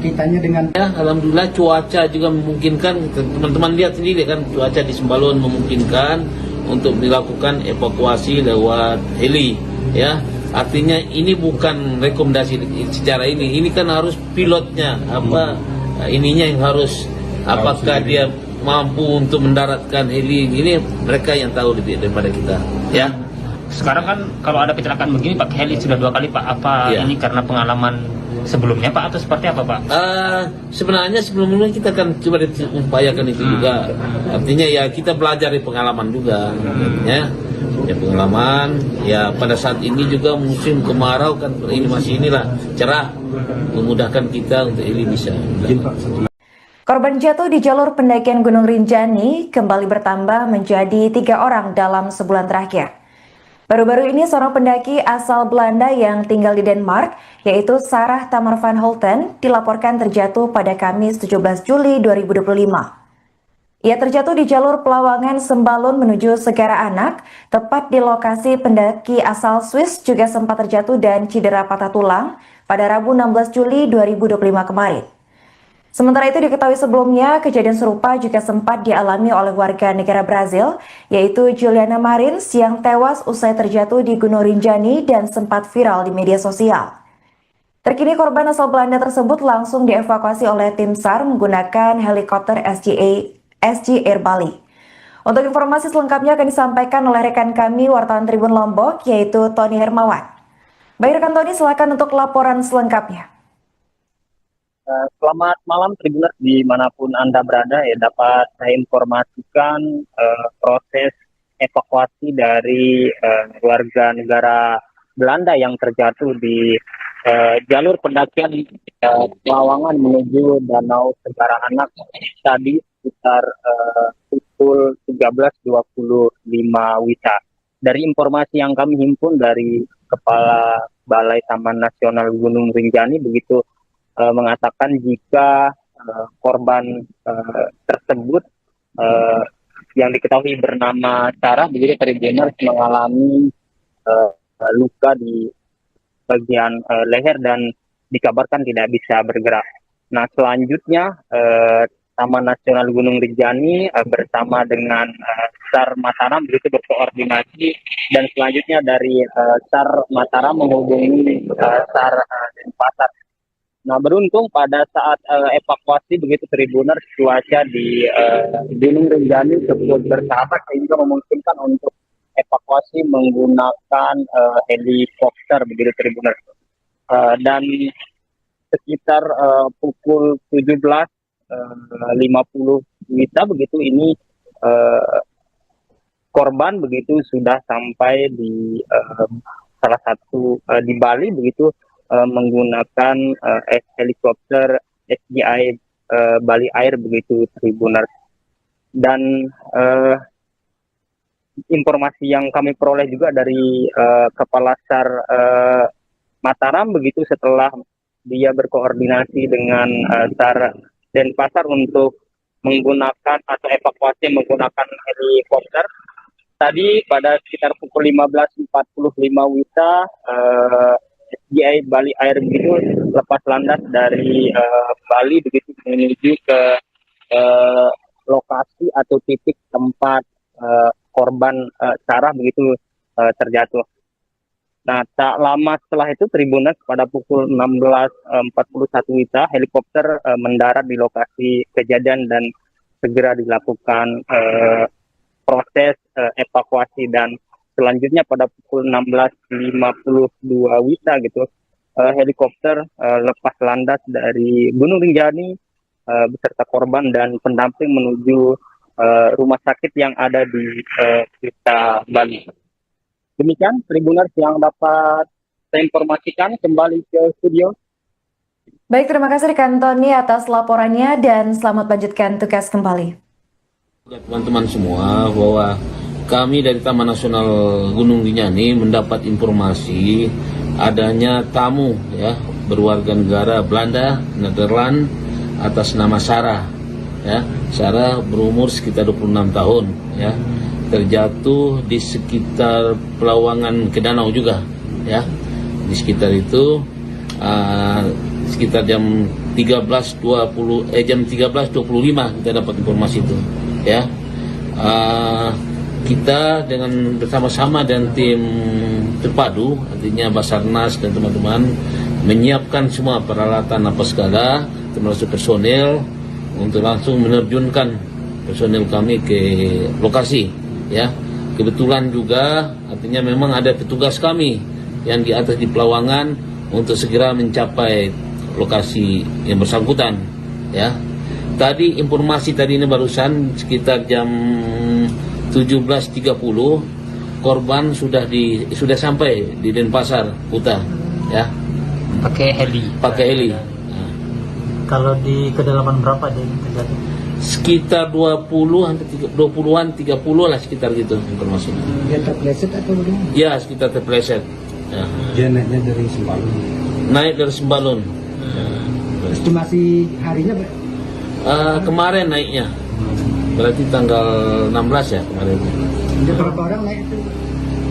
kitanya dengan Ya, alhamdulillah cuaca juga memungkinkan. Teman-teman lihat sendiri kan, cuaca di Sembalun memungkinkan untuk dilakukan evakuasi lewat heli ya. Artinya ini bukan rekomendasi secara ini kan harus pilotnya ininya yang harus, apakah dia mampu untuk mendaratkan heli ini, mereka yang tahu lebih daripada kita ya. Sekarang kan kalau ada kecelakaan begini pakai heli sudah 2 kali Pak. Apa Ya. ini karena pengalaman sebelumnya Pak atau seperti apa Pak? Sebenarnya sebelumnya kita akan coba upayakan itu juga. Artinya ya kita belajar dari pengalaman juga, ya pengalaman. Ya pada saat ini juga musim kemarau kan, ini masih cerah, memudahkan kita untuk ini bisa. Korban jatuh di jalur pendakian Gunung Rinjani kembali bertambah menjadi 3 orang dalam sebulan terakhir. Baru-baru ini seorang pendaki asal Belanda yang tinggal di Denmark, yaitu Sarah Tamar van Holten, dilaporkan terjatuh pada Kamis 17 Juli 2025. Ia terjatuh di jalur Pelawangan Sembalun menuju Segara Anak, tepat di lokasi pendaki asal Swiss juga sempat terjatuh dan cedera patah tulang pada Rabu 16 Juli 2025 kemarin. Sementara itu diketahui sebelumnya, kejadian serupa juga sempat dialami oleh warga negara Brazil, yaitu Juliana Marins yang tewas usai terjatuh di Gunung Rinjani dan sempat viral di media sosial. Terkini korban asal Belanda tersebut langsung dievakuasi oleh tim SAR menggunakan helikopter SG Air Bali. Untuk informasi selengkapnya akan disampaikan oleh rekan kami wartawan Tribun Lombok, yaitu Tony Hermawan. Baik rekan Tony, silakan untuk laporan selengkapnya. Selamat malam Tribuners dimanapun Anda berada ya, dapat saya informasikan proses evakuasi dari warga negara Belanda yang terjatuh di jalur pendakian Pelawangan menuju Danau Segara Anak tadi sekitar pukul 13.25 WITA. Dari informasi yang kami himpun dari Kepala Balai Taman Nasional Gunung Rinjani begitu mengatakan jika korban tersebut yang diketahui bernama Sarah begitu Tribuners mengalami luka di bagian leher dan dikabarkan tidak bisa bergerak. Nah selanjutnya Taman Nasional Gunung Rinjani bersama dengan SAR Mataram begitu berkoordinasi, dan selanjutnya dari SAR Mataram menghubungi SAR Denpasar. Nah beruntung pada saat evakuasi begitu Tribuners, cuaca di Gunung Rinjani cukup bersahabat sehingga memungkinkan untuk evakuasi menggunakan helikopter begitu Tribuners. Dan sekitar pukul 17.50 WITA begitu ini korban begitu sudah sampai di salah satu di Bali begitu menggunakan helikopter SGI Bali Air begitu Tribuners. Dan informasi yang kami peroleh juga dari Kepala SAR Mataram begitu setelah dia berkoordinasi dengan SAR Denpasar untuk menggunakan atau evakuasi menggunakan helikopter. Tadi pada sekitar pukul 15.45 WITA SGI Bali Air begitu lepas landas dari Bali begitu menuju ke lokasi atau titik tempat korban sarah begitu terjatuh. Nah, tak lama setelah itu Tribunas pada pukul 16.41 WITA helikopter mendarat di lokasi kejadian dan segera dilakukan proses evakuasi, dan selanjutnya pada pukul 16.52 WITA gitu helikopter lepas landas dari Gunung Rinjani beserta korban dan pendamping menuju rumah sakit yang ada di Kuta, Bali. Demikian Tribuners yang dapat saya informasikan, kembali ke studio. Baik, terima kasih rekan Tony atas laporannya dan selamat lanjutkan tugas kembali. Teman-teman semua, bahwa kami dari Taman Nasional Gunung Rinjani mendapat informasi adanya tamu ya berwarga negara Belanda, Nederland atas nama Sarah. Ya, Sarah berumur sekitar 26 tahun ya. Terjatuh di sekitar Pelawangan ke danau juga ya. Di sekitar itu sekitar jam 13.25 kita dapat informasi itu ya. Kita dengan bersama-sama dan tim terpadu, artinya Basarnas dan teman-teman menyiapkan semua peralatan apa segala, termasuk personel, untuk langsung menerjunkan personel kami ke lokasi ya. Kebetulan juga artinya memang ada petugas kami yang di atas di Pelawangan untuk segera mencapai lokasi yang bersangkutan ya. Tadi informasi tadi ini barusan sekitar jam 17.30 korban sudah sampai di Denpasar, Kuta ya. Pakai heli. Nah, Kalau di kedalaman berapa dia terjadi? sekitar 20-an 30 lah, sekitar gitu informasinya. Dia terpleset atau bagaimana? Ya, sekitar terpleset. Ya. Dia naiknya dari Sembalun. Naik dari Sembalun. Estimasi harinya Kemarin naiknya. Berarti tanggal 16 ya kemarin. ada berapa orang naik itu?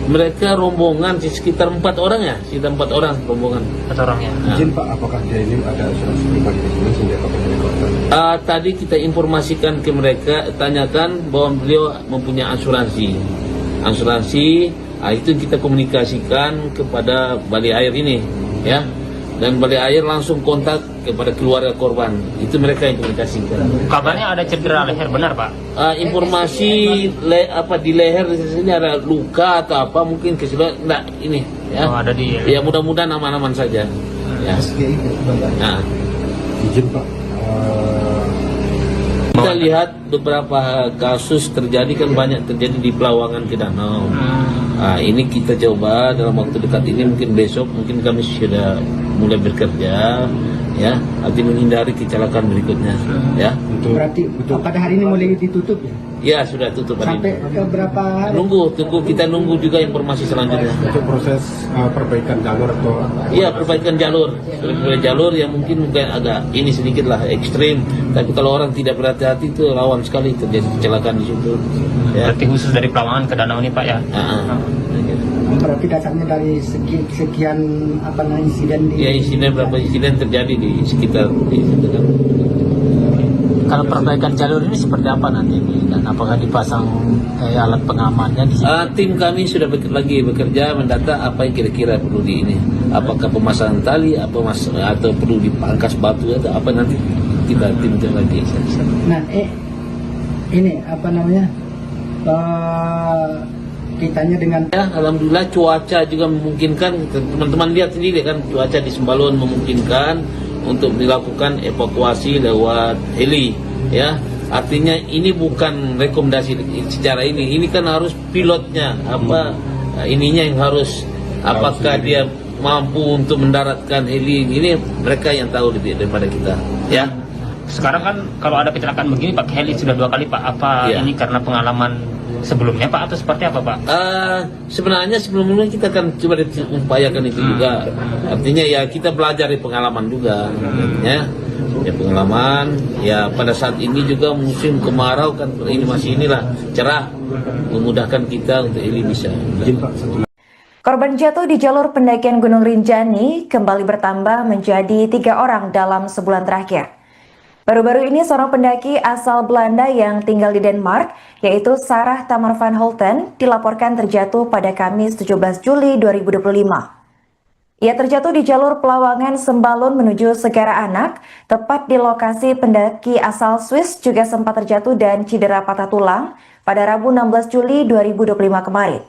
Mereka rombongan sekitar 4 orang ya, sekitar 4 orang rombongan. 4 orang ya. Nah, Izin Pak, apakah dia ini ada asuransi pribadi di sini sehingga pakai helikopter? tadi kita informasikan ke mereka, tanyakan bahwa beliau mempunyai asuransi. Itu kita komunikasikan kepada Bali Air ini, ya. Dan Bali Air langsung kontak kepada keluarga korban. Itu mereka yang komunikasikan. Kabarnya ada cedera leher, benar Pak? Informasi di leher di sini ada luka atau apa, mungkin keseluruhan enggak ini, ya. Oh, ada di. Ya mudah-mudahan aman-aman saja. Ya. Nah, Izin Pak, kita lihat beberapa kasus terjadi kan banyak terjadi di Pelawangan ke danau. Ini kita coba dalam waktu dekat ini, mungkin besok mungkin kami sudah mulai bekerja ya, nanti menghindari kecelakaan berikutnya ya. Berarti pada hari ini mulai ditutup ya? Ya sudah tutup hari Sampai ini. ke berapa hari? Kita nunggu juga informasi selanjutnya. untuk proses perbaikan jalur atau Iya, perbaikan jalur. Jalur yang mungkin agak ini sedikit lah ekstrim, tapi kalau orang tidak berhati-hati itu rawan sekali terjadi kecelakaan di situ. Ya. Berarti khusus dari Pelawangan ke danau ini Pak ya? Berarti dasarnya dari sekian insiden di... Ya, berapa insiden terjadi di sekitar di situ kan. Kalau perbaikan jalur ini seperti apa nanti? Dan apakah dipasang alat pengamannya di sini? Tim kami sudah lagi bekerja mendata apa yang kira-kira perlu di ini. Apakah pemasangan tali, atau perlu dipangkas batu atau apa, nanti kita tim lagi. Nah, ini kitanya dengan Ya, alhamdulillah cuaca juga memungkinkan. Teman-teman lihat sendiri kan, cuaca di Sembalun memungkinkan untuk dilakukan evakuasi lewat heli ya. Artinya ini bukan rekomendasi secara ini kan harus pilotnya ininya yang harus, apakah dia mampu untuk mendaratkan heli ini, mereka yang tahu lebih daripada kita ya. Sekarang kan kalau ada kecelakaan begini pakai heli sudah 2 kali Pak. Apa Iya. ini karena pengalaman sebelumnya Pak atau seperti apa Pak? Sebenarnya sebelumnya kita kan coba upayakan itu juga. Artinya ya kita belajar dari pengalaman juga, ya. Pengalaman ya pada saat ini juga musim kemarau kan, ini masih cerah, memudahkan kita untuk ini bisa. Korban jatuh di jalur pendakian Gunung Rinjani kembali bertambah menjadi 3 orang dalam sebulan terakhir. Baru-baru ini seorang pendaki asal Belanda yang tinggal di Denmark, yaitu Sarah Tamar van Holten, dilaporkan terjatuh pada Kamis 17 Juli 2025. Ia terjatuh di jalur Pelawangan Sembalun menuju Segara Anak, tepat di lokasi pendaki asal Swiss juga sempat terjatuh dan cedera patah tulang pada Rabu 16 Juli 2025 kemarin.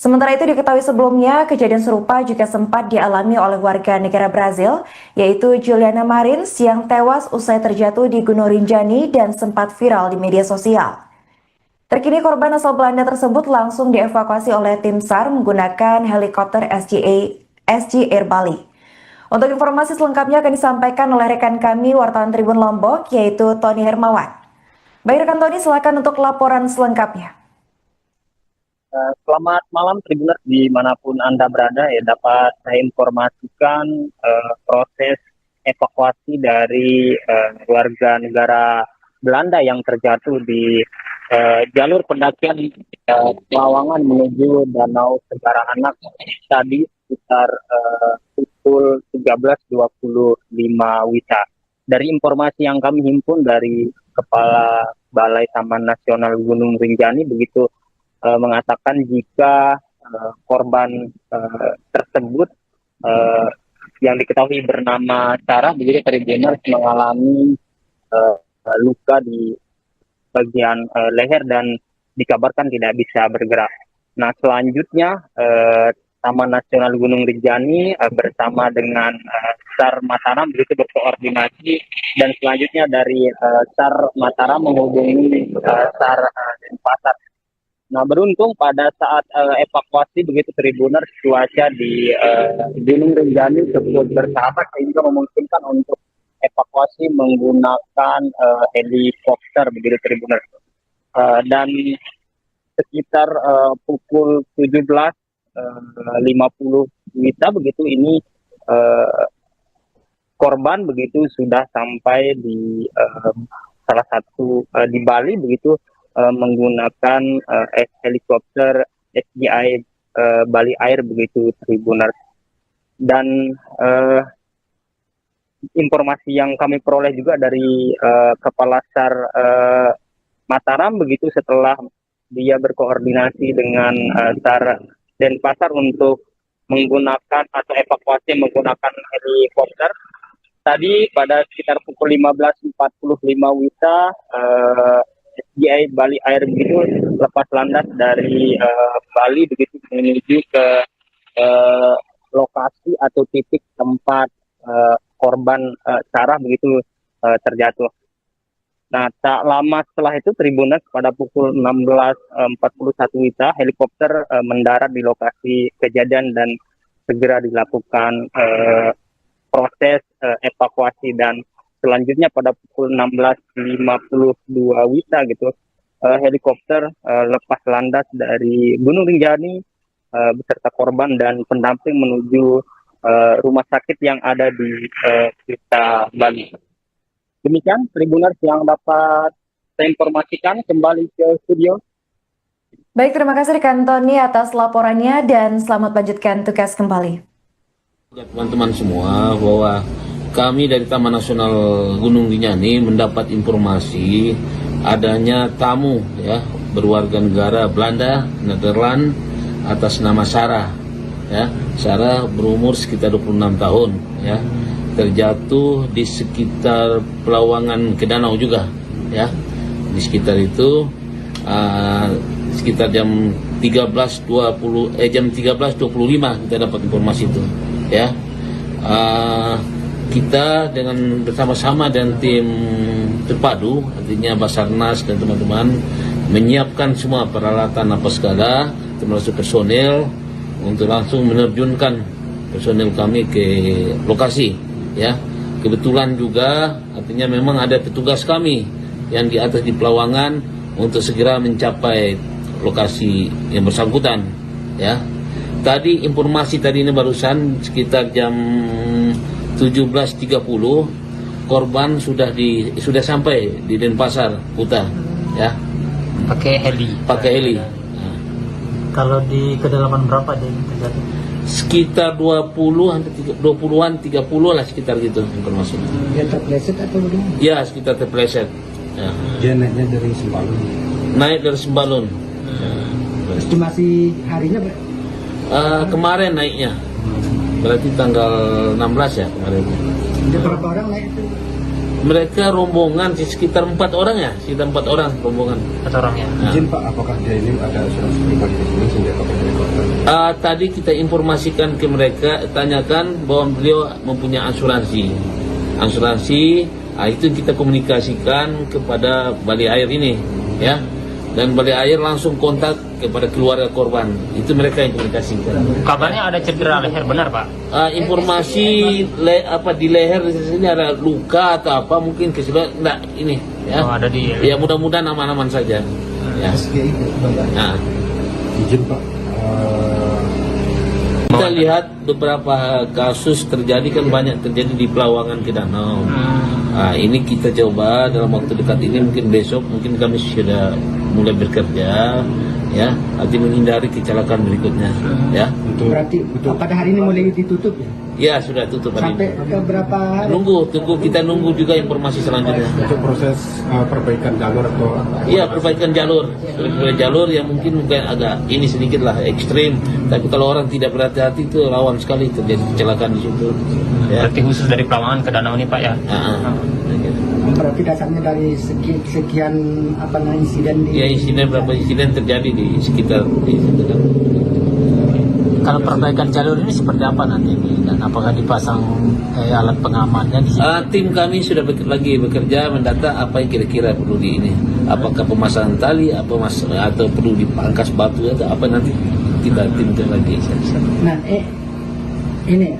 Sementara itu diketahui sebelumnya, kejadian serupa juga sempat dialami oleh warga negara Brazil, yaitu Juliana Marins yang tewas usai terjatuh di Gunung Rinjani dan sempat viral di media sosial. Terkini korban asal Belanda tersebut langsung dievakuasi oleh tim SAR menggunakan helikopter SG Air Bali. Untuk informasi selengkapnya akan disampaikan oleh rekan kami wartawan Tribun Lombok, yaitu Tony Hermawan. Baik rekan Tony, silakan untuk laporan selengkapnya. Selamat malam Tribuners dimanapun Anda berada, ya dapat saya informasikan proses evakuasi dari warga negara Belanda yang terjatuh di jalur pendakian Pelawangan menuju Danau Segara Anak tadi sekitar pukul 13.25 WITA. Dari informasi yang kami himpun dari Kepala Balai Taman Nasional Gunung Rinjani begitu mengatakan jika korban tersebut yang diketahui bernama Sarah begitu Tribuners mengalami luka di bagian leher dan dikabarkan tidak bisa bergerak. Nah selanjutnya Taman Nasional Gunung Rinjani bersama dengan SAR Mataram begitu berkoordinasi dan selanjutnya dari SAR Mataram menghubungi SAR Denpasar. Nah beruntung pada saat evakuasi begitu Tribuners cuaca di Gunung Rinjani cukup bersahabat sehingga memungkinkan untuk evakuasi menggunakan helikopter begitu Tribuners. Dan sekitar pukul 17.50 WITA begitu ini korban begitu sudah sampai di salah satu di Bali begitu menggunakan helikopter SGI Bali Air begitu Tribuners. Dan informasi yang kami peroleh juga dari Kepala SAR Mataram begitu setelah dia berkoordinasi dengan SAR Denpasar untuk menggunakan atau evakuasi menggunakan helikopter. Tadi pada sekitar pukul 15.45 WITA SGI Bali Air begitu lepas landas dari Bali begitu menuju ke lokasi atau titik tempat korban Sarah begitu terjatuh. Nah tak lama setelah itu Tribuners pada pukul 16.41 WITA helikopter mendarat di lokasi kejadian dan segera dilakukan proses evakuasi dan selanjutnya pada pukul 16.52 WITA gitu helikopter lepas landas dari Gunung Rinjani beserta korban dan pendamping menuju rumah sakit yang ada di Kuta Bali. Demikian Tribuners yang dapat saya informasikan, kembali ke studio. Baik, terima kasih rekan Tony atas laporannya dan selamat lanjutkan tugas kembali. Teman-teman semua bahwa kami dari Taman Nasional Gunung Rinjani mendapat informasi adanya tamu ya berwarga negara Belanda, Nederland atas nama Sarah. Ya, Sarah berumur sekitar 26 tahun ya. Terjatuh di sekitar Pelawangan ke danau juga ya. Di sekitar itu sekitar jam 13.25 kita dapat informasi itu ya. Kita dengan bersama-sama dan tim terpadu, artinya Basarnas dan teman-teman menyiapkan semua peralatan apa segala, termasuk personel untuk langsung menerjunkan personel kami ke lokasi. Ya, kebetulan juga artinya memang ada petugas kami yang di atas di Pelawangan untuk segera mencapai lokasi yang bersangkutan. Ya, tadi informasi tadi ini barusan sekitar jam 17.30 korban sudah sampai di Denpasar, Kuta, ya. Pakai heli. Kalau di kedalaman berapa dia terjadi? Sekitar 20-an 30 lah sekitar gitu informasinya. Dia terpleset atau bagaimana? Ya, sekitar terpleset. Ya. Dia naiknya dari Sembalun. Naik dari Sembalun. Estimasi harinya Kemarin naiknya. Berarti tanggal 16 ya kemarin. ada berapa orang naik itu? Mereka rombongan sekitar 4 orang ya, sekitar 4 orang rombongan. 4 orang ya. Nah. Izin Pak, apakah dia ini ada asuransi pribadi di sini sehingga pakai helikopter? Tadi kita informasikan ke mereka, tanyakan bahwa beliau mempunyai asuransi. Itu kita komunikasikan kepada Bali Air ini, ya. Dan Bali Air langsung kontak kepada keluarga korban. Itu mereka yang komunikasikan. Kabarnya ada cedera leher, benar Pak? Informasi di leher di sini ada luka atau apa mungkin keseluruhan enggak ini, ya. Oh, ada di. Ya mudah-mudahan aman-aman saja. Ya. SGI. Nah. Izin Pak, Kita lihat beberapa kasus terjadi kan banyak terjadi di Pelawangan ke Danau. Nah, ini kita coba dalam waktu dekat ini mungkin besok mungkin kami sudah mulai bekerja ya, nanti menghindari kecelakaan berikutnya ya. Berarti pada hari ini mulai ditutup ya? Ya sudah tutup hari Sampai ini. ke berapa hari? Kita nunggu juga informasi selanjutnya. untuk proses perbaikan jalur atau Iya, perbaikan jalur yang mungkin agak ini sedikit lah ekstrim, tapi kalau orang tidak berhati-hati itu rawan sekali terjadi kecelakaan di situ. Ya. Berarti khusus dari Pelawangan ke Danau ini Pak ya? Berarti dasarnya dari sekian insiden di... Ya berapa insiden terjadi di sekitar di situ kan. Kalau perbaikan jalur ini seperti apa nanti dan apakah dipasang alat pengamannya di sini? Tim kami sudah lagi bekerja mendata apa yang kira-kira perlu di ini. Apakah pemasangan tali, atau perlu dipangkas batu atau apa nanti kita timkan lagi. Nah, ini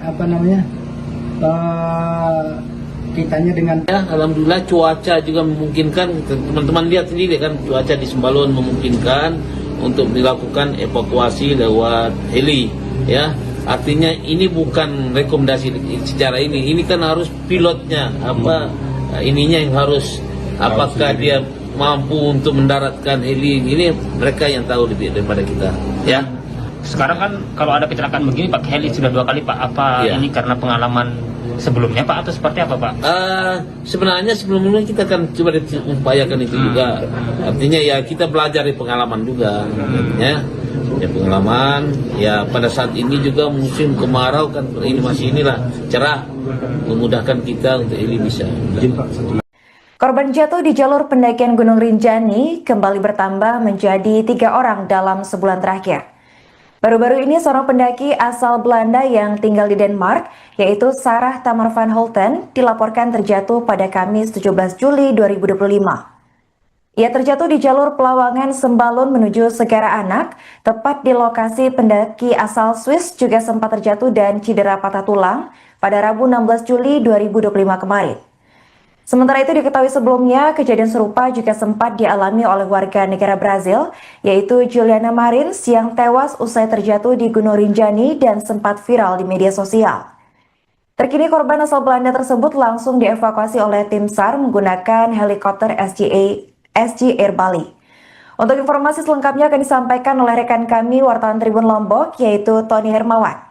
kitanya dengan Ya, alhamdulillah cuaca juga memungkinkan. Teman-teman lihat sendiri kan cuaca di Sembalun memungkinkan untuk dilakukan evakuasi lewat heli, ya. Artinya ini bukan rekomendasi secara ini kan harus pilotnya ininya yang harus apakah dia mampu untuk mendaratkan heli ini mereka yang tahu lebih daripada kita, ya. Sekarang kan kalau ada kecelakaan begini Pak, heli sudah 2 kali Pak. Apa Iya. ini karena pengalaman sebelumnya Pak atau seperti apa Pak? Sebenarnya sebelumnya kita kan coba upayakan itu juga. Artinya ya kita belajar dari pengalaman juga, ya. Ya pengalaman. Ya pada saat ini juga musim kemarau kan ini masih inilah cerah, memudahkan kita untuk ini bisa. izin Pak, satu Korban jatuh di jalur pendakian Gunung Rinjani kembali bertambah menjadi 3 orang dalam sebulan terakhir. Baru-baru ini seorang pendaki asal Belanda yang tinggal di Denmark, yaitu Sarah Tamar van Holten, dilaporkan terjatuh pada Kamis 17 Juli 2025. Ia terjatuh di jalur Pelawangan Sembalun menuju Segara Anak, tepat di lokasi pendaki asal Swiss juga sempat terjatuh dan cedera patah tulang pada Rabu 16 Juli 2025 kemarin. Sementara itu diketahui sebelumnya, kejadian serupa juga sempat dialami oleh warga negara Brazil, yaitu Juliana Marins yang tewas usai terjatuh di Gunung Rinjani dan sempat viral di media sosial. Terkini korban asal Belanda tersebut langsung dievakuasi oleh tim SAR menggunakan helikopter SG Air Bali. Untuk informasi selengkapnya akan disampaikan oleh rekan kami wartawan Tribun Lombok, yaitu Tony Hermawan.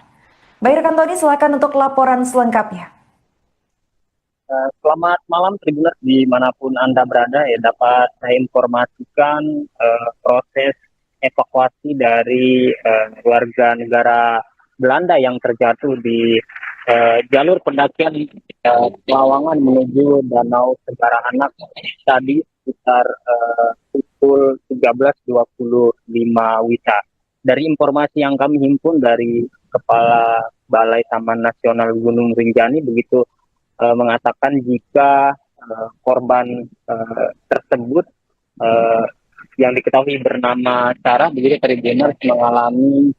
Baik rekan Tony, silakan untuk laporan selengkapnya. Selamat malam Tribuners dimanapun Anda berada, ya dapat saya informasikan proses evakuasi dari warga negara Belanda yang terjatuh di jalur pendakian Pelawangan menuju Danau Segara Anak tadi sekitar pukul 13.25 WITA. Dari informasi yang kami himpun dari Kepala Balai Taman Nasional Gunung Rinjani begitu mengatakan jika korban tersebut yang diketahui bernama Sarah begitu Tribuners mengalami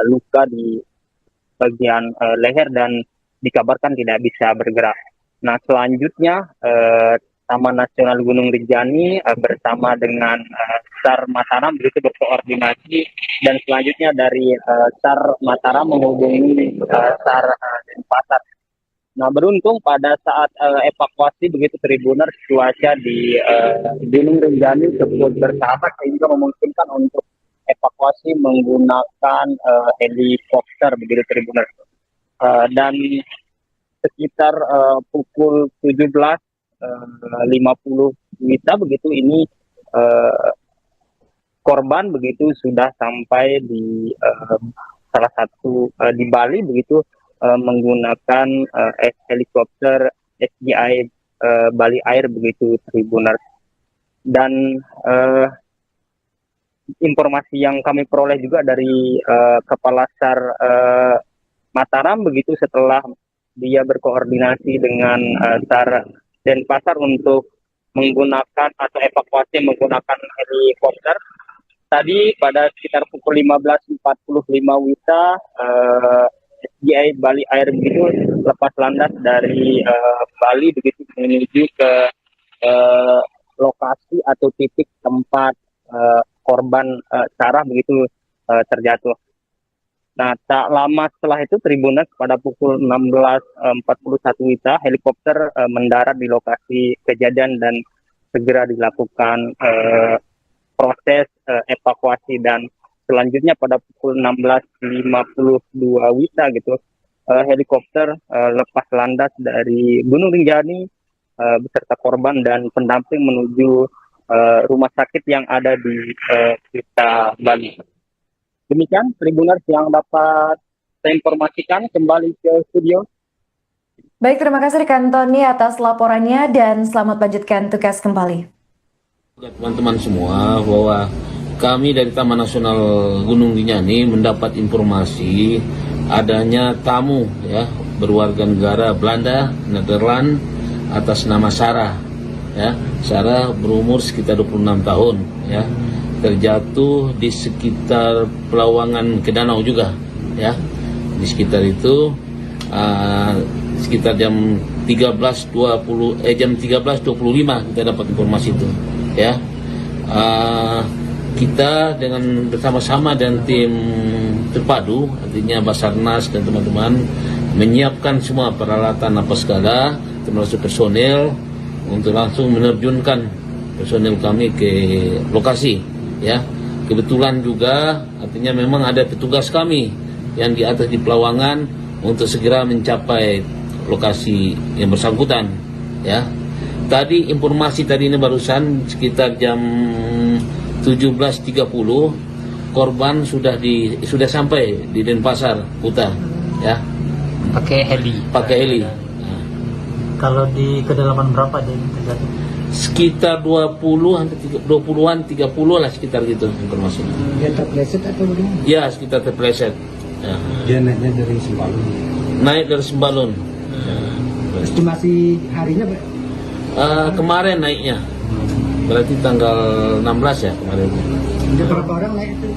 luka di bagian leher dan dikabarkan tidak bisa bergerak. Nah selanjutnya Taman Nasional Gunung Rinjani bersama dengan SAR Mataram begitu berkoordinasi dan selanjutnya dari SAR Mataram menghubungi SAR Denpasar. Nah beruntung pada saat evakuasi begitu Tribuners cuaca di Gunung Rinjani cukup bersahabat sehingga memungkinkan untuk evakuasi menggunakan helikopter begitu Tribuners. Dan sekitar pukul 17.50 WITA begitu ini korban begitu sudah sampai di salah satu di Bali begitu menggunakan helikopter SGI Bali Air begitu Tribuners. Dan informasi yang kami peroleh juga dari Kepala SAR Mataram begitu setelah dia berkoordinasi dengan SAR Denpasar untuk menggunakan atau evakuasi menggunakan helikopter. Tadi pada sekitar pukul 15.45 WITA SGI Bali Air begitu lepas landas dari Bali begitu menuju ke lokasi atau titik tempat korban Sarah begitu terjatuh. Nah, tak lama setelah itu Tribuners pada pukul 16.41 WITA helikopter mendarat di lokasi kejadian dan segera dilakukan proses evakuasi, dan selanjutnya pada pukul 16.52 WITA gitu helikopter lepas landas dari Gunung Rinjani beserta korban dan pendamping menuju rumah sakit yang ada di Kuta Bali. Demikian Tribuners yang dapat saya informasikan, kembali ke studio. Baik, terima kasih rekan Tony atas laporannya dan selamat lanjutkan tugas kembali. Teman-teman semua, bahwa kami dari Taman Nasional Gunung Rinjani mendapat informasi adanya tamu ya berwarga negara Belanda, Nederland atas nama Sarah. Ya, Sarah berumur sekitar 26 tahun ya. Terjatuh di sekitar Pelawangan ke danau juga ya. Di sekitar itu sekitar jam 13.25 kita dapat informasi itu ya. Kita dengan bersama-sama dan tim terpadu, artinya Basarnas dan teman-teman menyiapkan semua peralatan apa segala, termasuk personel untuk langsung menerjunkan personel kami ke lokasi ya. Kebetulan juga artinya memang ada petugas kami yang di atas di Pelawangan untuk segera mencapai lokasi yang bersangkutan ya. Tadi informasi tadi ini barusan sekitar jam 17.30 korban sudah sampai di Denpasar Kuta ya. Pakai heli. Kalau di kedalaman berapa dia terjatuh? Sekitar 20-an 30 lah sekitar gitu informasi. Dia terpleset atau bagaimana? Ya, sekitar terpleset. Ya. Dia naiknya dari Sembalun. Naik dari Sembalun. Estimasi harinya Kemarin naiknya. Berarti tanggal 16 ya kemarin. ada berapa orang naik itu?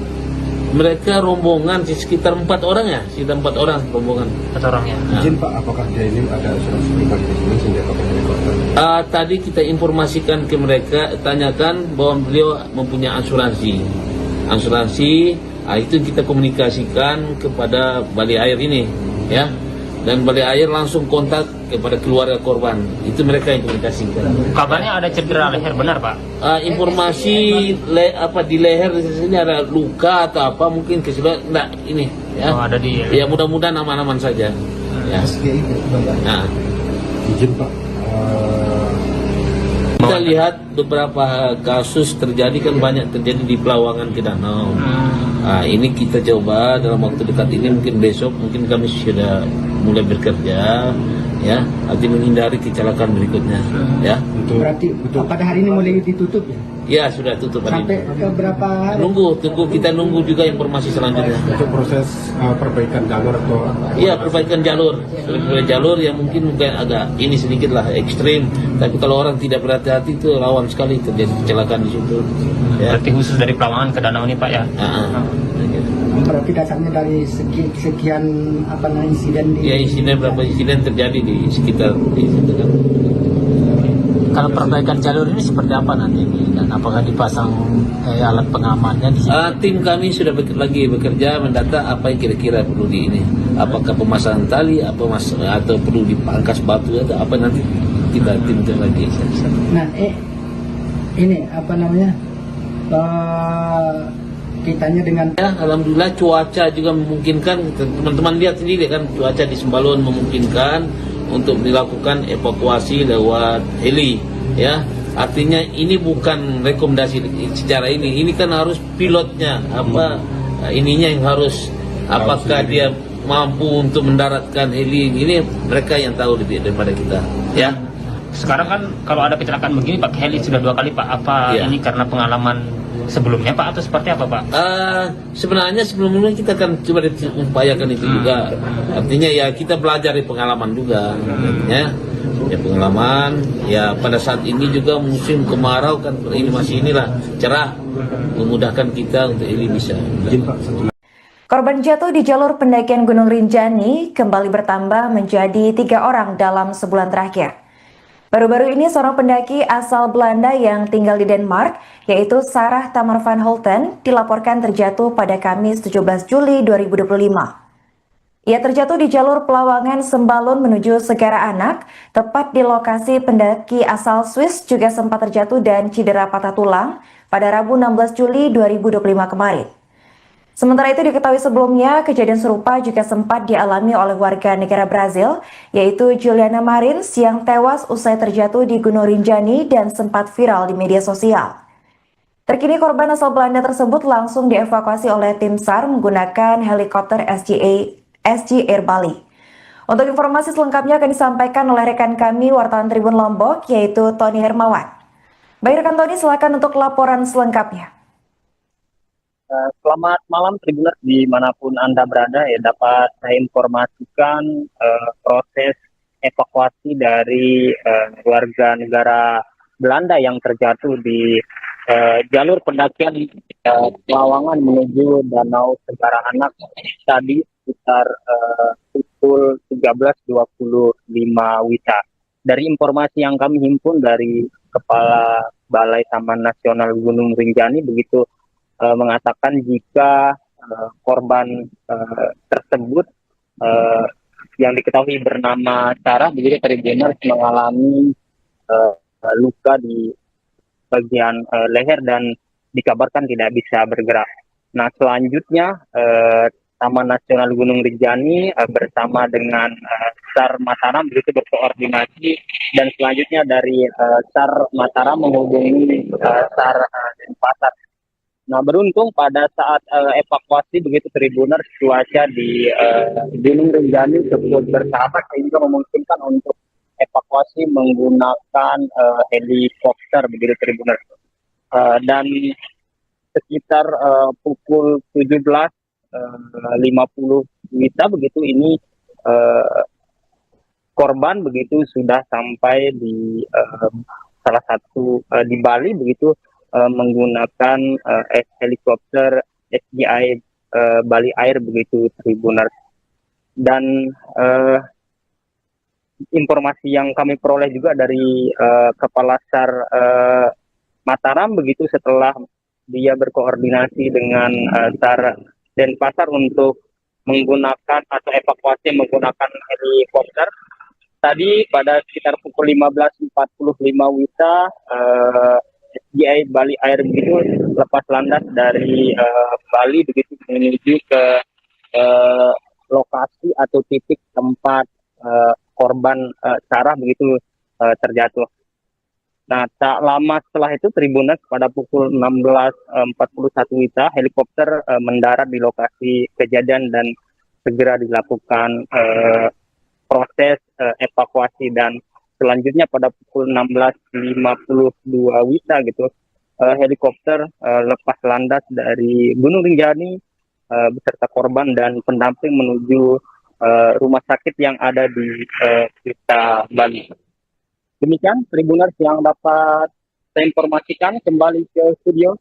Mereka rombongan sekitar 4 orang ya, sekitar 4 orang rombongan. 4 orang ya. Nah. Izin Pak, apakah dia ini ada asuransi pribadi di sini sehingga pakai helikopter? Tadi kita informasikan ke mereka, tanyakan bahwa beliau mempunyai asuransi. Itu kita komunikasikan kepada Bali Air ini, ya. Dan Bali Air langsung kontak kepada keluarga korban. Itu mereka yang komunikasikan. Kabarnya ada cedera leher, benar Pak? Informasi di leher di sini ada luka atau apa, mungkin keseluruhan enggak ini, ya. Oh, ada di. Ya mudah-mudahan aman-aman saja. Ya. Nah. Izin Pak, Kita lihat beberapa kasus terjadi kan banyak terjadi di Pelawangan ke danau. Ini kita coba dalam waktu dekat ini, mungkin besok mungkin kami sudah mulai bekerja ya, arti menghindari kecelakaan berikutnya ya. Berarti pada hari ini mulai ditutup ya? Ya sudah tutup hari Sampai ini. ke berapa hari? Kita nunggu juga informasi selanjutnya. untuk proses perbaikan jalur atau Iya, perbaikan jalur. Perbaikan jalur yang mungkin agak ini sedikit lah ekstrim, tapi kalau orang tidak berhati-hati itu rawan sekali terjadi kecelakaan di situ. Ya. Berarti khusus dari Pelawangan ke danau ini Pak ya? Berarti dasarnya dari sekian insiden di... Ya, berapa insiden terjadi di sekitar di situ kan. Kalau perbaikan jalur ini seperti apa nanti dan apakah dipasang alat pengamannya di sini? Tim kami sudah lagi bekerja mendata apa yang kira-kira perlu di ini. Apakah pemasangan tali, atau perlu dipangkas batu atau apa, nanti kita timkan lagi. Nah, ini kaitannya dengan Ya, alhamdulillah cuaca juga memungkinkan. Teman-teman lihat sendiri kan, cuaca di Sembalun memungkinkan untuk dilakukan evakuasi lewat heli. Ya, artinya ini bukan rekomendasi secara ini kan harus pilotnya ininya yang harus, apakah dia mampu untuk mendaratkan heli ini, mereka yang tahu lebih daripada kita. Ya. Sekarang kan kalau ada kecelakaan begini pakai heli sudah 2 kali Pak. Apa Iya. ini karena pengalaman sebelumnya Pak atau seperti apa Pak? Sebenarnya sebelumnya kita akan coba upayakan itu juga. Artinya ya kita belajar dari pengalaman juga. Ya pengalaman. Ya pada saat ini juga musim kemarau kan, ini masih inilah cerah, memudahkan kita untuk ini bisa. Korban jatuh di jalur pendakian Gunung Rinjani kembali bertambah menjadi 3 orang dalam sebulan terakhir. Baru-baru ini seorang pendaki asal Belanda yang tinggal di Denmark, yaitu Sarah Tamar van Holten, dilaporkan terjatuh pada Kamis 17 Juli 2025. Ia terjatuh di jalur Pelawangan Sembalun menuju Segara Anak, tepat di lokasi pendaki asal Swiss juga sempat terjatuh dan cedera patah tulang pada Rabu 16 Juli 2025 kemarin. Sementara itu diketahui sebelumnya, kejadian serupa juga sempat dialami oleh warga negara Brazil, yaitu Juliana Marins yang tewas usai terjatuh di Gunung Rinjani dan sempat viral di media sosial. Terkini korban asal Belanda tersebut langsung dievakuasi oleh tim SAR menggunakan helikopter SG Air Bali. Untuk informasi selengkapnya akan disampaikan oleh rekan kami wartawan Tribun Lombok, yaitu Tony Hermawan. Baik rekan Tony, silakan untuk laporan selengkapnya. Selamat malam Tribuners dimanapun Anda berada, ya dapat saya informasikan proses evakuasi dari warga negara Belanda yang terjatuh di jalur pendakian Pelawangan menuju Danau Segara Anak tadi sekitar pukul 13.25 WITA. Dari informasi yang kami himpun dari Kepala Balai Taman Nasional Gunung Rinjani begitu mengatakan jika korban tersebut yang diketahui bernama Sarah begitu Tribuners mengalami luka di bagian leher dan dikabarkan tidak bisa bergerak. Nah selanjutnya Taman Nasional Gunung Rinjani bersama dengan SAR Mataram begitu berkoordinasi dan selanjutnya dari SAR Mataram menghubungi SAR Denpasar. Nah beruntung pada saat evakuasi begitu Tribuners cuaca di Gunung Rinjani cukup bersahabat sehingga memungkinkan untuk evakuasi menggunakan helikopter begitu Tribuners. Dan sekitar pukul 17.50 WITA begitu ini korban begitu sudah sampai di salah satu di Bali begitu menggunakan helikopter SGI Bali Air begitu Tribuners. Dan informasi yang kami peroleh juga dari Kepala SAR Mataram begitu setelah dia berkoordinasi dengan SAR Denpasar untuk menggunakan atau evakuasi menggunakan helikopter. Tadi pada sekitar pukul 15.45 WITA SGI Bali Air begitu lepas landas dari Bali begitu menuju ke lokasi atau titik tempat korban Sarah begitu terjatuh. Nah tak lama setelah itu Tribuners pada pukul 16.41 WITA helikopter mendarat di lokasi kejadian dan segera dilakukan proses evakuasi dan selanjutnya pada pukul 16.52 WITA gitu helikopter lepas landas dari Gunung Rinjani beserta korban dan pendamping menuju rumah sakit yang ada di Kuta Bali. Demikian Tribuners yang dapat saya informasikan, kembali ke studio.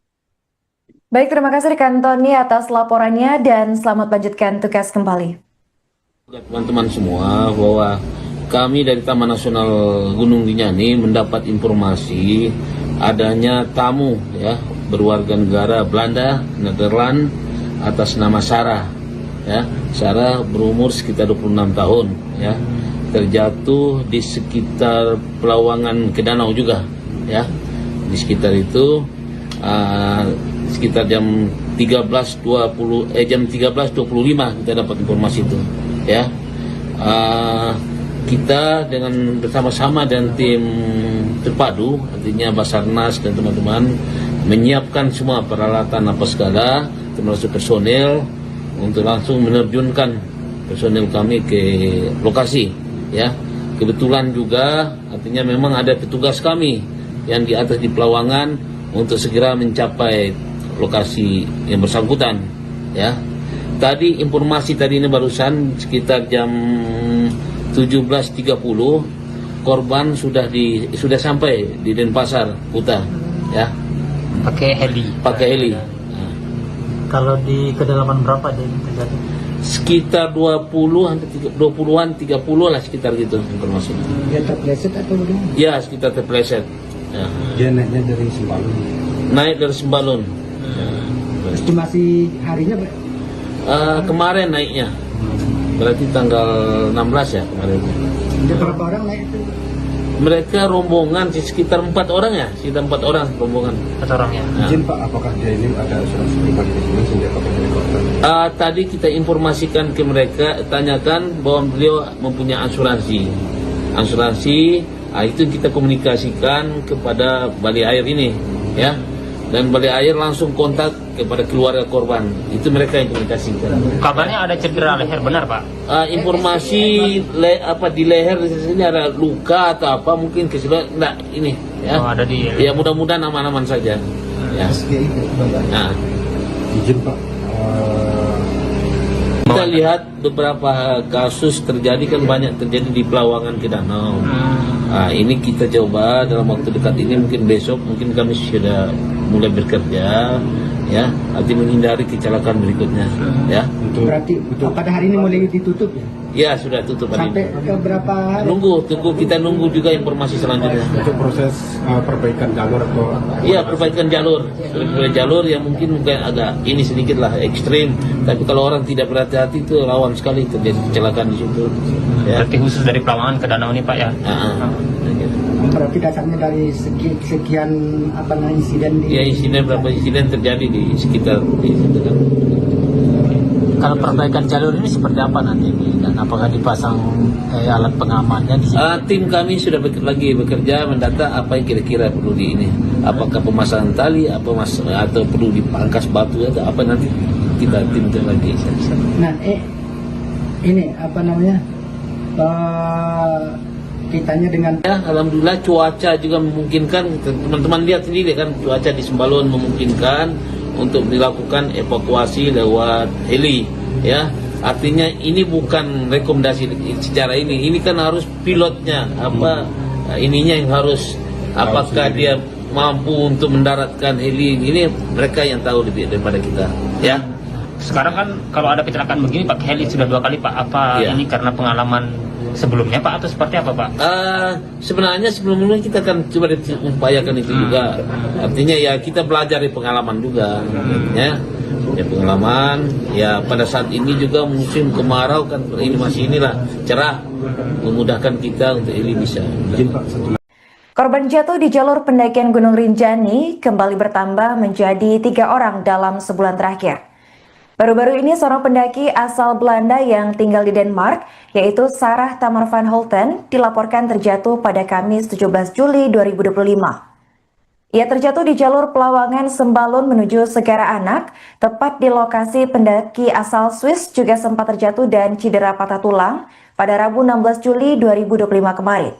Baik, terima kasih rekan Tony atas laporannya dan selamat lanjutkan tugas kembali. Teman-teman semua bahwa kami dari Taman Nasional Gunung Rinjani mendapat informasi adanya tamu ya berwarga negara Belanda, Nederland atas nama Sarah. Ya, Sarah berumur sekitar 26 tahun ya. Terjatuh di sekitar Pelawangan ke danau juga ya. Di sekitar itu sekitar jam 3 jam 13.25 kita dapat informasi itu, ya. Kita dengan bersama-sama dan tim terpadu, artinya Basarnas dan teman-teman menyiapkan semua peralatan apa segala, termasuk personel untuk langsung menerjunkan personel kami ke lokasi, ya. Kebetulan juga artinya memang ada petugas kami yang di atas di Pelawangan untuk segera mencapai lokasi yang bersangkutan, ya. Tadi informasi tadi ini barusan sekitar jam 17.30 korban sudah sampai di Denpasar Kuta, ya. Pakai heli. Kalau di kedalaman berapa dia ini terjadi? Sekitar 20-an 30 lah, sekitar gitu informasinya. Dia terpleset atau bagaimana? Ya, sekitar terpleset. Ya. Dia naiknya dari Sembalun. Naik dari Sembalun. Estimasi harinya Pak? Kemarin naiknya. Berarti tanggal 16 ya kemarin. Ada berapa orang naik itu? Mereka rombongan sekitar 4 orang ya, sekitar 4 orang rombongan. 4 orang ya. Nah. Izin Pak, apakah dia ini ada asuransi pribadi di sini sehingga pakai helikopter? Tadi kita informasikan ke mereka, tanyakan bahwa beliau mempunyai asuransi. Itu kita komunikasikan kepada Bali Air ini, ya. Dan Bali Air langsung kontak kepada keluarga korban. Itu mereka yang komunikasikan. Kabarnya ada cedera leher, benar Pak? Informasi di leher di sini ada luka atau apa, mungkin keseluruhan enggak ini, ya. Oh, ada di. Ya, mudah-mudahan aman-aman saja. Ya. Nah, Izin Pak, kita lihat beberapa kasus terjadi kan, banyak terjadi di Pelawangan ke Danau. Ini kita coba dalam waktu dekat ini, mungkin besok mungkin kami sudah mulai bekerja, ya, arti menghindari kecelakaan berikutnya, ya. Berarti pada hari ini mulai ditutup ya? Ya, sudah tutup hari Sampai ini. ke berapa hari? Kita nunggu juga informasi selanjutnya. untuk proses perbaikan jalur atau Iya, perbaikan jalur yang mungkin agak ini sedikit lah ekstrim, tapi kalau orang tidak berhati-hati itu rawan sekali terjadi kecelakaan di situ, ya. Berarti khusus dari Pelawangan ke Danau ini Pak ya? Berarti dasarnya dari sekian insiden di... Ya, berapa insiden terjadi di sekitar di situ kan. Kalau perbaikan jalur ini seperti apa nanti ini? Dan apakah dipasang alat pengamannya di sini? Tim kami sudah lagi bekerja mendata apa yang kira-kira perlu di ini. Apakah pemasangan tali, atau perlu dipangkas batu atau apa, nanti kita timkan lagi. Nah, ini kitanya dengan Ya, alhamdulillah cuaca juga memungkinkan. Teman-teman lihat sendiri kan, cuaca di Sembalun memungkinkan untuk dilakukan evakuasi lewat heli, ya. Artinya ini bukan rekomendasi secara ini kan harus pilotnya ininya yang harus, apakah dia mampu untuk mendaratkan heli ini, mereka yang tahu lebih daripada kita, ya. Sekarang kan kalau ada kecelakaan begini pakai heli sudah 2 kali Pak. Apa Ya. ini karena pengalaman sebelumnya Pak atau seperti apa Pak? Sebenarnya sebelumnya kita kan coba upayakan itu juga. Artinya ya kita belajar dari pengalaman juga, ya. Ya, pengalaman ya, pada saat ini juga musim kemarau kan, ini masih cerah, memudahkan kita untuk ini bisa. Korban jatuh di jalur pendakian Gunung Rinjani kembali bertambah menjadi 3 orang dalam sebulan terakhir. Baru-baru ini seorang pendaki asal Belanda yang tinggal di Denmark, yaitu Sarah Tamar van Holten, dilaporkan terjatuh pada Kamis 17 Juli 2025. Ia terjatuh di jalur Pelawangan Sembalun menuju Segara Anak, tepat di lokasi pendaki asal Swiss juga sempat terjatuh dan cedera patah tulang pada Rabu 16 Juli 2025 kemarin.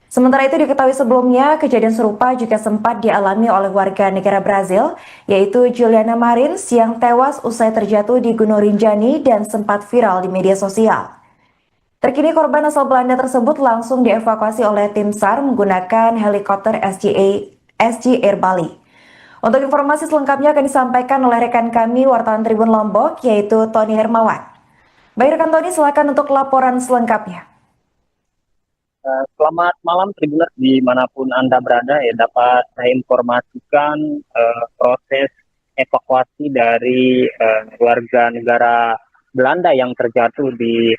Sementara itu diketahui sebelumnya, kejadian serupa juga sempat dialami oleh warga negara Brazil, yaitu Juliana Marins yang tewas usai terjatuh di Gunung Rinjani dan sempat viral di media sosial. Terkini korban asal Belanda tersebut langsung dievakuasi oleh tim SAR menggunakan helikopter SG Air Bali. Untuk informasi selengkapnya akan disampaikan oleh rekan kami wartawan Tribun Lombok, yaitu Tony Hermawan. Baik rekan Tony, silakan untuk laporan selengkapnya. Selamat malam Tribuners dimanapun Anda berada, ya. Dapat saya informasikan proses evakuasi dari warga negara Belanda yang terjatuh di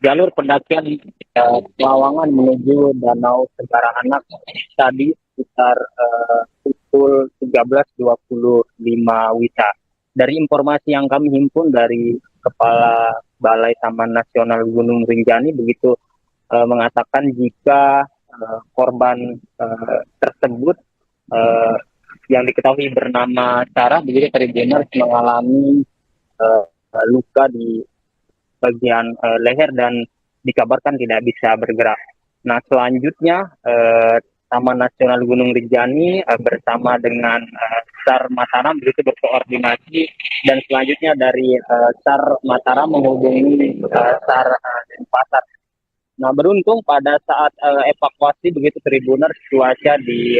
jalur pendakian Pelawangan menuju Danau Segara Anak tadi sekitar pukul 13.25 WITA. dari informasi yang kami himpun dari Kepala Balai Taman Nasional Gunung Rinjani begitu mengatakan jika korban tersebut yang diketahui bernama Sarah begitu Tribuners mengalami luka di bagian leher dan dikabarkan tidak bisa bergerak. Nah, selanjutnya Taman Nasional Gunung Rinjani bersama dengan SAR Mataram begitu berkoordinasi, dan selanjutnya dari SAR Mataram menghubungi SAR Denpasar. Nah, beruntung pada saat evakuasi begitu Tribuners, cuaca di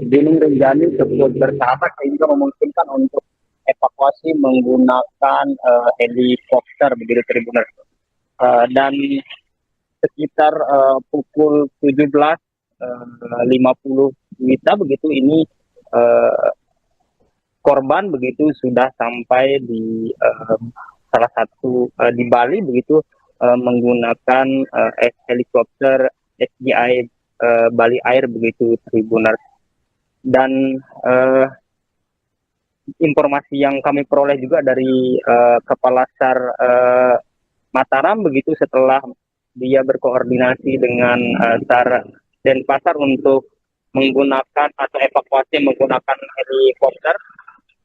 Gunung Rinjani cukup bersahabat sehingga memungkinkan untuk evakuasi menggunakan helikopter begitu Tribuners. Dan sekitar pukul 17.50 WITA begitu ini korban begitu sudah sampai di salah satu di Bali begitu menggunakan helikopter SGI Bali Air begitu Tribuners. Dan informasi yang kami peroleh juga dari Kepala SAR Mataram begitu setelah dia berkoordinasi dengan SAR Denpasar untuk menggunakan atau evakuasi menggunakan helikopter.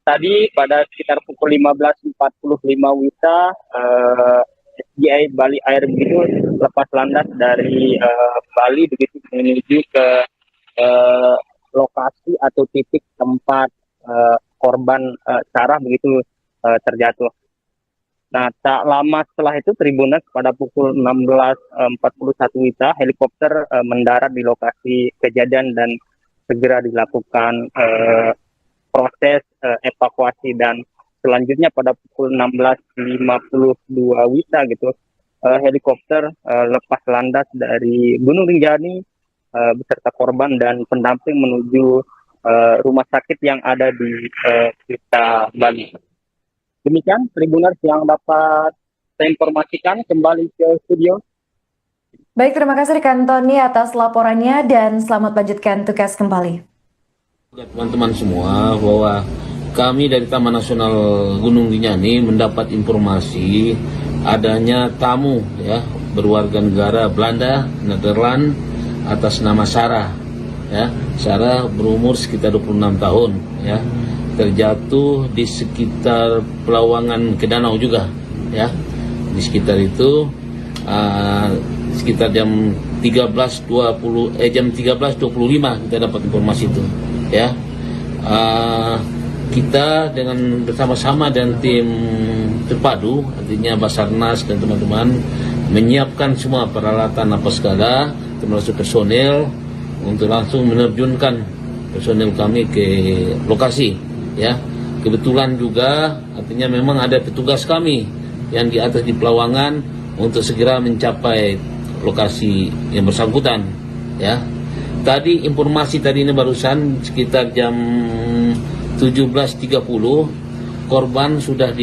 Tadi pada sekitar pukul 15.45 WITA SGI Bali Air begitu lepas landas dari Bali begitu menuju ke lokasi atau titik tempat korban Sarah begitu terjatuh. Nah, tak lama setelah itu Tribuners pada pukul 16.41 WITA helikopter mendarat di lokasi kejadian dan segera dilakukan proses evakuasi, dan selanjutnya pada pukul 16.52 WITA gitu helikopter lepas landas dari Gunung Rinjani beserta korban dan pendamping menuju rumah sakit yang ada di Kuta, Bali. Demikian Tribuners yang dapat saya informasikan, kembali ke studio. Baik, terima kasih rekan Tony atas laporannya dan selamat lanjutkan tugas kembali. Teman-teman semua, bahwa kami dari Taman Nasional Gunung Rinjani mendapat informasi adanya tamu ya berwarga negara Belanda, Nederland atas nama Sarah. Ya, Sarah berumur sekitar 26 tahun ya. Terjatuh di sekitar Pelawangan ke Danau juga ya, di sekitar itu sekitar jam 13.25 kita dapat informasi itu ya. Kita dengan bersama-sama dan tim terpadu artinya Basarnas dan teman-teman menyiapkan semua peralatan apa segala termasuk personel untuk langsung menerjunkan personel kami ke lokasi. Ya, kebetulan juga artinya memang ada petugas kami yang di atas di Pelawangan untuk segera mencapai lokasi yang bersangkutan. Ya, tadi informasi tadi ini barusan sekitar jam 17.30 korban sudah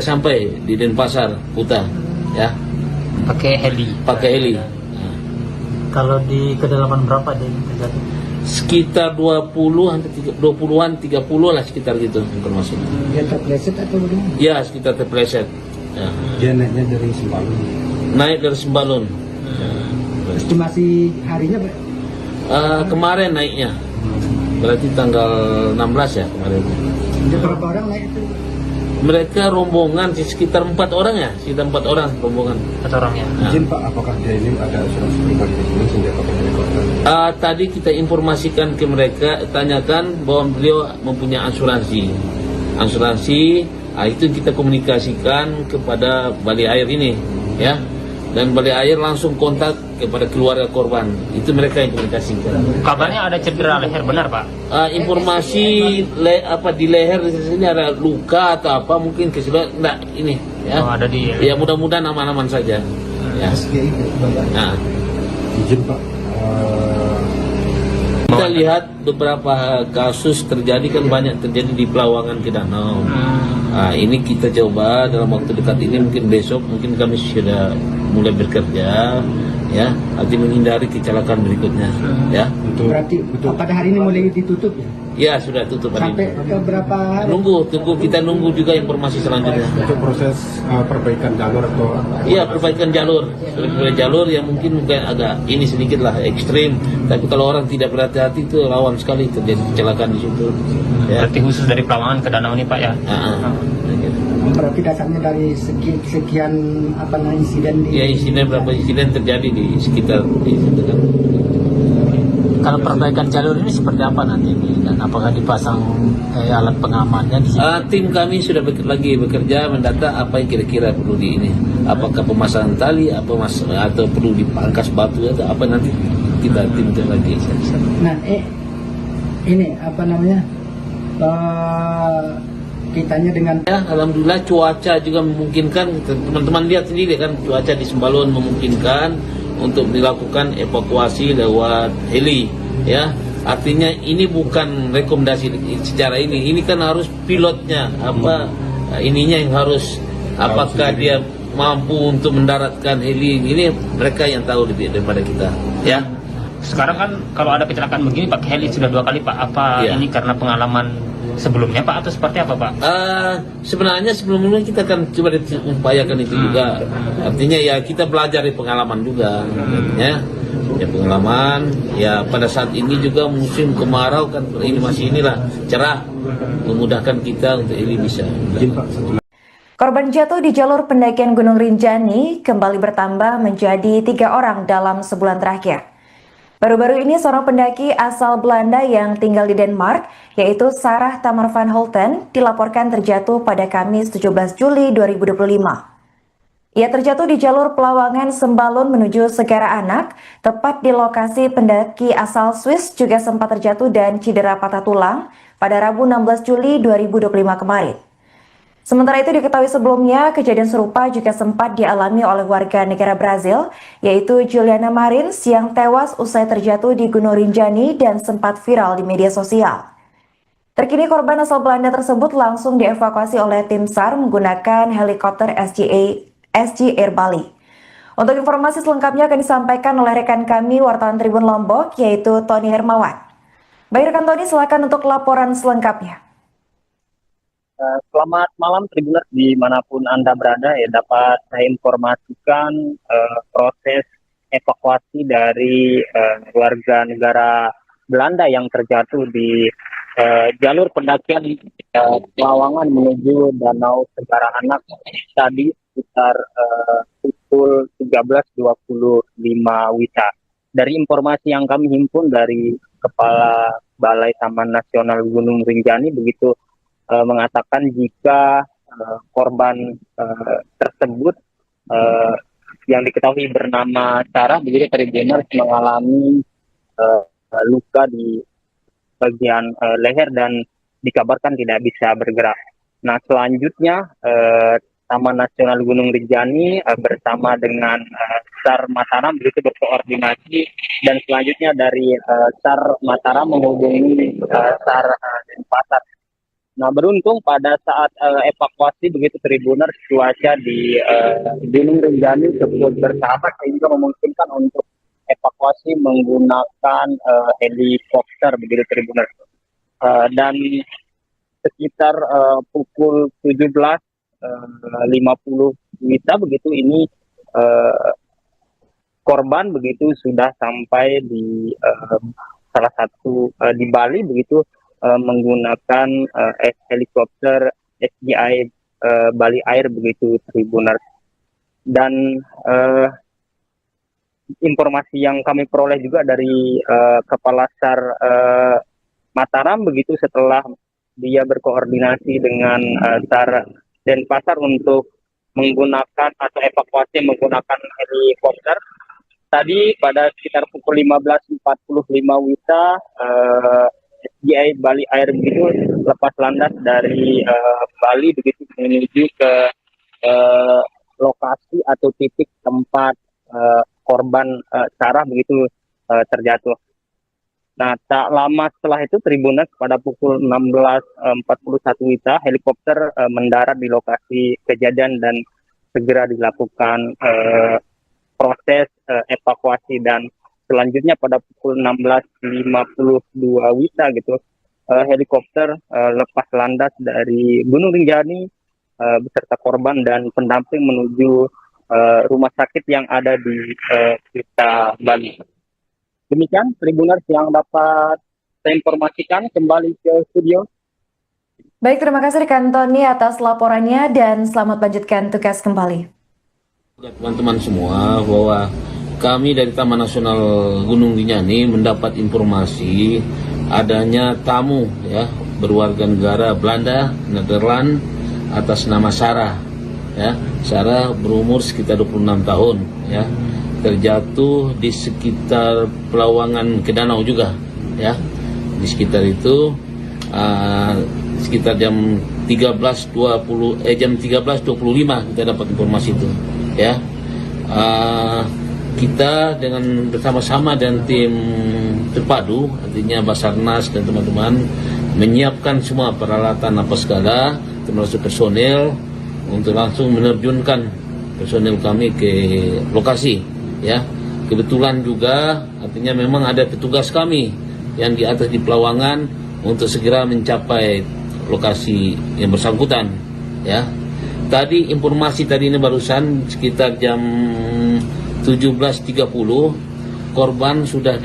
sampai di Denpasar, Kuta. Ya, Pakai heli. Nah. Kalau di kedalaman berapa dia terjadi? Sekitar 20-an 30 lah sekitar gitu informasi. Dia terpleset atau bagaimana? Ya, sekitar terpleset. Ya. Dia naiknya dari Sembalun. Naik dari Sembalun. Estimasi harinya Pak? Kemarin naiknya. Berarti tanggal 16 ya kemarin. Ada berapa orang naik itu? Mereka rombongan sekitar 4 orang ya, sekitar 4 orang rombongan. 4 orang ya. Izin Pak, apakah dia ini ada asuransi pribadi di sini sehingga pakai helikopter? Tadi kita informasikan ke mereka, tanyakan bahwa beliau mempunyai asuransi. Itu kita komunikasikan kepada Bali Air ini, ya. Dan Bali Air langsung kontak kepada keluarga korban. Itu mereka yang komunikasikan. Kabarnya ada cedera leher, benar Pak? Informasi di leher di sini ada luka atau apa mungkin enggak ini ya. Oh, ada di Ya mudah-mudahan aman-aman saja. Ya. Nah, Izin Pak, kita lihat beberapa kasus terjadi kan banyak terjadi di Pelawangan ke Danau. Ini kita coba dalam waktu dekat ini mungkin besok mungkin kami sudah mulai bekerja, ya, arti menghindari kecelakaan berikutnya, ya. Berarti pada hari ini mulai ditutup ya? Ya, sudah tutup hari Sampai ini. ke berapa hari? Kita nunggu juga informasi selanjutnya. Untuk proses perbaikan jalur atau Iya, perbaikan jalur yang mungkin agak ini sedikit lah ekstrim. Tapi kalau orang tidak berhati-hati itu rawan sekali terjadi kecelakaan di situ. Ya. Berarti khusus dari Pelawangan ke Danau ini Pak ya? Berarti dasarnya dari sekian insiden di... Ya, berapa insiden terjadi di sekitar di situ kan. Kalau perbaikan jalur ini seperti apa nanti dan apakah dipasang alat pengamannya di sini? Tim kami sudah bekerja mendata apa yang kira-kira perlu di ini. Apakah pemasangan tali, atau perlu dipangkas batu atau apa nanti kita tim lagi. Nah, ini kitanya dengan Ya, alhamdulillah cuaca juga memungkinkan. Teman-teman lihat sendiri kan cuaca di Sembalun memungkinkan untuk dilakukan evakuasi lewat heli, ya. Artinya ini bukan rekomendasi secara ini kan harus pilotnya ininya yang harus apakah dia mampu untuk mendaratkan heli ini mereka yang tahu lebih daripada kita, ya. Sekarang kan kalau ada kecelakaan begini pakai heli sudah 2 kali Pak. Apa Iya. ini karena pengalaman sebelumnya Pak atau seperti apa Pak? Sebenarnya sebelumnya kita akan coba upayakan itu juga. Artinya ya kita belajar dari pengalaman juga, ya. Ya pengalaman. Ya pada saat ini juga musim kemarau kan ini masih cerah, memudahkan kita untuk ini bisa. Korban jatuh di jalur pendakian Gunung Rinjani kembali bertambah menjadi 3 orang dalam sebulan terakhir. Baru-baru ini seorang pendaki asal Belanda yang tinggal di Denmark, yaitu Sarah Tamar van Holten, dilaporkan terjatuh pada Kamis 17 Juli 2025. Ia terjatuh di jalur Pelawangan Sembalun menuju Segara Anak, tepat di lokasi pendaki asal Swiss juga sempat terjatuh dan cedera patah tulang pada Rabu 16 Juli 2025 kemarin. Sementara itu diketahui sebelumnya, kejadian serupa juga sempat dialami oleh warga negara Brazil, yaitu Juliana Marins yang tewas usai terjatuh di Gunung Rinjani dan sempat viral di media sosial. Terkini korban asal Belanda tersebut langsung dievakuasi oleh tim SAR menggunakan helikopter SG Air Bali. Untuk informasi selengkapnya akan disampaikan oleh rekan kami wartawan Tribun Lombok, yaitu Tony Hermawan. Baik rekan Tony, silakan untuk laporan selengkapnya. Selamat malam Tribuners dimanapun Anda berada, ya dapat saya informasikan proses evakuasi dari warga negara Belanda yang terjatuh di jalur pendakian Pelawangan menuju Danau Segara Anak tadi sekitar pukul 13.25 WITA. Dari informasi yang kami himpun dari Kepala Balai Taman Nasional Gunung Rinjani begitu mengatakan jika korban tersebut yang diketahui bernama Sarah begitu Tribuners mengalami luka di bagian leher dan dikabarkan tidak bisa bergerak. Nah selanjutnya Taman Nasional Gunung Rinjani bersama dengan SAR Mataram begitu berkoordinasi dan selanjutnya dari SAR Mataram menghubungi SAR Denpasar. Nah beruntung pada saat evakuasi begitu Tribuners cuaca di Gunung Rinjani cukup bersahabat sehingga memungkinkan untuk evakuasi menggunakan helikopter begitu Tribuners. Dan sekitar pukul 17.50 WITA begitu ini korban begitu sudah sampai di salah satu di Bali begitu menggunakan helikopter SGI Bali Air begitu Tribuners. Dan informasi yang kami peroleh juga dari Kepala SAR Mataram begitu setelah dia berkoordinasi dengan SAR Denpasar untuk menggunakan atau evakuasi menggunakan helikopter. Tadi pada sekitar pukul 15.45 WITA SGI Bali Air begitu lepas landas dari Bali begitu menuju ke lokasi atau titik tempat korban Sarah begitu terjatuh. Nah, tak lama setelah itu Tribuners pada pukul 16.41 WITA helikopter mendarat di lokasi kejadian dan segera dilakukan proses evakuasi, dan selanjutnya pada pukul 16.52 WITA gitu, helikopter lepas landas dari Gunung Rinjani beserta korban dan pendamping menuju rumah sakit yang ada di Kuta, Bali. Demikian Tribuners yang dapat saya informasikan, kembali ke studio. Baik, terima kasih rekan Tony atas laporannya dan selamat lanjutkan tugas kembali. Teman-teman semua, bahwa kami dari Taman Nasional Gunung Rinjani mendapat informasi adanya tamu ya berwarga negara Belanda, Nederland atas nama Sarah. Ya, Sarah berumur sekitar 26 tahun ya. Terjatuh di sekitar Pelawangan ke Danau juga ya. Di sekitar itu sekitar jam 13.25 kita dapat informasi itu ya. Kita dengan bersama-sama dan tim terpadu, artinya Basarnas dan teman-teman menyiapkan semua peralatan apa segala, termasuk personel, untuk langsung menerjunkan personel kami ke lokasi ya. Kebetulan juga artinya memang ada petugas kami yang di atas di Pelawangan untuk segera mencapai lokasi yang bersangkutan ya. Tadi informasi tadi ini barusan sekitar jam 17.30 korban sudah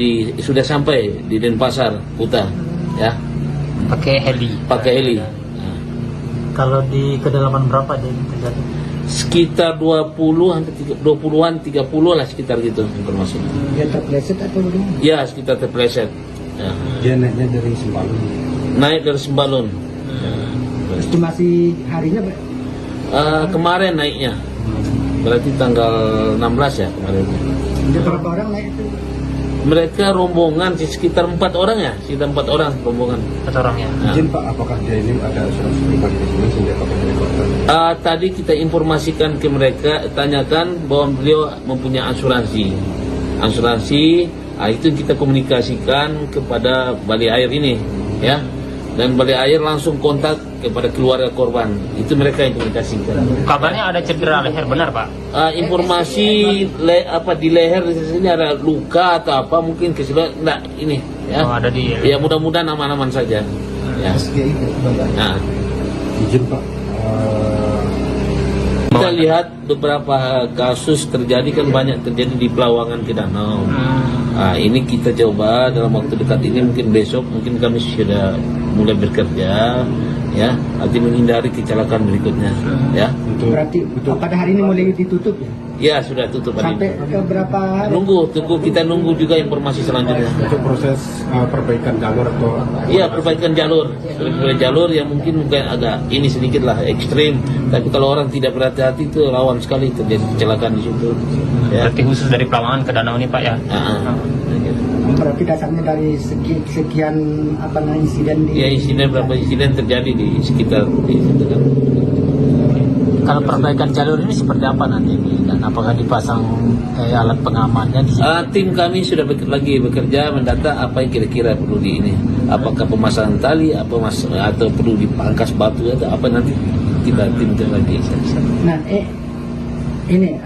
sampai di Denpasar, Kuta ya. Pakai heli. Nah, Kalau di kedalaman berapa dia terjadi? sekitar 20-an 30 lah, sekitar gitu informasi. Dia terpleset atau bagaimana? Ya, sekitar terpleset. Ya. Dia naiknya dari Sembalun. Naik dari Sembalun. Estimasi harinya Kemarin naiknya. Berarti tanggal 16 ya kemarin. ada berapa orang naik itu? Mereka rombongan sekitar 4 orang ya, sekitar 4 orang rombongan. 4 orang ya. Nah, Izin Pak, apakah dia ini ada asuransi pribadi di sini sehingga pakai helikopter? tadi kita informasikan ke mereka, tanyakan bahwa beliau mempunyai asuransi. Itu kita komunikasikan kepada Bali Air ini, ya. Dan Bali Air langsung kontak kepada keluarga korban. Itu mereka yang komunikasikan. Kabarnya ada cedera leher, benar Pak? Informasi di leher di sini ada luka atau apa, mungkin keseluruhan enggak ini, ya. Oh, ada di. Ya mudah-mudahan aman-aman saja. Ya. SGI Nah, Izin Pak, kita lihat beberapa kasus terjadi kan banyak terjadi di Pelawangan ke Danau. Ini kita coba dalam waktu dekat ini, mungkin besok mungkin kami sudah mulai bekerja ya, nanti menghindari kecelakaan berikutnya ya. berarti pada hari ini mulai ditutup ya? Ya sudah tutup hari Sampai ini. ke berapa hari? Kita nunggu juga informasi selanjutnya. untuk proses perbaikan jalur atau Iya, perbaikan jalur yang mungkin agak ini sedikit lah ekstrim, tapi kalau orang tidak berhati-hati itu rawan sekali terjadi kecelakaan di situ. Ya. Berarti khusus dari Pelawangan ke Danau ini Pak ya? Berarti dasarnya dari sekian insiden di... Ya, beberapa insiden terjadi di sekitar di situ kan. Kalau perbaikan jalur ini seperti apa nanti? Dan apakah dipasang alat pengamannya di sini? Tim kami sudah lagi bekerja mendata apa yang kira-kira perlu di ini. Apakah pemasangan tali, atau perlu dipangkas batu atau apa, nanti kita timkan lagi. Nah, ini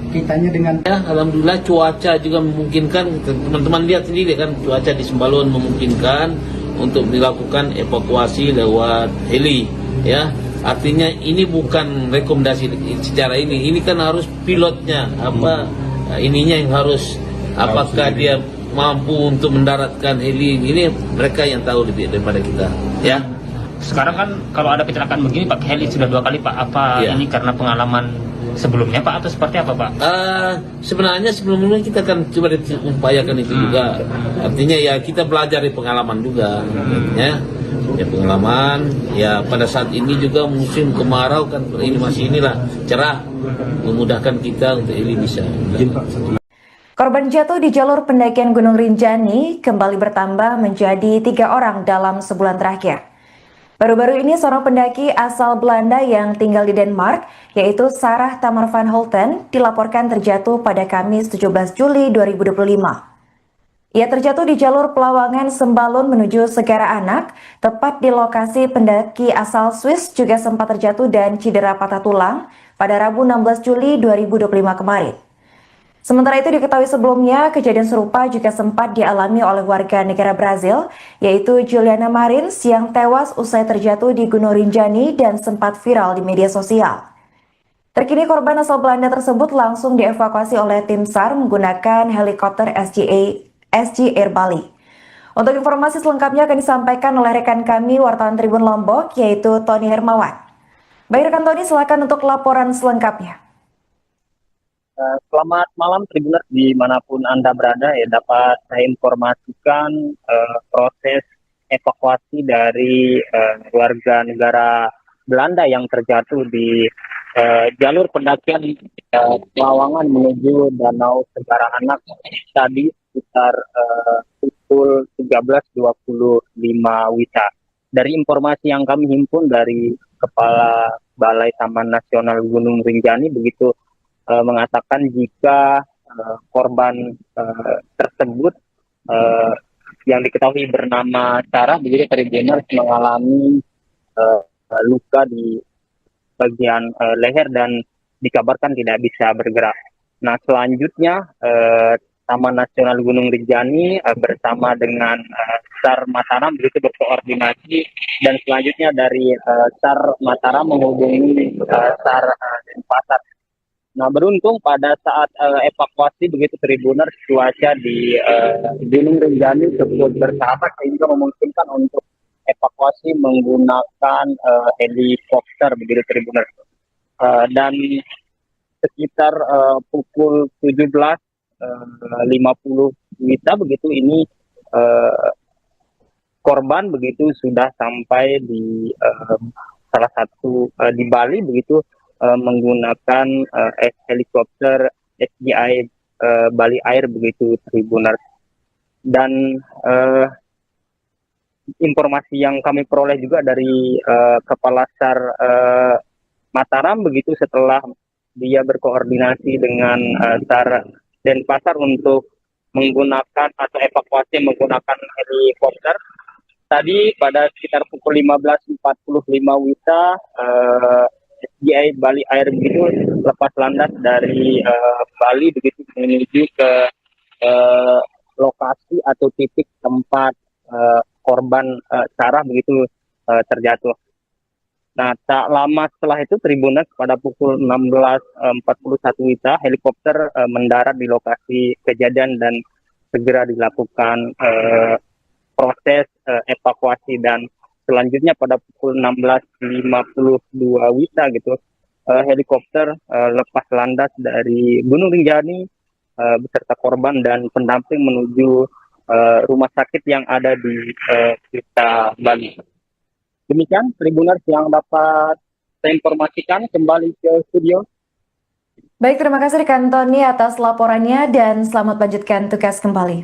kitanya dengan Ya, alhamdulillah cuaca juga memungkinkan. Teman-teman lihat sendiri kan, cuaca di Sembalun memungkinkan untuk dilakukan evakuasi lewat heli. Ya, artinya ini bukan rekomendasi secara ini kan harus pilotnya ininya yang harus, apakah dia mampu untuk mendaratkan heli ini, mereka yang tahu lebih daripada kita ya. Sekarang kan kalau ada kecelakaan begini pakai heli sudah 2 kali Pak. Apa Iya. ini karena pengalaman sebelumnya Pak atau seperti apa Pak? Sebenarnya sebelumnya kita kan coba upayakan itu juga. Artinya ya kita belajar dari pengalaman juga. Ya pengalaman. Ya pada saat ini juga musim kemarau kan, ini masih cerah, memudahkan kita untuk ini bisa. izin Pak, satu Korban jatuh di jalur pendakian Gunung Rinjani kembali bertambah menjadi 3 orang dalam sebulan terakhir. Baru-baru ini seorang pendaki asal Belanda yang tinggal di Denmark, yaitu Sarah Tamar van Holten, dilaporkan terjatuh pada Kamis 17 Juli 2025. Ia terjatuh di jalur Pelawangan Sembalun menuju Segara Anak, tepat di lokasi pendaki asal Swiss juga sempat terjatuh dan cedera patah tulang, pada Rabu 16 Juli 2025 kemarin. Sementara itu diketahui sebelumnya, kejadian serupa juga sempat dialami oleh warga negara Brazil, yaitu Juliana Marins yang tewas usai terjatuh di Gunung Rinjani dan sempat viral di media sosial. Terkini korban asal Belanda tersebut langsung dievakuasi oleh tim SAR menggunakan helikopter SG Air Bali. Untuk informasi selengkapnya akan disampaikan oleh rekan kami wartawan Tribun Lombok, yaitu Tony Hermawan. Baik rekan Tony, silakan untuk laporan selengkapnya. Selamat malam Tribuners dimanapun Anda berada, ya dapat saya informasikan proses evakuasi dari warga negara Belanda yang terjatuh di jalur pendakian Pelawangan menuju Danau Segara Anak tadi sekitar pukul 13.25 WITA. Dari informasi yang kami himpun dari Kepala Balai Taman Nasional Gunung Rinjani begitu mengatakan jika korban tersebut yang diketahui bernama Sarah begitu Tribuners mengalami luka di bagian leher dan dikabarkan tidak bisa bergerak. Nah selanjutnya Taman Nasional Gunung Rinjani bersama dengan SAR Mataram begitu berkoordinasi dan selanjutnya dari SAR Mataram menghubungi SAR Denpasar. Nah beruntung pada saat evakuasi begitu Tribuners cuaca di Gunung Rinjani cukup bersahabat sehingga memungkinkan untuk evakuasi menggunakan helikopter begitu Tribuners. Dan sekitar pukul 17.50 WITA begitu ini korban begitu sudah sampai di salah satu di Bali begitu menggunakan helikopter SGI Bali Air begitu Tribuners. Dan informasi yang kami peroleh juga dari Kepala SAR Mataram begitu setelah dia berkoordinasi dengan SAR Denpasar untuk menggunakan atau evakuasi menggunakan helikopter. Tadi pada sekitar pukul 15.45 WITA SGI Bali Air begitu lepas landas dari Bali begitu menuju ke lokasi atau titik tempat korban Sarah begitu terjatuh. Nah, tak lama setelah itu Tribuners pada pukul 16.41 WITA helikopter mendarat di lokasi kejadian dan segera dilakukan proses evakuasi dan selanjutnya pada pukul 16.52 WITA gitu helikopter lepas landas dari Gunung Rinjani beserta korban dan pendamping menuju rumah sakit yang ada di Kuta Bali. Demikian Tribuners yang dapat saya informasikan, kembali ke studio. Baik, terima kasih rekan Tony atas laporannya dan selamat lanjutkan tugas kembali.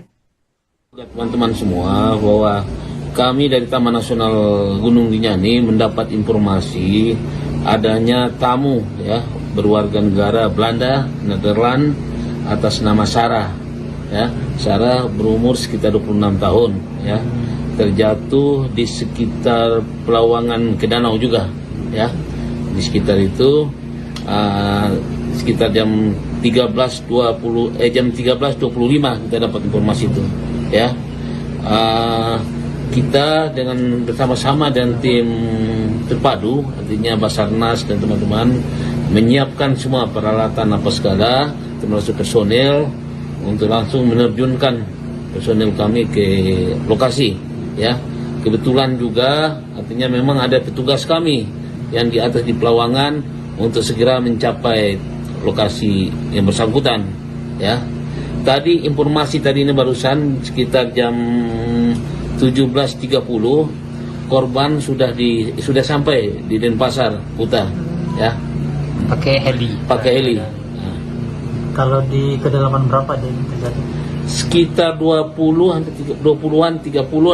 Teman-teman semua bahwa kami dari Taman Nasional Gunung Rinjani mendapat informasi adanya tamu ya berwarga negara Belanda, Nederland atas nama Sarah. Ya, Sarah berumur sekitar 26 tahun ya. Terjatuh di sekitar Pelawangan ke danau juga ya. Di sekitar itu sekitar jam 13.25 kita dapat informasi itu ya. Kita dengan bersama-sama dan tim terpadu artinya Basarnas dan teman-teman menyiapkan semua peralatan apa segala termasuk personel untuk langsung menerjunkan personel kami ke lokasi ya. Kebetulan juga artinya memang ada petugas kami yang di atas di Pelawangan untuk segera mencapai lokasi yang bersangkutan ya. Tadi informasi tadi ini barusan sekitar jam 17.30 korban sudah sampai di Denpasar Kuta ya. Pakai heli. Nah. Kalau di kedalaman berapa dia terjadi? Sekitar 20-an 30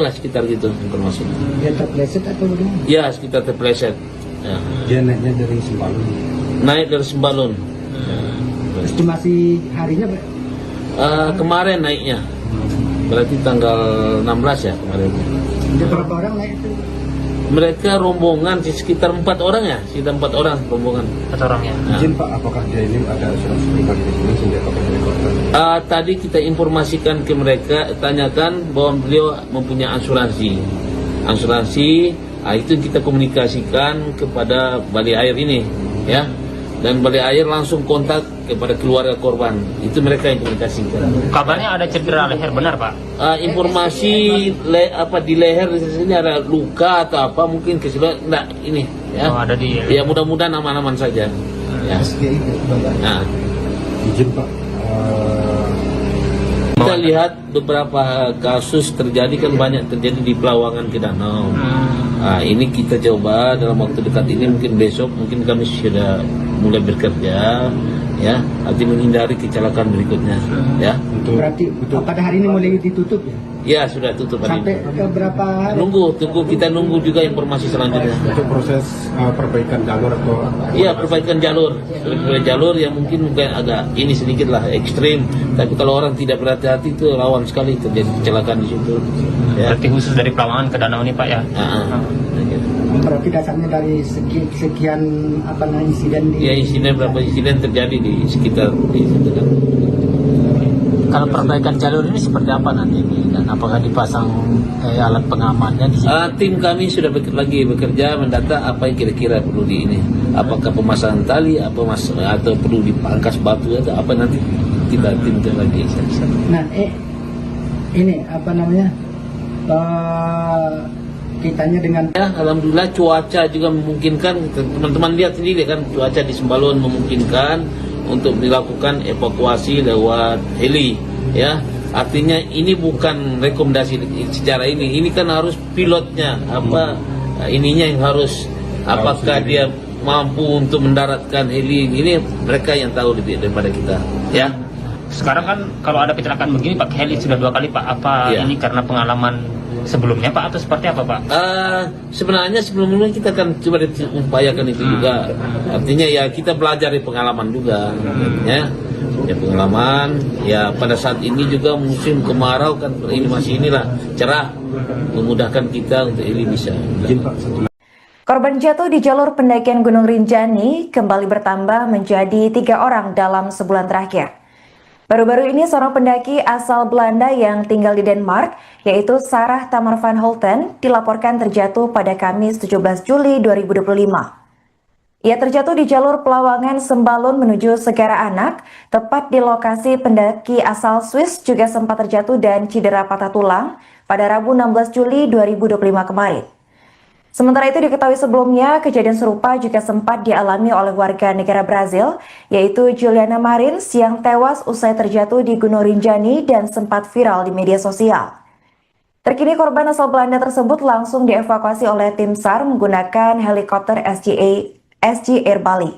lah sekitar gitu informasi. Dia terpleset atau bagaimana? Ya, sekitar terpleset. Ya. Dia naiknya dari Sembalun. Naik dari Sembalun. Estimasi harinya Kemarin naiknya. Berarti tanggal 16 ya kemarin. ada berapa orang naik itu? Mereka rombongan sekitar 4 orang ya, sekitar 4 orang rombongan. 4 orangnya. Izin Pak, apakah dia ini ada asuransi pribadi di sini sehingga pakai helikopter? Tadi kita informasikan ke mereka, tanyakan bahwa beliau mempunyai asuransi. Itu kita komunikasikan kepada Balai Air ini, ya. Dan Balai Air langsung kontak kepada keluarga korban. Itu mereka yang komunikasikan. Kabarnya ada cedera leher, benar Pak? Informasi di leher di sini ada luka atau apa, mungkin keseluruhan enggak ini, ya. Oh, ada di. Ya mudah-mudahan aman-aman saja. Ya. Nah. Izin Pak, Kita lihat beberapa kasus terjadi kan banyak terjadi di Pelawangan ke Danau. Ini kita coba dalam waktu dekat ini, mungkin besok mungkin kami sudah mulai bekerja, ya, arti menghindari kecelakaan berikutnya, ya. Berarti pada hari ini mulai ditutup ya? Ya sudah tutup hari Sampai ini. ke berapa hari? Kita nunggu juga informasi selanjutnya. untuk proses perbaikan jalur atau Iya, perbaikan jalur yang mungkin agak ini sedikit lah ekstrim, tapi kalau orang tidak berhati-hati itu rawan sekali terjadi kecelakaan di situ. Ya. Berarti khusus dari Pelawangan ke Danau ini Pak ya? Berarti dasarnya dari sekian insiden di... Ya, berapa insiden terjadi di sekitar di situ kan. Kalau perbaikan jalur ini seperti apa nanti dan apakah dipasang alat pengamannya di sini? Tim kami sudah bekerja mendata apa yang kira-kira perlu di ini. Apakah pemasangan tali, atau perlu dipangkas batu atau apa, nanti kita timkan lagi. Nah, ini kitanya dengan... Ya, alhamdulillah cuaca juga memungkinkan. Teman-teman lihat sendiri kan, cuaca di Sembalun memungkinkan untuk dilakukan evakuasi lewat heli, ya. Artinya ini bukan rekomendasi secara ini kan harus pilotnya ininya yang harus, apakah dia mampu untuk mendaratkan heli ini, mereka yang tahu lebih daripada kita, ya. Sekarang kan kalau ada kecelakaan begini pakai heli sudah 2 kali Pak. Apa Iya. ini karena pengalaman sebelumnya Pak atau seperti apa Pak? Sebenarnya sebelumnya kita akan coba upayakan itu juga. Artinya ya kita belajar dari pengalaman juga, ya pengalaman. Ya pada saat ini juga musim kemarau kan, ini masih cerah, memudahkan kita untuk ini bisa. Korban jatuh di jalur pendakian Gunung Rinjani kembali bertambah menjadi 3 orang dalam sebulan terakhir. Baru-baru ini seorang pendaki asal Belanda yang tinggal di Denmark, yaitu Sarah Tamar van Holten, dilaporkan terjatuh pada Kamis 17 Juli 2025. Ia terjatuh di jalur Pelawangan Sembalun menuju Segara Anak, tepat di lokasi pendaki asal Swiss juga sempat terjatuh dan cedera patah tulang pada Rabu 16 Juli 2025 kemarin. Sementara itu diketahui sebelumnya, kejadian serupa juga sempat dialami oleh warga negara Brazil, yaitu Juliana Marins yang tewas usai terjatuh di Gunung Rinjani dan sempat viral di media sosial. Terkini korban asal Belanda tersebut langsung dievakuasi oleh tim SAR menggunakan helikopter SG Air Bali.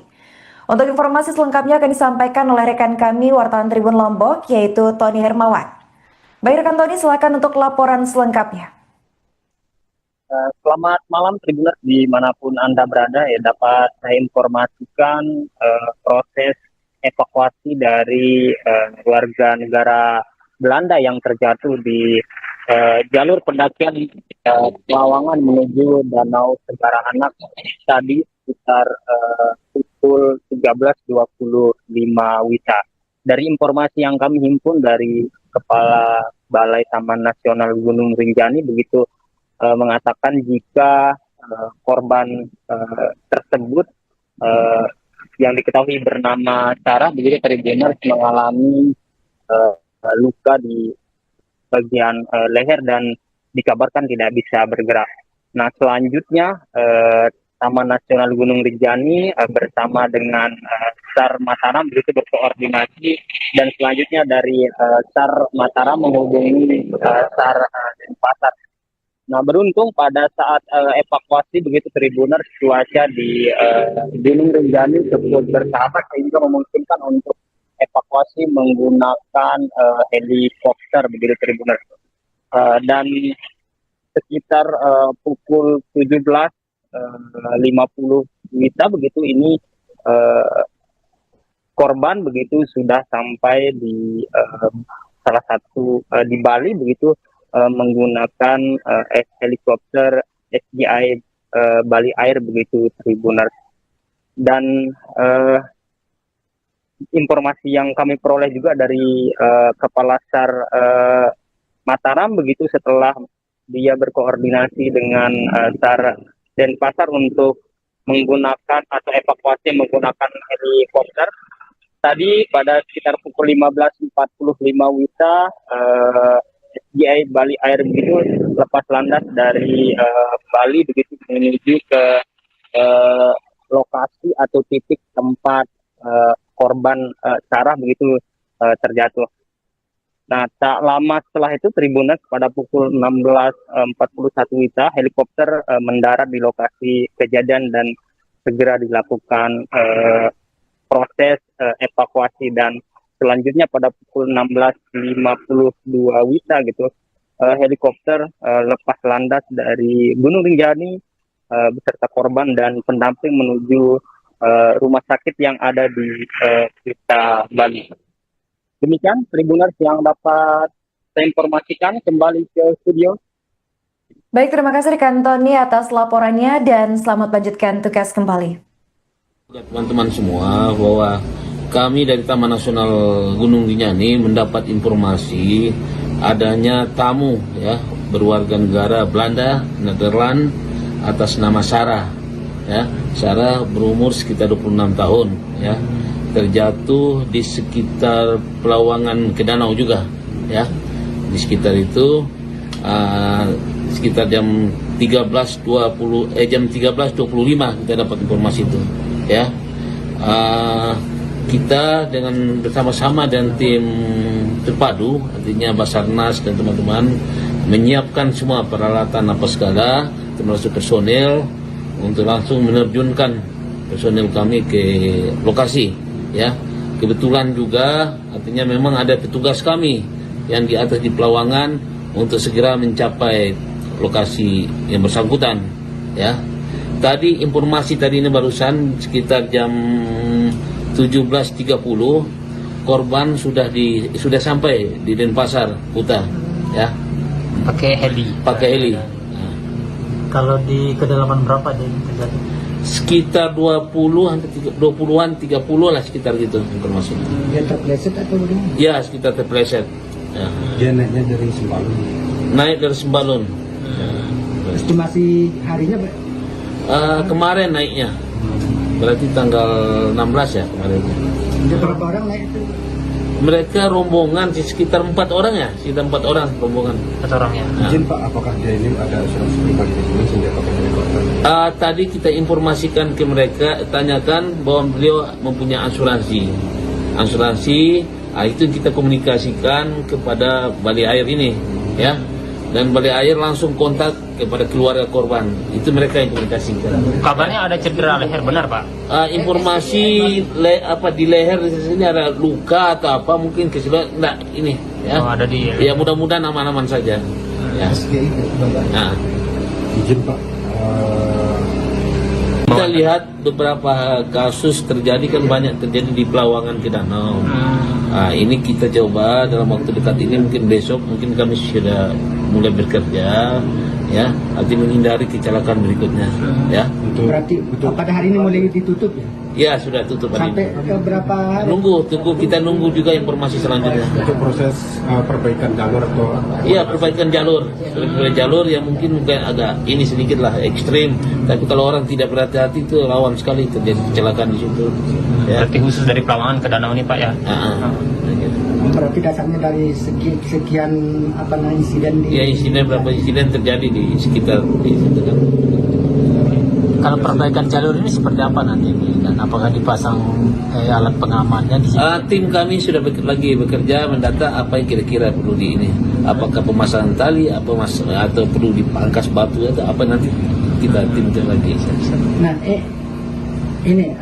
Untuk informasi selengkapnya akan disampaikan oleh rekan kami wartawan Tribun Lombok, yaitu Tony Hermawan. Baik rekan Tony, silakan untuk laporan selengkapnya. Selamat malam Tribuners dimanapun Anda berada, ya dapat saya informasikan proses evakuasi dari warga negara Belanda yang terjatuh di jalur pendakian Pelawangan menuju Danau Segara Anak tadi sekitar pukul 13.25 WITA. Dari informasi yang kami himpun dari Kepala Balai Taman Nasional Gunung Rinjani begitu mengatakan jika korban tersebut yang diketahui bernama Sarah begitu Tribuners mengalami luka di bagian leher dan dikabarkan tidak bisa bergerak. Nah selanjutnya Taman Nasional Gunung Rinjani bersama dengan SAR Mataram begitu berkoordinasi, dan selanjutnya dari SAR Mataram menghubungi SAR Denpasar. Nah beruntung pada saat evakuasi begitu Tribuners, cuaca di Gunung Rinjani cukup bersahabat sehingga memungkinkan untuk evakuasi menggunakan helikopter begitu Tribuners. Dan sekitar pukul 17.50 WITA begitu ini korban begitu sudah sampai di salah satu di Bali begitu menggunakan helikopter SGI Bali Air begitu Tribuners. Dan informasi yang kami peroleh juga dari Kepala SAR Mataram begitu, setelah dia berkoordinasi dengan SAR Denpasar untuk menggunakan atau evakuasi menggunakan helikopter. Tadi pada sekitar pukul 15.45 WITA, SDI Bali Air begitu lepas landas dari Bali begitu menuju ke lokasi atau titik tempat korban Sarah begitu terjatuh. Nah, tak lama setelah itu Tribuners pada pukul 16.41 WITA, helikopter mendarat di lokasi kejadian dan segera dilakukan proses evakuasi, dan selanjutnya pada pukul 16.52 WITA gitu, helikopter lepas landas dari Gunung Rinjani beserta korban dan pendamping menuju rumah sakit yang ada di Kuta, Bali. Demikian Tribuners yang dapat saya informasikan, kembali ke studio. Baik, terima kasih rekan Tony atas laporannya dan selamat lanjutkan tugas kembali. Teman-teman semua, bahwa kami dari Taman Nasional Gunung Rinjani mendapat informasi adanya tamu ya berwarga negara Belanda, Nederland atas nama Sarah. Ya, Sarah berumur sekitar 26 tahun ya. Terjatuh di sekitar Pelawangan ke Danau juga ya. Di sekitar itu sekitar jam 13.25 kita dapat informasi itu ya. Kita dengan bersama-sama dan tim terpadu, artinya Basarnas dan teman-teman, menyiapkan semua peralatan apa segala, termasuk personel, untuk langsung menerjunkan personel kami ke lokasi ya. Kebetulan juga artinya memang ada petugas kami yang di atas di Pelawangan untuk segera mencapai lokasi yang bersangkutan ya. Tadi informasi tadi ini barusan sekitar jam 17.30 korban sudah sampai di Denpasar, Kuta ya. Pakai heli. Kalau di kedalaman berapa dia terjadi? Sekitar 20-an 30 lah, sekitar gitu informasinya. Dia terpleset atau bagaimana? Ya, sekitar terpleset ya. Dia naiknya dari Sembalun. Naik dari Sembalun. Estimasi harinya Pak? Kemarin naiknya, berarti tanggal 16 ya kemarin. Ada berapa orang naik itu? Mereka rombongan sekitar 4 orang ya, sekitar 4 orang rombongan. 4 orang ya. Izin Pak, apakah dia ini ada asuransi pribadi di sini sehingga pakai helikopter? Tadi kita informasikan ke mereka, tanyakan bahwa beliau mempunyai asuransi. Itu kita komunikasikan kepada Bali Air ini ya. Dan Bali Air langsung kontak kepada keluarga korban. Itu mereka yang komunikasikan. Kabarnya ada cedera leher, benar Pak? Informasi di leher di sini ada luka atau apa, mungkin keseluruhan enggak ini ya. Oh, ada di. Ya, mudah-mudahan aman-aman saja. Ya. Nah, Izin Pak, kita lihat beberapa kasus terjadi kan, banyak terjadi di Pelawangan ke Danau. Ini kita coba dalam waktu dekat ini, mungkin besok mungkin kami sudah mulai bekerja ya, arti menghindari kecelakaan berikutnya ya. Berarti pada hari ini mulai ditutup ya? Ya, sudah tutup hari Sampai ini. ke berapa hari? Kita nunggu juga informasi selanjutnya. untuk proses perbaikan jalur atau Iya, perbaikan jalur. Perbaikan jalur yang mungkin agak ini sedikit lah ekstrim, tapi kalau orang tidak berhati-hati itu rawan sekali terjadi kecelakaan di situ. Ya. Berarti khusus dari Pelawangan ke Danau ini Pak ya? Berarti dasarnya dari sekian insiden di... Ya, berapa insiden terjadi di sekitar di situ kan. Kalau perbaikan jalur ini seperti apa nanti, dan apakah dipasang alat pengamannya di sini? Tim kami sudah lagi bekerja mendata apa yang kira-kira perlu di ini. Apakah pemasangan tali, atau perlu dipangkas batu atau apa, nanti kita tim lagi. Nah, ini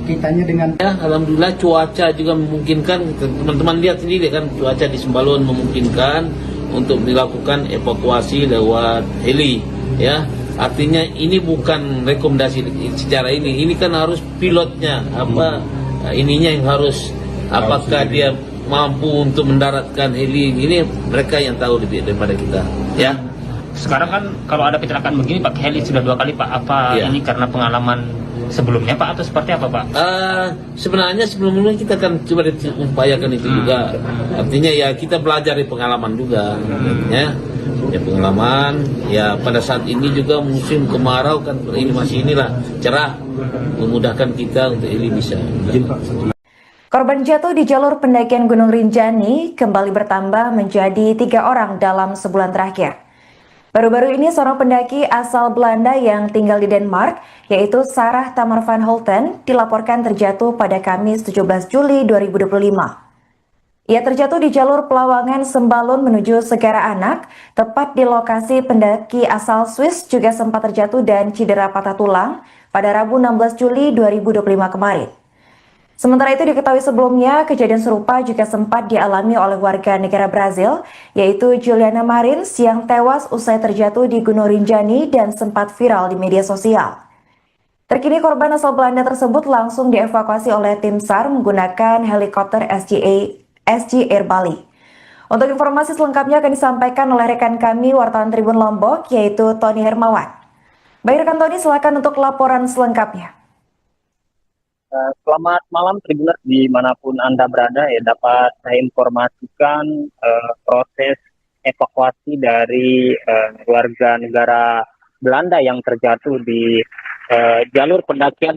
kitanya dengan... Ya, alhamdulillah cuaca juga memungkinkan. Teman-teman lihat sendiri kan, cuaca di Sembalun memungkinkan untuk dilakukan evakuasi lewat heli ya. Artinya ini bukan rekomendasi secara ini kan harus pilotnya ininya yang harus, apakah dia mampu untuk mendaratkan heli ini, mereka yang tahu lebih daripada kita ya. Sekarang kan kalau ada kecelakaan begini pakai heli sudah 2 kali Pak. Apa Iya. ini karena pengalaman sebelumnya Pak atau seperti apa Pak? Sebenarnya sebelumnya kita kan coba upayakan itu juga. Artinya ya kita belajar dari pengalaman juga. Ya pengalaman. Ya pada saat ini juga musim kemarau kan ini masih inilah cerah, memudahkan kita untuk ini bisa. Korban jatuh di jalur pendakian Gunung Rinjani kembali bertambah menjadi 3 orang dalam sebulan terakhir. Baru-baru ini seorang pendaki asal Belanda yang tinggal di Denmark, yaitu Sarah Tamar van Holten, dilaporkan terjatuh pada Kamis 17 Juli 2025. Ia terjatuh di jalur Pelawangan Sembalun menuju Segara Anak, tepat di lokasi pendaki asal Swiss juga sempat terjatuh dan cedera patah tulang pada Rabu 16 Juli 2025 kemarin. Sementara itu diketahui sebelumnya, kejadian serupa juga sempat dialami oleh warga negara Brazil, yaitu Juliana Marins yang tewas usai terjatuh di Gunung Rinjani dan sempat viral di media sosial. Terkini korban asal Belanda tersebut langsung dievakuasi oleh tim SAR menggunakan helikopter SG Air Bali. Untuk informasi selengkapnya akan disampaikan oleh rekan kami wartawan Tribun Lombok, yaitu Tony Hermawan. Baik rekan Tony, silakan untuk laporan selengkapnya. Selamat malam Tribuners dimanapun Anda berada, ya dapat saya informasikan proses evakuasi dari warga negara Belanda yang terjatuh di jalur pendakian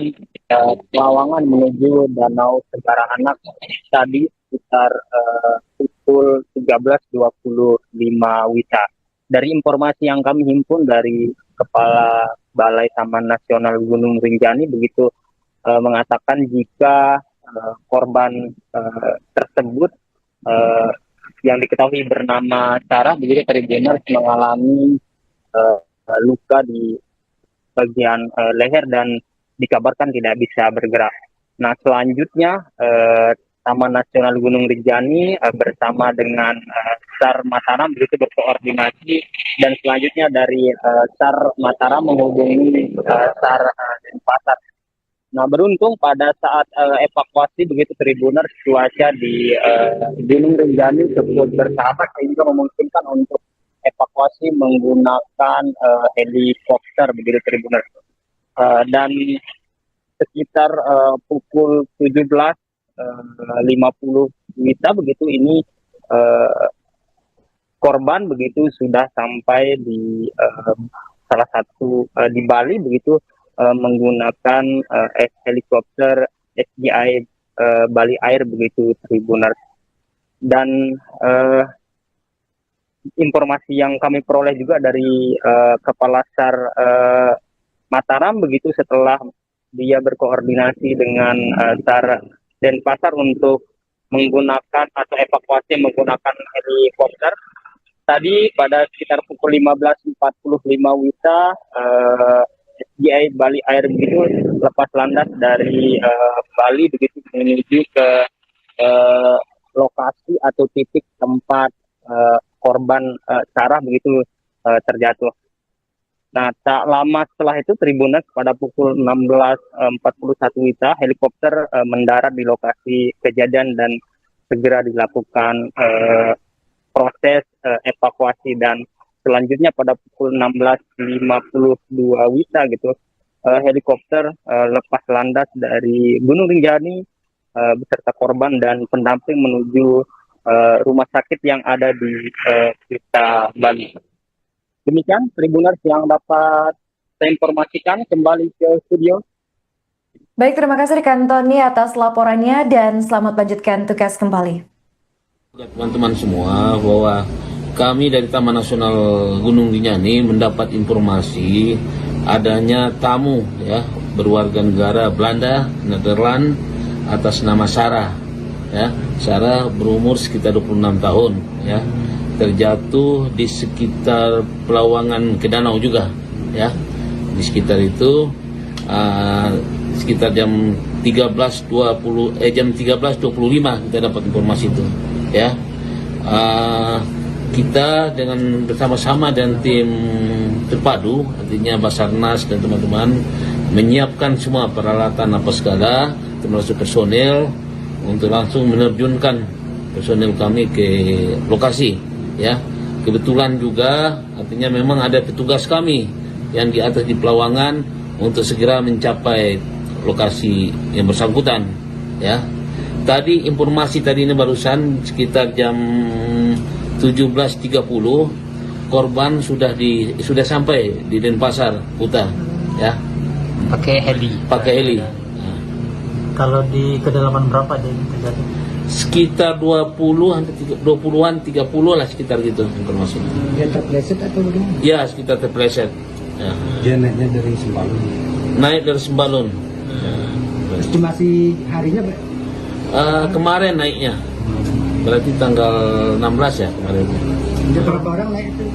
Pelawangan menuju Danau Segara Anak tadi sekitar pukul 13.25 WITA. Dari informasi yang kami himpun dari Kepala Balai Taman Nasional Gunung Rinjani begitu mengatakan jika korban tersebut yang diketahui bernama Sarah begitu Tribuners mengalami luka di bagian leher dan dikabarkan tidak bisa bergerak. Nah selanjutnya Taman Nasional Gunung Rinjani bersama dengan SAR Mataram begitu berkoordinasi dan selanjutnya dari SAR Mataram menghubungi SAR Denpasar. Nah beruntung pada saat evakuasi begitu Tribuners cuaca di Gunung Rinjani cukup bersahabat sehingga memungkinkan untuk evakuasi menggunakan helikopter begitu Tribuners. Dan sekitar pukul 17.50 WITA begitu ini korban begitu sudah sampai di salah satu di Bali begitu menggunakan helikopter SGI Bali Air begitu Tribuners. Dan informasi yang kami peroleh juga dari Kepala SAR Mataram begitu setelah dia berkoordinasi dengan SAR Denpasar untuk menggunakan atau evakuasi menggunakan helikopter. Tadi pada sekitar pukul 15.45 WITA SGI Bali Air begitu lepas landas dari Bali begitu menuju ke lokasi atau titik tempat korban Sarah begitu terjatuh. Nah tak lama setelah itu Tribuners pada pukul 16.41 WITA helikopter mendarat di lokasi kejadian dan segera dilakukan proses evakuasi dan selanjutnya pada pukul 16.52 WITA gitu helikopter lepas landas dari Gunung Rinjani beserta korban dan pendamping menuju rumah sakit yang ada di Kuta Bali. Demikian Tribuners yang dapat saya informasikan, kembali ke studio. Baik, terima kasih rekan Tony atas laporannya dan selamat lanjutkan tugas kembali. Teman-teman semua bahwa kami dari Taman Nasional Gunung Rinjani mendapat informasi adanya tamu ya berwarga negara Belanda, Nederland atas nama Sarah. Ya, Sarah berumur sekitar 26 tahun ya. Terjatuh di sekitar Pelawangan ke danau juga ya. Di sekitar itu sekitar jam 13.25 kita dapat informasi itu ya. Kita dengan bersama-sama dan tim terpadu, artinya Basarnas dan teman-teman menyiapkan semua peralatan apa segala, termasuk personel untuk langsung menerjunkan personel kami ke lokasi, ya, kebetulan juga artinya memang ada petugas kami yang di atas di Pelawangan untuk segera mencapai lokasi yang bersangkutan, ya. Tadi informasi tadi ini barusan sekitar jam 17.30 korban sudah sampai di Denpasar Kuta, ya. Pakai heli. Kalau di kedalaman berapa dia ini terjadi? Sekitar 20-an 30 lah sekitar gitu informasi. Dia terpleset atau bagaimana? Ya, sekitar terpleset. Ya. Dia naiknya dari Sembalun. Naik dari Sembalun. Estimasi harinya Kemarin naiknya. Berarti tanggal 16 ya kemarin. ada berapa orang naik itu?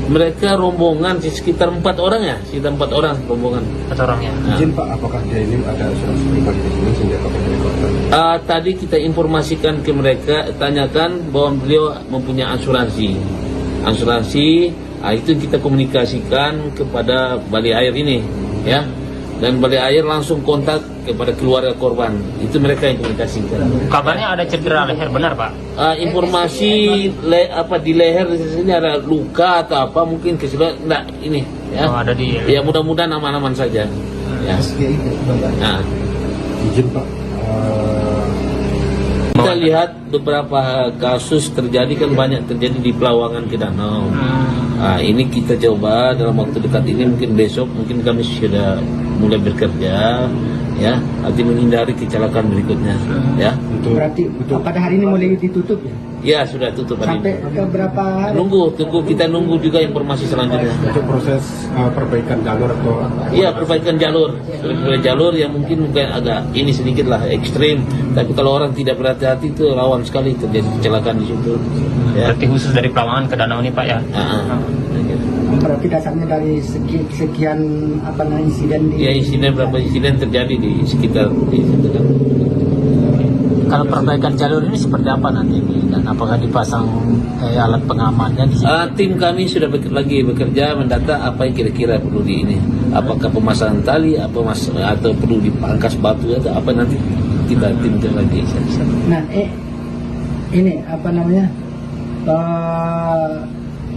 Mereka rombongan sekitar 4 orang ya, sekitar 4 orang rombongan. 4 orang ya. Nah. Izin Pak, apakah dia ini ada asuransi pribadi di sini sehingga pakai helikopter? Tadi kita informasikan ke mereka, tanyakan bahwa beliau mempunyai asuransi. Itu kita komunikasikan kepada Balai Air ini, ya. Dan Balai Air langsung kontak kepada keluarga korban. Itu mereka yang komunikasikan. Kabarnya ada cedera leher, benar Pak? Informasi di leher di sini ada luka atau apa mungkin keseluruhan enggak ini, ya. Oh, ada di. Ya mudah-mudahan aman-aman saja. Ya. Nah. Izin Pak, Kita lihat beberapa kasus terjadi kan banyak terjadi di Pelawangan ke Danau. Ini kita coba dalam waktu dekat ini, mungkin besok mungkin kami sudah mulai bekerja, ya, nanti menghindari kecelakaan berikutnya, ya. Berarti pada hari ini mulai ditutup ya? Ya sudah tutup hari Sampai ini. ke berapa hari? Kita nunggu juga informasi selanjutnya. untuk proses perbaikan jalur atau Iya, perbaikan jalur yang mungkin agak ini sedikit lah ekstrim. Tapi kalau orang tidak berhati-hati itu rawan sekali terjadi kecelakaan di situ. Ya. Berarti khusus dari Pelawangan ke Danau ini Pak ya? Berarti dasarnya dari sekian insiden di... Ya, berapa insiden terjadi di sekitar di situ kan. Kalau perbaikan jalur ini seperti apa nanti ini? Dan apakah dipasang alat pengamannya di sini? Tim kami sudah lagi bekerja mendata apa yang kira-kira perlu di ini. Apakah pemasangan tali, atau perlu dipangkas batu atau apa, nanti kita timkan lagi. Nah, ini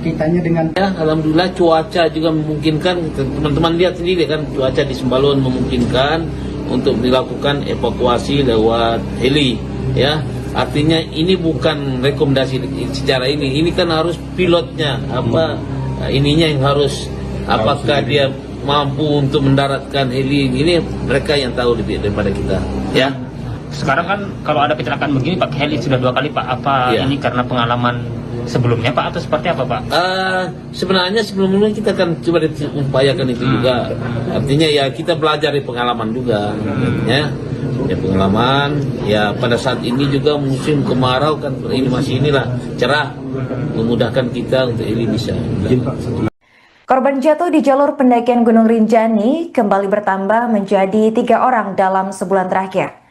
kitanya dengan Ya, alhamdulillah cuaca juga memungkinkan. Teman-teman lihat sendiri kan, cuaca di Sembalun memungkinkan untuk dilakukan evakuasi lewat heli, ya. Artinya ini bukan rekomendasi secara ini kan harus pilotnya ininya yang harus, apakah dia mampu untuk mendaratkan heli ini, mereka yang tahu lebih daripada kita, ya. Sekarang kan kalau ada kecelakaan begini pakai heli sudah 2 kali Pak. Apa Ya. ini karena pengalaman sebelumnya Pak atau seperti apa Pak? Sebenarnya sebelumnya kita akan coba upayakan itu juga. Artinya ya kita belajar dari pengalaman juga, ya. Pengalaman ya pada saat ini juga musim kemarau kan, ini masih cerah, memudahkan kita untuk ini bisa. Korban jatuh di jalur pendakian Gunung Rinjani kembali bertambah menjadi 3 orang dalam sebulan terakhir.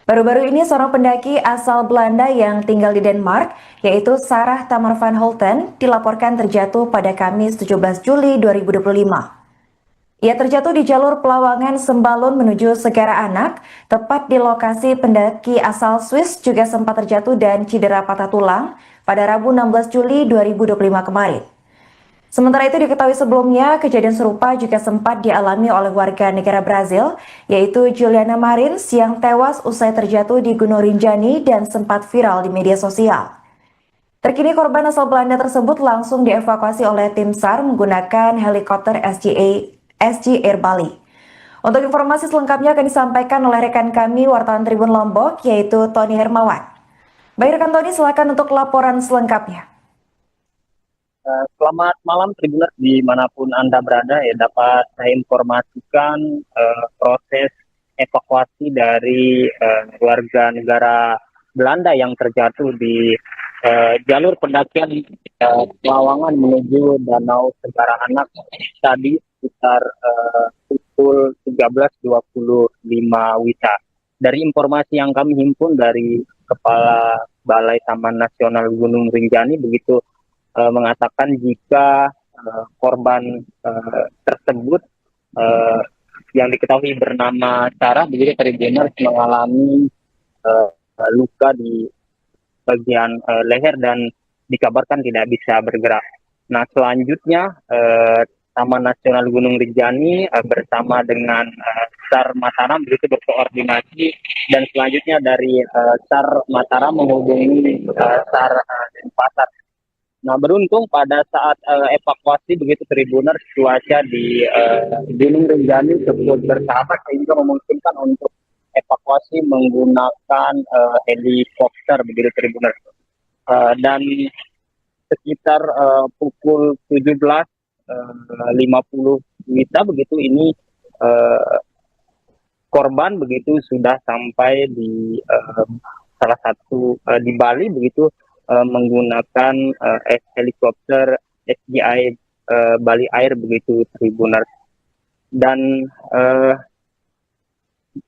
Baru-baru ini seorang pendaki asal Belanda yang tinggal di Denmark, yaitu Sarah Tamar van Holten, dilaporkan terjatuh pada Kamis 17 Juli 2025. Ia terjatuh di jalur Pelawangan Sembalun menuju Segara Anak, tepat di lokasi pendaki asal Swiss juga sempat terjatuh dan cedera patah tulang pada Rabu 16 Juli 2025 kemarin. Sementara itu diketahui sebelumnya, kejadian serupa juga sempat dialami oleh warga negara Brazil, yaitu Juliana Marins yang tewas usai terjatuh di Gunung Rinjani dan sempat viral di media sosial. Terkini korban asal Belanda tersebut langsung dievakuasi oleh tim SAR menggunakan helikopter SG Air Bali. Untuk informasi selengkapnya akan disampaikan oleh rekan kami wartawan Tribun Lombok, yaitu Tony Hermawan. Baik rekan Tony, silakan untuk laporan selengkapnya. Selamat malam Tribuners dimanapun Anda berada, ya, dapat saya informasikan proses evakuasi dari warga negara Belanda yang terjatuh di jalur pendakian Pelawangan menuju Danau Segara Anak tadi sekitar pukul 13.25 WITA. Dari informasi yang kami himpun dari Kepala Balai Taman Nasional Gunung Rinjani begitu mengatakan jika korban tersebut yang diketahui bernama Sarah begitu Tribuners mengalami luka di bagian leher dan dikabarkan tidak bisa bergerak. Nah, selanjutnya Taman Nasional Gunung Rinjani bersama dengan SAR Mataram begitu berkoordinasi, dan selanjutnya dari SAR Mataram menghubungi SAR Denpasar. Nah, beruntung pada saat evakuasi begitu Tribuners, cuaca di Gunung Rinjani tersebut bersahabat sehingga memungkinkan untuk evakuasi menggunakan helikopter begitu Tribuners. Dan sekitar pukul 17.50 WITA begitu ini korban begitu sudah sampai di salah satu di Bali begitu menggunakan helikopter SGI Bali Air begitu Tribuners. Dan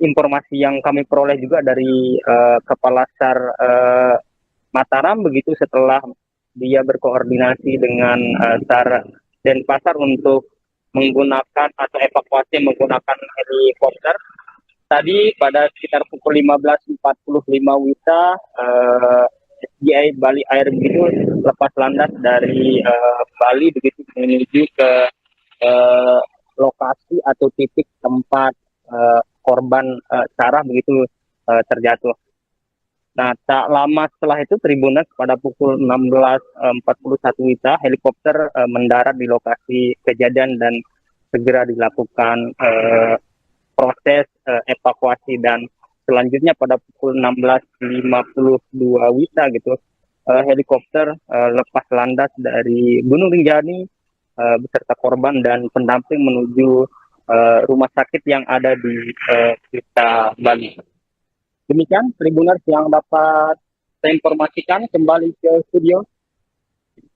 informasi yang kami peroleh juga dari Kepala SAR Mataram begitu setelah dia berkoordinasi dengan SAR Denpasar untuk menggunakan atau evakuasi menggunakan helikopter. Tadi pada sekitar pukul 15.45 WITA SGI Bali Air begitu lepas landas dari Bali begitu menuju ke lokasi atau titik tempat korban Sarah begitu terjatuh. Nah, tak lama setelah itu Tribuners pada pukul 16.41 WITA helikopter mendarat di lokasi kejadian dan segera dilakukan proses evakuasi, dan selanjutnya pada pukul 16.52 WITA gitu helikopter lepas landas dari Gunung Rinjani beserta korban dan pendamping menuju rumah sakit yang ada di Kuta, Bali. Demikian Tribuners yang dapat saya informasikan, kembali ke studio.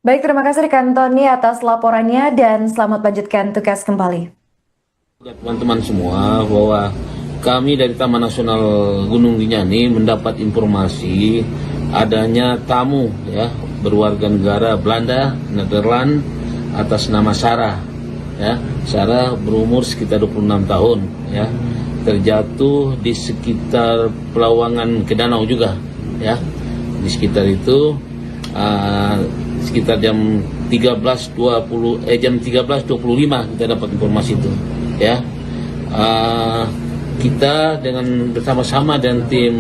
Baik, terima kasih rekan Tony atas laporannya dan selamat lanjutkan tugas kembali. Teman-teman semua, bahwa kami dari Taman Nasional Gunung Rinjani mendapat informasi adanya tamu ya berwarga negara Belanda, Nederland atas nama Sarah. Ya, Sarah berumur sekitar 26 tahun ya. Terjatuh di sekitar Pelawangan ke Danau juga ya. Di sekitar itu sekitar jam 13.25 kita dapat informasi itu ya. Kita dengan bersama-sama dan tim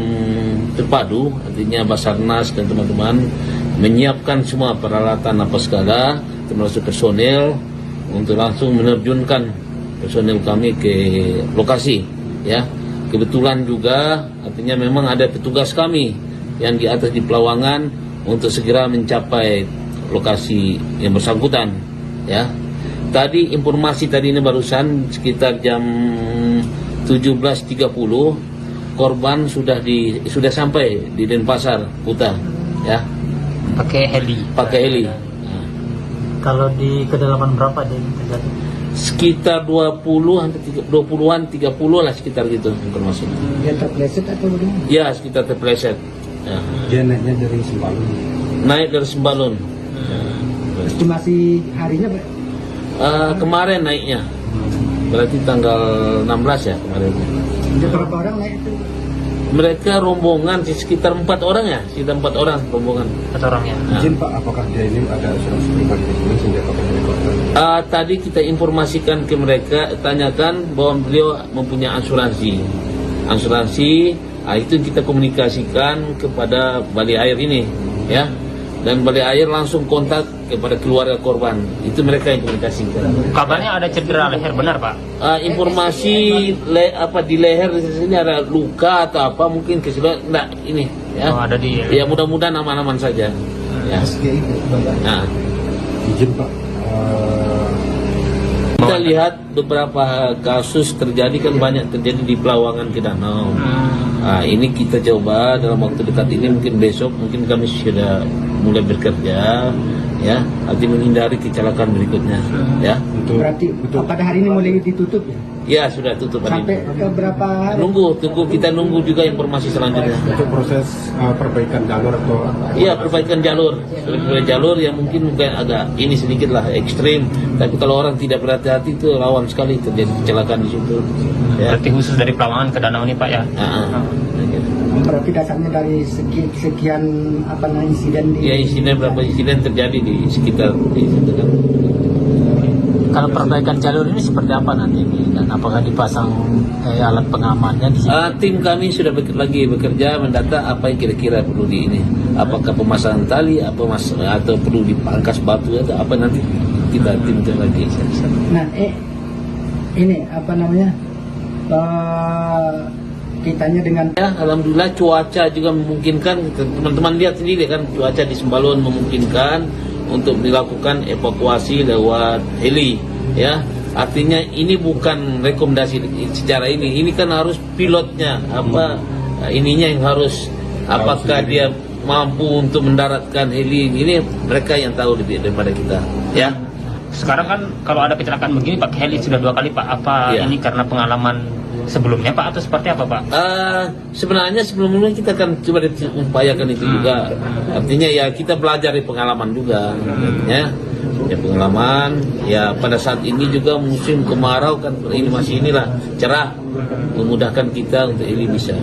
terpadu, artinya Basarnas dan teman-teman menyiapkan semua peralatan apa segala, termasuk personel untuk langsung menerjunkan personel kami ke lokasi ya. Kebetulan juga artinya memang ada petugas kami yang di atas di Pelawangan untuk segera mencapai lokasi yang bersangkutan ya. Tadi informasi tadi ini barusan sekitar jam 17.30 korban sudah sampai di Denpasar, Kuta ya. Pakai heli. Nah. Kalau di kedalaman berapa dia terjadi? Sekitar 20-an 30 lah, sekitar gitu informasinya. Dia terpleset atau bagaimana? Ya, sekitar terpleset. Ya. Dia naiknya dari Sembalun. Naik dari Sembalun. Estimasi harinya Kemarin naiknya. Berarti tanggal 16 ya kemarin. ada berapa orang naik itu? Mereka rombongan sekitar 4 orang ya, sekitar 4 orang rombongan. 4 orang ya. Izin Pak, apakah dia ini ada asuransi pribadi di sini sehingga pakai helikopter? Tadi kita informasikan ke mereka, tanyakan bahwa beliau mempunyai asuransi. Itu kita komunikasikan kepada Bali Air ini, ya. Dan Bali Air langsung kontak kepada keluarga korban. Itu mereka yang komunikasikan. Kabarnya ada cedera leher, benar Pak? Informasi di leher di sini ada luka atau apa, mungkin kesulitan enggak ini, ya. Oh, ada di. Ya mudah-mudahan aman-aman saja. Ya. Nah. Izin Pak, Kita lihat beberapa kasus terjadi kan banyak terjadi di Pelawangan ke Danau. Ini kita coba dalam waktu dekat ini, mungkin besok mungkin kami sudah mulai bekerja ya, nanti menghindari kecelakaan berikutnya ya. Berarti pada hari ini mulai ditutup ya? Ya sudah tutup hari Sampai ini. ke berapa hari? Kita nunggu juga informasi selanjutnya. untuk proses perbaikan jalur atau Iya, perbaikan jalur yang mungkin agak ini sedikit lah ekstrim, tapi kalau orang tidak berhati-hati itu rawan sekali terjadi kecelakaan di situ. Ya. Berarti khusus dari Pelawangan ke Danau ini Pak ya? Gitu. berarti dasarnya dari sekian insiden di Ya, berapa insiden terjadi di sekitar di situ kan. Kalau perbaikan jalur ini seperti apa nanti ini, dan apakah dipasang alat pengamannya di sini? Tim kami sudah bekerja mendata apa yang kira-kira perlu di ini. Apakah pemasangan tali, atau perlu dipangkas batu atau apa, nanti kita tim lagi. Nah, ini kitanya dengan Ya, alhamdulillah cuaca juga memungkinkan. Teman-teman lihat sendiri kan, cuaca di Sembalun memungkinkan untuk dilakukan evakuasi lewat heli, ya. Artinya ini bukan rekomendasi secara ini kan harus pilotnya ininya yang harus, apakah dia mampu untuk mendaratkan heli ini, mereka yang tahu lebih daripada kita, ya. Sekarang kan kalau ada kecelakaan begini pakai heli sudah 2 kali Pak. Apa Iya. ini karena pengalaman sebelumnya Pak atau seperti apa Pak? Sebenarnya sebelumnya kita kan coba upayakan itu juga. Artinya ya kita belajar dari pengalaman juga, ya. Ya pengalaman. Ya pada saat ini juga musim kemarau kan, ini masih cerah, memudahkan kita untuk ini bisa.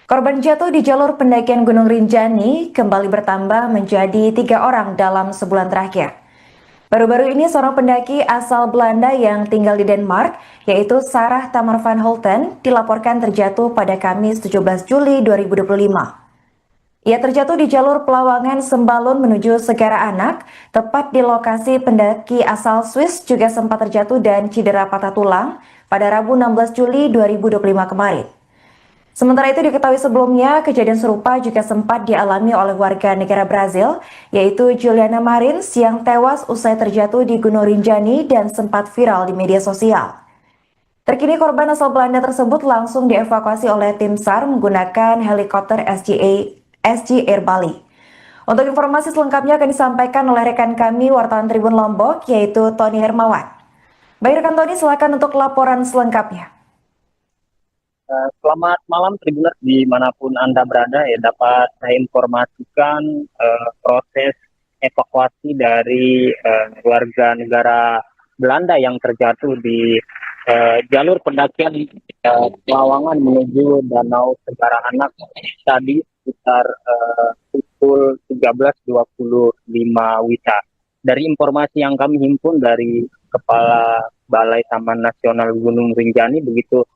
Korban jatuh di jalur pendakian Gunung Rinjani kembali bertambah menjadi 3 orang dalam sebulan terakhir. Baru-baru ini seorang pendaki asal Belanda yang tinggal di Denmark, yaitu Sarah Tamar van Holten, dilaporkan terjatuh pada Kamis 17 Juli 2025. Ia terjatuh di jalur Pelawangan Sembalun menuju Segara Anak, tepat di lokasi pendaki asal Swiss juga sempat terjatuh dan cedera patah tulang pada Rabu 16 Juli 2025 kemarin. Sementara itu diketahui sebelumnya, kejadian serupa juga sempat dialami oleh warga negara Brazil, yaitu Juliana Marins yang tewas usai terjatuh di Gunung Rinjani dan sempat viral di media sosial. Terkini korban asal Belanda tersebut langsung dievakuasi oleh tim SAR menggunakan helikopter SG Air Bali. Untuk informasi selengkapnya akan disampaikan oleh rekan kami wartawan Tribun Lombok, yaitu Tony Hermawan. Baik rekan Tony, silakan untuk laporan selengkapnya. Selamat malam Tribuners dimanapun Anda berada, ya dapat saya informasikan proses evakuasi dari warga negara Belanda yang terjatuh di jalur pendakian Pelawangan menuju Danau Segara Anak tadi sekitar pukul 13.25 WITA. Dari informasi yang kami himpun dari Kepala Balai Taman Nasional Gunung Rinjani begitu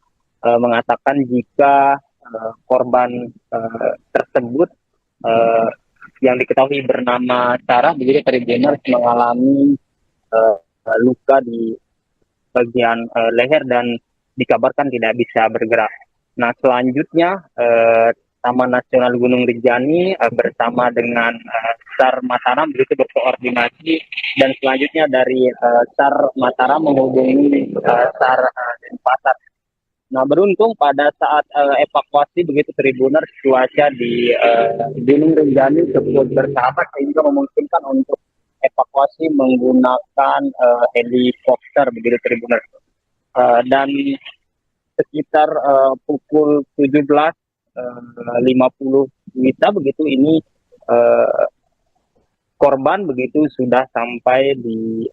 mengatakan jika korban tersebut yang diketahui bernama Sarah begitu Tribuners mengalami luka di bagian leher dan dikabarkan tidak bisa bergerak. Nah selanjutnya Taman Nasional Gunung Rinjani bersama dengan SAR Mataram begitu berkoordinasi, dan selanjutnya dari SAR Mataram menghubungi SAR Denpasar. Nah beruntung pada saat evakuasi begitu Tribuners, cuaca di Gunung Rinjani cukup bersahabat sehingga memungkinkan untuk evakuasi menggunakan helikopter begitu Tribuners. Dan sekitar pukul 17.50 WITA begitu ini korban begitu sudah sampai di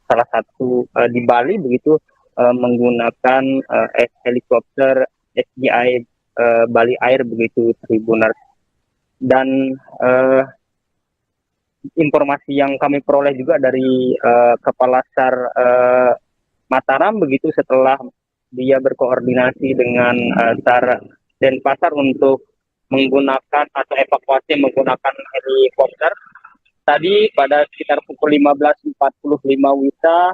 salah satu di Bali begitu menggunakan helikopter SGI Bali Air begitu Tribuners. Dan informasi yang kami peroleh juga dari Kepala SAR Mataram begitu setelah dia berkoordinasi dengan SAR Denpasar untuk menggunakan atau evakuasi menggunakan helikopter. Tadi pada sekitar pukul 15.45 WITA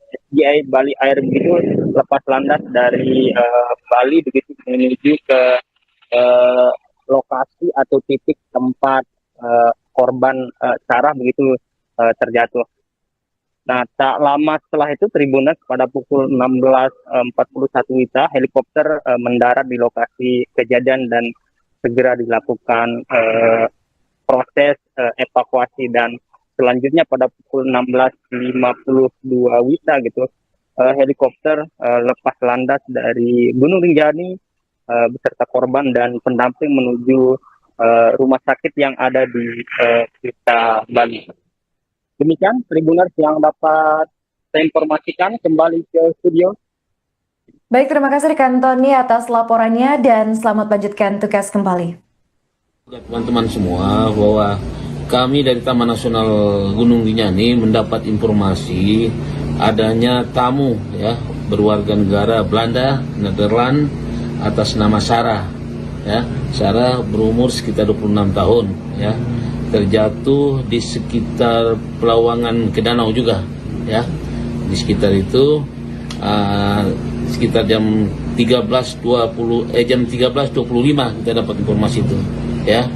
SGI Bali Air begitu lepas landas dari Bali begitu menuju ke lokasi atau titik tempat korban Sarah begitu terjatuh. Nah tak lama setelah itu Tribuners pada pukul 16.41 WITA helikopter mendarat di lokasi kejadian dan segera dilakukan proses evakuasi, dan selanjutnya pada pukul 16.52 WITA gitu helikopter lepas landas dari Gunung Rinjani beserta korban dan pendamping menuju rumah sakit yang ada di Kuta Bali. Demikian Tribuners yang dapat saya informasikan, kembali ke studio. Baik, terima kasih rekan Tony atas laporannya dan selamat lanjutkan tugas kembali. Teman-teman semua, bahwa kami dari Taman Nasional Gunung Rinjani mendapat informasi adanya tamu ya berwarga negara Belanda, Nederland atas nama Sarah. Ya, Sarah berumur sekitar 26 tahun ya. Terjatuh di sekitar Pelawangan ke danau juga ya. Di sekitar itu sekitar jam 13.25 kita dapat informasi itu ya.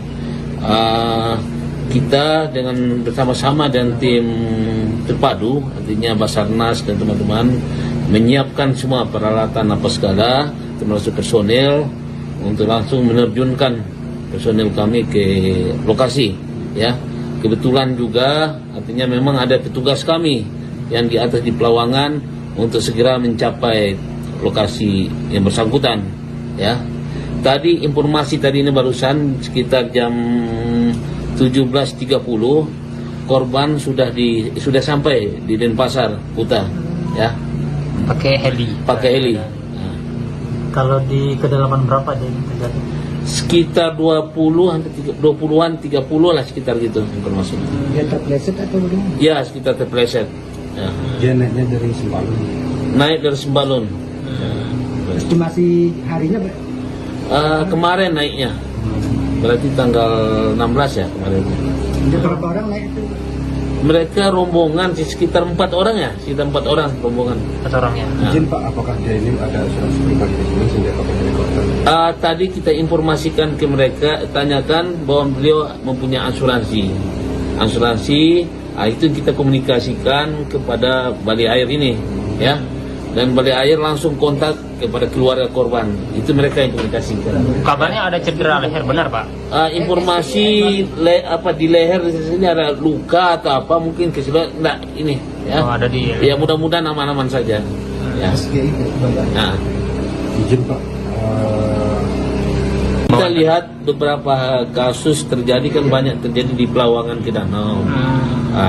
Kita dengan bersama-sama dan tim terpadu, artinya Basarnas dan teman-teman menyiapkan semua peralatan apa segala, termasuk personel untuk langsung menerjunkan personel kami ke lokasi ya. Kebetulan juga artinya memang ada petugas kami yang di atas di Pelawangan untuk segera mencapai lokasi yang bersangkutan ya. Tadi informasi tadi ini barusan sekitar jam 17.30 korban sudah sampai di Denpasar Kuta ya. Pakai heli. Nah, Kalau di kedalaman berapa dia terjadi? sekitar 20-an 30 lah sekitar gitu informasi. Dia terpleset atau bagaimana? Ya, sekitar terpleset. Ya. Dia naiknya dari Sembalun. Naik dari Sembalun. Estimasi harinya Kemarin naiknya. Berarti tanggal 16 ya kemarin. ada berapa orang naik itu? Mereka rombongan sekitar 4 orang ya, sekitar 4 orang rombongan. 4 orangnya. Nah. Izin Pak, apakah dia ini ada asuransi pribadi di sini sehingga pakai helikopter? Tadi kita informasikan ke mereka, tanyakan bahwa beliau mempunyai asuransi. Itu kita komunikasikan kepada Balai Air ini, ya. Dan Balai Air langsung kontak kepada keluarga korban. Itu mereka yang komunikasikan. Kabarnya ada cedera leher, benar Pak? Informasi di leher di sini ada luka atau apa mungkin keseluruhan enggak ini, ya. Oh, ada di. Ya mudah-mudahan aman-aman saja. Ya. Nah. Izin Pak, Kita lihat beberapa kasus terjadi kan banyak terjadi di Pelawangan ke danau.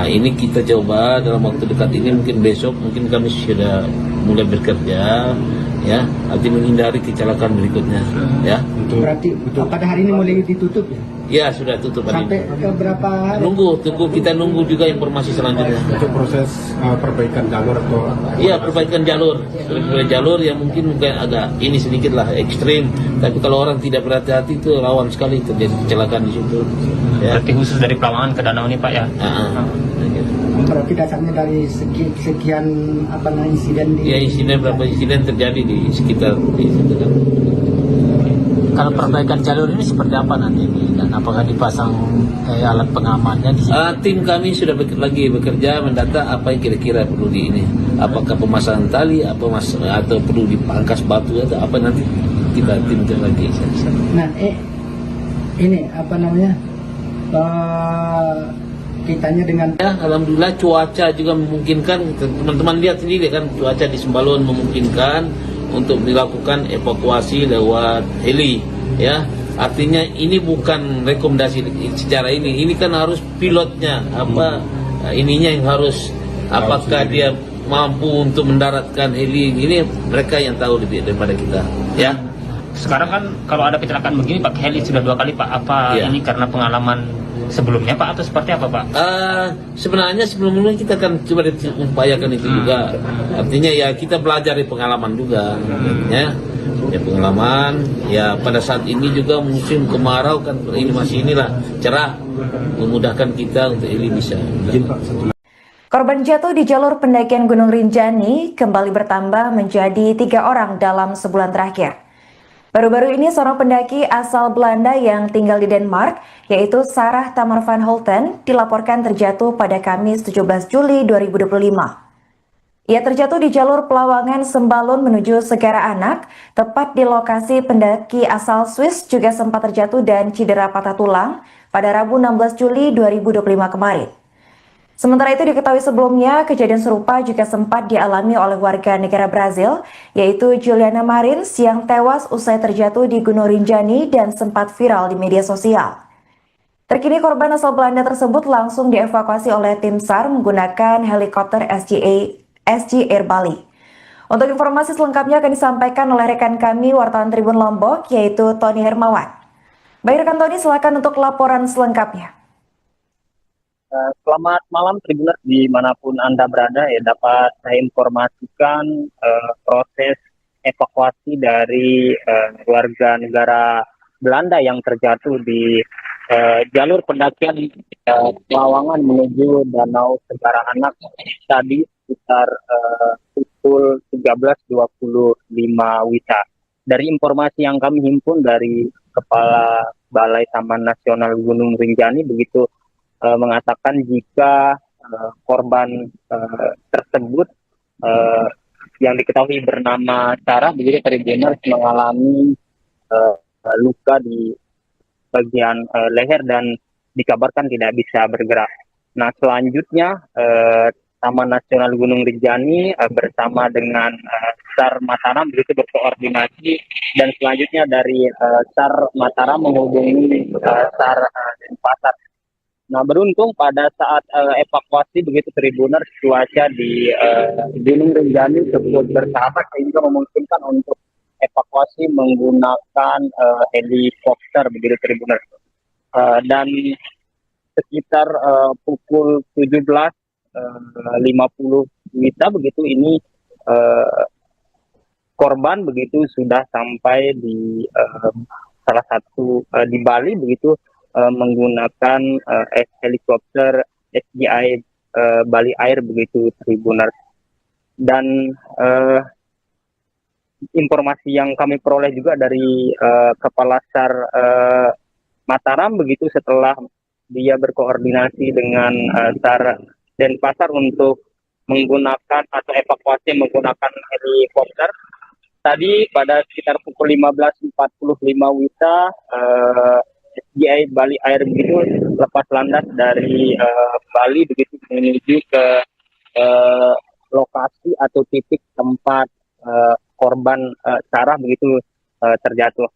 Ini kita coba dalam waktu dekat ini, mungkin besok mungkin kami sudah mulai bekerja ya, arti menghindari kecelakaan berikutnya ya. Berarti pada hari ini mulai ditutup ya? Ya sudah tutup hari Sampai ini. ke berapa hari? Kita nunggu juga informasi selanjutnya. untuk proses perbaikan jalur atau Iya, perbaikan jalur. Perbaikan jalur yang mungkin agak ini sedikit lah ekstrim, tapi kalau orang tidak berhati-hati itu rawan sekali terjadi kecelakaan di situ. Ya. Berarti khusus dari Pelawangan ke danau ini Pak ya? Berarti dasarnya dari sekian insiden di... Ya, beberapa insiden terjadi di sekitar di situ kan. Kalau perbaikan jalur ini seperti apa nanti dan apakah dipasang alat pengamannya di sini? Tim kami sudah lagi bekerja mendata apa yang kira-kira perlu di ini. Apakah pemasangan tali, atau perlu dipangkas batu atau apa, nanti kita timkan lagi. Nah, ini kitanya dengan Ya, alhamdulillah cuaca juga memungkinkan. Teman-teman lihat sendiri kan, cuaca di Sembalun memungkinkan untuk dilakukan evakuasi lewat heli ya. Artinya ini bukan rekomendasi secara ini kan harus pilotnya ininya yang harus, apakah dia mampu untuk mendaratkan heli ini, mereka yang tahu lebih daripada kita ya. Sekarang kan kalau ada kecelakaan begini pakai heli sudah 2 kali Pak. Apa Iya. ini karena pengalaman sebelumnya Pak atau seperti apa Pak? Sebenarnya sebelumnya kita akan coba upayakan itu juga. Artinya ya kita belajar dari pengalaman juga, ya pengalaman. Ya pada saat ini juga musim kemarau kan, ini masih cerah, memudahkan kita untuk heli bisa. izin Pak, satu Korban jatuh di jalur pendakian Gunung Rinjani kembali bertambah menjadi 3 orang dalam sebulan terakhir. Baru-baru ini seorang pendaki asal Belanda yang tinggal di Denmark, yaitu Sarah Tamar van Holten, dilaporkan terjatuh pada Kamis 17 Juli 2025. Ia terjatuh di jalur Pelawangan Sembalun menuju Segara Anak, tepat di lokasi pendaki asal Swiss juga sempat terjatuh dan cedera patah tulang pada Rabu 16 Juli 2025 kemarin. Sementara itu diketahui sebelumnya, kejadian serupa juga sempat dialami oleh warga negara Brazil, yaitu Juliana Marins yang tewas usai terjatuh di Gunung Rinjani dan sempat viral di media sosial. Terkini korban asal Belanda tersebut langsung dievakuasi oleh tim SAR menggunakan helikopter SG Air Bali. Untuk informasi selengkapnya akan disampaikan oleh rekan kami wartawan Tribun Lombok yaitu Tony Hermawan. Baik rekan Tony, silakan untuk laporan selengkapnya. Selamat malam Tribuners dimanapun Anda berada, ya dapat saya informasikan proses evakuasi dari warga negara Belanda yang terjatuh di jalur pendakian Pelawangan menuju Danau Segara Anak tadi sekitar pukul 13.25 WITA. Dari informasi yang kami himpun dari Kepala Balai Taman Nasional Gunung Rinjani begitu mengatakan jika korban tersebut yang diketahui bernama Sarah begitu Tribuners mengalami luka di bagian leher dan dikabarkan tidak bisa bergerak. Nah selanjutnya Taman Nasional Gunung Rinjani bersama dengan SAR Mataram begitu berkoordinasi dan selanjutnya dari SAR Mataram menghubungi SAR Denpasar. Nah beruntung pada saat evakuasi begitu Tribuners cuaca di Gunung Rinjani cukup bersahabat sehingga memungkinkan untuk evakuasi menggunakan helikopter begitu Tribuners. Dan sekitar pukul 17.50 WITA begitu ini korban begitu sudah sampai di salah satu di Bali begitu menggunakan helikopter SGI Bali Air begitu Tribuners. Dan informasi yang kami peroleh juga dari Kepala SAR Mataram begitu setelah dia berkoordinasi dengan SAR Denpasar untuk menggunakan atau evakuasi menggunakan helikopter. Tadi pada sekitar pukul 15.45 WITA SGI Bali Air begitu lepas landas dari Bali begitu menuju ke lokasi atau titik tempat korban Sarah begitu terjatuh.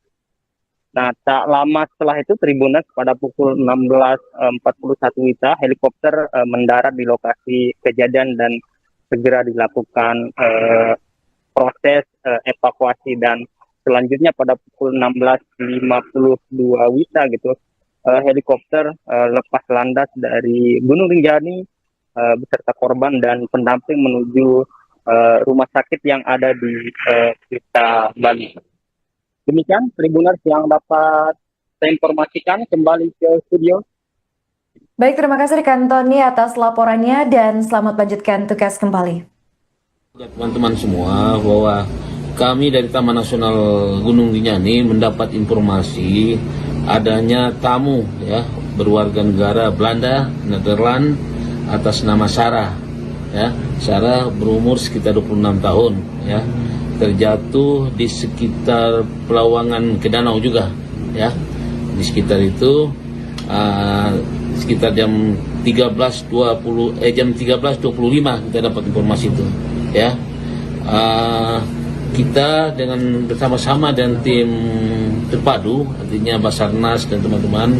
Nah tak lama setelah itu Tribuners pada pukul 16.41 WITA helikopter mendarat di lokasi kejadian dan segera dilakukan proses evakuasi dan selanjutnya pada pukul 16.52 WITA gitu helikopter lepas landas dari Gunung Rinjani beserta korban dan pendamping menuju rumah sakit yang ada di Kuta Bali. Demikian Tribuners yang dapat saya informasikan, kembali ke studio. Baik, terima kasih rekan Tony atas laporannya dan selamat lanjutkan tugas kembali. Teman-teman semua bahwa kami dari Taman Nasional Gunung Rinjani mendapat informasi adanya tamu ya berwarga negara Belanda, Nederland atas nama Sarah ya. Sarah berumur sekitar 26 tahun ya. Terjatuh di sekitar Pelawangan ke Danau juga ya. Di sekitar itu sekitar jam 13.25 kita dapat informasi itu ya. Kita dengan bersama-sama dan tim terpadu, artinya Basarnas dan teman-teman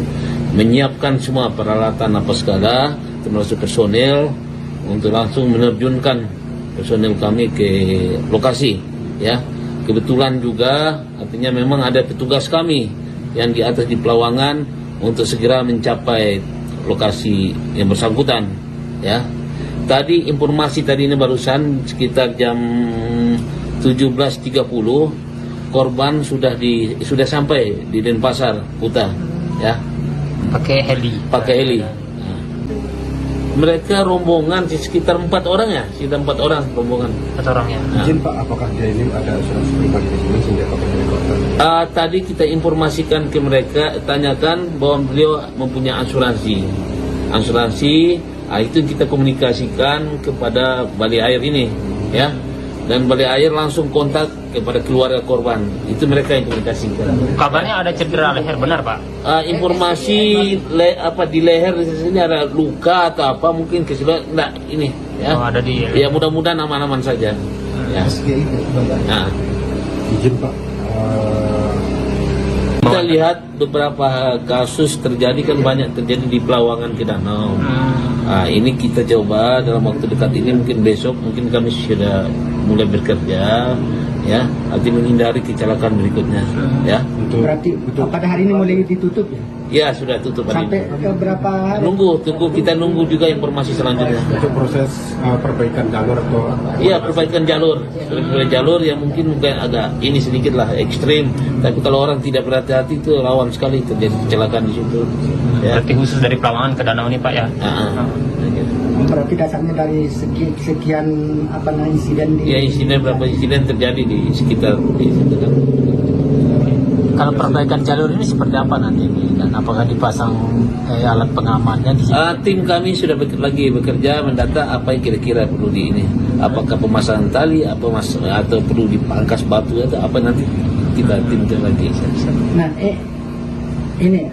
menyiapkan semua peralatan apa segala, termasuk personel untuk langsung menerjunkan personel kami ke lokasi. Ya, kebetulan juga artinya memang ada petugas kami yang di atas di Pelawangan untuk segera mencapai lokasi yang bersangkutan. Ya, tadi informasi tadi ini barusan sekitar jam 17.30 korban sudah sampai di Denpasar Kuta ya Pakai heli. Nah, mereka rombongan sekitar 4 orang ya, sekitar 4 orang rombongan. 4 orang ya. Nah, Izin Pak, apakah dia ini ada asuransi pribadi di sini sehingga pakai helikopter? tadi kita informasikan ke mereka, tanyakan bahwa beliau mempunyai asuransi. Itu kita komunikasikan kepada Bali Air ini ya. Dan Bali Air langsung kontak kepada keluarga korban. Itu mereka yang komunikasikan. Kabarnya ada cedera leher, benar Pak? Informasi di leher di sini ada luka atau apa mungkin enggak ini ya. Oh, ada di Ya mudah-mudahan aman-aman saja. Ya. Nah, Izin Pak, kita lihat beberapa kasus terjadi kan banyak terjadi di Pelawangan ke Danau. Ini kita coba dalam waktu dekat ini mungkin besok mungkin kami sudah mulai bekerja, ya, arti menghindari kecelakaan berikutnya, ya. Berarti pada hari ini mulai ditutup ya? Ya, sudah tutup hari Sampai ini. ke berapa hari? Kita nunggu juga informasi selanjutnya. Untuk proses perbaikan jalur atau Iya, perbaikan jalur. Perbaikan jalur yang mungkin agak ini sedikit lah ekstrim, tapi kalau orang tidak berhati-hati itu rawan sekali terjadi kecelakaan di situ. Ya. Berarti khusus dari Pelawangan ke Danau ini Pak ya? Berarti dasarnya dari sekian insiden di... Ya, berapa insiden terjadi di sekitar di situ kan. Kalau perbaikan jalur ini seperti apa nanti dan apakah dipasang alat pengamannya di sini? Tim kami sudah lagi bekerja mendata apa yang kira-kira perlu di ini. Apakah pemasangan tali, atau perlu dipangkas batu atau apa nanti kita timkan lagi. Nah, ini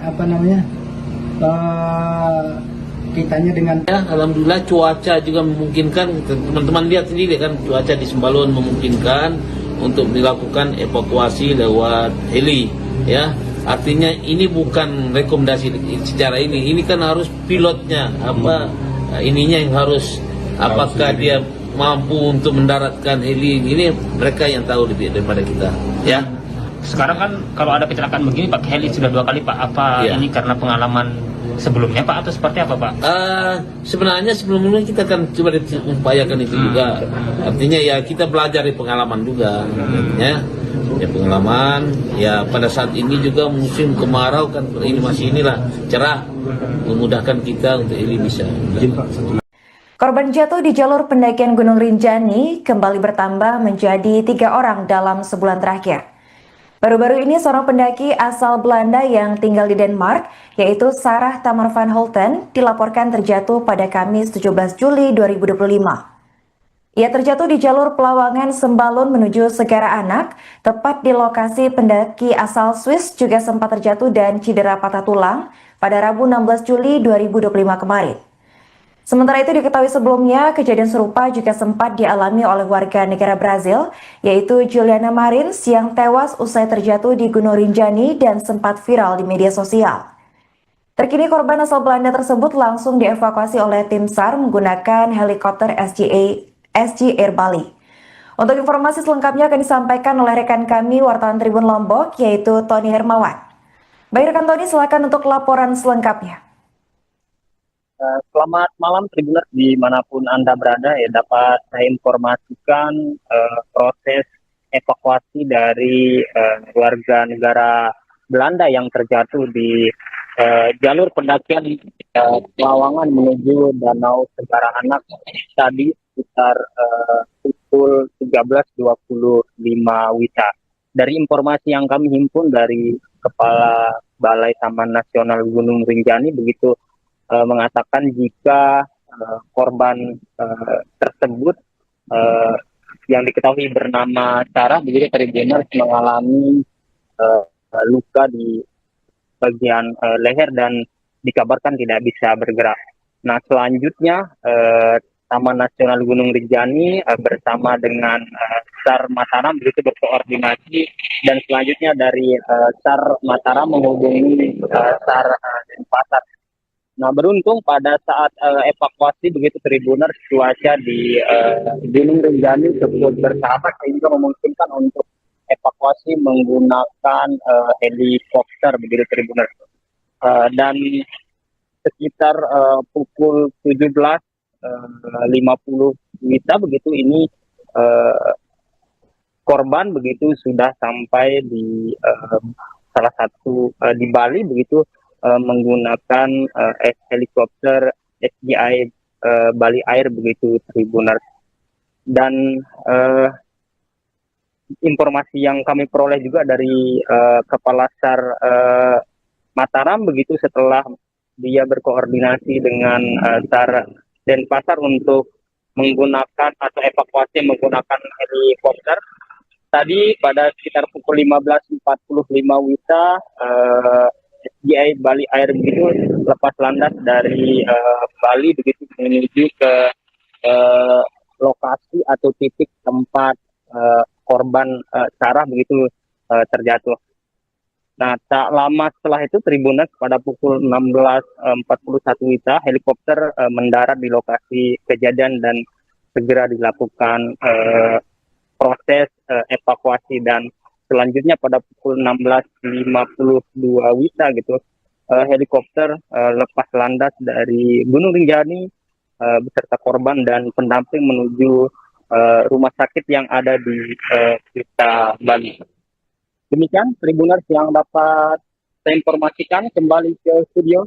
kitanya dengan Ya, alhamdulillah cuaca juga memungkinkan. Teman-teman lihat sendiri kan cuaca di Sembalun memungkinkan untuk dilakukan evakuasi lewat heli, ya. Artinya ini bukan rekomendasi secara ini kan harus pilotnya ininya yang harus, apakah dia mampu untuk mendaratkan heli ini, mereka yang tahu lebih daripada kita, ya. Sekarang kan kalau ada kecelakaan begini pakai heli sudah 2 kali Pak. Apa Ya. ini karena pengalaman sebelumnya Pak atau seperti apa Pak? Sebenarnya sebelumnya kita kan coba upayakan itu juga. Artinya ya kita belajar dari pengalaman juga, ya. Ya pengalaman. Ya pada saat ini juga musim kemarau kan ini masih cerah, memudahkan kita untuk ini bisa. Korban jatuh di jalur pendakian Gunung Rinjani kembali bertambah menjadi 3 orang dalam sebulan terakhir. Baru-baru ini seorang pendaki asal Belanda yang tinggal di Denmark, yaitu Sarah Tamar van Holten, dilaporkan terjatuh pada Kamis 17 Juli 2025. Ia terjatuh di jalur Pelawangan Sembalun menuju Segara Anak, tepat di lokasi pendaki asal Swiss juga sempat terjatuh dan cedera patah tulang pada Rabu 16 Juli 2025 kemarin. Sementara itu diketahui sebelumnya, kejadian serupa juga sempat dialami oleh warga negara Brazil, yaitu Juliana Marins yang tewas usai terjatuh di Gunung Rinjani dan sempat viral di media sosial. Terkini korban asal Belanda tersebut langsung dievakuasi oleh tim SAR menggunakan helikopter SG Air Bali. Untuk informasi selengkapnya akan disampaikan oleh rekan kami wartawan Tribun Lombok, yaitu Tony Hermawan. Baik rekan Tony, silakan untuk laporan selengkapnya. Selamat malam Tribuners dimanapun Anda berada, ya dapat saya informasikan proses evakuasi dari warga negara Belanda yang terjatuh di jalur pendakian Pelawangan menuju Danau Segara Anak tadi sekitar pukul 13.25 WITA. Dari informasi yang kami himpun dari Kepala Balai Taman Nasional Gunung Rinjani begitu mengatakan jika korban tersebut yang diketahui bernama Sarah begitu Tribuners mengalami luka di bagian leher dan dikabarkan tidak bisa bergerak. Nah selanjutnya Taman Nasional Gunung Rinjani bersama dengan SAR Mataram begitu berkoordinasi dan selanjutnya dari SAR Mataram menghubungi SAR Denpasar. Nah beruntung pada saat evakuasi begitu Tribuners cuaca di Gunung Rinjani cukup bersahabat sehingga memungkinkan untuk evakuasi menggunakan helikopter begitu Tribuners. Dan sekitar pukul 17.50 WITA begitu ini korban begitu sudah sampai di salah satu di Bali begitu menggunakan helikopter SGI Bali Air begitu Tribuners. Dan informasi yang kami peroleh juga dari Kepala SAR Mataram begitu setelah dia berkoordinasi dengan SAR Denpasar untuk menggunakan atau evakuasi menggunakan helikopter. Tadi pada sekitar pukul 15.45 WITA SGI Bali Air begitu lepas landas dari Bali begitu menuju ke lokasi atau titik tempat korban Sarah begitu terjatuh. Nah tak lama setelah itu Tribuners pada pukul 16.41 WITA helikopter mendarat di lokasi kejadian dan segera dilakukan proses evakuasi, dan selanjutnya pada pukul 16.52 WITA gitu, helikopter lepas landas dari Gunung Rinjani beserta korban dan pendamping menuju rumah sakit yang ada di Kuta, Bali. Demikian Tribuners yang dapat saya informasikan, kembali ke studio.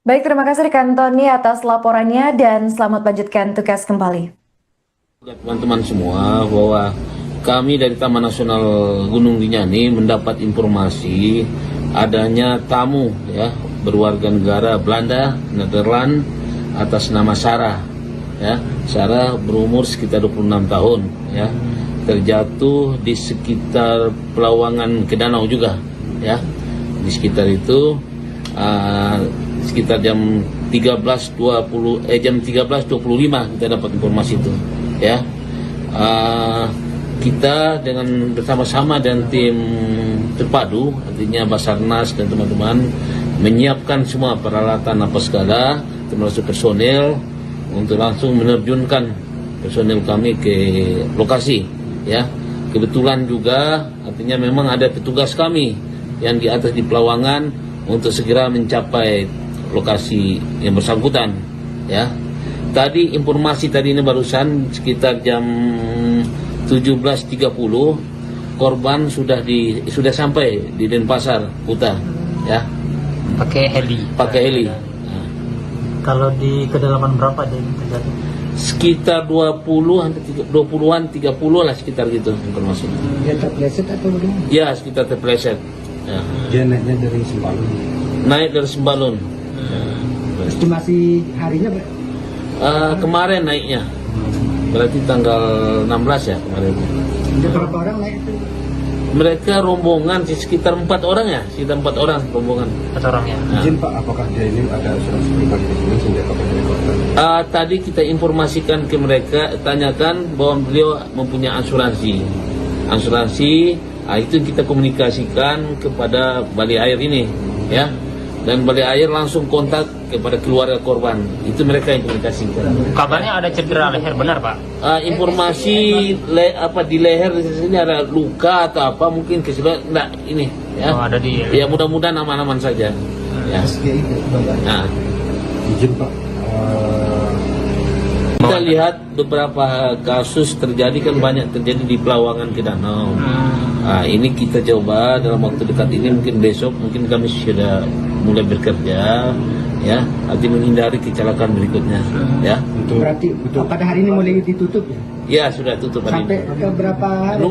Baik, terima kasih rekan Tony atas laporannya dan selamat lanjutkan tugas kembali. Teman-teman semua, bahwa kami dari Taman Nasional Gunung Rinjani mendapat informasi adanya tamu ya berwarga negara Belanda, Nederland, atas nama Sarah. Ya, Sarah berumur sekitar 26 tahun ya. Terjatuh di sekitar Pelawangan ke danau juga ya. Di sekitar itu sekitar jam 13.25 kita dapat informasi itu ya. Kita dengan bersama-sama dan tim terpadu, artinya Basarnas dan teman-teman, menyiapkan semua peralatan apa segala, termasuk personel, untuk langsung menerjunkan personel kami ke lokasi ya. Kebetulan juga artinya memang ada petugas kami yang di atas di Pelawangan untuk segera mencapai lokasi yang bersangkutan ya. Tadi informasi tadi ini barusan sekitar jam 17.30 korban sudah sampai di Denpasar, Kuta ya. Pakai heli. Kalau di kedalaman berapa dia ini terjadi? Sekitar 20-an 30 lah, sekitar gitu informasi. Dia terpleset atau bagaimana? Ya, sekitar terpleset. Ya. Dia naiknya dari Sembalun. Naik dari Sembalun. Estimasi harinya Kemarin naiknya. Berarti tanggal 16 ya kemarin. ada berapa orang naik itu? Mereka rombongan sekitar 4 orang ya, sekitar 4 orang rombongan. 4 orang ya. Nah. Izin Pak, apakah dia ini ada asuransi pribadi di sini sehingga pakai helikopter? Tadi kita informasikan ke mereka, tanyakan bahwa beliau mempunyai asuransi. Itu kita komunikasikan kepada Bali Air ini, ya. Dan Bali Air langsung kontak kepada keluarga korban. Itu mereka yang komunikasikan. Kabarnya ada cedera leher, benar Pak? Informasi di leher di sini ada luka atau apa, mungkin keseluruhan enggak ini, ya. Oh, ada di. Ya mudah-mudahan aman-aman saja. Ya. Nah. Izin Pak, Kita lihat beberapa kasus terjadi kan banyak terjadi di Pelawangan ke danau. Ini kita coba dalam waktu dekat ini, mungkin besok mungkin kami sudah mulai bekerja ya, nanti menghindari kecelakaan berikutnya ya. Berarti pada hari ini mulai ditutup ya? Ya sudah tutup hari Sampai ini. ke berapa hari?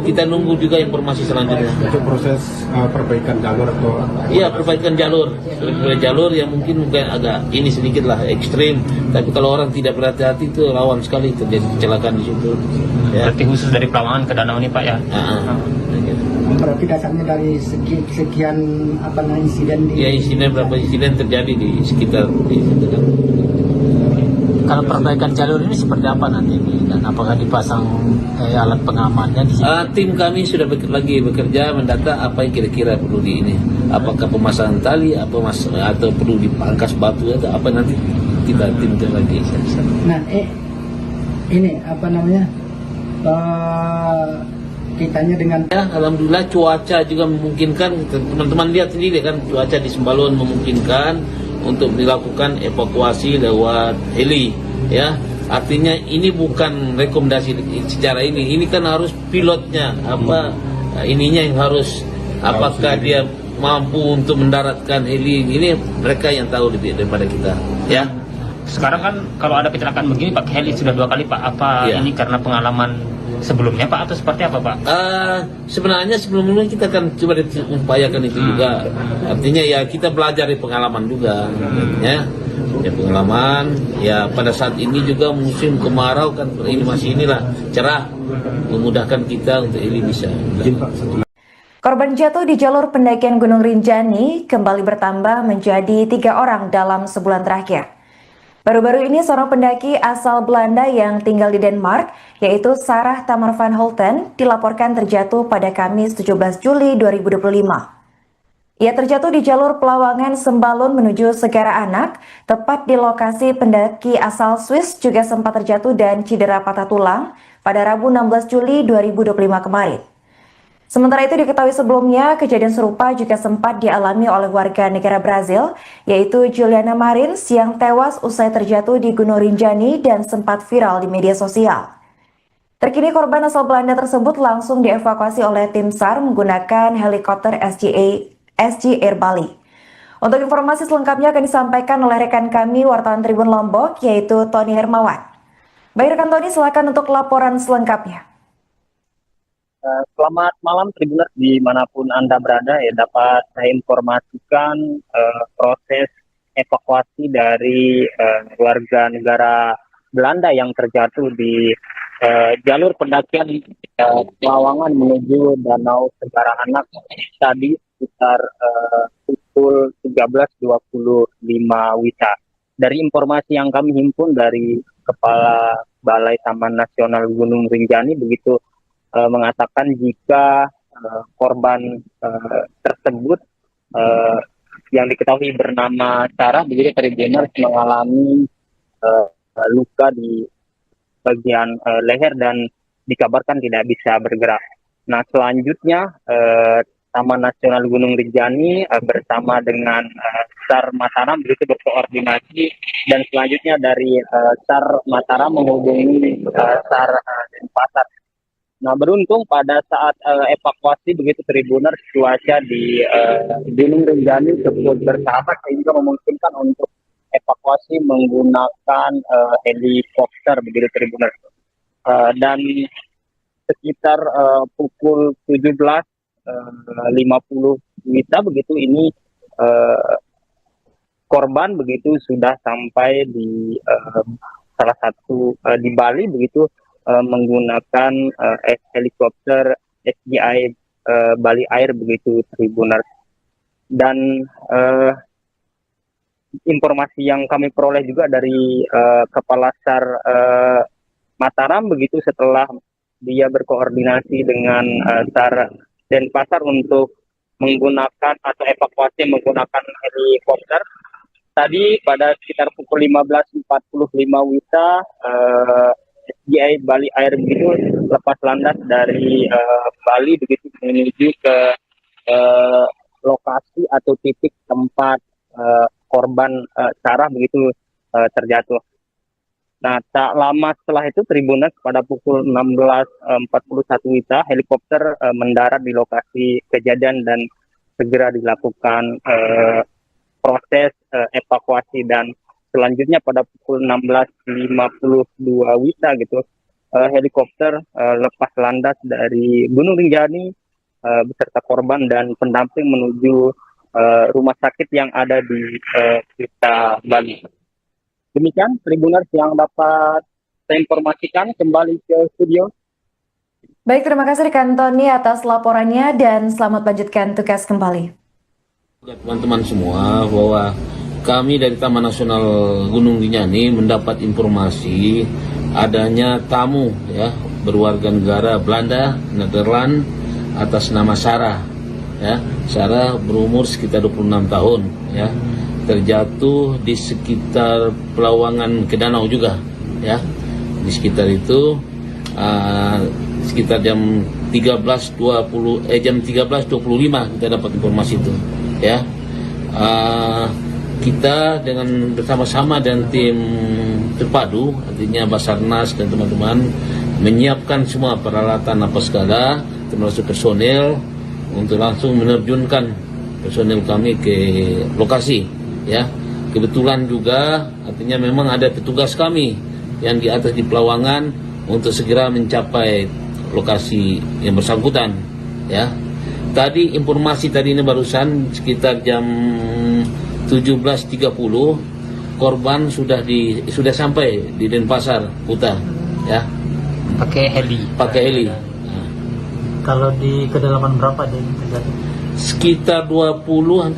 Kita nunggu juga informasi selanjutnya. untuk proses perbaikan jalur atau Iya, perbaikan jalur yang mungkin agak ini sedikit lah ekstrim, tapi kalau orang tidak berhati-hati itu rawan sekali terjadi kecelakaan di situ. Ya. Berarti khusus dari Pelawangan ke danau ini Pak ya? Berarti dasarnya dari sekian insiden di... Ya, berapa insiden terjadi di sekitar di situ kan. Kalau perbaikan jalur ini seperti apa nanti ini? Dan apakah dipasang alat pengamannya di sini? Tim kami sudah lagi bekerja mendata apa yang kira-kira perlu di ini. Apakah pemasangan tali, atau perlu dipangkas batu atau apa, nanti kita tim lagi. Nah, ini kitanya dengan Ya, alhamdulillah cuaca juga memungkinkan. Teman-teman lihat sendiri kan, cuaca di Sembalun memungkinkan untuk dilakukan evakuasi lewat heli ya. Artinya ini bukan rekomendasi secara ini kan harus pilotnya ininya yang harus, apakah dia mampu untuk mendaratkan heli ini, mereka yang tahu lebih daripada kita ya. Sekarang kan kalau ada kecelakaan begini pakai heli sudah 2 kali Pak. Apa Iya. ini karena pengalaman sebelumnya Pak atau seperti apa Pak? Sebenarnya sebelumnya kita kan coba upayakan itu juga. Artinya ya kita belajar dari pengalaman juga, ya pengalaman. Ya pada saat ini juga musim kemarau kan, ini masih cerah, memudahkan kita untuk ini bisa. Korban jatuh di jalur pendakian Gunung Rinjani kembali bertambah menjadi 3 orang dalam sebulan terakhir. Baru-baru ini seorang pendaki asal Belanda yang tinggal di Denmark, yaitu Sarah Tamar van Holten, dilaporkan terjatuh pada Kamis 17 Juli 2025. Ia terjatuh di jalur Pelawangan Sembalun menuju Segara Anak, tepat di lokasi pendaki asal Swiss juga sempat terjatuh dan cedera patah tulang pada Rabu 16 Juli 2025 kemarin. Sementara itu diketahui sebelumnya, kejadian serupa juga sempat dialami oleh warga negara Brazil, yaitu Juliana Marins yang tewas usai terjatuh di Gunung Rinjani dan sempat viral di media sosial. Terkini korban asal Belanda tersebut langsung dievakuasi oleh tim SAR menggunakan helikopter SG Air Bali. Untuk informasi selengkapnya akan disampaikan oleh rekan kami wartawan Tribun Lombok, yaitu Tony Hermawan. Baik rekan Tony, silakan untuk laporan selengkapnya. Selamat malam Tribuners dimanapun Anda berada, ya dapat saya informasikan proses evakuasi dari warga negara Belanda yang terjatuh di jalur pendakian Pelawangan menuju Danau Segara Anak tadi sekitar pukul 13.25 WITA. Dari informasi yang kami himpun dari Kepala Balai Taman Nasional Gunung Rinjani begitu mengatakan jika korban tersebut yang diketahui bernama Sarah begitu Tribuners mengalami luka di bagian leher dan dikabarkan tidak bisa bergerak. Nah selanjutnya Taman Nasional Gunung Rinjani bersama dengan SAR Mataram begitu berkoordinasi dan selanjutnya dari SAR Mataram menghubungi SAR Denpasar. Nah beruntung pada saat evakuasi begitu Tribuners cuaca di Gunung Rinjani cukup bersahabat sehingga memungkinkan untuk evakuasi menggunakan helikopter begitu Tribuners. Dan sekitar pukul 17.50 WITA begitu ini korban begitu sudah sampai di salah satu di Bali begitu menggunakan helikopter SGI Bali Air begitu Tribuners. Dan informasi yang kami peroleh juga dari Kepala SAR Mataram begitu setelah dia berkoordinasi dengan SAR Denpasar untuk menggunakan atau evakuasi menggunakan helikopter. Tadi pada sekitar pukul 15.45 WITA SGI Bali Air begitu lepas landas dari Bali begitu menuju ke lokasi atau titik tempat korban Sarah begitu terjatuh. Nah tak lama setelah itu Tribuners pada pukul 16.41 WITA helikopter mendarat di lokasi kejadian dan segera dilakukan proses evakuasi dan selanjutnya pada pukul 16.52 WITA gitu helikopter lepas landas dari Gunung Rinjani beserta korban dan pendamping menuju rumah sakit yang ada di Kuta Bali. Demikian Tribuners yang dapat saya informasikan, kembali ke studio. Baik, terima kasih rekan Tony atas laporannya dan selamat lanjutkan tugas kembali. Teman-teman semua bahwa kami dari Taman Nasional Gunung Rinjani mendapat informasi adanya tamu ya berwarga negara Belanda, Nederland atas nama Sarah. Ya, Sarah berumur sekitar 26 tahun ya. Terjatuh di sekitar Pelawangan ke danau juga ya. Di sekitar itu sekitar jam 13.25 kita dapat informasi itu ya. Kita dengan bersama-sama dan tim terpadu artinya Basarnas dan teman-teman menyiapkan semua peralatan apa segala termasuk personel untuk langsung menerjunkan personel kami ke lokasi ya. Kebetulan juga artinya memang ada petugas kami yang di atas di Pelawangan untuk segera mencapai lokasi yang bersangkutan ya. Tadi informasi tadi ini barusan sekitar jam 17.30 korban sudah sampai di Denpasar Kuta ya. Pakai heli. Nah. Kalau di kedalaman berapa dia terjatuh? Sekitar 20-an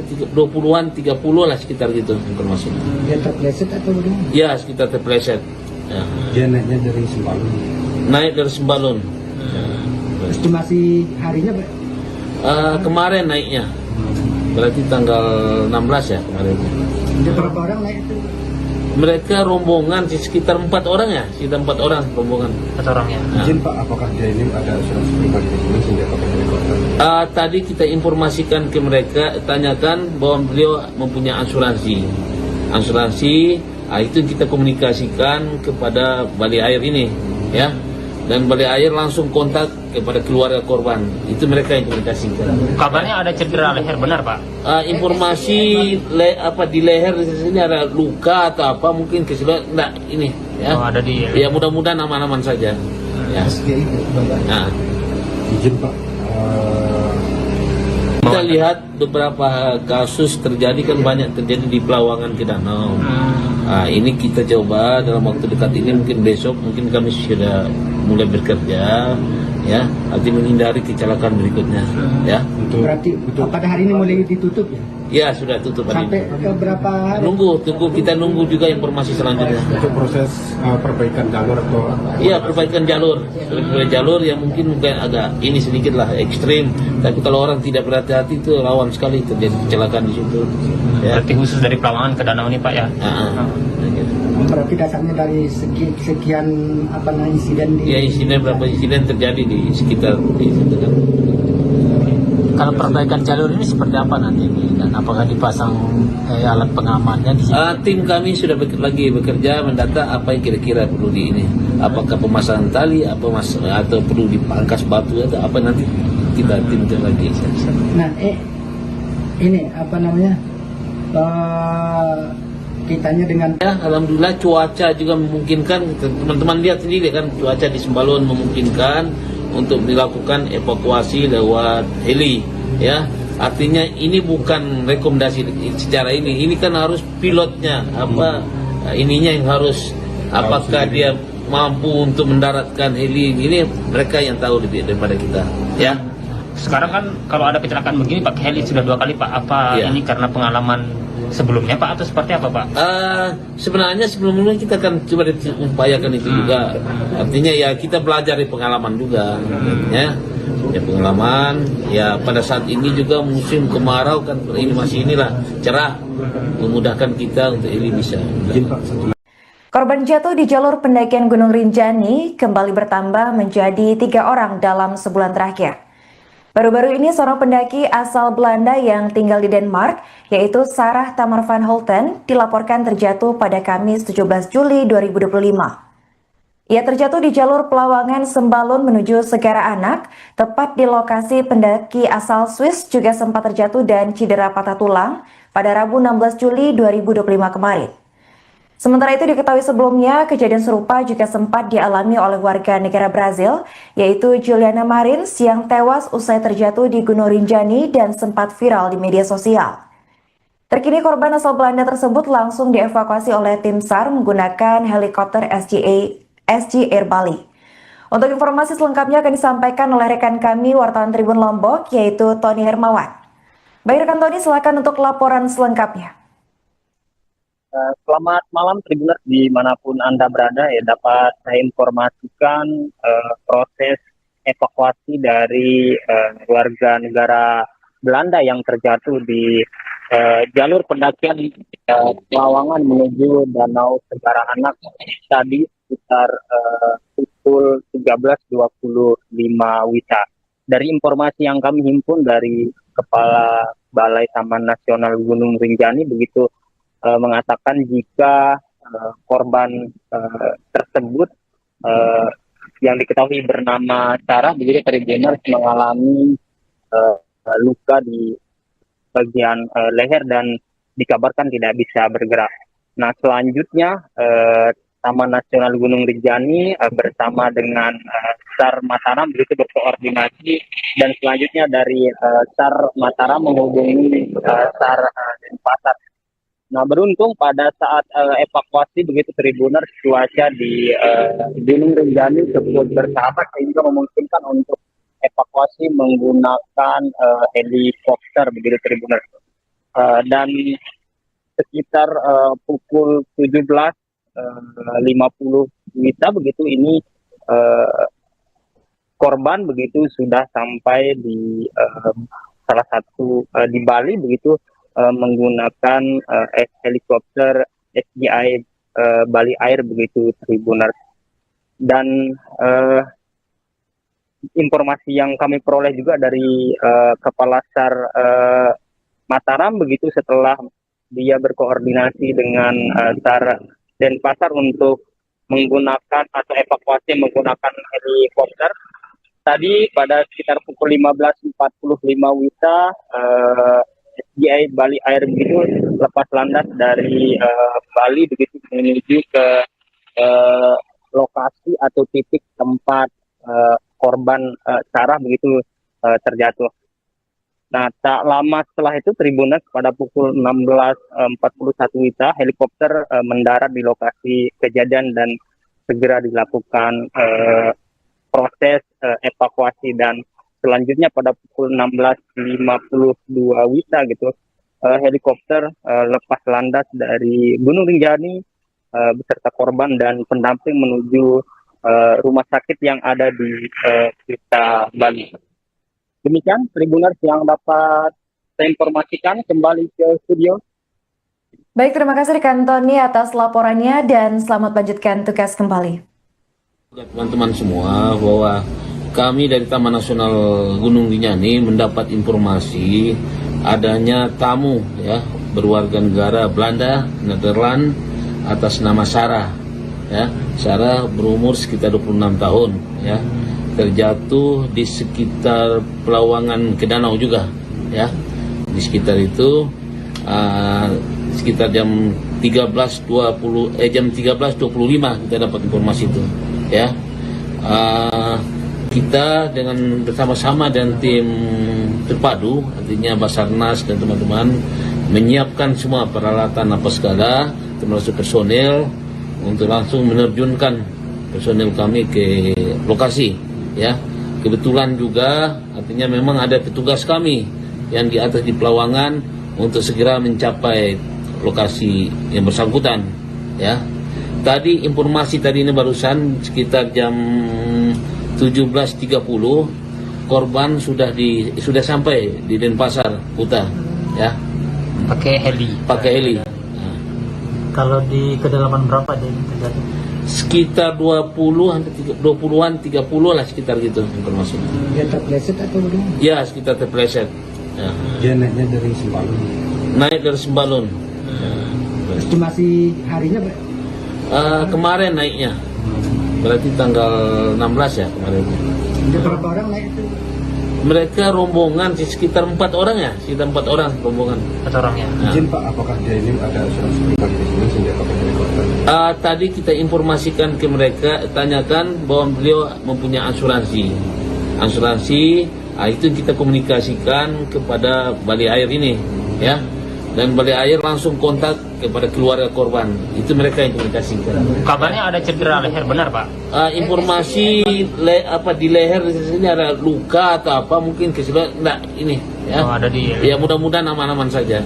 30 lah sekitar gitu informasinya. Dia terpleset atau bagaimana? Ya, sekitar terpleset. Ya. Dia naiknya dari Sembalun. Naik dari Sembalun. Estimasi harinya Kemarin naiknya. Berarti tanggal 16 ya kemarin. ada berapa orang naik itu? Mereka rombongan sekitar 4 orang ya, sekitar 4 orang rombongan. 4 orangnya. Izin Pak, apakah dia ini ada asuransi pribadi di sini sehingga pakai helikopter? Tadi kita informasikan ke mereka, tanyakan bahwa beliau mempunyai asuransi. Itu kita komunikasikan kepada Balai Air ini, ya. Dan Balai Air langsung kontak kepada keluarga korban. Itu mereka yang komunikasikan. Kabarnya ada cedera leher, benar Pak? Informasi di leher di sini ada luka atau apa, mungkin keseluruhan enggak ini, ya. Oh, ada di. Ya mudah-mudahan aman-aman saja. Ya. Nah. Izin Pak, Kita lihat beberapa kasus terjadi kan banyak terjadi di Pelawangan ke Danau. Ini kita coba dalam waktu dekat ini, mungkin besok mungkin kami sudah mulai bekerja, ya, arti menghindari kecelakaan berikutnya, ya. Berarti pada hari ini mulai ditutup ya? Ya sudah tutup hari Sampai ini. ke berapa hari? Kita nunggu juga informasi selanjutnya. untuk proses perbaikan jalur atau Iya, perbaikan jalur yang mungkin agak ini sedikit lah ekstrim, tapi kalau orang tidak berhati-hati itu rawan sekali terjadi kecelakaan di situ. Ya. Berarti khusus dari Pelawangan ke Danau ini Pak ya? Berarti dasarnya dari sekian insiden di... Ya, berapa insiden terjadi di sekitar di situ kan. Kalau perbaikan jalur ini seperti apa nanti dan apakah dipasang alat pengamannya di sini? Tim kami sudah lagi bekerja mendata apa yang kira-kira perlu di ini. Apakah pemasangan tali, atau perlu dipangkas batu atau apa, nanti kita timkan lagi. Nah, ini kitanya dengan... Ya, alhamdulillah cuaca juga memungkinkan. Teman-teman lihat sendiri kan, cuaca di Sembalun memungkinkan untuk dilakukan evakuasi lewat heli, ya. Artinya ini bukan rekomendasi secara ini kan harus pilotnya ininya yang harus, apakah dia mampu untuk mendaratkan heli ini, mereka yang tahu lebih daripada kita, ya. Sekarang kan kalau ada kecelakaan begini pakai heli sudah 2 kali Pak. Apa Iya. ini karena pengalaman sebelumnya Pak atau seperti apa Pak? Sebenarnya sebelumnya kita kan coba upayakan itu juga. Artinya ya kita belajar dari pengalaman juga, ya. Ya pengalaman. Ya pada saat ini juga musim kemarau kan, ini masih cerah, memudahkan kita untuk ini bisa. izin Pak, satu Korban jatuh di jalur pendakian Gunung Rinjani kembali bertambah menjadi 3 orang dalam sebulan terakhir. Baru-baru ini seorang pendaki asal Belanda yang tinggal di Denmark, yaitu Sarah Tamar van Holten, dilaporkan terjatuh pada Kamis 17 Juli 2025. Ia terjatuh di jalur Pelawangan Sembalun menuju Segara Anak, tepat di lokasi pendaki asal Swiss juga sempat terjatuh dan cedera patah tulang pada Rabu 16 Juli 2025 kemarin. Sementara itu diketahui sebelumnya, kejadian serupa juga sempat dialami oleh warga negara Brazil, yaitu Juliana Marins yang tewas usai terjatuh di Gunung Rinjani dan sempat viral di media sosial. Terkini korban asal Belanda tersebut langsung dievakuasi oleh tim SAR menggunakan helikopter SG Air Bali. Untuk informasi selengkapnya akan disampaikan oleh rekan kami wartawan Tribun Lombok, yaitu Tony Hermawan. Baik rekan Tony, silakan untuk laporan selengkapnya. Selamat malam Tribuners dimanapun Anda berada, ya, dapat saya informasikan proses evakuasi dari warga negara Belanda yang terjatuh di jalur pendakian Pelawangan menuju Danau Segara Anak tadi sekitar pukul 13.25 WITA. Dari informasi yang kami himpun dari Kepala Balai Taman Nasional Gunung Rinjani begitu mengatakan jika korban tersebut yang diketahui bernama Sarah begitu Tribuners mengalami luka di bagian leher dan dikabarkan tidak bisa bergerak. Nah selanjutnya Taman Nasional Gunung Rinjani bersama dengan SAR Mataram begitu berkoordinasi dan selanjutnya dari SAR Mataram menghubungi SAR Denpasar. Nah beruntung pada saat evakuasi begitu Tribuners cuaca di Gunung Rinjani cukup bersahabat sehingga memungkinkan untuk evakuasi menggunakan helikopter begitu Tribuners. Dan sekitar pukul 17.50 WITA begitu ini korban begitu sudah sampai di salah satu di Bali begitu menggunakan helikopter SGI Bali Air begitu Tribuners. Dan informasi yang kami peroleh juga dari Kepala SAR Mataram begitu, setelah dia berkoordinasi dengan SAR Denpasar untuk menggunakan atau evakuasi menggunakan helikopter. Tadi pada sekitar pukul 15.45 WITA, SDI Bali Air begitu lepas landas dari Bali begitu menuju ke lokasi atau titik tempat korban Sarah begitu terjatuh. Nah, tak lama setelah itu Tribuners pada pukul 16.41 WITA helikopter mendarat di lokasi kejadian dan segera dilakukan proses evakuasi, dan selanjutnya pada pukul 16.52 WITA gitu helikopter lepas landas dari Gunung Rinjani beserta korban dan pendamping menuju rumah sakit yang ada di Kuta Bali. Demikian Tribuners yang dapat saya informasikan, kembali ke studio. Baik, terima kasih rekan Tony atas laporannya dan selamat lanjutkan tugas kembali. Teman-teman semua, bahwa kami dari Taman Nasional Gunung Rinjani mendapat informasi adanya tamu ya berwarga negara Belanda, Nederland atas nama Sarah. Ya, Sarah berumur sekitar 26 tahun ya. Terjatuh di sekitar Pelawangan ke danau juga ya. Di sekitar itu sekitar jam 13.25 kita dapat informasi itu ya. Kita dengan bersama-sama dan tim terpadu, artinya Basarnas dan teman-teman menyiapkan semua peralatan apa segala, termasuk personel untuk langsung menerjunkan personel kami ke lokasi ya. Kebetulan juga artinya memang ada petugas kami yang di atas di Pelawangan untuk segera mencapai lokasi yang bersangkutan ya. Tadi informasi tadi ini barusan sekitar jam 17.30 korban sudah sampai di Denpasar Kuta ya. Pakai heli. Kalau di kedalaman berapa dia terjadi? Sekitar 20-an 30 lah, sekitar gitu informasi. Dia terpleset atau bagaimana? Ya, sekitar terpleset. Ya. Dia naiknya dari Sembalun. Naik dari Sembalun. Estimasi harinya Kemarin naiknya. Berarti tanggal 16 ya kemarin. ada berapa orang naik itu? Mereka rombongan sekitar 4 orang ya, sekitar 4 orang rombongan. 4 orang ya. Nah. Izin Pak, apakah dia ini ada asuransi pribadi di sini sehingga pakai helikopter? Tadi kita informasikan ke mereka, tanyakan bahwa beliau mempunyai asuransi. Itu kita komunikasikan kepada Bali Air ini ya, dan Bali Air langsung kontak kepada keluarga korban. Itu mereka yang komunikasikan. Kabarnya ada cedera leher, benar Pak? Informasi di leher di sini ada luka atau apa, mungkin kesebab enggak ini ya. Oh, ada di. Ya, mudah-mudahan aman-aman saja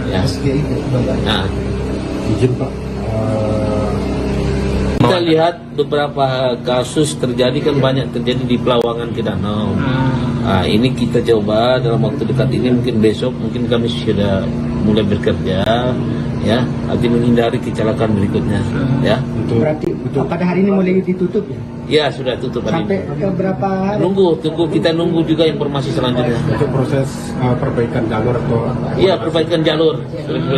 ya. Nah, Izin Pak, kita lihat beberapa kasus terjadi kan, banyak terjadi di Pelawangan ke danau. Ini kita coba dalam waktu dekat ini, mungkin besok mungkin kami sudah mulai bekerja ya, arti menghindari kecelakaan berikutnya ya. Berarti pada hari ini mulai ditutup ya? Ya, sudah tutup hari Sampai ini. ke berapa hari? Kita nunggu juga informasi selanjutnya. untuk proses perbaikan jalur atau Iya, perbaikan jalur.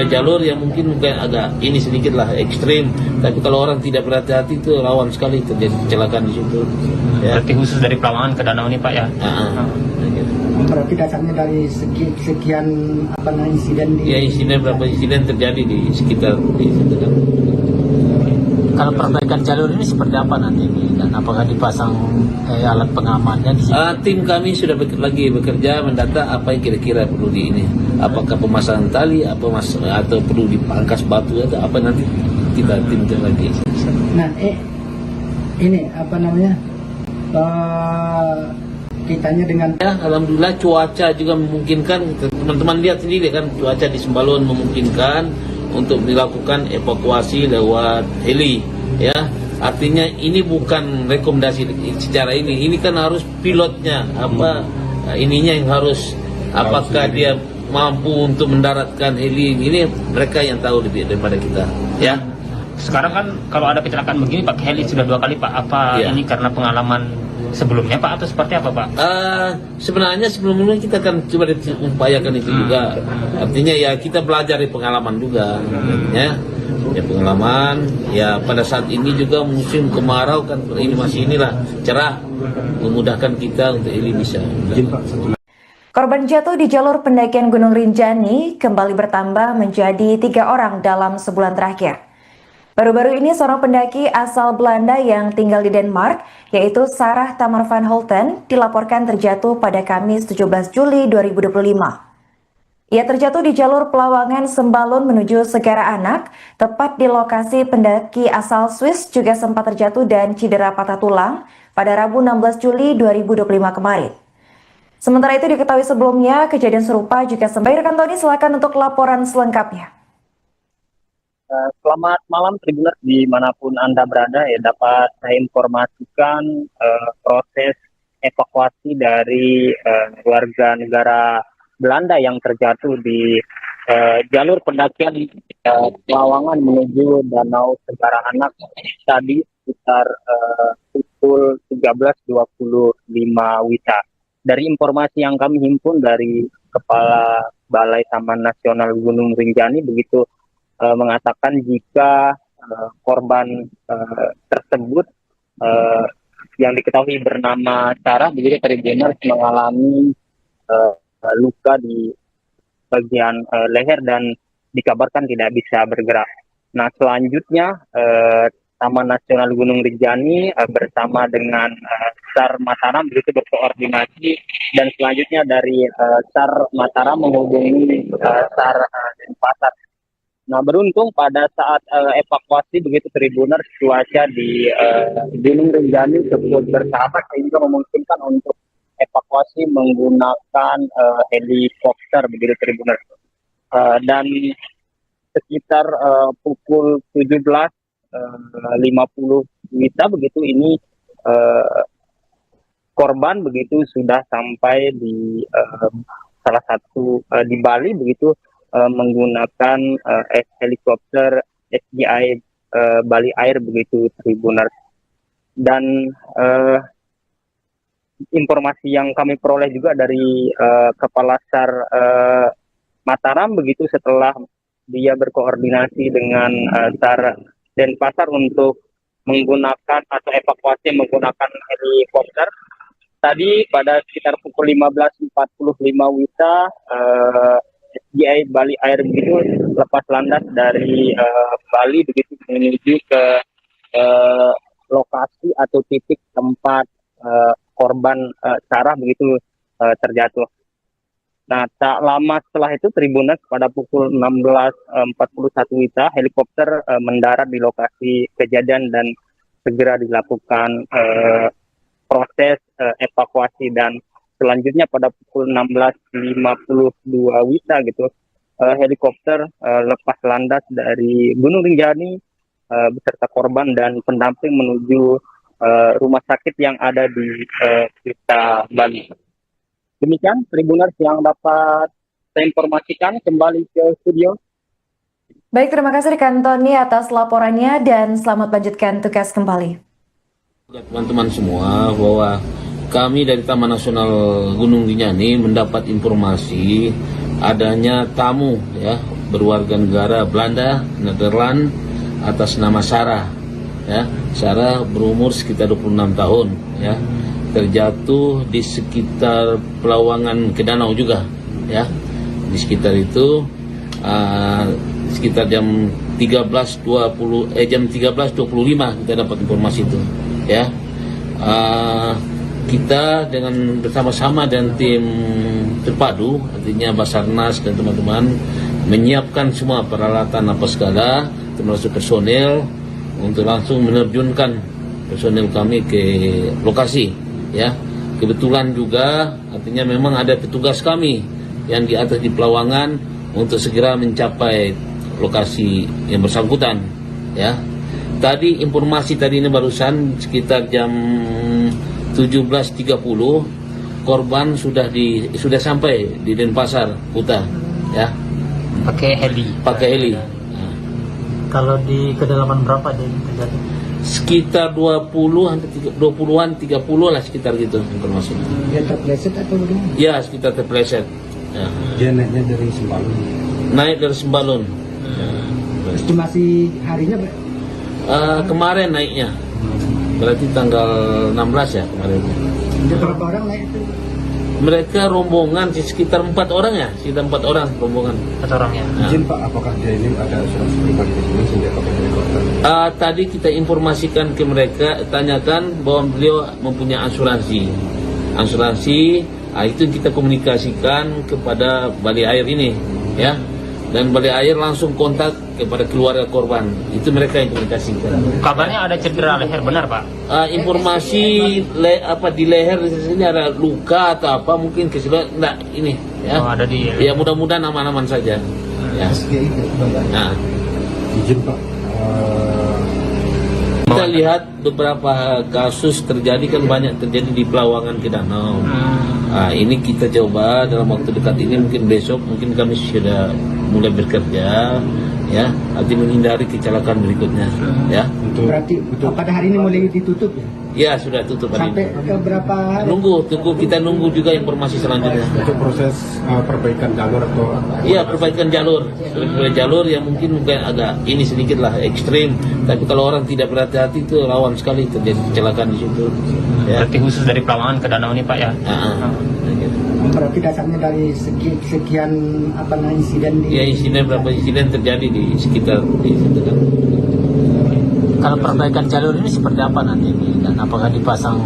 Jalur yang mungkin agak ini sedikit lah ekstrim, tapi kalau orang tidak berhati-hati itu rawan sekali terjadi kecelakaan di situ. Ya. Berarti khusus dari Pelawangan ke danau ini Pak ya? Berarti dasarnya dari sekian insiden di... Ya, berapa insiden terjadi di sekitar di situ kan. Kalau perbaikan jalur ini seperti apa nanti dan apakah dipasang alat pengamannya di sini? Tim kami sudah lagi bekerja mendata apa yang kira-kira perlu di ini. Apakah pemasangan tali, atau perlu dipangkas batu atau apa, nanti kita timkan lagi. Nah, ini kitanya dengan Ya, alhamdulillah cuaca juga memungkinkan. Teman-teman lihat sendiri kan, cuaca di Sembalun memungkinkan untuk dilakukan evakuasi lewat heli ya. Artinya ini bukan rekomendasi secara ini kan harus pilotnya ininya yang harus, apakah dia mampu untuk mendaratkan heli ini, mereka yang tahu lebih daripada kita ya. Sekarang kan kalau ada kecelakaan begini pakai heli sudah 2 kali Pak. Apa Iya. ini karena pengalaman sebelumnya Pak atau seperti apa Pak? Sebenarnya sebelumnya kita kan coba upayakan itu juga. Artinya ya kita belajar dari pengalaman juga. Ya pengalaman. Ya pada saat ini juga musim kemarau kan ini masih inilah cerah, memudahkan kita untuk ini bisa. Korban jatuh di jalur pendakian Gunung Rinjani kembali bertambah menjadi 3 orang dalam sebulan terakhir. Baru-baru ini seorang pendaki asal Belanda yang tinggal di Denmark, yaitu Sarah Tamar van Holten, dilaporkan terjatuh pada Kamis 17 Juli 2025. Ia terjatuh di jalur Pelawangan Sembalun menuju Segara Anak, tepat di lokasi pendaki asal Swiss juga sempat terjatuh dan cedera patah tulang pada Rabu 16 Juli 2025 kemarin. Sementara itu diketahui sebelumnya, kejadian serupa juga sempat. Rekan Tony, silakan untuk laporan selengkapnya. Selamat malam Tribuners dimanapun Anda berada, ya dapat saya informasikan proses evakuasi dari warga negara Belanda yang terjatuh di jalur pendakian Pelawangan menuju Danau Segara Anak tadi sekitar pukul 13.25 WITA. Dari informasi yang kami himpun dari Kepala Balai Taman Nasional Gunung Rinjani begitu mengatakan jika korban tersebut yang diketahui bernama Sarah begitu Tribuners mengalami luka di bagian leher dan dikabarkan tidak bisa bergerak. Nah selanjutnya Taman Nasional Gunung Rinjani bersama dengan SAR Mataram begitu berkoordinasi dan selanjutnya dari SAR Mataram menghubungi SAR Denpasar. Nah beruntung pada saat evakuasi begitu Tribuners cuaca di Gunung Rinjani cukup bersahabat sehingga memungkinkan untuk evakuasi menggunakan helikopter begitu Tribuners. Dan sekitar pukul 17.50 WITA begitu ini korban begitu sudah sampai di salah satu di Bali begitu menggunakan helikopter SGI Bali Air begitu Tribuners. Dan informasi yang kami peroleh juga dari Kepala SAR Mataram begitu setelah dia berkoordinasi dengan SAR Denpasar untuk menggunakan atau evakuasi menggunakan helikopter. Tadi pada sekitar pukul 15.45 WITA SGI Bali Air begitu lepas landas dari Bali begitu menuju ke lokasi atau titik tempat korban Sarah begitu terjatuh. Nah tak lama setelah itu Tribuners pada pukul 16.41 WITA helikopter mendarat di lokasi kejadian dan segera dilakukan proses evakuasi dan selanjutnya pada pukul 16.52 WITA gitu helikopter lepas landas dari Gunung Rinjani beserta korban dan pendamping menuju rumah sakit yang ada di Kuta Bali. Demikian Tribuners yang dapat saya informasikan, kembali ke studio. Baik, terima kasih rekan Tony atas laporannya dan selamat lanjutkan tugas kembali. Teman-teman semua bahwa kami dari Taman Nasional Gunung Rinjani mendapat informasi adanya tamu ya berwarga negara Belanda, Nederland atas nama Sarah. Ya, Sarah berumur sekitar 26 tahun ya. Terjatuh di sekitar Pelawangan ke danau juga ya. Di sekitar itu sekitar jam 13.25 kita dapat informasi itu ya. Kita dengan bersama-sama dan tim terpadu artinya Basarnas dan teman-teman menyiapkan semua peralatan apa segala termasuk personel untuk langsung menerjunkan personel kami ke lokasi ya. Kebetulan juga artinya memang ada petugas kami yang di atas di Pelawangan untuk segera mencapai lokasi yang bersangkutan ya. Tadi informasi tadi ini barusan sekitar jam 17.30 korban sudah sampai di Denpasar Kuta ya. Pakai heli. Pakai heli. Kalau di kedalaman berapa dia terjadi? Sekitar 20-an 30 lah sekitar gitu informasi. Dia terpleset atau bagaimana? Ya, sekitar terpleset. Ya. Dia naiknya dari Sembalun. Naik dari Sembalun. Estimasi harinya Kemarin naiknya. Berarti tanggal 16 ya kemarin. ada berapa orang naik itu? Mereka rombongan sekitar 4 orang ya, sekitar 4 orang rombongan. 4 orang ya. Nah. Izin Pak, apakah dia ini ada asuransi pribadi di sini sehingga pakai helikopter? Tadi kita informasikan ke mereka, tanyakan bahwa beliau mempunyai asuransi. Itu kita komunikasikan kepada Bali Air ini, ya. Dan Bali Air langsung kontak kepada keluarga korban. Itu mereka yang komunikasikan. Kabarnya ada cedera leher, benar Pak? Informasi di leher di sini ada luka atau apa mungkin keseluruhan enggak ini ya. Oh, ada di Ya mudah-mudahan aman-aman saja. Ya. Nah, Izin Pak, kita lihat beberapa kasus terjadi kan banyak terjadi di Pelawangan ke Danau. Ini kita coba dalam waktu dekat ini mungkin besok mungkin kami sudah mulai bekerja ya, nanti menghindari kecelakaan berikutnya ya. Berarti pada hari ini mulai ditutup ya? Ya sudah tutup hari Sampai ini. ke berapa hari? Kita nunggu juga informasi selanjutnya. untuk proses perbaikan jalur atau Iya, perbaikan jalur. Jalur yang mungkin agak ini sedikit lah ekstrim. Tapi kalau orang tidak berhati-hati itu rawan sekali terjadi kecelakaan di situ. Ya. Berarti khusus dari Pelawangan ke Danau ini Pak ya? Berarti dasarnya dari sekian insiden di Ya beberapa insiden terjadi di sekitar di situ kan. Kalau perbaikan jalur ini seperti apa nanti dan apakah dipasang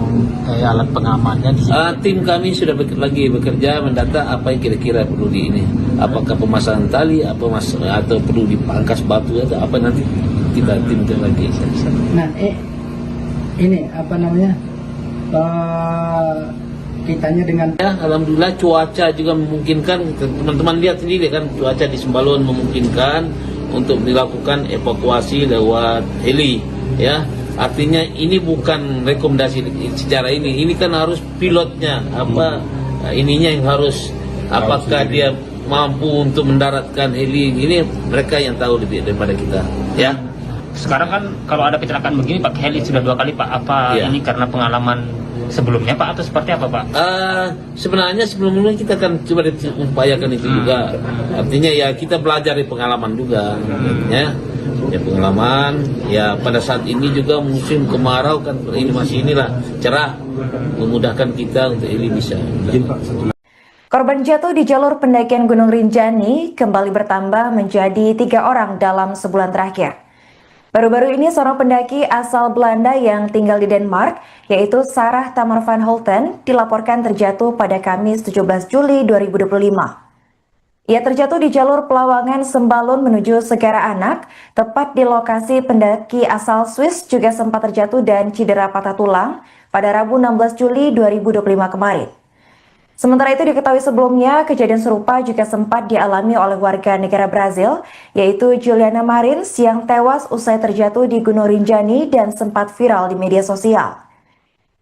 alat pengamannya di sini? Tim kami sudah lagi bekerja mendata apa yang kira-kira perlu di ini. Apakah pemasangan tali, atau perlu dipangkas batu atau apa nanti kita timkan lagi. Nah, ini kitanya dengan Ya, alhamdulillah cuaca juga memungkinkan. Teman-teman lihat sendiri kan cuaca di Sembalun memungkinkan untuk dilakukan evakuasi lewat heli. Ya, artinya ini bukan rekomendasi secara ini. Ini kan harus pilotnya ininya yang harus apakah dia mampu untuk mendaratkan heli. Ini mereka yang tahu lebih daripada kita. Ya. Sekarang kan kalau ada kecelakaan begini pakai heli sudah 2 kali Pak. Apa Iya. ini karena pengalaman sebelumnya Pak atau seperti apa Pak? Sebenarnya sebelumnya kita akan coba upayakan itu juga. Artinya ya kita belajar dari pengalaman juga. Ya pengalaman. Ya pada saat ini juga musim kemarau kan ini masih cerah, memudahkan kita untuk ini bisa. izin Pak, Korban jatuh di jalur pendakian Gunung Rinjani kembali bertambah menjadi 3 orang dalam sebulan terakhir. Baru-baru ini seorang pendaki asal Belanda yang tinggal di Denmark, yaitu Sarah Tamar van Holten, dilaporkan terjatuh pada Kamis 17 Juli 2025. Ia terjatuh di jalur Pelawangan Sembalun menuju Segara Anak, tepat di lokasi pendaki asal Swiss juga sempat terjatuh dan cedera patah tulang pada Rabu 16 Juli 2025 kemarin. Sementara itu diketahui sebelumnya, kejadian serupa juga sempat dialami oleh warga negara Brazil, yaitu Juliana Marins yang tewas usai terjatuh di Gunung Rinjani dan sempat viral di media sosial.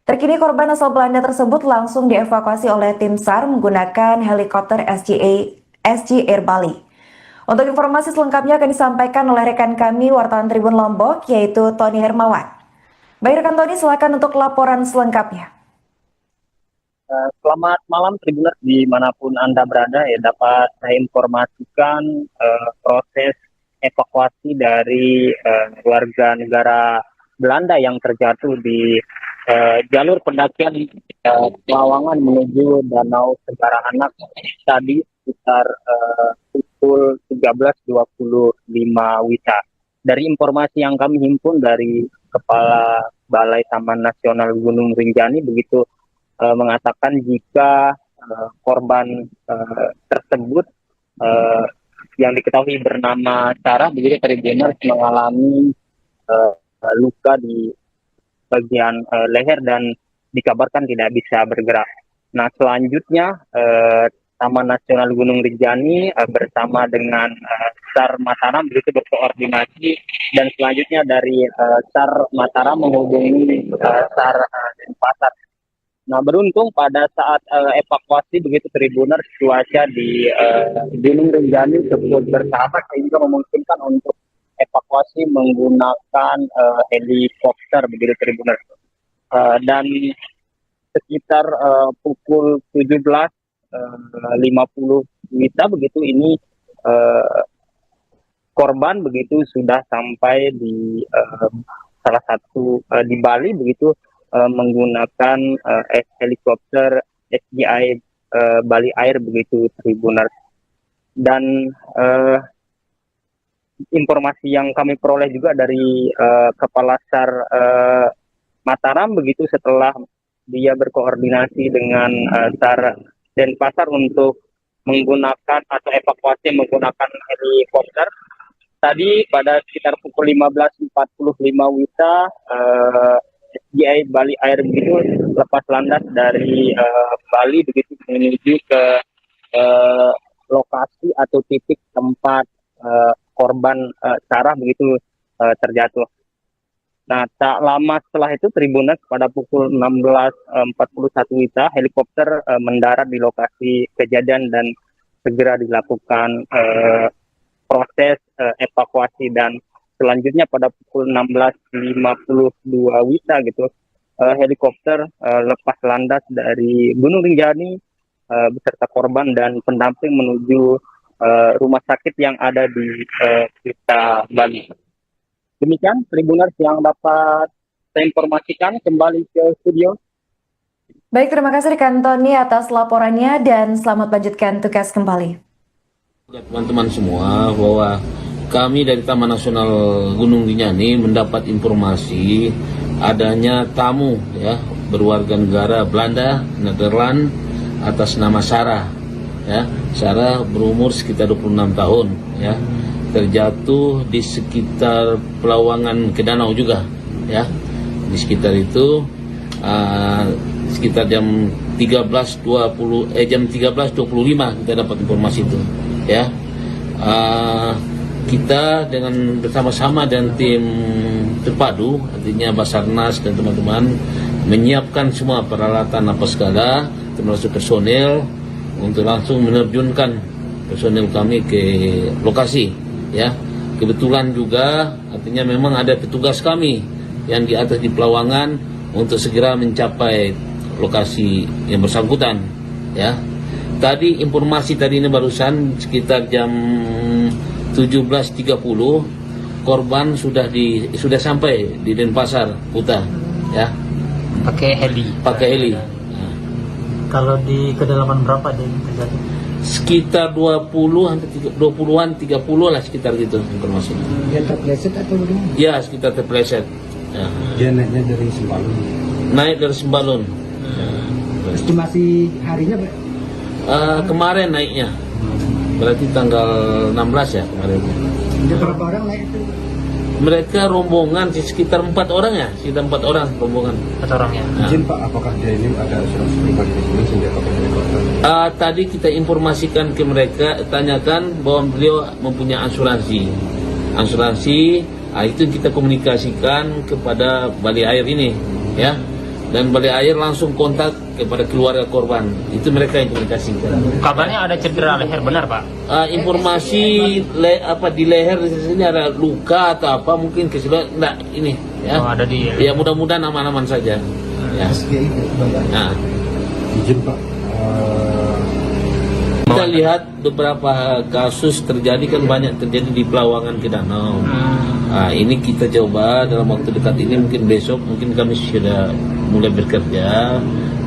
Terkini korban asal Belanda tersebut langsung dievakuasi oleh tim SAR menggunakan helikopter SG Air Bali. Untuk informasi selengkapnya akan disampaikan oleh rekan kami wartawan Tribun Lombok, yaitu Tony Hermawan. Baik rekan Tony, silakan untuk laporan selengkapnya. Selamat malam Tribuners dimanapun Anda berada ya, dapat saya informasikan proses evakuasi dari warga negara Belanda yang terjatuh di jalur pendakian Pelawangan menuju Danau Segara Anak tadi sekitar pukul 13.25 WITA. Dari informasi yang kami himpun dari Kepala Balai Taman Nasional Gunung Rinjani begitu mengatakan jika korban tersebut yang diketahui bernama Sarah begitu Tribuners mengalami luka di bagian leher dan dikabarkan tidak bisa bergerak. Nah selanjutnya Taman Nasional Gunung Rinjani bersama dengan SAR Mataram begitu berkoordinasi dan selanjutnya dari SAR Mataram menghubungi SAR Denpasar. Nah beruntung pada saat evakuasi begitu Tribuners cuaca di Gunung Rinjani cukup bersahabat sehingga memungkinkan untuk evakuasi menggunakan helikopter begitu Tribuners. Dan sekitar pukul 17.50 WITA begitu ini korban begitu sudah sampai di salah satu di Bali begitu menggunakan helikopter SGI Bali Air begitu Tribuners. Dan informasi yang kami peroleh juga dari Kepala SAR Mataram begitu setelah dia berkoordinasi dengan SAR Denpasar untuk menggunakan atau evakuasi menggunakan helikopter. Tadi pada sekitar pukul 15.45 WITA SGI Bali Air begitu lepas landas dari Bali begitu menuju ke lokasi atau titik tempat korban Sarah begitu terjatuh. Nah, tak lama setelah itu Tribuners pada pukul 16.41 WITA helikopter mendarat di lokasi kejadian dan segera dilakukan proses evakuasi, dan selanjutnya pada pukul 16.52 WITA gitu helikopter lepas landas dari Gunung Rinjani beserta korban dan pendamping menuju rumah sakit yang ada di Kuta Bali. Demikian Tribuners yang dapat saya informasikan, kembali ke studio. Baik, terima kasih rekan Tony atas laporannya dan selamat lanjutkan tugas kembali. Teman-teman semua, bahwa kami dari Taman Nasional Gunung Rinjani mendapat informasi adanya tamu ya berwarga negara Belanda, Nederland atas nama Sarah. Ya, Sarah berumur sekitar 26 tahun ya. Terjatuh di sekitar Pelawangan ke Danau juga ya. Di sekitar itu sekitar jam 13.25 kita dapat informasi itu ya. Kita dengan bersama-sama dan tim terpadu, artinya Basarnas dan teman-teman menyiapkan semua peralatan apa segala, termasuk personel untuk langsung menerjunkan personel kami ke lokasi ya. Kebetulan juga artinya memang ada petugas kami yang di atas di Pelawangan untuk segera mencapai lokasi yang bersangkutan ya. Tadi informasi tadi ini barusan sekitar jam 17.30 korban sudah sampai di Denpasar Kuta ya. Pakai heli. Nah. Kalau di kedalaman berapa dia terjadi? Sekitar 20-an 30 lah sekitar gitu informasi. Dia terpleset atau bagaimana? Ya, sekitar terpleset. Ya. Dia naiknya dari Sembalun. Naik dari Sembalun. Estimasi harinya Pak? Kemarin naiknya. Berarti tanggal 16 ya kemarin. Ada berapa orang naik itu? Mereka rombongan sekitar 4 orang ya, sekitar 4 orang rombongan. 4 orangnya. Izin Pak, apakah dia ini ada asuransi pribadi di sini sehingga pakai helikopter? Tadi kita informasikan ke mereka, tanyakan bahwa beliau mempunyai asuransi. Itu kita komunikasikan kepada Bali Air ini, ya. Dan Bali Air langsung kontak kepada keluarga korban. Itu mereka yang komunikasikan. Kabarnya ada cedera leher, benar Pak? Informasi di leher di sini ada luka atau apa mungkin keseluruhan enggak ini, ya. Oh, ada di. Ya mudah-mudahan aman-aman saja. Ya. Nah. Izin Pak, Kita lihat beberapa kasus terjadi kan banyak terjadi di Pelawangan ke Danau. Ini kita coba dalam waktu dekat ini, mungkin besok mungkin kami sudah mulai bekerja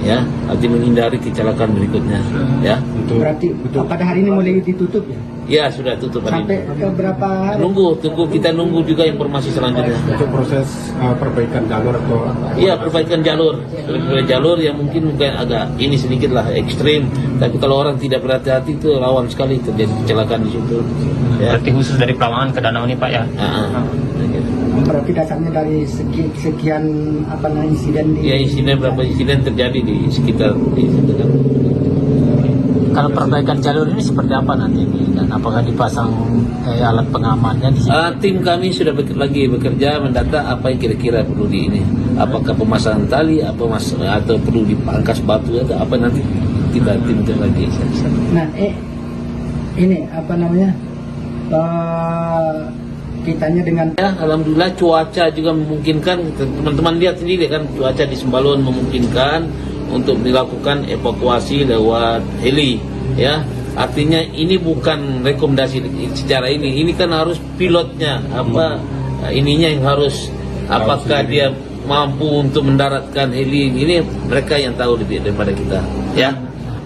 ya, arti menghindari kecelakaan berikutnya ya. Berarti pada hari ini mulai ditutup ya? Ya sudah tutup hari Sampai ini. ke berapa hari? Kita nunggu juga informasi selanjutnya. untuk proses perbaikan jalur atau Iya, perbaikan jalur yang mungkin agak ini sedikit lah ekstrim, tapi kalau orang tidak berhati-hati itu rawan sekali terjadi kecelakaan di situ. Ya. Berarti khusus dari Pelawangan ke Danau ini Pak ya? Berarti dasarnya dari sekian insiden di... Ya, berapa insiden terjadi di sekitar di situ kan. Kalau perbaikan jalur ini seperti apa nanti? Dan apakah dipasang alat pengamannya di sini? Tim kami sudah lagi bekerja mendata apa yang kira-kira perlu di ini. Apakah pemasangan tali, atau perlu dipangkas batu atau apa, nanti kita tim lagi. Nah, ini kitanya dengan Ya, alhamdulillah cuaca juga memungkinkan. Teman-teman lihat sendiri kan, cuaca di Sembalun memungkinkan untuk dilakukan evakuasi lewat heli. Ya, artinya ini bukan rekomendasi secara ini kan harus pilotnya ininya yang harus apakah dia mampu untuk mendaratkan heli ini, mereka yang tahu lebih daripada kita. Ya.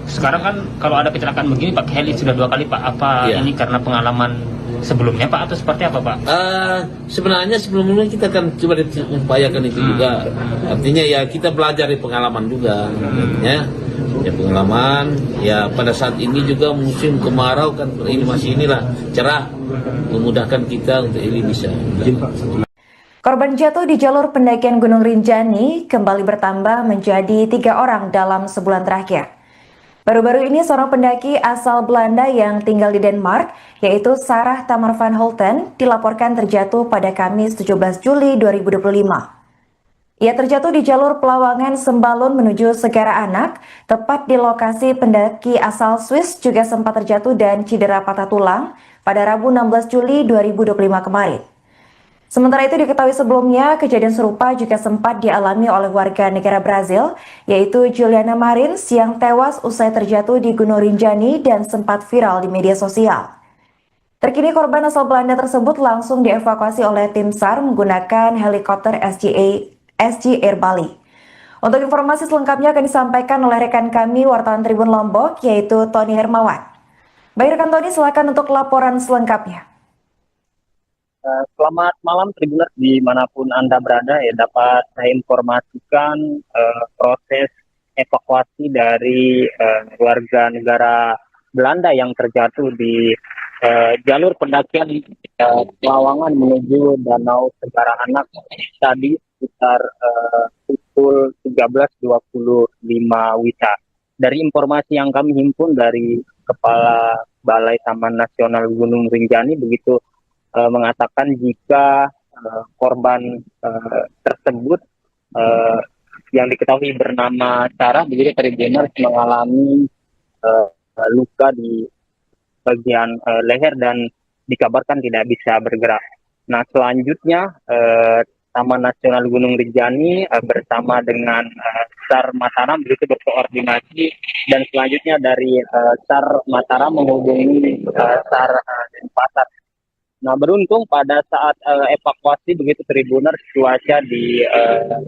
Sekarang kan kalau ada kecelakaan begini pakai heli sudah 2 kali Pak. Apa Iya. ini karena pengalaman sebelumnya Pak atau seperti apa Pak? Sebenarnya sebelumnya kita kan coba upayakan itu juga. Artinya ya kita belajar dari pengalaman juga. Ya pengalaman. Ya pada saat ini juga musim kemarau kan, ini masih inilah cerah, memudahkan kita untuk ini bisa. Korban jatuh di jalur pendakian Gunung Rinjani kembali bertambah menjadi 3 orang dalam sebulan terakhir. Baru-baru ini seorang pendaki asal Belanda yang tinggal di Denmark, yaitu Sarah Tamar van Holten, dilaporkan terjatuh pada Kamis 17 Juli 2025. Ia terjatuh di jalur Pelawangan Sembalun menuju Segara Anak, tepat di lokasi pendaki asal Swiss juga sempat terjatuh dan cedera patah tulang pada Rabu 16 Juli 2025 kemarin. Sementara itu diketahui sebelumnya, kejadian serupa juga sempat dialami oleh warga negara Brazil, yaitu Juliana Marins yang tewas usai terjatuh di Gunung Rinjani dan sempat viral di media sosial. Terkini korban asal Belanda tersebut langsung dievakuasi oleh tim SAR menggunakan helikopter SG Air Bali. Untuk informasi selengkapnya akan disampaikan oleh rekan kami wartawan Tribun Lombok, yaitu Tony Hermawan. Baik rekan Tony, silakan untuk laporan selengkapnya. Selamat malam Tribuners dimanapun Anda berada, ya dapat saya informasikan proses evakuasi dari warga negara Belanda yang terjatuh di jalur pendakian Pelawangan menuju Danau Segara Anak tadi sekitar pukul 13.25 WITA. Dari informasi yang kami himpun dari Kepala Balai Taman Nasional Gunung Rinjani begitu mengatakan jika korban tersebut yang diketahui bernama Sarah begitu Tribuners mengalami luka di bagian leher dan dikabarkan tidak bisa bergerak. Nah selanjutnya Taman Nasional Gunung Rinjani bersama dengan SAR Mataram begitu berkoordinasi dan selanjutnya dari SAR Mataram menghubungi SAR Denpasar. Nah beruntung pada saat evakuasi begitu Tribuners cuaca di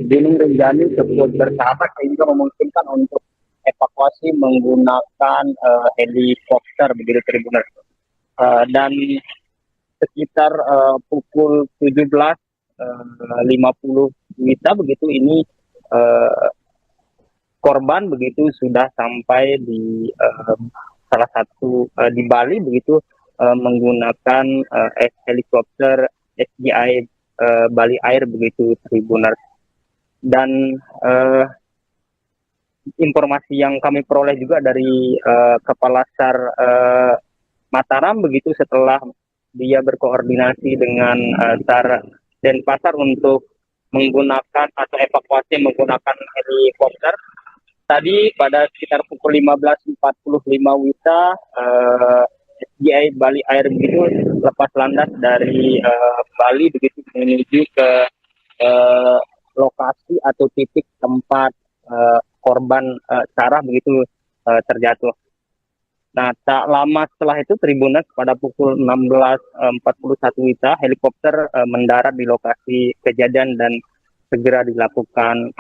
Gunung Rinjani cukup bersahabat sehingga memungkinkan untuk evakuasi menggunakan helikopter begitu Tribuners. Dan sekitar pukul 17.50 WITA begitu ini korban begitu sudah sampai di salah satu di Bali begitu menggunakan helikopter SGI Bali Air begitu Tribuners. Dan informasi yang kami peroleh juga dari Kepala SAR Mataram begitu setelah dia berkoordinasi dengan SAR Denpasar untuk menggunakan atau evakuasi menggunakan helikopter. Tadi pada sekitar pukul 15.45 WITA SGI Bali Air begitu lepas landas dari Bali begitu menuju ke lokasi atau titik tempat korban Sarah begitu terjatuh. Nah tak lama setelah itu Tribuners pada pukul 16.41 WITA helikopter mendarat di lokasi kejadian dan segera dilakukan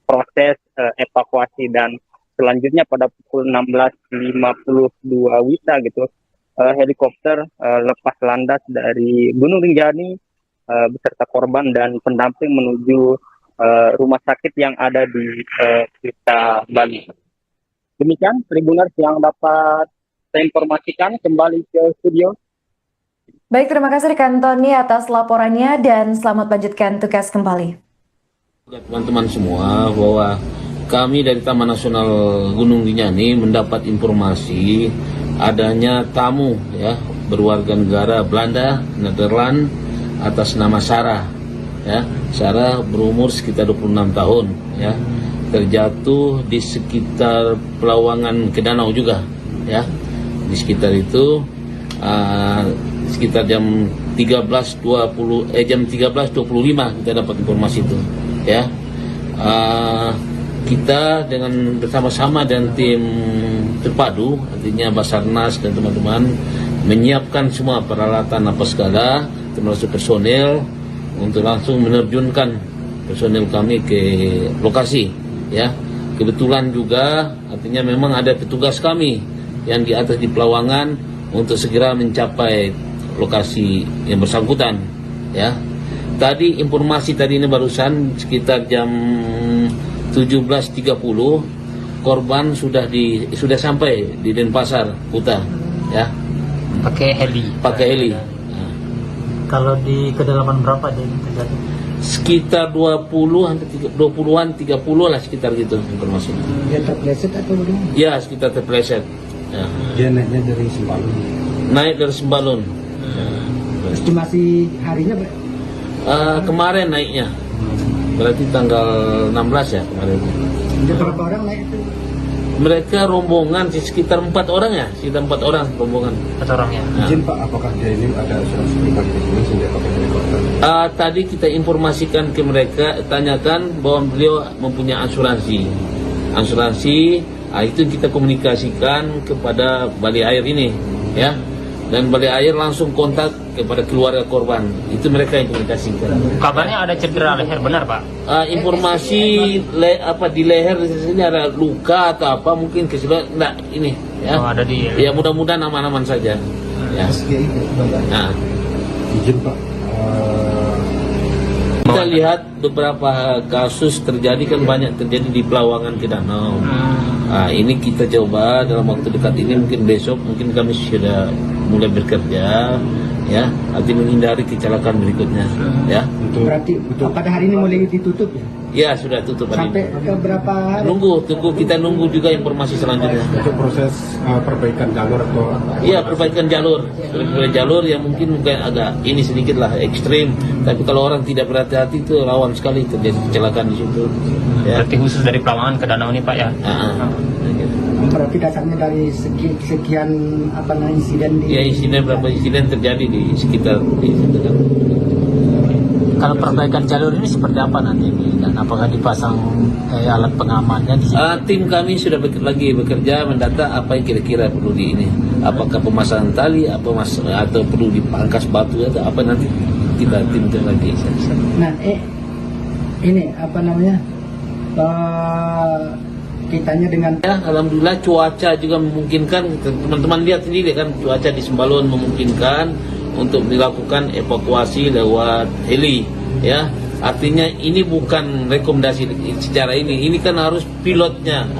proses evakuasi dan selanjutnya pada pukul 16.52 WITA gitu helikopter lepas landas dari Gunung Rinjani beserta korban dan pendamping menuju rumah sakit yang ada di Kuta Bali. Demikian Tribuners yang dapat saya informasikan, kembali ke studio. Baik, terima kasih rekan Tony atas laporannya dan selamat lanjutkan tugas kembali. Teman-teman semua bahwa kami dari Taman Nasional Gunung Rinjani mendapat informasi adanya tamu ya berwarga negara Belanda, Nederland atas nama Sarah. Ya, Sarah berumur sekitar 26 tahun ya. Terjatuh di sekitar Pelawangan ke danau juga ya. Di sekitar itu sekitar jam jam 13.25 kita dapat informasi itu, ya. Kita dengan bersama-sama dan tim terpadu, artinya Basarnas dan teman-teman menyiapkan semua peralatan apa segala, termasuk personel, untuk langsung menerjunkan personel kami ke lokasi, ya. Kebetulan juga artinya memang ada petugas kami yang di atas di Pelawangan untuk segera mencapai lokasi yang bersangkutan, ya. Tadi informasi tadi ini barusan sekitar jam 17.30 korban sudah sampai di Denpasar Kuta, ya. Pakai heli. Kalau di kedalaman berapa dia terjadi? Sekitar 20-an 30 lah, sekitar gitu informasi. Dia terpleset atau bagaimana? Ya, sekitar terpleset. Ya. Dia naiknya dari Sembalun. Naik dari Sembalun. Estimasi harinya Kemarin naiknya. Berarti tanggal 16 ya kemarin. ada berapa orang naik itu? Mereka rombongan sekitar 4 orang ya, sekitar 4 orang rombongan. 4 orang ya. Nah. Izin Pak, apakah dia ini ada asuransi pribadi di sini sehingga pakai helikopter? Tadi kita informasikan ke mereka, tanyakan bahwa beliau mempunyai asuransi. Itu kita komunikasikan kepada Balai Air ini, ya. Dan Balai Air langsung kontak kepada keluarga korban. Itu mereka yang komunikasikan. Kabarnya ada cedera leher, benar Pak? Informasi di leher di sini ada luka atau apa, mungkin keseluruhan enggak ini, ya. Oh, ada di. Ya, mudah-mudahan aman-aman saja. Ya. Nah, Izin Pak, kita lihat beberapa kasus terjadi kan banyak terjadi di Pelawangan ke Danau. Ini kita coba dalam waktu dekat ini, mungkin besok mungkin kami sudah mulai bekerja, ya, arti menghindari kecelakaan berikutnya, ya. Berarti pada hari ini mulai ditutup ya? Ya, sudah tutup hari Sampai ini. ke berapa hari? Kita nunggu juga informasi selanjutnya. untuk proses perbaikan jalur atau Iya, perbaikan jalur. Jalur yang mungkin agak ini sedikit lah ekstrim, tapi kalau orang tidak berhati-hati itu rawan sekali terjadi kecelakaan di situ. Ya. Berarti khusus dari Pelawangan ke Danau ini Pak ya? Berarti dasarnya dari sekian insiden di... Ya, berapa insiden terjadi di sekitar di situ kan. Kalau perbaikan jalur ini seperti apa nanti dan apakah dipasang alat pengamannya di sini? Tim kami sudah lagi bekerja mendata apa yang kira-kira perlu di ini. Apakah pemasangan tali, atau perlu dipangkas batu atau apa, nanti kita timkan lagi. Nah, ini kitanya dengan Ya, alhamdulillah cuaca juga memungkinkan. Teman-teman lihat sendiri kan, cuaca di Sembalun memungkinkan untuk dilakukan evakuasi lewat heli, ya. Artinya ini bukan rekomendasi secara ini kan harus pilotnya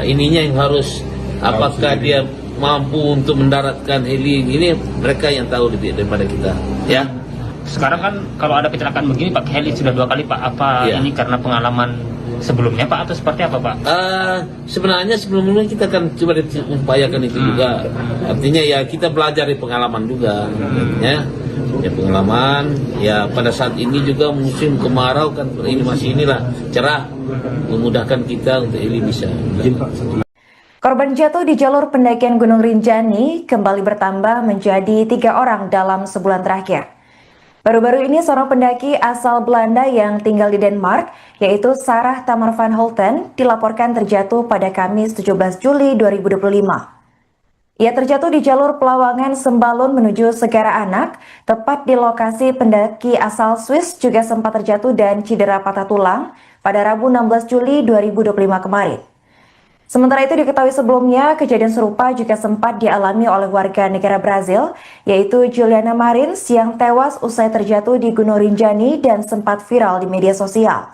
ininya yang harus, apakah dia mampu untuk mendaratkan heli ini, mereka yang tahu lebih daripada kita, ya. Sekarang kan kalau ada kecelakaan begini pakai heli sudah 2 kali Pak. Apa Iya. ini karena pengalaman sebelumnya Pak, atau seperti apa Pak? Sebenarnya sebelumnya kita akan coba upayakan itu juga. Artinya ya kita belajar dari pengalaman juga, ya pengalaman. Ya pada saat ini juga musim kemarau kan, ini masih cerah, memudahkan kita untuk ini bisa. Korban jatuh di jalur pendakian Gunung Rinjani kembali bertambah menjadi 3 orang dalam sebulan terakhir. Baru-baru ini seorang pendaki asal Belanda yang tinggal di Denmark, yaitu Sarah Tamar van Holten, dilaporkan terjatuh pada Kamis 17 Juli 2025. Ia terjatuh di jalur Pelawangan Sembalun menuju Segara Anak, tepat di lokasi pendaki asal Swiss juga sempat terjatuh dan cedera patah tulang pada Rabu 16 Juli 2025 kemarin. Sementara itu diketahui sebelumnya, kejadian serupa juga sempat dialami oleh warga negara Brazil, yaitu Juliana Marins yang tewas usai terjatuh di Gunung Rinjani dan sempat viral di media sosial.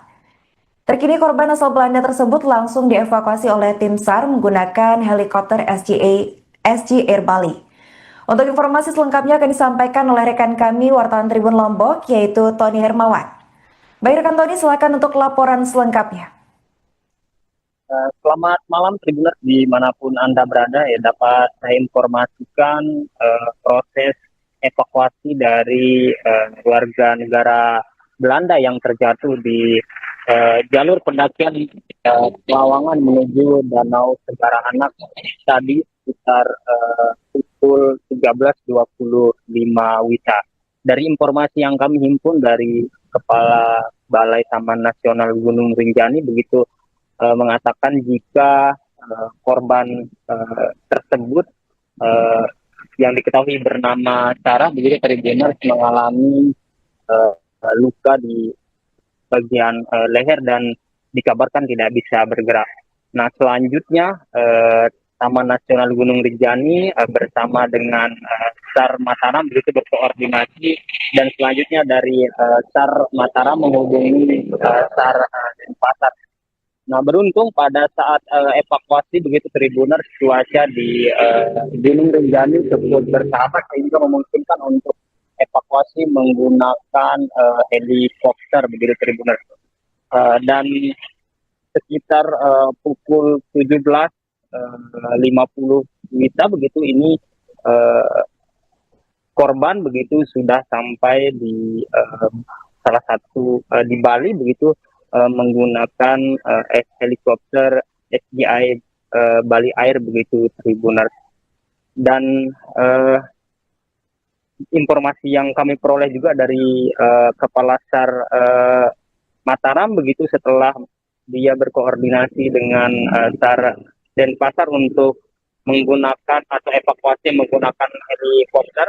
Terkini korban asal Belanda tersebut langsung dievakuasi oleh tim SAR menggunakan helikopter SG Air Bali. Untuk informasi selengkapnya akan disampaikan oleh rekan kami wartawan Tribun Lombok, yaitu Tony Hermawan. Baik rekan Tony, silakan untuk laporan selengkapnya. Selamat malam Tribuners dimanapun Anda berada, ya. Dapat saya informasikan proses evakuasi dari warga negara Belanda yang terjatuh di jalur pendakian Pelawangan menuju Danau Segara Anak tadi sekitar pukul 13.25 WITA. dari informasi yang kami himpun dari Kepala Balai Taman Nasional Gunung Rinjani begitu mengatakan jika korban tersebut yang diketahui bernama Sarah begitu Tribuners mengalami luka di bagian leher dan dikabarkan tidak bisa bergerak. Nah, selanjutnya Taman Nasional Gunung Rinjani bersama dengan SAR Mataram begitu berkoordinasi, dan selanjutnya dari SAR Mataram menghubungi SAR Denpasar. Nah, beruntung pada saat evakuasi begitu Tribuners, cuaca di Gunung Rinjani cukup bersahabat sehingga memungkinkan untuk evakuasi menggunakan helikopter begitu Tribuners. Dan sekitar pukul 17.50 WITA begitu ini korban begitu sudah sampai di salah satu di Bali begitu menggunakan helikopter SGI Bali Air begitu Tribuners. Dan informasi yang kami peroleh juga dari Kepala SAR Mataram begitu setelah dia berkoordinasi dengan SAR Denpasar untuk menggunakan atau evakuasi menggunakan helikopter.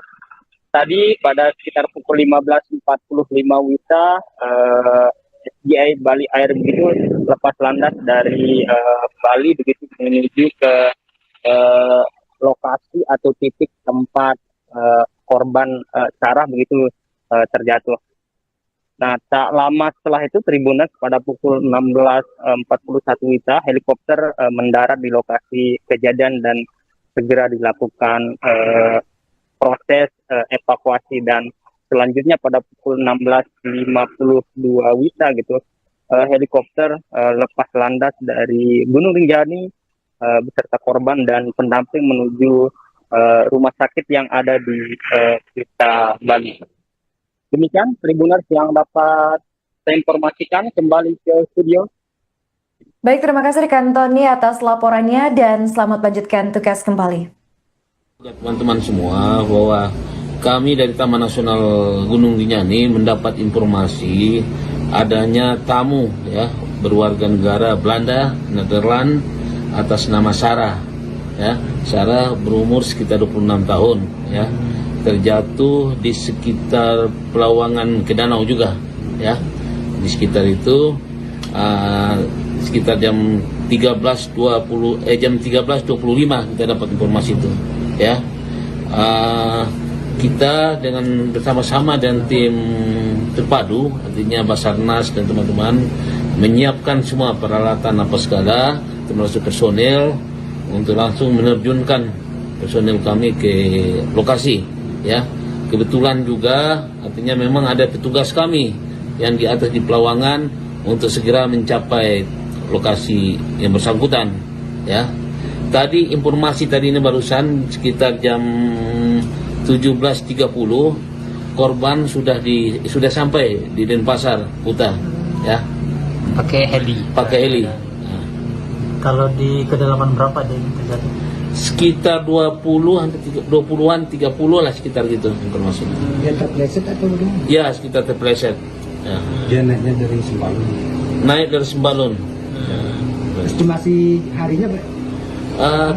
Tadi pada sekitar pukul 15.45 WITA SGI Bali Air begitu lepas landas dari Bali begitu menuju ke lokasi atau titik tempat korban Sarah begitu terjatuh. Nah, tak lama setelah itu Tribuners pada pukul 16.41 WITA helikopter mendarat di lokasi kejadian dan segera dilakukan proses evakuasi, dan selanjutnya pada pukul 16.52 WITA gitu helikopter lepas landas dari Gunung Rinjani beserta korban dan pendamping menuju rumah sakit yang ada di Kuta Bali. Demikian Tribuners yang dapat saya informasikan, kembali ke studio. Baik, terima kasih rekan Tony atas laporannya dan selamat lanjutkan tugas kembali. Teman-teman semua, bahwa kami dari Taman Nasional Gunung Rinjani mendapat informasi adanya tamu ya berwarga negara Belanda, Nederland atas nama Sarah. Ya, Sarah berumur sekitar 26 tahun ya. Terjatuh di sekitar Pelawangan ke Danau juga ya, di sekitar itu sekitar jam 13.25 kita dapat informasi itu ya. Kita dengan bersama-sama dan tim terpadu artinya Basarnas dan teman-teman menyiapkan semua peralatan apa segala termasuk personel untuk langsung menerjunkan personel kami ke lokasi. Ya, kebetulan juga artinya memang ada petugas kami yang di atas di Pelawangan untuk segera mencapai lokasi yang bersangkutan. Ya, tadi informasi tadi ini barusan sekitar jam 17.30 korban sudah sampai di Denpasar Kuta. Ya, Pakai heli. Nah. Kalau di kedalaman berapa dia terjadi? Sekitar 20-an 30 lah sekitar gitu informasinya. Dia terpleset atau bagaimana? Ya, sekitar terpleset. Ya. Dia naiknya dari Sembalun. Naik dari Sembalun. Estimasi harinya Pak?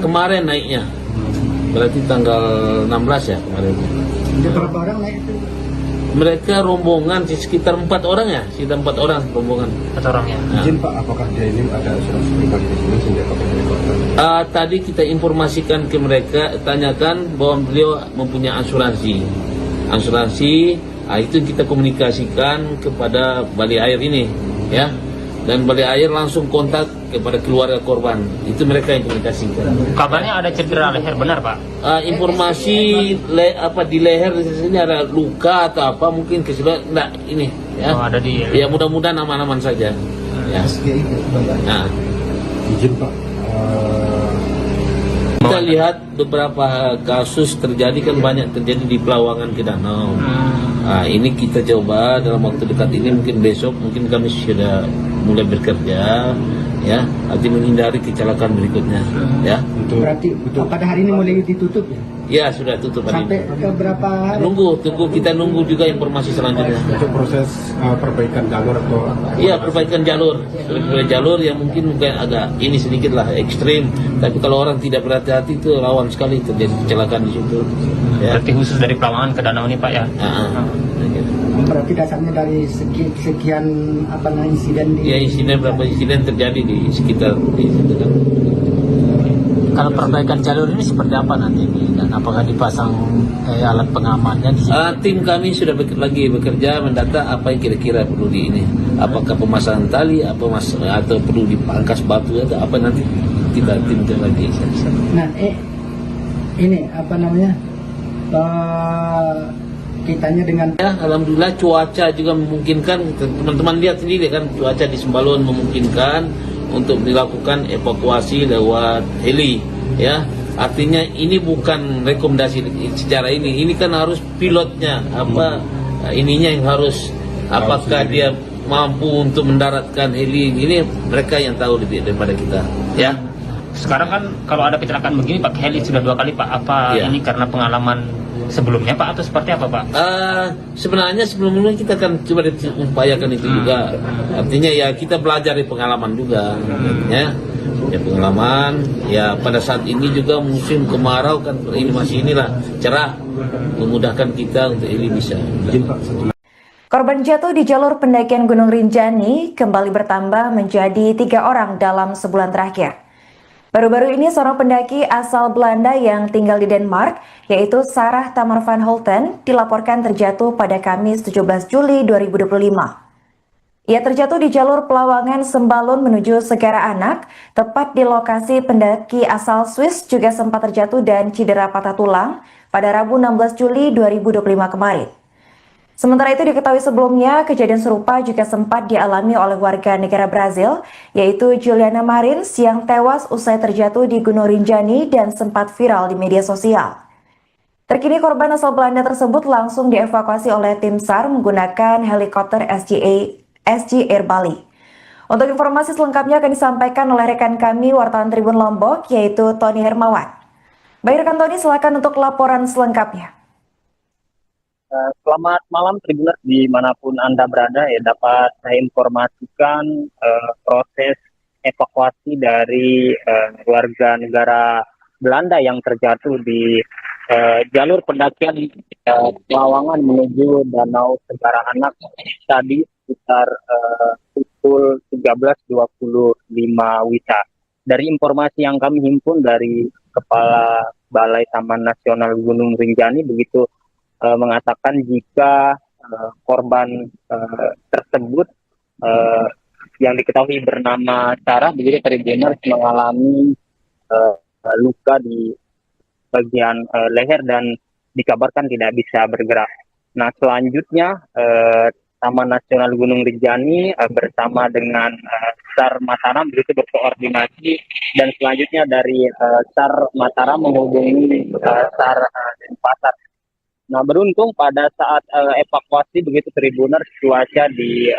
Kemarin naiknya. Berarti tanggal 16 ya kemarin. Ada berapa orang naik itu? Mereka rombongan sekitar 4 orang ya, sekitar 4 orang rombongan. 4 orang ya. Nah. Izin Pak, apakah dia ini ada asuransi pribadi di sini sehingga pakai helikopter? Tadi kita informasikan ke mereka, tanyakan bahwa beliau mempunyai asuransi. Itu kita komunikasikan kepada Bali Air ini, ya. Dan Bali Air langsung kontak kepada keluarga korban. Itu mereka yang komunikasikan. Kabarnya ada cedera leher, benar Pak? Informasi di leher di sini ada luka atau apa mungkin kesulitan enggak ini ya. Oh, ada di Ya mudah-mudahan aman-aman saja. Ya. Nah, Izin Pak, kita lihat beberapa kasus terjadi kan banyak terjadi di Pelawangan ke Danau. Nah, ini kita coba dalam waktu dekat ini mungkin besok mungkin kami sudah mulai bekerja ya, arti menghindari kecelakaan berikutnya, ya. Berarti pada hari ini mulai ditutup ya? Ya sudah tutup hari Sampai ini. ke berapa hari? Kita nunggu juga informasi selanjutnya. Untuk proses perbaikan jalur atau Iya, perbaikan jalur yang mungkin agak ini sedikit lah ekstrim, tapi kalau orang tidak berhati-hati itu rawan sekali terjadi kecelakaan di situ. Ya. Berarti khusus dari Pelawangan ke Danau ini Pak ya? Berarti dasarnya dari sekian insiden di... Ya, berapa insiden terjadi di sekitar di situ kan. Kalau perbaikan jalur ini seperti apa nanti dan apakah dipasang alat pengamannya di sini? Tim kami sudah lagi bekerja mendata apa yang kira-kira perlu di ini. Apakah pemasangan tali, atau perlu dipangkas batu atau apa nanti kita timkan lagi. Nah, ini kitanya dengan Ya, alhamdulillah cuaca juga memungkinkan. Teman-teman lihat sendiri kan cuaca di Sembalun memungkinkan untuk dilakukan evakuasi lewat heli, ya. Artinya ini bukan rekomendasi secara ini kan harus pilotnya ininya yang harus apakah dia mampu untuk mendaratkan heli ini, mereka yang tahu lebih daripada kita, ya. Sekarang kan kalau ada kecelakaan begini pakai heli sudah 2 kali Pak. Apa Ya. ini karena pengalaman sebelumnya Pak atau seperti apa Pak? Sebenarnya sebelumnya kita akan coba upayakan itu juga. Artinya ya kita belajar dari pengalaman juga, ya. Ya pengalaman. Ya pada saat ini juga musim kemarau kan ini masih cerah, memudahkan kita untuk ini bisa. Korban jatuh di jalur pendakian Gunung Rinjani kembali bertambah menjadi 3 orang dalam sebulan terakhir. Baru-baru ini seorang pendaki asal Belanda yang tinggal di Denmark, yaitu Sarah Tamar van Holten, dilaporkan terjatuh pada Kamis 17 Juli 2025. Ia terjatuh di jalur Pelawangan Sembalun menuju Segara Anak, tepat di lokasi pendaki asal Swiss juga sempat terjatuh dan cedera patah tulang pada Rabu 16 Juli 2025 kemarin. Sementara itu diketahui sebelumnya, kejadian serupa juga sempat dialami oleh warga negara Brazil, yaitu Juliana Marins yang tewas usai terjatuh di Gunung Rinjani dan sempat viral di media sosial. Terkini korban asal Belanda tersebut langsung dievakuasi oleh tim SAR menggunakan helikopter SG Air Bali. Untuk informasi selengkapnya akan disampaikan oleh rekan kami wartawan Tribun Lombok, yaitu Tony Hermawan. Baik rekan Tony, silakan untuk laporan selengkapnya. Selamat malam Tribuners dimanapun Anda berada, ya dapat saya informasikan proses evakuasi dari warga negara Belanda yang terjatuh di jalur pendakian Pelawangan menuju Danau Segara Anak tadi sekitar pukul 13.25 WITA. Dari informasi yang kami himpun dari Kepala Balai Taman Nasional Gunung Rinjani begitu mengatakan jika korban tersebut yang diketahui bernama Sarah begitu Tribuners mengalami luka di bagian leher dan dikabarkan tidak bisa bergerak. Nah selanjutnya Taman Nasional Gunung Rinjani bersama dengan SAR Mataram begitu berkoordinasi dan selanjutnya dari SAR Mataram menghubungi SAR Denpasar. Nah beruntung pada saat evakuasi begitu Tribuners cuaca di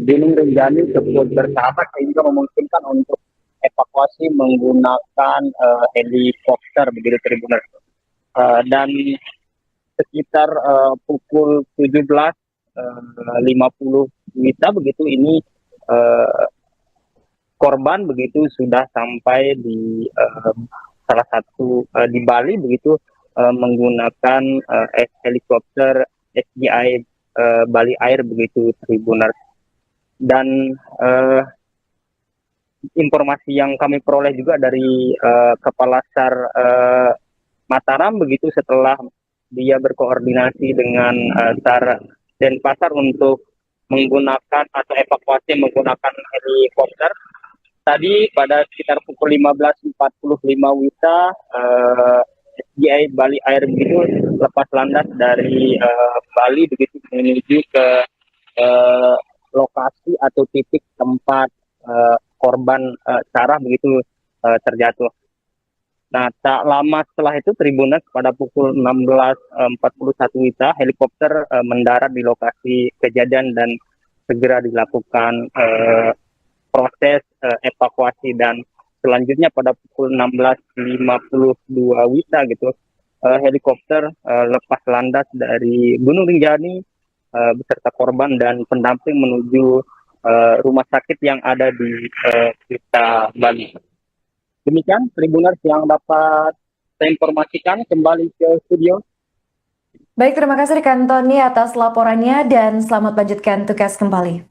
Gunung Rinjani cukup bersahabat sehingga memungkinkan untuk evakuasi menggunakan helikopter begitu Tribuners. Dan sekitar pukul 17.50 WITA begitu ini korban begitu sudah sampai di salah satu di Bali begitu menggunakan helikopter SGI Bali Air begitu Tribuners. Dan informasi yang kami peroleh juga dari Kepala SAR Mataram begitu setelah dia berkoordinasi dengan SAR Denpasar untuk menggunakan atau evakuasi menggunakan helikopter. Tadi pada sekitar pukul 15.45 WITA SGI Bali Air begitu lepas landas dari Bali begitu menuju ke lokasi atau titik tempat korban Sarah begitu terjatuh. Nah tak lama setelah itu Tribuners pada pukul 16.41 WITA helikopter mendarat di lokasi kejadian dan segera dilakukan proses evakuasi, dan selanjutnya pada pukul 16.52 WITA gitu, helikopter lepas landas dari Gunung Rinjani beserta korban dan pendamping menuju rumah sakit yang ada di Kuta, Bali. Demikian Tribuners yang dapat saya informasikan, kembali ke studio. Baik, terima kasih rekan Tony atas laporannya dan selamat lanjutkan tugas kembali.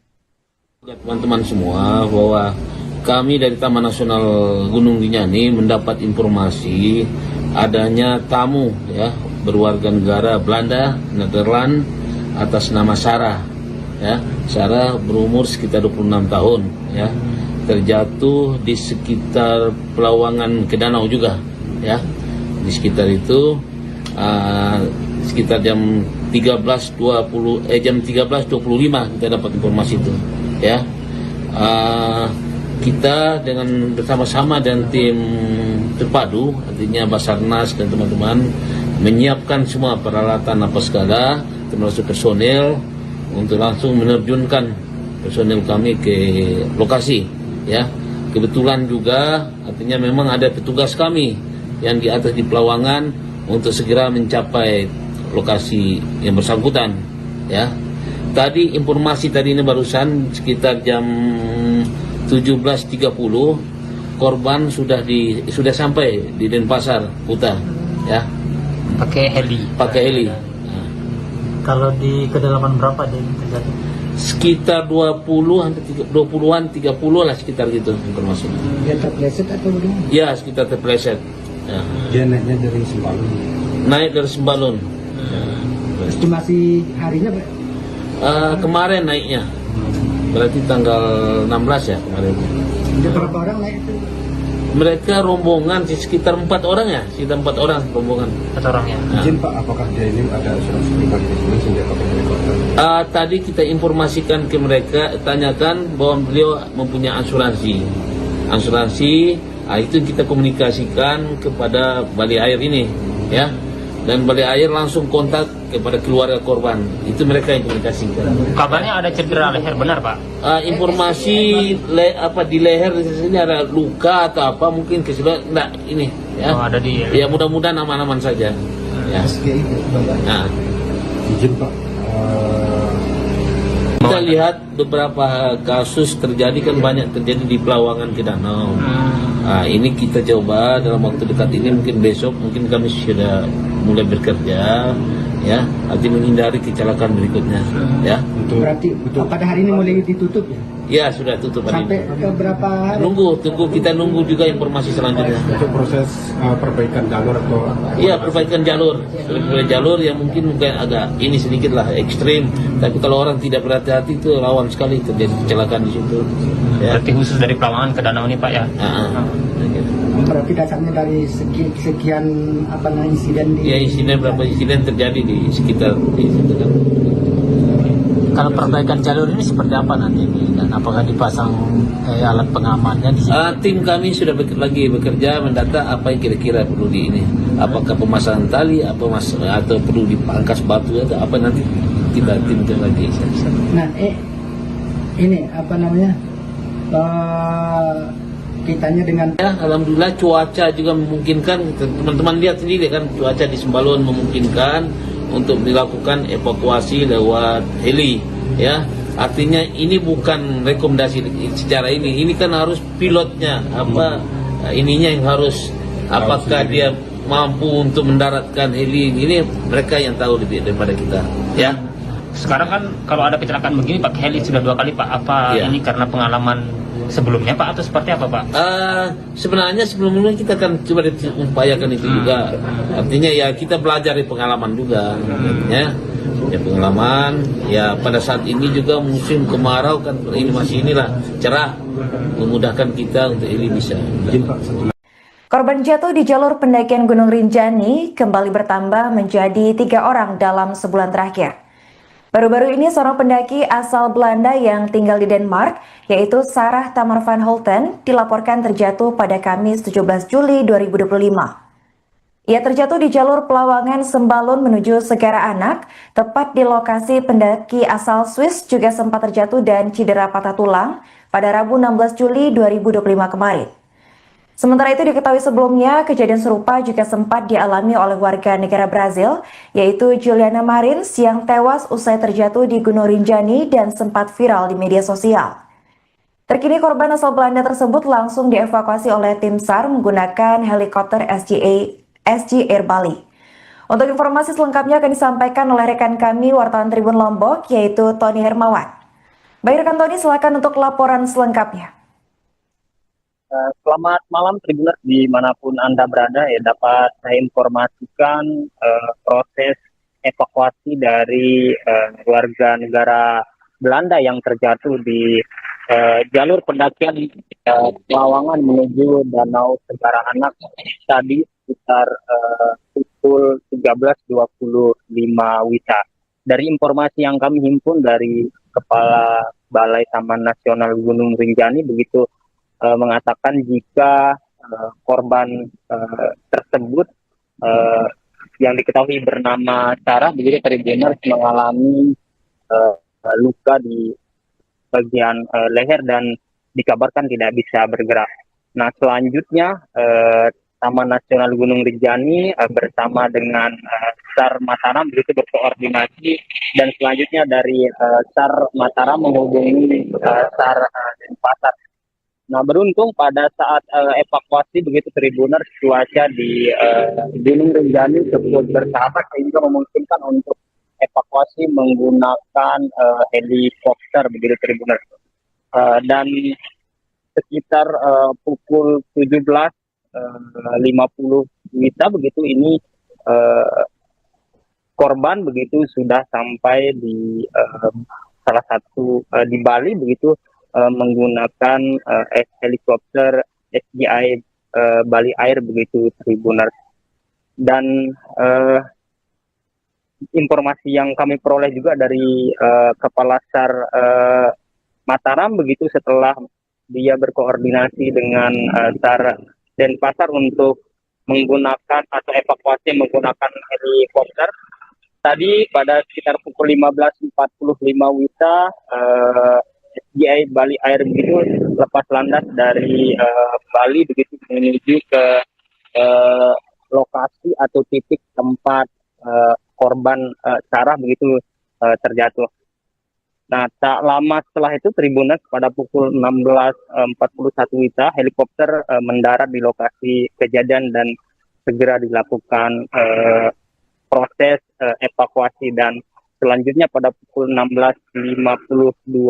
Teman-teman semua, bahwa kami dari Taman Nasional Gunung Rinjani mendapat informasi adanya tamu ya berwarga negara Belanda, Nederland, atas nama Sarah. Ya, Sarah berumur sekitar 26 tahun ya. Terjatuh di sekitar Pelawangan ke danau juga ya. Di sekitar itu sekitar jam 13.25 kita dapat informasi itu ya. Kita dengan bersama-sama dan tim terpadu, artinya Basarnas dan teman-teman, menyiapkan semua peralatan apa segala, termasuk personel, untuk langsung menerjunkan personel kami ke lokasi ya. Kebetulan juga artinya memang ada petugas kami yang di atas di Pelawangan untuk segera mencapai lokasi yang bersangkutan ya. Tadi informasi tadi ini barusan sekitar jam 17.30 korban sudah sampai di Denpasar, Kuta ya. Pakai heli. Kalau di kedalaman berapa dia terjadi? Sekitar 20-an 30 lah, sekitar gitu informasinya. Dia terpleset atau bagaimana? Ya, sekitar terpleset. Ya. Dia naiknya dari Sembalun. Naik dari Sembalun. Estimasi harinya Pak? Kemarin naiknya. Berarti tanggal 16 ya kemarin. Ada berapa orang naik itu? Mereka rombongan sekitar 4 orang ya, sekitar 4 orang rombongan. 4 orang ya. Izin Pak, apakah dia ini ada asuransi pribadi di sini sehingga pakai helikopter? Tadi kita informasikan ke mereka, tanyakan bahwa beliau mempunyai asuransi. Itu kita komunikasikan kepada Bali Air ini, ya. Dan Bali Air langsung kontak kepada keluarga korban. Itu mereka yang komunikasikan. Kabarnya ada cedera leher, benar Pak? Informasi di leher di sini ada luka atau apa, mungkin keseluruhan enggak ini, ya. Oh, ada di. Ya mudah-mudahan aman-aman saja. Ya. Nah. Izin Pak, Kita lihat beberapa kasus terjadi kan banyak terjadi di Pelawangan ke danau. Ini kita coba dalam waktu dekat ini, mungkin besok mungkin kami sudah mulai bekerja ya, nanti menghindari kecelakaan berikutnya ya. Berarti pada hari ini mulai ditutup ya? Ya sudah tutup hari Sampai ini. ke berapa hari? Kita nunggu juga informasi selanjutnya. untuk proses perbaikan jalur atau Iya, perbaikan jalur yang mungkin agak ini sedikit lah ekstrim, tapi kalau orang tidak berhati-hati itu rawan sekali terjadi kecelakaan di situ. Ya. Berarti khusus dari Pelawangan ke danau ini Pak ya? Berarti dasarnya dari sekian insiden di... Ya, berapa insiden terjadi di sekitar di situ kan. Kalau perbaikan jalur ini seperti apa nanti dan apakah dipasang alat pengamannya di sini? Tim kami sudah bekerja mendata apa yang kira-kira perlu di ini. Apakah pemasangan tali, atau perlu dipangkas batu atau apa, nanti kita timkan lagi. Nah, ini kitanya dengan Ya, alhamdulillah cuaca juga memungkinkan. Teman-teman lihat sendiri kan, cuaca di Sembalun memungkinkan untuk dilakukan evakuasi lewat heli ya. Artinya ini bukan rekomendasi secara ini kan harus pilotnya ininya yang harus, apakah dia mampu untuk mendaratkan heli ini, mereka yang tahu lebih daripada kita ya. Sekarang kan kalau ada kecelakaan begini pakai heli sudah 2 kali Pak. Apa Ya. ini karena pengalaman sebelumnya Pak atau seperti apa Pak? Sebenarnya sebelumnya kita kan coba upayakan itu juga. Artinya ya kita belajar dari pengalaman juga, ya pengalaman. Ya pada saat ini juga musim kemarau kan, ini masih cerah, memudahkan kita untuk ini bisa. izin Pak. Korban jatuh di jalur pendakian Gunung Rinjani kembali bertambah menjadi 3 orang dalam sebulan terakhir. Baru-baru ini seorang pendaki asal Belanda yang tinggal di Denmark, yaitu Sarah Tamar van Holten, dilaporkan terjatuh pada Kamis 17 Juli 2025. Ia terjatuh di jalur Pelawangan Sembalun menuju Segara Anak, tepat di lokasi pendaki asal Swiss juga sempat terjatuh dan cedera patah tulang pada Rabu 16 Juli 2025 kemarin. Sementara itu diketahui sebelumnya, kejadian serupa juga sempat dialami oleh warga negara Brazil, yaitu Juliana Marins yang tewas usai terjatuh di Gunung Rinjani dan sempat viral di media sosial. Terkini korban asal Belanda tersebut langsung dievakuasi oleh tim SAR menggunakan helikopter SG Air Bali. Untuk informasi selengkapnya akan disampaikan oleh rekan kami wartawan Tribun Lombok, yaitu Tony Hermawan. Baik rekan Tony, silakan untuk laporan selengkapnya. Selamat malam Tribuners dimanapun Anda berada, ya dapat saya informasikan proses evakuasi dari warga negara Belanda yang terjatuh di jalur pendakian Pelawangan menuju Danau Segara Anak tadi sekitar pukul 13.25 WITA. Dari informasi yang kami himpun dari Kepala Balai Taman Nasional Gunung Rinjani begitu mengatakan jika korban tersebut yang diketahui bernama Sarah begitu Tribuners mengalami luka di bagian leher dan dikabarkan tidak bisa bergerak. Nah selanjutnya Taman Nasional Gunung Rinjani bersama dengan SAR Mataram begitu berkoordinasi dan selanjutnya dari SAR Mataram menghubungi SAR Denpasar. Nah beruntung pada saat evakuasi begitu Tribuners cuaca di Gunung Rinjani cukup bersahabat sehingga memungkinkan untuk evakuasi menggunakan helikopter begitu Tribuners. Dan sekitar pukul 17.50 WITA begitu ini korban begitu sudah sampai di salah satu di Bali begitu menggunakan helikopter SGI Bali Air begitu Tribuners. Dan informasi yang kami peroleh juga dari Kepala SAR Mataram begitu setelah dia berkoordinasi dengan SAR Denpasar untuk menggunakan atau evakuasi menggunakan helikopter. Tadi pada sekitar pukul 15.45 WITA SGI Bali Air begitu lepas landas dari Bali begitu menuju ke lokasi atau titik tempat korban Sarah begitu terjatuh. Nah tak lama setelah itu Tribuners pada pukul 16.41 WITA helikopter mendarat di lokasi kejadian dan segera dilakukan proses evakuasi dan selanjutnya pada pukul 16.52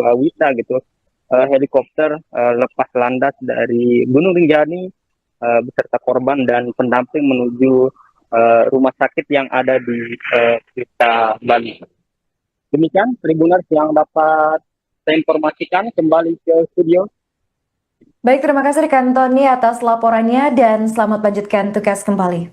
WITA gitu helikopter lepas landas dari Gunung Rinjani beserta korban dan pendamping menuju rumah sakit yang ada di Kuta Bali. Demikian Tribuners yang dapat saya informasikan, kembali ke studio. Baik, terima kasih rekan Tony atas laporannya dan selamat lanjutkan tugas kembali.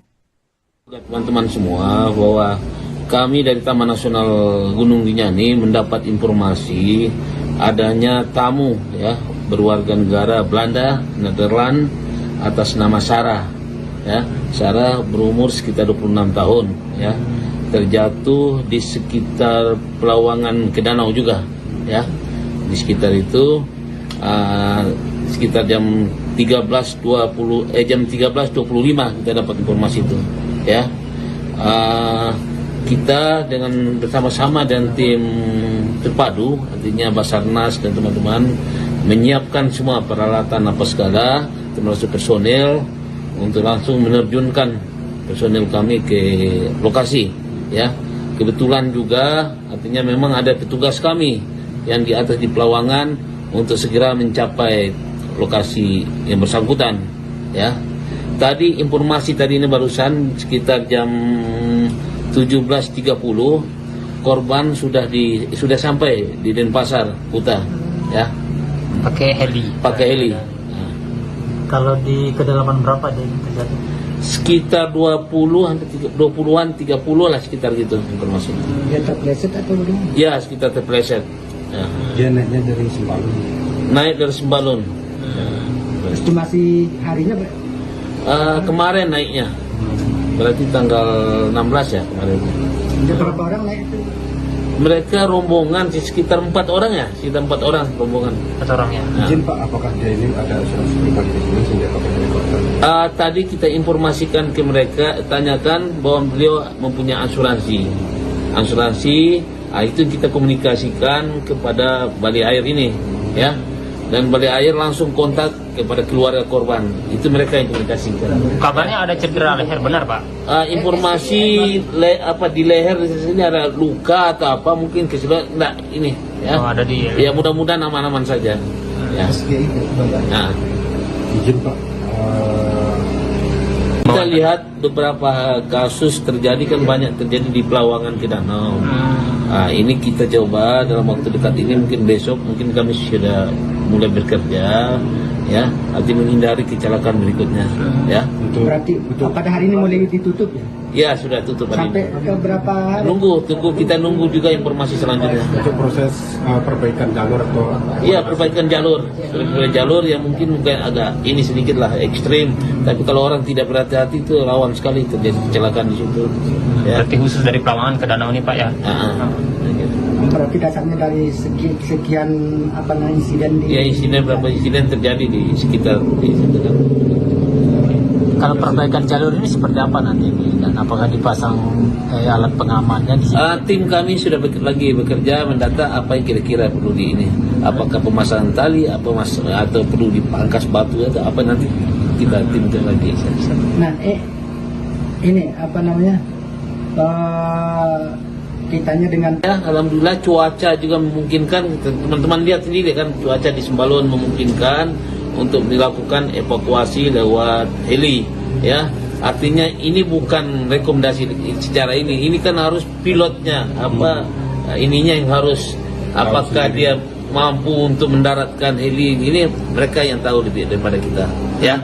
Teman-teman semua bahwa kami dari Taman Nasional Gunung Rinjani mendapat informasi adanya tamu ya berwarga negara Belanda, Nederland atas nama Sarah. Ya, Sarah berumur sekitar 26 tahun ya. Terjatuh di sekitar Pelawangan ke danau juga ya. Di sekitar itu sekitar jam 13.25 kita dapat informasi itu ya. Kita dengan bersama-sama dan tim terpadu, artinya Basarnas dan teman-teman menyiapkan semua peralatan apa segala, termasuk personel untuk langsung menerjunkan personel kami ke lokasi ya. Kebetulan juga artinya memang ada petugas kami yang di atas di Pelawangan untuk segera mencapai lokasi yang bersangkutan ya. Tadi informasi tadi ini barusan sekitar jam 17.30 korban sudah sampai di Denpasar Kuta ya. Pakai heli. Nah. Kalau di kedalaman berapa dia terjadi? Sekitar 20-an 30 lah sekitar gitu informasi. Dia terpleset atau bagaimana? Ya, sekitar terpleset. Ya. Dia naiknya dari Sembalun. Naik dari Sembalun. Estimasi harinya Kemarin naiknya. Berarti tanggal 16 ya kemarin. ada berapa orang naik itu? Mereka rombongan sekitar 4 orang ya, sekitar 4 orang rombongan. 4 orang ya. Nah. Izin Pak, apakah dia ini ada asuransi pribadi di sini sehingga pakai helikopter? Tadi kita informasikan ke mereka, tanyakan bahwa beliau mempunyai asuransi. Itu kita komunikasikan kepada Balai Air ini, ya. Dan Balai Air langsung kontak kepada keluarga korban. Itu mereka yang komunikasikan. Kabarnya ada cedera leher, benar Pak? Informasi di leher di sini ada luka atau apa mungkin enggak ini, ya. Oh, ada di. Ya mudah-mudahan aman-aman saja. Ya. Nah. Izin Pak, Kita lihat beberapa kasus terjadi kan banyak terjadi di Pelawangan ke Danau. Ini kita coba dalam waktu dekat ini, mungkin besok mungkin kami sudah mulai bekerja, ya, nanti menghindari kecelakaan berikutnya, ya. Berarti pada hari ini mulai ditutup ya? Ya sudah tutup hari Sampai ini. ke berapa hari? Kita nunggu juga informasi selanjutnya. untuk proses perbaikan jalur atau Iya, perbaikan jalur. Jalur yang mungkin agak ini sedikit lah ekstrim, tapi kalau orang tidak berhati-hati itu rawan sekali terjadi kecelakaan di situ. Ya. Berarti khusus dari Pelawangan ke Danau ini Pak ya? Berarti dasarnya dari sekian insiden di... Ya, beberapa insiden terjadi di sekitar di situ kan. Kalau perbaikan jalur ini seperti apa nanti dan apakah dipasang alat pengamannya di sini? Tim kami sudah lagi bekerja mendata apa yang kira-kira perlu di ini. Apakah pemasangan tali, atau perlu dipangkas batu atau apa, nanti kita timkan lagi. Nah, ini kitanya dengan... Ya, alhamdulillah cuaca juga memungkinkan. Teman-teman lihat sendiri kan, cuaca di Sembalun memungkinkan untuk dilakukan evakuasi lewat heli, ya. Artinya ini bukan rekomendasi secara ini kan harus pilotnya ininya yang harus, apakah dia mampu untuk mendaratkan heli ini, mereka yang tahu lebih daripada kita, ya.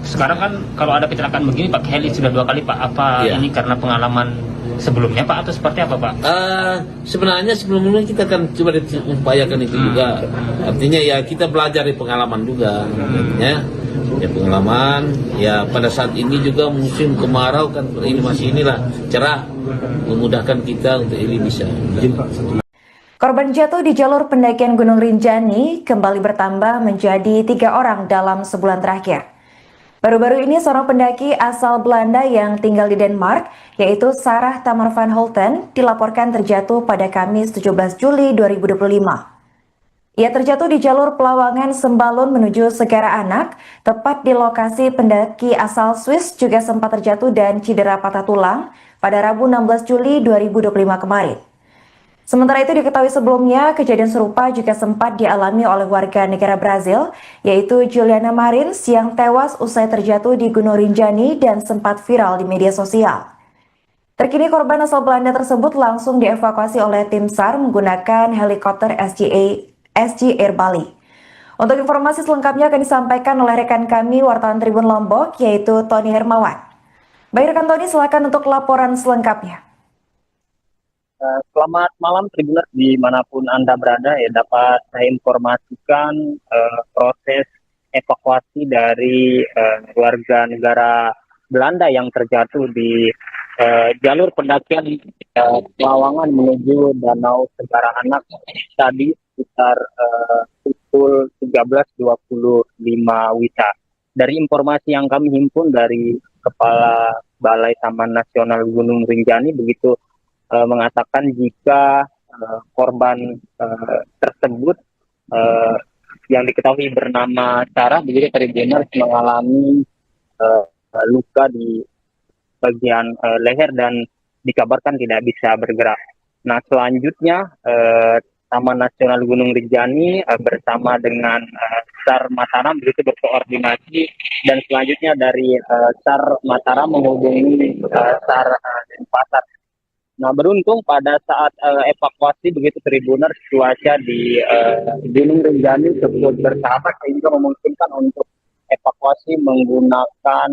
Sekarang kan kalau ada kecelakaan begini pakai heli sudah 2 kali Pak. Apa Ya. ini karena pengalaman sebelumnya Pak atau seperti apa Pak? Sebenarnya sebelumnya kita kan coba upayakan itu juga. Artinya ya kita belajar dari pengalaman juga, ya. Ya pengalaman. Ya pada saat ini juga musim kemarau kan, ini masih cerah, memudahkan kita untuk ini bisa. Korban jatuh di jalur pendakian Gunung Rinjani kembali bertambah menjadi 3 orang dalam sebulan terakhir. Baru-baru ini seorang pendaki asal Belanda yang tinggal di Denmark, yaitu Sarah Tamar van Holten, dilaporkan terjatuh pada Kamis 17 Juli 2025. Ia terjatuh di jalur Pelawangan Sembalun menuju Segara Anak, tepat di lokasi pendaki asal Swiss juga sempat terjatuh dan cedera patah tulang pada Rabu 16 Juli 2025 kemarin. Sementara itu diketahui sebelumnya, kejadian serupa juga sempat dialami oleh warga negara Brazil, yaitu Juliana Marins yang tewas usai terjatuh di Gunung Rinjani dan sempat viral di media sosial. Terkini korban asal Belanda tersebut langsung dievakuasi oleh tim SAR menggunakan helikopter SG Air Bali. Untuk informasi selengkapnya akan disampaikan oleh rekan kami wartawan Tribun Lombok, yaitu Tony Hermawan. Baik rekan Tony, silakan untuk laporan selengkapnya. Selamat malam Tribuners dimanapun Anda berada, ya, dapat saya informasikan proses evakuasi dari warga negara Belanda yang terjatuh di jalur pendakian Pelawangan menuju Danau Segara Anak tadi sekitar pukul 13.25 WITA. Dari informasi yang kami himpun dari Kepala Balai Taman Nasional Gunung Rinjani begitu mengatakan jika korban tersebut yang diketahui bernama Sarah begitu Tribuners mengalami luka di bagian leher dan dikabarkan tidak bisa bergerak. Nah selanjutnya Taman Nasional Gunung Rinjani bersama dengan SAR Mataram begitu berkoordinasi, dan selanjutnya dari SAR Mataram menghubungi SAR Denpasar. Nah beruntung pada saat evakuasi begitu Tribuners, cuaca di Gunung Rinjani cukup bersahabat sehingga memungkinkan untuk evakuasi menggunakan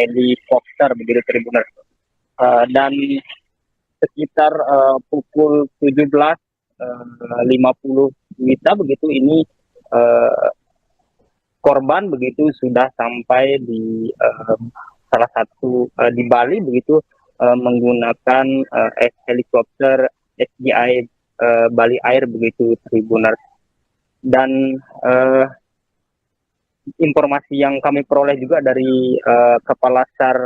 helikopter begitu Tribuners. Dan sekitar pukul 17.50 WITA begitu ini korban begitu sudah sampai di salah satu di Bali begitu menggunakan helikopter SGI Bali Air begitu Tribuners. Dan informasi yang kami peroleh juga dari Kepala SAR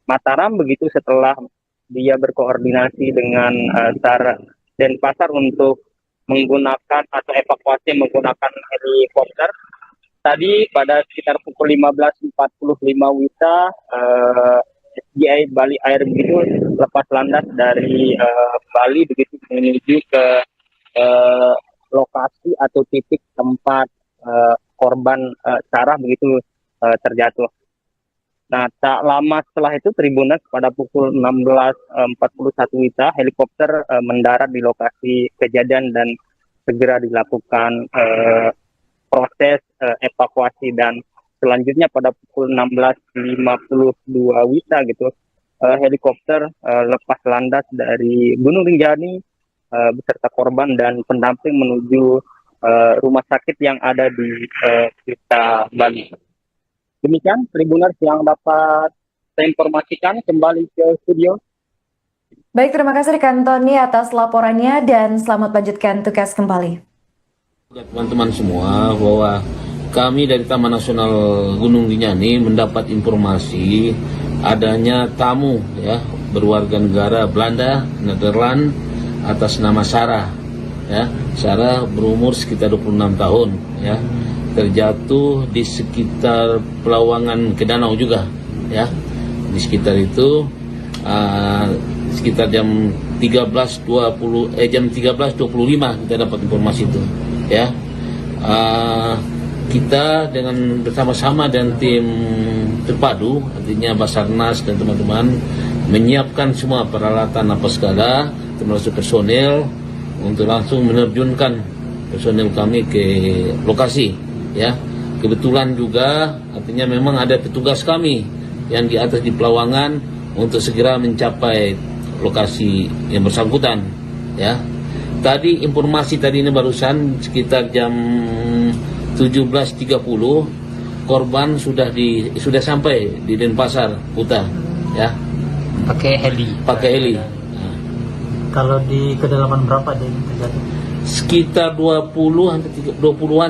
Mataram begitu, setelah dia berkoordinasi dengan SAR Denpasar untuk menggunakan atau evakuasi menggunakan helikopter. Tadi pada sekitar pukul 15.45 WITA, SDI Bali Air begitu lepas landas dari Bali begitu menuju ke lokasi atau titik tempat korban Sarah begitu terjatuh. Nah, tak lama setelah itu Tribuners pada pukul 16.41 WITA helikopter mendarat di lokasi kejadian dan segera dilakukan proses evakuasi, dan selanjutnya pada pukul 16.52 WITA gitu helikopter lepas landas dari Gunung Rinjani beserta korban dan pendamping menuju rumah sakit yang ada di Kuta Bali. Demikian Tribuners yang dapat saya informasikan, kembali ke studio. Baik, terima kasih rekan Tony atas laporannya dan selamat lanjutkan tugas kembali. Teman-teman semua, bahwa kami dari Taman Nasional Gunung Rinjani mendapat informasi adanya tamu ya berwarga negara Belanda, Nederland atas nama Sarah. Ya, Sarah berumur sekitar 26 tahun ya. Terjatuh di sekitar Pelawangan ke Danau juga ya. Di sekitar itu sekitar jam 13.25 kita dapat informasi itu ya. Kita dengan bersama-sama dan tim terpadu, artinya Basarnas dan teman-teman menyiapkan semua peralatan apa segala, termasuk personel untuk langsung menerjunkan personel kami ke lokasi ya. Kebetulan juga artinya memang ada petugas kami yang di atas di Pelawangan untuk segera mencapai lokasi yang bersangkutan ya. Tadi informasi tadi ini barusan sekitar jam 17.30 korban sudah sampai di Denpasar Kuta ya. Pakai heli. Nah. Kalau di kedalaman berapa dia terjadi? Sekitar 20-an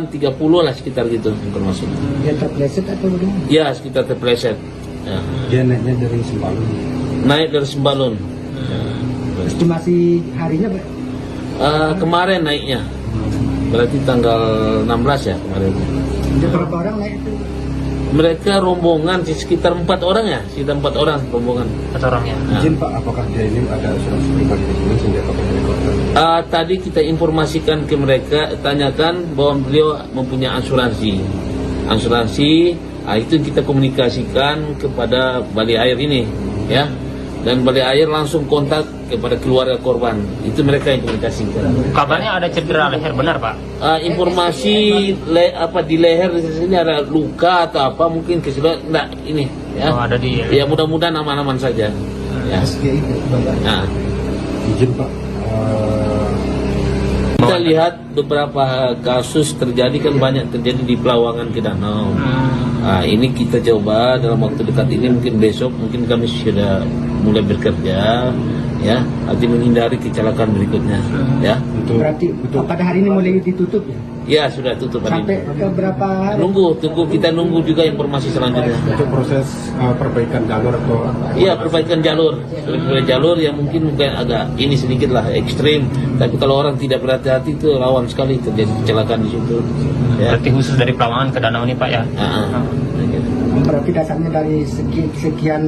30 lah sekitar gitu informasi. Dia terpleset atau bagaimana? Ya, sekitar terpleset. Ya. Dia naiknya dari Sembalun. Naik dari Sembalun. Estimasi harinya Pak? Kemarin naiknya. Berarti tanggal 16 ya kemarin. Ada berapa orang naik itu? Mereka rombongan sekitar 4 orang ya, sekitar 4 orang rombongan. 4 orangnya. Nah. Izin Pak, apakah dia ini ada asuransi pribadi di sini sehingga pakai helikopter? Tadi kita informasikan ke mereka, tanyakan bahwa beliau mempunyai asuransi. Itu kita komunikasikan kepada Bali Air ini ya, dan Bali Air langsung kontak kepada keluarga korban. Itu mereka yang komunikasikan. Kabarnya ada cedera leher, benar Pak? Informasi di leher di sini ada luka atau apa, mungkin keseluruhan enggak ini ya. Oh, ada di. Ya mudah-mudahan aman-aman saja. Ya. Nah. Izin Pak, Kita lihat beberapa kasus terjadi kan banyak terjadi di Pelawangan ke Danau. Ini kita coba dalam waktu dekat ini, mungkin besok mungkin kami sudah mulai bekerja ya, arti menghindari kecelakaan berikutnya ya. Berarti pada hari ini mulai ditutup ya? Ya sudah tutup hari Sampai ini. ke berapa hari? Kita nunggu juga informasi selanjutnya. untuk proses perbaikan jalur atau Iya, perbaikan jalur yang mungkin agak ini sedikit lah ekstrim, tapi kalau orang tidak berhati-hati itu rawan sekali terjadi kecelakaan di situ ya. Berarti khusus dari Pelawangan ke Danau ini Pak ya? Berarti dasarnya dari sekian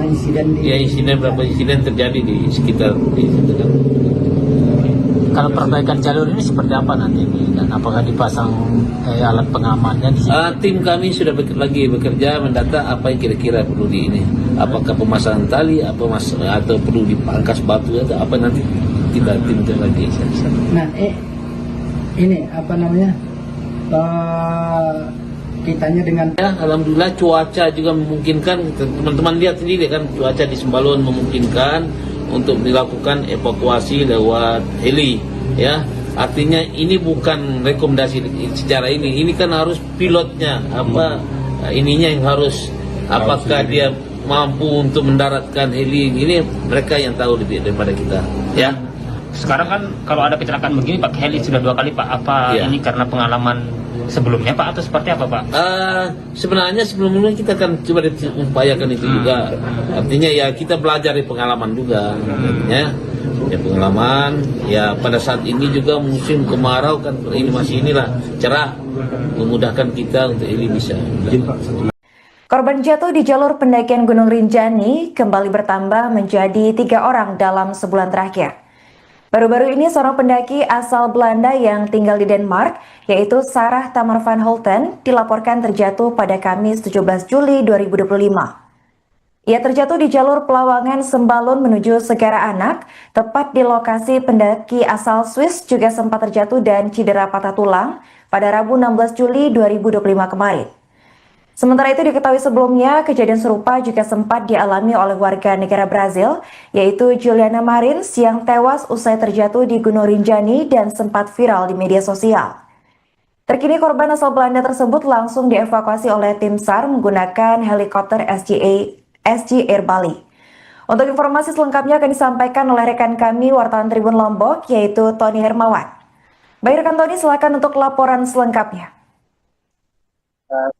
insiden di... Ya, berapa insiden terjadi di sekitar di situ kan. Kalau perbaikan jalur ini seperti apa nanti? Dan apakah dipasang alat pengamannya di sini? Tim kami sudah lagi bekerja mendata apa yang kira-kira perlu di ini. Apakah pemasangan tali, atau perlu dipangkas batu atau apa, nanti kita timkan lagi. Nah, ini kitanya dengan... Ya, alhamdulillah cuaca juga memungkinkan. Teman-teman lihat sendiri kan, cuaca di Sembalun memungkinkan untuk dilakukan evakuasi lewat heli ya. Artinya ini bukan rekomendasi secara ini kan harus pilotnya ininya yang harus, apakah dia mampu untuk mendaratkan heli ini, mereka yang tahu lebih daripada kita ya. Sekarang kan kalau ada kecelakaan begini pakai heli sudah 2 kali Pak. Apa Iya. ini karena pengalaman sebelumnya Pak atau seperti apa Pak? Sebenarnya sebelumnya kita akan coba upayakan itu juga. Artinya ya kita belajar dari pengalaman juga. Artinya ya pengalaman ya pada saat ini juga musim kemarau kan ini masih inilah cerah memudahkan kita untuk ini bisa. Korban jatuh di jalur pendakian Gunung Rinjani kembali bertambah menjadi 3 orang dalam sebulan terakhir. Baru-baru ini seorang pendaki asal Belanda yang tinggal di Denmark, yaitu Sarah Tamar van Holten, dilaporkan terjatuh pada Kamis 17 Juli 2025. Ia terjatuh di jalur Pelawangan Sembalun menuju Segara Anak, tepat di lokasi pendaki asal Swiss juga sempat terjatuh dan cedera patah tulang pada Rabu 16 Juli 2025 kemarin. Sementara itu diketahui sebelumnya, kejadian serupa juga sempat dialami oleh warga negara Brazil, yaitu Juliana Marins yang tewas usai terjatuh di Gunung Rinjani dan sempat viral di media sosial. Terkini korban asal Belanda tersebut langsung dievakuasi oleh tim SAR menggunakan helikopter SG Air Bali. Untuk informasi selengkapnya akan disampaikan oleh rekan kami wartawan Tribun Lombok, yaitu Tony Hermawan. Baik rekan Tony, silakan untuk laporan selengkapnya.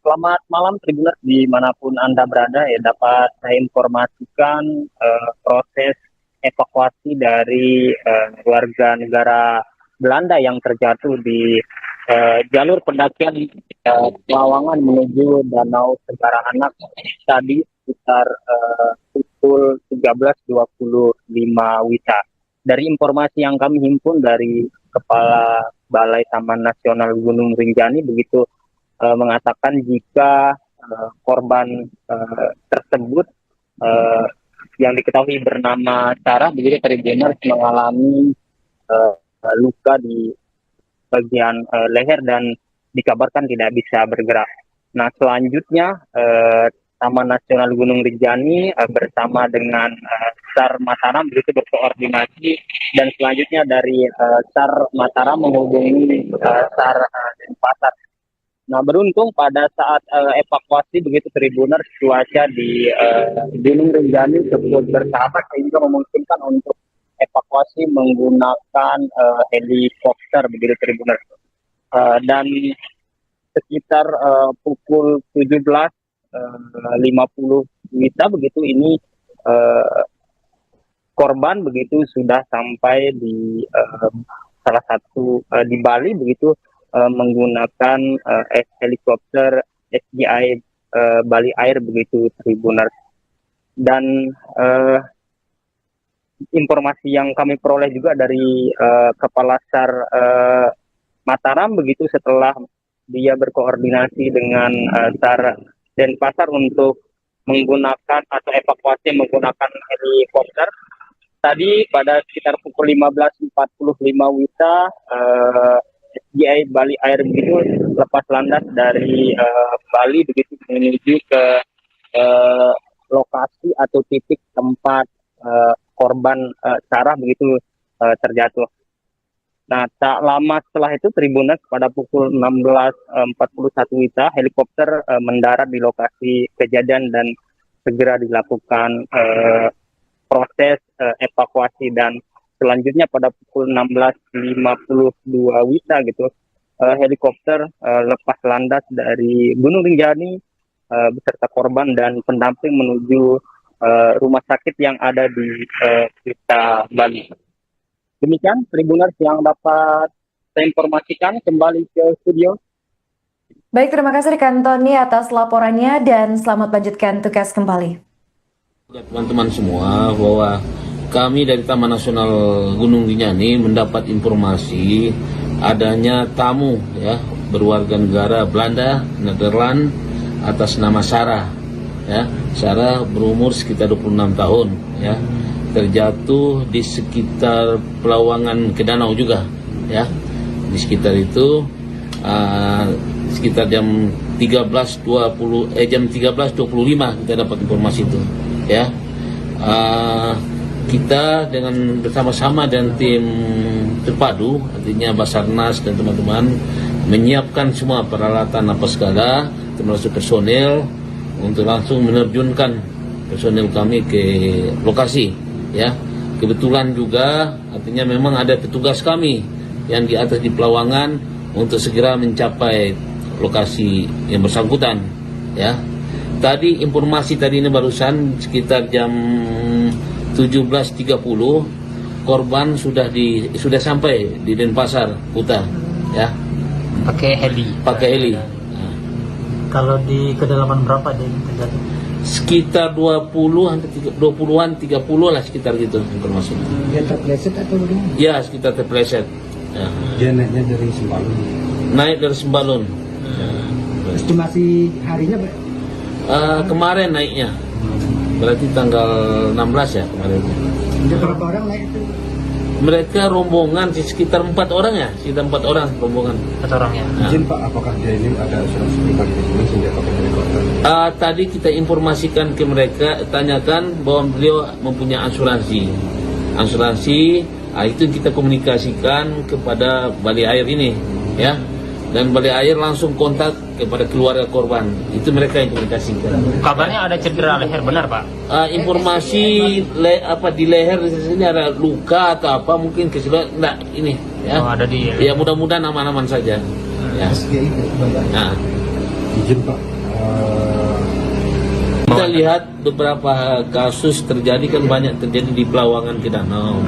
Selamat malam Tribuners dimanapun Anda berada, ya dapat saya informasikan proses evakuasi dari warga negara Belanda yang terjatuh di jalur pendakian Pelawangan menuju Danau Segara Anak tadi sekitar pukul 13.25 WITA. Dari informasi yang kami himpun dari Kepala Balai Taman Nasional Gunung Rinjani begitu mengatakan jika korban tersebut yang diketahui bernama Sarah begitu Tribuners mengalami luka di bagian leher dan dikabarkan tidak bisa bergerak. Nah selanjutnya Taman Nasional Gunung Rinjani bersama dengan SAR Mataram begitu berkoordinasi dan selanjutnya dari SAR Mataram menghubungi SAR Denpasar. Nah beruntung pada saat evakuasi begitu Tribuners cuaca di Gunung Rinjani cukup bersahabat sehingga memungkinkan untuk evakuasi menggunakan helikopter begitu Tribuners. Dan sekitar pukul 17.50 WITA begitu ini korban begitu sudah sampai di salah satu di Bali begitu menggunakan helikopter SGI Bali Air begitu Tribuners. Dan informasi yang kami peroleh juga dari Kepala SAR Mataram begitu setelah dia berkoordinasi dengan SAR Denpasar untuk menggunakan atau evakuasi menggunakan helikopter. Tadi pada sekitar pukul 15.45 WITA SGI Bali Air begitu lepas landas dari Bali begitu menuju ke lokasi atau titik tempat korban Sarah begitu terjatuh. Nah tak lama setelah itu Tribuners pada pukul 16.41 WITA helikopter mendarat di lokasi kejadian dan segera dilakukan proses evakuasi dan selanjutnya pada pukul 16.52 WITA gitu helikopter lepas landas dari Gunung Rinjani beserta korban dan pendamping menuju rumah sakit yang ada di Kuta Bali. Demikian Tribuners yang dapat saya informasikan, kembali ke studio. Baik, terima kasih rekan Tony atas laporannya dan selamat lanjutkan tugas kembali. Teman-teman semua bahwa kami dari Taman Nasional Gunung Rinjani mendapat informasi adanya tamu ya berwarga negara Belanda, Nederland atas nama Sarah ya. Sarah berumur sekitar 26 tahun ya. Terjatuh di sekitar Pelawangan ke danau juga ya. Di sekitar itu sekitar jam 13.25 kita dapat informasi itu ya. Kita dengan bersama-sama dan tim terpadu, artinya Basarnas dan teman-teman menyiapkan semua peralatan apa segala, termasuk personel untuk langsung menerjunkan personel kami ke lokasi, ya, kebetulan juga artinya memang ada petugas kami yang di atas di Pelawangan untuk segera mencapai lokasi yang bersangkutan, ya. Tadi informasi tadi ini barusan sekitar jam 17.30 korban sudah sampai di Denpasar Kuta, ya. Pakai heli. Pakai heli. Kalau di kedalaman berapa dia terjadi? Sekitar 20-an 30 lah sekitar gitu informasi. Dia terpleset atau bagaimana? Ya, sekitar terpleset. Ya. Dia naiknya dari Sembalun. Naik dari Sembalun. Estimasi harinya Kemarin naiknya. Berarti tanggal 16 ya kemarin. ada berapa orang naik itu? Mereka rombongan sekitar 4 orang ya, sekitar 4 orang rombongan. 4 orang ya. Nah. Izin Pak, apakah dia ini ada asuransi pribadi di sini sehingga pakai helikopter? Tadi kita informasikan ke mereka, tanyakan bahwa beliau mempunyai asuransi, itu kita komunikasikan kepada Balai Air ini, ya. Dan Balai Air langsung kontak kepada keluarga korban. Itu mereka yang komunikasikan. Kabarnya ada cedera leher, benar Pak? Informasi di leher di sini ada luka atau apa mungkin kesulitan enggak ini, ya. Oh, ada di. Ya mudah-mudahan aman-aman saja. Ya. Nah, Izin Pak, kita lihat beberapa kasus terjadi kan banyak terjadi di Pelawangan ke Danau.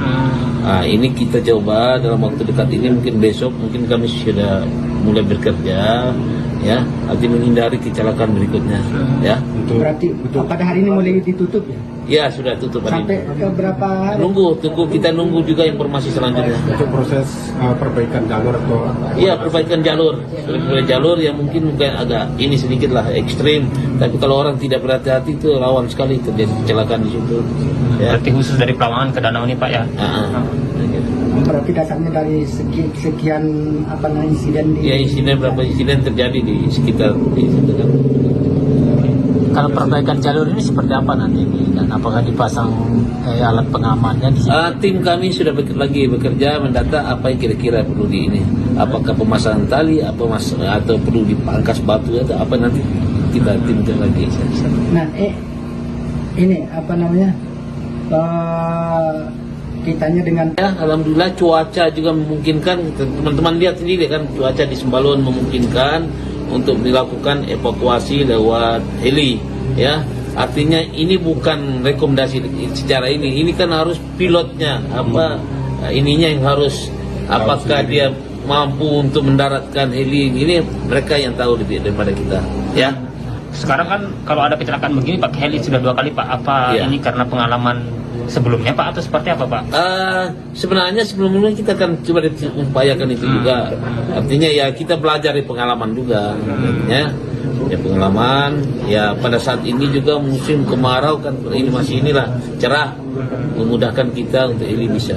Ini kita coba dalam waktu dekat ini, mungkin besok mungkin kami sudah mulai bekerja, ya, arti menghindari kecelakaan berikutnya, ya. Berarti pada hari ini mulai ditutup ya? Ya sudah tutup hari Sampai ini. ke berapa hari? Kita nunggu juga informasi selanjutnya. untuk proses perbaikan jalur atau Iya, perbaikan jalur. Perbaikan jalur yang mungkin agak ini sedikit lah ekstrim, tapi kalau orang tidak berhati-hati itu rawan sekali terjadi kecelakaan di situ. Ya. Berarti khusus dari Pelawangan ke Danau ini Pak ya? Berarti dasarnya dari sekian insiden di... Ya, berapa insiden terjadi di sekitar di situ kan. Kalau perbaikan jalur ini seperti apa nanti dan apakah dipasang alat pengamannya di sini? Tim kami sudah bekerja mendata apa yang kira-kira perlu di ini. Apakah pemasangan tali, atau perlu dipangkas batu atau apa, nanti kita timkan lagi. Nah, ini kitanya dengan Ya, alhamdulillah cuaca juga memungkinkan. Teman-teman lihat sendiri kan, cuaca di Sembalun memungkinkan untuk dilakukan evakuasi lewat heli, ya. Artinya ini bukan rekomendasi secara ini kan harus pilotnya ininya yang harus, apakah dia mampu untuk mendaratkan heli ini, mereka yang tahu lebih daripada kita, ya. Sekarang kan kalau ada kecelakaan begini pakai heli sudah 2 kali Pak. Apa Ya. ini karena pengalaman sebelumnya Pak atau seperti apa Pak? Sebenarnya sebelumnya kita akan coba upayakan itu juga. Artinya ya kita belajar dari pengalaman juga, ya pengalaman. Ya pada saat ini juga musim kemarau kan, ini masih cerah, memudahkan kita untuk ini bisa.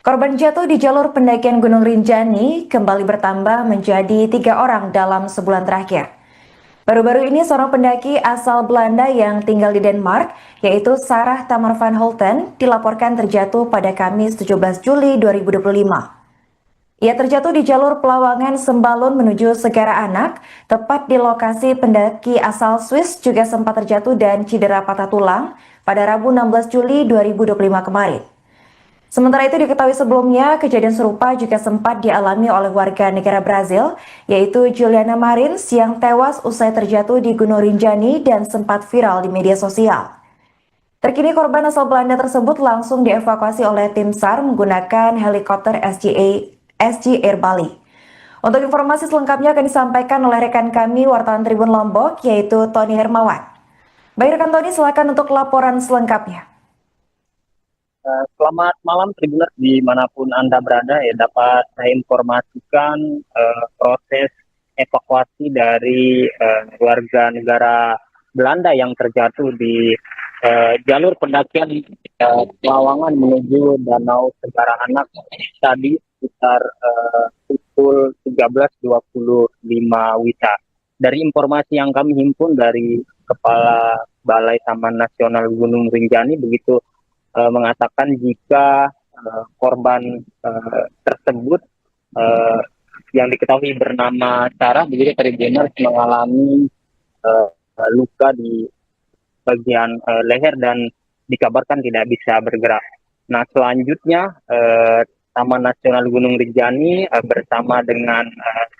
Korban jatuh di jalur pendakian Gunung Rinjani kembali bertambah menjadi 3 orang dalam sebulan terakhir. Baru-baru ini seorang pendaki asal Belanda yang tinggal di Denmark, yaitu Sarah Tamar van Holten, dilaporkan terjatuh pada Kamis 17 Juli 2025. Ia terjatuh di jalur Pelawangan Sembalun menuju Segara Anak, tepat di lokasi pendaki asal Swiss juga sempat terjatuh dan cedera patah tulang pada Rabu 16 Juli 2025 kemarin. Sementara itu diketahui sebelumnya, kejadian serupa juga sempat dialami oleh warga negara Brazil, yaitu Juliana Marins yang tewas usai terjatuh di Gunung Rinjani dan sempat viral di media sosial. Terkini korban asal Belanda tersebut langsung dievakuasi oleh tim SAR menggunakan helikopter SG Air Bali. Untuk informasi selengkapnya akan disampaikan oleh rekan kami wartawan Tribun Lombok, yaitu Tony Hermawan. Baik rekan Tony, silakan untuk laporan selengkapnya. Selamat malam Tribuners dimanapun Anda berada, ya dapat saya informasikan proses evakuasi dari warga negara Belanda yang terjatuh di jalur pendakian Pelawangan menuju Danau Segara Anak tadi sekitar pukul 13.25 WITA. Dari informasi yang kami himpun dari Kepala Balai Taman Nasional Gunung Rinjani begitu mengatakan jika korban tersebut yang diketahui bernama Sarah begitu Tribuners mengalami luka di bagian leher dan dikabarkan tidak bisa bergerak. Nah, selanjutnya Taman Nasional Gunung Rinjani bersama dengan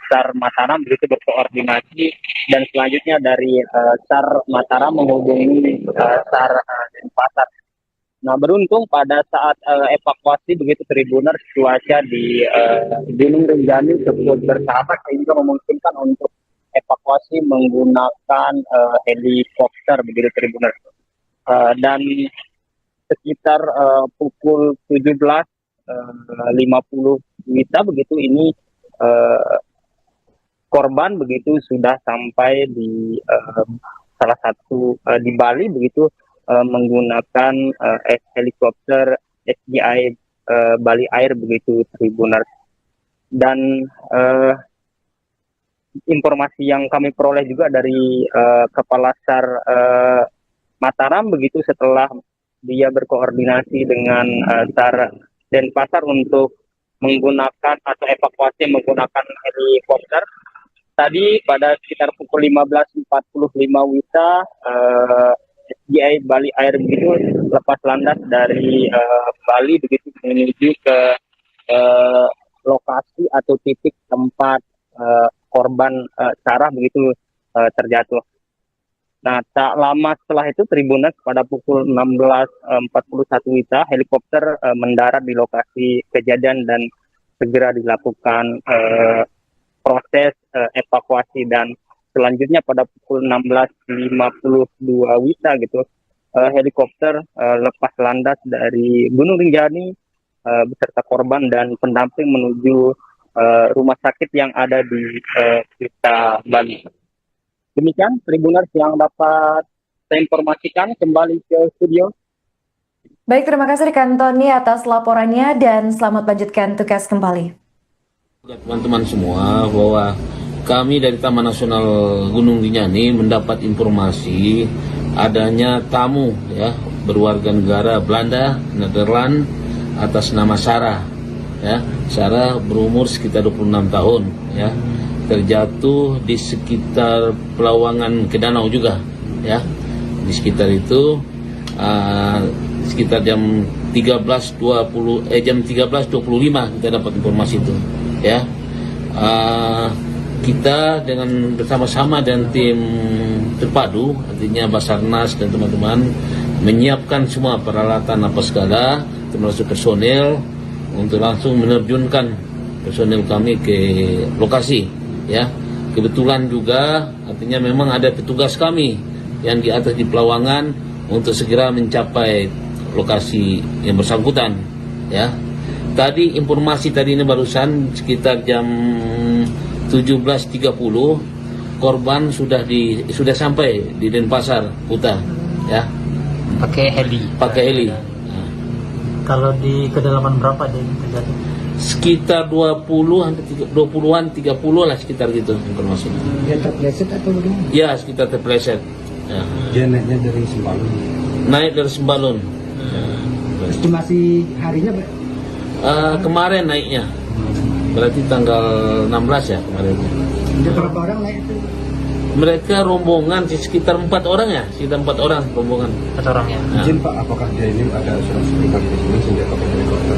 SAR Mataram begitu berkoordinasi, dan selanjutnya dari SAR Mataram menghubungi SAR Denpasar. Nah, beruntung pada saat evakuasi begitu Tribuners, cuaca di Gunung Rinjani cukup bersahabat sehingga memungkinkan untuk evakuasi menggunakan helikopter begitu Tribuners. Dan sekitar pukul 17.50 WITA begitu ini korban begitu sudah sampai di salah satu di Bali begitu menggunakan helikopter SGI Bali Air begitu Tribuners. Dan informasi yang kami peroleh juga dari Kepala SAR Mataram begitu setelah dia berkoordinasi dengan SAR Denpasar untuk menggunakan atau evakuasi menggunakan helikopter. Tadi pada sekitar pukul 15.45 WITA SGI Bali Air begitu lepas landas dari Bali begitu menuju ke lokasi atau titik tempat korban Sarah begitu terjatuh. Nah, tak lama setelah itu Tribuners pada pukul 16.41 WITA helikopter mendarat di lokasi kejadian dan segera dilakukan proses evakuasi, dan selanjutnya pada pukul 16.52 WITA gitu helikopter lepas landas dari Gunung Rinjani beserta korban dan pendamping menuju rumah sakit yang ada di Kuta Bali. Demikian Tribuners yang dapat saya informasikan, kembali ke studio. Baik, terima kasih rekan Tony atas laporannya dan selamat lanjutkan tugas kembali. Teman-teman semua, bahwa kami dari Taman Nasional Gunung Rinjani mendapat informasi adanya tamu ya berwarga negara Belanda, Nederland atas nama Sarah. Ya, Sarah berumur sekitar 26 tahun ya. Terjatuh di sekitar Pelawangan ke Danau juga ya, di sekitar itu sekitar jam 13.25 kita dapat informasi itu ya. Kita dengan bersama-sama dan tim terpadu, artinya Basarnas dan teman-teman menyiapkan semua peralatan apa segala termasuk personel untuk langsung menerjunkan personel kami ke lokasi. Ya, kebetulan juga artinya memang ada petugas kami yang di atas di Pelawangan untuk segera mencapai lokasi yang bersangkutan. Ya, tadi informasi tadi ini barusan sekitar jam 17.30 korban sudah sampai di Denpasar, Kuta. Ya, Pakai heli. Nah. Kalau di kedalaman berapa dia terjadi? Sekitar 20-an 30 lah, sekitar gitu informasi. Dia terpleset atau bagaimana? Ya, sekitar terpleset. Ya. Dia naiknya dari Sembalun. Naik dari Sembalun. Estimasi harinya Kemarin naiknya. Berarti tanggal 16 ya kemarin. ada berapa orang naik itu? Mereka rombongan sekitar 4 orang ya, sekitar 4 orang rombongan. 4 orang ya. Nah. Izin Pak, apakah dia ini ada asuransi pribadi di sini sehingga pakai helikopter?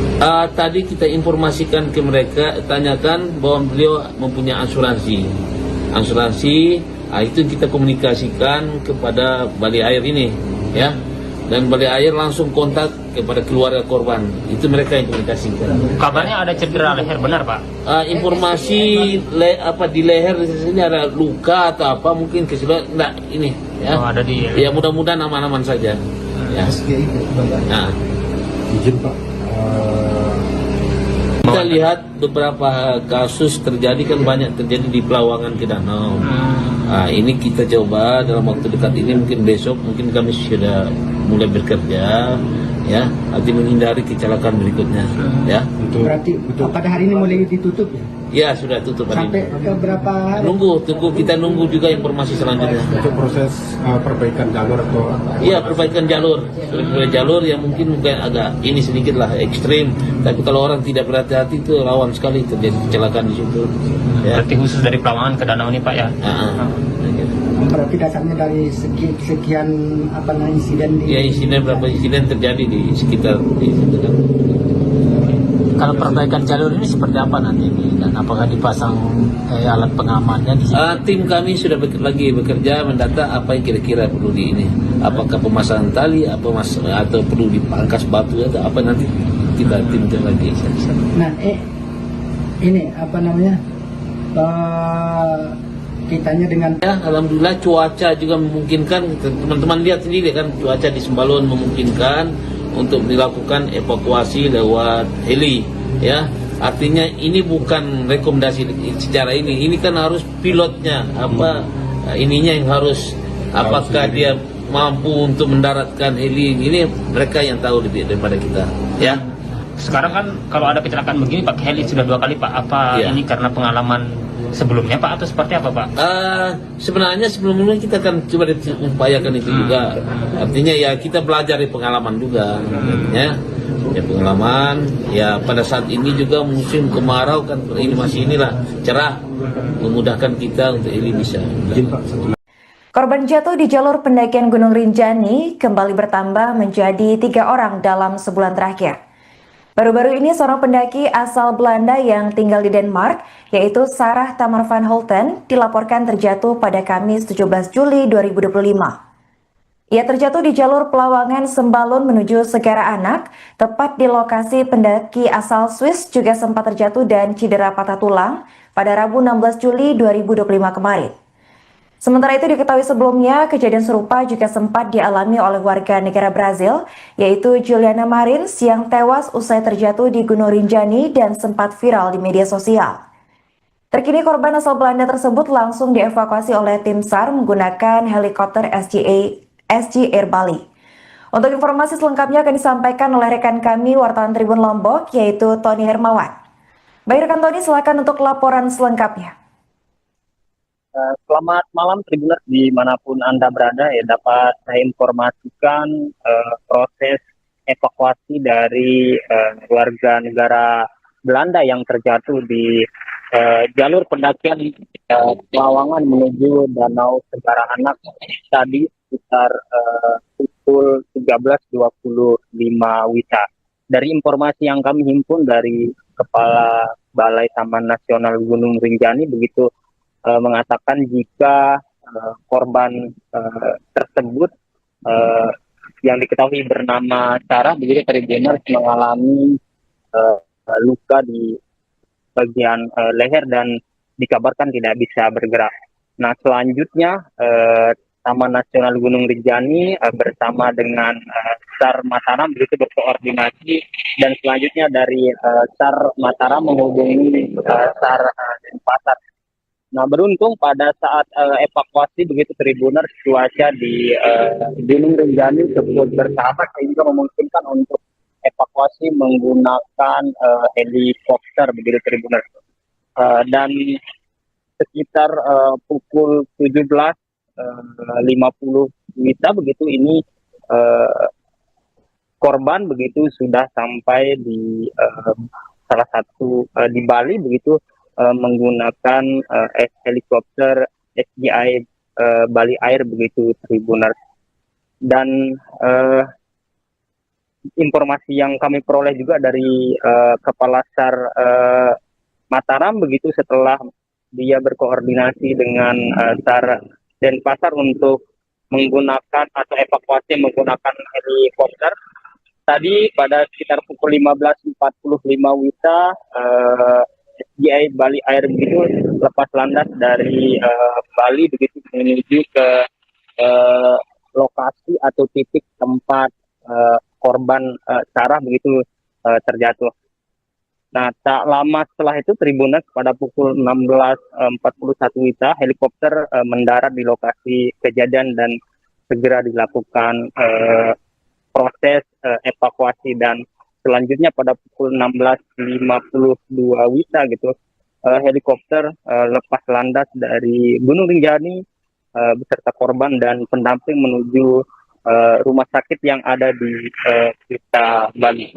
Tadi kita informasikan ke mereka, tanyakan bahwa beliau mempunyai asuransi. Itu kita komunikasikan kepada Bali Air ini, ya. Dan Bali Air langsung kontak kepada keluarga korban. Itu mereka yang komunikasikan. Kabarnya ada cedera leher, benar Pak? Informasi di leher di sini ada luka atau apa, mungkin keseluruhan enggak ini, ya. Oh, ada di. Ya mudah-mudahan aman-aman saja. Ya. Nah. Izin Pak, Kita lihat beberapa kasus terjadi kan banyak terjadi di Pelawangan ke Danau. Ini kita coba dalam waktu dekat ini, mungkin besok mungkin kami sudah mulai bekerja ya, arti menghindari kecelakaan berikutnya ya. Berarti pada hari ini mulai ditutup ya? Ya sudah tutup hari Sampai ini. ke berapa hari? Kita nunggu juga informasi selanjutnya. untuk proses perbaikan jalur atau Iya, perbaikan jalur yang mungkin agak ini sedikit lah ekstrim, tapi kalau orang tidak berhati-hati itu rawan sekali terjadi kecelakaan di situ. Ya. Berarti khusus dari Pelawangan ke Danau ini Pak ya? Nah, gitu. berarti dasarnya dari sekian insiden Ya, berapa insiden terjadi di sekitar di situ kan. Kalau perbaikan jalur ini seperti apa nanti ini, dan apakah dipasang alat pengamannya di sini? Tim kami sudah lagi bekerja mendata apa yang kira-kira perlu di ini. Apakah pemasangan tali, atau perlu dipangkas batu atau apa, nanti kita tim lagi. Nah, ini kitanya dengan Ya, alhamdulillah cuaca juga memungkinkan. Teman-teman lihat sendiri kan, cuaca di Sembalun memungkinkan untuk dilakukan evakuasi lewat heli. Ya, artinya ini bukan rekomendasi secara ini kan harus pilotnya ininya yang harus, apakah dia mampu untuk mendaratkan heli ini, mereka yang tahu lebih daripada kita. Ya. Sekarang kan kalau ada kecelakaan begini pakai heli sudah 2 kali Pak. Apa Ya. ini karena pengalaman sebelumnya Pak atau seperti apa Pak? Sebenarnya sebelumnya kita kan coba upayakan itu juga. Artinya ya kita belajar dari pengalaman juga. Ya pengalaman. Ya pada saat ini juga musim kemarau kan, ini masih cerah, memudahkan kita untuk ini bisa. Korban jatuh di jalur pendakian Gunung Rinjani kembali bertambah menjadi 3 orang dalam sebulan terakhir. Baru-baru ini seorang pendaki asal Belanda yang tinggal di Denmark, yaitu Sarah Tamar van Holten, dilaporkan terjatuh pada Kamis 17 Juli 2025. Ia terjatuh di jalur Pelawangan Sembalun menuju Segara Anak, tepat di lokasi pendaki asal Swiss juga sempat terjatuh dan cedera patah tulang pada Rabu 16 Juli 2025 kemarin. Sementara itu diketahui sebelumnya, kejadian serupa juga sempat dialami oleh warga negara Brazil, yaitu Juliana Marins yang tewas usai terjatuh di Gunung Rinjani dan sempat viral di media sosial. Terkini korban asal Belanda tersebut langsung dievakuasi oleh tim SAR menggunakan helikopter SG Air Bali. Untuk informasi selengkapnya akan disampaikan oleh rekan kami wartawan Tribun Lombok, yaitu Tony Hermawan. Baik rekan Tony, silakan untuk laporan selengkapnya. Selamat malam Tribuners dimanapun Anda berada, ya dapat saya informasikan proses evakuasi dari warga negara Belanda yang terjatuh di jalur pendakian Pelawangan menuju Danau Segara Anak tadi sekitar pukul 13.25 WITA. Dari informasi yang kami himpun dari Kepala Balai Taman Nasional Gunung Rinjani begitu mengatakan jika korban tersebut yang diketahui bernama Sarah begitu Tribuners mengalami luka di bagian leher dan dikabarkan tidak bisa bergerak. Nah selanjutnya Taman Nasional Gunung Rinjani bersama dengan SAR Mataram begitu berkoordinasi, dan selanjutnya dari SAR Mataram menghubungi SAR Denpasar. Nah beruntung pada saat evakuasi begitu Tribuners, cuaca di Gunung Rinjani tersebut bersahabat sehingga memungkinkan untuk evakuasi menggunakan helikopter begitu Tribuners. Dan sekitar pukul 17.50 WITA begitu ini korban begitu sudah sampai di salah satu di Bali begitu menggunakan helikopter SGI Bali Air begitu Tribuners. Dan informasi yang kami peroleh juga dari Kepala SAR Mataram begitu setelah dia berkoordinasi dengan SAR Denpasar untuk menggunakan atau evakuasi menggunakan helikopter. Tadi pada sekitar pukul 15.45 WITA SGI Bali Air begitu lepas landas dari Bali begitu menuju ke lokasi atau titik tempat korban Sarah begitu terjatuh. Nah tak lama setelah itu Tribuners pada pukul 16.41 WITA helikopter mendarat di lokasi kejadian dan segera dilakukan proses evakuasi, dan selanjutnya pada pukul 16.52 WITA gitu helikopter lepas landas dari Gunung Rinjani beserta korban dan pendamping menuju rumah sakit yang ada di Kuta Bali.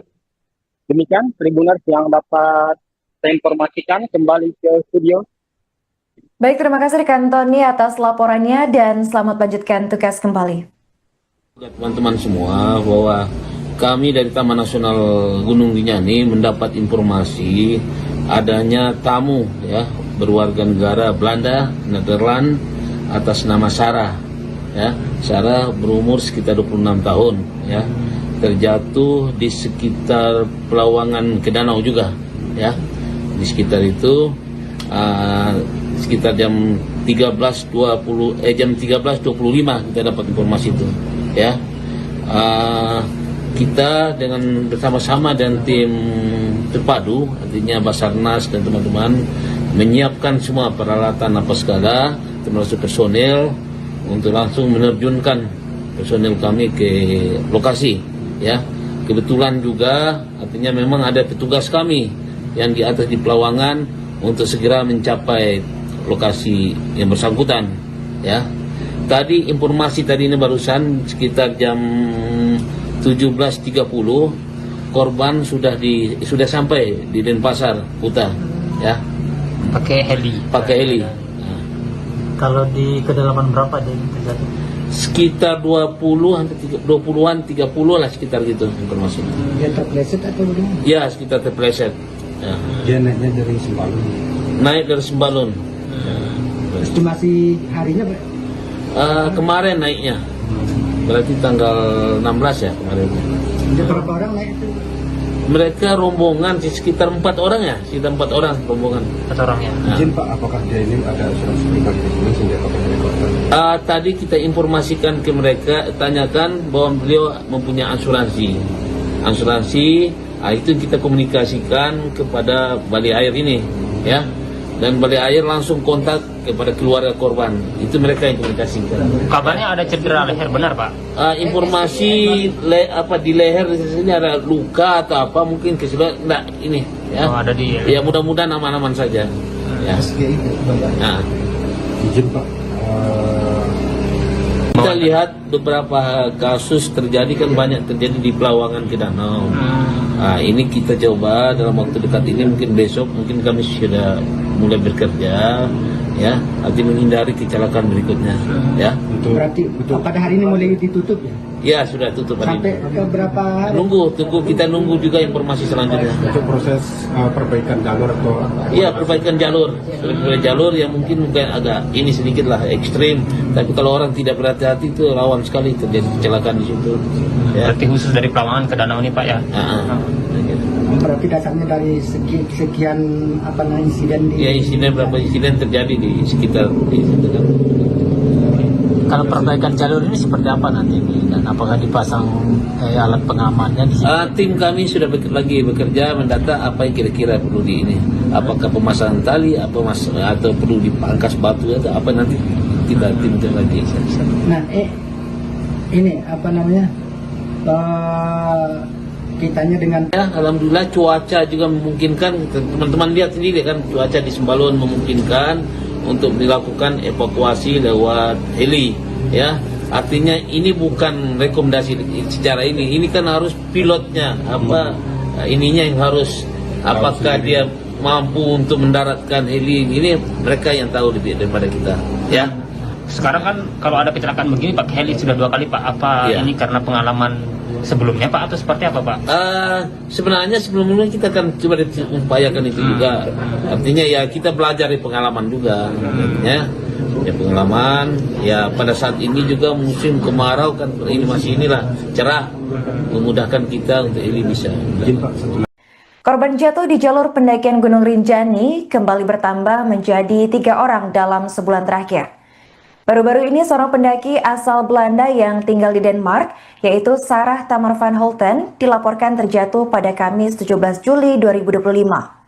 Demikian Tribuners yang dapat saya informasikan, kembali ke studio. Baik, terima kasih rekan Tony atas laporannya dan selamat lanjutkan tugas kembali. Teman-teman semua, bahwa kami dari Taman Nasional Gunung Rinjani mendapat informasi adanya tamu ya berwarga negara Belanda, Nederland atas nama Sarah. Ya, Sarah berumur sekitar 26 tahun ya. Terjatuh di sekitar Pelawangan ke danau juga ya. Di sekitar itu sekitar jam 13.25 kita dapat informasi itu ya. Kita dengan bersama-sama dan tim terpadu, artinya Basarnas dan teman-teman menyiapkan semua peralatan apa segala, termasuk personel untuk langsung menerjunkan personel kami ke lokasi ya. Kebetulan juga artinya memang ada petugas kami yang di atas di Pelawangan untuk segera mencapai lokasi yang bersangkutan ya. Tadi informasi tadi ini barusan sekitar jam 17.30 korban sudah sampai di Denpasar Kuta ya. Pakai heli. Kalau di kedalaman berapa dia terjadi? Sekitar 20-an 30 lah sekitar gitu informasi. Dia terpleset atau bagaimana? Ya, sekitar terpleset. Ya. Dia naiknya dari Sembalun. Naik dari Sembalun. Estimasi harinya Pak? Kemarin naiknya. Berarti tanggal 16 ya kemarin. Ada berapa orang naik itu? Mereka rombongan sekitar 4 orang ya, sekitar 4 orang rombongan. 4 orang ya. Nah. Izin Pak, apakah dia ini ada asuransi pribadi di sini sehingga dapat helikopter? Tadi kita informasikan ke mereka, tanyakan bahwa beliau mempunyai asuransi. Itu kita komunikasikan kepada Balai Air ini, ya. Dan Balai Air langsung kontak kepada keluarga korban. Itu mereka yang komunikasikan. Kabarnya ada cedera leher, benar Pak? Informasi di leher di sini ada luka atau apa mungkin enggak ini, ya. Oh, ada di. Ya mudah-mudahan aman-aman saja. Ya. Nah. Izin Pak, Kita lihat beberapa kasus terjadi kan banyak terjadi di Pelawangan ke danau. Ini kita coba dalam waktu dekat ini, mungkin besok mungkin kami sudah mulai bekerja ya, nanti menghindari kecelakaan berikutnya ya. Berarti pada hari ini mulai ditutup ya? Ya sudah tutup hari Sampai ini. ke berapa hari? Kita nunggu juga informasi selanjutnya. untuk proses perbaikan jalur atau Iya, perbaikan jalur. Jalur yang mungkin agak ini sedikit lah ekstrim, tapi kalau orang tidak berhati-hati itu rawan sekali terjadi kecelakaan di situ. Ya. Berarti khusus dari Pelawangan ke danau ini Pak ya? Berarti dasarnya dari sekian insiden di... Ya, berapa insiden terjadi di sekitar di situ kan. Kalau perbaikan jalur ini seperti apa nanti dan apakah dipasang alat pengamannya di sini? Tim kami sudah lagi bekerja mendata apa yang kira-kira perlu di ini. Apakah pemasangan tali, atau perlu dipangkas batu atau apa, nanti kita timkan lagi. Nah, ini kitanya dengan Ya, alhamdulillah cuaca juga memungkinkan. Teman-teman lihat sendiri kan, cuaca di Sembalun memungkinkan untuk dilakukan evakuasi lewat heli ya. Artinya ini bukan rekomendasi secara ini kan harus pilotnya ininya yang harus, apakah dia mampu untuk mendaratkan heli ini, mereka yang tahu lebih daripada kita ya. Sekarang kan kalau ada kecelakaan begini pakai heli sudah 2 kali Pak. Apa Iya. ini karena pengalaman sebelumnya Pak atau seperti apa Pak? Sebenarnya sebelumnya kita kan coba upayakan itu juga. Artinya ya kita belajar dari pengalaman juga, ya pengalaman. Ya pada saat ini juga musim kemarau kan, ini masih cerah, memudahkan kita untuk ini bisa. Korban jatuh di jalur pendakian Gunung Rinjani kembali bertambah menjadi 3 orang dalam sebulan terakhir. Baru-baru ini seorang pendaki asal Belanda yang tinggal di Denmark, yaitu Sarah Tamar van Holten, dilaporkan terjatuh pada Kamis 17 Juli 2025.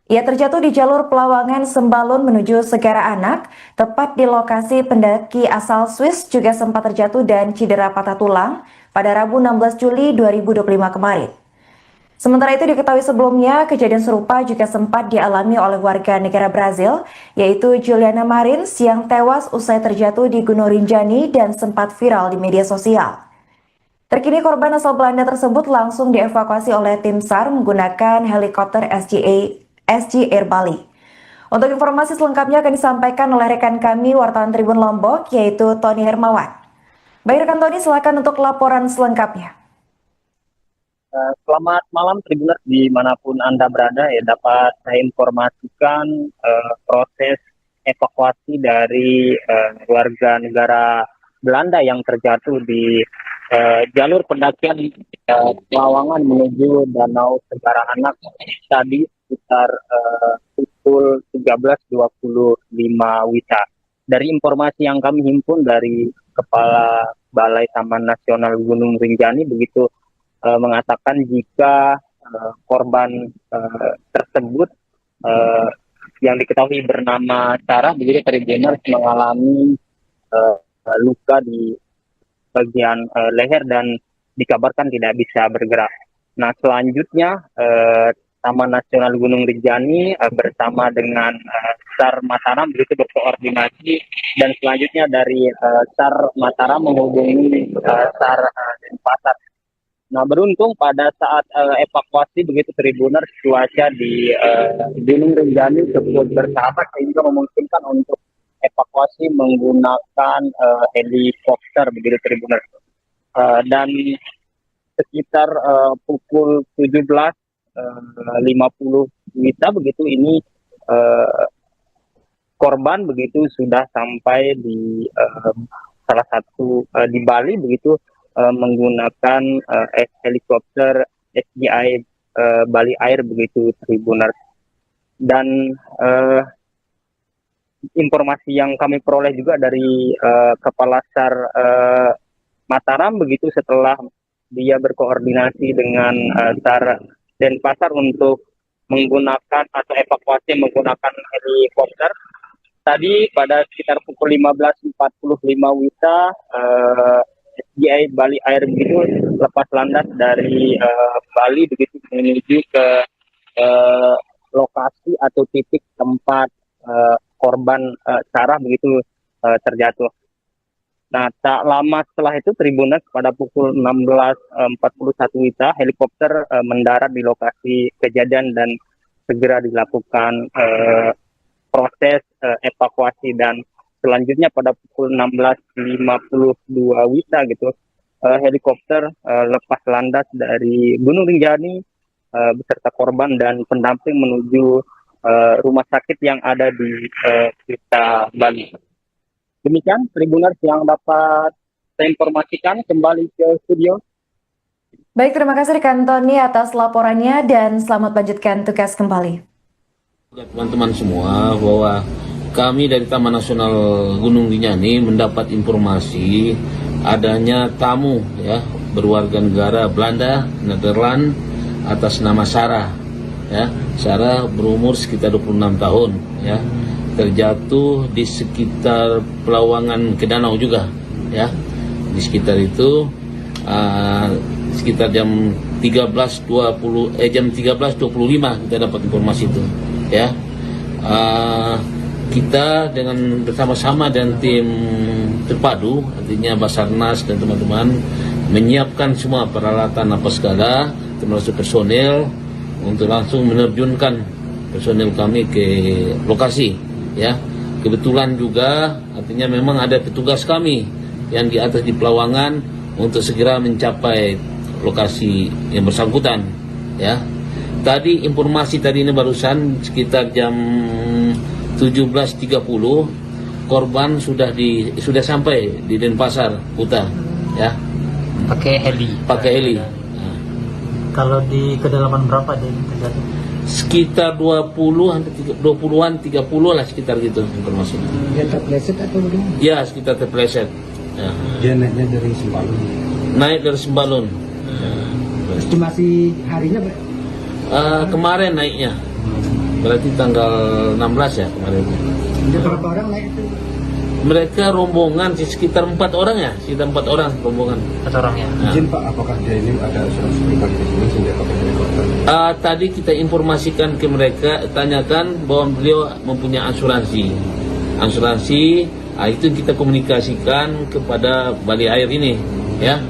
Ia terjatuh di jalur Pelawangan Sembalun menuju Segara Anak, tepat di lokasi pendaki asal Swiss juga sempat terjatuh dan cedera patah tulang pada Rabu 16 Juli 2025 kemarin. Sementara itu diketahui sebelumnya, kejadian serupa juga sempat dialami oleh warga negara Brazil, yaitu Juliana Marins yang tewas usai terjatuh di Gunung Rinjani dan sempat viral di media sosial. Terkini korban asal Belanda tersebut langsung dievakuasi oleh tim SAR menggunakan helikopter SG Air Bali. Untuk informasi selengkapnya akan disampaikan oleh rekan kami wartawan Tribun Lombok, yaitu Tony Hermawan. Baik rekan Tony, silakan untuk laporan selengkapnya. Selamat malam Tribuners dimanapun Anda berada, ya dapat saya informasikan proses evakuasi dari warga negara Belanda yang terjatuh di jalur pendakian Pelawangan menuju Danau Segara Anak tadi sekitar pukul 13.25 WITA. Dari informasi yang kami himpun dari Kepala Balai Taman Nasional Gunung Rinjani begitu mengatakan jika korban tersebut yang diketahui bernama Sarah begitu Tribuners mengalami luka di bagian leher dan dikabarkan tidak bisa bergerak. Nah selanjutnya Taman Nasional Gunung Rinjani bersama dengan SAR Mataram begitu berkoordinasi dan selanjutnya dari SAR Mataram menghubungi SAR Denpasar. Nah beruntung pada saat evakuasi begitu Tribuners cuaca di Gunung Rinjani cukup bersahabat sehingga memungkinkan untuk evakuasi menggunakan helikopter begitu Tribuners. Dan sekitar pukul 17.50 WITA begitu ini korban begitu sudah sampai di salah satu di Bali begitu menggunakan helikopter SGI Bali Air begitu Tribuners. Dan informasi yang kami peroleh juga dari Kepala SAR Mataram begitu setelah dia berkoordinasi dengan SAR Denpasar untuk menggunakan atau evakuasi menggunakan helikopter. Tadi pada sekitar pukul 15.45 WITA SGI Bali Air begitu lepas landas dari Bali begitu menuju ke lokasi atau titik tempat korban Sarah begitu terjatuh. Nah, tak lama setelah itu Tribuners pada pukul 16.41 WITA helikopter mendarat di lokasi kejadian dan segera dilakukan proses evakuasi dan selanjutnya pada pukul 16.52 WITA gitu helikopter lepas landas dari Gunung Rinjani beserta korban dan pendamping menuju rumah sakit yang ada di Kuta Bali. Demikian Tribuners yang dapat saya informasikan, kembali ke studio. Baik, terima kasih rekan Tony atas laporannya dan selamat lanjutkan tugas kembali. Teman-teman semua bahwa kami dari Taman Nasional Gunung Rinjani mendapat informasi adanya tamu ya berwarga negara Belanda, Nederland atas nama Sarah. Ya, Sarah berumur sekitar 26 tahun ya. Terjatuh di sekitar Pelawangan ke danau juga ya. Di sekitar itu sekitar jam 13.25 kita dapat informasi itu ya. Kita dengan bersama-sama dan tim terpadu artinya Basarnas dan teman-teman menyiapkan semua peralatan apa segala termasuk personel untuk langsung menerjunkan personel kami ke lokasi ya. Kebetulan juga artinya memang ada petugas kami yang di atas di Pelawangan untuk segera mencapai lokasi yang bersangkutan ya. Tadi informasi tadi ini barusan sekitar jam 17.30 korban sudah sampai di Denpasar Kuta ya. Pakai heli. Nah. Kalau di kedalaman berapa dia terjatuh? Sekitar 20-an 30 lah sekitar gitu informasi. Dia terpleset atau bagaimana? Ya, sekitar terpleset. Ya. Dia naiknya dari Sembalun. Naik dari Sembalun. Estimasi harinya Kemarin naiknya. Berarti tanggal 16 ya kemarin. ada berapa orang naik itu? Mereka rombongan sekitar 4 orang ya, sekitar 4 orang rombongan. 4 orang ya. Nah. Izin Pak, apakah dia ini ada asuransi pribadi di sini sehingga pakai helikopter? Tadi kita informasikan ke mereka, tanyakan bahwa beliau mempunyai asuransi. Itu kita komunikasikan kepada Bali Air ini, ya.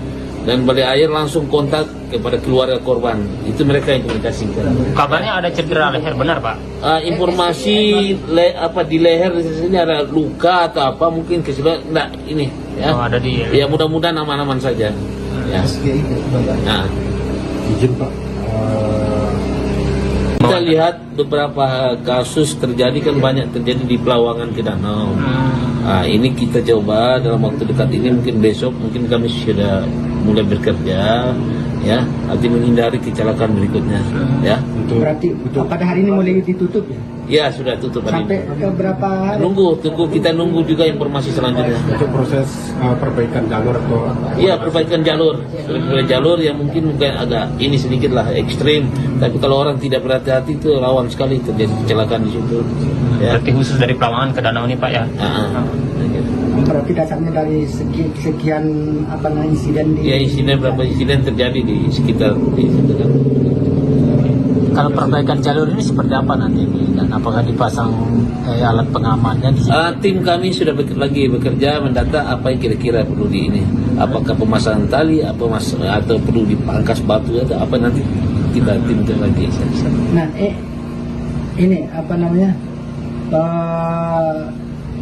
Dan Bali Air langsung kontak kepada keluarga korban. Itu mereka yang komunikasikan. Kabarnya ada cedera leher, benar Pak? Informasi di leher di sini ada luka atau apa mungkin kesebab enggak ini ya. Oh, ada di. Ya mudah-mudahan aman-aman saja. Ya. Nah. Izin Pak, Kita lihat beberapa kasus terjadi kan banyak terjadi di Pelawangan ke Danau. Nah, ini kita coba dalam waktu dekat ini mungkin besok mungkin kami sudah mulai bekerja ya, nanti menghindari kecelakaan berikutnya ya. Berarti pada hari ini mulai ditutup ya? Ya sudah tutup hari Sampai ini. ke berapa hari? Kita nunggu juga informasi selanjutnya. untuk proses perbaikan jalur atau Iya, perbaikan jalur. Jalur yang mungkin agak ini sedikit lah ekstrim, tapi kalau orang tidak berhati-hati itu rawan sekali terjadi kecelakaan di situ. Ya. Berarti khusus dari Pelawangan ke Danau ini Pak ya? Berarti dasarnya dari sekian insiden di... Ya berapa insiden terjadi di sekitar di situ kan. Kalau perbaikan jalur ini seperti apa nanti dan apakah dipasang alat pengamannya di sini? Tim kami sudah lagi bekerja mendata apa yang kira-kira perlu di ini. Apakah pemasangan tali, atau perlu dipangkas batu atau apa nanti kita timkan lagi. Nah, ini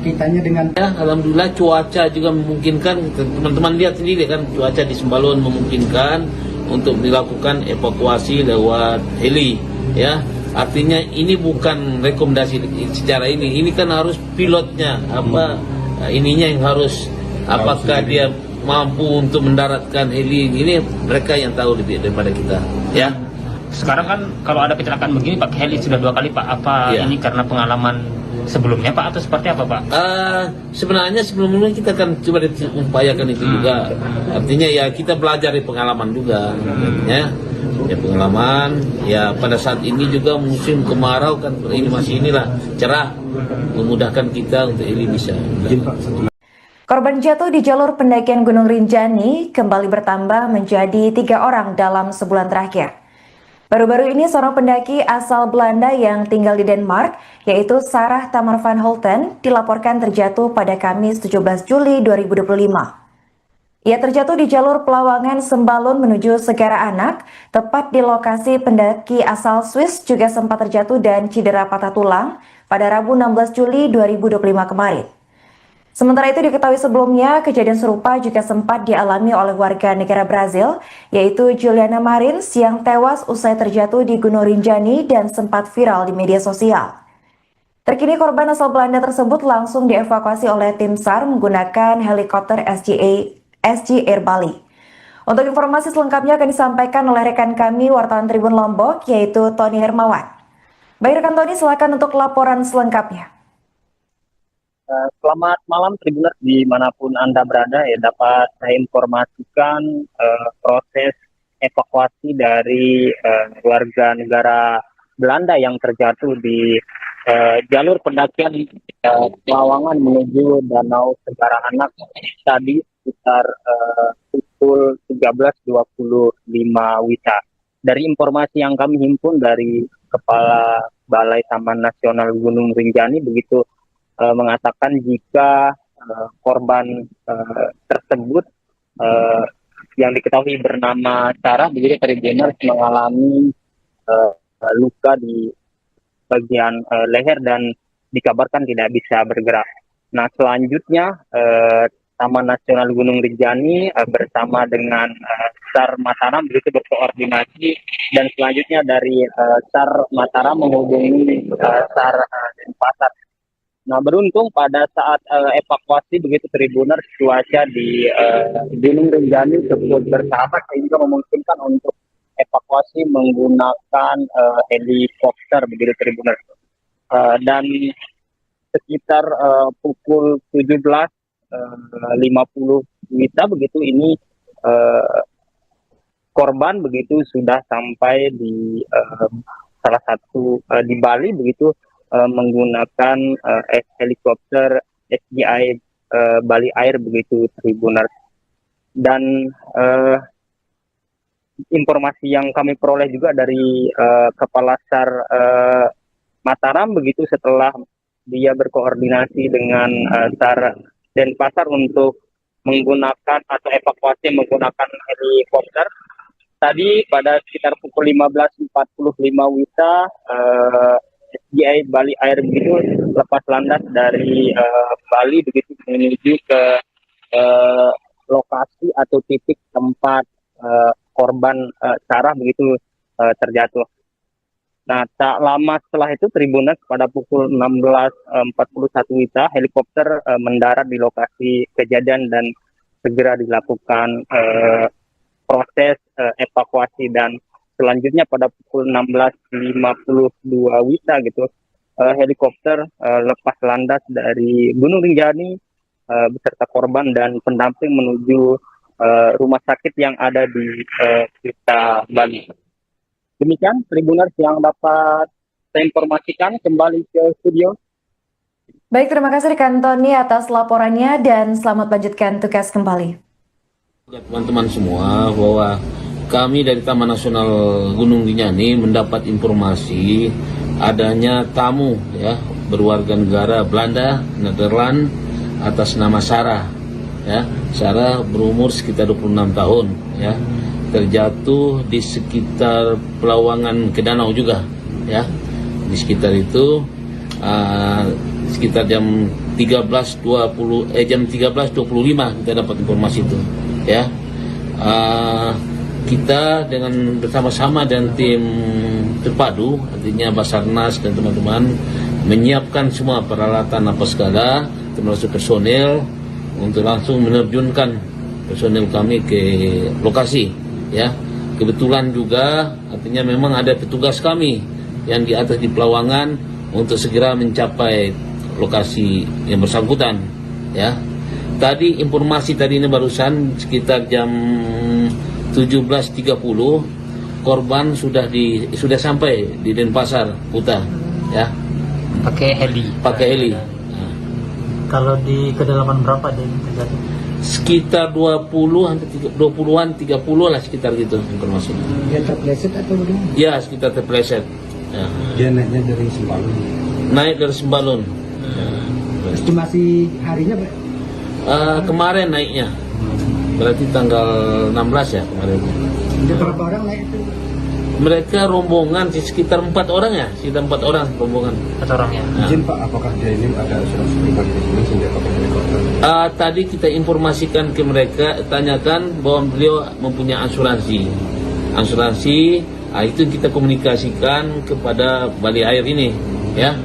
kitanya dengan Ya, alhamdulillah cuaca juga memungkinkan. Teman-teman lihat sendiri kan cuaca di Sembalun memungkinkan untuk dilakukan evakuasi lewat heli ya. Artinya ini bukan rekomendasi secara ini kan harus pilotnya ininya yang harus apakah dia mampu untuk mendaratkan heli ini, mereka yang tahu lebih daripada kita ya. Sekarang kan kalau ada kecelakaan begini Pak, heli sudah 2 kali Pak. Apa Iya. ini karena pengalaman sebelumnya Pak atau seperti apa Pak? Sebenarnya sebelumnya kita akan coba upayakan itu juga. Artinya ya kita belajar dari pengalaman juga. Ya pengalaman. Ya pada saat ini juga musim kemarau kan ini masih cerah, memudahkan kita untuk ini bisa. izin Pak, satu Korban jatuh di jalur pendakian Gunung Rinjani kembali bertambah menjadi 3 orang dalam sebulan terakhir. Baru-baru ini seorang pendaki asal Belanda yang tinggal di Denmark, yaitu Sarah Tamar van Holten, dilaporkan terjatuh pada Kamis 17 Juli 2025. Ia terjatuh di jalur Pelawangan Sembalun menuju Segara Anak, tepat di lokasi pendaki asal Swiss juga sempat terjatuh dan cedera patah tulang pada Rabu 16 Juli 2025 kemarin. Sementara itu diketahui sebelumnya, kejadian serupa juga sempat dialami oleh warga negara Brazil, yaitu Juliana Marins yang tewas usai terjatuh di Gunung Rinjani dan sempat viral di media sosial. Terkini korban asal Belanda tersebut langsung dievakuasi oleh tim SAR menggunakan helikopter SG Air Bali. Untuk informasi selengkapnya akan disampaikan oleh rekan kami wartawan Tribun Lombok, yaitu Tony Hermawan. Baik rekan Tony, silakan untuk laporan selengkapnya. Selamat malam Tribuners dimanapun Anda berada ya, dapat saya informasikan proses evakuasi dari warga negara Belanda yang terjatuh di jalur pendakian Pelawangan menuju Danau Segara Anak tadi sekitar pukul 13.25 WITA. Dari informasi yang kami himpun dari Kepala Balai Taman Nasional Gunung Rinjani begitu mengatakan jika korban tersebut yang diketahui bernama Sarah begitu Tribuners mengalami luka di bagian leher dan dikabarkan tidak bisa bergerak. Nah selanjutnya Taman Nasional Gunung Rinjani bersama dengan SAR Mataram begitu berkoordinasi dan selanjutnya dari SAR Mataram menghubungi SAR Denpasar. Nah beruntung pada saat evakuasi begitu Tribuners cuaca di Gunung Rinjani cukup bersahabat sehingga memungkinkan untuk evakuasi menggunakan helikopter begitu Tribuners. Dan sekitar pukul 17.50 WITA begitu ini korban begitu sudah sampai di salah satu di Bali begitu menggunakan helikopter SGI Bali Air begitu Tribuners. Dan informasi yang kami peroleh juga dari Kepala SAR Mataram begitu setelah dia berkoordinasi dengan SAR Denpasar untuk menggunakan atau evakuasi menggunakan helikopter. Tadi pada sekitar pukul 15.45 WITA, SGI Bali Air begitu lepas landas dari Bali begitu menuju ke lokasi atau titik tempat korban Sarah begitu terjatuh. Nah, tak lama setelah itu Tribuners pada pukul 16.41 WITA helikopter mendarat di lokasi kejadian dan segera dilakukan proses evakuasi, dan selanjutnya pada pukul 16.52 WITA gitu helikopter lepas landas dari Gunung Rinjani beserta korban dan pendamping menuju rumah sakit yang ada di Kuta Bali. Demikian Tribuners yang dapat saya informasikan, kembali ke studio. Baik, terima kasih rekan Tony atas laporannya dan selamat lanjutkan tugas kembali. Teman-teman semua, bahwa kami dari Taman Nasional Gunung Rinjani mendapat informasi adanya tamu ya berwarga negara Belanda, Nederland atas nama Sarah. Ya, Sarah berumur sekitar 26 tahun ya. Terjatuh di sekitar Pelawangan ke danau juga ya. Di sekitar itu sekitar jam 13.25 kita dapat informasi itu ya. Kita dengan bersama-sama dan tim terpadu, artinya Basarnas dan teman-teman menyiapkan semua peralatan apa segala, termasuk personel untuk langsung menerjunkan personel kami ke lokasi ya. Kebetulan juga artinya memang ada petugas kami yang di atas di Pelawangan untuk segera mencapai lokasi yang bersangkutan ya. Tadi informasi tadi ini barusan sekitar jam 17.30 korban sudah sampai di Denpasar Kuta ya. Pakai heli. Kalau di kedalaman berapa dia terjadi? Sekitar 20-an 30 lah, sekitar gitu informasinya. Dia terpleset atau bagaimana? Ya, sekitar terpleset. Ya. Dia naiknya dari Sembalun. Naik dari Sembalun. Estimasi harinya Pak? Kemarin naiknya. Berarti tanggal 16 ya kemarin. Ada berapa orang naik itu? Mereka rombongan sekitar 4 orang ya, sekitar 4 orang rombongan. 4 orang ya. Nah. Izin Pak, apakah dia ini ada asuransi pribadi di sini sehingga pakai helikopter? Tadi kita informasikan ke mereka, tanyakan bahwa beliau mempunyai asuransi. Itu kita komunikasikan kepada Bali Air ini, ya.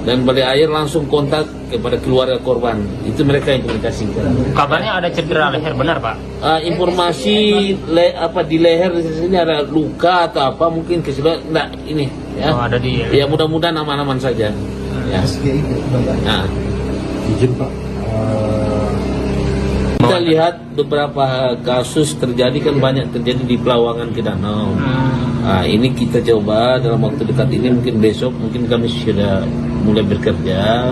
Dan Bali Air langsung kontak kepada keluarga korban. Itu mereka yang komunikasikan. Kabarnya ada cedera leher, benar Pak? Informasi di leher di sini ada luka atau apa, mungkin keseluruhan enggak ini, ya. Oh, ada di. Ya mudah-mudahan aman-aman saja. Ya. Nah. Izin Pak, Kita lihat beberapa kasus terjadi kan banyak terjadi di Pelawangan ke danau. Ini kita coba dalam waktu dekat ini, mungkin besok mungkin kami sudah mulai bekerja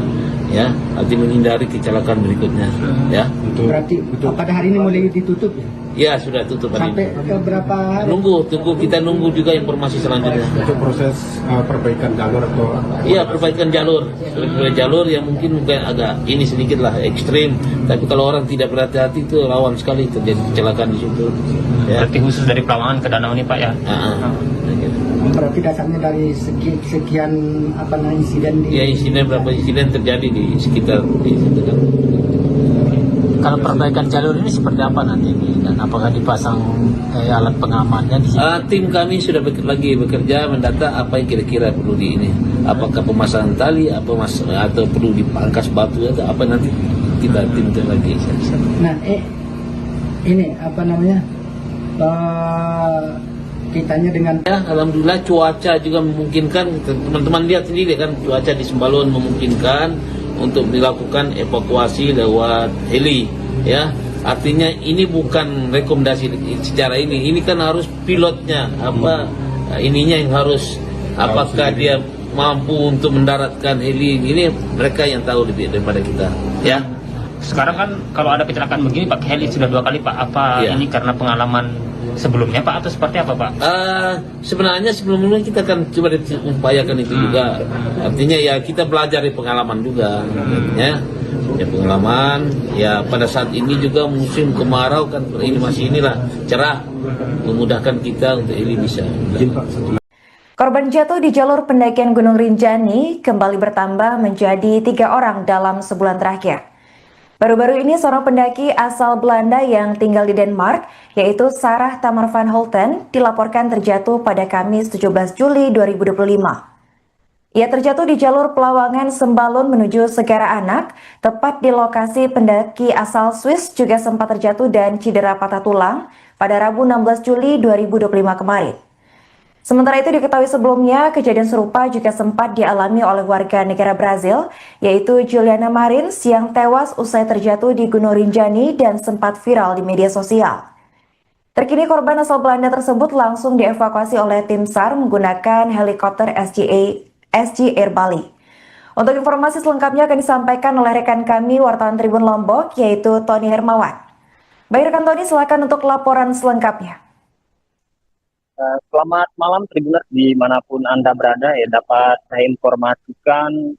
ya, arti menghindari kecelakaan berikutnya ya. Berarti pada hari ini mulai ditutup ya? Ya sudah tutup hari Sampai ini. ke berapa hari? Kita nunggu juga informasi selanjutnya. untuk proses perbaikan jalur atau Iya, perbaikan jalur. Jalur yang mungkin agak ini sedikit lah ekstrim, tapi kalau orang tidak berhati-hati itu rawan sekali terjadi kecelakaan di situ. Ya. Berarti khusus dari Pelawangan ke danau ini Pak ya? Berarti dasarnya dari sekian insiden di... Ya, berapa insiden terjadi di sekitar di situ kan. Kalau perbaikan jalur ini seperti apa nanti dan apakah dipasang alat pengamannya di sini? Tim kami sudah lagi bekerja mendata apa yang kira-kira perlu di ini. Apakah pemasangan tali, atau perlu dipangkas batu atau apa, nanti kita tim lagi. Nah, ini kitanya dengan Ya, alhamdulillah cuaca juga memungkinkan. Teman-teman lihat sendiri kan, cuaca di Sembalun memungkinkan untuk dilakukan evakuasi lewat heli ya. Artinya ini bukan rekomendasi secara ini kan harus pilotnya ininya yang harus, apakah dia mampu untuk mendaratkan heli ini, mereka yang tahu lebih daripada kita ya. Sekarang kan kalau ada kecelakaan begini pakai heli sudah 2 kali Pak. Apa Ya. ini karena pengalaman sebelumnya Pak atau seperti apa Pak? Sebenarnya sebelumnya kita akan coba upayakan itu juga. Artinya ya kita belajar dari pengalaman juga. Ya. Ya pengalaman, ya pada saat ini juga musim kemarau kan, ini masih inilah cerah, memudahkan kita untuk ini bisa. Korban jatuh di jalur pendakian Gunung Rinjani kembali bertambah menjadi 3 orang dalam sebulan terakhir. Baru-baru ini seorang pendaki asal Belanda yang tinggal di Denmark, yaitu Sarah Tamar van Holten, dilaporkan terjatuh pada Kamis 17 Juli 2025. Ia terjatuh di jalur Pelawangan Sembalun menuju Segara Anak, tepat di lokasi pendaki asal Swiss juga sempat terjatuh dan cedera patah tulang pada Rabu 16 Juli 2025 kemarin. Sementara itu diketahui sebelumnya, kejadian serupa juga sempat dialami oleh warga negara Brazil, yaitu Juliana Marins yang tewas usai terjatuh di Gunung Rinjani dan sempat viral di media sosial. Terkini korban asal Belanda tersebut langsung dievakuasi oleh tim SAR menggunakan helikopter SG Air Bali. Untuk informasi selengkapnya akan disampaikan oleh rekan kami wartawan Tribun Lombok, yaitu Tony Hermawan. Baik rekan Tony, silakan untuk laporan selengkapnya. Selamat malam Tribuners dimanapun Anda berada, ya dapat saya informasikan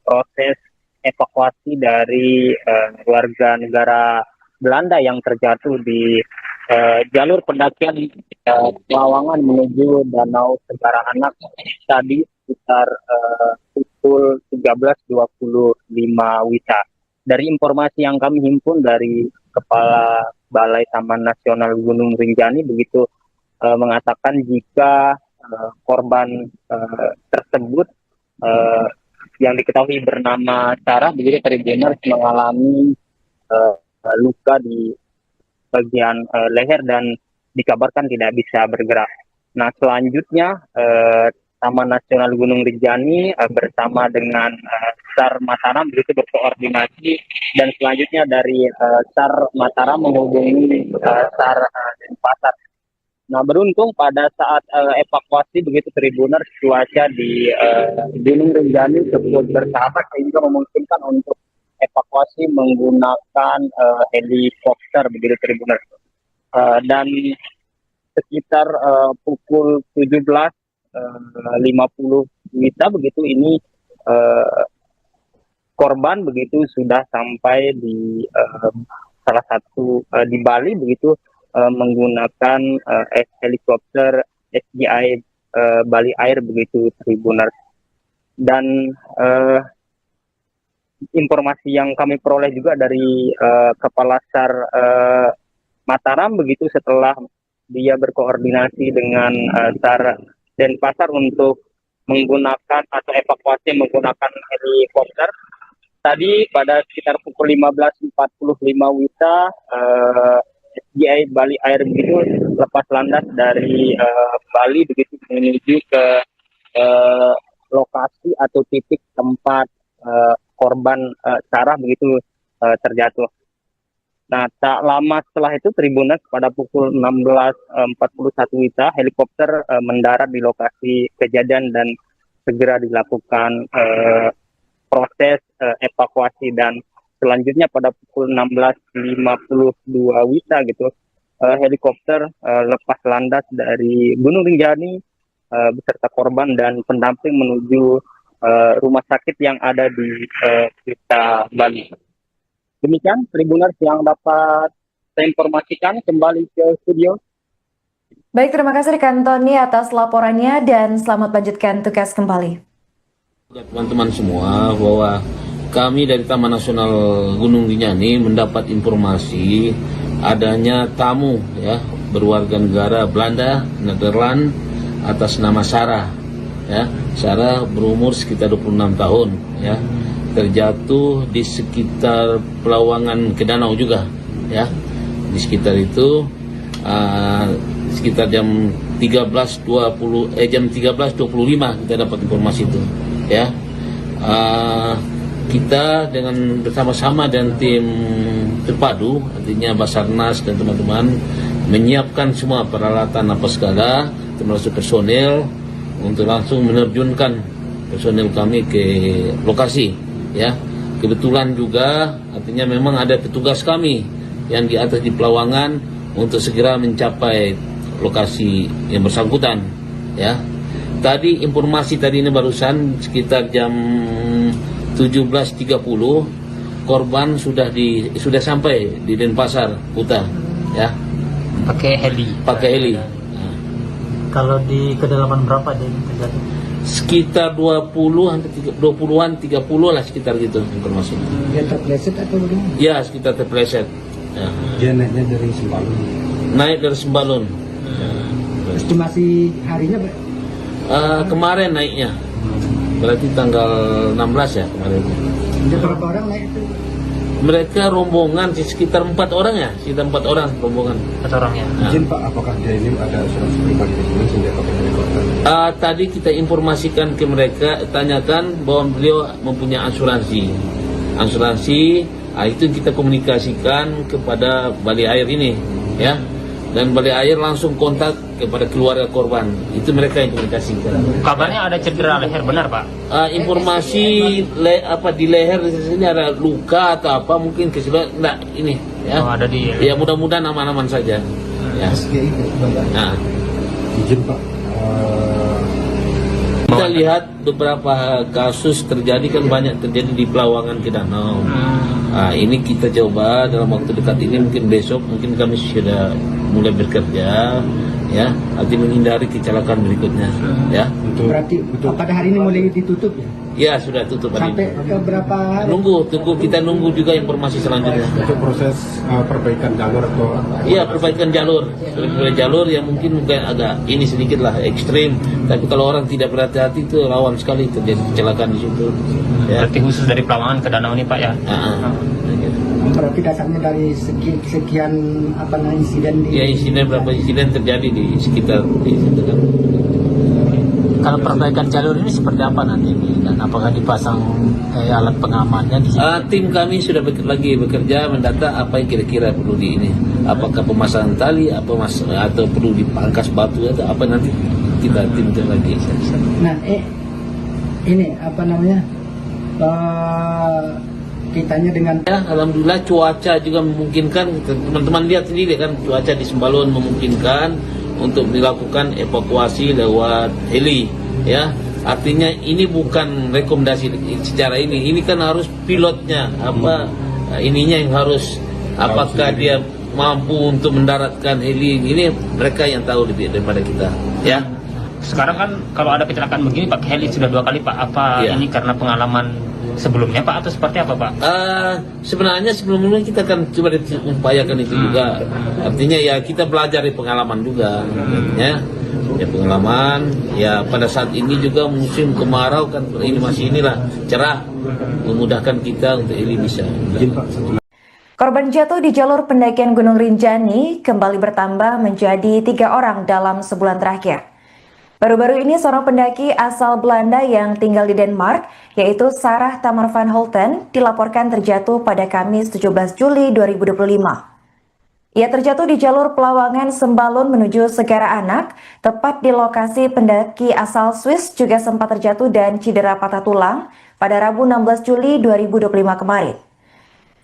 proses evakuasi dari warga negara Belanda yang terjatuh di jalur pendakian Pelawangan menuju Danau Segara Anak tadi sekitar pukul 13.25 WITA. Dari informasi yang kami himpun dari Kepala Balai Taman Nasional Gunung Rinjani begitu mengatakan jika korban tersebut yang diketahui bernama Sarah begitu Tribuners mengalami luka di bagian leher dan dikabarkan tidak bisa bergerak. Nah selanjutnya Taman Nasional Gunung Rinjani bersama dengan SAR Mataram begitu berkoordinasi dan selanjutnya dari SAR Mataram menghubungi SAR Denpasar. Nah beruntung pada saat evakuasi begitu Tribuners cuaca di Gunung Rinjani cukup bersahabat sehingga memungkinkan untuk evakuasi menggunakan helikopter begitu Tribuners. Dan sekitar pukul 17.50 WITA begitu ini korban begitu sudah sampai di salah satu di Bali begitu menggunakan helikopter SGI Bali Air begitu Tribuners. Dan informasi yang kami peroleh juga dari Kepala SAR Mataram begitu setelah dia berkoordinasi dengan SAR Denpasar untuk menggunakan atau evakuasi menggunakan helikopter. Tadi pada sekitar pukul 15.45 WITA SGI Bali Air begitu lepas landas dari Bali begitu menuju ke lokasi atau titik tempat korban Sarah begitu terjatuh. Nah, tak lama setelah itu Tribuners pada pukul 16.41 WITA helikopter mendarat di lokasi kejadian dan segera dilakukan proses evakuasi dan selanjutnya pada pukul 16.52 WITA gitu helikopter lepas landas dari Gunung Rinjani beserta korban dan pendamping menuju rumah sakit yang ada di Kuta Bali. Demikian Tribuners yang dapat saya informasikan, kembali ke studio. Baik, terima kasih rekan Tony atas laporannya dan selamat lanjutkan tugas kembali. Teman-teman semua bahwa kami dari Taman Nasional Gunung Rinjani mendapat informasi adanya tamu ya berwarga negara Belanda, Nederland atas nama Sarah. Ya, Sarah berumur sekitar 26 tahun ya. Terjatuh di sekitar Pelawangan ke danau juga ya. Di sekitar itu sekitar jam 13.25 kita dapat informasi itu ya. Kita dengan bersama-sama dan tim terpadu artinya Basarnas dan teman-teman menyiapkan semua peralatan apa segala termasuk personel untuk langsung menerjunkan personel kami ke lokasi ya. Kebetulan juga artinya memang ada petugas kami yang di atas di Pelawangan untuk segera mencapai lokasi yang bersangkutan ya. Tadi informasi tadi ini barusan sekitar jam 17.30 korban sudah sampai di Denpasar, Kuta, ya, Pakai heli. pakai heli. Kalau di kedalaman berapa dia terjadi? Sekitar 20-an 30 lah, sekitar gitu informasi. Dia terpleset atau bagaimana? Ya, sekitar terpleset. Ya. Dia naiknya dari Sembalun. Naik dari Sembalun. Estimasi harinya Kemarin naiknya. Berarti tanggal 16 ya kemarin. ada berapa orang naik itu? Mereka rombongan sekitar 4 orang ya, sekitar 4 orang rombongan. 4 orang ya. Nah. Izin Pak, apakah dia ini ada asuransi pribadi di sini sehingga pakai helikopter? Tadi kita informasikan ke mereka, tanyakan bahwa beliau mempunyai asuransi. Itu kita komunikasikan kepada Balai Air ini, ya. Dan Balai Air langsung kontak kepada keluarga korban. Itu mereka yang komunikasikan. Kabarnya ada cedera leher, benar Pak? Informasi di leher di sini ada luka atau apa, mungkin kesilapan enggak ini, ya. Oh, ada di. Ya, mudah-mudahan aman-aman saja. Ya. Nah, Izin Pak, kita lihat beberapa kasus terjadi kan, banyak terjadi di Pelawangan ke Danau. Ini kita coba dalam waktu dekat ini, mungkin besok mungkin kami sudah mulai bekerja, ya, arti menghindari kecelakaan berikutnya, ya. Berarti pada hari ini mulai ditutup ya? Ya, sudah tutup hari Sampai ini. ke berapa hari? Kita nunggu juga informasi selanjutnya. untuk proses perbaikan jalur atau Iya, perbaikan jalur yang mungkin agak ini sedikit lah ekstrim, tapi kalau orang tidak berhati-hati itu rawan sekali terjadi kecelakaan di situ. Ya. Berarti khusus dari Pelawangan ke Danau ini Pak ya? Berarti dasarnya dari sekian insiden di... Ya, berapa insiden terjadi di sekitar di situ kan. Kalau perbaikan jalur ini seperti apa nanti dan apakah dipasang alat pengamannya di sini? Tim kami sudah bekerja mendata apa yang kira-kira perlu di ini. Apakah pemasangan tali, atau perlu dipangkas batu atau apa, nanti kita timkan lagi. Nah, ini kitanya dengan Ya, alhamdulillah cuaca juga memungkinkan. Teman-teman lihat sendiri kan, cuaca di Sembalun memungkinkan untuk dilakukan evakuasi lewat heli, ya. Artinya ini bukan rekomendasi secara ini kan harus pilotnya ininya yang harus, apakah dia mampu untuk mendaratkan heli ini, mereka yang tahu lebih daripada kita, ya. Sekarang kan kalau ada kecelakaan begini pakai heli sudah 2 kali Pak. Apa Iya. ini karena pengalaman sebelumnya Pak atau seperti apa Pak? Sebenarnya sebelumnya kita kan coba upayakan itu juga. Artinya ya kita belajar dari pengalaman juga, ya. Ya, pengalaman. Ya, pada saat ini juga musim kemarau kan, ini masih cerah, memudahkan kita untuk ini bisa. izin Pak, Korban jatuh di jalur pendakian Gunung Rinjani kembali bertambah menjadi 3 orang dalam sebulan terakhir. Baru-baru ini seorang pendaki asal Belanda yang tinggal di Denmark, yaitu Sarah Tamar van Holten, dilaporkan terjatuh pada Kamis 17 Juli 2025. Ia terjatuh di jalur Pelawangan Sembalun menuju Segara Anak, tepat di lokasi pendaki asal Swiss juga sempat terjatuh dan cedera patah tulang pada Rabu 16 Juli 2025 kemarin.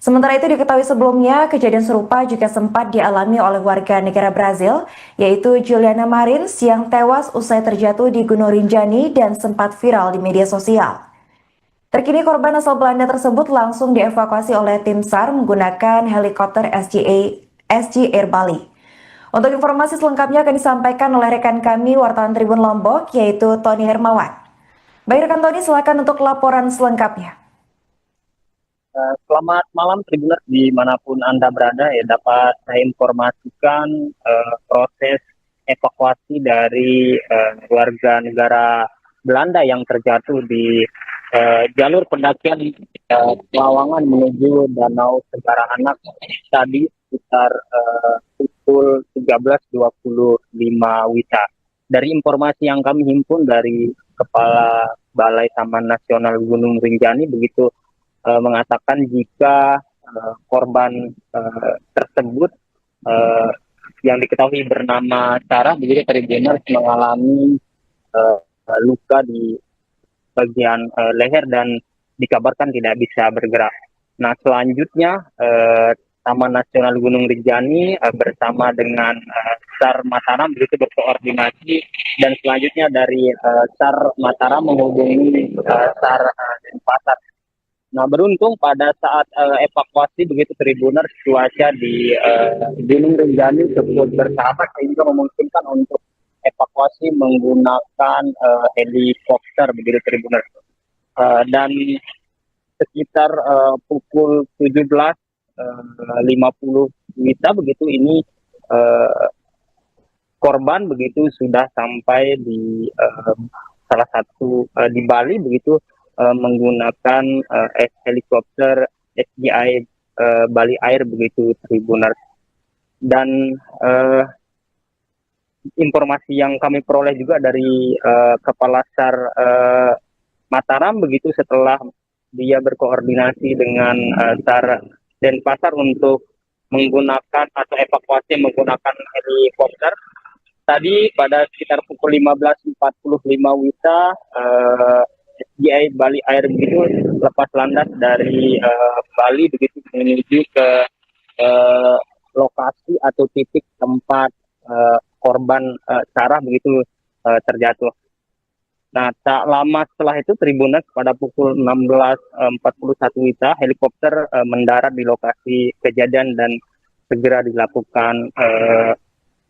Sementara itu diketahui sebelumnya, kejadian serupa juga sempat dialami oleh warga negara Brazil, yaitu Juliana Marins yang tewas usai terjatuh di Gunung Rinjani dan sempat viral di media sosial. Terkini korban asal Belanda tersebut langsung dievakuasi oleh tim SAR menggunakan helikopter SG Air Bali. Untuk informasi selengkapnya akan disampaikan oleh rekan kami wartawan Tribun Lombok, yaitu Tony Hermawan. Baik rekan Tony, silakan untuk laporan selengkapnya. Selamat malam Tribuners dimanapun Anda berada, ya, dapat saya informasikan proses evakuasi dari warga negara Belanda yang terjatuh di jalur pendakian Pelawangan menuju Danau Segara Anak tadi sekitar pukul 13.25 WITA. Dari informasi yang kami himpun dari Kepala Balai Taman Nasional Gunung Rinjani begitu mengatakan jika korban tersebut yang diketahui bernama Sarah begitu Tribuners mengalami luka di bagian leher dan dikabarkan tidak bisa bergerak. Nah, selanjutnya Taman Nasional Gunung Rinjani bersama dengan SAR Mataram begitu berkoordinasi, dan selanjutnya dari SAR Mataram menghubungi SAR Denpasar Nah, beruntung pada saat evakuasi begitu Tribuners, cuaca di Gunung Rinjani cukup bersahabat sehingga memungkinkan untuk evakuasi menggunakan helikopter begitu Tribuners. Dan sekitar pukul 17.50 WITA begitu ini korban begitu sudah sampai di salah satu di Bali begitu menggunakan helikopter SGI Bali Air begitu Tribuners. Dan informasi yang kami peroleh juga dari Kepala SAR Mataram begitu setelah dia berkoordinasi dengan SAR Denpasar untuk menggunakan atau evakuasi menggunakan helikopter. Tadi pada sekitar pukul 15.45 WITA SGI Bali Air begitu lepas landas dari Bali begitu menuju ke lokasi atau titik tempat korban Sarah begitu terjatuh. Nah, tak lama setelah itu Tribuners pada pukul 16.41 WITA helikopter mendarat di lokasi kejadian dan segera dilakukan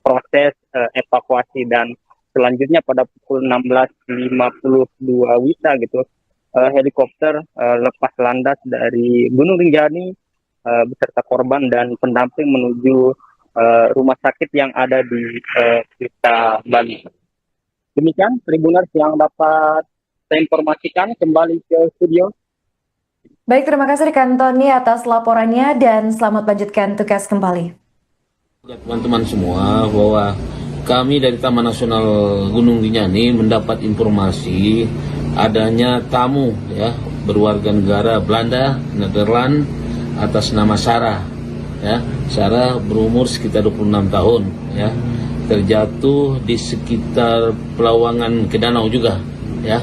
proses evakuasi, dan selanjutnya pada pukul 16.52 WITA gitu helikopter lepas landas dari Gunung Rinjani beserta korban dan pendamping menuju rumah sakit yang ada di Kuta Bali. Demikian Tribuners yang dapat saya informasikan, kembali ke studio. Baik, terima kasih rekan Tony atas laporannya dan selamat lanjutkan tugas kembali. Teman-teman semua, bahwa kami dari Taman Nasional Gunung Rinjani mendapat informasi adanya tamu ya berwarga negara Belanda, Nederland atas nama Sarah. Ya, Sarah berumur sekitar 26 tahun ya. Terjatuh di sekitar Pelawangan ke danau juga ya.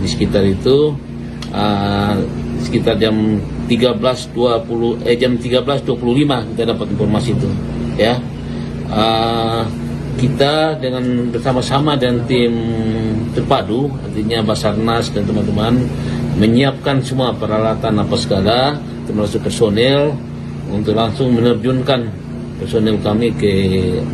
Di sekitar itu sekitar jam 13.25 kita dapat informasi itu ya. Kita dengan bersama-sama dan tim terpadu, artinya Basarnas dan teman-teman menyiapkan semua peralatan apa segala, termasuk personel untuk langsung menerjunkan personel kami ke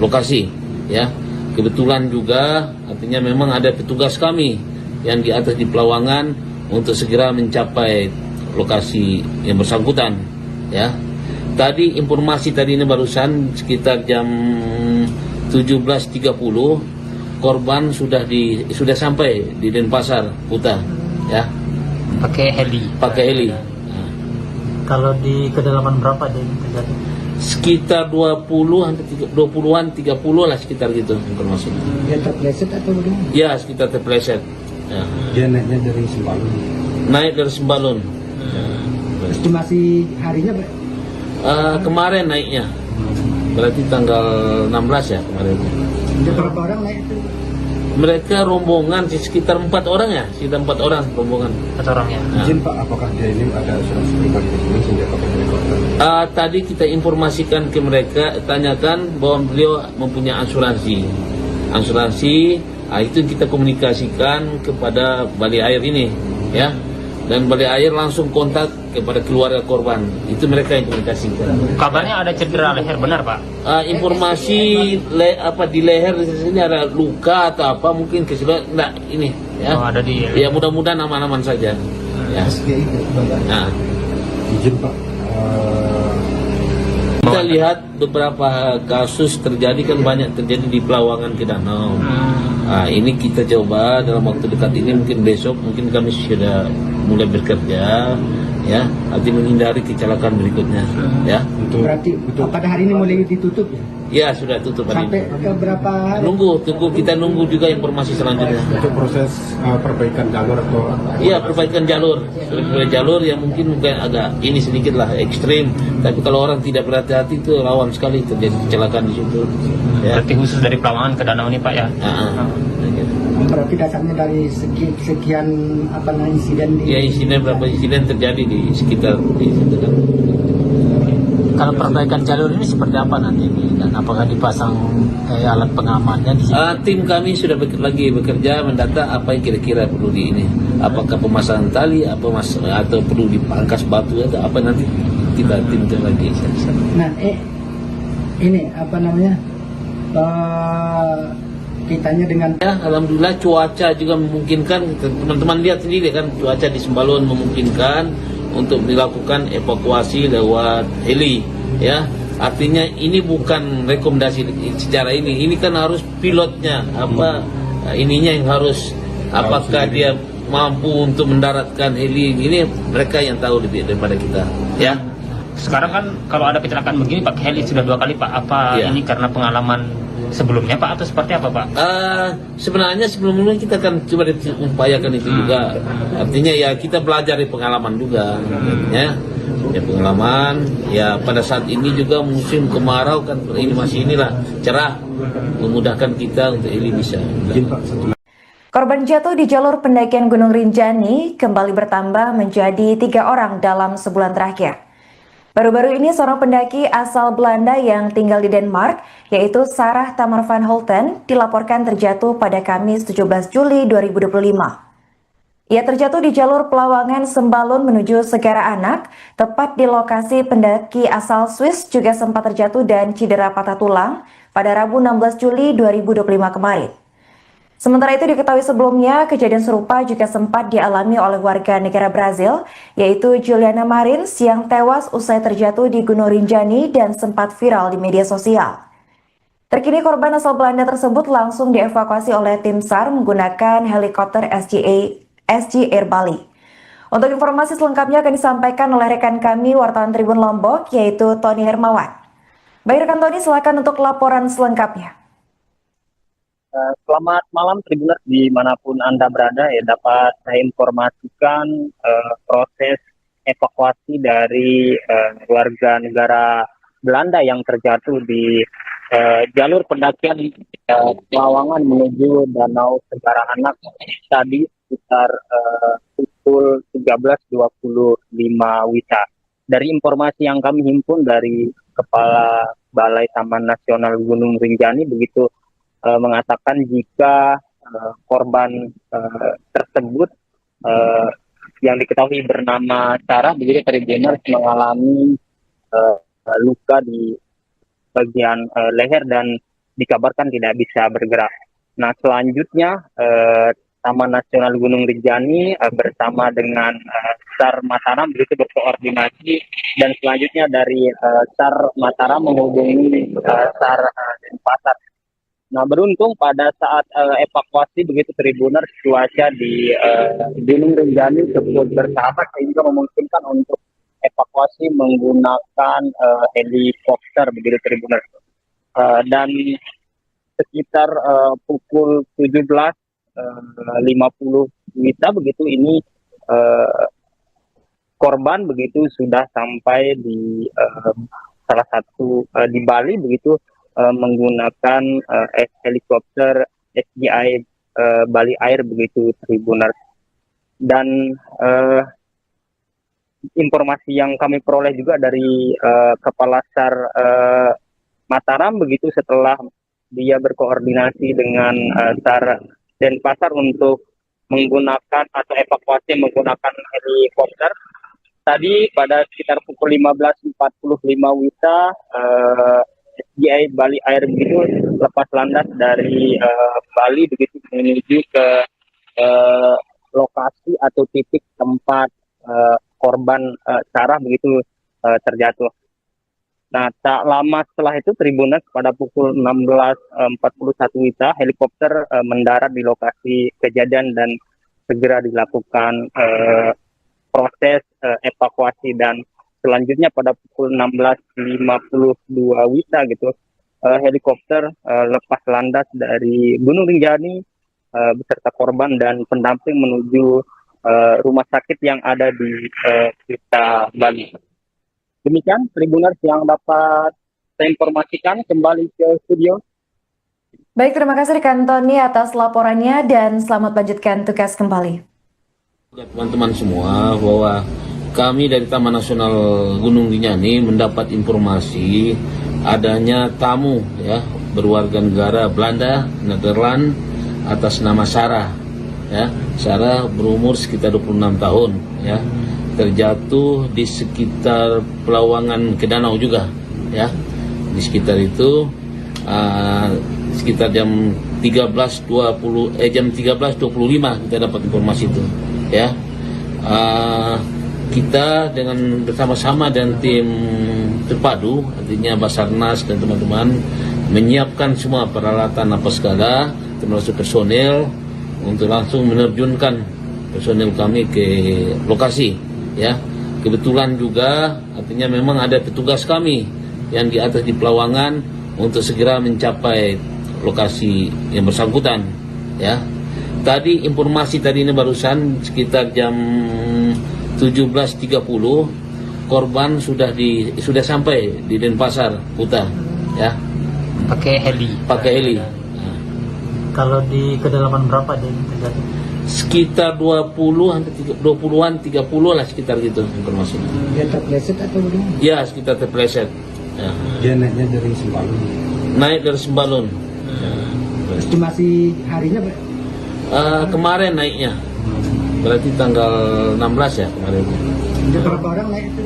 lokasi ya. Kebetulan juga artinya memang ada petugas kami yang di atas di Pelawangan untuk segera mencapai lokasi yang bersangkutan ya. Tadi informasi tadi ini barusan sekitar jam 17.30 korban sudah sampai di Denpasar Kuta ya. Pakai heli. Nah. Kalau di kedalaman berapa dia terjadi? Sekitar 20-an 30 lah, sekitar gitu informasi. Dia terpleset atau bagaimana? Ya, sekitar terpleset. Ya. Dia naiknya dari Sembalun. Naik dari Sembalun. Estimasi harinya Kemarin naiknya. Berarti tanggal 16 ya kemarin. ada berapa orang naik itu? Mereka rombongan sekitar 4 orang ya, sekitar 4 orang rombongan. 4 orang ya. Nah. Izin Pak, apakah dia ini ada asuransi pribadi di sini sehingga pakai helikopter? Tadi kita informasikan ke mereka, tanyakan bahwa beliau mempunyai asuransi. Itu kita komunikasikan kepada Bali Air ini, ya. Dan Bali Air langsung kontak kepada keluarga korban. Itu mereka yang komunikasikan. Kabarnya ada cedera leher, benar Pak? Informasi di leher di sini ada luka atau apa, mungkin keseluruhan enggak ini, ya. Oh, ada di. Ya mudah-mudahan aman-aman saja. Ya. Nah. Izin Pak, Kita lihat beberapa kasus terjadi kan banyak terjadi di Pelawangan ke danau. Ini kita coba dalam waktu dekat ini, mungkin besok mungkin kami sudah mulai bekerja ya, nanti menghindari kecelakaan berikutnya ya. Berarti pada hari ini mulai ditutup ya? Ya sudah tutup hari Sampai ini. ke berapa hari? Kita nunggu juga informasi selanjutnya. untuk proses perbaikan jalur atau Iya, perbaikan jalur. Jalur yang mungkin agak ini sedikit lah ekstrim, tapi kalau orang tidak berhati-hati itu rawan sekali terjadi kecelakaan di situ. Ya. Berarti khusus dari Pelawangan ke danau ini Pak ya? Berarti dasarnya dari sekian insiden di... Ya, beberapa insiden terjadi di sekitar di situ kan. Kalau perbaikan jalur ini seperti apa nanti ini, dan apakah dipasang alat pengamannya di sini? Tim kami sudah lagi bekerja mendata apa yang kira-kira perlu di ini. Apakah pemasangan tali, atau perlu dipangkas batu atau apa, nanti kita tim lagi. Nah, ini apa namanya? Kitanya dengan Ya, alhamdulillah cuaca juga memungkinkan. Teman-teman lihat sendiri kan, cuaca di Sembalun memungkinkan untuk dilakukan evakuasi lewat heli, ya. Artinya ini bukan rekomendasi secara ini kan harus pilotnya ininya yang harus, apakah dia mampu untuk mendaratkan heli ini, mereka yang tahu lebih daripada kita, ya. Sekarang kan kalau ada kecelakaan begini pakai heli sudah 2 kali Pak. Apa Ya. ini karena pengalaman sebelumnya Pak atau seperti apa Pak? Sebenarnya sebelumnya kita kan coba upayakan itu juga. Artinya ya kita belajar dari pengalaman juga, ya. Ya pengalaman. Ya pada saat ini juga musim kemarau kan, ini masih inilah cerah, memudahkan kita untuk ini bisa. Korban jatuh di jalur pendakian Gunung Rinjani kembali bertambah menjadi 3 orang dalam sebulan terakhir. Baru-baru ini seorang pendaki asal Belanda yang tinggal di Denmark, yaitu Sarah Tamar van Holten, dilaporkan terjatuh pada Kamis 17 Juli 2025. Ia terjatuh di jalur Pelawangan Sembalun menuju Segara Anak, tepat di lokasi pendaki asal Swiss juga sempat terjatuh dan cedera patah tulang pada Rabu 16 Juli 2025 kemarin. Sementara itu diketahui sebelumnya, kejadian serupa juga sempat dialami oleh warga negara Brazil, yaitu Juliana Marins yang tewas usai terjatuh di Gunung Rinjani dan sempat viral di media sosial. Terkini korban asal Belanda tersebut langsung dievakuasi oleh tim SAR menggunakan helikopter SG Air Bali. Untuk informasi selengkapnya akan disampaikan oleh rekan kami wartawan Tribun Lombok, yaitu Tony Hermawan. Baik rekan Tony, silakan untuk laporan selengkapnya. Selamat malam Tribuners dimanapun Anda berada, ya dapat saya informasikan proses evakuasi dari warga negara Belanda yang terjatuh di jalur pendakian Pelawangan menuju Danau Segara Anak tadi sekitar pukul 13.25 WITA. Dari informasi yang kami himpun dari Kepala Balai Taman Nasional Gunung Rinjani begitu mengatakan jika korban tersebut yang diketahui bernama Sarah begitu Tribuners mengalami luka di bagian leher dan dikabarkan tidak bisa bergerak. Nah selanjutnya Taman Nasional Gunung Rinjani bersama dengan SAR Mataram begitu berkoordinasi, dan selanjutnya dari SAR Mataram menghubungi SAR Denpasar. Nah beruntung pada saat evakuasi begitu Tribuners, cuaca di Gunung Rinjani tersebut bersahabat sehingga memungkinkan untuk evakuasi menggunakan helikopter begitu Tribuners. Dan sekitar pukul 17.50 WITA begitu ini korban begitu sudah sampai di salah satu di Bali begitu menggunakan helikopter SGI Bali Air begitu Tribuners. Dan informasi yang kami peroleh juga dari Kepala SAR Mataram begitu setelah dia berkoordinasi dengan SAR Denpasar untuk menggunakan atau evakuasi menggunakan helikopter. Tadi pada sekitar pukul 15.45 WITA SGI Bali Air begitu lepas landas dari Bali begitu menuju ke lokasi atau titik tempat korban Sarah begitu terjatuh. Nah, tak lama setelah itu Tribuners pada pukul 16.41 WITA helikopter mendarat di lokasi kejadian dan segera dilakukan proses evakuasi, dan selanjutnya pada pukul 16.52 WITA gitu helikopter lepas landas dari Gunung Rinjani beserta korban dan pendamping menuju rumah sakit yang ada di Kuta Bali. Demikian Tribuners yang dapat saya informasikan, kembali ke studio. Baik, terima kasih rekan Tony atas laporannya dan selamat lanjutkan tugas kembali. Teman-teman semua, bahwa kami dari Taman Nasional Gunung Rinjani mendapat informasi adanya tamu ya berwarga negara Belanda, Nederland atas nama Sarah. Ya, Sarah berumur sekitar 26 tahun ya. Terjatuh di sekitar Pelawangan ke danau juga ya. Di sekitar itu sekitar jam 13.25 kita dapat informasi itu ya. Kita dengan bersama-sama dan tim terpadu, artinya Basarnas dan teman-teman menyiapkan semua peralatan apa segala, termasuk personel untuk langsung menerjunkan personel kami ke lokasi ya. Kebetulan juga artinya memang ada petugas kami yang di atas di Pelawangan untuk segera mencapai lokasi yang bersangkutan ya. Tadi informasi tadi ini barusan sekitar jam 17.30 korban sudah sampai di Denpasar Kuta ya. Pakai heli. Kalau di kedalaman berapa dia terjatuh? Sekitar 20-an 30 lah sekitar gitu informasinya. Dia terpleset atau bagaimana? Ya, sekitar terpleset. Ya. Dia naiknya dari Sembalun. Naik dari Sembalun. Estimasi harinya Kemarin naiknya. Berarti tanggal 16 ya kemarin. ada berapa orang naik itu?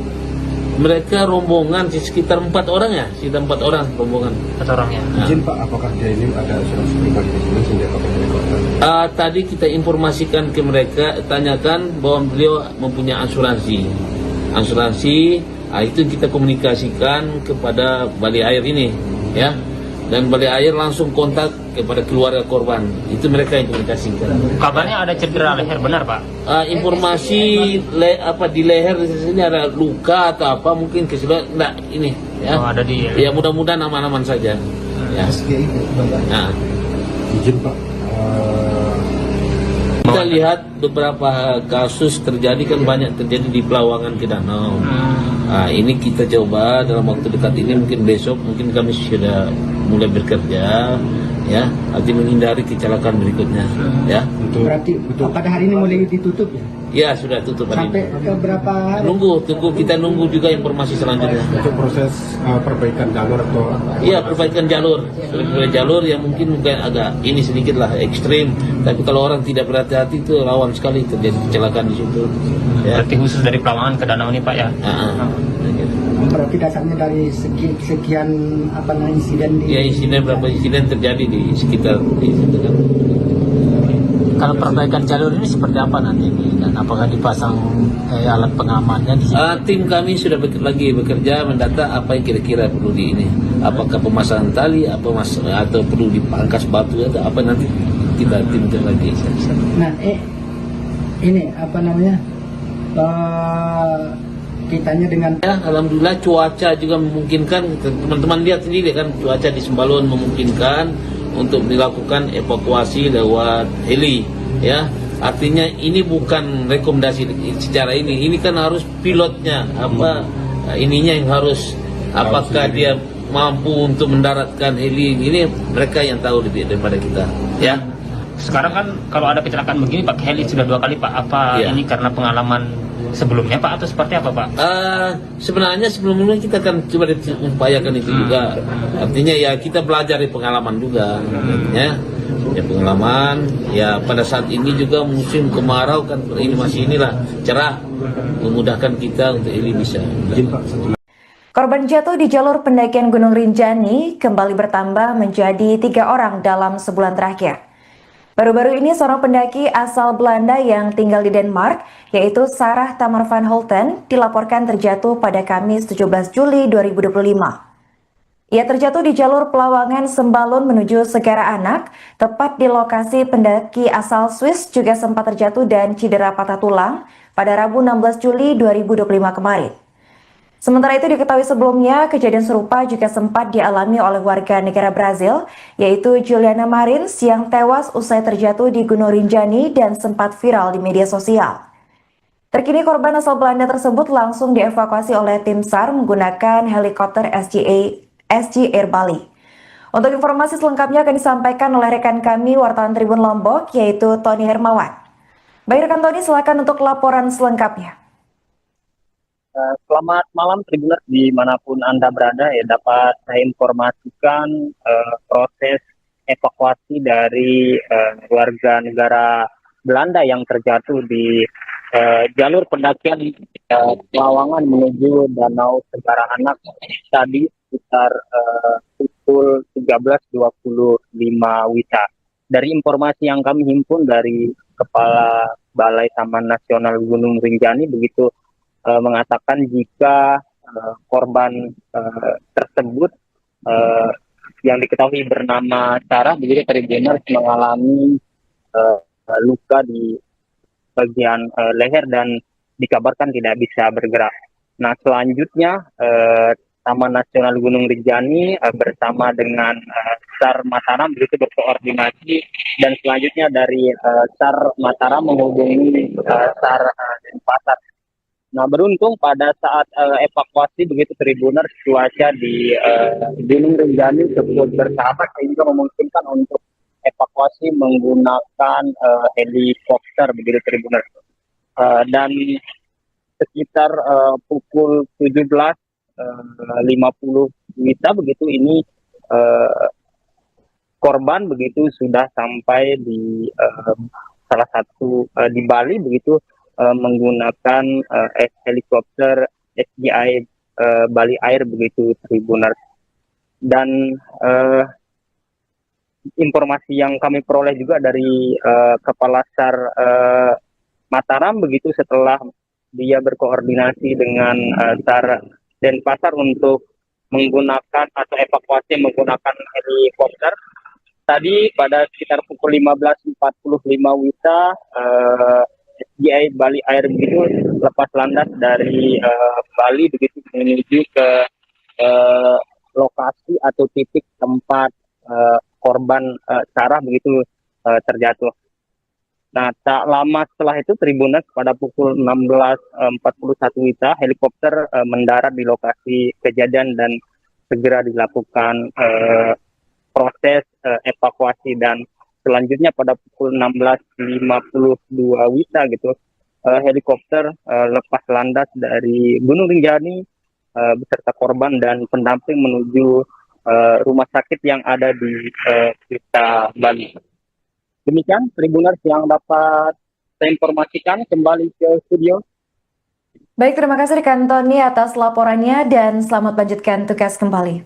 Mereka rombongan sekitar 4 orang ya, sekitar 4 orang rombongan. 4 orangnya. Izin Pak, apakah dia ini ada asuransi pribadi di sini sehingga pakai helikopter? Tadi kita informasikan ke mereka, tanyakan bahwa beliau mempunyai asuransi. Itu kita komunikasikan kepada Balai Air ini, ya. Dan Balai Air langsung kontak kepada keluarga korban. Itu mereka yang komunikasikan. Kabarnya ada cedera leher, benar Pak? Informasi di leher di sini ada luka atau apa mungkin enggak ini, ya. Oh, ada di. Ya mudah-mudahan aman-aman saja. Ya. Nah. Izin Pak, Kita lihat beberapa kasus terjadi kan banyak terjadi di Pelawangan ke danau. Ini kita coba dalam waktu dekat ini, mungkin besok mungkin kami sudah mulai bekerja ya, artinya menghindari kecelakaan berikutnya ya. Berarti pada hari ini mulai ditutup ya? Ya sudah tutup hari Sampai ini. ke berapa hari? Kita nunggu juga informasi selanjutnya. untuk proses perbaikan jalur atau Iya, perbaikan jalur. Jalur yang mungkin agak ini sedikit lah ekstrim, tapi kalau orang tidak berhati-hati itu rawan sekali terjadi kecelakaan di situ. Ya. Berarti khusus dari Pelawangan ke danau ini Pak ya? Berarti dasarnya dari sekian insiden di... Ya, berapa insiden terjadi di sekitar di situ kan. Kalau perbaikan jalur ini seperti apa nanti dan apakah dipasang alat pengamannya di sini? Tim kami sudah lagi bekerja mendata apa yang kira-kira perlu di ini. Apakah pemasangan tali, atau perlu dipangkas batu atau apa, nanti kita timkan lagi. Nah, ini kitanya dengan... Ya, alhamdulillah cuaca juga memungkinkan. Teman-teman lihat sendiri kan, cuaca di Sembalun memungkinkan untuk dilakukan evakuasi lewat heli ya. Artinya ini bukan rekomendasi secara ini kan harus pilotnya ininya yang harus, apakah dia mampu untuk mendaratkan heli ini, mereka yang tahu lebih daripada kita ya. Sekarang kan kalau ada kecelakaan begini pakai heli sudah 2 kali Pak. Apa Iya. ini karena pengalaman sebelumnya Pak atau seperti apa Pak? Sebenarnya sebelumnya kita akan coba upayakan itu juga. Artinya ya kita belajar dari pengalaman juga, ya pengalaman. Ya pada saat ini juga musim kemarau kan, ini masih cerah, memudahkan kita untuk ini bisa. izin Pak, satu Korban jatuh di jalur pendakian Gunung Rinjani kembali bertambah menjadi 3 orang dalam sebulan terakhir. Baru-baru ini seorang pendaki asal Belanda yang tinggal di Denmark, yaitu Sarah Tamar van Holten, dilaporkan terjatuh pada Kamis 17 Juli 2025. Ia terjatuh di jalur Pelawangan Sembalun menuju Segara Anak, tepat di lokasi pendaki asal Swiss juga sempat terjatuh dan cedera patah tulang pada Rabu 16 Juli 2025 kemarin. Sementara itu diketahui sebelumnya, kejadian serupa juga sempat dialami oleh warga negara Brazil, yaitu Juliana Marins yang tewas usai terjatuh di Gunung Rinjani dan sempat viral di media sosial. Terkini korban asal Belanda tersebut langsung dievakuasi oleh tim SAR menggunakan helikopter SG Air Bali. Untuk informasi selengkapnya akan disampaikan oleh rekan kami wartawan Tribun Lombok, yaitu Tony Hermawan. Baik rekan Tony, silakan untuk laporan selengkapnya. Selamat malam Tribuners dimanapun Anda berada ya, dapat saya informasikan proses evakuasi dari warga negara Belanda yang terjatuh di jalur pendakian Pelawangan menuju Danau Segara Anak tadi sekitar pukul 13.25 WITA. Dari informasi yang kami himpun dari Kepala Balai Taman Nasional Gunung Rinjani begitu mengatakan jika korban tersebut yang diketahui bernama Sarah begitu Tribuners mengalami luka di bagian leher dan dikabarkan tidak bisa bergerak. Nah selanjutnya Taman Nasional Gunung Rinjani bersama dengan SAR Mataram begitu berkoordinasi dan selanjutnya dari SAR Mataram menghubungi SAR Denpasar. Nah beruntung pada saat evakuasi begitu Tribuners cuaca di Gunung Rinjani cukup bersahabat sehingga memungkinkan untuk evakuasi menggunakan helikopter begitu Tribuners. Dan sekitar pukul 17.50 WITA begitu ini korban begitu sudah sampai di salah satu di Bali begitu menggunakan helikopter SGI Bali Air begitu Tribuners. Dan informasi yang kami peroleh juga dari Kepala SAR Mataram begitu setelah dia berkoordinasi dengan SAR Denpasar untuk menggunakan atau evakuasi menggunakan helikopter. Tadi pada sekitar pukul 15.45 WITA SGI Bali Air begitu lepas landas dari Bali begitu menuju ke lokasi atau titik tempat korban Sarah begitu terjatuh. Nah tak lama setelah itu Tribuners pada pukul 16.41 WITA helikopter mendarat di lokasi kejadian dan segera dilakukan proses evakuasi dan selanjutnya pada pukul 16.52 WITA gitu helikopter lepas landas dari Gunung Rinjani beserta korban dan pendamping menuju rumah sakit yang ada di Kuta Bali. Demikian Tribuners yang dapat saya informasikan, kembali ke studio. Baik, terima kasih rekan Tony atas laporannya dan selamat lanjutkan tugas kembali.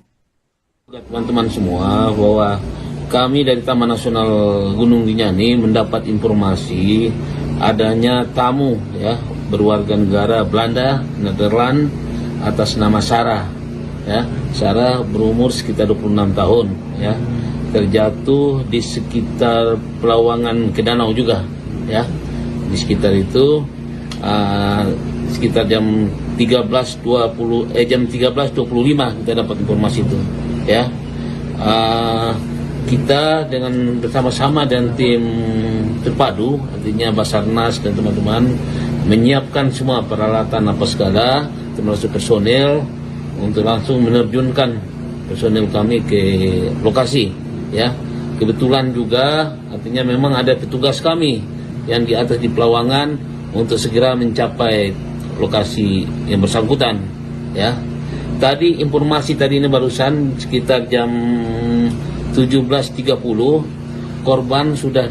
Teman-teman semua bahwa kami dari Taman Nasional Gunung Rinjani mendapat informasi adanya tamu ya berwarga negara Belanda, Nederland atas nama Sarah. Ya, Sarah berumur sekitar 26 tahun ya. Terjatuh di sekitar Pelawangan ke danau juga ya. Di sekitar itu sekitar jam 13.25 kita dapat informasi itu ya. Kita dengan bersama-sama dan tim terpadu, artinya Basarnas dan teman-teman menyiapkan semua peralatan apa segala, termasuk personel untuk langsung menerjunkan personel kami ke lokasi. Ya, kebetulan juga artinya memang ada petugas kami yang di atas di Pelawangan untuk segera mencapai lokasi yang bersangkutan. Ya, tadi informasi tadi ini barusan sekitar jam 17.30 korban sudah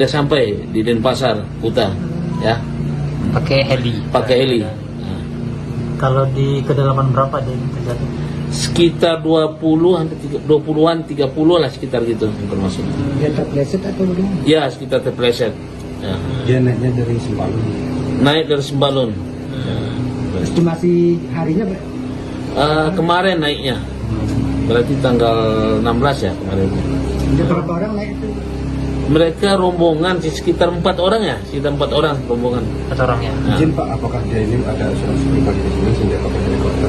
sampai di Denpasar Kuta ya Pakai heli. Nah. Kalau di kedalaman berapa dia terjadi? Sekitar 20-an 30 lah sekitar gitu informasi. Dia terpleset atau bagaimana? Ya sekitar terpleset ya. Dia naiknya dari Sembalun. Naik dari Sembalun Estimasi harinya kemarin naiknya berarti tanggal 16 ya kemarin. ada berapa orang naik itu? Mereka rombongan sekitar 4 orang ya, sekitar 4 orang rombongan. 4 orang ya. Nah. Izin Pak, apakah dia ini ada asuransi pribadi di sini sehingga pakai helikopter?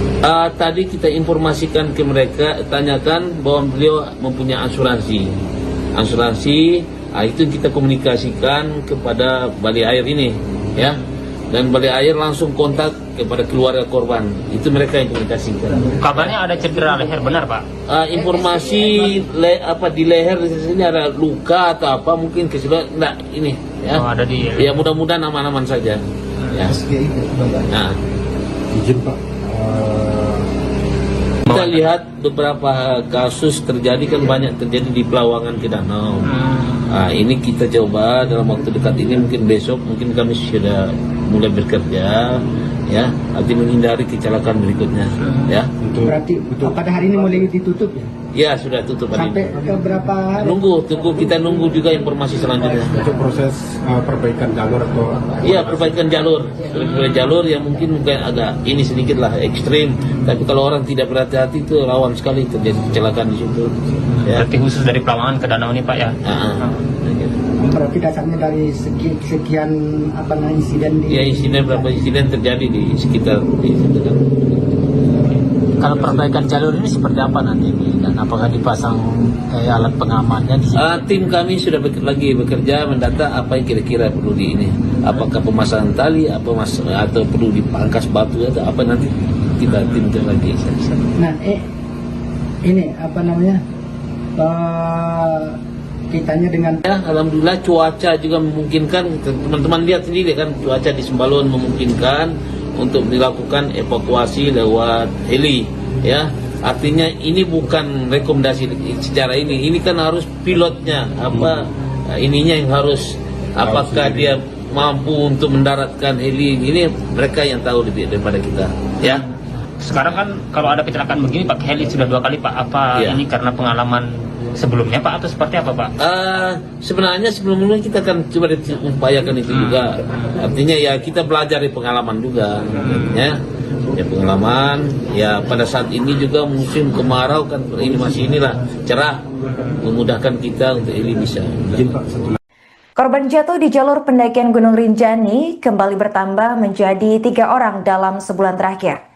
Tadi kita informasikan ke mereka, tanyakan bahwa beliau mempunyai asuransi. Itu kita komunikasikan kepada Bali Air ini, ya. Dan Bali Air langsung kontak kepada keluarga korban. Itu mereka yang komunikasikan. Kabarnya ada cedera leher, benar Pak? Informasi di leher di sini ada luka atau apa mungkin keseluruhan enggak ini, ya. Oh, ada di. Ya mudah-mudahan aman-aman saja. Ya. SGI Nah, Izin Pak, Kita lihat beberapa kasus terjadi kan banyak terjadi di Pelawangan ke Danau. Nah, ini kita coba dalam waktu dekat ini, mungkin besok mungkin kami sudah mulai bekerja ya, nanti menghindari kecelakaan berikutnya ya. Berarti pada hari ini mulai ditutup ya? Ya sudah tutup hari Sampai ini. ke berapa hari? Kita nunggu juga informasi selanjutnya. untuk proses perbaikan jalur atau Iya, perbaikan jalur. Perbaikan jalur yang mungkin agak ini sedikit lah ekstrim, tapi kalau orang tidak berhati-hati itu rawan sekali terjadi kecelakaan di situ. Ya. Berarti khusus dari Pelawangan ke Danau ini Pak ya? Berarti dasarnya dari sekian insiden di... Ya, berapa insiden terjadi di sekitar di situ kan. Kalau perbaikan jalur ini seperti apa nanti ini, dan apakah dipasang alat pengamannya di sini? Tim kami sudah lagi bekerja mendata apa yang kira-kira perlu di ini. Apakah pemasangan tali, atau perlu dipangkas batu atau apa, nanti kita timkan lagi. Nah, ini kitanya dengan Ya, alhamdulillah cuaca juga memungkinkan. Teman-teman lihat sendiri kan, cuaca di Sembalun memungkinkan untuk dilakukan evakuasi lewat heli. Ya, artinya ini bukan rekomendasi secara ini kan harus pilotnya ininya yang harus, apakah dia mampu untuk mendaratkan heli ini, mereka yang tahu lebih daripada kita ya. Sekarang kan kalau ada kecelakaan begini pakai heli sudah 2 kali Pak. Apa Iya. ini karena pengalaman sebelumnya Pak atau seperti apa Pak? Sebenarnya sebelumnya kita akan coba upayakan itu juga. Artinya ya kita belajar dari pengalaman juga. Ya pengalaman. Ya pada saat ini juga musim kemarau kan, ini masih cerah, memudahkan kita untuk ini bisa. Korban jatuh di jalur pendakian Gunung Rinjani kembali bertambah menjadi 3 orang dalam sebulan terakhir.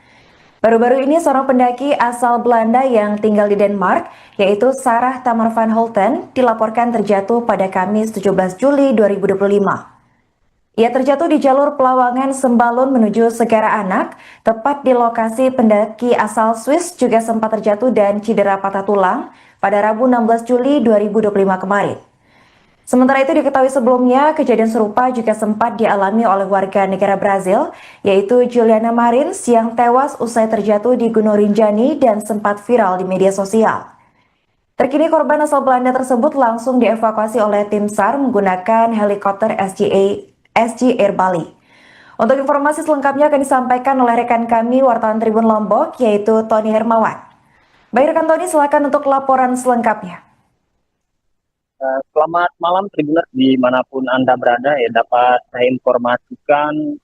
Baru-baru ini seorang pendaki asal Belanda yang tinggal di Denmark, yaitu Sarah Tamar van Holten, dilaporkan terjatuh pada Kamis 17 Juli 2025. Ia terjatuh di jalur Pelawangan Sembalun menuju Segara Anak, tepat di lokasi pendaki asal Swiss juga sempat terjatuh dan cedera patah tulang pada Rabu 16 Juli 2025 kemarin. Sementara itu diketahui sebelumnya, kejadian serupa juga sempat dialami oleh warga negara Brazil, yaitu Juliana Marins yang tewas usai terjatuh di Gunung Rinjani dan sempat viral di media sosial. Terkini korban asal Belanda tersebut langsung dievakuasi oleh tim SAR menggunakan helikopter SG Air Bali. Untuk informasi selengkapnya akan disampaikan oleh rekan kami wartawan Tribun Lombok, yaitu Tony Hermawan. Baik rekan Tony, silakan untuk laporan selengkapnya. Selamat malam Tribuners dimanapun Anda berada, ya dapat saya informasikan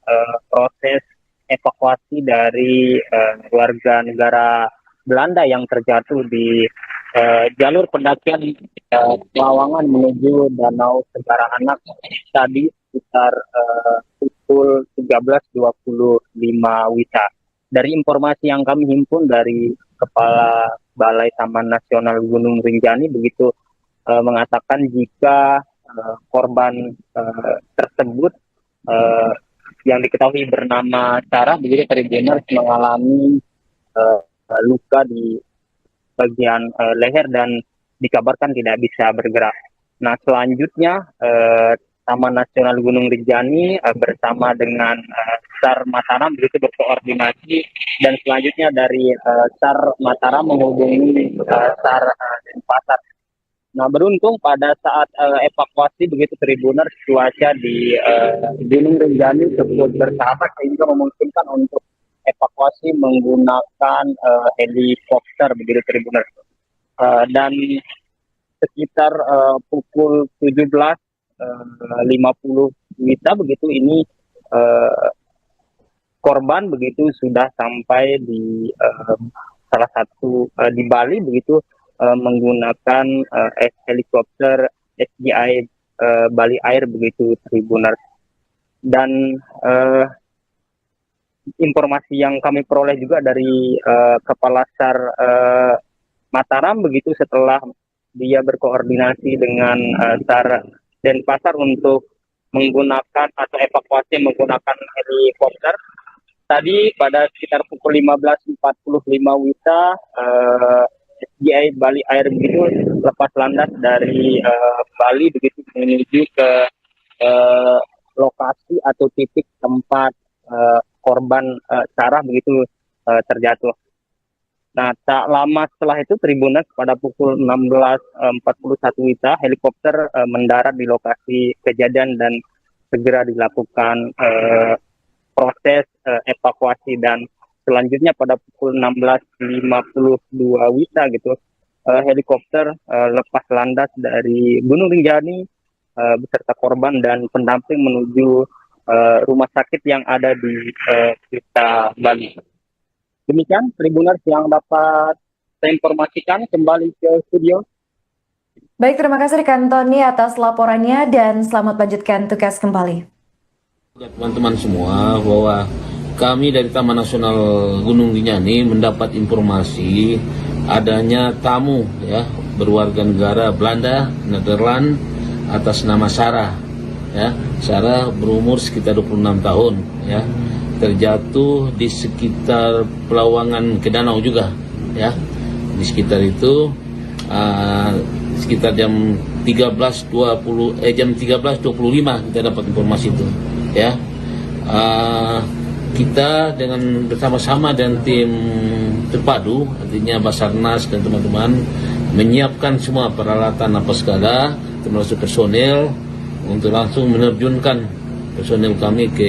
proses evakuasi dari warga negara Belanda yang terjatuh di jalur pendakian Pelawangan menuju Danau Segara Anak tadi sekitar pukul 13.25 WITA. Dari informasi yang kami himpun dari Kepala Balai Taman Nasional Gunung Rinjani begitu mengatakan jika korban tersebut yang diketahui bernama Sarah begitu Tribuners mengalami luka di bagian leher dan dikabarkan tidak bisa bergerak. Nah selanjutnya Taman Nasional Gunung Rinjani bersama dengan SAR Mataram begitu berkoordinasi, dan selanjutnya dari SAR Mataram menghubungi SAR Denpasar. Nah beruntung pada saat evakuasi begitu Tribuners, cuaca di Gunung Rinjani cukup bersahabat sehingga memungkinkan untuk evakuasi menggunakan helikopter begitu Tribuners. Dan sekitar pukul 17.50 WITA begitu ini korban begitu sudah sampai di salah satu di Bali begitu menggunakan helikopter SGI Bali Air begitu Tribuners. Dan informasi yang kami peroleh juga dari Kepala SAR Mataram begitu setelah dia berkoordinasi dengan SAR Denpasar untuk menggunakan atau evakuasi menggunakan helikopter. Tadi pada sekitar pukul 15.45 WITA SGI Bali Air begitu lepas landas dari Bali begitu menuju ke lokasi atau titik tempat korban sarah begitu terjatuh. Nah, tak lama setelah itu Tribuners pada pukul 16.41 WITA helikopter mendarat di lokasi kejadian dan segera dilakukan proses evakuasi, dan selanjutnya pada pukul 16.52 WITA gitu helikopter lepas landas dari Gunung Rinjani beserta korban dan pendamping menuju rumah sakit yang ada di Kuta, Bali. Demikian Tribuners yang dapat saya informasikan, kembali ke studio. Baik, terima kasih rekan Tony atas laporannya dan selamat lanjutkan tugas kembali. Teman-teman semua, bahwa kami dari Taman Nasional Gunung Rinjani mendapat informasi adanya tamu ya berwarga negara Belanda, Nederland atas nama Sarah. Ya, Sarah berumur sekitar 26 tahun ya. Terjatuh di sekitar Pelawangan ke Danau juga ya, di sekitar itu sekitar jam 13.25 kita dapat informasi itu ya. Kita dengan bersama-sama dan tim terpadu, artinya Basarnas dan teman-teman menyiapkan semua peralatan apa segala termasuk personel untuk langsung menerjunkan personel kami ke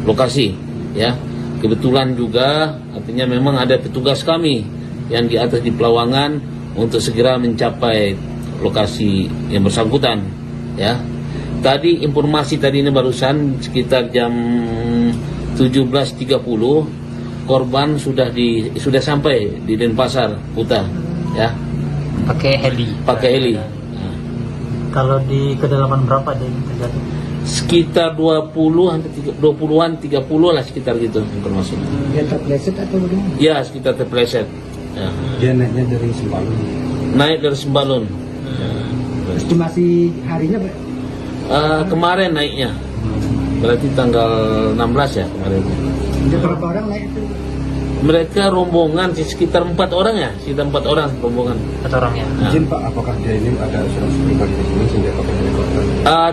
lokasi. Ya, kebetulan juga artinya memang ada petugas kami yang di atas di Pelawangan untuk segera mencapai lokasi yang bersangkutan. Ya, tadi informasi tadi ini barusan sekitar jam 17.30 korban sudah sampai di Denpasar, Kuta. Ya, Pakai heli. Nah, Kalau di kedalaman berapa dia terjadi? sekitar 20-an 30 lah, sekitar gitu informasinya. Dia terpleset atau bagaimana? Ya, sekitar terpleset. Ya. Dia naiknya dari Sembalun. Naik dari Sembalun. Estimasi harinya Pak? Kemarin naiknya. Berarti tanggal 16 ya kemarin. Ada berapa orang naik itu? Mereka rombongan sekitar 4 orang ya, sekitar 4 orang rombongan. 4 orang ya. Nah. Izin Pak, apakah dia ini ada asuransi pribadi di sini sehingga pakai helikopter?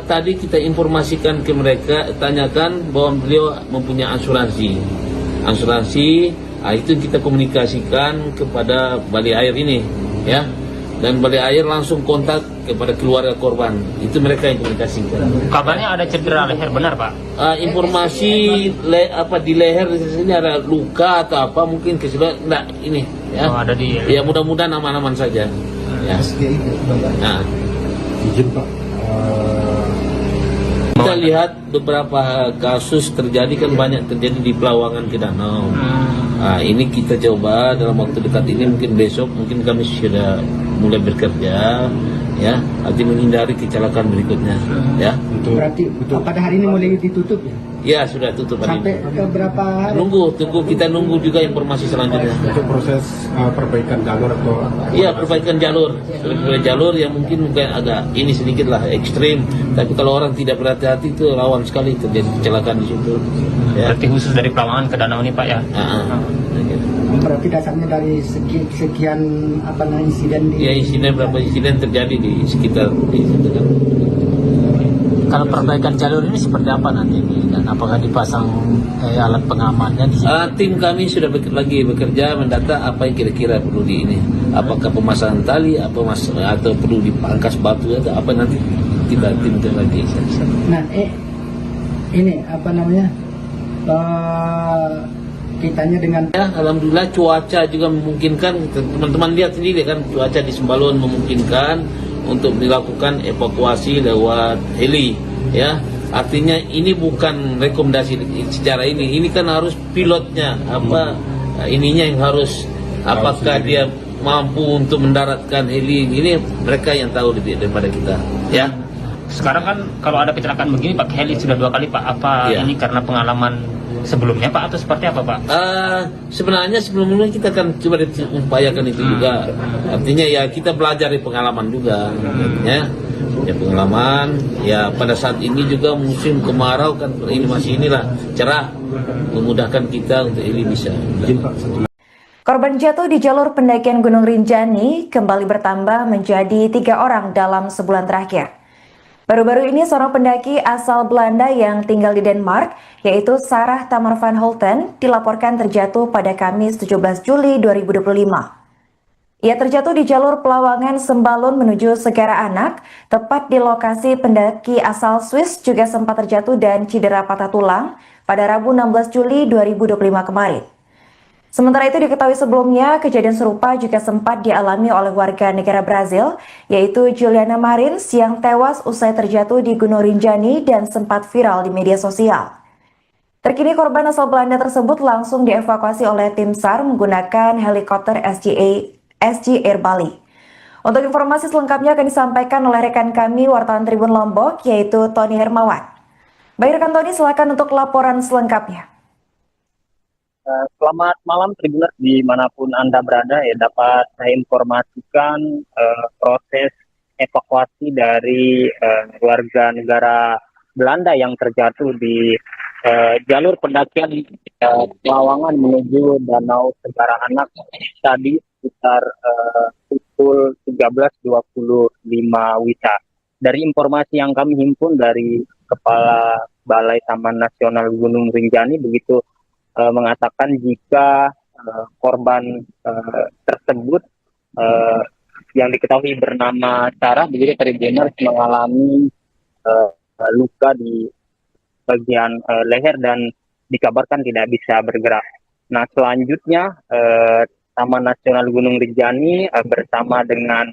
Tadi kita informasikan ke mereka, tanyakan bahwa beliau mempunyai asuransi. Itu kita komunikasikan kepada Bali Air ini, ya. Dan Bali Air langsung kontak kepada keluarga korban. Itu mereka yang komunikasikan. Kabarnya ada cedera leher, benar Pak? Informasi di leher di sini ada luka atau apa, mungkin kesulitan enggak ini ya. Oh, ada di. Ya, mudah-mudahan aman-aman saja. Ya. Nah, Izin Pak, kita lihat beberapa kasus terjadi kan, banyak terjadi di Pelawangan ke Danau. Ini kita coba dalam waktu dekat ini, mungkin besok mungkin kami sudah mulai bekerja ya, arti menghindari kecelakaan berikutnya ya. Berarti pada hari ini mulai ditutup ya? Ya, sudah tutup hari Sampai ini. ke berapa hari? Kita nunggu juga informasi selanjutnya. untuk proses perbaikan jalur atau Iya, perbaikan jalur yang mungkin agak ini sedikit lah ekstrim, tapi kalau orang tidak berhati-hati itu rawan sekali terjadi kecelakaan di situ ya. Berarti khusus dari Pelawangan ke Danau ini Pak ya? Berarti dasarnya dari sekian insiden di... Ya, berapa insiden terjadi di sekitar di situ kan. Kalau perbaikan jalur ini seperti apa nanti dan apakah dipasang alat pengamannya di sini? Tim kami sudah lagi bekerja mendata apa yang kira-kira perlu di ini. Apakah pemasangan tali, atau perlu dipangkas batu atau apa, nanti kita timkan lagi. Nah, ini kitanya dengan Ya, alhamdulillah cuaca juga memungkinkan. Teman-teman lihat sendiri kan, cuaca di Sembalun memungkinkan untuk dilakukan evakuasi lewat heli ya. Artinya ini bukan rekomendasi secara ini kan harus pilotnya ininya yang harus, apakah dia mampu untuk mendaratkan heli ini, mereka yang tahu lebih daripada kita ya. Sekarang kan kalau ada kecelakaan begini pakai heli sudah 2 kali Pak. Apa Ya. ini karena pengalaman sebelumnya Pak atau seperti apa Pak? Sebenarnya sebelumnya kita akan coba upayakan itu juga. Artinya ya kita belajar dari pengalaman juga, ya pengalaman. Ya pada saat ini juga musim kemarau kan, ini masih cerah, memudahkan kita untuk ini bisa. Korban jatuh di jalur pendakian Gunung Rinjani kembali bertambah menjadi 3 orang dalam sebulan terakhir. Baru-baru ini seorang pendaki asal Belanda yang tinggal di Denmark, yaitu Sarah Tamar van Holten, dilaporkan terjatuh pada Kamis 17 Juli 2025. Ia terjatuh di jalur Pelawangan Sembalun menuju Segara Anak, tepat di lokasi pendaki asal Swiss juga sempat terjatuh dan cedera patah tulang pada Rabu 16 Juli 2025 kemarin. Sementara itu diketahui sebelumnya, kejadian serupa juga sempat dialami oleh warga negara Brazil, yaitu Juliana Marins yang tewas usai terjatuh di Gunung Rinjani dan sempat viral di media sosial. Terkini korban asal Belanda tersebut langsung dievakuasi oleh tim SAR menggunakan helikopter SG Air Bali. Untuk informasi selengkapnya akan disampaikan oleh rekan kami wartawan Tribun Lombok, yaitu Tony Hermawan. Baik rekan Tony, silakan untuk laporan selengkapnya. Selamat malam Tribuners dimanapun Anda berada, ya dapat saya informasikan proses evakuasi dari warga negara Belanda yang terjatuh di jalur pendakian Pelawangan menuju Danau Segara Anak tadi sekitar pukul 13.25 WITA. Dari informasi yang kami himpun dari Kepala Balai Taman Nasional Gunung Rinjani begitu mengatakan jika korban tersebut yang diketahui bernama Sarah begitu Tribuners mengalami luka di bagian leher dan dikabarkan tidak bisa bergerak. Nah selanjutnya Taman Nasional Gunung Rinjani bersama dengan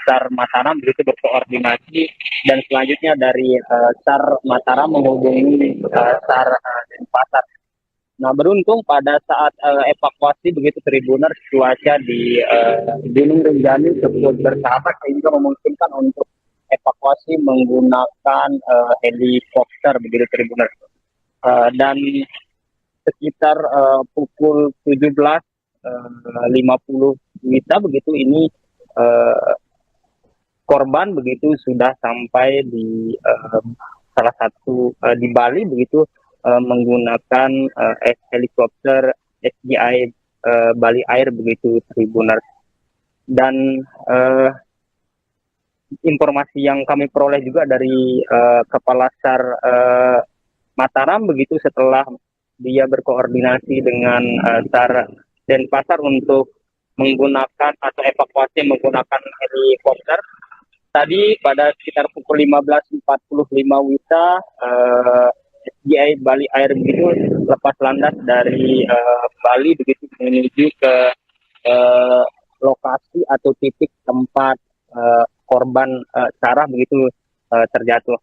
SAR Mataram begitu berkoordinasi dan selanjutnya dari SAR Mataram menghubungi SAR Denpasar. Nah beruntung pada saat evakuasi begitu Tribuners cuaca di Gunung Rinjani cukup bersahabat sehingga memungkinkan untuk evakuasi menggunakan helikopter begitu Tribuners. Dan sekitar pukul 17.50 WITA begitu ini korban begitu sudah sampai di salah satu di Bali begitu menggunakan helikopter SGI Bali Air begitu Tribuners. Dan informasi yang kami peroleh juga dari Kepala SAR Mataram begitu setelah dia berkoordinasi dengan SAR Denpasar untuk menggunakan atau evakuasi menggunakan helikopter. Tadi pada sekitar pukul 15.45 WITA SGI Bali Air begitu lepas landas dari Bali begitu menuju ke lokasi atau titik tempat korban Sarah begitu terjatuh.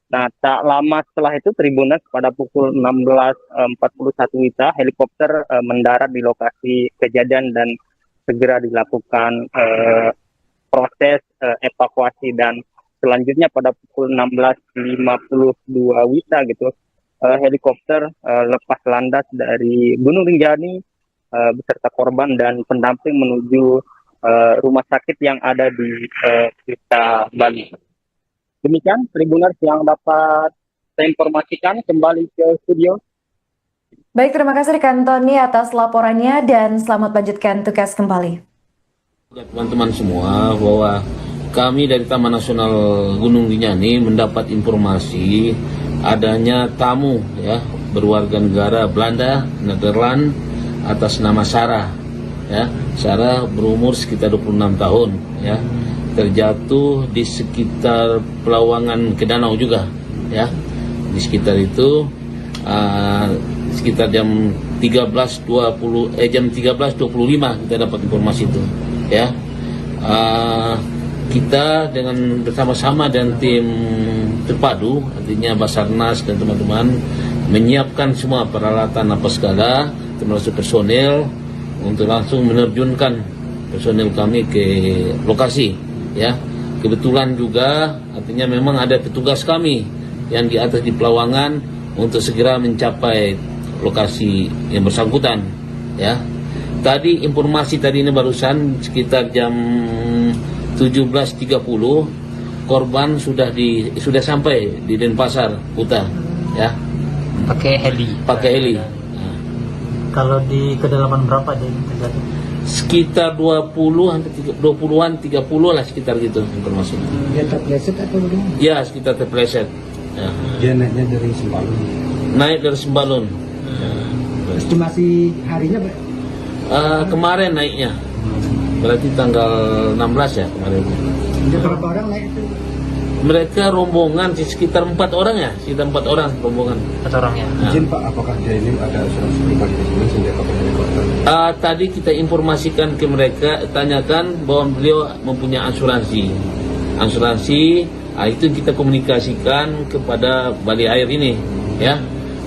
Nah, tak lama setelah itu Tribuners pada pukul 16.41 WITA helikopter mendarat di lokasi kejadian dan segera dilakukan proses evakuasi dan selanjutnya pada pukul 16.52 WITA gitu helikopter lepas landas dari Gunung Rinjani beserta korban dan pendamping menuju rumah sakit yang ada di Kuta Bali. Demikian Tribuners yang dapat saya informasikan, kembali ke studio. Baik, terima kasih rekan Tony atas laporannya dan selamat lanjutkan tugas kembali. Teman-teman semua bahwa kami dari Taman Nasional Gunung Rinjani mendapat informasi adanya tamu ya berwarga negara Belanda, Nederland atas nama Sarah. Ya, Sarah berumur sekitar 26 tahun ya. Terjatuh di sekitar Pelawangan ke danau juga ya. Di sekitar itu sekitar jam 13.25 kita dapat informasi itu ya. Kita dengan bersama-sama dan tim terpadu artinya Basarnas dan teman-teman menyiapkan semua peralatan apa segala termasuk personel untuk langsung menerjunkan personel kami ke lokasi ya. Kebetulan juga artinya memang ada petugas kami yang di atas di Pelawangan untuk segera mencapai lokasi yang bersangkutan ya. Tadi informasi tadi ini barusan sekitar jam 17.30 korban sudah sampai di Denpasar Kuta ya. Pakai heli. Pakai heli. Kalau di kedalaman berapa dia terjadi? Sekitar 20-an 30 lah sekitar gitu informasi. Dia terpleset atau bagaimana? Ya, sekitar terpleset. Ya. Dia naiknya dari Sembalun. Naik dari Sembalun. Estimasi harinya Pak? Kemarin naiknya. Berarti tanggal 16 ya kemarin. Ada berapa orang naik itu? Mereka rombongan sekitar 4 orang ya, sekitar 4 orang rombongan. 4 orang ya. Nah. Izin Pak, apakah dia ini ada asuransi pribadi di sini sehingga pakai helikopter? Tadi kita informasikan ke mereka, tanyakan bahwa beliau mempunyai asuransi. Itu kita komunikasikan kepada Bali Air ini, ya.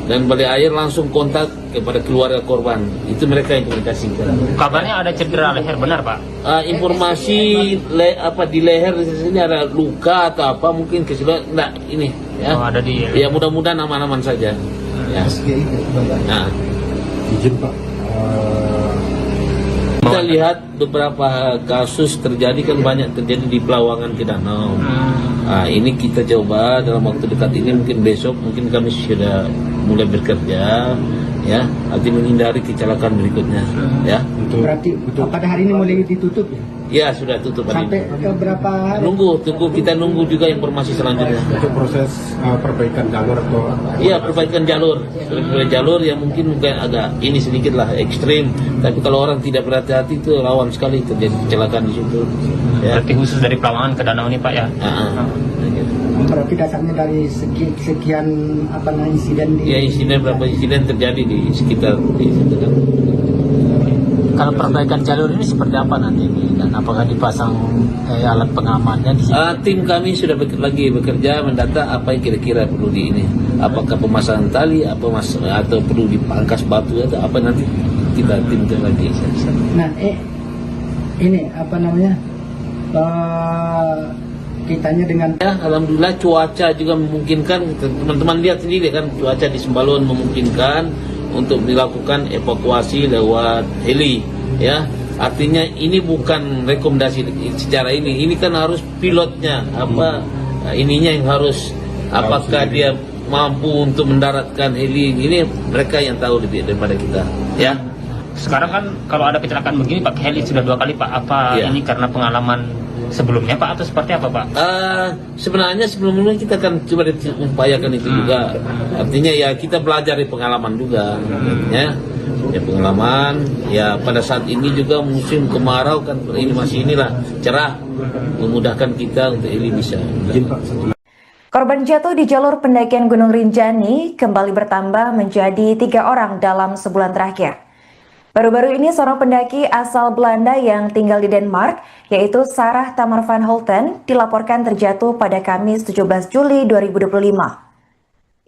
Dan Bali Air langsung kontak kepada keluarga korban. Itu mereka yang komunikasikan. Kabarnya ada cedera leher, benar Pak? Informasi di leher di sini ada luka atau apa mungkin enggak ini, ya. Oh, ada di. Ya mudah-mudahan aman-aman saja. Ya. Nah. Izin Pak, Kita lihat beberapa kasus terjadi kan banyak terjadi di Pelawangan ke Danau. Ini kita coba dalam waktu dekat ini, mungkin besok mungkin kami sudah mulai bekerja, ya, nanti menghindari kecelakaan berikutnya, ya. Berarti pada hari ini mulai ditutup ya? Ya sudah tutup hari Sampai ini. ke berapa hari? Kita nunggu juga informasi selanjutnya. untuk proses perbaikan jalur atau Iya, perbaikan jalur yang mungkin agak ini sedikit lah ekstrim. Tapi kalau orang tidak berhati-hati itu rawan sekali terjadi kecelakaan di situ. Ya. Berarti khusus dari Pelawangan ke Danau ini Pak ya? Berarti dasarnya dari sekian insiden di... Ya, beberapa insiden terjadi di sekitar di situ kan. Kalau perbaikan jalur ini seperti apa nanti dan apakah dipasang alat pengamannya di sini? Tim kami sudah lagi bekerja mendata apa yang kira-kira perlu di ini. Apakah pemasangan tali, atau perlu dipangkas batu atau apa, nanti kita timkan lagi. Nah, ini kitanya dengan Ya, alhamdulillah cuaca juga memungkinkan. Teman-teman lihat sendiri kan, cuaca di Sembalun memungkinkan untuk dilakukan evakuasi lewat heli, ya. Artinya ini bukan rekomendasi secara ini kan harus pilotnya ininya yang harus, apakah dia mampu untuk mendaratkan heli ini, mereka yang tahu lebih daripada kita, ya. Sekarang kan kalau ada kecelakaan begini pakai heli sudah 2 kali Pak. Apa Ya. ini karena pengalaman sebelumnya Pak atau seperti apa Pak? Sebenarnya sebelumnya kita kan coba upayakan itu juga. Artinya ya kita belajar dari pengalaman juga, ya. Pengalaman ya pada saat ini juga musim kemarau kan, ini masih cerah, memudahkan kita untuk ini bisa. Korban jatuh di jalur pendakian Gunung Rinjani kembali bertambah menjadi 3 orang dalam sebulan terakhir. Baru-baru ini seorang pendaki asal Belanda yang tinggal di Denmark, yaitu Sarah Tamar van Holten, dilaporkan terjatuh pada Kamis 17 Juli 2025.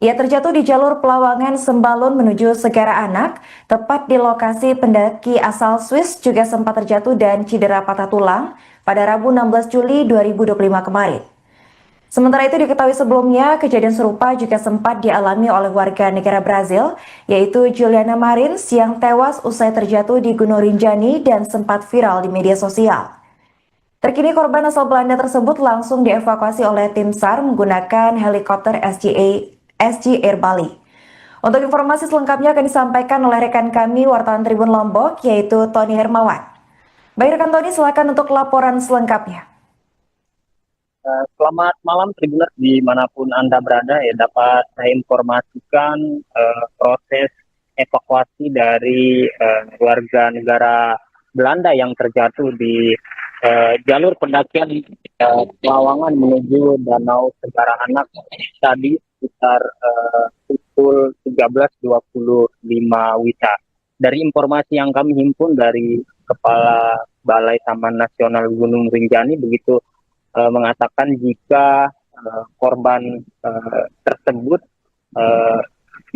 Ia terjatuh di jalur Pelawangan Sembalun menuju Segara Anak, tepat di lokasi pendaki asal Swiss juga sempat terjatuh dan cedera patah tulang pada Rabu 16 Juli 2025 kemarin. Sementara itu diketahui sebelumnya, kejadian serupa juga sempat dialami oleh warga negara Brazil, yaitu Juliana Marins yang tewas usai terjatuh di Gunung Rinjani dan sempat viral di media sosial. Terkini korban asal Belanda tersebut langsung dievakuasi oleh tim SAR menggunakan helikopter SG Air Bali. Untuk informasi selengkapnya akan disampaikan oleh rekan kami wartawan Tribun Lombok, yaitu Tony Hermawan. Baik rekan Tony, silakan untuk laporan selengkapnya. Selamat malam Tribuners dimanapun Anda berada, ya, dapat saya informasikan proses evakuasi dari warga negara Belanda yang terjatuh di jalur pendakian Pelawangan menuju Danau Segara Anak tadi sekitar pukul 13.25 WITA. Dari informasi yang kami himpun dari Kepala Balai Taman Nasional Gunung Rinjani begitu mengatakan jika korban tersebut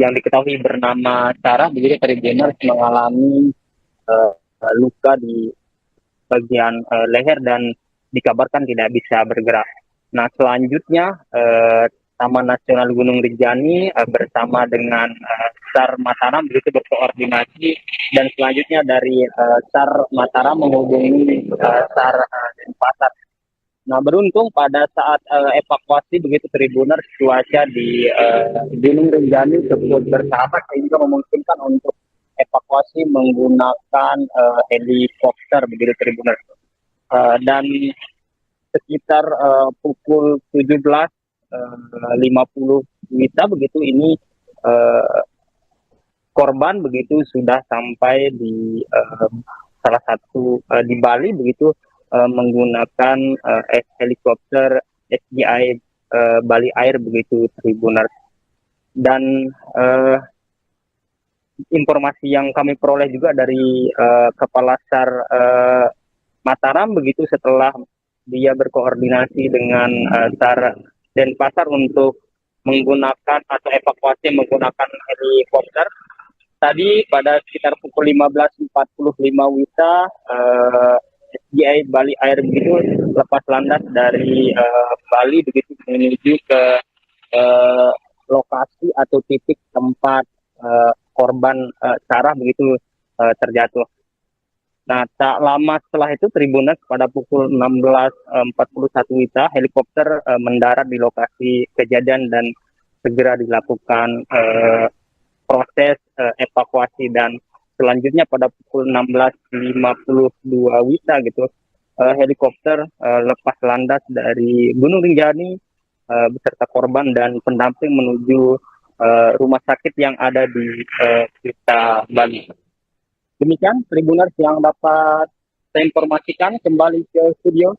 yang diketahui bernama Sarah begitu Tribuners mengalami luka di bagian leher dan dikabarkan tidak bisa bergerak. Nah, selanjutnya Taman Nasional Gunung Rinjani bersama dengan SAR Mataram begitu berkoordinasi, dan selanjutnya dari SAR Mataram menghubungi SAR Denpasar. Nah, beruntung pada saat evakuasi begitu Tribuners, cuaca di Gunung Rinjani cukup bersahabat sehingga memungkinkan untuk evakuasi menggunakan helikopter begitu Tribuners. Dan sekitar pukul 17.50 WITA begitu ini korban begitu sudah sampai di salah satu di Bali begitu menggunakan helikopter SDI Bali Air begitu Tribuners. Dan informasi yang kami peroleh juga dari Kepala SAR Mataram begitu setelah dia berkoordinasi dengan SAR Denpasar untuk menggunakan atau evakuasi menggunakan helikopter. Tadi pada sekitar pukul 15.45 WITA SDI Bali Air begitu lepas landas dari Bali begitu menuju ke lokasi atau titik tempat korban Sarah begitu terjatuh. Nah, tak lama setelah itu Tribuners pada pukul 16.41 WITA helikopter mendarat di lokasi kejadian dan segera dilakukan proses evakuasi, dan selanjutnya pada pukul 16.52 WITA gitu helikopter lepas landas dari Gunung Rinjani beserta korban dan pendamping menuju rumah sakit yang ada di Kuta Bali. Demikian Tribuners yang dapat saya informasikan, kembali ke studio.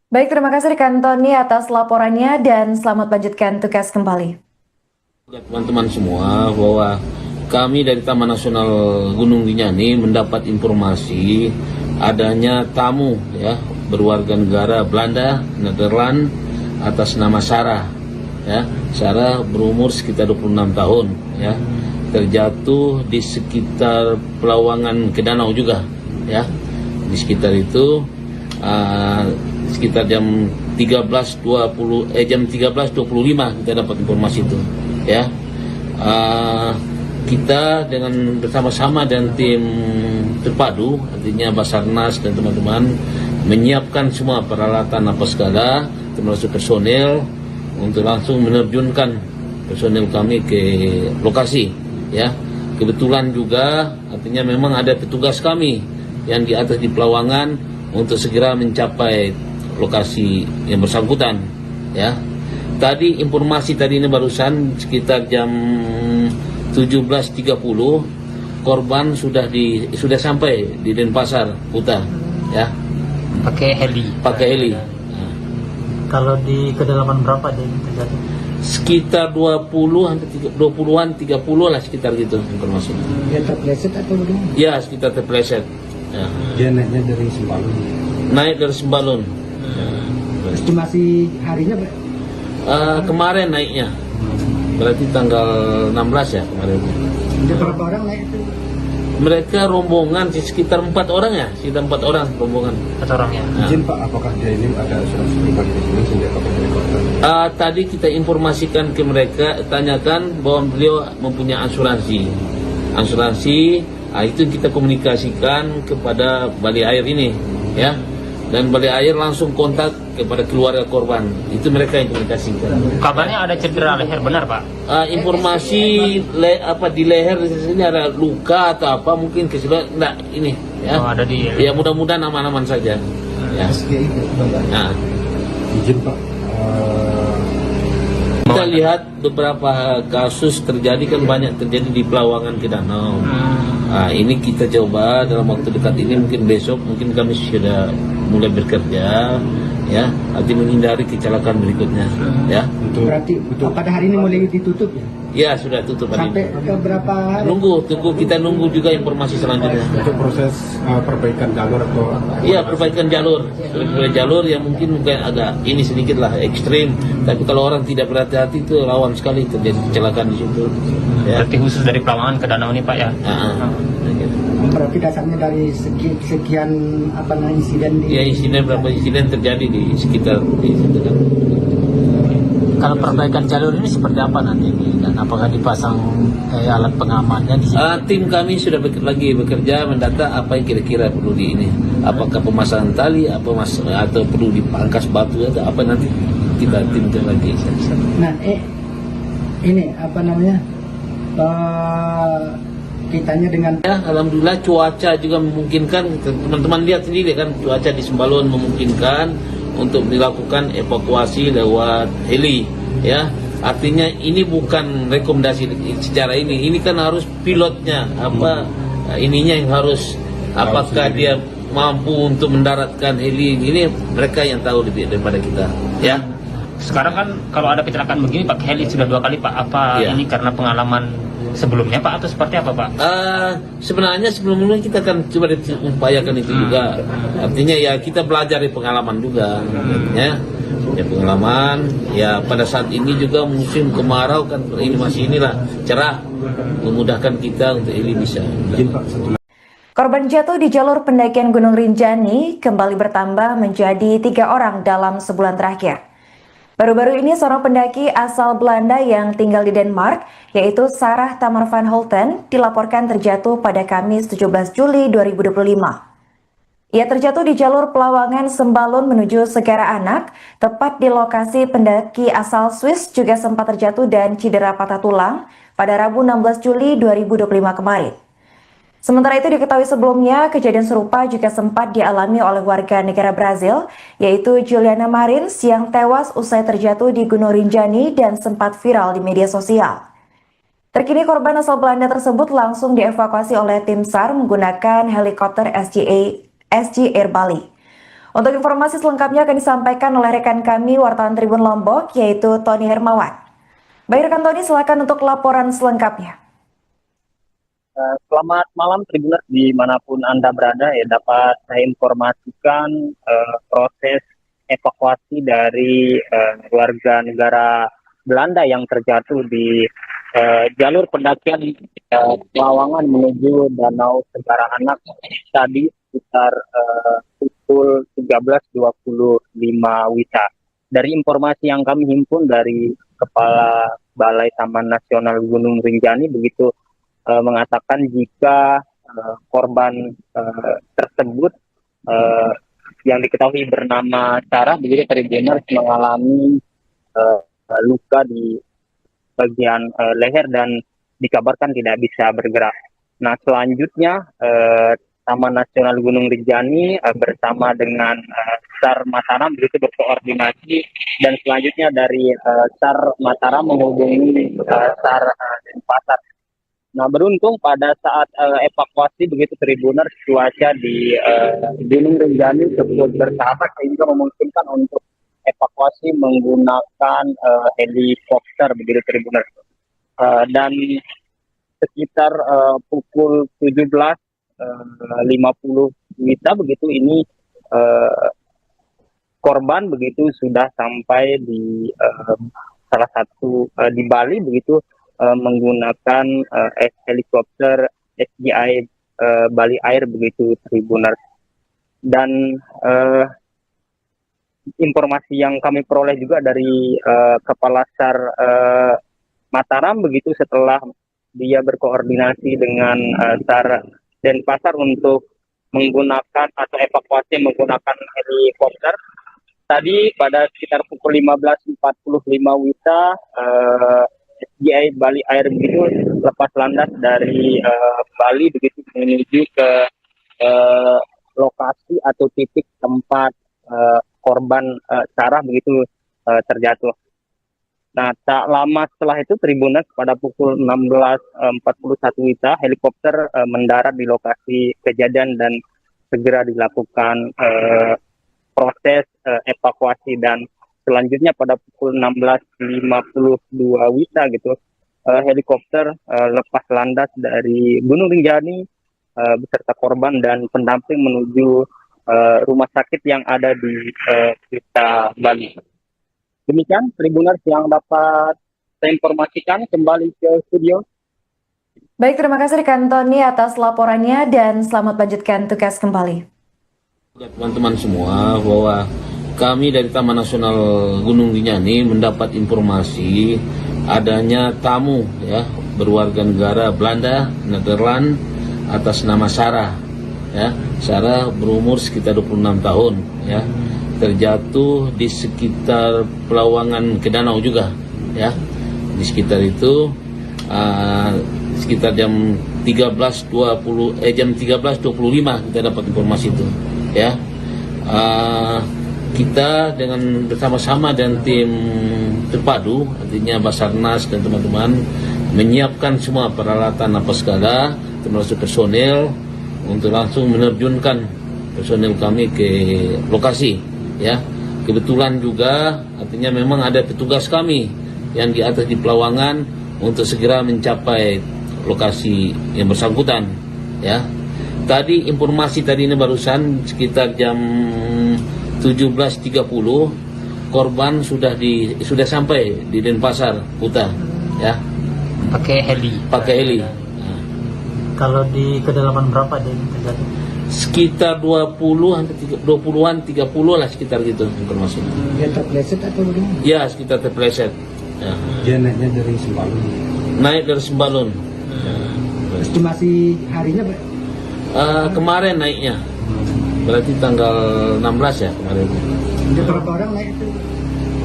Baik, terima kasih rekan Tony atas laporannya dan selamat lanjutkan tugas kembali. Teman-teman semua, bahwa kami dari Taman Nasional Gunung Rinjani mendapat informasi adanya tamu ya berwarga negara Belanda, Nederland atas nama Sarah. Ya, Sarah berumur sekitar 26 tahun ya. Terjatuh di sekitar Pelawangan ke Danau juga ya. Di sekitar itu sekitar jam 13.25 kita dapat informasi itu ya. Kita dengan bersama-sama dan tim terpadu, artinya Basarnas dan teman-teman menyiapkan semua peralatan apa segala, termasuk personel untuk langsung menerjunkan personel kami ke lokasi ya. Kebetulan juga artinya memang ada petugas kami yang di atas di Pelawangan untuk segera mencapai lokasi yang bersangkutan ya. Tadi informasi tadi ini barusan sekitar jam 17.30 korban sudah sampai di Denpasar Kuta ya. Pakai heli. Kalau di kedalaman berapa dia terjadi? Sekitar 20-an 30 lah sekitar gitu informasi. Dia terpleset atau bagaimana? Ya, sekitar terpleset. Ya. Dia naiknya dari Sembalun. Naik dari Sembalun. Estimasi harinya Kemarin naiknya. Berarti tanggal 16 ya kemarin. ada berapa orang naik itu? Mereka rombongan sekitar 4 orang ya, sekitar 4 orang rombongan. 4 orang ya. Nah. Izin Pak, apakah dia ini ada asuransi pribadi di sini sehingga pakai helikopter? Tadi kita informasikan ke mereka, tanyakan bahwa beliau mempunyai asuransi. Itu kita komunikasikan kepada Bali Air ini, ya. Dan Bali Air langsung kontak kepada keluarga korban. Itu mereka yang komunikasikan. Kabarnya ada cedera leher, benar Pak? Informasi di leher di sini ada luka atau apa, mungkin keseluruhan enggak ini, ya. Oh, ada di. Ya mudah-mudahan aman-aman saja. Ya. Nah. Izin Pak, Kita lihat beberapa kasus terjadi kan banyak terjadi di Pelawangan ke Danau. Ini kita coba dalam waktu dekat ini, mungkin besok mungkin kami sudah mulai bekerja ya, nanti menghindari kecelakaan berikutnya ya. Berarti pada hari ini mulai ditutup ya? Ya sudah tutup hari Sampai ini. ke berapa hari? Kita nunggu juga informasi selanjutnya. untuk proses perbaikan jalur atau Iya, perbaikan jalur yang mungkin agak ini sedikit lah ekstrim, tapi kalau orang tidak berhati-hati itu rawan sekali terjadi kecelakaan di situ. Ya. Berarti khusus dari Pelawangan ke Danau ini Pak ya? Berarti dasarnya dari sekian insiden di... Ya, berapa insiden terjadi di sekitar di situ kan. Kalau perbaikan jalur ini seperti apa nanti? Dan apakah dipasang alat pengamannya di sini? Tim kami sudah lagi bekerja mendata apa yang kira-kira perlu di ini. Apakah pemasangan tali, atau perlu dipangkas batu atau apa, nanti kita timkan lagi. Nah, ini Kitanya dengan Ya, alhamdulillah cuaca juga memungkinkan. Teman-teman lihat sendiri kan, cuaca di Sembalun memungkinkan untuk dilakukan evakuasi lewat heli. Ya, artinya ini bukan rekomendasi secara ini kan harus pilotnya ininya yang harus apakah dia mampu untuk mendaratkan heli ini, mereka yang tahu lebih daripada kita. Ya. Sekarang kan kalau ada kecelakaan begini pakai heli sudah 2 kali Pak. Apa Iya. ini karena pengalaman sebelumnya Pak atau seperti apa Pak? Sebenarnya sebelumnya kita kan coba upayakan itu juga. Artinya ya kita belajar dari pengalaman juga. Ya pengalaman. Ya pada saat ini juga musim kemarau kan ini masih inilah cerah, memudahkan kita untuk ini bisa. Korban jatuh di jalur pendakian Gunung Rinjani kembali bertambah menjadi 3 orang dalam sebulan terakhir. Baru-baru ini seorang pendaki asal Belanda yang tinggal di Denmark, yaitu Sarah Tamar van Holten, dilaporkan terjatuh pada Kamis 17 Juli 2025. Ia terjatuh di jalur Pelawangan Sembalun menuju Segara Anak, tepat di lokasi pendaki asal Swiss juga sempat terjatuh dan cedera patah tulang pada Rabu 16 Juli 2025 kemarin. Sementara itu diketahui sebelumnya, kejadian serupa juga sempat dialami oleh warga negara Brazil, yaitu Juliana Marins yang tewas usai terjatuh di Gunung Rinjani dan sempat viral di media sosial. Terkini korban asal Belanda tersebut langsung dievakuasi oleh tim SAR menggunakan helikopter SG Air Bali. Untuk informasi selengkapnya akan disampaikan oleh rekan kami wartawan Tribun Lombok, yaitu Tony Hermawan. Baik rekan Tony, silakan untuk laporan selengkapnya. Selamat malam Tribuners dimanapun Anda berada, ya dapat saya informasikan proses evakuasi dari warga negara Belanda yang terjatuh di jalur pendakian Pelawangan menuju Danau Segara Anak tadi sekitar pukul 13.25 WITA. Dari informasi yang kami himpun dari Kepala Balai Taman Nasional Gunung Rinjani begitu mengatakan jika korban tersebut yang diketahui bernama Sarah begitu Tribuners mengalami luka di bagian leher dan dikabarkan tidak bisa bergerak. Nah selanjutnya Taman Nasional Gunung Rinjani bersama dengan SAR Mataram begitu berkoordinasi dan selanjutnya dari SAR Mataram menghubungi SAR Denpasar. Nah beruntung pada saat evakuasi begitu Tribuners cuaca di Gunung Rinjani cukup bersahabat sehingga memungkinkan untuk evakuasi menggunakan helikopter begitu Tribuners. Dan sekitar pukul 17.50 WITA begitu ini korban begitu sudah sampai di salah satu di Bali begitu menggunakan helikopter SGI Bali Air begitu Tribuners. Dan informasi yang kami peroleh juga dari Kepala SAR Mataram begitu setelah dia berkoordinasi dengan SAR Denpasar untuk menggunakan atau evakuasi menggunakan helikopter. Tadi pada sekitar pukul 15.45 WITA SGI Bali Air begitu lepas landas dari Bali begitu menuju ke lokasi atau titik tempat korban Sarah begitu terjatuh. Nah tak lama setelah itu Tribuners pada pukul 16.41 WITA helikopter mendarat di lokasi kejadian dan segera dilakukan proses evakuasi dan selanjutnya pada pukul 16.52 WITA gitu helikopter lepas landas dari Gunung Rinjani beserta korban dan pendamping menuju rumah sakit yang ada di Kuta Bali. Demikian Tribuners yang dapat saya informasikan, kembali ke studio. Baik, terima kasih rekan Tony atas laporannya dan selamat lanjutkan tugas kembali. Teman-teman semua bahwa kami dari Taman Nasional Gunung Rinjani mendapat informasi adanya tamu ya berwarga negara Belanda, Nederland atas nama Sarah. Ya, Sarah berumur sekitar 26 tahun ya. Terjatuh di sekitar Pelawangan ke danau juga ya. Di sekitar itu sekitar jam 13.25 kita dapat informasi itu, ya. Kita dengan bersama-sama dan tim terpadu, artinya Basarnas dan teman-teman menyiapkan semua peralatan apa segala, termasuk personel, untuk langsung menerjunkan personel kami ke lokasi, ya. Kebetulan juga artinya memang ada petugas kami yang di atas di Pelawangan untuk segera mencapai lokasi yang bersangkutan, ya. Tadi informasi tadi ini barusan sekitar jam 17.30 korban sudah sampai di Denpasar Kuta, ya. Pakai heli. Kalau di kedalaman berapa dia terjadi? Sekitar 20-an 30 lah, sekitar gitu informasinya. Dia terpleset atau bagaimana? Ya, sekitar terpleset. Ya. Dia naiknya dari Sembalun. Naik dari Sembalun. Estimasi harinya Kemarin naiknya. Berarti tanggal 16 ya kemarin. ada berapa orang naik itu?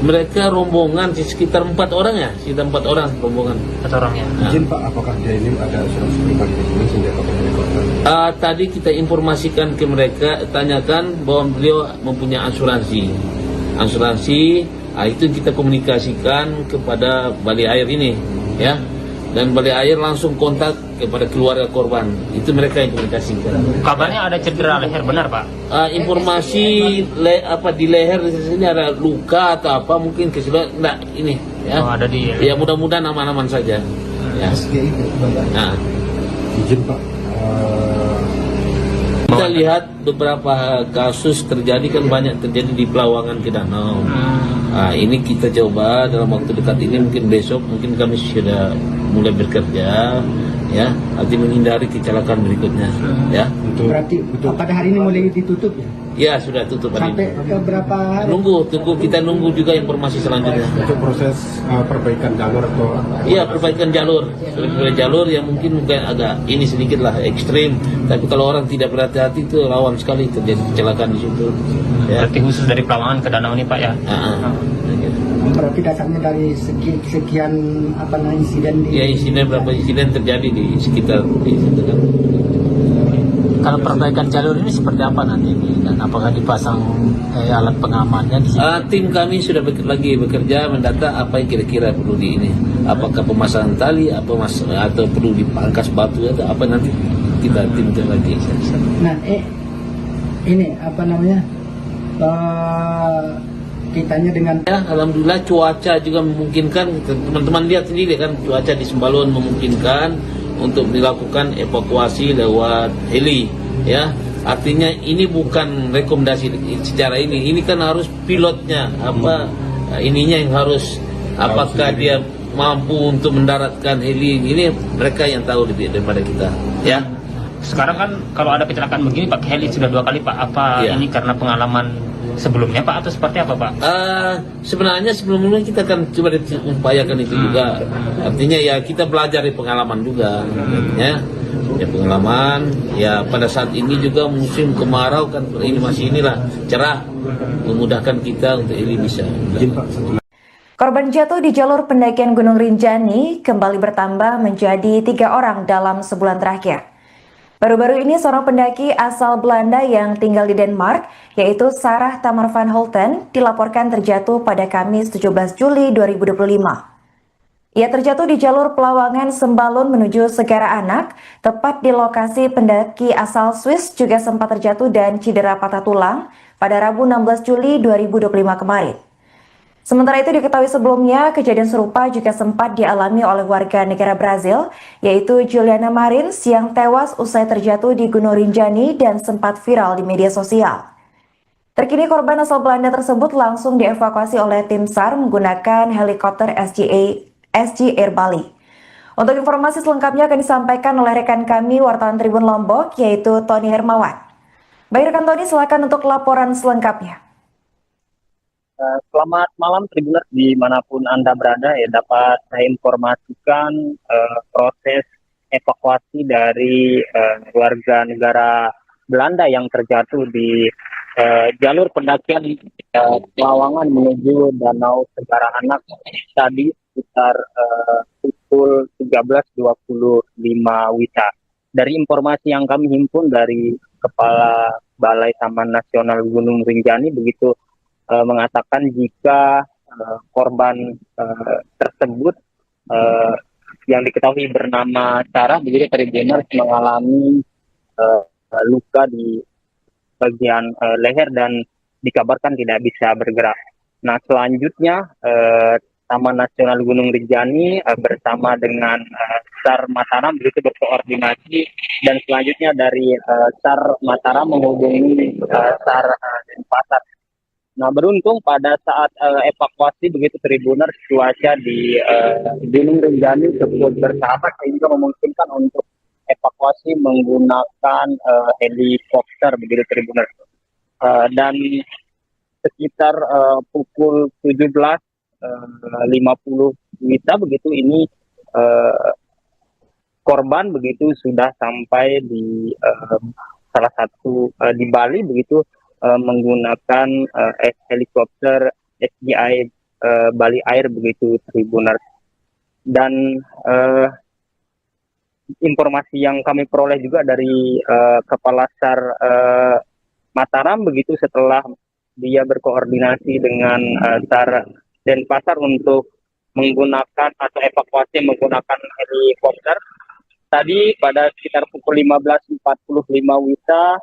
Mereka rombongan sekitar 4 orang ya, sekitar 4 orang rombongan. 4 orangnya. Izin Pak, apakah dia ini ada asuransi pribadi di sini sehingga pakai helikopter? Tadi kita informasikan ke mereka, tanyakan bahwa beliau mempunyai asuransi. Itu kita komunikasikan kepada Balai Air ini, ya. Dan Balai Air langsung kontak kepada keluarga korban. Itu mereka yang komunikasikan. Kabarnya ada cedera leher, benar Pak? Informasi di leher di sini ada luka atau apa, mungkin keseluruhan enggak ini, ya. Oh, ada di. Ya, mudah-mudahan aman-aman saja. Ya. Nah, Izin Pak, kita lihat beberapa kasus terjadi kan banyak terjadi di Pelawangan ke Danau. Ini kita coba dalam waktu dekat ini, mungkin besok mungkin kami sudah mulai bekerja, ya, arti menghindari kecelakaan berikutnya, ya. Berarti pada hari ini mulai ditutup ya? Ya, sudah tutup hari Sampai ini. ke berapa hari? Kita nunggu juga informasi selanjutnya. untuk proses perbaikan jalur atau Iya, perbaikan jalur. Perbaikan jalur yang mungkin agak ini sedikit lah ekstrim, tapi kalau orang tidak berhati-hati itu rawan sekali terjadi kecelakaan di situ. Ya. Berarti khusus dari Pelawangan ke Danau ini Pak ya? Berarti dasarnya dari sekian insiden di... Ya, berapa insiden terjadi di sekitar di situ kan. Kalau perbaikan jalur ini seperti apa nanti ini? Dan apakah dipasang alat pengamannya di sini? Tim kami sudah lagi bekerja mendata apa yang kira-kira perlu di ini. Apakah pemasangan tali, atau perlu dipangkas batu atau apa, nanti kita timkan lagi. Nah, ini kitanya dengan Ya, alhamdulillah cuaca juga memungkinkan. Teman-teman lihat sendiri kan, cuaca di Sembalun memungkinkan untuk dilakukan evakuasi lewat heli, ya. Artinya ini bukan rekomendasi secara ini kan harus pilotnya ininya yang harus, apakah dia mampu untuk mendaratkan heli ini, mereka yang tahu lebih daripada kita, ya. Sekarang kan kalau ada kecelakaan begini pakai heli sudah 2 kali Pak. Apa Iya. ini karena pengalaman sebelumnya Pak, atau seperti apa Pak? Sebenarnya sebelumnya kita akan coba upayakan itu juga. Artinya ya kita belajar dari pengalaman juga, ya pengalaman. Ya pada saat ini juga musim kemarau kan, ini masih cerah, memudahkan kita untuk ini bisa. Korban jatuh di jalur pendakian Gunung Rinjani kembali bertambah menjadi 3 orang dalam sebulan terakhir. Baru-baru ini seorang pendaki asal Belanda yang tinggal di Denmark, yaitu Sarah Tamar van Holten, dilaporkan terjatuh pada Kamis 17 Juli 2025. Ia terjatuh di jalur Pelawangan Sembalun menuju Segara Anak, tepat di lokasi pendaki asal Swiss juga sempat terjatuh dan cedera patah tulang pada Rabu 16 Juli 2025 kemarin. Sementara itu diketahui sebelumnya, kejadian serupa juga sempat dialami oleh warga negara Brazil, yaitu Juliana Marins yang tewas usai terjatuh di Gunung Rinjani dan sempat viral di media sosial. Terkini korban asal Belanda tersebut langsung dievakuasi oleh tim SAR menggunakan helikopter SG Air Bali. Untuk informasi selengkapnya akan disampaikan oleh rekan kami wartawan Tribun Lombok, yaitu Tony Hermawan. Baik rekan Tony, silakan untuk laporan selengkapnya. Selamat malam Tribuners dimanapun Anda berada, ya. Dapat saya informasikan proses evakuasi dari warga negara Belanda yang terjatuh di jalur pendakian Lawangan menuju Danau Segara Anak tadi sekitar pukul 13.25 WITA. Dari informasi yang kami himpun dari Kepala Balai Taman Nasional Gunung Rinjani begitu mengatakan jika korban tersebut yang diketahui bernama Sarah begitu Tribuners mengalami luka di bagian leher dan dikabarkan tidak bisa bergerak. Nah, selanjutnya Taman Nasional Gunung Rinjani bersama dengan SAR Mataram begitu berkoordinasi dan selanjutnya dari SAR Mataram menghubungi SAR Denpasar. Nah, beruntung pada saat evakuasi begitu Tribuners cuaca di Gunung Rinjani cukup bersahabat sehingga memungkinkan untuk evakuasi menggunakan helikopter begitu Tribuners. Dan sekitar pukul 17.50 WITA begitu ini korban begitu sudah sampai di salah satu di Bali begitu menggunakan helikopter SGI Bali Air begitu Tribuners. Dan informasi yang kami peroleh juga dari Kepala SAR Mataram begitu setelah dia berkoordinasi dengan SAR Denpasar untuk menggunakan atau evakuasi menggunakan helikopter. Tadi pada sekitar pukul 15.45 WITA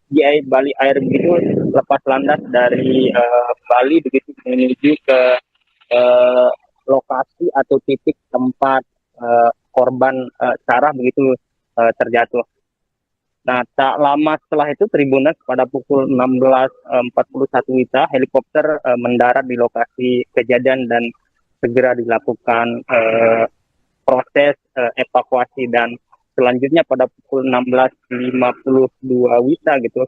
SGI Bali Air begitu lepas landas dari Bali begitu menuju ke lokasi atau titik tempat korban Sarah begitu terjatuh. Nah, tak lama setelah itu Tribuners pada pukul 16.41 WITA helikopter mendarat di lokasi kejadian dan segera dilakukan proses evakuasi dan selanjutnya pada pukul 16.52 WITA gitu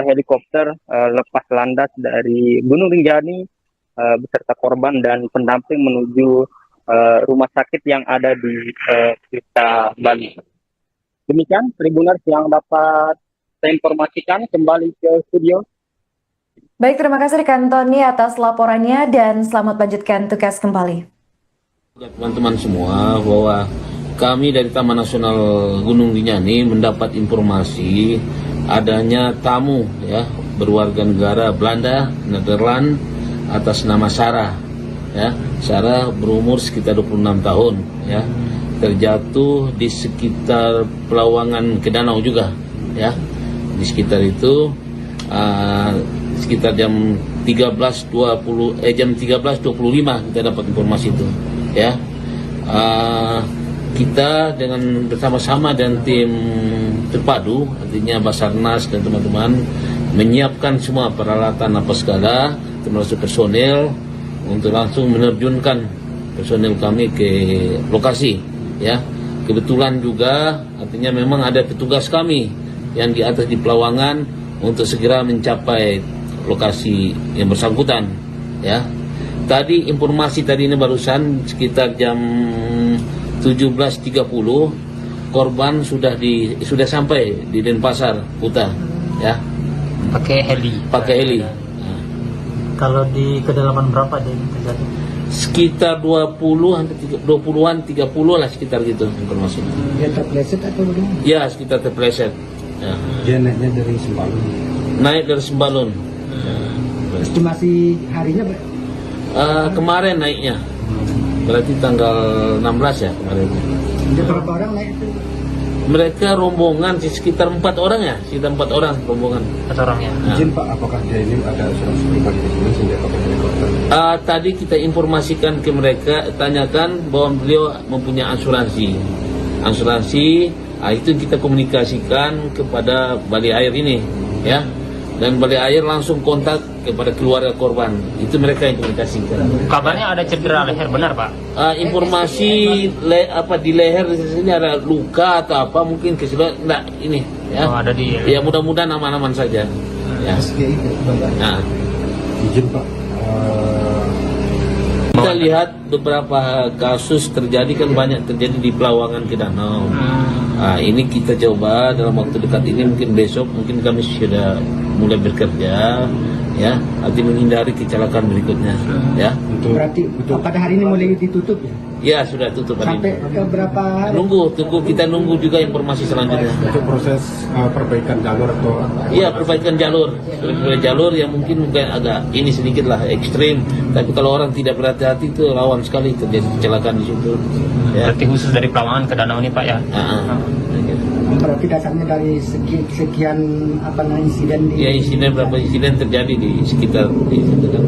helikopter lepas landas dari Gunung Rinjani beserta korban dan pendamping menuju rumah sakit yang ada di Kuta Bali. Demikian Tribuners yang dapat saya informasikan, kembali ke studio. Baik, terima kasih rekan Tony atas laporannya dan selamat lanjutkan tugas kembali. Teman-teman semua, bahwa kami dari Taman Nasional Gunung Rinjani mendapat informasi adanya tamu ya berwarga negara Belanda, Nederland atas nama Sarah. Ya, Sarah berumur sekitar 26 tahun ya. Terjatuh di sekitar Pelawangan ke danau juga ya, di sekitar itu sekitar jam 13.25 kita dapat informasi itu ya. Kita dengan bersama-sama dan tim terpadu artinya Basarnas dan teman-teman menyiapkan semua peralatan apa segala termasuk personel untuk langsung menerjunkan personel kami ke lokasi. Ya, kebetulan juga artinya memang ada petugas kami yang di atas di Pelawangan untuk segera mencapai lokasi yang bersangkutan. Ya, tadi informasi tadi ini barusan sekitar jam 17.30 korban sudah sampai di Denpasar Kuta. Ya, Pakai heli. Nah. Kalau di kedalaman berapa dia terjadi? Sekitar 20-an 30 lah sekitar gitu informasi. Dia terpleset atau bagaimana? Ya, sekitar terpleset. Ya. Dia naiknya dari Sembalun. Naik dari Sembalun. Estimasi harinya Pak? Kemarin naiknya. Berarti tanggal 16 ya kemarin. Ada berapa orang naik itu? Mereka rombongan sekitar 4 orang ya, sekitar 4 orang rombongan. 4 orang ya. Nah. Izin Pak, apakah dia ini ada asuransi pribadi di sini sehingga pakai helikopter? Tadi kita informasikan ke mereka, tanyakan bahwa beliau mempunyai asuransi. Itu kita komunikasikan kepada Bali Air ini, ya. Dan Bali Air langsung kontak kepada keluarga korban. Itu mereka yang komunikasikan. Kabarnya ada cedera leher, benar Pak? Informasi di leher di sini ada luka atau apa mungkin keseluruhan enggak ini ya. Oh, ada di Ya mudah-mudahan aman-aman saja. Ya. SGI itu. Nah, Izin Pak, kita lihat beberapa kasus terjadi kan banyak terjadi di Pelawangan ke Danau. Nah, ini kita coba dalam waktu dekat ini, mungkin besok mungkin kami sudah mulai bekerja ya, nanti menghindari kecelakaan berikutnya ya. Berarti pada hari ini mulai ditutup ya? Ya sudah tutup hari Sampai ini. ke berapa hari? Kita nunggu juga informasi selanjutnya. Untuk proses perbaikan jalur atau Iya, perbaikan jalur yang mungkin agak ini sedikit lah ekstrim, tapi kalau orang tidak berhati-hati itu rawan sekali terjadi kecelakaan di situ ya. Berarti khusus dari Pelawangan ke Danau ini Pak ya? Berarti dasarnya dari sekian insiden di... Ya, berapa insiden terjadi di sekitar di situ kan.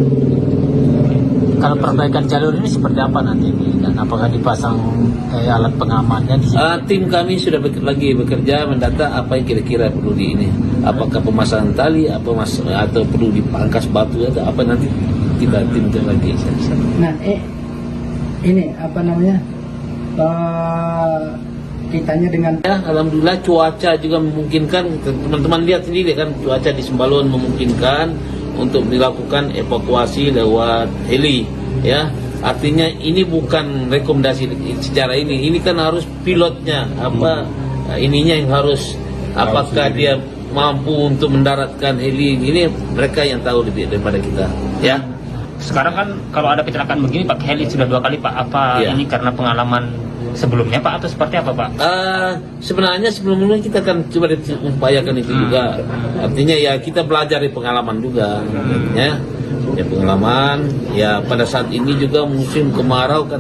Kalau perbaikan jalur ini seperti apa nanti dan apakah dipasang alat pengamannya di sini? Tim kami sudah lagi bekerja mendata apa yang kira-kira perlu di ini. Apakah pemasangan tali, atau perlu dipangkas batu atau apa, nanti kita timkan lagi. Nah, ini kitanya dengan Ya, alhamdulillah cuaca juga memungkinkan. Teman-teman lihat sendiri kan, cuaca di Sembalun memungkinkan untuk dilakukan evakuasi lewat heli ya. Artinya ini bukan rekomendasi secara ini kan harus pilotnya ininya yang harus, apakah dia mampu untuk mendaratkan heli ini, mereka yang tahu lebih daripada kita ya. Sekarang kan kalau ada kecelakaan begini pakai heli sudah 2 kali Pak. Apa Ya. ini karena pengalaman sebelumnya Pak atau seperti apa Pak? Sebenarnya sebelumnya kita kan coba upayakan itu juga. Artinya ya kita belajar dari pengalaman juga ya. Ya pengalaman ya, pada saat ini juga musim kemarau kan